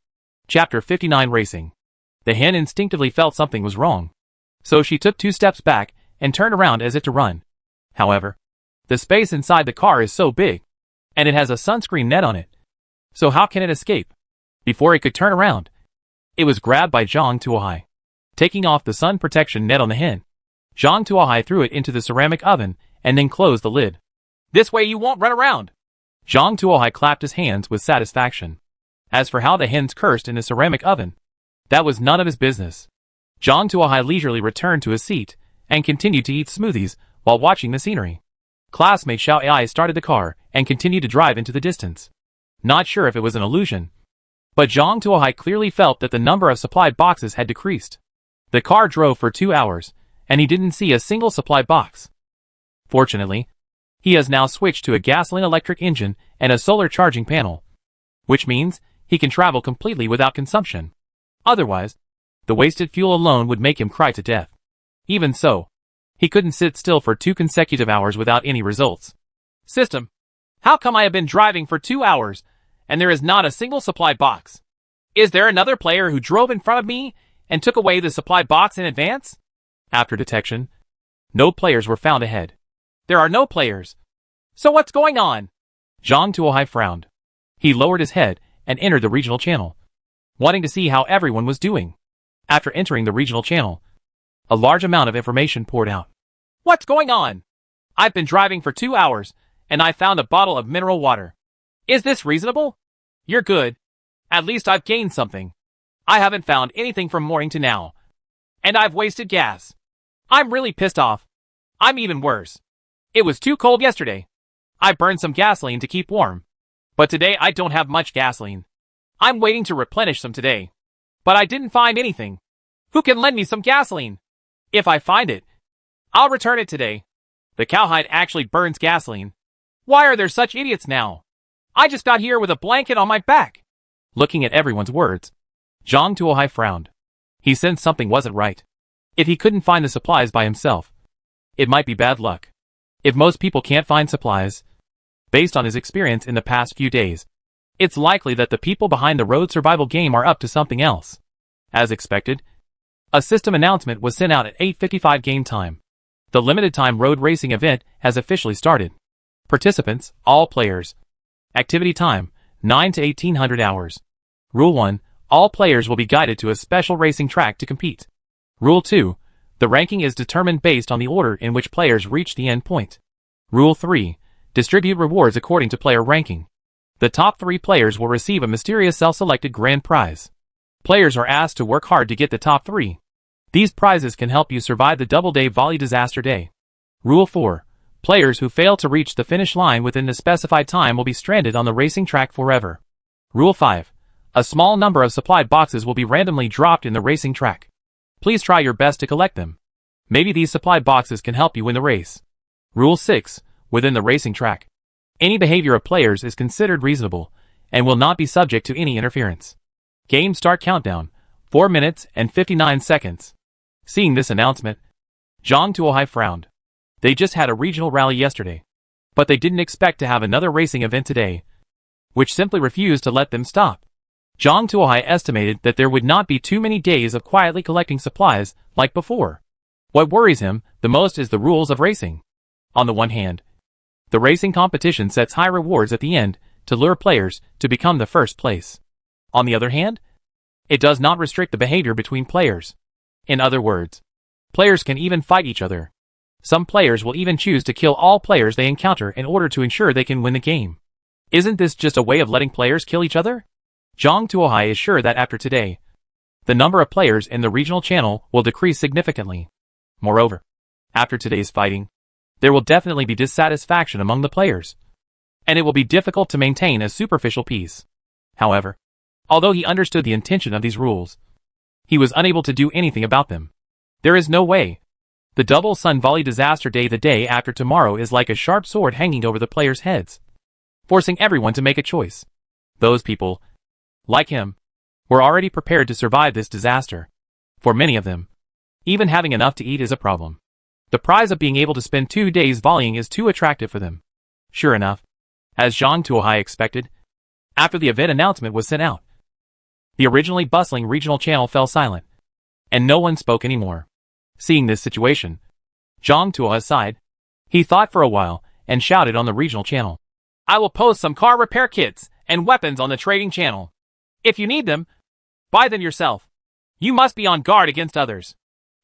Chapter 59 Racing. The hen instinctively felt something was wrong, so she took 2 steps back and turned around as if to run. However, the space inside the car is so big, and it has a sunscreen net on it. So how can it escape? Before it could turn around, it was grabbed by Zhang Tuohai. Taking off the sun protection net on the hen, Zhang Tuohai threw it into the ceramic oven and then closed the lid. This way you won't run around. Zhang Tuohai clapped his hands with satisfaction. As for how the hens cursed in the ceramic oven, that was none of his business. Zhang Tuohai leisurely returned to his seat and continued to eat smoothies while watching the scenery. Classmate Xiao Ai started the car and continued to drive into the distance. Not sure if it was an illusion, but Zhang Tuohai clearly felt that the number of supply boxes had decreased. The car drove for 2 hours, and he didn't see a single supply box. Fortunately, he has now switched to a gasoline-electric engine and a solar charging panel, which means he can travel completely without consumption. Otherwise, the wasted fuel alone would make him cry to death. Even so, he couldn't sit still for 2 consecutive hours without any results. System, how come I have been driving for 2 hours, and there is not a single supply box? Is there another player who drove in front of me and took away the supply box in advance? After detection, no players were found ahead. There are no players. So what's going on? Zhang Tuohai frowned. He lowered his head and entered the regional channel, wanting to see how everyone was doing. After entering the regional channel, a large amount of information poured out. What's going on? I've been driving for 2 hours, and I found a bottle of mineral water. Is this reasonable? You're good. At least I've gained something. I haven't found anything from morning to now. And I've wasted gas. I'm really pissed off. I'm even worse. It was too cold yesterday. I burned some gasoline to keep warm. But today I don't have much gasoline. I'm waiting to replenish some today. But I didn't find anything. Who can lend me some gasoline? If I find it, I'll return it today. The cowhide actually burns gasoline. Why are there such idiots now? I just got here with a blanket on my back. Looking at everyone's words, Zhang Tuohai frowned. He sensed something wasn't right. If he couldn't find the supplies by himself, it might be bad luck. If most people can't find supplies, based on his experience in the past few days, it's likely that the people behind the road survival game are up to something else. As expected, a system announcement was sent out at 8:55 game time. The limited time road racing event has officially started. Participants, all players. Activity time, 9 to 1800 hours. Rule 1, all players will be guided to a special racing track to compete. Rule 2, the ranking is determined based on the order in which players reach the end point. Rule 3, distribute rewards according to player ranking. The top 3 players will receive a mysterious self-selected grand prize. Players are asked to work hard to get the top 3. These prizes can help you survive the double-day volley disaster day. Rule 4, players who fail to reach the finish line within the specified time will be stranded on the racing track forever. Rule 5, a small number of supplied boxes will be randomly dropped in the racing track. Please try your best to collect them. Maybe these supplied boxes can help you win the race. Rule 6, within the racing track, any behavior of players is considered reasonable and will not be subject to any interference. Game start countdown, 4 minutes and 59 seconds. Seeing this announcement, Zhang Tuohai frowned. They just had a regional rally yesterday, but they didn't expect to have another racing event today, which simply refused to let them stop. Zhang Tuohai estimated that there would not be too many days of quietly collecting supplies like before. What worries him the most is the rules of racing. On the one hand, the racing competition sets high rewards at the end to lure players to become the first place. On the other hand, it does not restrict the behavior between players. In other words, players can even fight each other. Some players will even choose to kill all players they encounter in order to ensure they can win the game. Isn't this just a way of letting players kill each other? Zhang Tuohai is sure that after today, the number of players in the regional channel will decrease significantly. Moreover, after today's fighting, there will definitely be dissatisfaction among the players, and it will be difficult to maintain a superficial peace. However, although he understood the intention of these rules, he was unable to do anything about them. There is no way. The double sun volley disaster day the day after tomorrow is like a sharp sword hanging over the players' heads, forcing everyone to make a choice. Those people, like him, were already prepared to survive this disaster. For many of them, even having enough to eat is a problem. The prize of being able to spend 2 days volleying is too attractive for them. Sure enough, as Zhang Tuohai expected, after the event announcement was sent out, the originally bustling regional channel fell silent, and no one spoke anymore. Seeing this situation, Zhang Tuohai sighed. He thought for a while and shouted on the regional channel, I will post some car repair kits and weapons on the trading channel. If you need them, buy them yourself. You must be on guard against others,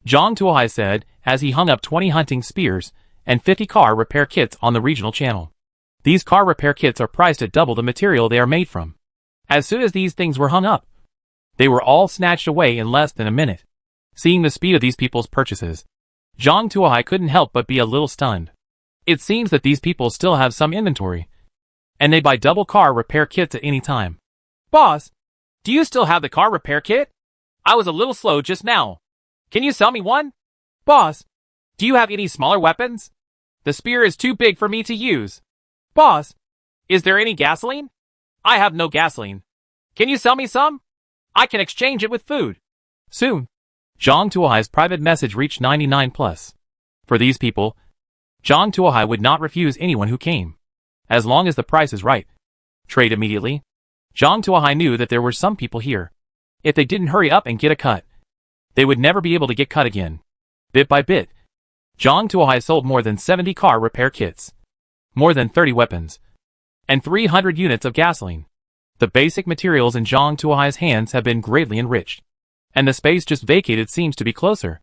Zhang Tuohai said as he hung up 20 hunting spears and 50 car repair kits on the regional channel. These car repair kits are priced at double the material they are made from. As soon as these things were hung up, they were all snatched away in less than a minute. Seeing the speed of these people's purchases, Zhang Tuohai couldn't help but be a little stunned. It seems that these people still have some inventory, and they buy double car repair kits at any time. Boss, do you still have the car repair kit? I was a little slow just now. Can you sell me one? Boss, do you have any smaller weapons? The spear is too big for me to use. Boss, is there any gasoline? I have no gasoline. Can you sell me some? I can exchange it with food. Soon, Zhang Tuohai's private message reached 99+. For these people, Zhang Tuohai would not refuse anyone who came, as long as the price is right. Trade immediately. Zhang Tuohai knew that there were some people here. If they didn't hurry up and get a cut, they would never be able to get cut again. Bit by bit, Zhang Tuohai sold more than 70 car repair kits, more than 30 weapons, and 300 units of gasoline. The basic materials in Zhang Tuohai's hands have been greatly enriched, and the space just vacated seems to be closer.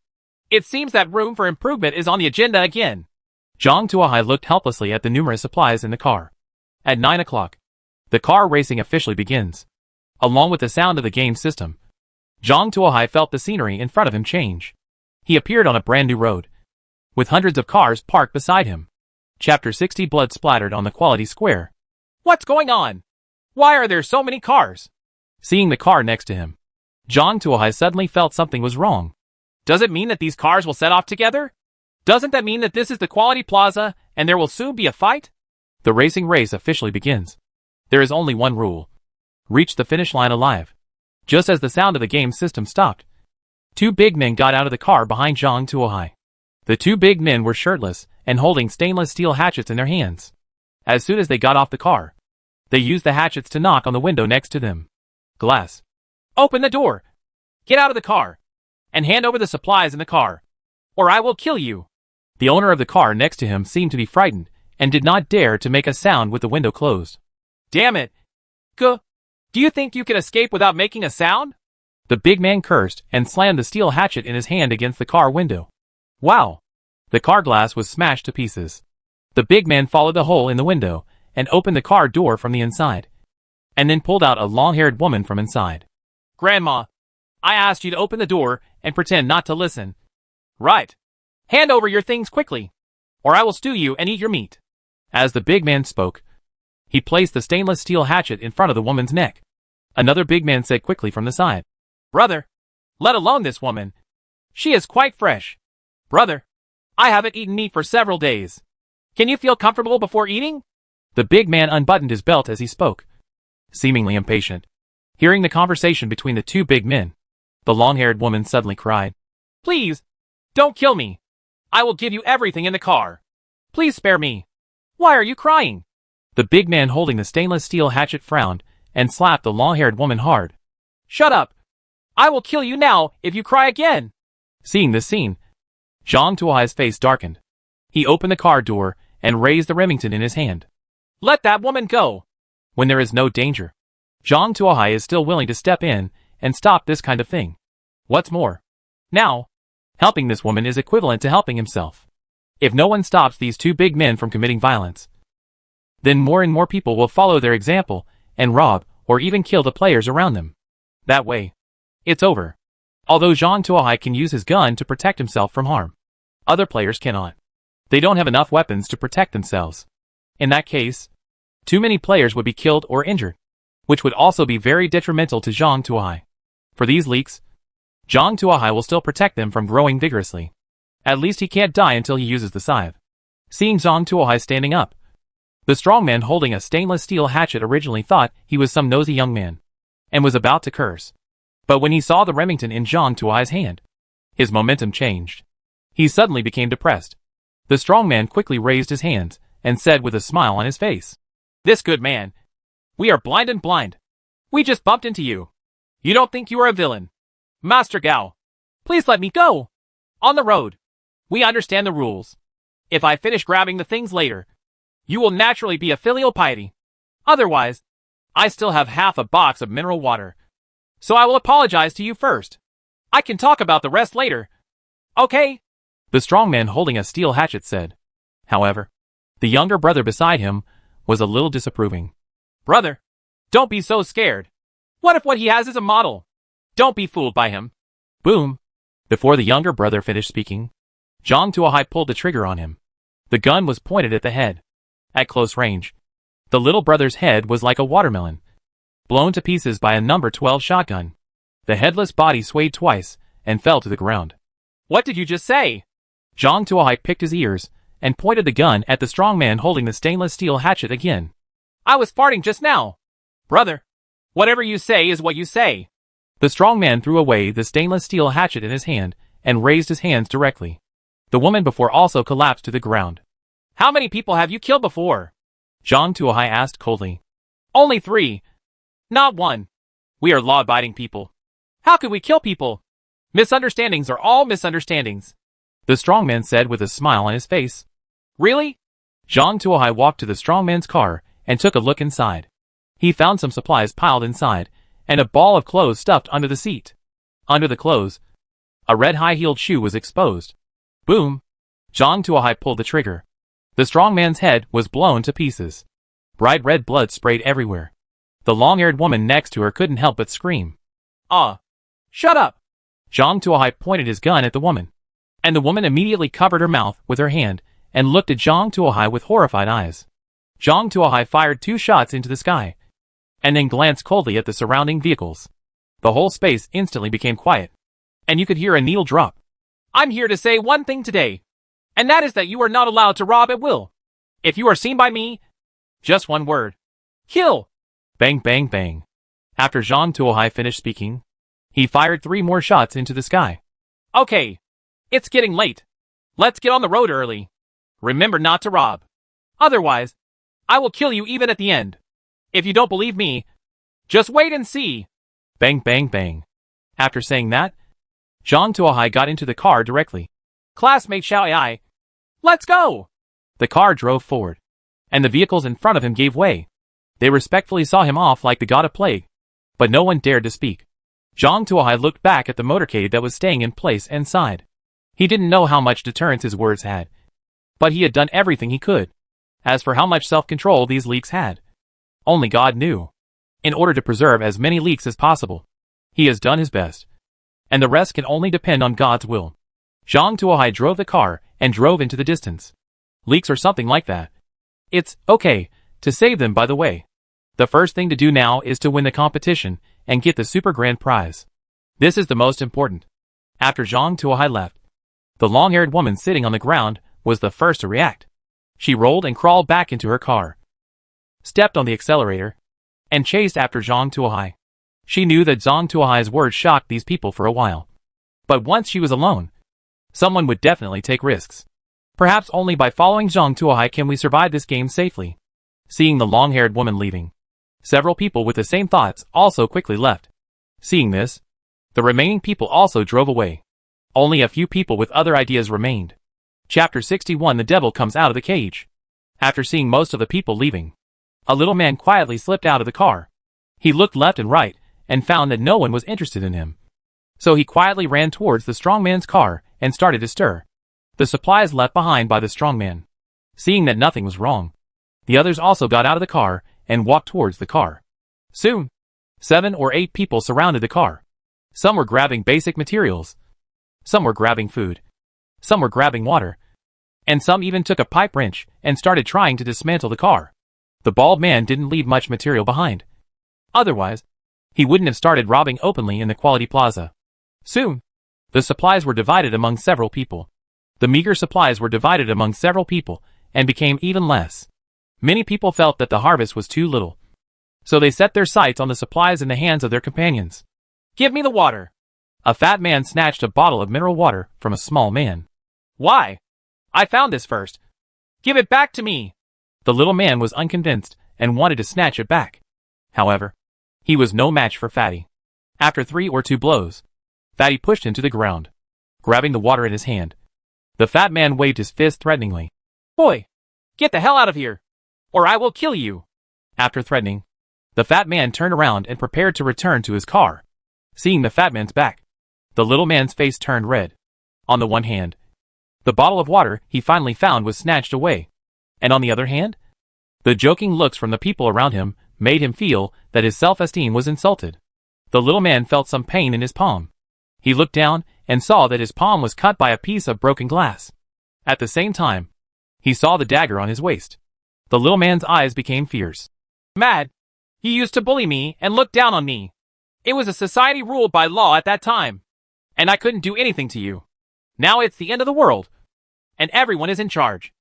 It seems that room for improvement is on the agenda again. Zhang Tuohai looked helplessly at the numerous supplies in the car. At 9 o'clock, the car racing officially begins. Along with the sound of the game system, Zhang Tuohai felt the scenery in front of him change. He appeared on a brand new road, with hundreds of cars parked beside him. Chapter 60 Blood splattered on the quality square. What's going on? Why are there so many cars? Seeing the car next to him, Zhang Tuohai suddenly felt something was wrong. Does it mean that these cars will set off together? Doesn't that mean that this is the quality plaza and there will soon be a fight? The racing race officially begins. There is only one rule. Reach the finish line alive. Just as the sound of the game system stopped, two big men got out of the car behind Zhang Tuohai. The two big men were shirtless and holding stainless steel hatchets in their hands. As soon as they got off the car, they used the hatchets to knock on the window next to them. Glass. Open the door. Get out of the car. And hand over the supplies in the car, or I will kill you. The owner of the car next to him seemed to be frightened and did not dare to make a sound with the window closed. Damn it. Do you think you can escape without making a sound? The big man cursed and slammed the steel hatchet in his hand against the car window. Wow. The car glass was smashed to pieces. The big man followed the hole in the window and opened the car door from the inside, and then pulled out a long-haired woman from inside. Grandma, I asked you to open the door and pretend not to listen. Right. Hand over your things quickly, or I will stew you and eat your meat. As the big man spoke, he placed the stainless steel hatchet in front of the woman's neck. Another big man said quickly from the side, Brother, let alone this woman. She is quite fresh. Brother, I haven't eaten meat for several days. Can you feel comfortable before eating? The big man unbuttoned his belt as he spoke, seemingly impatient. Hearing the conversation between the two big men, the long-haired woman suddenly cried, Please, don't kill me. I will give you everything in the car. Please spare me. Why are you crying? The big man holding the stainless steel hatchet frowned and slapped the long-haired woman hard. Shut up. I will kill you now if you cry again. Seeing this scene, Zhang Tuohai's face darkened. He opened the car door and raised the Remington in his hand. Let that woman go. When there is no danger, Zhang Tuohai is still willing to step in and stop this kind of thing. What's more, now, helping this woman is equivalent to helping himself. If no one stops these two big men from committing violence, then more and more people will follow their example and rob or even kill the players around them. That way, it's over. Although Zhang Tuohai can use his gun to protect himself from harm, other players cannot. They don't have enough weapons to protect themselves. In that case, too many players would be killed or injured, which would also be very detrimental to Zhang Tuohai. For these leaks, Zhang Tuohai will still protect them from growing vigorously. At least he can't die until he uses the scythe. Seeing Zhang Tuohai standing up, the strong man holding a stainless steel hatchet originally thought he was some nosy young man, and was about to curse. But when he saw the Remington in Zhang Tuohai's hand, his momentum changed. He suddenly became depressed. The strong man quickly raised his hands and said with a smile on his face, This good man. We are blind and blind. We just bumped into you. You don't think you are a villain. Master Gao, please let me go. On the road. We understand the rules. If I finish grabbing the things later, you will naturally be a filial piety. Otherwise, I still have half a box of mineral water. So I will apologize to you first. I can talk about the rest later. Okay? The strong man holding a steel hatchet said. However, the younger brother beside him was a little disapproving. Brother, don't be so scared. What if what he has is a model? Don't be fooled by him. Boom. Before the younger brother finished speaking, Zhang Tuohai pulled the trigger on him. The gun was pointed at the head. At close range, the little brother's head was like a watermelon, blown to pieces by a number 12 shotgun. The headless body swayed twice and fell to the ground. What did you just say? Zhang Tuohai picked his ears and pointed the gun at the strong man holding the stainless steel hatchet again. I was farting just now. Brother, whatever you say is what you say. The strong man threw away the stainless steel hatchet in his hand and raised his hands directly. The woman before also collapsed to the ground. How many people have you killed before? Zhang Tuohai asked coldly. Only 3. Not 1. We are law-abiding people. How could we kill people? Misunderstandings are all misunderstandings. The strong man said with a smile on his face. Really? Zhang Tuohai walked to the strong man's car and took a look inside. He found some supplies piled inside and a ball of clothes stuffed under the seat. Under the clothes, a red high-heeled shoe was exposed. Boom! Zhang Tuohai pulled the trigger. The strong man's head was blown to pieces. Bright red blood sprayed everywhere. The long-haired woman next to her couldn't help but scream. Shut up! Zhang Tuohai pointed his gun at the woman, and the woman immediately covered her mouth with her hand and looked at Zhang Tuohai with horrified eyes. Zhang Tuohai fired 2 shots into the sky, and then glanced coldly at the surrounding vehicles. The whole space instantly became quiet, and you could hear a needle drop. I'm here to say one thing today, and that is that you are not allowed to rob at will. If you are seen by me, just one word. Kill! Bang, bang, bang. After Zhang Tuohai finished speaking, he fired 3 more shots into the sky. Okay. It's getting late. Let's get on the road early. Remember not to rob. Otherwise, I will kill you even at the end. If you don't believe me, just wait and see. Bang, bang, bang. After saying that, Zhang Tuohai got into the car directly. Classmate Xiao Ai, let's go! The car drove forward, and the vehicles in front of him gave way. They respectfully saw him off like the god of plague, but no one dared to speak. Zhang Tuohai looked back at the motorcade that was staying in place and sighed. He didn't know how much deterrence his words had, but he had done everything he could. As for how much self-control these leaks had, only God knew. In order to preserve as many leaks as possible, he has done his best, and the rest can only depend on God's will. Zhang Tuohai drove the car and drove into the distance. Leaks or something like that. It's okay to save them, by the way. The first thing to do now is to win the competition and get the super grand prize. This is the most important. After Zhang Tuohai left, the long-haired woman sitting on the ground was the first to react. She rolled and crawled back into her car, stepped on the accelerator, and chased after Zhang Tuohai. She knew that Zhang Tuohai's words shocked these people for a while. But once she was alone, someone would definitely take risks. Perhaps only by following Zhang Tuohai can we survive this game safely. Seeing the long-haired woman leaving, several people with the same thoughts also quickly left. Seeing this, the remaining people also drove away. Only a few people with other ideas remained. Chapter 61. The devil comes out of the cage. After seeing most of the people leaving, a little man quietly slipped out of the car. He looked left and right and found that no one was interested in him. So he quietly ran towards the strong man's car and started to stir the supplies left behind by the strong man. Seeing that nothing was wrong, the others also got out of the car and walked towards the car. Soon, 7 or 8 people surrounded the car. Some were grabbing basic materials. Some were grabbing food. Some were grabbing water. And some even took a pipe wrench and started trying to dismantle the car. The bald man didn't leave much material behind. Otherwise, he wouldn't have started robbing openly in the Quality Plaza. Soon, the supplies were divided among several people. The meager supplies were divided among several people and became even less. Many people felt that the harvest was too little, so they set their sights on the supplies in the hands of their companions. Give me the water. A fat man snatched a bottle of mineral water from a small man. Why? I found this first. Give it back to me. The little man was unconvinced and wanted to snatch it back. However, he was no match for Fatty. After 3 or 2 blows, Fatty pushed him to the ground. Grabbing the water in his hand, the fat man waved his fist threateningly. Boy, get the hell out of here, or I will kill you. After threatening, the fat man turned around and prepared to return to his car. Seeing the fat man's back, The little man's face turned red. On the one hand, the bottle of water he finally found was snatched away. And on the other hand, the joking looks from the people around him made him feel that his self-esteem was insulted. The little man felt some pain in his palm. He looked down and saw that his palm was cut by a piece of broken glass. At the same time, he saw the dagger on his waist. The little man's eyes became fierce. Mad, you used to bully me and look down on me. It was a society ruled by law at that time, and I couldn't do anything to you. Now it's the end of the world, and everyone is in charge.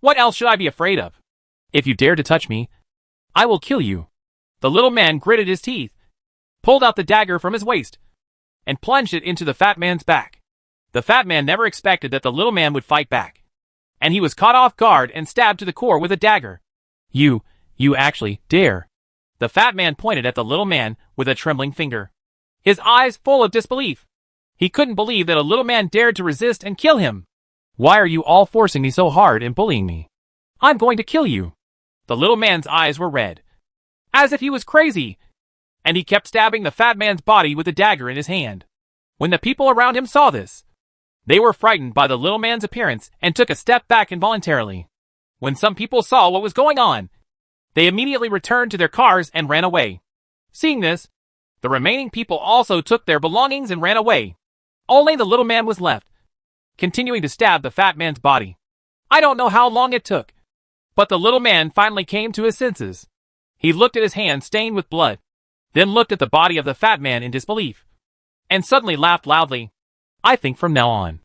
What else should I be afraid of? If you dare to touch me, I will kill you. The little man gritted his teeth, pulled out the dagger from his waist, and plunged it into the fat man's back. The fat man never expected that the little man would fight back, and he was caught off guard and stabbed to the core with a dagger. You actually dare. The fat man pointed at the little man with a trembling finger, his eyes full of disbelief. He couldn't believe that a little man dared to resist and kill him. Why are you all forcing me so hard and bullying me? I'm going to kill you. The little man's eyes were red, as if he was crazy, and he kept stabbing the fat man's body with the dagger in his hand. When the people around him saw this, they were frightened by the little man's appearance and took a step back involuntarily. When some people saw what was going on, they immediately returned to their cars and ran away. Seeing this, the remaining people also took their belongings and ran away. Only the little man was left, continuing to stab the fat man's body. I don't know how long it took, but the little man finally came to his senses. He looked at his hand stained with blood, then looked at the body of the fat man in disbelief, and suddenly laughed loudly. I think from now on,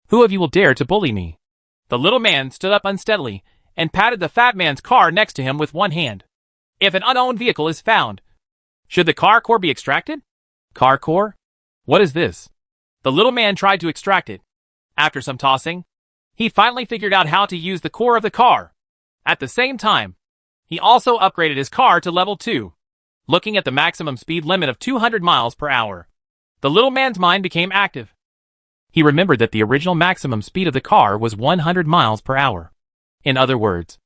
who of you will dare to bully me? The little man stood up unsteadily and patted the fat man's car next to him with one hand. If an unowned vehicle is found, should the car core be extracted? Car core? What is this? The little man tried to extract it. After some tossing, he finally figured out how to use the core of the car. At the same time, he also upgraded his car to level 2, looking at the maximum speed limit of 200 miles per hour. The little man's mind became active. He remembered that the original maximum speed of the car was 100 miles per hour. In other words,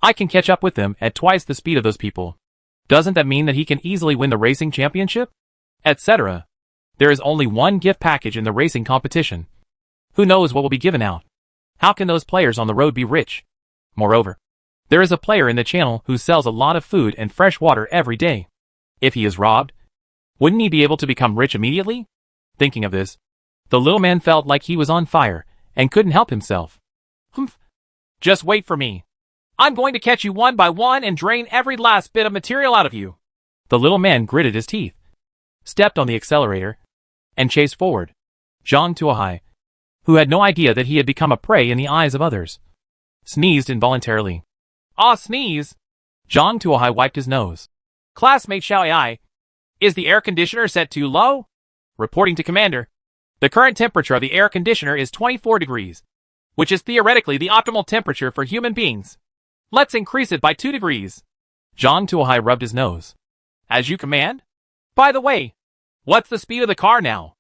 I can catch up with them at twice the speed of those people. Doesn't that mean that he can easily win the racing championship? Etc. There is only one gift package in the racing competition. Who knows what will be given out? How can those players on the road be rich? Moreover, there is a player in the channel who sells a lot of food and fresh water every day. If he is robbed, wouldn't he be able to become rich immediately? Thinking of this, the little man felt like he was on fire and couldn't help himself. Humph. Just wait for me. I'm going to catch you one by one and drain every last bit of material out of you. The little man gritted his teeth, stepped on the accelerator, and chased forward. Zhang Tuohai, who had no idea that he had become a prey in the eyes of others, sneezed involuntarily. Ah, sneeze! Zhang Tuohai wiped his nose. Classmate Xiao Ai, is the air conditioner set too low? Reporting to Commander, the current temperature of the air conditioner is 24 degrees, which is theoretically the optimal temperature for human beings. Let's increase it by 2 degrees. Zhang Tuohai rubbed his nose. As you command? By the way, what's the speed of the car now?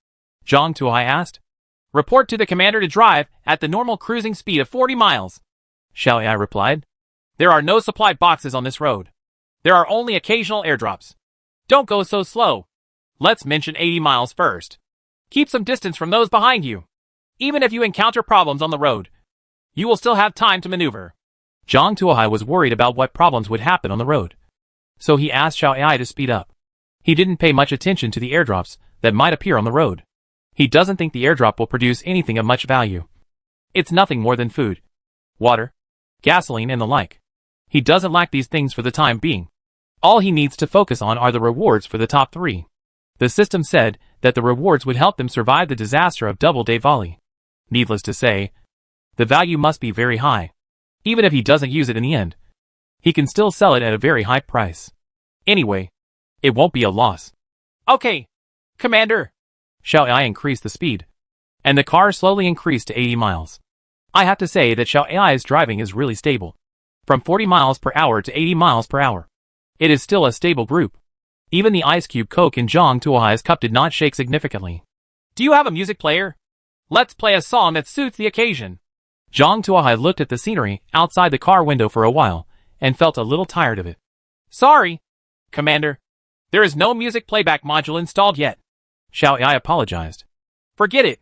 Zhang Tuohai asked. Report to the commander to drive at the normal cruising speed of 40 miles. Xiao Ai replied. There are no supply boxes on this road. There are only occasional airdrops. Don't go so slow. Let's mention 80 miles first. Keep some distance from those behind you. Even if you encounter problems on the road, you will still have time to maneuver. Zhang Tuohai was worried about what problems would happen on the road, so he asked Xiao Ai to speed up. He didn't pay much attention to the airdrops that might appear on the road. He doesn't think the airdrop will produce anything of much value. It's nothing more than food, water, gasoline and the like. He doesn't lack these things for the time being. All he needs to focus on are the rewards for the top 3. The system said that the rewards would help them survive the disaster of Doubleday Valley. Needless to say, the value must be very high. Even if he doesn't use it in the end, he can still sell it at a very high price. Anyway, it won't be a loss. Okay, Commander. Xiao Ai increased the speed, and the car slowly increased to 80 miles. I have to say that Xiao Ai's driving is really stable. From 40 miles per hour to 80 miles per hour. It is still a stable group. Even the ice cube Coke in Zhang Tuohai's cup did not shake significantly. Do you have a music player? Let's play a song that suits the occasion. Zhang Tuohai looked at the scenery outside the car window for a while and felt a little tired of it. Sorry, Commander. There is no music playback module installed yet. Xiao Ai apologized. Forget it.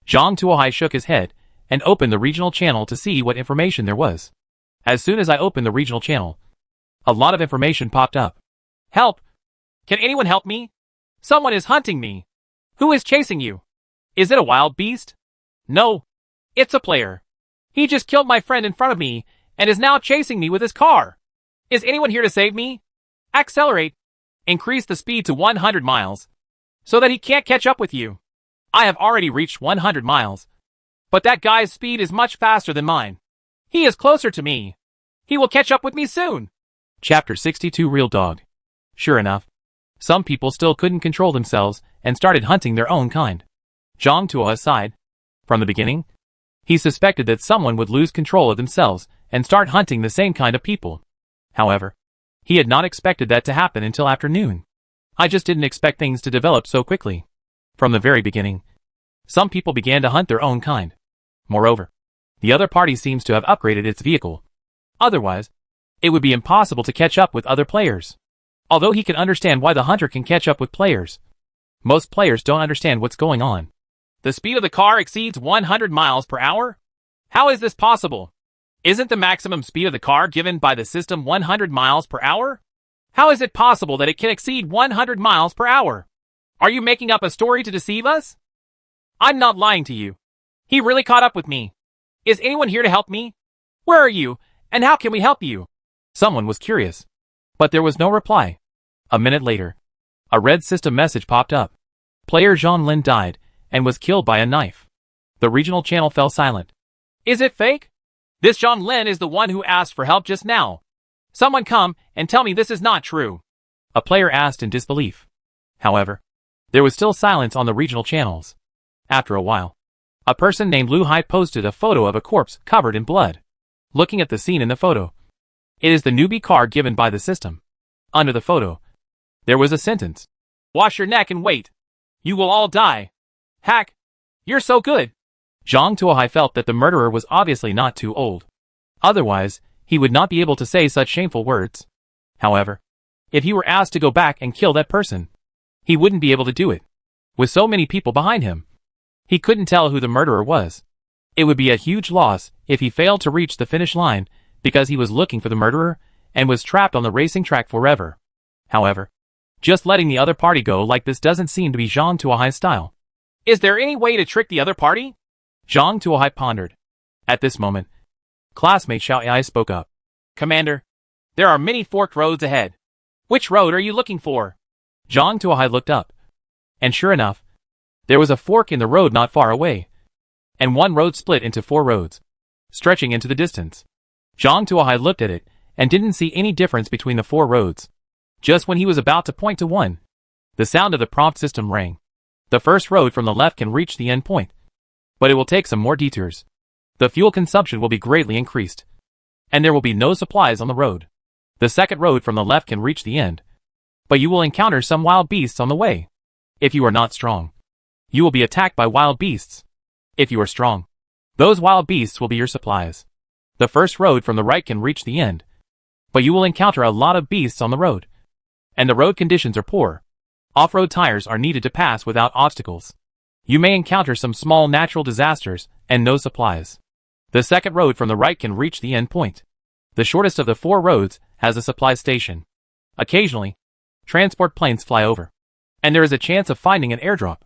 Zhang Tuohai shook his head and opened the regional channel to see what information there was. As soon as I opened the regional channel, a lot of information popped up. Help! Can anyone help me? Someone is hunting me. Who is chasing you? Is it a wild beast? No. It's a player. He just killed my friend in front of me and is now chasing me with his car. Is anyone here to save me? Accelerate. Increase the speed to 100 miles so that he can't catch up with you. I have already reached 100 miles, but that guy's speed is much faster than mine. He is closer to me. He will catch up with me soon. Chapter 62 Real Dog. Sure enough, some people still couldn't control themselves and started hunting their own kind. Zhang Tuohai sighed. From the beginning, he suspected that someone would lose control of themselves and start hunting the same kind of people. However, he had not expected that to happen until afternoon. I just didn't expect things to develop so quickly. From the very beginning, some people began to hunt their own kind. Moreover, the other party seems to have upgraded its vehicle. Otherwise, it would be impossible to catch up with other players. Although he can understand why the hunter can catch up with players, most players don't understand what's going on. The speed of the car exceeds 100 miles per hour? How is this possible? Isn't the maximum speed of the car given by the system 100 miles per hour? How is it possible that it can exceed 100 miles per hour? Are you making up a story to deceive us? I'm not lying to you. He really caught up with me. Is anyone here to help me? Where are you, and how can we help you? Someone was curious, but there was no reply. A minute later, a red system message popped up. Player Zhang Lin died and was killed by a knife. The regional channel fell silent. Is it fake? This Zhang Lin is the one who asked for help just now. Someone come and tell me this is not true. A player asked in disbelief. However, there was still silence on the regional channels. After a while, a person named Lu Hai posted a photo of a corpse covered in blood. Looking at the scene in the photo, it is the newbie car given by the system. Under the photo, there was a sentence. Wash your neck and wait. You will all die. Hack. You're so good. Zhang Tuohai felt that the murderer was obviously not too old. Otherwise, he would not be able to say such shameful words. However, if he were asked to go back and kill that person, he wouldn't be able to do it. With so many people behind him, he couldn't tell who the murderer was. It would be a huge loss if he failed to reach the finish line because he was looking for the murderer and was trapped on the racing track forever. However, just letting the other party go like this doesn't seem to be Zhang Tuohai's style. Is there any way to trick the other party? Zhang Tuohai pondered. At this moment, classmate Xiao Ai spoke up. Commander, there are many forked roads ahead. Which road are you looking for? Zhang Tuohai looked up. And sure enough, there was a fork in the road not far away. And one road split into 4 roads, stretching into the distance. Zhang Tuohai looked at it and didn't see any difference between the 4 roads. Just when he was about to point to one, the sound of the prompt system rang. The first road from the left can reach the end point, but it will take some more detours. The fuel consumption will be greatly increased, and there will be no supplies on the road. The second road from the left can reach the end, but you will encounter some wild beasts on the way. If you are not strong, you will be attacked by wild beasts. If you are strong, those wild beasts will be your supplies. The first road from the right can reach the end, but you will encounter a lot of beasts on the road, and the road conditions are poor. Off-road tires are needed to pass without obstacles. You may encounter some small natural disasters and no supplies. The second road from the right can reach the end point. The shortest of the 4 roads has a supply station. Occasionally, transport planes fly over, and there is a chance of finding an airdrop.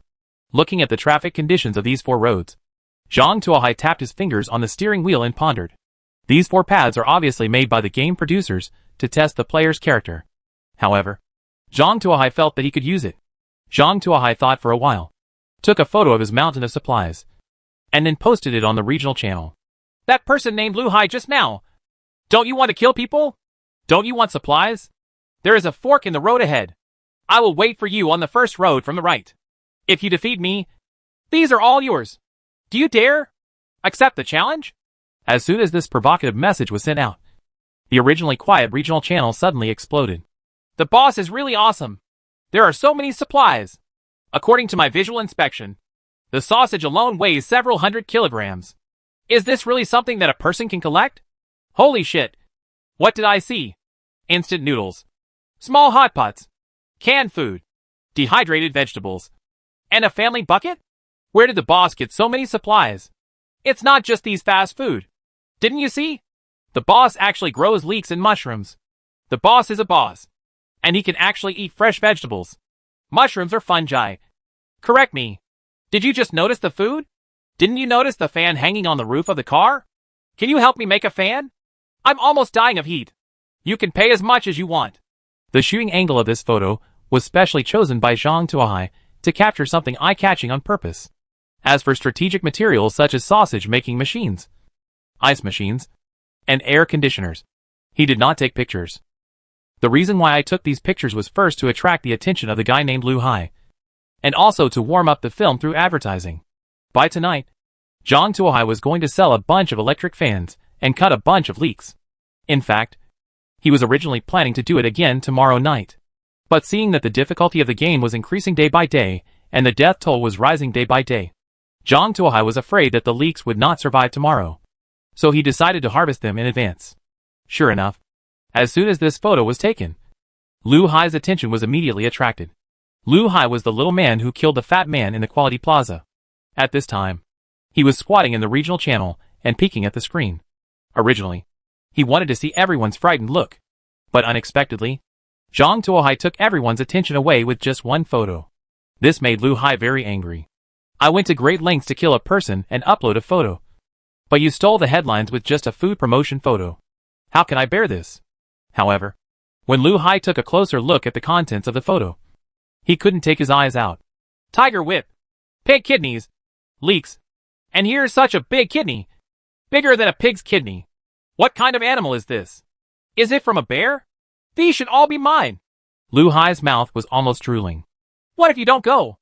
Looking at the traffic conditions of these 4 roads, Zhang Tuohai tapped his fingers on the steering wheel and pondered. These 4 paths are obviously made by the game producers to test the player's character. However, Zhang Tuohai felt that he could use it. Zhang Tuohai thought for a while, took a photo of his mountain of supplies, and then posted it on the regional channel. That person named Lu Hai just now. Don't you want to kill people? Don't you want supplies? There is a fork in the road ahead. I will wait for you on the first road from the right. If you defeat me, these are all yours. Do you dare? Accept the challenge? As soon as this provocative message was sent out, the originally quiet regional channel suddenly exploded. The boss is really awesome. There are so many supplies. According to my visual inspection, the sausage alone weighs several hundred kilograms. Is this really something that a person can collect? Holy shit. What did I see? Instant noodles, small hot pots, canned food, dehydrated vegetables, and a family bucket? Where did the boss get so many supplies? It's not just these fast food. Didn't you see? The boss actually grows leeks and mushrooms. The boss is a boss. And he can actually eat fresh vegetables. Mushrooms are fungi. Correct me. Did you just notice the food? Didn't you notice the fan hanging on the roof of the car? Can you help me make a fan? I'm almost dying of heat. You can pay as much as you want. The shooting angle of this photo was specially chosen by Zhang Tuohai to capture something eye-catching on purpose. As for strategic materials such as sausage-making machines, ice machines, and air conditioners, he did not take pictures. The reason why I took these pictures was first to attract the attention of the guy named Lu Hai, and also to warm up the film through advertising. By tonight, Zhang Tuohai was going to sell a bunch of electric fans and cut a bunch of leaks. In fact, he was originally planning to do it again tomorrow night. But seeing that the difficulty of the game was increasing day by day, and the death toll was rising day by day, Zhang Tuohai was afraid that the leaks would not survive tomorrow. So he decided to harvest them in advance. Sure enough, as soon as this photo was taken, Lu Hai's attention was immediately attracted. Lu Hai was the little man who killed the fat man in the Quality Plaza. At this time, he was squatting in the regional channel and peeking at the screen. Originally, he wanted to see everyone's frightened look. But unexpectedly, Zhang Tuohai took everyone's attention away with just one photo. This made Lu Hai very angry. I went to great lengths to kill a person and upload a photo. But you stole the headlines with just a food promotion photo. How can I bear this? However, when Lu Hai took a closer look at the contents of the photo, he couldn't take his eyes out. Tiger whip, pig kidneys, leeks, and here's such a big kidney. Bigger than a pig's kidney. What kind of animal is this? Is it from a bear? These should all be mine. Lu Hai's mouth was almost drooling. What if you don't go?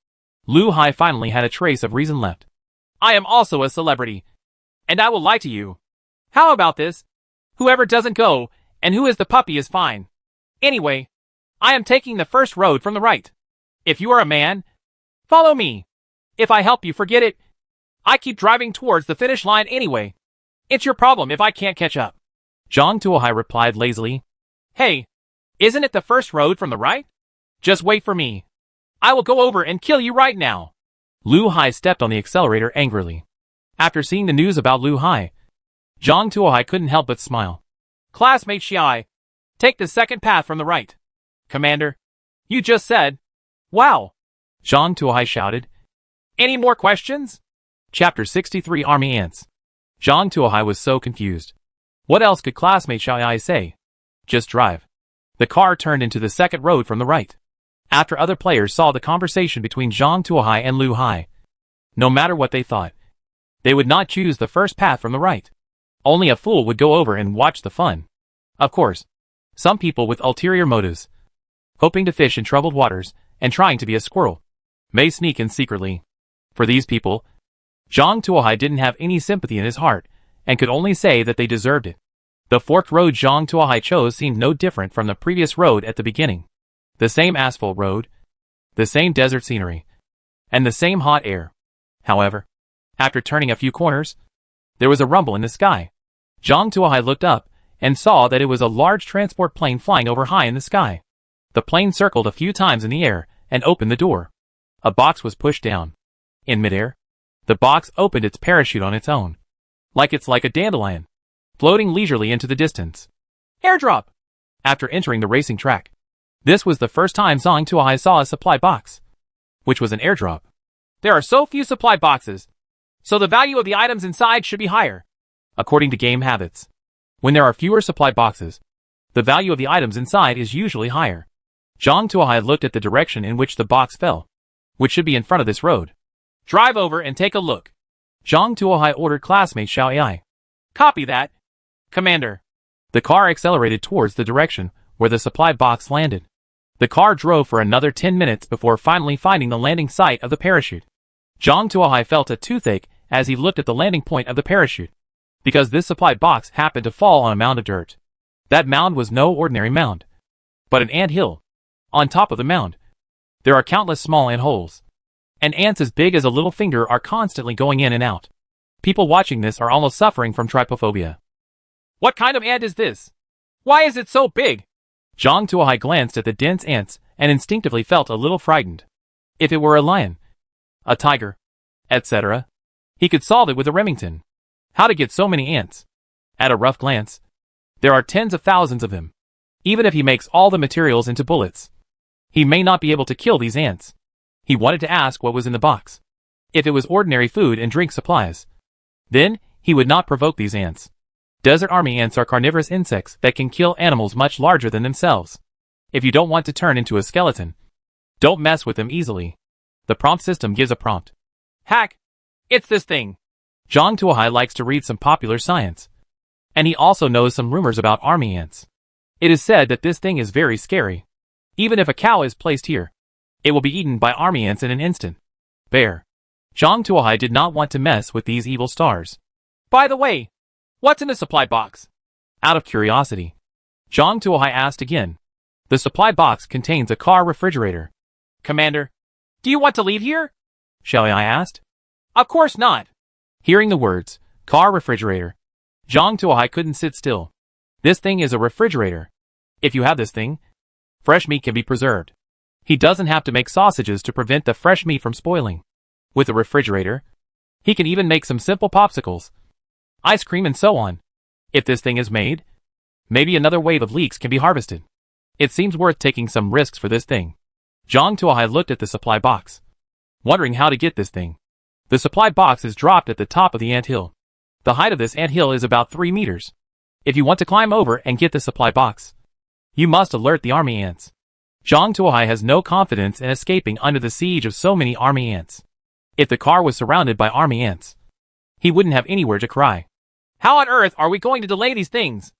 Lu Hai finally had a trace of reason left. I am also a celebrity, and I will lie to you. How about this? Whoever doesn't go, and who is the puppy is fine. Anyway, I am taking the first road from the right. If you are a man, follow me. If I help you, forget it. I keep driving towards the finish line anyway. It's your problem if I can't catch up. Zhang Tuohai replied lazily. Hey, isn't it the first road from the right? Just wait for me. I will go over and kill you right now. Lu Hai stepped on the accelerator angrily. After seeing the news about Lu Hai, Zhang Tuohai couldn't help but smile. Classmate Xiai, take the second path from the right. Commander, you just said. Wow. Zhang Tuohai shouted. Any more questions? Chapter 63 Army Ants. Zhang Tuohai was so confused. What else could classmate Xiai say? Just drive. The car turned into the second road from the right. After other players saw the conversation between Zhang Tuohai and Lu Hai, no matter what they thought, they would not choose the first path from the right. Only a fool would go over and watch the fun. Of course, some people with ulterior motives, hoping to fish in troubled waters and trying to be a squirrel, may sneak in secretly. For these people, Zhang Tuohai didn't have any sympathy in his heart and could only say that they deserved it. The forked road Zhang Tuohai chose seemed no different from the previous road at the beginning. The same asphalt road, the same desert scenery, and the same hot air. However, after turning a few corners, there was a rumble in the sky. Zhang Tuohai looked up and saw that it was a large transport plane flying over high in the sky. The plane circled a few times in the air and opened the door. A box was pushed down. In midair, the box opened its parachute on its own. Like a dandelion, floating leisurely into the distance. Airdrop! After entering the racing track, this was the first time Zhang Tuohai saw a supply box, which was an airdrop. There are so few supply boxes, so the value of the items inside should be higher. According to game habits, when there are fewer supply boxes, the value of the items inside is usually higher. Zhang Tuohai looked at the direction in which the box fell, which should be in front of this road. Drive over and take a look. Zhang Tuohai ordered classmate Xiao Ai. Copy that, Commander. The car accelerated towards the direction where the supply box landed. The car drove for another 10 minutes before finally finding the landing site of the parachute. Zhang Tuohai felt a toothache as he looked at the landing point of the parachute, because this supply box happened to fall on a mound of dirt. That mound was no ordinary mound, but an ant hill. On top of the mound, there are countless small ant holes, and ants as big as a little finger are constantly going in and out. People watching this are almost suffering from trypophobia. What kind of ant is this? Why is it so big? Zhang Tuohai glanced at the dense ants and instinctively felt a little frightened. If it were a lion, a tiger, etc. He could solve it with a Remington. How to get so many ants? At a rough glance, there are tens of thousands of them. Even if he makes all the materials into bullets, he may not be able to kill these ants. He wanted to ask what was in the box. If it was ordinary food and drink supplies, then he would not provoke these ants. Desert army ants are carnivorous insects that can kill animals much larger than themselves. If you don't want to turn into a skeleton, don't mess with them easily. The prompt system gives a prompt. Hack! It's this thing. Zhang Tuohai likes to read some popular science. And he also knows some rumors about army ants. It is said that this thing is very scary. Even if a cow is placed here, it will be eaten by army ants in an instant. Bear. Zhang Tuohai did not want to mess with these evil stars. By the way, what's in the supply box? Out of curiosity, Zhang Tuohai asked again. The supply box contains a car refrigerator. Commander, do you want to leave here? Xiaoyai asked. Of course not. Hearing the words, car refrigerator, Zhang Tuohai couldn't sit still. This thing is a refrigerator. If you have this thing, fresh meat can be preserved. He doesn't have to make sausages to prevent the fresh meat from spoiling. With a refrigerator, he can even make some simple popsicles, ice cream and so on. If this thing is made, maybe another wave of leeks can be harvested. It seems worth taking some risks for this thing. Zhang Tuohai looked at the supply box, wondering how to get this thing. The supply box is dropped at the top of the anthill. The height of this anthill is about 3 meters. If you want to climb over and get the supply box, you must alert the army ants. Zhang Tuohai has no confidence in escaping under the siege of so many army ants. If the car was surrounded by army ants, he wouldn't have anywhere to cry. How on earth are we going to delay these things?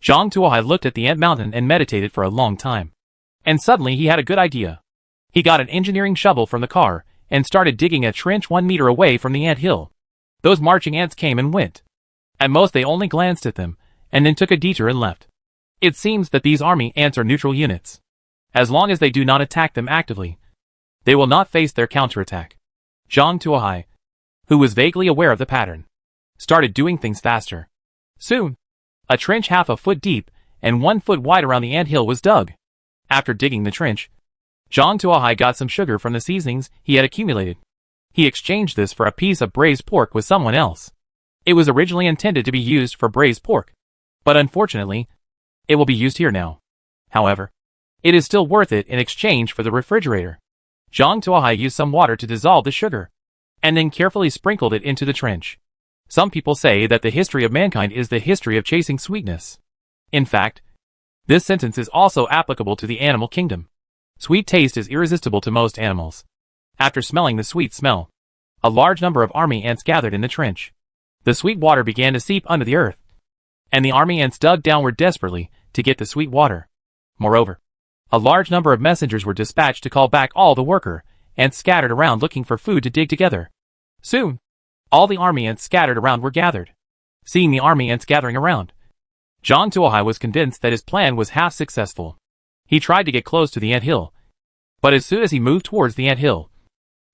Zhang Tuohai looked at the ant mountain and meditated for a long time. And suddenly he had a good idea. He got an engineering shovel from the car and started digging a trench 1 meter away from the ant hill. Those marching ants came and went. At most they only glanced at them, and then took a detour and left. It seems that these army ants are neutral units. As long as they do not attack them actively, they will not face their counterattack. Zhang Tuohai, who was vaguely aware of the pattern, started doing things faster. Soon, a trench half a foot deep and 1 foot wide around the anthill was dug. After digging the trench, Zhang Tuohai got some sugar from the seasonings he had accumulated. He exchanged this for a piece of braised pork with someone else. It was originally intended to be used for braised pork, but unfortunately, it will be used here now. However, it is still worth it in exchange for the refrigerator. Zhang Tuohai used some water to dissolve the sugar, and then carefully sprinkled it into the trench. Some people say that the history of mankind is the history of chasing sweetness. In fact, this sentence is also applicable to the animal kingdom. Sweet taste is irresistible to most animals. After smelling the sweet smell, a large number of army ants gathered in the trench. The sweet water began to seep under the earth, and the army ants dug downward desperately to get the sweet water. Moreover, a large number of messengers were dispatched to call back all the worker ants scattered around looking for food to dig together. Soon, all the army ants scattered around were gathered. Seeing the army ants gathering around, Zhang Tuohai was convinced that his plan was half successful. He tried to get close to the anthill, but as soon as he moved towards the anthill,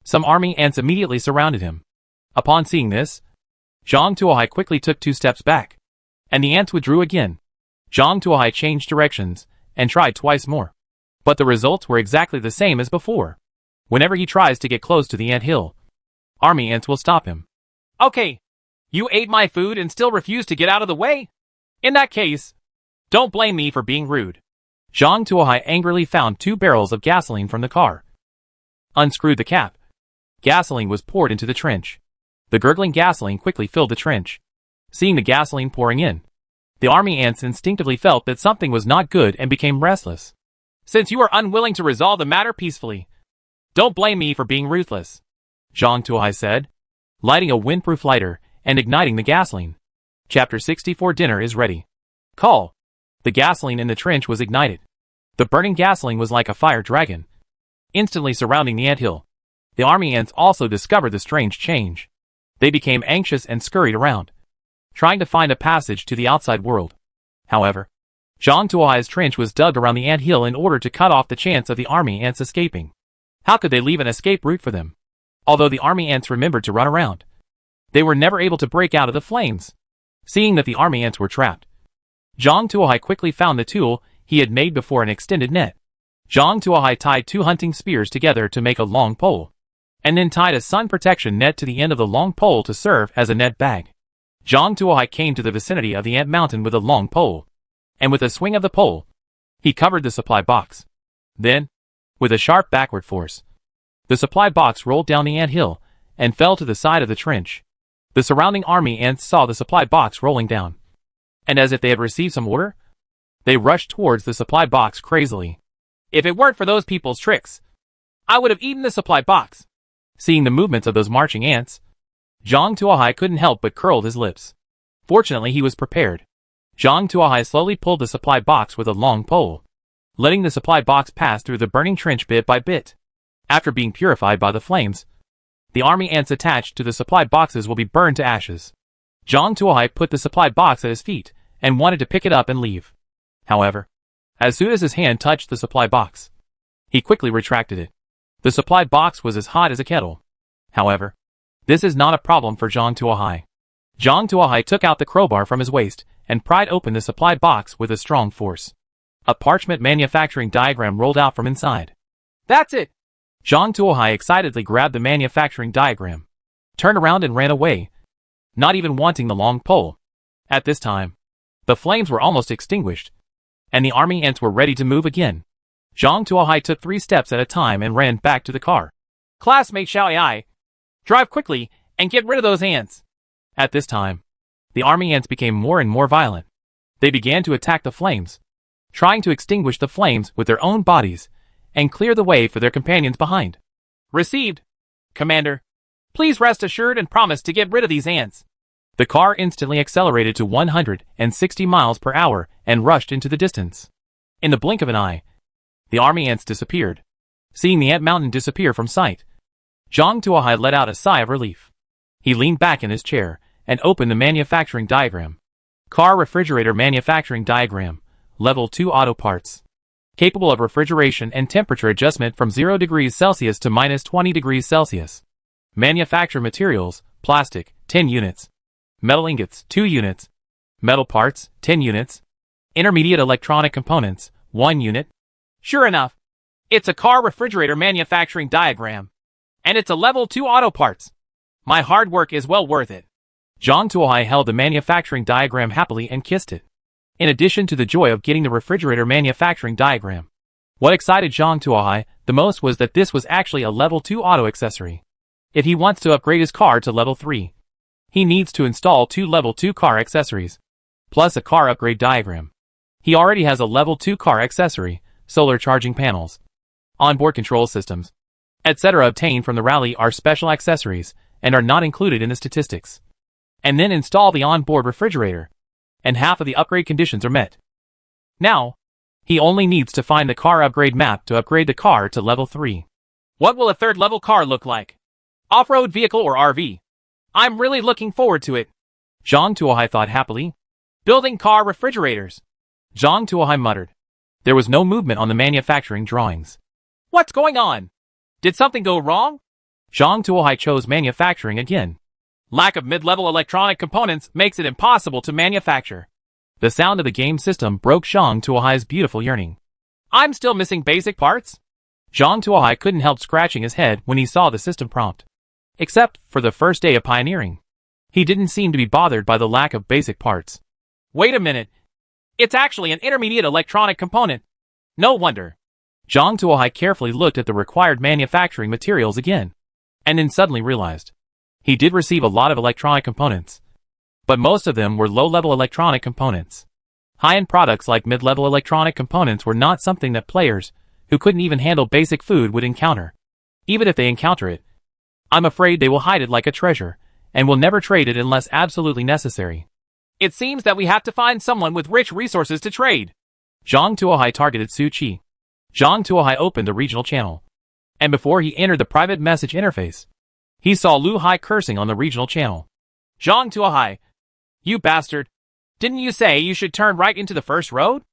some army ants immediately surrounded him. Upon seeing this, Zhang Tuohai quickly took 2 steps back, and the ants withdrew again. Zhang Tuohai changed directions and tried twice more, but the results were exactly the same as before. Whenever he tries to get close to the anthill, army ants will stop him. Okay, you ate my food and still refuse to get out of the way? In that case, don't blame me for being rude. Zhang Tuohai angrily found 2 barrels of gasoline from the car, unscrewed the cap. Gasoline was poured into the trench. The gurgling gasoline quickly filled the trench. Seeing the gasoline pouring in, the army ants instinctively felt that something was not good and became restless. Since you are unwilling to resolve the matter peacefully, don't blame me for being ruthless, Zhang Tuohai said, lighting a windproof lighter and igniting the gasoline. Chapter 64 Dinner is ready. Call. The gasoline in the trench was ignited. The burning gasoline was like a fire dragon, instantly surrounding the anthill. The army ants also discovered the strange change. They became anxious and scurried around, trying to find a passage to the outside world. However, Zhang Tuohai's trench was dug around the anthill in order to cut off the chance of the army ants escaping. How could they leave an escape route for them? Although the army ants remembered to run around, they were never able to break out of the flames. Seeing that the army ants were trapped, Zhang Tuohai quickly found the tool he had made before, an extended net. Zhang Tuohai tied 2 hunting spears together to make a long pole, and then tied a sun protection net to the end of the long pole to serve as a net bag. Zhang Tuohai came to the vicinity of the ant mountain with a long pole, and with a swing of the pole, he covered the supply box. Then, with a sharp backward force, the supply box rolled down the ant hill and fell to the side of the trench. The surrounding army ants saw the supply box rolling down, and as if they had received some order, they rushed towards the supply box crazily. If it weren't for those people's tricks, I would have eaten the supply box. Seeing the movements of those marching ants, Zhang Tuohai couldn't help but curled his lips. Fortunately, he was prepared. Zhang Tuohai slowly pulled the supply box with a long pole, letting the supply box pass through the burning trench bit by bit. After being purified by the flames, the army ants attached to the supply boxes will be burned to ashes. Zhang Tuohai put the supply box at his feet and wanted to pick it up and leave. However, as soon as his hand touched the supply box, he quickly retracted it. The supply box was as hot as a kettle. However, this is not a problem for Zhang Tuohai. Zhang Tuohai took out the crowbar from his waist and pried open the supply box with a strong force. A parchment manufacturing diagram rolled out from inside. That's it! Zhang Tuohai excitedly grabbed the manufacturing diagram, turned around and ran away, not even wanting the long pole. At this time, the flames were almost extinguished, and the army ants were ready to move again. Zhang Tuohai took 3 steps at a time and ran back to the car. Classmate Xiao Ai, drive quickly and get rid of those ants. At this time, the army ants became more and more violent. They began to attack the flames, trying to extinguish the flames with their own bodies and clear the way for their companions behind. Received, Commander. Please rest assured and promise to get rid of these ants. The car instantly accelerated to 160 miles per hour and rushed into the distance. In the blink of an eye, the army ants disappeared. Seeing the ant mountain disappear from sight, Zhang Tuohai let out a sigh of relief. He leaned back in his chair and opened the manufacturing diagram. Car refrigerator manufacturing diagram, level 2 auto parts. Capable of refrigeration and temperature adjustment from 0 degrees Celsius to minus 20 degrees Celsius. Manufacture materials, plastic, 10 units. Metal ingots, 2 units. Metal parts, 10 units. Intermediate electronic components, 1 unit. Sure enough, it's a car refrigerator manufacturing diagram. And it's a level 2 auto parts. My hard work is well worth it. Zhang Tuohai held the manufacturing diagram happily and kissed it. In addition to the joy of getting the refrigerator manufacturing diagram, what excited Zhang Tuohai the most was that this was actually a level 2 auto accessory. If he wants to upgrade his car to level 3, he needs to install 2 level 2 car accessories, plus a car upgrade diagram. He already has a level 2 car accessory, solar charging panels, onboard control systems, etc. obtained from the rally are special accessories and are not included in the statistics. And then install the onboard refrigerator, and half of the upgrade conditions are met. Now, he only needs to find the car upgrade map to upgrade the car to level 3. What will a 3rd level car look like? Off-road vehicle or RV? I'm really looking forward to it. Zhang Tuohai thought happily. Building car refrigerators. Zhang Tuohai muttered. There was no movement on the manufacturing drawings. What's going on? Did something go wrong? Zhang Tuohai chose manufacturing again. Lack of mid-level electronic components makes it impossible to manufacture. The sound of the game system broke Zhang Tuohai's beautiful yearning. I'm still missing basic parts? Zhang Tuohai couldn't help scratching his head when he saw the system prompt. Except for the first day of pioneering, he didn't seem to be bothered by the lack of basic parts. Wait a minute. It's actually an intermediate electronic component. No wonder. Zhang Tuohai carefully looked at the required manufacturing materials again, and then suddenly realized. He did receive a lot of electronic components, but most of them were low-level electronic components. High-end products like mid-level electronic components were not something that players, who couldn't even handle basic food, would encounter. Even if they encounter it, I'm afraid they will hide it like a treasure, and will never trade it unless absolutely necessary. It seems that we have to find someone with rich resources to trade. Zhang Tuohai targeted Su Qi. Zhang Tuohai opened the regional channel, and before he entered the private message interface, he saw Lu Hai cursing on the regional channel. Zhang Tuohai, you bastard. Didn't you say you should turn right into the first road?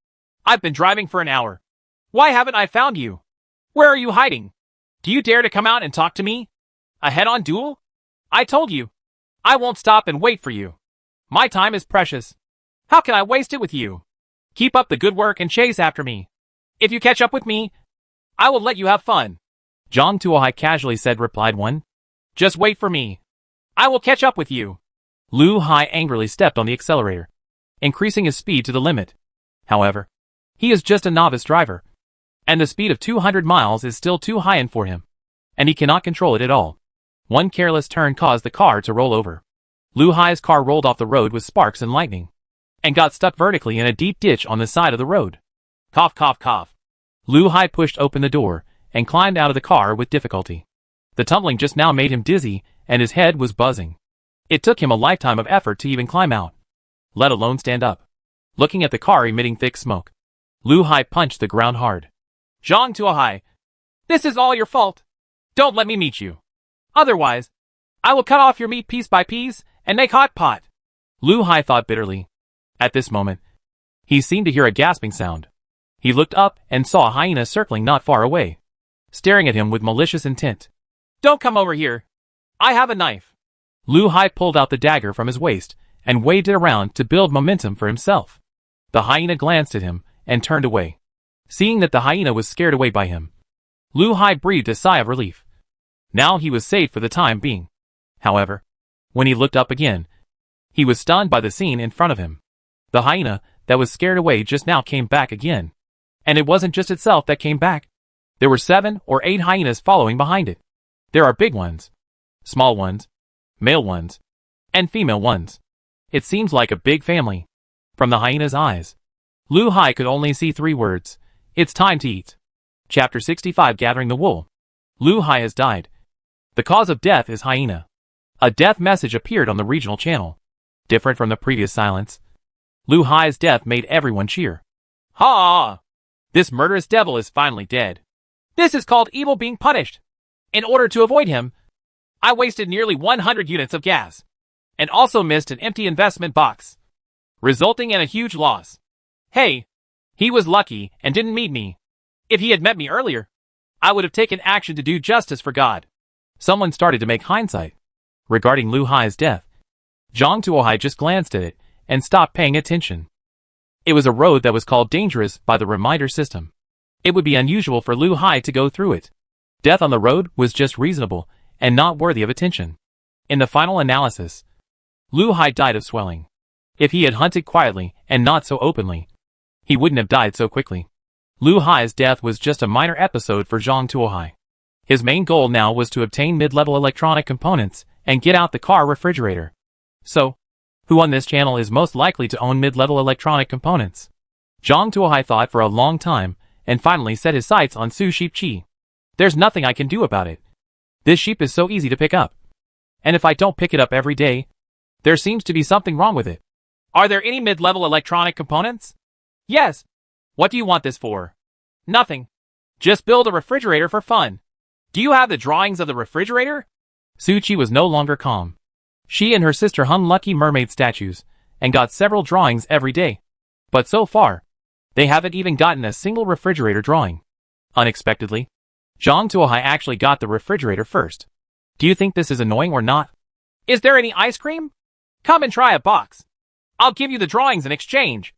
I've been driving for an hour. Why haven't I found you? Where are you hiding? Do you dare to come out and talk to me? A head-on duel? I told you. I won't stop and wait for you. My time is precious. How can I waste it with you? Keep up the good work and chase after me. If you catch up with me, I will let you have fun. Zhang Tuohai casually said, replied one. Just wait for me. I will catch up with you. Lu Hai angrily stepped on the accelerator, increasing his speed to the limit. However, he is just a novice driver, and the speed of 200 miles is still too high for him, and he cannot control it at all. One careless turn caused the car to roll over. Lu Hai's car rolled off the road with sparks and lightning, and got stuck vertically in a deep ditch on the side of the road. Cough, cough, cough. Lu Hai pushed open the door and climbed out of the car with difficulty. The tumbling just now made him dizzy, and his head was buzzing. It took him a lifetime of effort to even climb out, let alone stand up. Looking at the car emitting thick smoke, Lu Hai punched the ground hard. Zhang Tuohai, this is all your fault. Don't let me meet you. Otherwise, I will cut off your meat piece by piece and make hot pot. Lu Hai thought bitterly. At this moment, he seemed to hear a gasping sound. He looked up and saw a hyena circling not far away, staring at him with malicious intent. Don't come over here. I have a knife. Lu Hai pulled out the dagger from his waist and waved it around to build momentum for himself. The hyena glanced at him and turned away. Seeing that the hyena was scared away by him, Lu Hai breathed a sigh of relief. Now he was safe for the time being. However, when he looked up again, he was stunned by the scene in front of him. The hyena that was scared away just now came back again. And it wasn't just itself that came back. There were 7 or 8 hyenas following behind it. There are big ones, small ones, male ones, and female ones. It seems like a big family. From the hyena's eyes, Lu Hai could only see 3 words. It's time to eat. Chapter 65, Gathering the Wool. Lu Hai has died. The cause of death is hyena. A death message appeared on the regional channel. Different from the previous silence, Lu Hai's death made everyone cheer. Ha! This murderous devil is finally dead. This is called evil being punished. In order to avoid him, I wasted nearly 100 units of gas, and also missed an empty investment box, resulting in a huge loss. Hey, he was lucky and didn't meet me. If he had met me earlier, I would have taken action to do justice for God. Someone started to make hindsight. Regarding Lu Hai's death, Zhang Tuohai just glanced at it and stopped paying attention. It was a road that was called dangerous by the reminder system. It would be unusual for Lu Hai to go through it. Death on the road was just reasonable and not worthy of attention. In the final analysis, Lu Hai died of swelling. If he had hunted quietly and not so openly, he wouldn't have died so quickly. Lu Hai's death was just a minor episode for Zhang Tuohai. His main goal now was to obtain mid-level electronic components and get out the car refrigerator. So, who on this channel is most likely to own mid-level electronic components? Zhang Tuohai thought for a long time and finally set his sights on Su Sheep Chi. There's nothing I can do about it. This sheep is so easy to pick up. And if I don't pick it up every day, there seems to be something wrong with it. Are there any mid-level electronic components? Yes. What do you want this for? Nothing. Just build a refrigerator for fun. Do you have the drawings of the refrigerator? Su Chi was no longer calm. She and her sister hung lucky mermaid statues and got several drawings every day. But so far, they haven't even gotten a single refrigerator drawing. Unexpectedly, Zhang Tuohai actually got the refrigerator first. Do you think this is annoying or not? Is there any ice cream? Come and try a box. I'll give you the drawings in exchange.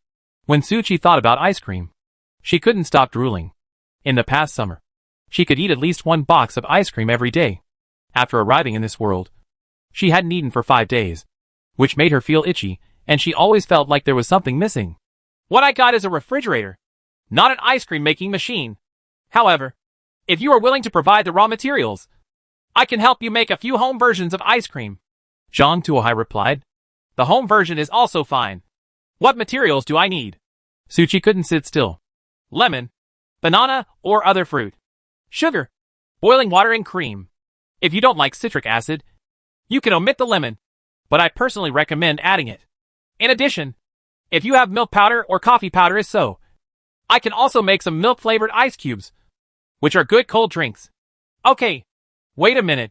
When Su Chi thought about ice cream, she couldn't stop drooling. In the past summer, she could eat at least 1 box of ice cream every day. After arriving in this world, she hadn't eaten for 5 days, which made her feel itchy, and she always felt like there was something missing. What I got is a refrigerator, not an ice cream making machine. However, if you are willing to provide the raw materials, I can help you make a few home versions of ice cream. Zhang Tuohai replied. The home version is also fine. What materials do I need? Su Chi couldn't sit still. Lemon, banana, or other fruit. Sugar, boiling water and cream. If you don't like citric acid, you can omit the lemon, but I personally recommend adding it. In addition, if you have milk powder or coffee powder is so, I can also make some milk-flavored ice cubes, which are good cold drinks. Okay, wait a minute.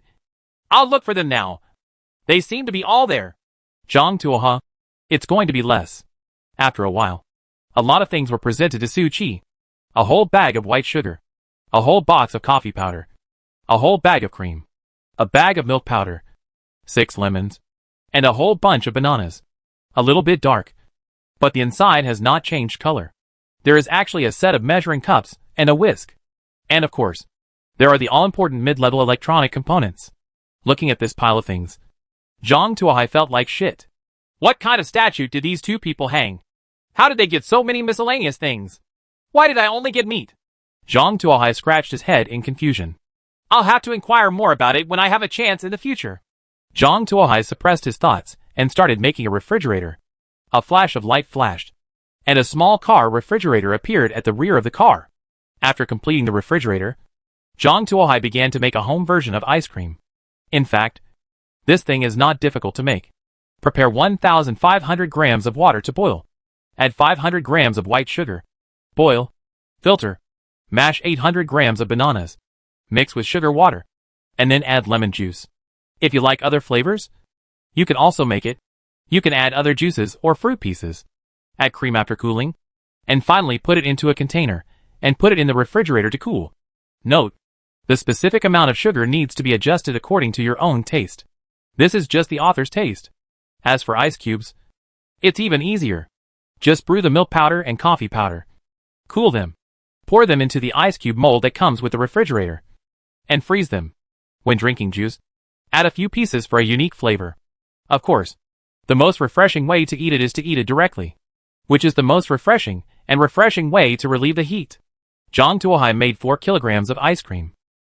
I'll look for them now. They seem to be all there. Zhang Tuohai, it's going to be less. After a while, a lot of things were presented to Su Chi. A whole bag of white sugar, a whole box of coffee powder, a whole bag of cream, a bag of milk powder, 6 lemons, and a whole bunch of bananas. A little bit dark, but the inside has not changed color. There is actually a set of measuring cups and a whisk. And of course, There are the all-important mid-level electronic components. Looking at this pile of things, Zhang Tuohai felt like shit. What kind of statue did these two people hang? How did they get so many miscellaneous things? Why did I only get meat? Zhang Tuohai scratched his head in confusion. I'll have to inquire more about it when I have a chance in the future. Zhang Tuohai suppressed his thoughts and started making a refrigerator. A flash of light flashed, and a small car refrigerator appeared at the rear of the car. After completing the refrigerator, Zhang Tuohai began to make a home version of ice cream. In fact, this thing is not difficult to make. Prepare 1,500 grams of water to boil. Add 500 grams of white sugar. Boil. Filter. Mash 800 grams of bananas. Mix with sugar water. And then add lemon juice. If you like other flavors, you can also make it. You can add other juices or fruit pieces. Add cream after cooling. And finally put it into a container and put it in the refrigerator to cool. Note: the specific amount of sugar needs to be adjusted according to your own taste. This is just the author's taste. As for ice cubes, it's even easier. Just brew the milk powder and coffee powder. Cool them. Pour them into the ice cube mold that comes with the refrigerator. And freeze them. When drinking juice, add a few pieces for a unique flavor. Of course, the most refreshing way to eat it is to eat it directly, which is the most refreshing way to relieve the heat. Zhang Tuohai made 4 kilograms of ice cream.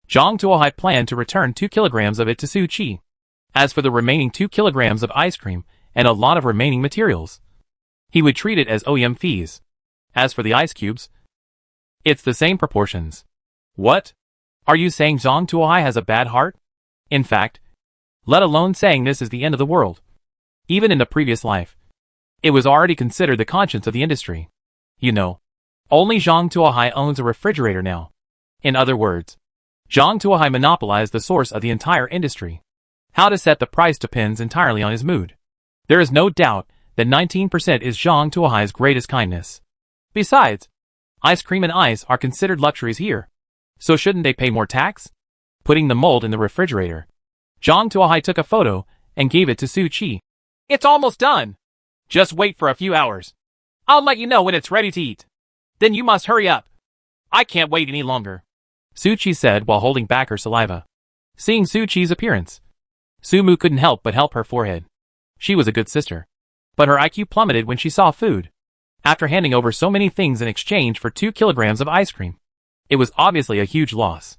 Zhang Tuohai planned to return 2 kilograms of it to Su Qi. As for the remaining 2 kilograms of ice cream and a lot of remaining materials, he would treat it as OEM fees. As for the ice cubes, it's the same proportions. What? Are you saying Zhang Tuohai has a bad heart? In fact, let alone saying this is the end of the world. Even in the previous life, it was already considered the conscience of the industry. You know, only Zhang Tuohai owns a refrigerator now. In other words, Zhang Tuohai monopolized the source of the entire industry. How to set the price depends entirely on his mood. There is no doubt that 19% is Zhang Tuohai's greatest kindness. Besides, ice cream and ice are considered luxuries here. So shouldn't they pay more tax? Putting the mold in the refrigerator, Zhang Tuohai took a photo and gave it to Su Qi. It's almost done. Just wait for a few hours. I'll let you know when it's ready to eat. Then you must hurry up. I can't wait any longer, Su Qi said while holding back her saliva. Seeing Su Qi's appearance, Su Mu couldn't help but help her forehead. She was a good sister, but her IQ plummeted when she saw food. After handing over so many things in exchange for 2 kilograms of ice cream, it was obviously a huge loss.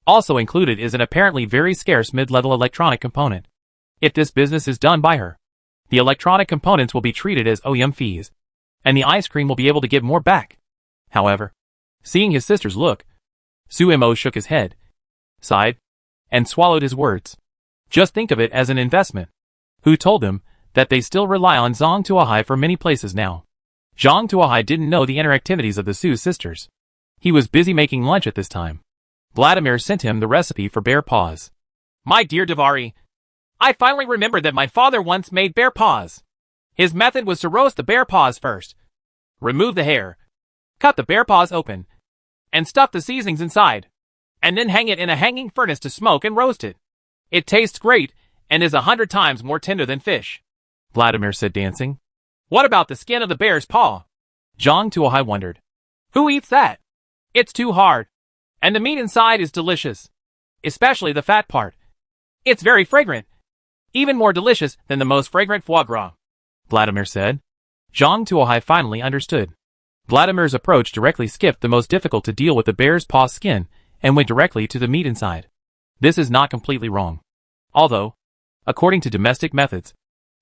Also included is an apparently very scarce mid-level electronic component. If this business is done by her, the electronic components will be treated as OEM fees, and the ice cream will be able to give more back. However, seeing his sister's look, Su Mo shook his head, sighed, and swallowed his words. Just think of it as an investment. Who told him that they still rely on Zhang Tuohai for many places now? Zhang Tuohai didn't know the inner activities of the Su sisters. He was busy making lunch at this time. Vladimir sent him the recipe for bear paws. My dear Davari, I finally remembered that my father once made bear paws. His method was to roast the bear paws first, remove the hair, cut the bear paws open, and stuff the seasonings inside, and then hang it in a hanging furnace to smoke and roast it. It tastes great and is 100 times more tender than fish, Vladimir said, dancing. What about the skin of the bear's paw? Zhang Tuohai wondered. Who eats that? It's too hard. And the meat inside is delicious, especially the fat part. It's very fragrant, even more delicious than the most fragrant foie gras, Vladimir said. Zhang Tuohai finally understood. Vladimir's approach directly skipped the most difficult to deal with the bear's paw skin and went directly to the meat inside. This is not completely wrong. Although, according to domestic methods,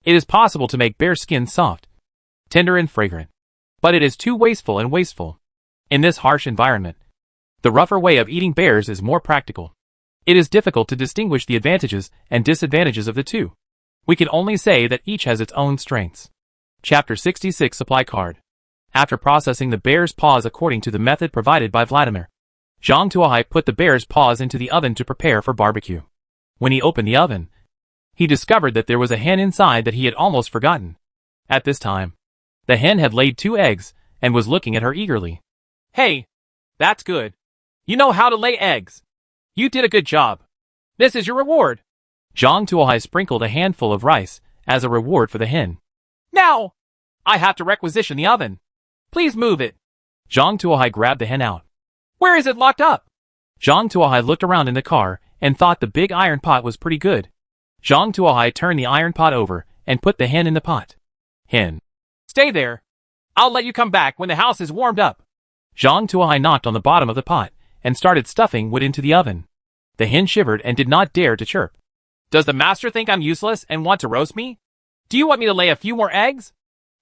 it is possible to make bear skin soft, tender and fragrant. But it is too wasteful. In this harsh environment, the rougher way of eating bears is more practical. It is difficult to distinguish the advantages and disadvantages of the two. We can only say that each has its own strengths. Chapter 66 Supply Card. After processing the bear's paws according to the method provided by Vladimir, Zhang Tuohai put the bear's paws into the oven to prepare for barbecue. When he opened the oven, he discovered that there was a hen inside that he had almost forgotten. At this time, the hen had laid 2 eggs and was looking at her eagerly. Hey, that's good. You know how to lay eggs. You did a good job. This is your reward. Zhang Tuohai sprinkled a handful of rice as a reward for the hen. Now, I have to requisition the oven. Please move it. Zhang Tuohai grabbed the hen out. Where is it locked up? Zhang Tuohai looked around in the car and thought the big iron pot was pretty good. Zhang Tuohai turned the iron pot over and put the hen in the pot. Hen. Stay there. I'll let you come back when the house is warmed up. Zhang Tuohai knocked on the bottom of the pot and started stuffing wood into the oven. The hen shivered and did not dare to chirp. Does the master think I'm useless and want to roast me? Do you want me to lay a few more eggs?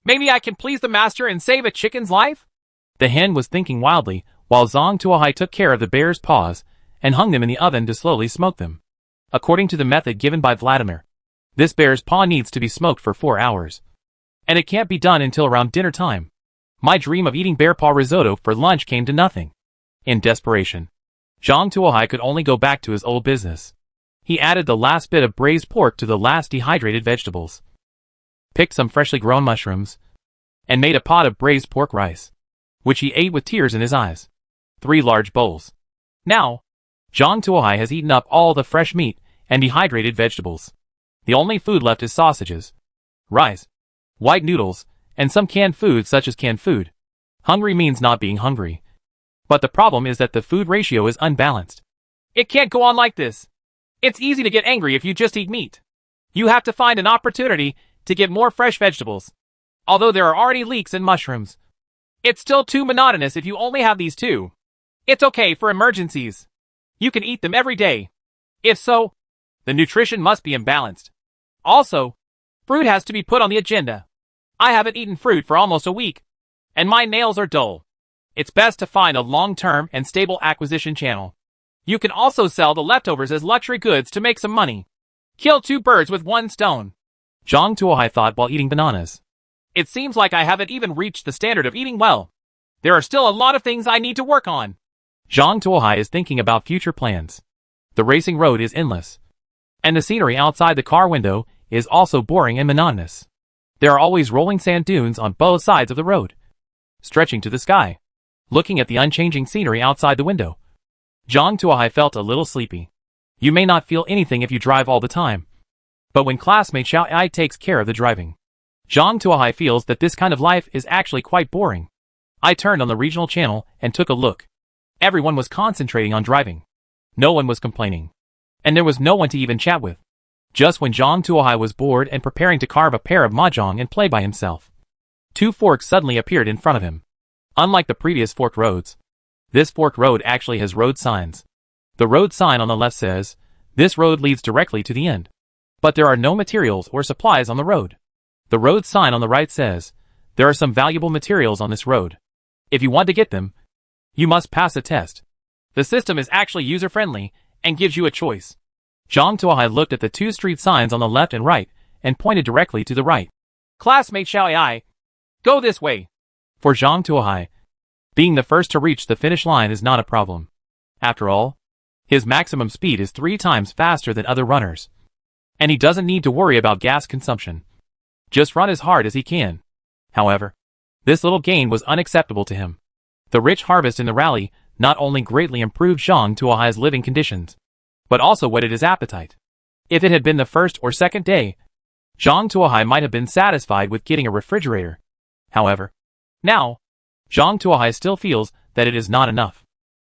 Maybe I can please the master and save a chicken's life? The hen was thinking wildly while Zhang Tuohai took care of the bear's paws and hung them in the oven to slowly smoke them. According to the method given by Vladimir, this bear's paw needs to be smoked for 4 hours. And it can't be done until around dinner time. My dream of eating bear paw risotto for lunch came to nothing. In desperation, Zhang Tuohai could only go back to his old business. He added the last bit of braised pork to the last dehydrated vegetables, picked some freshly grown mushrooms, and made a pot of braised pork rice, which he ate with tears in his eyes. 3 large bowls. Now, Zhang Tuohai has eaten up all the fresh meat and dehydrated vegetables. The only food left is sausages, rice, white noodles, and some canned food such as canned food. Hungry means not being hungry. But the problem is that the food ratio is unbalanced. It can't go on like this. It's easy to get angry if you just eat meat. You have to find an opportunity to get more fresh vegetables. Although there are already leeks and mushrooms, it's still too monotonous if you only have these 2. It's okay for emergencies. You can eat them every day. If so, the nutrition must be imbalanced. Also, fruit has to be put on the agenda. I haven't eaten fruit for almost a week, and my nails are dull. It's best to find a long-term and stable acquisition channel. You can also sell the leftovers as luxury goods to make some money. Kill 2 birds with 1 stone. Zhang Tuohai thought while eating bananas. It seems like I haven't even reached the standard of eating well. There are still a lot of things I need to work on. Zhang Tuohai is thinking about future plans. The racing road is endless, and the scenery outside the car window is also boring and monotonous. There are always rolling sand dunes on both sides of the road, stretching to the sky. Looking at the unchanging scenery outside the window, Zhang Tuohai felt a little sleepy. You may not feel anything if you drive all the time, but when classmate Xiao Ai takes care of the driving, Zhang Tuohai feels that this kind of life is actually quite boring. I turned on the regional channel and took a look. Everyone was concentrating on driving. No one was complaining, and there was no one to even chat with. Just when Zhang Tuohai was bored and preparing to carve a pair of mahjong and play by himself, 2 forks suddenly appeared in front of him. Unlike the previous forked roads, this forked road actually has road signs. The road sign on the left says, "This road leads directly to the end." But there are no materials or supplies on the road. The road sign on the right says, "There are some valuable materials on this road. If you want to get them, you must pass a test." The system is actually user-friendly and gives you a choice. Zhang Tuohai looked at the 2 street signs on the left and right and pointed directly to the right. Classmate Xiao Ai, go this way. For Zhang Tuohai, being the first to reach the finish line is not a problem. After all, his maximum speed is 3 times faster than other runners, and he doesn't need to worry about gas consumption. Just run as hard as he can. However, this little gain was unacceptable to him. The rich harvest in the rally not only greatly improved Zhang Tuohai's living conditions, but also whetted his appetite. If it had been the first or second day, Zhang Tuohai might have been satisfied with getting a refrigerator. However, now, Zhang Tuohai still feels that it is not enough.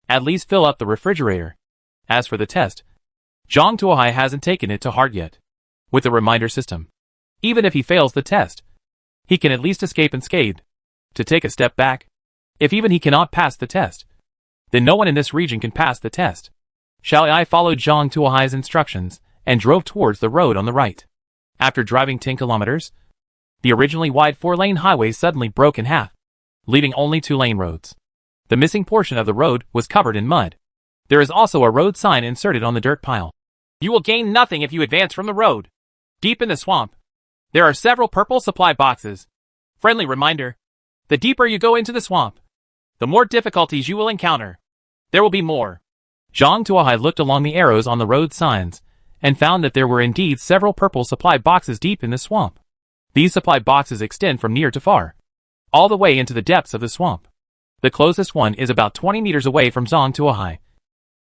At least fill up the refrigerator. As for the test, Zhang Tuohai hasn't taken it to heart yet. With the reminder system, even if he fails the test, he can at least escape unscathed. To take a step back, if even he cannot pass the test, then no one in this region can pass the test. Xiao Ai followed Zhang Tuohai's instructions and drove towards the road on the right. After driving 10 kilometers, the originally wide 4-lane highway suddenly broke in half, leaving only 2-lane roads. The missing portion of the road was covered in mud. There is also a road sign inserted on the dirt pile. You will gain nothing if you advance from the road. Deep in the swamp, there are several purple supply boxes. Friendly reminder, the deeper you go into the swamp, the more difficulties you will encounter. There will be more. Zhang Tuohai looked along the arrows on the road signs and found that there were indeed several purple supply boxes deep in the swamp. These supply boxes extend from near to far, all the way into the depths of the swamp. The closest one is about 20 meters away from Zhang Tuohai,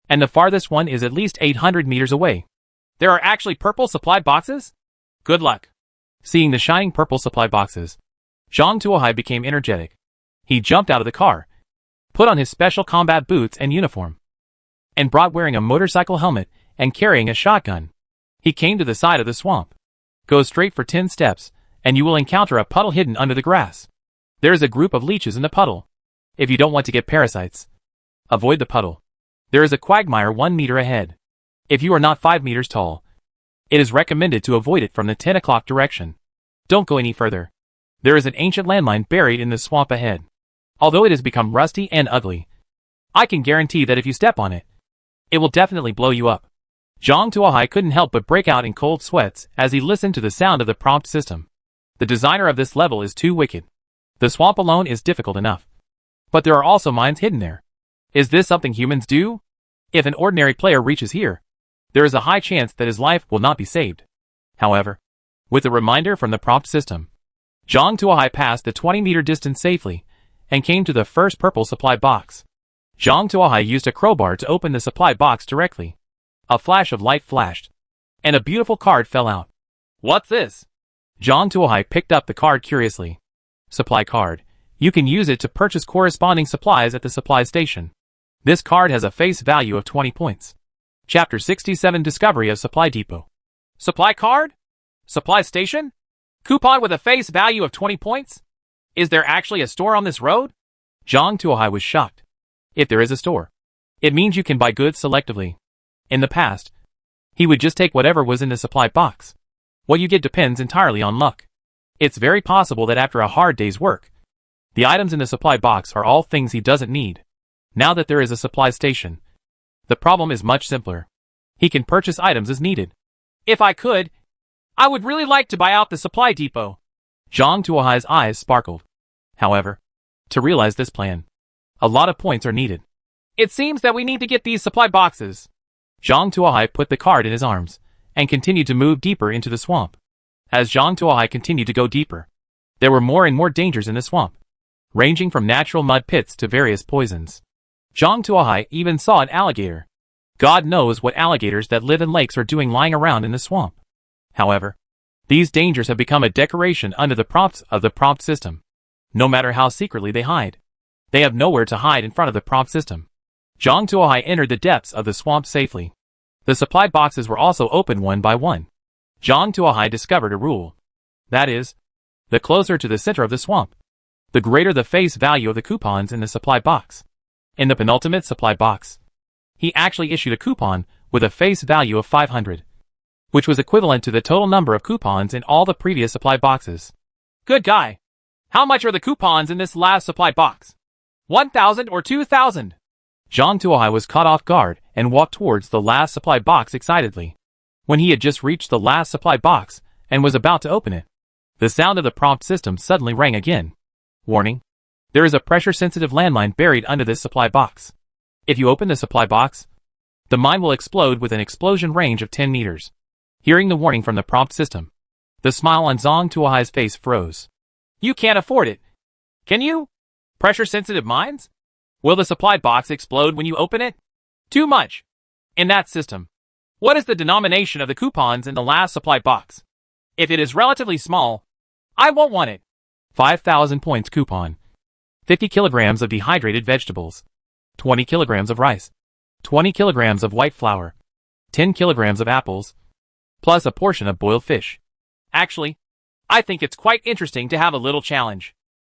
and the farthest one is at least 800 meters away. There are actually purple supply boxes? Good luck. Seeing the shining purple supply boxes, Zhang Tuohai became energetic. He jumped out of the car, put on his special combat boots and uniform, and brought wearing a motorcycle helmet and carrying a shotgun. He came to the side of the swamp. Go straight for 10 steps, and you will encounter a puddle hidden under the grass. There is a group of leeches in the puddle. If you don't want to get parasites, avoid the puddle. There is a quagmire 1 meter ahead. If you are not 5 meters tall, it is recommended to avoid it from the 10 o'clock direction. Don't go any further. There is an ancient landmine buried in the swamp ahead. Although it has become rusty and ugly, I can guarantee that if you step on it, it will definitely blow you up. Zhang Tuohai couldn't help but break out in cold sweats as he listened to the sound of the prompt system. The designer of this level is too wicked. The swamp alone is difficult enough, but there are also mines hidden there. Is this something humans do? If an ordinary player reaches here, there is a high chance that his life will not be saved. However, with a reminder from the prompt system, Zhang Tuohai passed the 20-meter distance safely and came to the first purple supply box. Zhang Tuohai used a crowbar to open the supply box directly. A flash of light flashed, and a beautiful card fell out. What's this? Zhang Tuohai picked up the card curiously. Supply card. You can use it to purchase corresponding supplies at the supply station. This card has a face value of 20 points. Chapter 67 Discovery of Supply Depot. Supply card? Supply station? Coupon with a face value of 20 points? Is there actually a store on this road? Zhang Tuohai was shocked. If there is a store, it means you can buy goods selectively. In the past, he would just take whatever was in the supply box. What you get depends entirely on luck. It's very possible that after a hard day's work, the items in the supply box are all things he doesn't need. Now that there is a supply station, the problem is much simpler. He can purchase items as needed. If I could, I would really like to buy out the supply depot. Zhang Tuohai's eyes sparkled. However, to realize this plan, a lot of points are needed. It seems that we need to get these supply boxes. Zhang Tuohai put the card in his arms and continued to move deeper into the swamp. As Zhang Tuohai continued to go deeper, there were more and more dangers in the swamp, ranging from natural mud pits to various poisons. Zhang Tuohai even saw an alligator. God knows what alligators that live in lakes are doing lying around in the swamp. However, these dangers have become a decoration under the prompts of the prompt system. No matter how secretly they hide, they have nowhere to hide in front of the prompt system. Zhang Tuohai entered the depths of the swamp safely. The supply boxes were also opened one by one. Zhang Tuohai discovered a rule. That is, the closer to the center of the swamp, the greater the face value of the coupons in the supply box. In the penultimate supply box, he actually issued a coupon with a face value of 500, which was equivalent to the total number of coupons in all the previous supply boxes. Good guy. How much are the coupons in this last supply box? 1,000 or 2,000? Zhang Tuohai was caught off guard and walked towards the last supply box excitedly. When he had just reached the last supply box and was about to open it, the sound of the prompt system suddenly rang again. Warning. There is a pressure-sensitive landmine buried under this supply box. If you open the supply box, the mine will explode with an explosion range of 10 meters. Hearing the warning from the prompt system, the smile on Zhang Tuohai's face froze. You can't afford it. Can you? Pressure-sensitive mines? Will the supply box explode when you open it? Too much. In that system, what is the denomination of the coupons in the last supply box? If it is relatively small, I won't want it. 5,000 points coupon. 50 kilograms of dehydrated vegetables. 20 kilograms of rice. 20 kilograms of white flour. 10 kilograms of apples. Plus a portion of boiled fish. Actually, I think it's quite interesting to have a little challenge.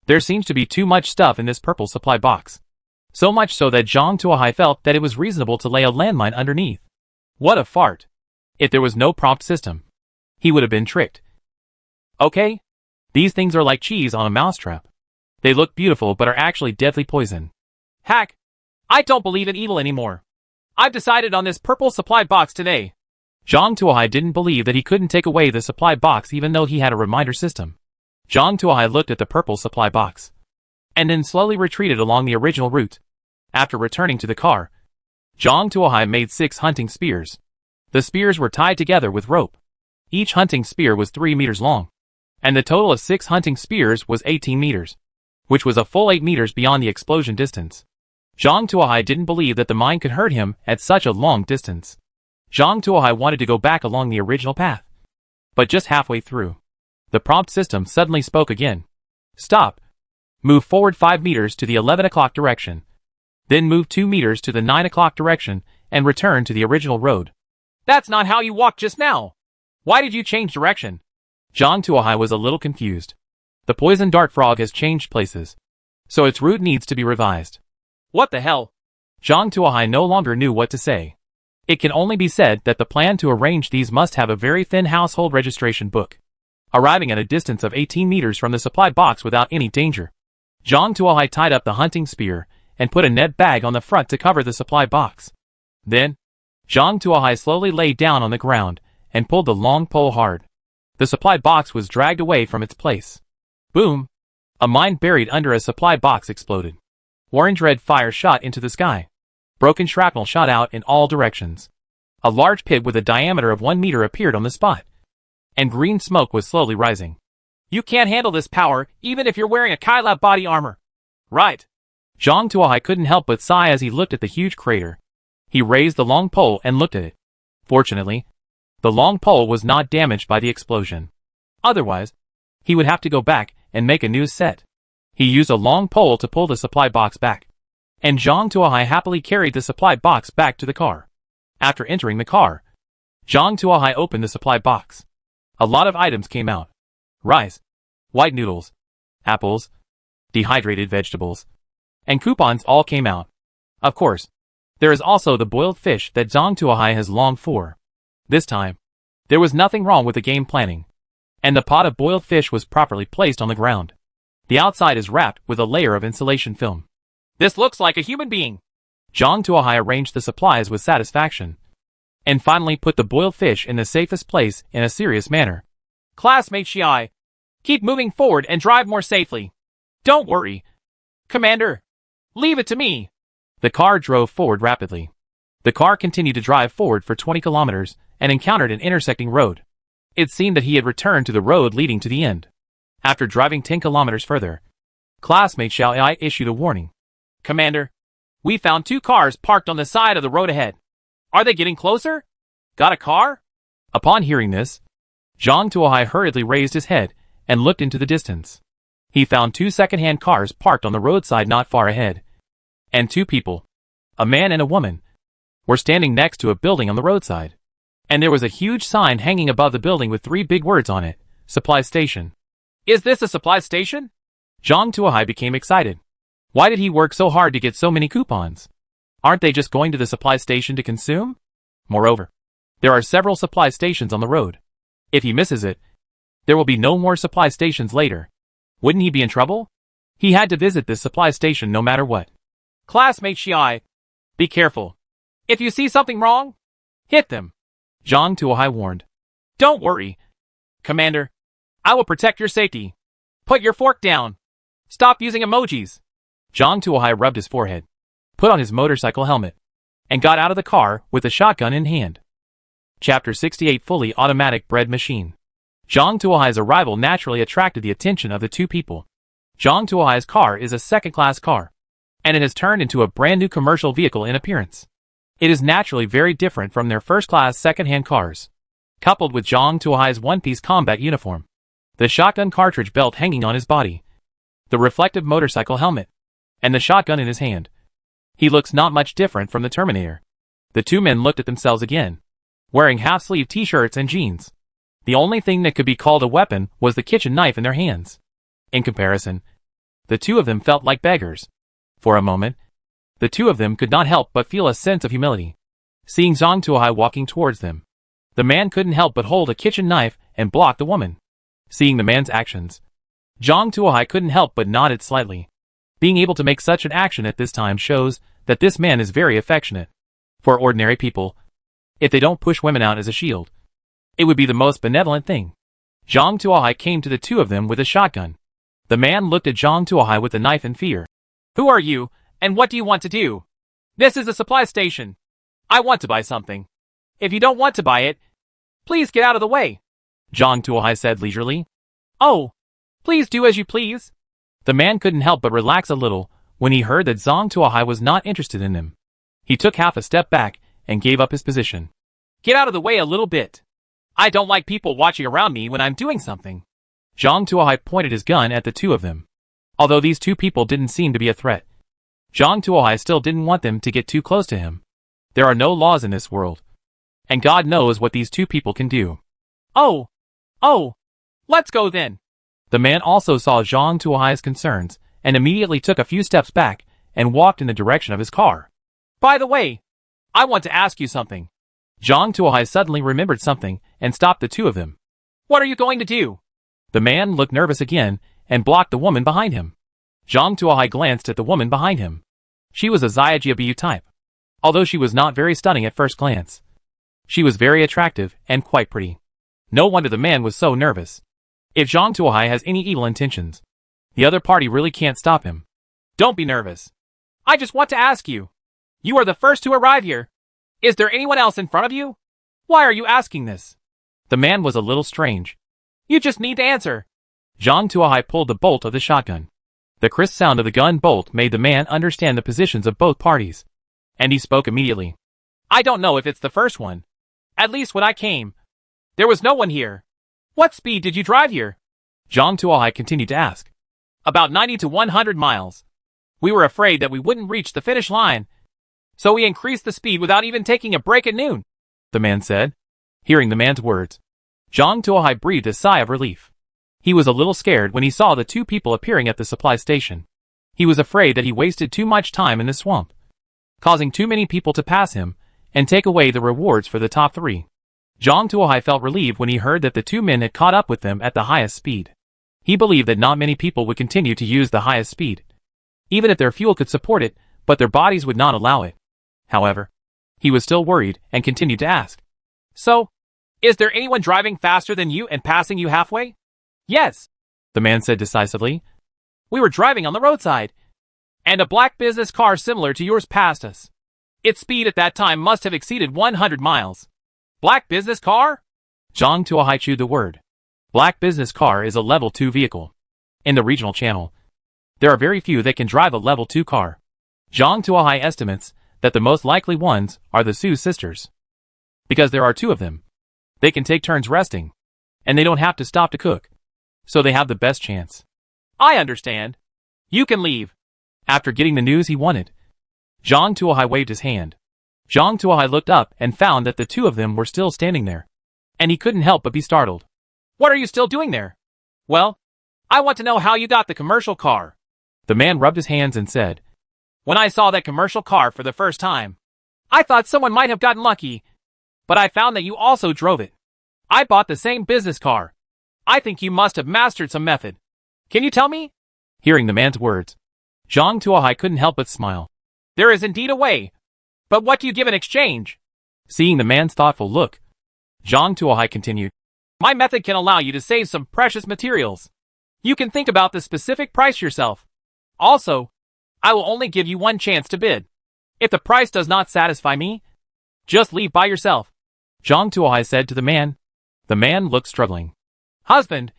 There seems to be too much stuff in this purple supply box. So much so that Zhang Tuohai felt that it was reasonable to lay a landmine underneath. What a fart. If there was no prompt system, he would have been tricked. Okay. These things are like cheese on a mousetrap. They look beautiful but are actually deadly poison. Hack. I don't believe in evil anymore. I've decided on this purple supply box today. Zhang Tuohai didn't believe that he couldn't take away the supply box even though he had a reminder system. Zhang Tuohai looked at the purple supply box, and then slowly retreated along the original route. After returning to the car, Zhang Tuohai made 6 hunting spears. The spears were tied together with rope. Each hunting spear was 3 meters long, and the total of 6 hunting spears was 18 meters, which was a full 8 meters beyond the explosion distance. Zhang Tuohai didn't believe that the mine could hurt him at such a long distance. Zhang Tuohai wanted to go back along the original path, but just halfway through, the prompt system suddenly spoke again. Stop. Move forward 5 meters to the 11 o'clock direction. then moved 2 meters to the 9 o'clock direction and returned to the original road. That's not how you walked just now. Why did you change direction? Zhang Tuohai was a little confused. The poison dart frog has changed places, so its route needs to be revised. What the hell? Zhang Tuohai no longer knew what to say. It can only be said that the plan to arrange these must have a very thin household registration book. Arriving at a distance of 18 meters from the supply box without any danger, Zhang Tuohai tied up the hunting spear and put a net bag on the front to cover the supply box. Then, Zhang Tuohai slowly lay down on the ground and pulled the long pole hard. The supply box was dragged away from its place. Boom! A mine buried under a supply box exploded. Orange-red fire shot into the sky. Broken shrapnel shot out in all directions. A large pit with a diameter of 1 meter appeared on the spot, and green smoke was slowly rising. You can't handle this power, even if you're wearing a Kylab body armor. Right. Zhang Tuohai couldn't help but sigh as he looked at the huge crater. He raised the long pole and looked at it. Fortunately, the long pole was not damaged by the explosion. Otherwise, he would have to go back and make a new set. He used a long pole to pull the supply box back, and Zhang Tuohai happily carried the supply box back to the car. After entering the car, Zhang Tuohai opened the supply box. A lot of items came out. Rice, white noodles, apples, dehydrated vegetables, and coupons all came out. Of course, there is also the boiled fish that Zhang Tuohai has longed for. This time, there was nothing wrong with the game planning, and the pot of boiled fish was properly placed on the ground. The outside is wrapped with a layer of insulation film. This looks like a human being. Zhang Tuohai arranged the supplies with satisfaction, and finally put the boiled fish in the safest place in a serious manner. Classmate Xiai, keep moving forward and drive more safely. Don't worry, Commander. Leave it to me. The car drove forward rapidly. The car continued to drive forward for 20 kilometers and encountered an intersecting road. It seemed that he had returned to the road leading to the end. After driving 10 kilometers further, classmate Xiao issued a warning. Commander, we found 2 cars parked on the side of the road ahead. Are they getting closer? Got a car? Upon hearing this, Zhang Tuohai hurriedly raised his head and looked into the distance. He found 2 second-hand cars parked on the roadside not far ahead, and 2 people, a man and a woman, were standing next to a building on the roadside. And there was a huge sign hanging above the building with 3 big words on it, Supply Station. Is this a supply station? Zhang Tuohai became excited. Why did he work so hard to get so many coupons? Aren't they just going to the supply station to consume? Moreover, there are several supply stations on the road. If he misses it, there will be no more supply stations later. Wouldn't he be in trouble? He had to visit this supply station no matter what. Classmate Xiai, be careful. If you see something wrong, hit them. Zhang Tuohai warned. Don't worry, Commander. I will protect your safety. Put your fork down. Stop using emojis. Zhang Tuohai rubbed his forehead, put on his motorcycle helmet, and got out of the car with a shotgun in hand. Chapter 68 Fully Automatic Bread Machine. Zhang Tuohai's arrival naturally attracted the attention of the 2 people. Zhang Tuohai's car is a second-class car, and it has turned into a brand new commercial vehicle in appearance. It is naturally very different from their first-class second-hand cars. Coupled with Zhang Tuohai's one-piece combat uniform, the shotgun cartridge belt hanging on his body, the reflective motorcycle helmet, and the shotgun in his hand, he looks not much different from the Terminator. The 2 men looked at themselves again, wearing half-sleeve t-shirts and jeans. The only thing that could be called a weapon was the kitchen knife in their hands. In comparison, the 2 of them felt like beggars. For a moment, the 2 of them could not help but feel a sense of humility. Seeing Zhang Tuohai walking towards them, the man couldn't help but hold a kitchen knife and block the woman. Seeing the man's actions, Zhang Tuohai couldn't help but nodded slightly. Being able to make such an action at this time shows that this man is very affectionate. For ordinary people, if they don't push women out as a shield, it would be the most benevolent thing. Zhang Tuohai came to the 2 of them with a shotgun. The man looked at Zhang Tuohai with a knife in fear. Who are you, and what do you want to do? This is a supply station. I want to buy something. If you don't want to buy it, please get out of the way, Zhang Tuohai said leisurely. Oh, please do as you please. The man couldn't help but relax a little when he heard that Zhang Tuohai was not interested in him. He took half a step back and gave up his position. Get out of the way a little bit. I don't like people watching around me when I'm doing something. Zhang Tuohai pointed his gun at the 2 of them. Although these 2 people didn't seem to be a threat, Zhang Tuohai still didn't want them to get too close to him. There are no laws in this world. And God knows what these two people can do. Oh! Let's go then. The man also saw Zhang Tuohai's concerns and immediately took a few steps back and walked in the direction of his car. By the way, I want to ask you something. Zhang Tuohai suddenly remembered something and stopped the two of them. What are you going to do? The man looked nervous again and blocked the woman behind him. Zhang Tuohai glanced at the woman behind him. She was a Xiaojiabu type. Although she was not very stunning at first glance, she was very attractive and quite pretty. No wonder the man was so nervous. If Zhang Tuohai has any evil intentions, the other party really can't stop him. Don't be nervous. I just want to ask you. You are the first to arrive here. Is there anyone else in front of you? Why are you asking this? The man was a little strange. You just need to answer. Zhang Tuohai pulled the bolt of the shotgun. The crisp sound of the gun bolt made the man understand the positions of both parties. And he spoke immediately. I don't know if it's the first one. At least when I came, there was no one here. What speed did you drive here? Zhang Tuohai continued to ask. About 90 to 100 miles. We were afraid that we wouldn't reach the finish line, so we increased the speed without even taking a break at noon, the man said. Hearing the man's words, Zhang Tuohai breathed a sigh of relief. He was a little scared when he saw the two people appearing at the supply station. He was afraid that he wasted too much time in the swamp, causing too many people to pass him and take away the rewards for the top three. Zhang Tuohai felt relieved when he heard that the two men had caught up with them at the highest speed. He believed that not many people would continue to use the highest speed, even if their fuel could support it, but their bodies would not allow it. However, he was still worried and continued to ask. So, is there anyone driving faster than you and passing you halfway? Yes, the man said decisively. We were driving on the roadside, and a black business car similar to yours passed us. Its speed at that time must have exceeded 100 miles. Black business car? Zhang Tuohai chewed the word. Black business car is a level 2 vehicle. In the regional channel, there are very few that can drive a level 2 car. Zhang Tuohai estimates that the most likely ones are the Su sisters. Because there are two of them, they can take turns resting, and they don't have to stop to cook, so they have the best chance. I understand. You can leave. After getting the news he wanted, Zhang Tuohai waved his hand. Zhang Tuohai looked up and found that the two of them were still standing there, and he couldn't help but be startled. What are you still doing there? Well, I want to know how you got the commercial car. The man rubbed his hands and said, When I saw that commercial car for the first time, I thought someone might have gotten lucky, but I found that you also drove it. I bought the same business car. I think you must have mastered some method. Can you tell me? Hearing the man's words, Zhang Tuohai couldn't help but smile. There is indeed a way. But what do you give in exchange? Seeing the man's thoughtful look, Zhang Tuohai continued. My method can allow you to save some precious materials. You can think about the specific price yourself. Also, I will only give you one chance to bid. If the price does not satisfy me, just leave by yourself. Zhang Tuohai said to the man. The man looked struggling. Husband!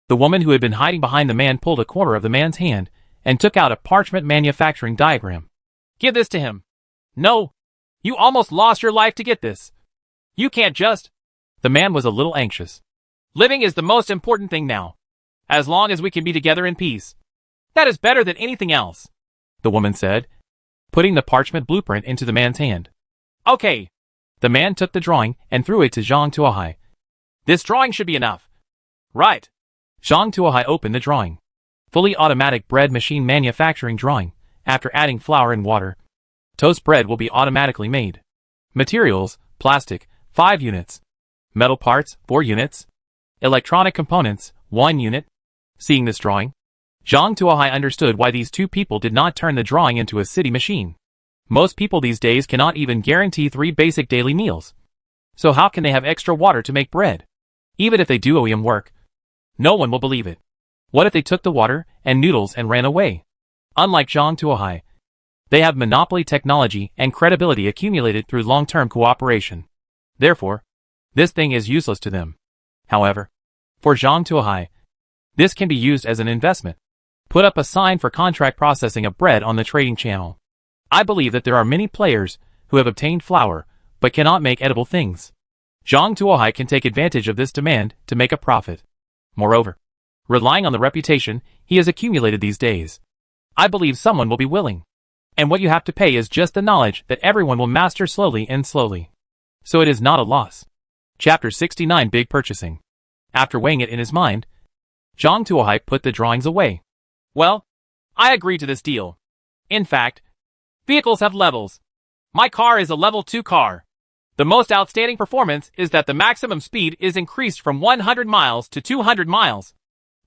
The woman who had been hiding behind the man pulled a corner of the man's hand and took out a parchment manufacturing diagram. Give this to him. No, you almost lost your life to get this. You can't just. The man was a little anxious. Living is the most important thing now. As long as we can be together in peace. That is better than anything else, the woman said, putting the parchment blueprint into the man's hand. Okay. The man took the drawing and threw it to Zhang Tuohai. This drawing should be enough. Right. Zhang Tuohai opened the drawing. Fully automatic bread machine manufacturing drawing. After adding flour and water, toast bread will be automatically made. Materials, plastic, 5 units. Metal parts, 4 units. Electronic components, 1 unit. Seeing this drawing, Zhang Tuohai understood why these two people did not turn the drawing into a city machine. Most people these days cannot even guarantee 3 basic daily meals. So how can they have extra water to make bread? Even if they do OEM work, no one will believe it. What if they took the water and noodles and ran away? Unlike Zhang Tuohai, they have monopoly technology and credibility accumulated through long-term cooperation. Therefore, this thing is useless to them. However, for Zhang Tuohai, this can be used as an investment. Put up a sign for contract processing of bread on the trading channel. I believe that there are many players who have obtained flour but cannot make edible things. Zhang Tuohai can take advantage of this demand to make a profit. Moreover, relying on the reputation he has accumulated these days, I believe someone will be willing. And what you have to pay is just the knowledge that everyone will master slowly and slowly. So it is not a loss. Chapter 69 Big Purchasing. After weighing it in his mind, Zhang Tuohai put the drawings away. Well, I agree to this deal. In fact, vehicles have levels. My car is a level 2 car. The most outstanding performance is that the maximum speed is increased from 100 miles to 200 miles.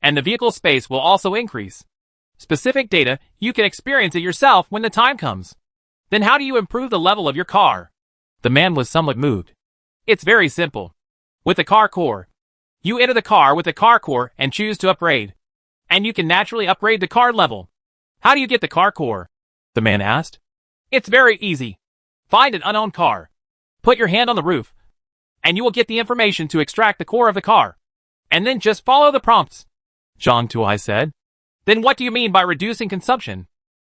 And the vehicle space will also increase. Specific data, you can experience it yourself when the time comes. Then how do you improve the level of your car? The man was somewhat moved. It's very simple. With the car core, you enter the car with the car core and choose to upgrade. And you can naturally upgrade the car level. How do you get the car core? The man asked. It's very easy. Find an unowned car. Put your hand on the roof. And you will get the information to extract the core of the car. And then just follow the prompts. Zhang Tuohai said. Then what do you mean by reducing consumption?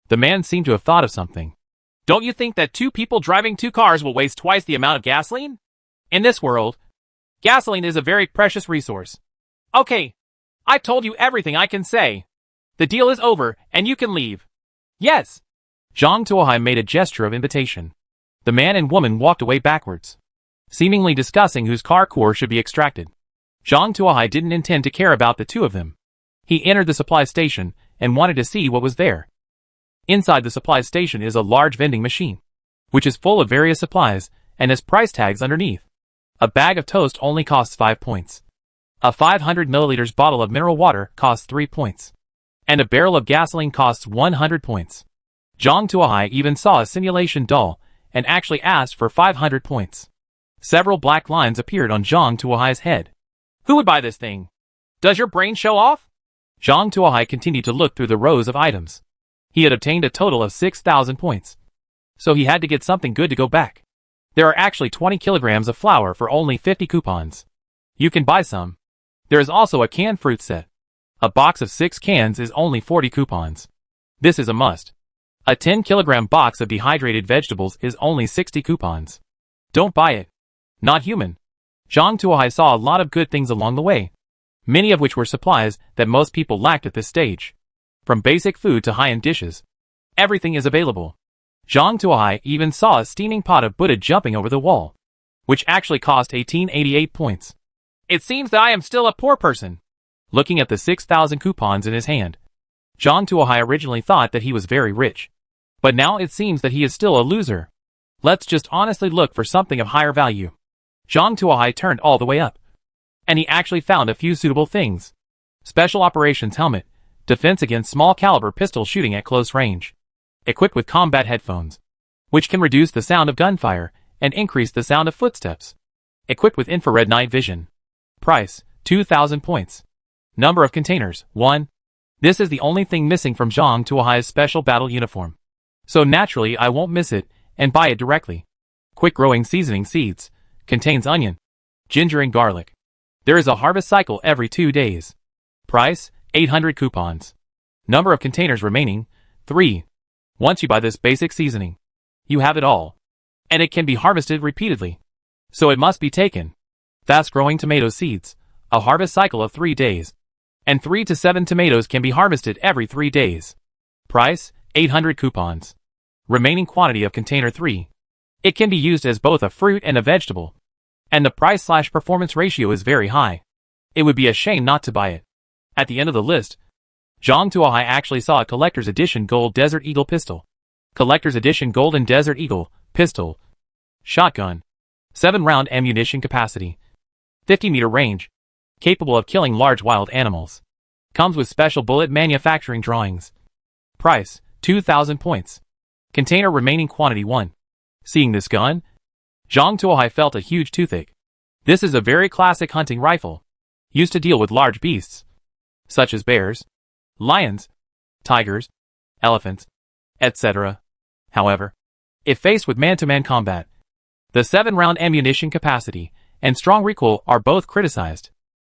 The man seemed to have thought of something. Don't you think that 2 people driving 2 cars will waste twice the amount of gasoline? In this world, gasoline is a very precious resource. Okay, I've told you everything I can say. The deal is over, and you can leave. Yes. Zhang Tuohai made a gesture of invitation. The man and woman walked away backwards, seemingly discussing whose car core should be extracted. Zhang Tuohai didn't intend to care about the 2 of them. He entered the supply station and wanted to see what was there. Inside the supply station is a large vending machine, which is full of various supplies and has price tags underneath. A bag of toast only costs 5 points. A 500 milliliters bottle of mineral water costs 3 points. And a barrel of gasoline costs 100 points. Zhang Tuohai even saw a simulation doll and actually asked for 500 points. Several black lines appeared on Zhang Tuohai's head. Who would buy this thing? Does your brain show off? Zhang Tuohai continued to look through the rows of items. He had obtained a total of 6,000 points. So he had to get something good to go back. There are actually 20 kilograms of flour for only 50 coupons. You can buy some. There is also a canned fruit set. A box of 6 cans is only 40 coupons. This is a must. A 10-kilogram box of dehydrated vegetables is only 60 coupons. Don't buy it. Not human. Zhang Tuohai saw a lot of good things along the way, many of which were supplies that most people lacked at this stage. From basic food to high-end dishes, everything is available. Zhang Tuohai even saw a steaming pot of Buddha jumping over the wall, which actually cost 1888 points. It seems that I am still a poor person. Looking at the 6,000 coupons in his hand, Zhang Tuohai originally thought that he was very rich. But now it seems that he is still a loser. Let's just honestly look for something of higher value. Zhang Tuohai turned all the way up. And he actually found a few suitable things. Special Operations Helmet, defense against small caliber pistol shooting at close range. Equipped with combat headphones, which can reduce the sound of gunfire and increase the sound of footsteps. Equipped with infrared night vision. Price, 2,000 points. Number of containers, 1. This is the only thing missing from Zhang Tuohai's special battle uniform. So naturally I won't miss it and buy it directly. Quick growing seasoning seeds. Contains onion, ginger and garlic. There is a harvest cycle every 2 days. Price, 800 coupons. Number of containers remaining, 3. Once you buy this basic seasoning, you have it all. And it can be harvested repeatedly. So it must be taken. Fast growing tomato seeds. A harvest cycle of 3 days. And 3 to 7 tomatoes can be harvested every 3 days. Price, 800 coupons. Remaining quantity of container 3. It can be used as both a fruit and a vegetable. And the price/performance ratio is very high. It would be a shame not to buy it. At the end of the list, Zhang Tuohai actually saw a Collector's Edition Gold Desert Eagle Pistol. Collector's Edition Golden Desert Eagle Pistol. Shotgun. 7-round ammunition capacity. 50-meter range. Capable of killing large wild animals. Comes with special bullet manufacturing drawings. Price, 2,000 points. Container remaining quantity 1. Seeing this gun, Zhang Tuohai felt a huge toothache. This is a very classic hunting rifle, used to deal with large beasts, such as bears, lions, tigers, elephants, etc. However, if faced with man-to-man combat, the 7-round ammunition capacity and strong recoil are both criticized.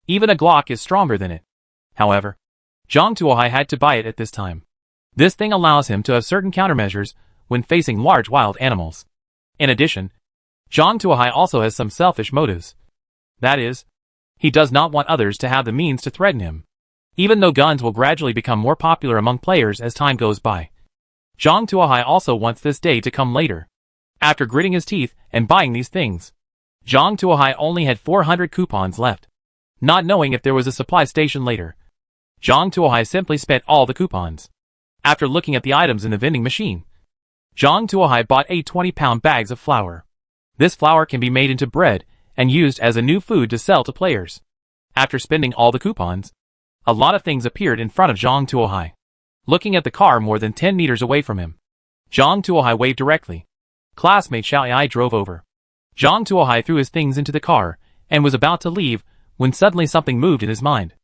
Even a Glock is stronger than it. However, Zhang Tuohai had to buy it at this time. This thing allows him to have certain countermeasures when facing large wild animals. In addition, Zhang Tuohai also has some selfish motives. That is, he does not want others to have the means to threaten him. Even though guns will gradually become more popular among players as time goes by, Zhang Tuohai also wants this day to come later. After gritting his teeth and buying these things, Zhang Tuohai only had 400 coupons left. Not knowing if there was a supply station later, Zhang Tuohai simply spent all the coupons. After looking at the items in the vending machine, Zhang Tuohai bought 8 20-pound bags of flour. This flour can be made into bread and used as a new food to sell to players. After spending all the coupons, a lot of things appeared in front of Zhang Tuohai. Looking at the car more than 10 meters away from him, Zhang Tuohai waved directly. Classmate Xiao Ai drove over. Zhang Tuohai threw his things into the car and was about to leave when suddenly something moved in his mind.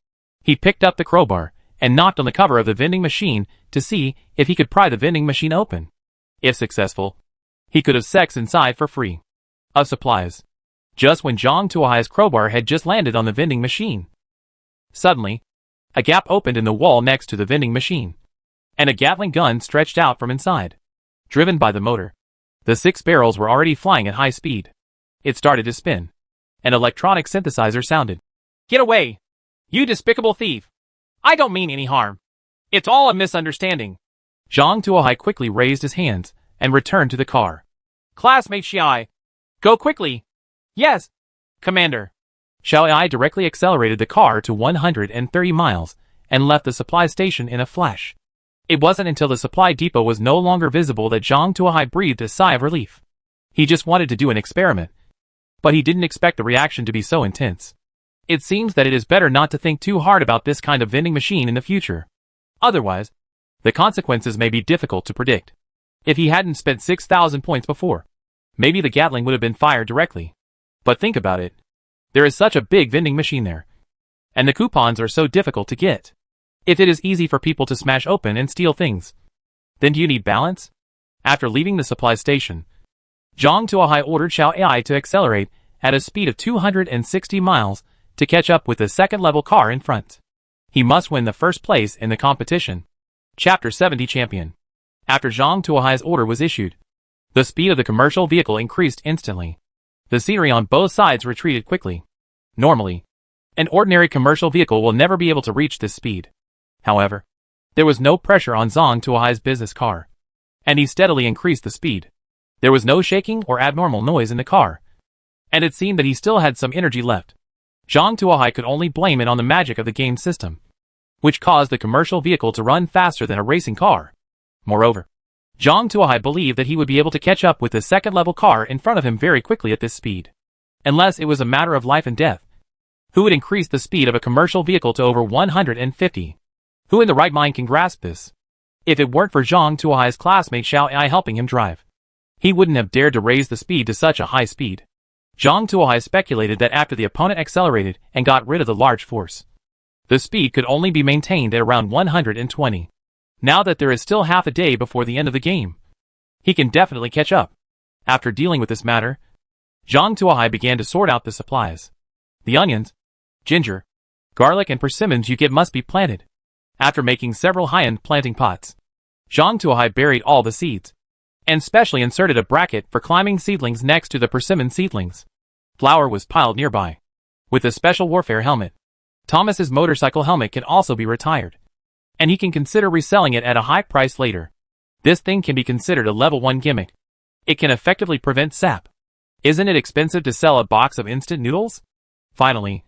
He picked up the crowbar and knocked on the cover of the vending machine to see if he could pry the vending machine open. If successful, he could have sex inside for free. Of supplies. Just when Zhang Tuohai's crowbar had just landed on the vending machine, suddenly, a gap opened in the wall next to the vending machine, and a Gatling gun stretched out from inside. Driven by the motor, the 6 barrels were already flying at high speed. It started to spin. An electronic synthesizer sounded. "Get away! You despicable thief! I don't mean any harm. It's all a misunderstanding." Zhang Tuohai quickly raised his hands and returned to the car. "Classmate Xiao, go quickly!" "Yes, Commander." Xiao Ai directly accelerated the car to 130 miles and left the supply station in a flash. It wasn't until the supply depot was no longer visible that Zhang Tuohai breathed a sigh of relief. He just wanted to do an experiment, but he didn't expect the reaction to be so intense. It seems that it is better not to think too hard about this kind of vending machine in the future. Otherwise, the consequences may be difficult to predict. If he hadn't spent 6,000 points before, maybe the Gatling would have been fired directly. But think about it. There is such a big vending machine there, and the coupons are so difficult to get. If it is easy for people to smash open and steal things, then do you need balance? After leaving the supply station, Zhang Tuohai ordered Xiao Ai to accelerate at a speed of 260 miles to catch up with the second-level car in front. He must win the first place in the competition. Chapter 70 Champion. After Zhang Tuohai's order was issued, the speed of the commercial vehicle increased instantly. The scenery on both sides retreated quickly. Normally, an ordinary commercial vehicle will never be able to reach this speed. However, there was no pressure on Zhang Tuohai's business car, and he steadily increased the speed. There was no shaking or abnormal noise in the car, and it seemed that he still had some energy left. Zhang Tuohai could only blame it on the magic of the game system, which caused the commercial vehicle to run faster than a racing car. Moreover, Zhang Tuohai believed that he would be able to catch up with the second-level car in front of him very quickly at this speed. Unless it was a matter of life and death. Who would increase the speed of a commercial vehicle to over 150? Who in the right mind can grasp this? If it weren't for Zhang Tuohai's classmate Xiao Ai helping him drive, he wouldn't have dared to raise the speed to such a high speed. Zhang Tuohai speculated that after the opponent accelerated and got rid of the large force, the speed could only be maintained at around 120. Now that there is still half a day before the end of the game, he can definitely catch up. After dealing with this matter, Zhang Tuohai began to sort out the supplies. The onions, ginger, garlic and persimmons you get must be planted. After making several high-end planting pots, Zhang Tuohai buried all the seeds, and specially inserted a bracket for climbing seedlings next to the persimmon seedlings. Flour was piled nearby, with a special warfare helmet. Thomas's motorcycle helmet can also be retired, and he can consider reselling it at a high price later. This thing can be considered a level 1 gimmick. It can effectively prevent sap. Isn't it expensive to sell a box of instant noodles? Finally,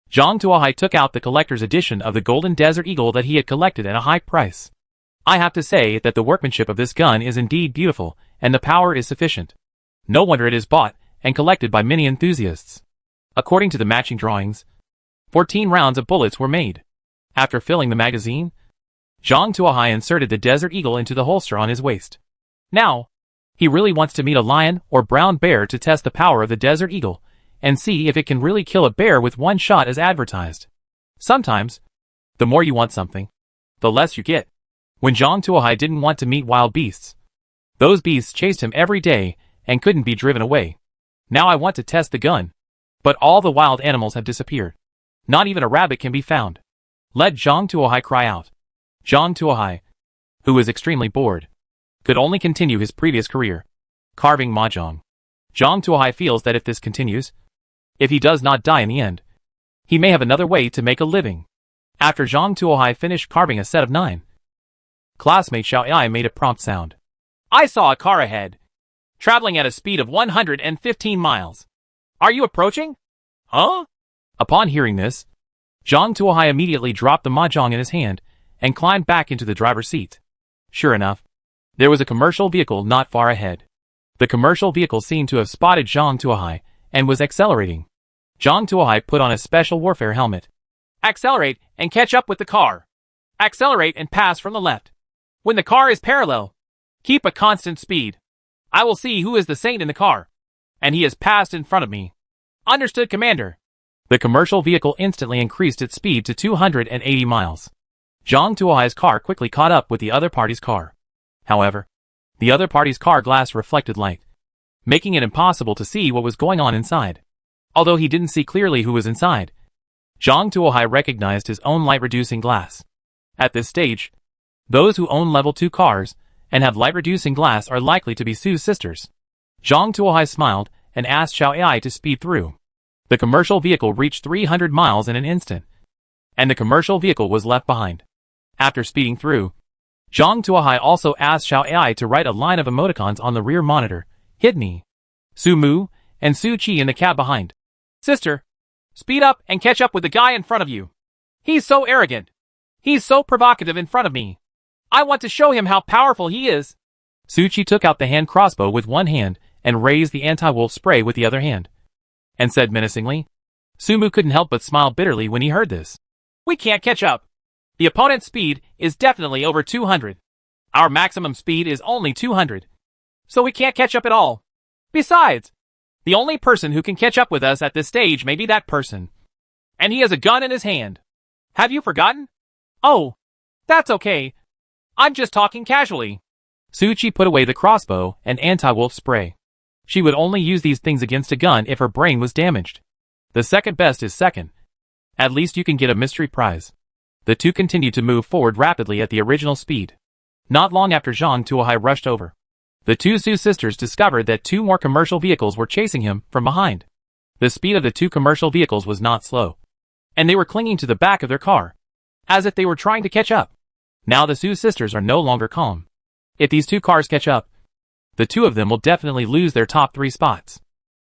Zhang Tuohai took out the collector's edition of the Golden Desert Eagle that he had collected at a high price. I have to say that the workmanship of this gun is indeed beautiful, and the power is sufficient. No wonder it is bought and collected by many enthusiasts. According to the matching drawings, 14 rounds of bullets were made. After filling the magazine, Zhang Tuohai inserted the Desert Eagle into the holster on his waist. Now, he really wants to meet a lion or brown bear to test the power of the Desert Eagle, and see if it can really kill a bear with one shot as advertised. Sometimes, the more you want something, the less you get. When Zhang Tuohai didn't want to meet wild beasts, those beasts chased him every day and couldn't be driven away. Now I want to test the gun. But all the wild animals have disappeared. Not even a rabbit can be found. Let Zhang Tuohai cry out. Zhang Tuohai, who was extremely bored, could only continue his previous career, carving mahjong. Zhang Tuohai feels that if this continues, if he does not die in the end, he may have another way to make a living. After Zhang Tuohai finished carving a set of 9 Classmate Xiao Ai made a prompt sound. I saw a car ahead, traveling at a speed of 115 miles. Are you approaching? Huh? Upon hearing this, Zhang Tuohai immediately dropped the mahjong in his hand and climbed back into the driver's seat. Sure enough, there was a commercial vehicle not far ahead. The commercial vehicle seemed to have spotted Zhang Tuohai and was accelerating. Zhang Tuohai put on a special warfare helmet. Accelerate and catch up with the car. Accelerate and pass from the left. When the car is parallel, keep a constant speed. I will see who is the saint in the car. And he has passed in front of me. Understood, Commander. The commercial vehicle instantly increased its speed to 280 miles. Zhang Tuohai's car quickly caught up with the other party's car. However, the other party's car glass reflected light, making it impossible to see what was going on inside. Although he didn't see clearly who was inside, Zhang Tuohai recognized his own light-reducing glass. At this stage, those who own level 2 cars and have light-reducing glass are likely to be Su's sisters. Zhang Tuohai smiled and asked Xiao Ai to speed through. The commercial vehicle reached 300 miles in an instant, and the commercial vehicle was left behind. After speeding through, Zhang Tuohai also asked Xiao Ai to write a line of emoticons on the rear monitor, hit me, Su Mu, and Su Qi in the cab behind. Sister, speed up and catch up with the guy in front of you. He's so arrogant. He's so provocative in front of me. I want to show him how powerful he is. Su Qi took out the hand crossbow with one hand and raised the anti-wolf spray with the other hand, and said menacingly. Su Mu couldn't help but smile bitterly when he heard this. We can't catch up. The opponent's speed is definitely over 200. Our maximum speed is only 200. So we can't catch up at all. Besides, the only person who can catch up with us at this stage may be that person. And he has a gun in his hand. Have you forgotten? Oh, that's okay. I'm just talking casually. Su Qi put away the crossbow and anti-wolf spray. She would only use these things against a gun if her brain was damaged. The second best is second. At least you can get a mystery prize. The two continued to move forward rapidly at the original speed. Not long after Zhang Tuohai rushed over, the two Su sisters discovered that 2 more commercial vehicles were chasing him from behind. The speed of the 2 commercial vehicles was not slow, and they were clinging to the back of their car, as if they were trying to catch up. Now the Su sisters are no longer calm. If these 2 cars catch up, the 2 of them will definitely lose their top 3 spots.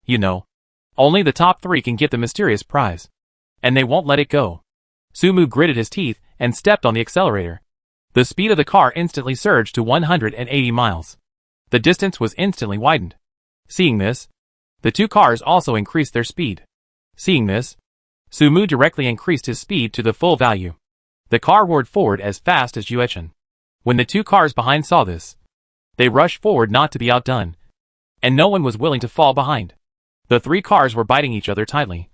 You know, only the top 3 can get the mysterious prize, and they won't let it go. Su Mu gritted his teeth and stepped on the accelerator. The speed of the car instantly surged to 180 miles. The distance was instantly widened. Seeing this, the 2 cars also increased their speed. Seeing this, Su Mu directly increased his speed to the full value. The car roared forward as fast as Yuechen. When the 2 cars behind saw this, they rushed forward not to be outdone, and no one was willing to fall behind. The 3 cars were biting each other tightly,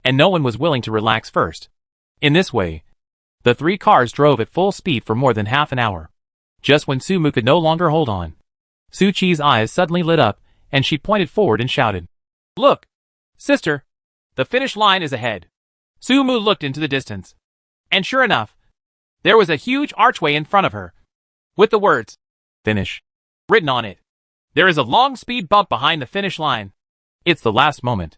and no one was willing to relax first. In this way, the 3 cars drove at full speed for more than half an hour. Just when Su Mu could no longer hold on, Su Qi's eyes suddenly lit up, and she pointed forward and shouted, Look, sister, the finish line is ahead. Su Mu looked into the distance, and sure enough, there was a huge archway in front of her, with the words, Finish, written on it. There is a long speed bump behind the finish line. It's the last moment.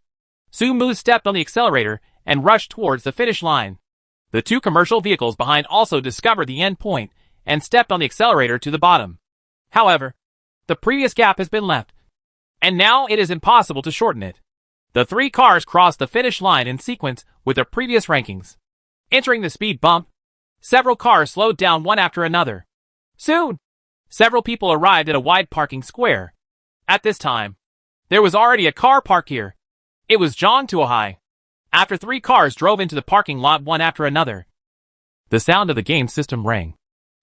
Su Mu stepped on the accelerator and rushed towards the finish line. The 2 commercial vehicles behind also discovered the end point and stepped on the accelerator to the bottom. However, the previous gap has been left, and now it is impossible to shorten it. The 3 cars crossed the finish line in sequence with their previous rankings. Entering the speed bump, several cars slowed down one after another. Soon, several people arrived at a wide parking square. At this time, there was already a car parked here. It was Zhang Tuohai. After 3 cars drove into the parking lot one after another, the sound of the game system rang.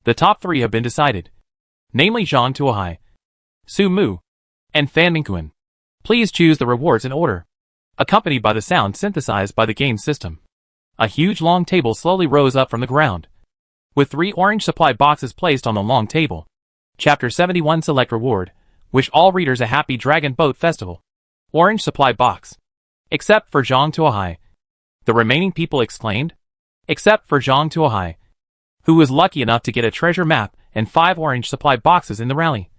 The top 3 have been decided, namely Zhang Tuohai, Su Mu, and Fan Mingquan. Please choose the rewards in order. Accompanied by the sound synthesized by the game system, a huge long table slowly rose up from the ground, with 3 orange supply boxes placed on the long table. Chapter 71 Select Reward. Wish all readers a happy Dragon Boat Festival. Orange supply box. Except for Zhang Tuohai. The remaining people exclaimed. Except for Zhang Tuohai, who was lucky enough to get a treasure map and 5 orange supply boxes in the rally.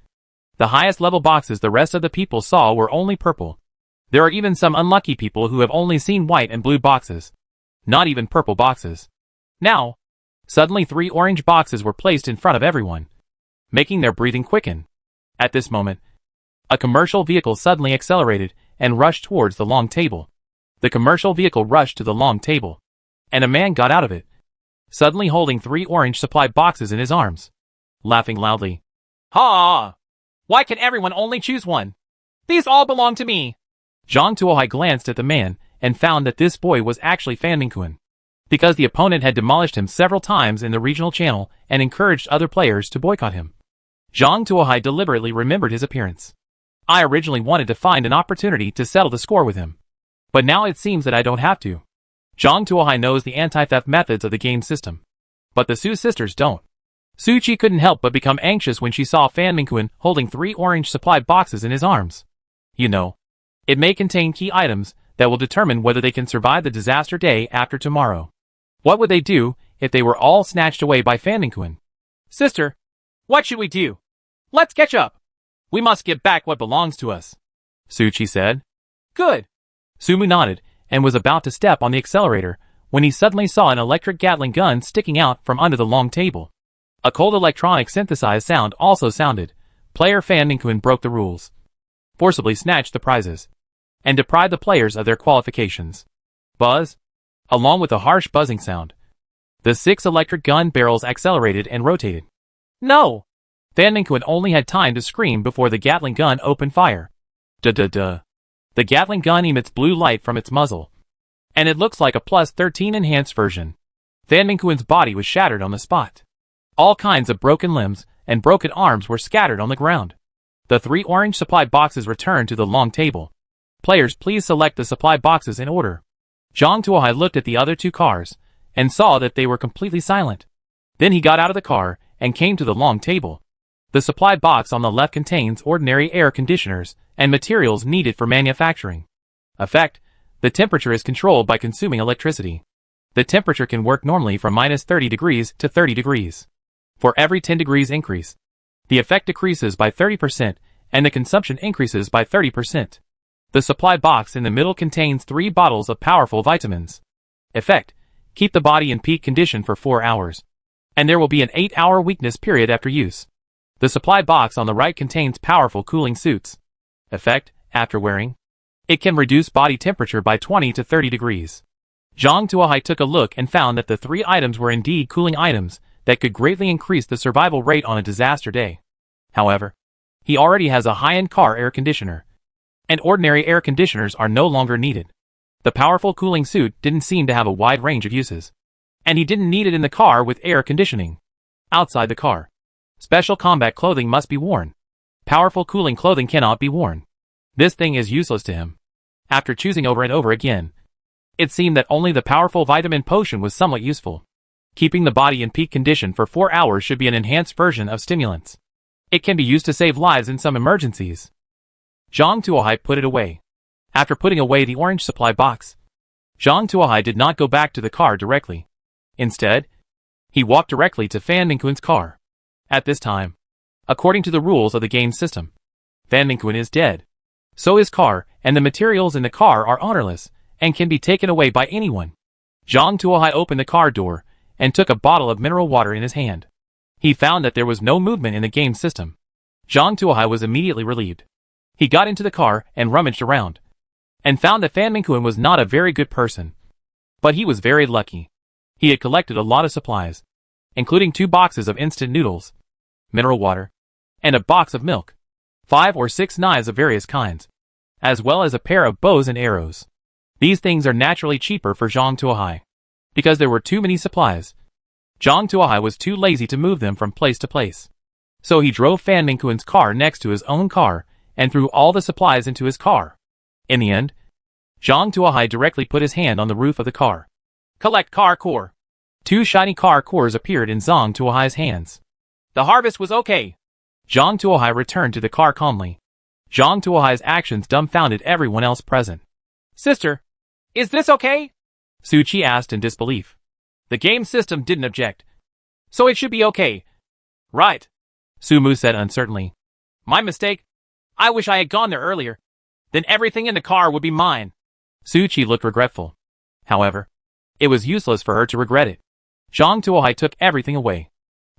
The highest level boxes the rest of the people saw were only purple. There are even some unlucky people who have only seen white and blue boxes. Not even purple boxes. Now, Suddenly 3 orange boxes were placed in front of everyone, making their breathing quicken. At this moment, a commercial vehicle suddenly accelerated and rushed towards the long table. The commercial vehicle rushed to the long table, and a man got out of it, suddenly holding 3 orange supply boxes in his arms, laughing loudly. Ha! Why can everyone only choose one? These all belong to me. Zhang Tuohai glanced at the man and found that this boy was actually Fan Mingquan, because the opponent had demolished him several times in the regional channel and encouraged other players to boycott him. Zhang Tuohai deliberately remembered his appearance. I originally wanted to find an opportunity to settle the score with him, but now it seems that I don't have to. Zhang Tuohai knows the anti-theft methods of the game system, but the Su sisters don't. Su Qi couldn't help but become anxious when she saw Fan Mingquan holding 3 orange supply boxes in his arms. You know, it may contain key items that will determine whether they can survive the disaster day after tomorrow. What would they do if they were all snatched away by Fan Mingquan? Sister, what should we do? Let's catch up. We must give back what belongs to us, Su Qi said. Good. Sumu nodded and was about to step on the accelerator when he suddenly saw an electric Gatling gun sticking out from under the long table. A cold electronic synthesized sound also sounded. Player Fan Mingquan broke the rules, forcibly snatched the prizes, and deprived the players of their qualifications. Buzz, along with a harsh buzzing sound. The 6 electric gun barrels accelerated and rotated. No! Fan Mingquan only had time to scream before the Gatling gun opened fire. Duh. The Gatling gun emits blue light from its muzzle, and it looks like a +13 enhanced version. Fan Mingquan's body was shattered on the spot. All kinds of broken limbs and broken arms were scattered on the ground. The 3 orange supply boxes returned to the long table. Players, please select the supply boxes in order. Zhang Tuohai looked at the other 2 cars and saw that they were completely silent. Then he got out of the car and came to the long table. The supply box on the left contains ordinary air conditioners and materials needed for manufacturing. Effect: the temperature is controlled by consuming electricity. The temperature can work normally from -30 degrees to 30 degrees. For every 10 degrees increase, the effect decreases by 30% and the consumption increases by 30%. The supply box in the middle contains 3 bottles of powerful vitamins. Effect: keep the body in peak condition for 4 hours, and there will be an 8-hour weakness period after use. The supply box on the right contains powerful cooling suits. Effect: after wearing, it can reduce body temperature by 20 to 30 degrees. Zhang Tuohai took a look and found that the 3 items were indeed cooling items that could greatly increase the survival rate on a disaster day. However, he already has a high-end car air conditioner, and ordinary air conditioners are no longer needed. The powerful cooling suit didn't seem to have a wide range of uses, and he didn't need it in the car with air conditioning. Outside the car, special combat clothing must be worn. Powerful cooling clothing cannot be worn. This thing is useless to him. After choosing over and over again, it seemed that only the powerful vitamin potion was somewhat useful. Keeping the body in peak condition for 4 hours should be an enhanced version of stimulants. It can be used to save lives in some emergencies. Zhang Tuohai put it away. After putting away the orange supply box, Zhang Tuohai did not go back to the car directly. Instead, he walked directly to Fan Mingquan's car. At this time, according to the rules of the game system, Fan Mingquan is dead. So his car and the materials in the car are ownerless and can be taken away by anyone. Zhang Tuohai opened the car door and took a bottle of mineral water in his hand. He found that there was no movement in the game system. Zhang Tuohai was immediately relieved. He got into the car and rummaged around, and found that Fan Mingquan was not a very good person. But he was very lucky. He had collected a lot of supplies, including 2 boxes of instant noodles, mineral water, and a box of milk, 5 or 6 knives of various kinds, as well as a pair of bows and arrows. These things are naturally cheaper for Zhang Tuohai, because there were too many supplies. Zhang Tuohai was too lazy to move them from place to place. So he drove Fan Mingquan's car next to his own car and threw all the supplies into his car. In the end, Zhang Tuohai directly put his hand on the roof of the car. Collect car core. 2 shiny car cores appeared in Zhang Tuohai's hands. The harvest was okay. Zhang Tuohai returned to the car calmly. Zhang Tuohai's actions dumbfounded everyone else present. Sister, is this okay? Su Qi asked in disbelief. The game system didn't object, so it should be okay. Right, Su Mu said uncertainly. My mistake. I wish I had gone there earlier. Then everything in the car would be mine. Su Qi looked regretful. However, it was useless for her to regret it. Zhang Tuohai took everything away.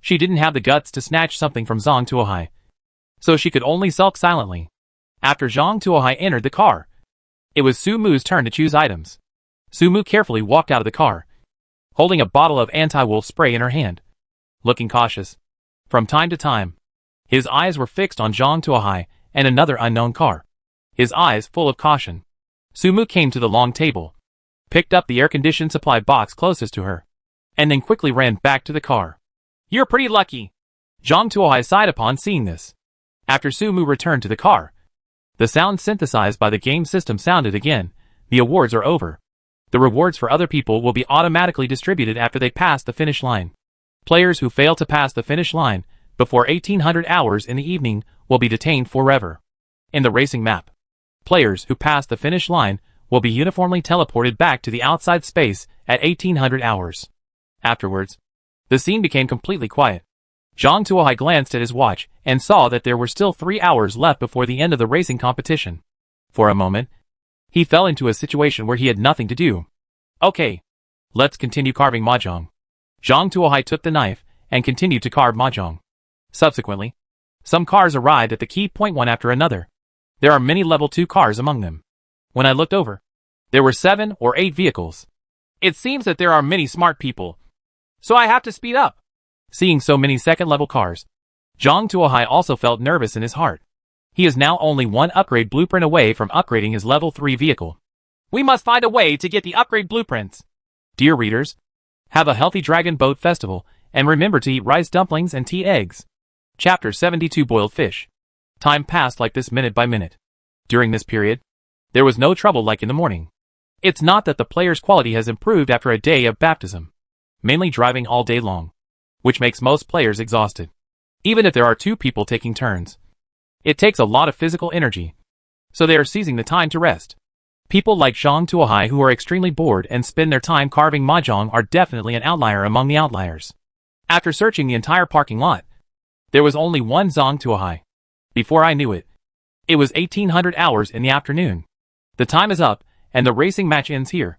She didn't have the guts to snatch something from Zhang Tuohai, so she could only sulk silently. After Zhang Tuohai entered the car, it was Su Mu's turn to choose items. Su Mu carefully walked out of the car, holding a bottle of anti-wolf spray in her hand, looking cautious. From time to time, his eyes were fixed on Zhang Tuohai and another unknown car. His eyes full of caution. Su Mu came to the long table, picked up the air-conditioned supply box closest to her, and then quickly ran back to the car. "You're pretty lucky," Zhang Tuohai sighed upon seeing this. After Su Mu returned to the car, the sound synthesized by the game system sounded again. The awards are over. The rewards for other people will be automatically distributed after they pass the finish line. Players who fail to pass the finish line before 1800 hours in the evening will be detained forever. In the racing map, players who pass the finish line will be uniformly teleported back to the outside space at 1800 hours. Afterwards, the scene became completely quiet. Zhang Tuohai glanced at his watch and saw that there were still 3 hours left before the end of the racing competition. For a moment, he fell into a situation where he had nothing to do. "Okay, let's continue carving mahjong." Zhang Tuohai took the knife and continued to carve mahjong. Subsequently, some cars arrived at the key point one after another. There are many level 2 cars among them. When I looked over, there were 7 or 8 vehicles. It seems that there are many smart people, so I have to speed up. Seeing so many second-level cars, Zhang Tuohai also felt nervous in his heart. He is now only one upgrade blueprint away from upgrading his level 3 vehicle. We must find a way to get the upgrade blueprints. Dear readers, have a healthy Dragon Boat Festival, and remember to eat rice dumplings and tea eggs. Chapter 72 Boiled Fish. Time passed like this minute by minute. During this period, there was no trouble like in the morning. It's not that the player's quality has improved after a day of baptism, mainly driving all day long, which makes most players exhausted. Even if there are 2 people taking turns, it takes a lot of physical energy, so they are seizing the time to rest. People like Zhang Tuohai who are extremely bored and spend their time carving mahjong are definitely an outlier among the outliers. After searching the entire parking lot, there was only one Zhang Tuohai. Before I knew it, it was 1800 hours in the afternoon. The time is up, and the racing match ends here.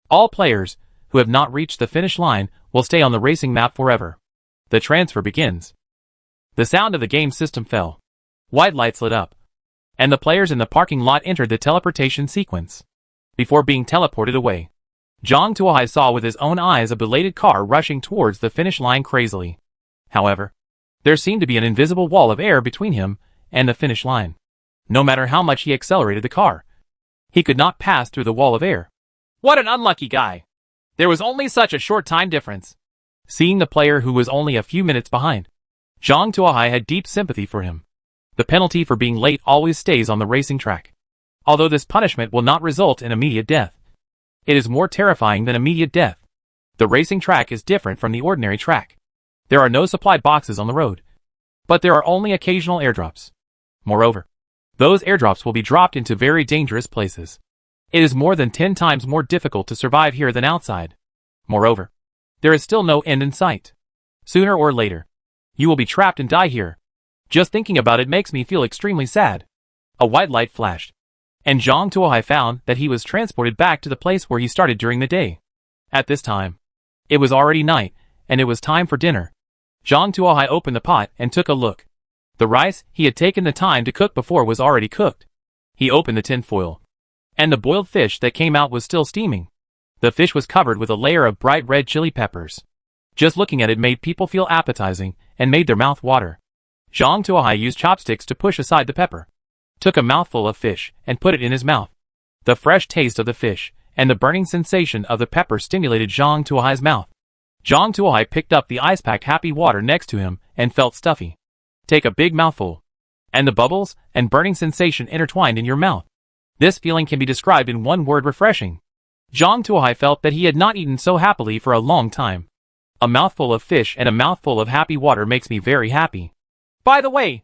All players who have not reached the finish line will stay on the racing map forever. The transfer begins. The sound of the game system fell. White lights lit up, and the players in the parking lot entered the teleportation sequence. Before being teleported away, Zhang Tuohai saw with his own eyes a belated car rushing towards the finish line crazily. However, there seemed to be an invisible wall of air between him and the finish line. No matter how much he accelerated the car, he could not pass through the wall of air. What an unlucky guy! There was only such a short time difference. Seeing the player who was only a few minutes behind, Zhang Tuohai had deep sympathy for him. The penalty for being late always stays on the racing track. Although this punishment will not result in immediate death, it is more terrifying than immediate death. The racing track is different from the ordinary track. There are no supply boxes on the road, but there are only occasional airdrops. Moreover, those airdrops will be dropped into very dangerous places. It is more than 10 times more difficult to survive here than outside. Moreover, there is still no end in sight. Sooner or later, you will be trapped and die here. Just thinking about it makes me feel extremely sad. A white light flashed, and Zhang Tuohai found that he was transported back to the place where he started during the day. At this time, it was already night, and it was time for dinner. Zhang Tuohai opened the pot and took a look. The rice he had taken the time to cook before was already cooked. He opened the tin foil, and the boiled fish that came out was still steaming. The fish was covered with a layer of bright red chili peppers. Just looking at it made people feel appetizing and made their mouth water. Zhang Tuohai used chopsticks to push aside the pepper, took a mouthful of fish and put it in his mouth. The fresh taste of the fish and the burning sensation of the pepper stimulated Zhang Tuohai's mouth. Zhang Tuohai picked up the ice-pack happy water next to him and felt stuffy. Take a big mouthful, and the bubbles and burning sensation intertwined in your mouth. This feeling can be described in one word: refreshing. Zhang Tuohai felt that he had not eaten so happily for a long time. A mouthful of fish and a mouthful of happy water makes me very happy. By the way,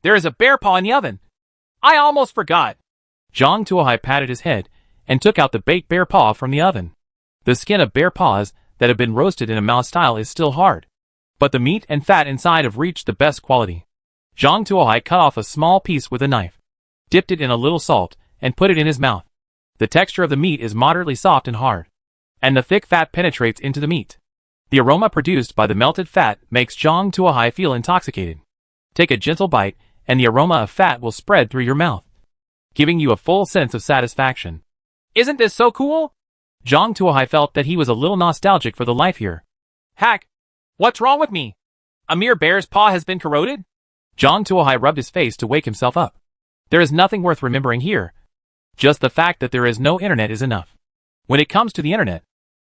there is a bear paw in the oven. I almost forgot. Zhang Tuohai patted his head and took out the baked bear paw from the oven. The skin of bear paws that have been roasted in a Mao style is still hard, but the meat and fat inside have reached the best quality. Zhang Tuohai cut off a small piece with a knife, dipped it in a little salt, and put it in his mouth. The texture of the meat is moderately soft and hard, and the thick fat penetrates into the meat. The aroma produced by the melted fat makes Zhang Tuohai feel intoxicated. Take a gentle bite, and the aroma of fat will spread through your mouth, giving you a full sense of satisfaction. Isn't this so cool? Zhang Tuohai felt that he was a little nostalgic for the life here. Hack! What's wrong with me? A mere bear's paw has been corroded? Zhang Tuohai rubbed his face to wake himself up. There is nothing worth remembering here. Just the fact that there is no internet is enough. When it comes to the internet,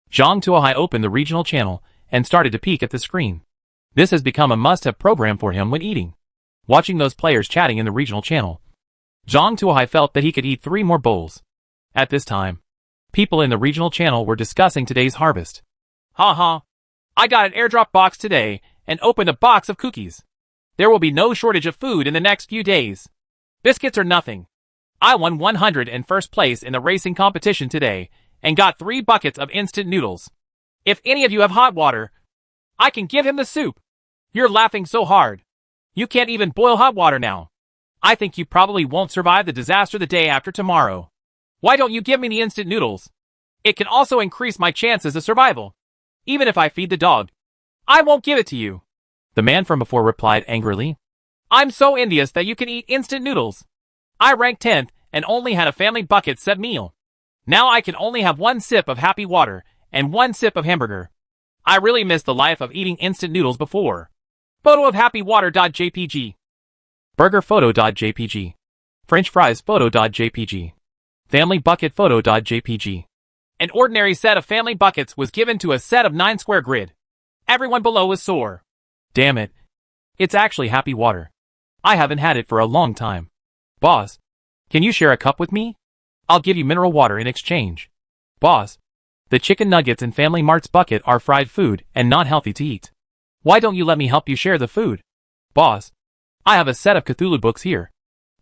Zhang Tuohai opened the regional channel and started to peek at the screen. This has become a must-have program for him when eating. Watching those players chatting in the regional channel, Zhang Tuohai felt that he could eat 3 more bowls. At this time, people in the regional channel were discussing today's harvest. Ha! I got an airdrop box today and opened a box of cookies. There will be no shortage of food in the next few days. Biscuits or nothing. I won 101st place in the racing competition today and got 3 buckets of instant noodles. If any of you have hot water, I can give him the soup. You're laughing so hard. You can't even boil hot water now. I think you probably won't survive the disaster the day after tomorrow. Why don't you give me the instant noodles? It can also increase my chances of survival. Even if I feed the dog, I won't give it to you. The man from before replied angrily. I'm so envious that you can eat instant noodles. I ranked 10th and only had a family bucket set meal. Now I can only have 1 sip of happy water and 1 sip of hamburger. I really miss the life of eating instant noodles before. Photo of happywater.jpg. Burger photo.jpg. French fries photo.jpg. Family bucket photo.jpg. An ordinary set of family buckets was given to a set of 9 square grid. Everyone below was sore. Damn it. It's actually happy water. I haven't had it for a long time. Boss, can you share a cup with me? I'll give you mineral water in exchange. Boss, the chicken nuggets in Family Mart's bucket are fried food and not healthy to eat. Why don't you let me help you share the food? Boss, I have a set of Cthulhu books here,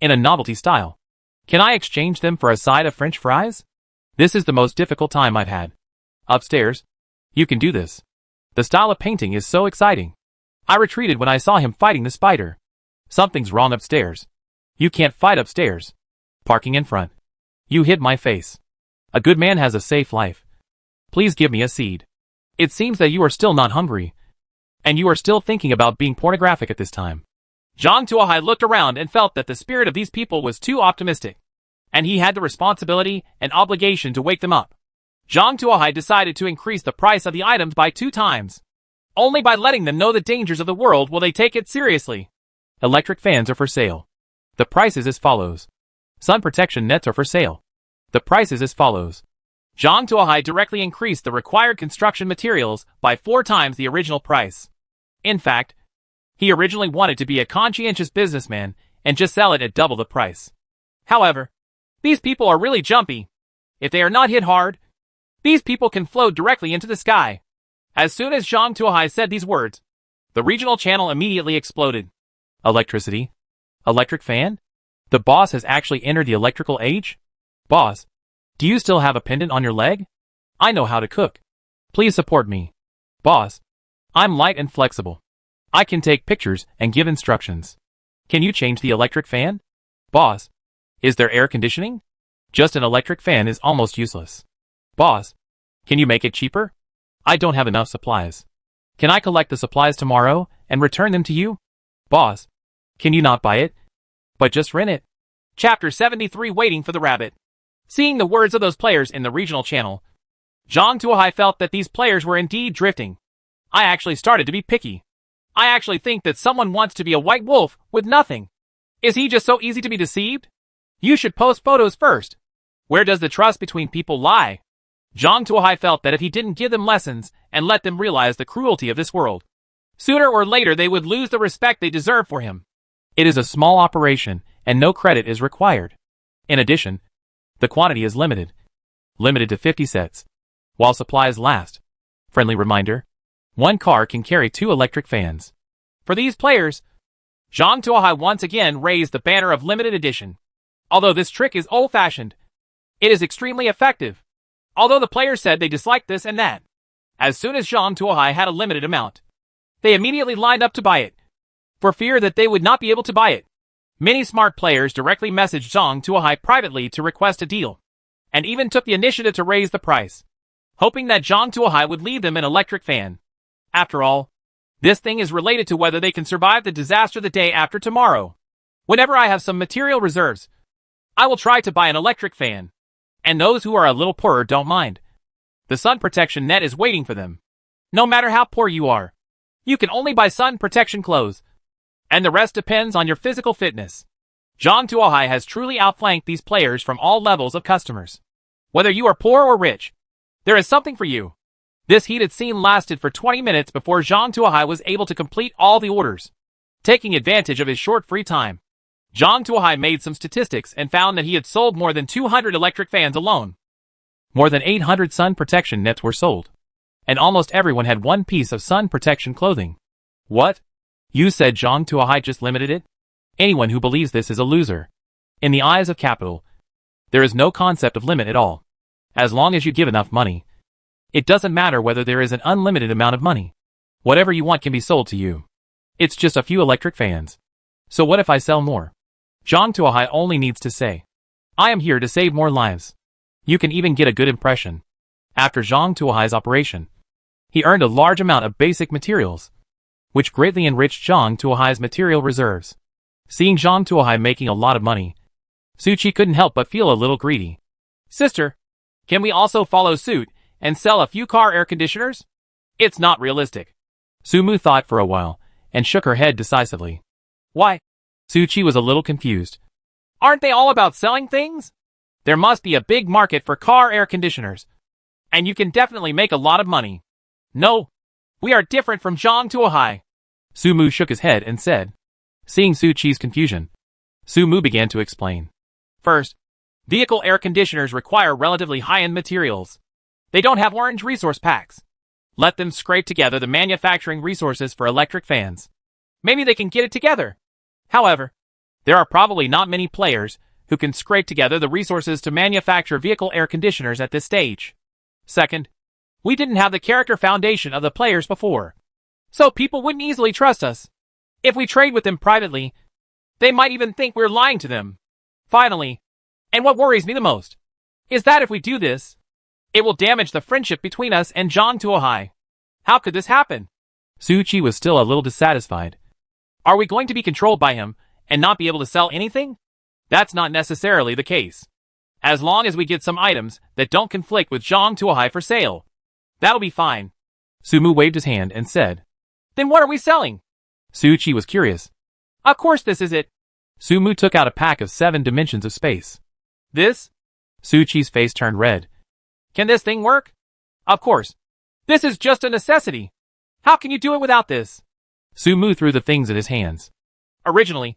in a novelty style. Can I exchange them for a side of French fries? This is the most difficult time I've had. Upstairs, you can do this. The style of painting is so exciting. I retreated when I saw him fighting the spider. Something's wrong upstairs. You can't fight upstairs. Parking in front. You hit my face. A good man has a safe life. Please give me a seed. It seems that you are still not hungry. And you are still thinking about being pornographic at this time. Zhang Tuohai looked around and felt that the spirit of these people was too optimistic, and he had the responsibility and obligation to wake them up. Zhang Tuohai decided to increase the price of the items by 2 times. Only by letting them know the dangers of the world will they take it seriously. Electric fans are for sale. The price is as follows. Sun protection nets are for sale. The price is as follows. Zhang Tuohai directly increased the required construction materials by 4 times the original price. In fact, he originally wanted to be a conscientious businessman and just sell it at double the price. However, these people are really jumpy. If they are not hit hard, these people can float directly into the sky. As soon as Zhang Tuohai said these words, the regional channel immediately exploded. Electricity? Electric fan? The boss has actually entered the electrical age? Boss, do you still have a pendant on your leg? I know how to cook. Please support me. Boss, I'm light and flexible. I can take pictures and give instructions. Can you change the electric fan? Boss, is there air conditioning? Just an electric fan is almost useless. Boss, can you make it cheaper? I don't have enough supplies. Can I collect the supplies tomorrow and return them to you? Boss, can you not buy it, but just rent it? Chapter 73 Waiting for the Rabbit. Seeing the words of those players in the regional channel, Zhang Tuohai felt that these players were indeed drifting. I actually started to be picky. I actually think that someone wants to be a white wolf with nothing. Is he just so easy to be deceived? You should post photos first. Where does the trust between people lie? Zhang Tuohai felt that if he didn't give them lessons and let them realize the cruelty of this world, sooner or later they would lose the respect they deserve for him. It is a small operation and no credit is required. In addition, the quantity is limited to 50 sets, while supplies last. Friendly reminder, 1 car can carry 2 electric fans. For these players, Zhang Tuohai once again raised the banner of limited edition. Although this trick is old-fashioned, it is extremely effective. Although the players said they disliked this and that, as soon as Zhang Tuohai had a limited amount, they immediately lined up to buy it, for fear that they would not be able to buy it. Many smart players directly messaged Zhang Tuohai privately to request a deal, and even took the initiative to raise the price, hoping that Zhang Tuohai would leave them an electric fan. After all, this thing is related to whether they can survive the disaster the day after tomorrow. Whenever I have some material reserves, I will try to buy an electric fan. And those who are a little poorer don't mind. The sun protection net is waiting for them. No matter how poor you are, you can only buy sun protection clothes. And the rest depends on your physical fitness. John Tuohai has truly outflanked these players from all levels of customers. Whether you are poor or rich, there is something for you. This heated scene lasted for 20 minutes before John Tuohai was able to complete all the orders. Taking advantage of his short free time, John Tuohai made some statistics and found that he had sold more than 200 electric fans alone. More than 800 sun protection nets were sold. And almost everyone had one piece of sun protection clothing. What? You said John Tuohai just limited it? Anyone who believes this is a loser. In the eyes of capital, there is no concept of limit at all. As long as you give enough money, it doesn't matter whether there is an unlimited amount of money. Whatever you want can be sold to you. It's just a few electric fans. So what if I sell more? John Tuohai only needs to say, I am here to save more lives. You can even get a good impression. After John Tuohai's operation, he earned a large amount of basic materials, which greatly enriched John Tuohai's material reserves. Seeing John Tuohai making a lot of money, Suchi couldn't help but feel a little greedy. Sister, can we also follow suit and sell a few car air conditioners? It's not realistic. Sumu thought for a while and shook her head decisively. Why? Suchi was a little confused. Aren't they all about selling things? There must be a big market for car air conditioners. And you can definitely make a lot of money. No, we are different from John Tuohai. Sumu shook his head and said. Seeing Suchi's confusion, Sumu began to explain. First, vehicle air conditioners require relatively high-end materials. They don't have orange resource packs. Let them scrape together the manufacturing resources for electric fans. Maybe they can get it together. However, there are probably not many players who can scrape together the resources to manufacture vehicle air conditioners at this stage. Second, we didn't have the character foundation of the players before, so people wouldn't easily trust us. If we trade with them privately, they might even think we're lying to them. Finally, and what worries me the most, is that if we do this, it will damage the friendship between us and John Tuohai. How could this happen? Suchi was still a little dissatisfied. Are we going to be controlled by him and not be able to sell anything? That's not necessarily the case. As long as we get some items that don't conflict with John Tuohai for sale, that'll be fine. Sumu waved his hand and said, Then what are we selling? Suchi was curious. Of course this is it. Sumu took out a pack of 7 dimensions of space. This? Suchi's face turned red. Can this thing work? Of course. This is just a necessity. How can you do it without this? Sumu threw the things in his hands. Originally,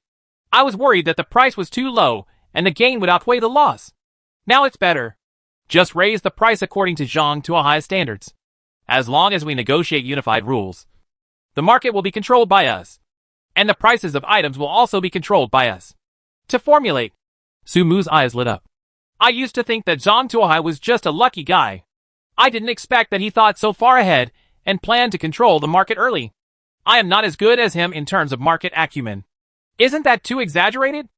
I was worried that the price was too low and the gain would outweigh the loss. Now it's better. Just raise the price according to John Tuohai's standards. As long as we negotiate unified rules, the market will be controlled by us, and the prices of items will also be controlled by us. To formulate, Sumu's eyes lit up. I used to think that John Tuohai was just a lucky guy. I didn't expect that he thought so far ahead and planned to control the market early. I am not as good as him in terms of market acumen. Isn't that too exaggerated?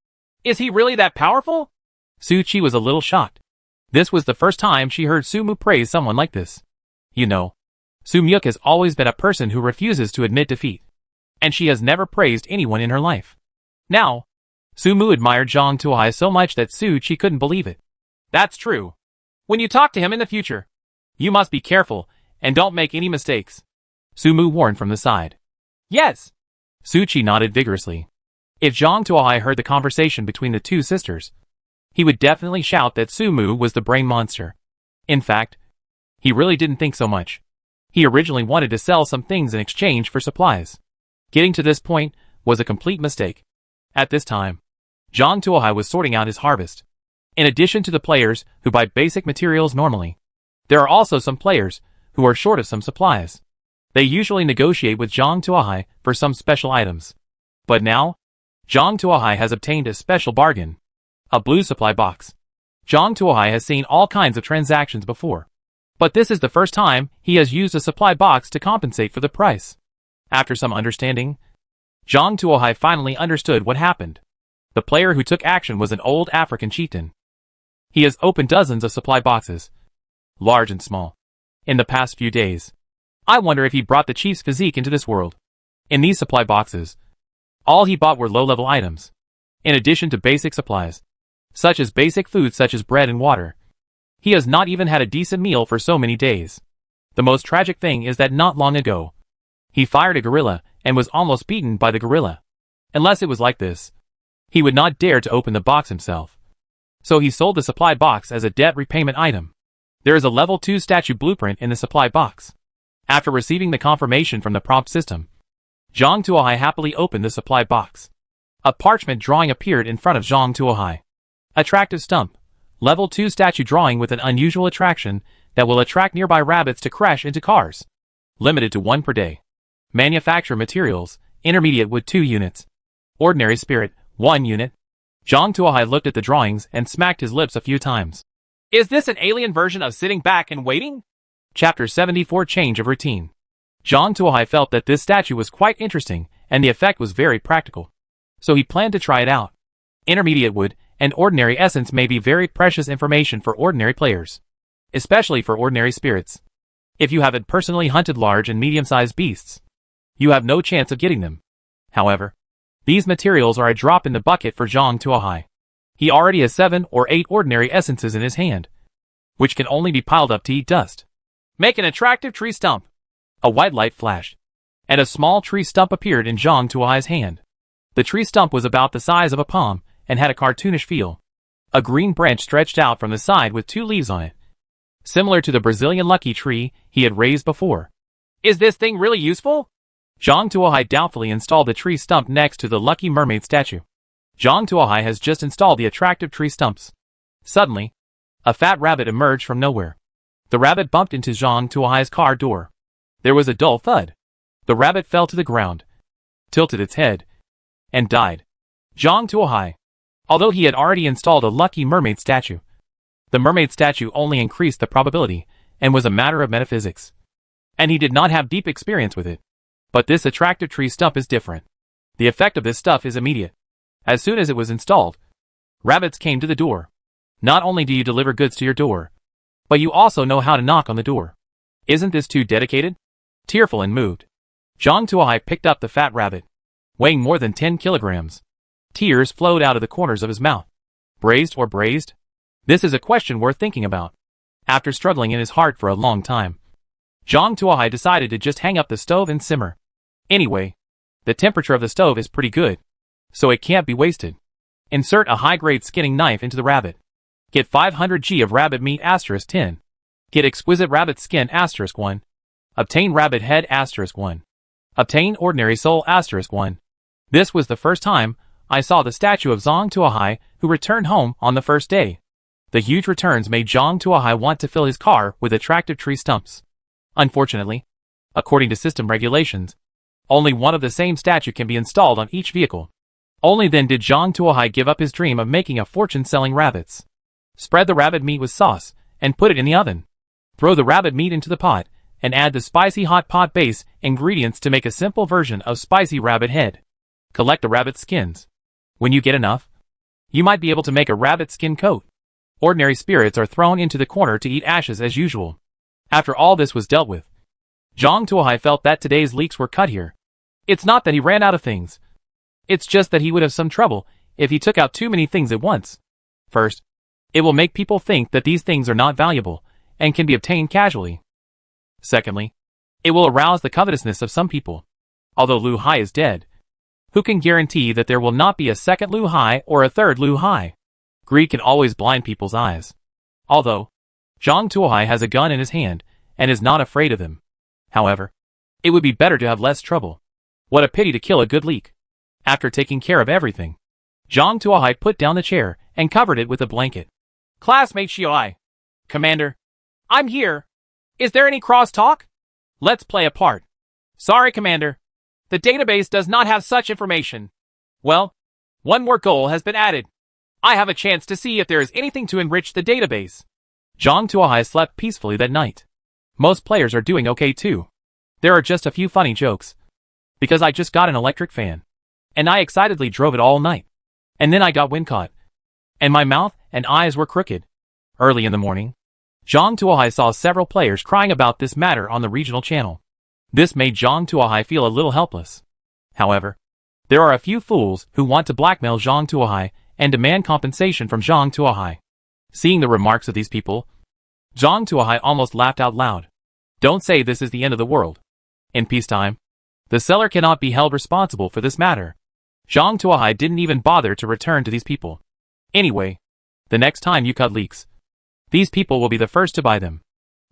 Is he really that powerful? Suchi was a little shocked. This was the first time she heard Sumu praise someone like this. You know, Sumyuk has always been a person who refuses to admit defeat. And she has never praised anyone in her life. Now, Sumu admired John Tuohai so much that Suchi couldn't believe it. That's true. When you talk to him in the future, you must be careful and don't make any mistakes. Sumu warned from the side. Yes. Suchi nodded vigorously. If John Tuohai heard the conversation between the two sisters, he would definitely shout that Sumu was the brain monster. In fact, he really didn't think so much. He originally wanted to sell some things in exchange for supplies. Getting to this point was a complete mistake. At this time, John Tuohai was sorting out his harvest. In addition to the players who buy basic materials normally, there are also some players who are short of some supplies. They usually negotiate with John Tuohai for some special items. But now, John Tuohai has obtained a special bargain. A blue supply box. John Tuohai has seen all kinds of transactions before. But this is the first time he has used a supply box to compensate for the price. After some understanding, John Tuohai finally understood what happened. The player who took action was an old African chieftain. He has opened dozens of supply boxes, large and small, in the past few days. I wonder if he brought the chief's physique into this world. In these supply boxes, all he bought were low-level items, in addition to basic supplies, such as basic food such as bread and water. He has not even had a decent meal for so many days. The most tragic thing is that not long ago, he fired a gorilla and was almost beaten by the gorilla. Unless it was like this, he would not dare to open the box himself. So he sold the supply box as a debt repayment item. There is a level 2 statue blueprint in the supply box. After receiving the confirmation from the prompt system, Zhang Tuohai happily opened the supply box. A parchment drawing appeared in front of Zhang Tuohai. Attractive stump. Level 2 statue drawing with an unusual attraction that will attract nearby rabbits to crash into cars. Limited to 1 per day. Manufacture materials, intermediate wood 2 units. Ordinary spirit, 1 unit. Zhang Tuohai looked at the drawings and smacked his lips a few times. Is this an alien version of sitting back and waiting? Chapter 74 Change of Routine. Zhang Tuohai felt that this statue was quite interesting and the effect was very practical. So he planned to try it out. Intermediate wood and ordinary essence may be very precious information for ordinary players, especially for ordinary spirits. If you haven't personally hunted large and medium-sized beasts, you have no chance of getting them. However, these materials are a drop in the bucket for Zhang Tuohai. He already has 7 or 8 ordinary essences in his hand, which can only be piled up to eat dust. Make an attractive tree stump. A white light flashed, and a small tree stump appeared in Zhang Tuohai's hand. The tree stump was about the size of a palm and had a cartoonish feel. A green branch stretched out from the side with 2 leaves on it, similar to the Brazilian lucky tree he had raised before. Is this thing really useful? Zhang Tuohai doubtfully installed the tree stump next to the lucky mermaid statue. Zhang Tuohai has just installed the attractive tree stumps. Suddenly, a fat rabbit emerged from nowhere. The rabbit bumped into Zhang Tuohai's car door. There was a dull thud. The rabbit fell to the ground, tilted its head, and died. Zhang Tuohai. Although he had already installed a lucky mermaid statue, the mermaid statue only increased the probability and was a matter of metaphysics. And he did not have deep experience with it. But this attractive tree stump is different. The effect of this stuff is immediate. As soon as it was installed, rabbits came to the door. Not only do you deliver goods to your door, but you also know how to knock on the door. Isn't this too dedicated? Tearful and moved, Zhang Tuohai picked up the fat rabbit, weighing more than 10 kilograms. Tears flowed out of the corners of his mouth. Braised or braised? This is a question worth thinking about. After struggling in his heart for a long time, Zhang Tuohai decided to just hang up the stove and simmer. Anyway, the temperature of the stove is pretty good, so it can't be wasted. Insert a high-grade skinning knife into the rabbit. Get 500 g of rabbit meat *10. Get exquisite rabbit skin *1. Obtain rabbit head *1. Obtain ordinary soul *1. This was the first time I saw the statue of Zhang Tuohai who returned home on the first day. The huge returns made Zhang Tuohai want to fill his car with attractive tree stumps. Unfortunately, according to system regulations, only one of the same statue can be installed on each vehicle. Only then did Zhang Tuohai give up his dream of making a fortune selling rabbits. Spread the rabbit meat with sauce and put it in the oven. Throw the rabbit meat into the pot and add the spicy hot pot base ingredients to make a simple version of spicy rabbit head. Collect the rabbit skins. When you get enough, you might be able to make a rabbit skin coat. Ordinary spirits are thrown into the corner to eat ashes as usual. After all this was dealt with, Zhang Tuohai felt that today's leaks were cut here. It's not that he ran out of things. It's just that he would have some trouble if he took out too many things at once. First, it will make people think that these things are not valuable and can be obtained casually. Secondly, it will arouse the covetousness of some people. Although Lu Hai is dead, who can guarantee that there will not be a second Lu Hai or a third Lu Hai? Greed can always blind people's eyes. Although, Zhang Tuohai has a gun in his hand and is not afraid of them. However, it would be better to have less trouble. What a pity to kill a good leak. After taking care of everything, Zhang Tuohai put down the chair and covered it with a blanket. Classmate Xiaoi. Commander. I'm here. Is there any cross-talk? Let's play a part. Sorry, Commander. The database does not have such information. Well, one more goal has been added. I have a chance to see if there is anything to enrich the database. Zhang Tuohai slept peacefully that night. Most players are doing okay too. There are just a few funny jokes. Because I just got an electric fan. And I excitedly drove it all night. And then I got wind caught. And my mouth and eyes were crooked. Early in the morning, Zhang Tuohai saw several players crying about this matter on the regional channel. This made Zhang Tuohai feel a little helpless. However, there are a few fools who want to blackmail Zhang Tuohai and demand compensation from Zhang Tuohai. Seeing the remarks of these people, Zhang Tuohai almost laughed out loud. Don't say this is the end of the world. In peacetime, the seller cannot be held responsible for this matter. Zhang Tuohai didn't even bother to return to these people. Anyway, the next time you cut leeks, these people will be the first to buy them.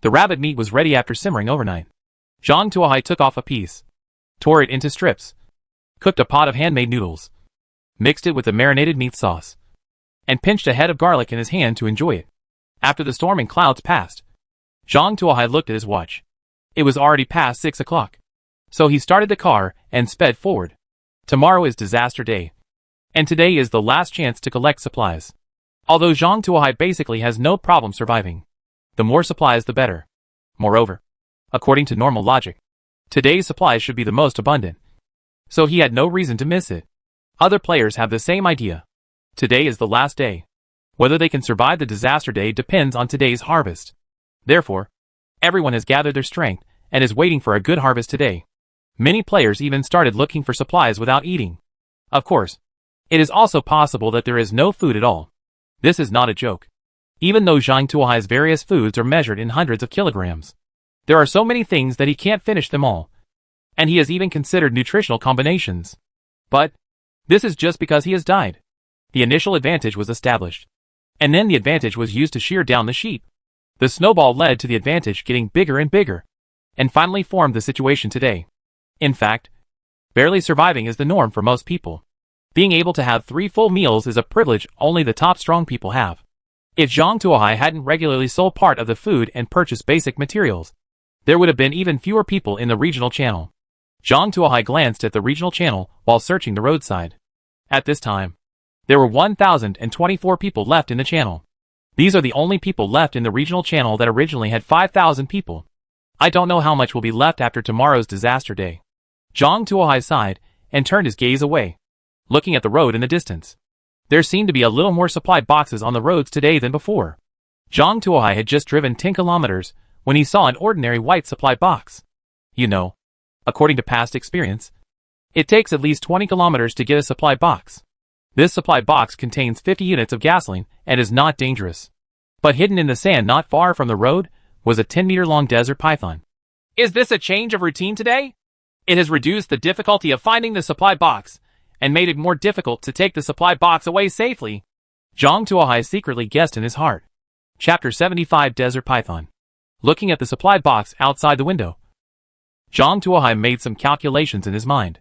The rabbit meat was ready after simmering overnight. Zhang Tuohai took off a piece, tore it into strips, cooked a pot of handmade noodles, mixed it with the marinated meat sauce, and pinched a head of garlic in his hand to enjoy it. After the storming clouds passed, Zhang Tuohai looked at his watch. It was already past 6 o'clock. So he started the car and sped forward. Tomorrow is disaster day. And today is the last chance to collect supplies. Although Zhang Tuohai basically has no problem surviving. The more supplies the better. Moreover, according to normal logic, today's supplies should be the most abundant. So he had no reason to miss it. Other players have the same idea. Today is the last day. Whether they can survive the disaster day depends on today's harvest. Therefore, everyone has gathered their strength and is waiting for a good harvest today. Many players even started looking for supplies without eating. Of course, it is also possible that there is no food at all. This is not a joke. Even though Zhang Tuohai's various foods are measured in hundreds of kilograms, there are so many things that he can't finish them all. And he has even considered nutritional combinations. But this is just because he has died. The initial advantage was established. And then the advantage was used to shear down the sheep. The snowball led to the advantage getting bigger and bigger, and finally formed the situation today. In fact, barely surviving is the norm for most people. Being able to have 3 full meals is a privilege only the top strong people have. If Zhang Tuohai hadn't regularly sold part of the food and purchased basic materials, there would have been even fewer people in the regional channel. Zhang Tuohai glanced at the regional channel while searching the roadside. At this time, there were 1,024 people left in the channel. These are the only people left in the regional channel that originally had 5,000 people. I don't know how much will be left after tomorrow's disaster day. Zhang Tuohai sighed and turned his gaze away, looking at the road in the distance. There seemed to be a little more supply boxes on the roads today than before. Zhang Tuohai had just driven 10 kilometers when he saw an ordinary white supply box. You know, according to past experience, it takes at least 20 kilometers to get a supply box. This supply box contains 50 units of gasoline and is not dangerous. But hidden in the sand not far from the road was a 10-meter-long desert python. Is this a change of routine today? It has reduced the difficulty of finding the supply box and made it more difficult to take the supply box away safely. Zhang Tuohai secretly guessed in his heart. Chapter 75 Desert Python. Looking at the supply box outside the window, Zhang Tuohai made some calculations in his mind.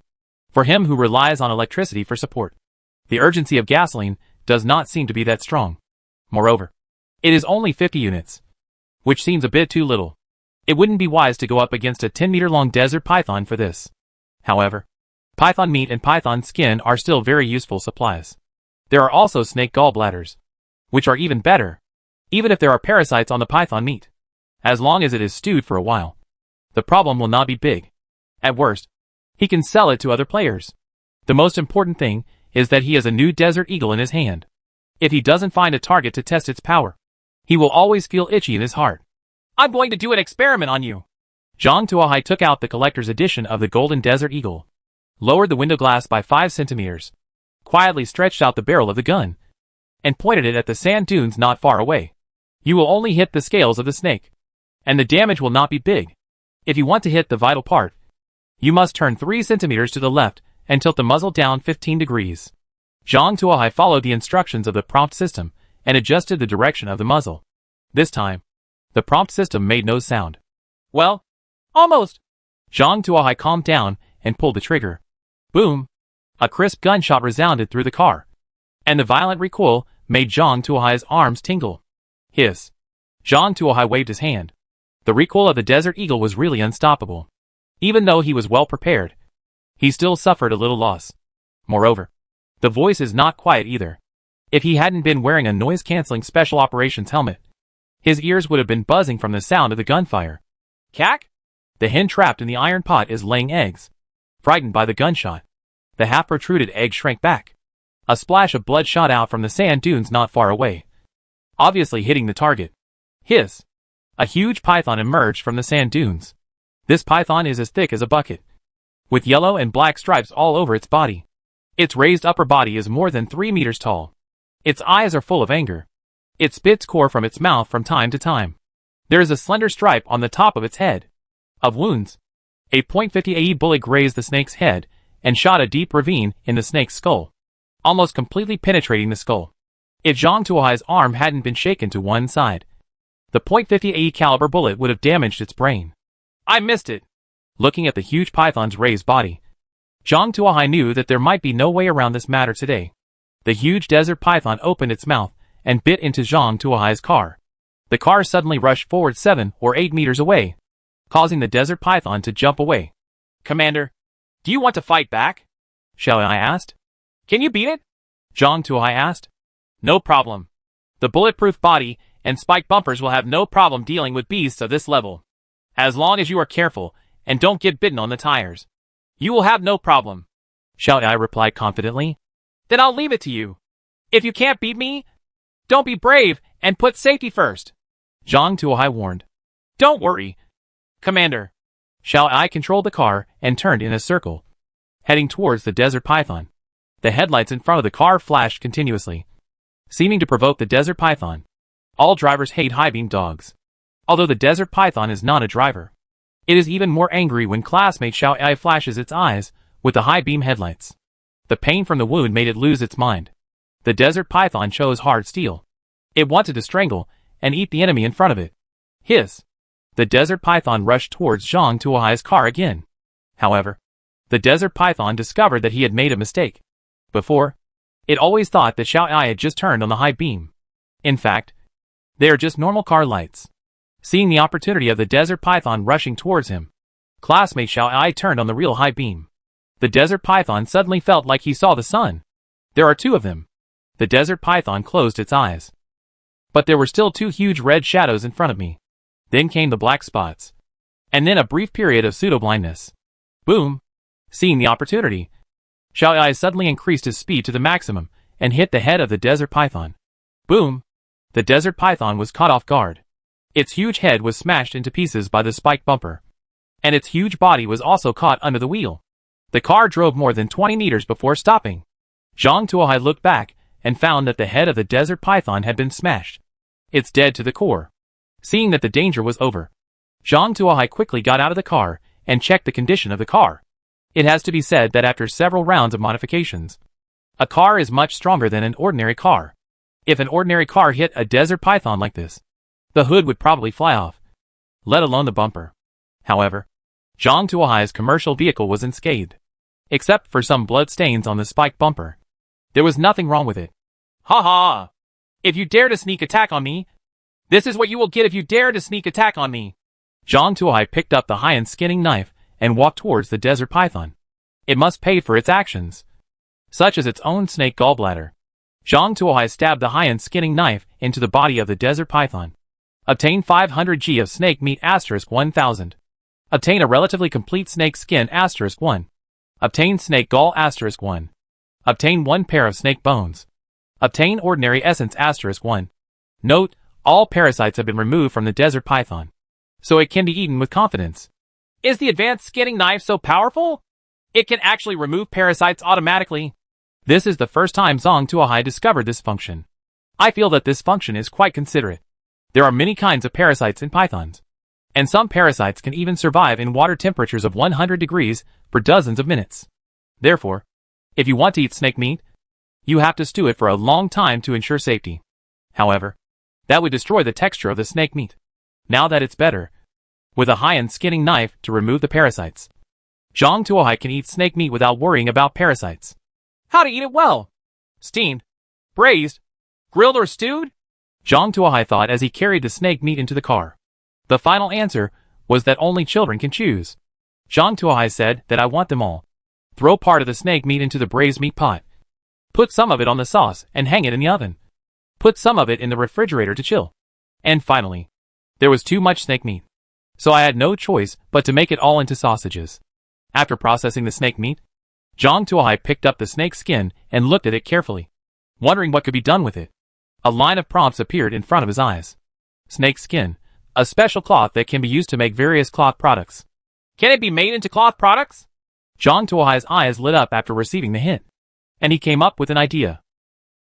For him who relies on electricity for support, the urgency of gasoline does not seem to be that strong. Moreover, it is only 50 units, which seems a bit too little. It wouldn't be wise to go up against a 10-meter-long desert python for this. However, python meat and python skin are still very useful supplies. There are also snake gallbladders, which are even better, even if there are parasites on the python meat. As long as it is stewed for a while, the problem will not be big. At worst, he can sell it to other players. The most important thing is that he has a new desert eagle in his hand. If he doesn't find a target to test its power, he will always feel itchy in his heart. I'm going to do an experiment on you. Zhang Tuohai took out the collector's edition of the Golden Desert Eagle, lowered the window glass by 5 centimeters, quietly stretched out the barrel of the gun, and pointed it at the sand dunes not far away. You will only hit the scales of the snake, and the damage will not be big. If you want to hit the vital part, you must turn 3 centimeters to the left and tilt the muzzle down 15 degrees. Zhang Tuohai followed the instructions of the prompt system and adjusted the direction of the muzzle. This time, the prompt system made no sound. Well, almost. Zhang Tuohai calmed down and pulled the trigger. Boom! A crisp gunshot resounded through the car, and the violent recoil made Zhang Tuohai's arms tingle. Hiss! Zhang Tuohai waved his hand. The recoil of the Desert Eagle was really unstoppable. Even though he was well prepared, he still suffered a little loss. Moreover, the voice is not quiet either. If he hadn't been wearing a noise-canceling special operations helmet, his ears would have been buzzing from the sound of the gunfire. Cack! The hen trapped in the iron pot is laying eggs. Frightened by the gunshot, the half-protruded egg shrank back. A splash of blood shot out from the sand dunes not far away, obviously hitting the target. Hiss! A huge python emerged from the sand dunes. This python is as thick as a bucket, with yellow and black stripes all over its body. Its raised upper body is more than 3 meters tall. Its eyes are full of anger. It spits core from its mouth from time to time. There is a slender stripe on the top of its head. Of wounds. A .50 AE bullet grazed the snake's head and shot a deep ravine in the snake's skull, almost completely penetrating the skull. If Zhang Tuohai's arm hadn't been shaken to one side, the .50 AE caliber bullet would have damaged its brain. I missed it. Looking at the huge python's raised body, Zhang Tuohai knew that there might be no way around this matter today. The huge desert python opened its mouth and bit into Zhang Tuohai's car. The car suddenly rushed forward 7 or 8 meters away, causing the desert python to jump away. Commander, do you want to fight back? Xiao Ai asked. Can you beat it? Zhang Tuohai asked. No problem. The bulletproof body and spike bumpers will have no problem dealing with beasts of this level. As long as you are careful and don't get bitten on the tires, you will have no problem. Xiao Ai replied confidently. Then I'll leave it to you. If you can't beat me, don't be brave and put safety first. Zhang Tuohai warned. Don't worry, Commander. Xiao Ai controlled the car and turned in a circle, heading towards the desert python. The headlights in front of the car flashed continuously, seeming to provoke the desert python. All drivers hate high-beam dogs. Although the desert python is not a driver, it is even more angry when classmate Xiao Ai flashes its eyes with the high-beam headlights. The pain from the wound made it lose its mind. The desert python chose hard steel. It wanted to strangle and eat the enemy in front of it. Hiss! The desert python rushed towards Zhang Tuohai's car again. However, the desert python discovered that he had made a mistake. Before, it always thought that Xiao Ai had just turned on the high beam. In fact, they are just normal car lights. Seeing the opportunity of the desert python rushing towards him, classmate Xiao Ai turned on the real high beam. The desert python suddenly felt like he saw the sun. There are 2 of them. The desert python closed its eyes. But there were still 2 huge red shadows in front of me. Then came the black spots. And then a brief period of pseudo-blindness. Boom! Seeing the opportunity, Xiao Ai suddenly increased his speed to the maximum and hit the head of the desert python. Boom! The desert python was caught off guard. Its huge head was smashed into pieces by the spike bumper, and its huge body was also caught under the wheel. The car drove more than 20 meters before stopping. Zhang Tuohai looked back and found that the head of the desert python had been smashed. It's dead to the core. Seeing that the danger was over, Zhang Tuohai quickly got out of the car and checked the condition of the car. It has to be said that after several rounds of modifications, a car is much stronger than an ordinary car. If an ordinary car hit a desert python like this, the hood would probably fly off, let alone the bumper. However, Zhang Tuohai's commercial vehicle was unscathed, except for some blood stains on the spike bumper. There was nothing wrong with it. Ha ha! If you dare to sneak attack on me, this is what you will get if you dare to sneak attack on me. Zhang Tuohai picked up the high-end skinning knife and walked towards the desert python. It must pay for its actions, such as its own snake gallbladder. Zhang Tuohai stabbed the high-end skinning knife into the body of the desert python. Obtain 500 G of snake meat *1000. Obtain a relatively complete snake skin *1. Obtain snake gall *1. Obtain 1 pair of snake bones. Obtain ordinary essence *1. Note, all parasites have been removed from the desert python, so it can be eaten with confidence. Is the advanced skinning knife so powerful? It can actually remove parasites automatically. This is the first time Zhang Tuohai discovered this function. I feel that this function is quite considerate. There are many kinds of parasites in pythons, and some parasites can even survive in water temperatures of 100 degrees for dozens of minutes. Therefore, if you want to eat snake meat, you have to stew it for a long time to ensure safety. However, that would destroy the texture of the snake meat. Now that it's better, with a high-end skinning knife to remove the parasites, Zhang Tuohai can eat snake meat without worrying about parasites. How to eat it well? Steamed, braised, grilled or stewed? Zhang Tuohai thought as he carried the snake meat into the car. The final answer was that only children can choose. Zhang Tuohai said that I want them all. Throw part of the snake meat into the braised meat pot. Put some of it on the sauce and hang it in the oven. Put some of it in the refrigerator to chill. And finally, there was too much snake meat, so I had no choice but to make it all into sausages. After processing the snake meat, Zhang Tuohai picked up the snake skin and looked at it carefully, wondering what could be done with it. A line of prompts appeared in front of his eyes. Snake skin, a special cloth that can be used to make various cloth products. Can it be made into cloth products? Zhang Tuohai's eyes lit up after receiving the hint, and he came up with an idea.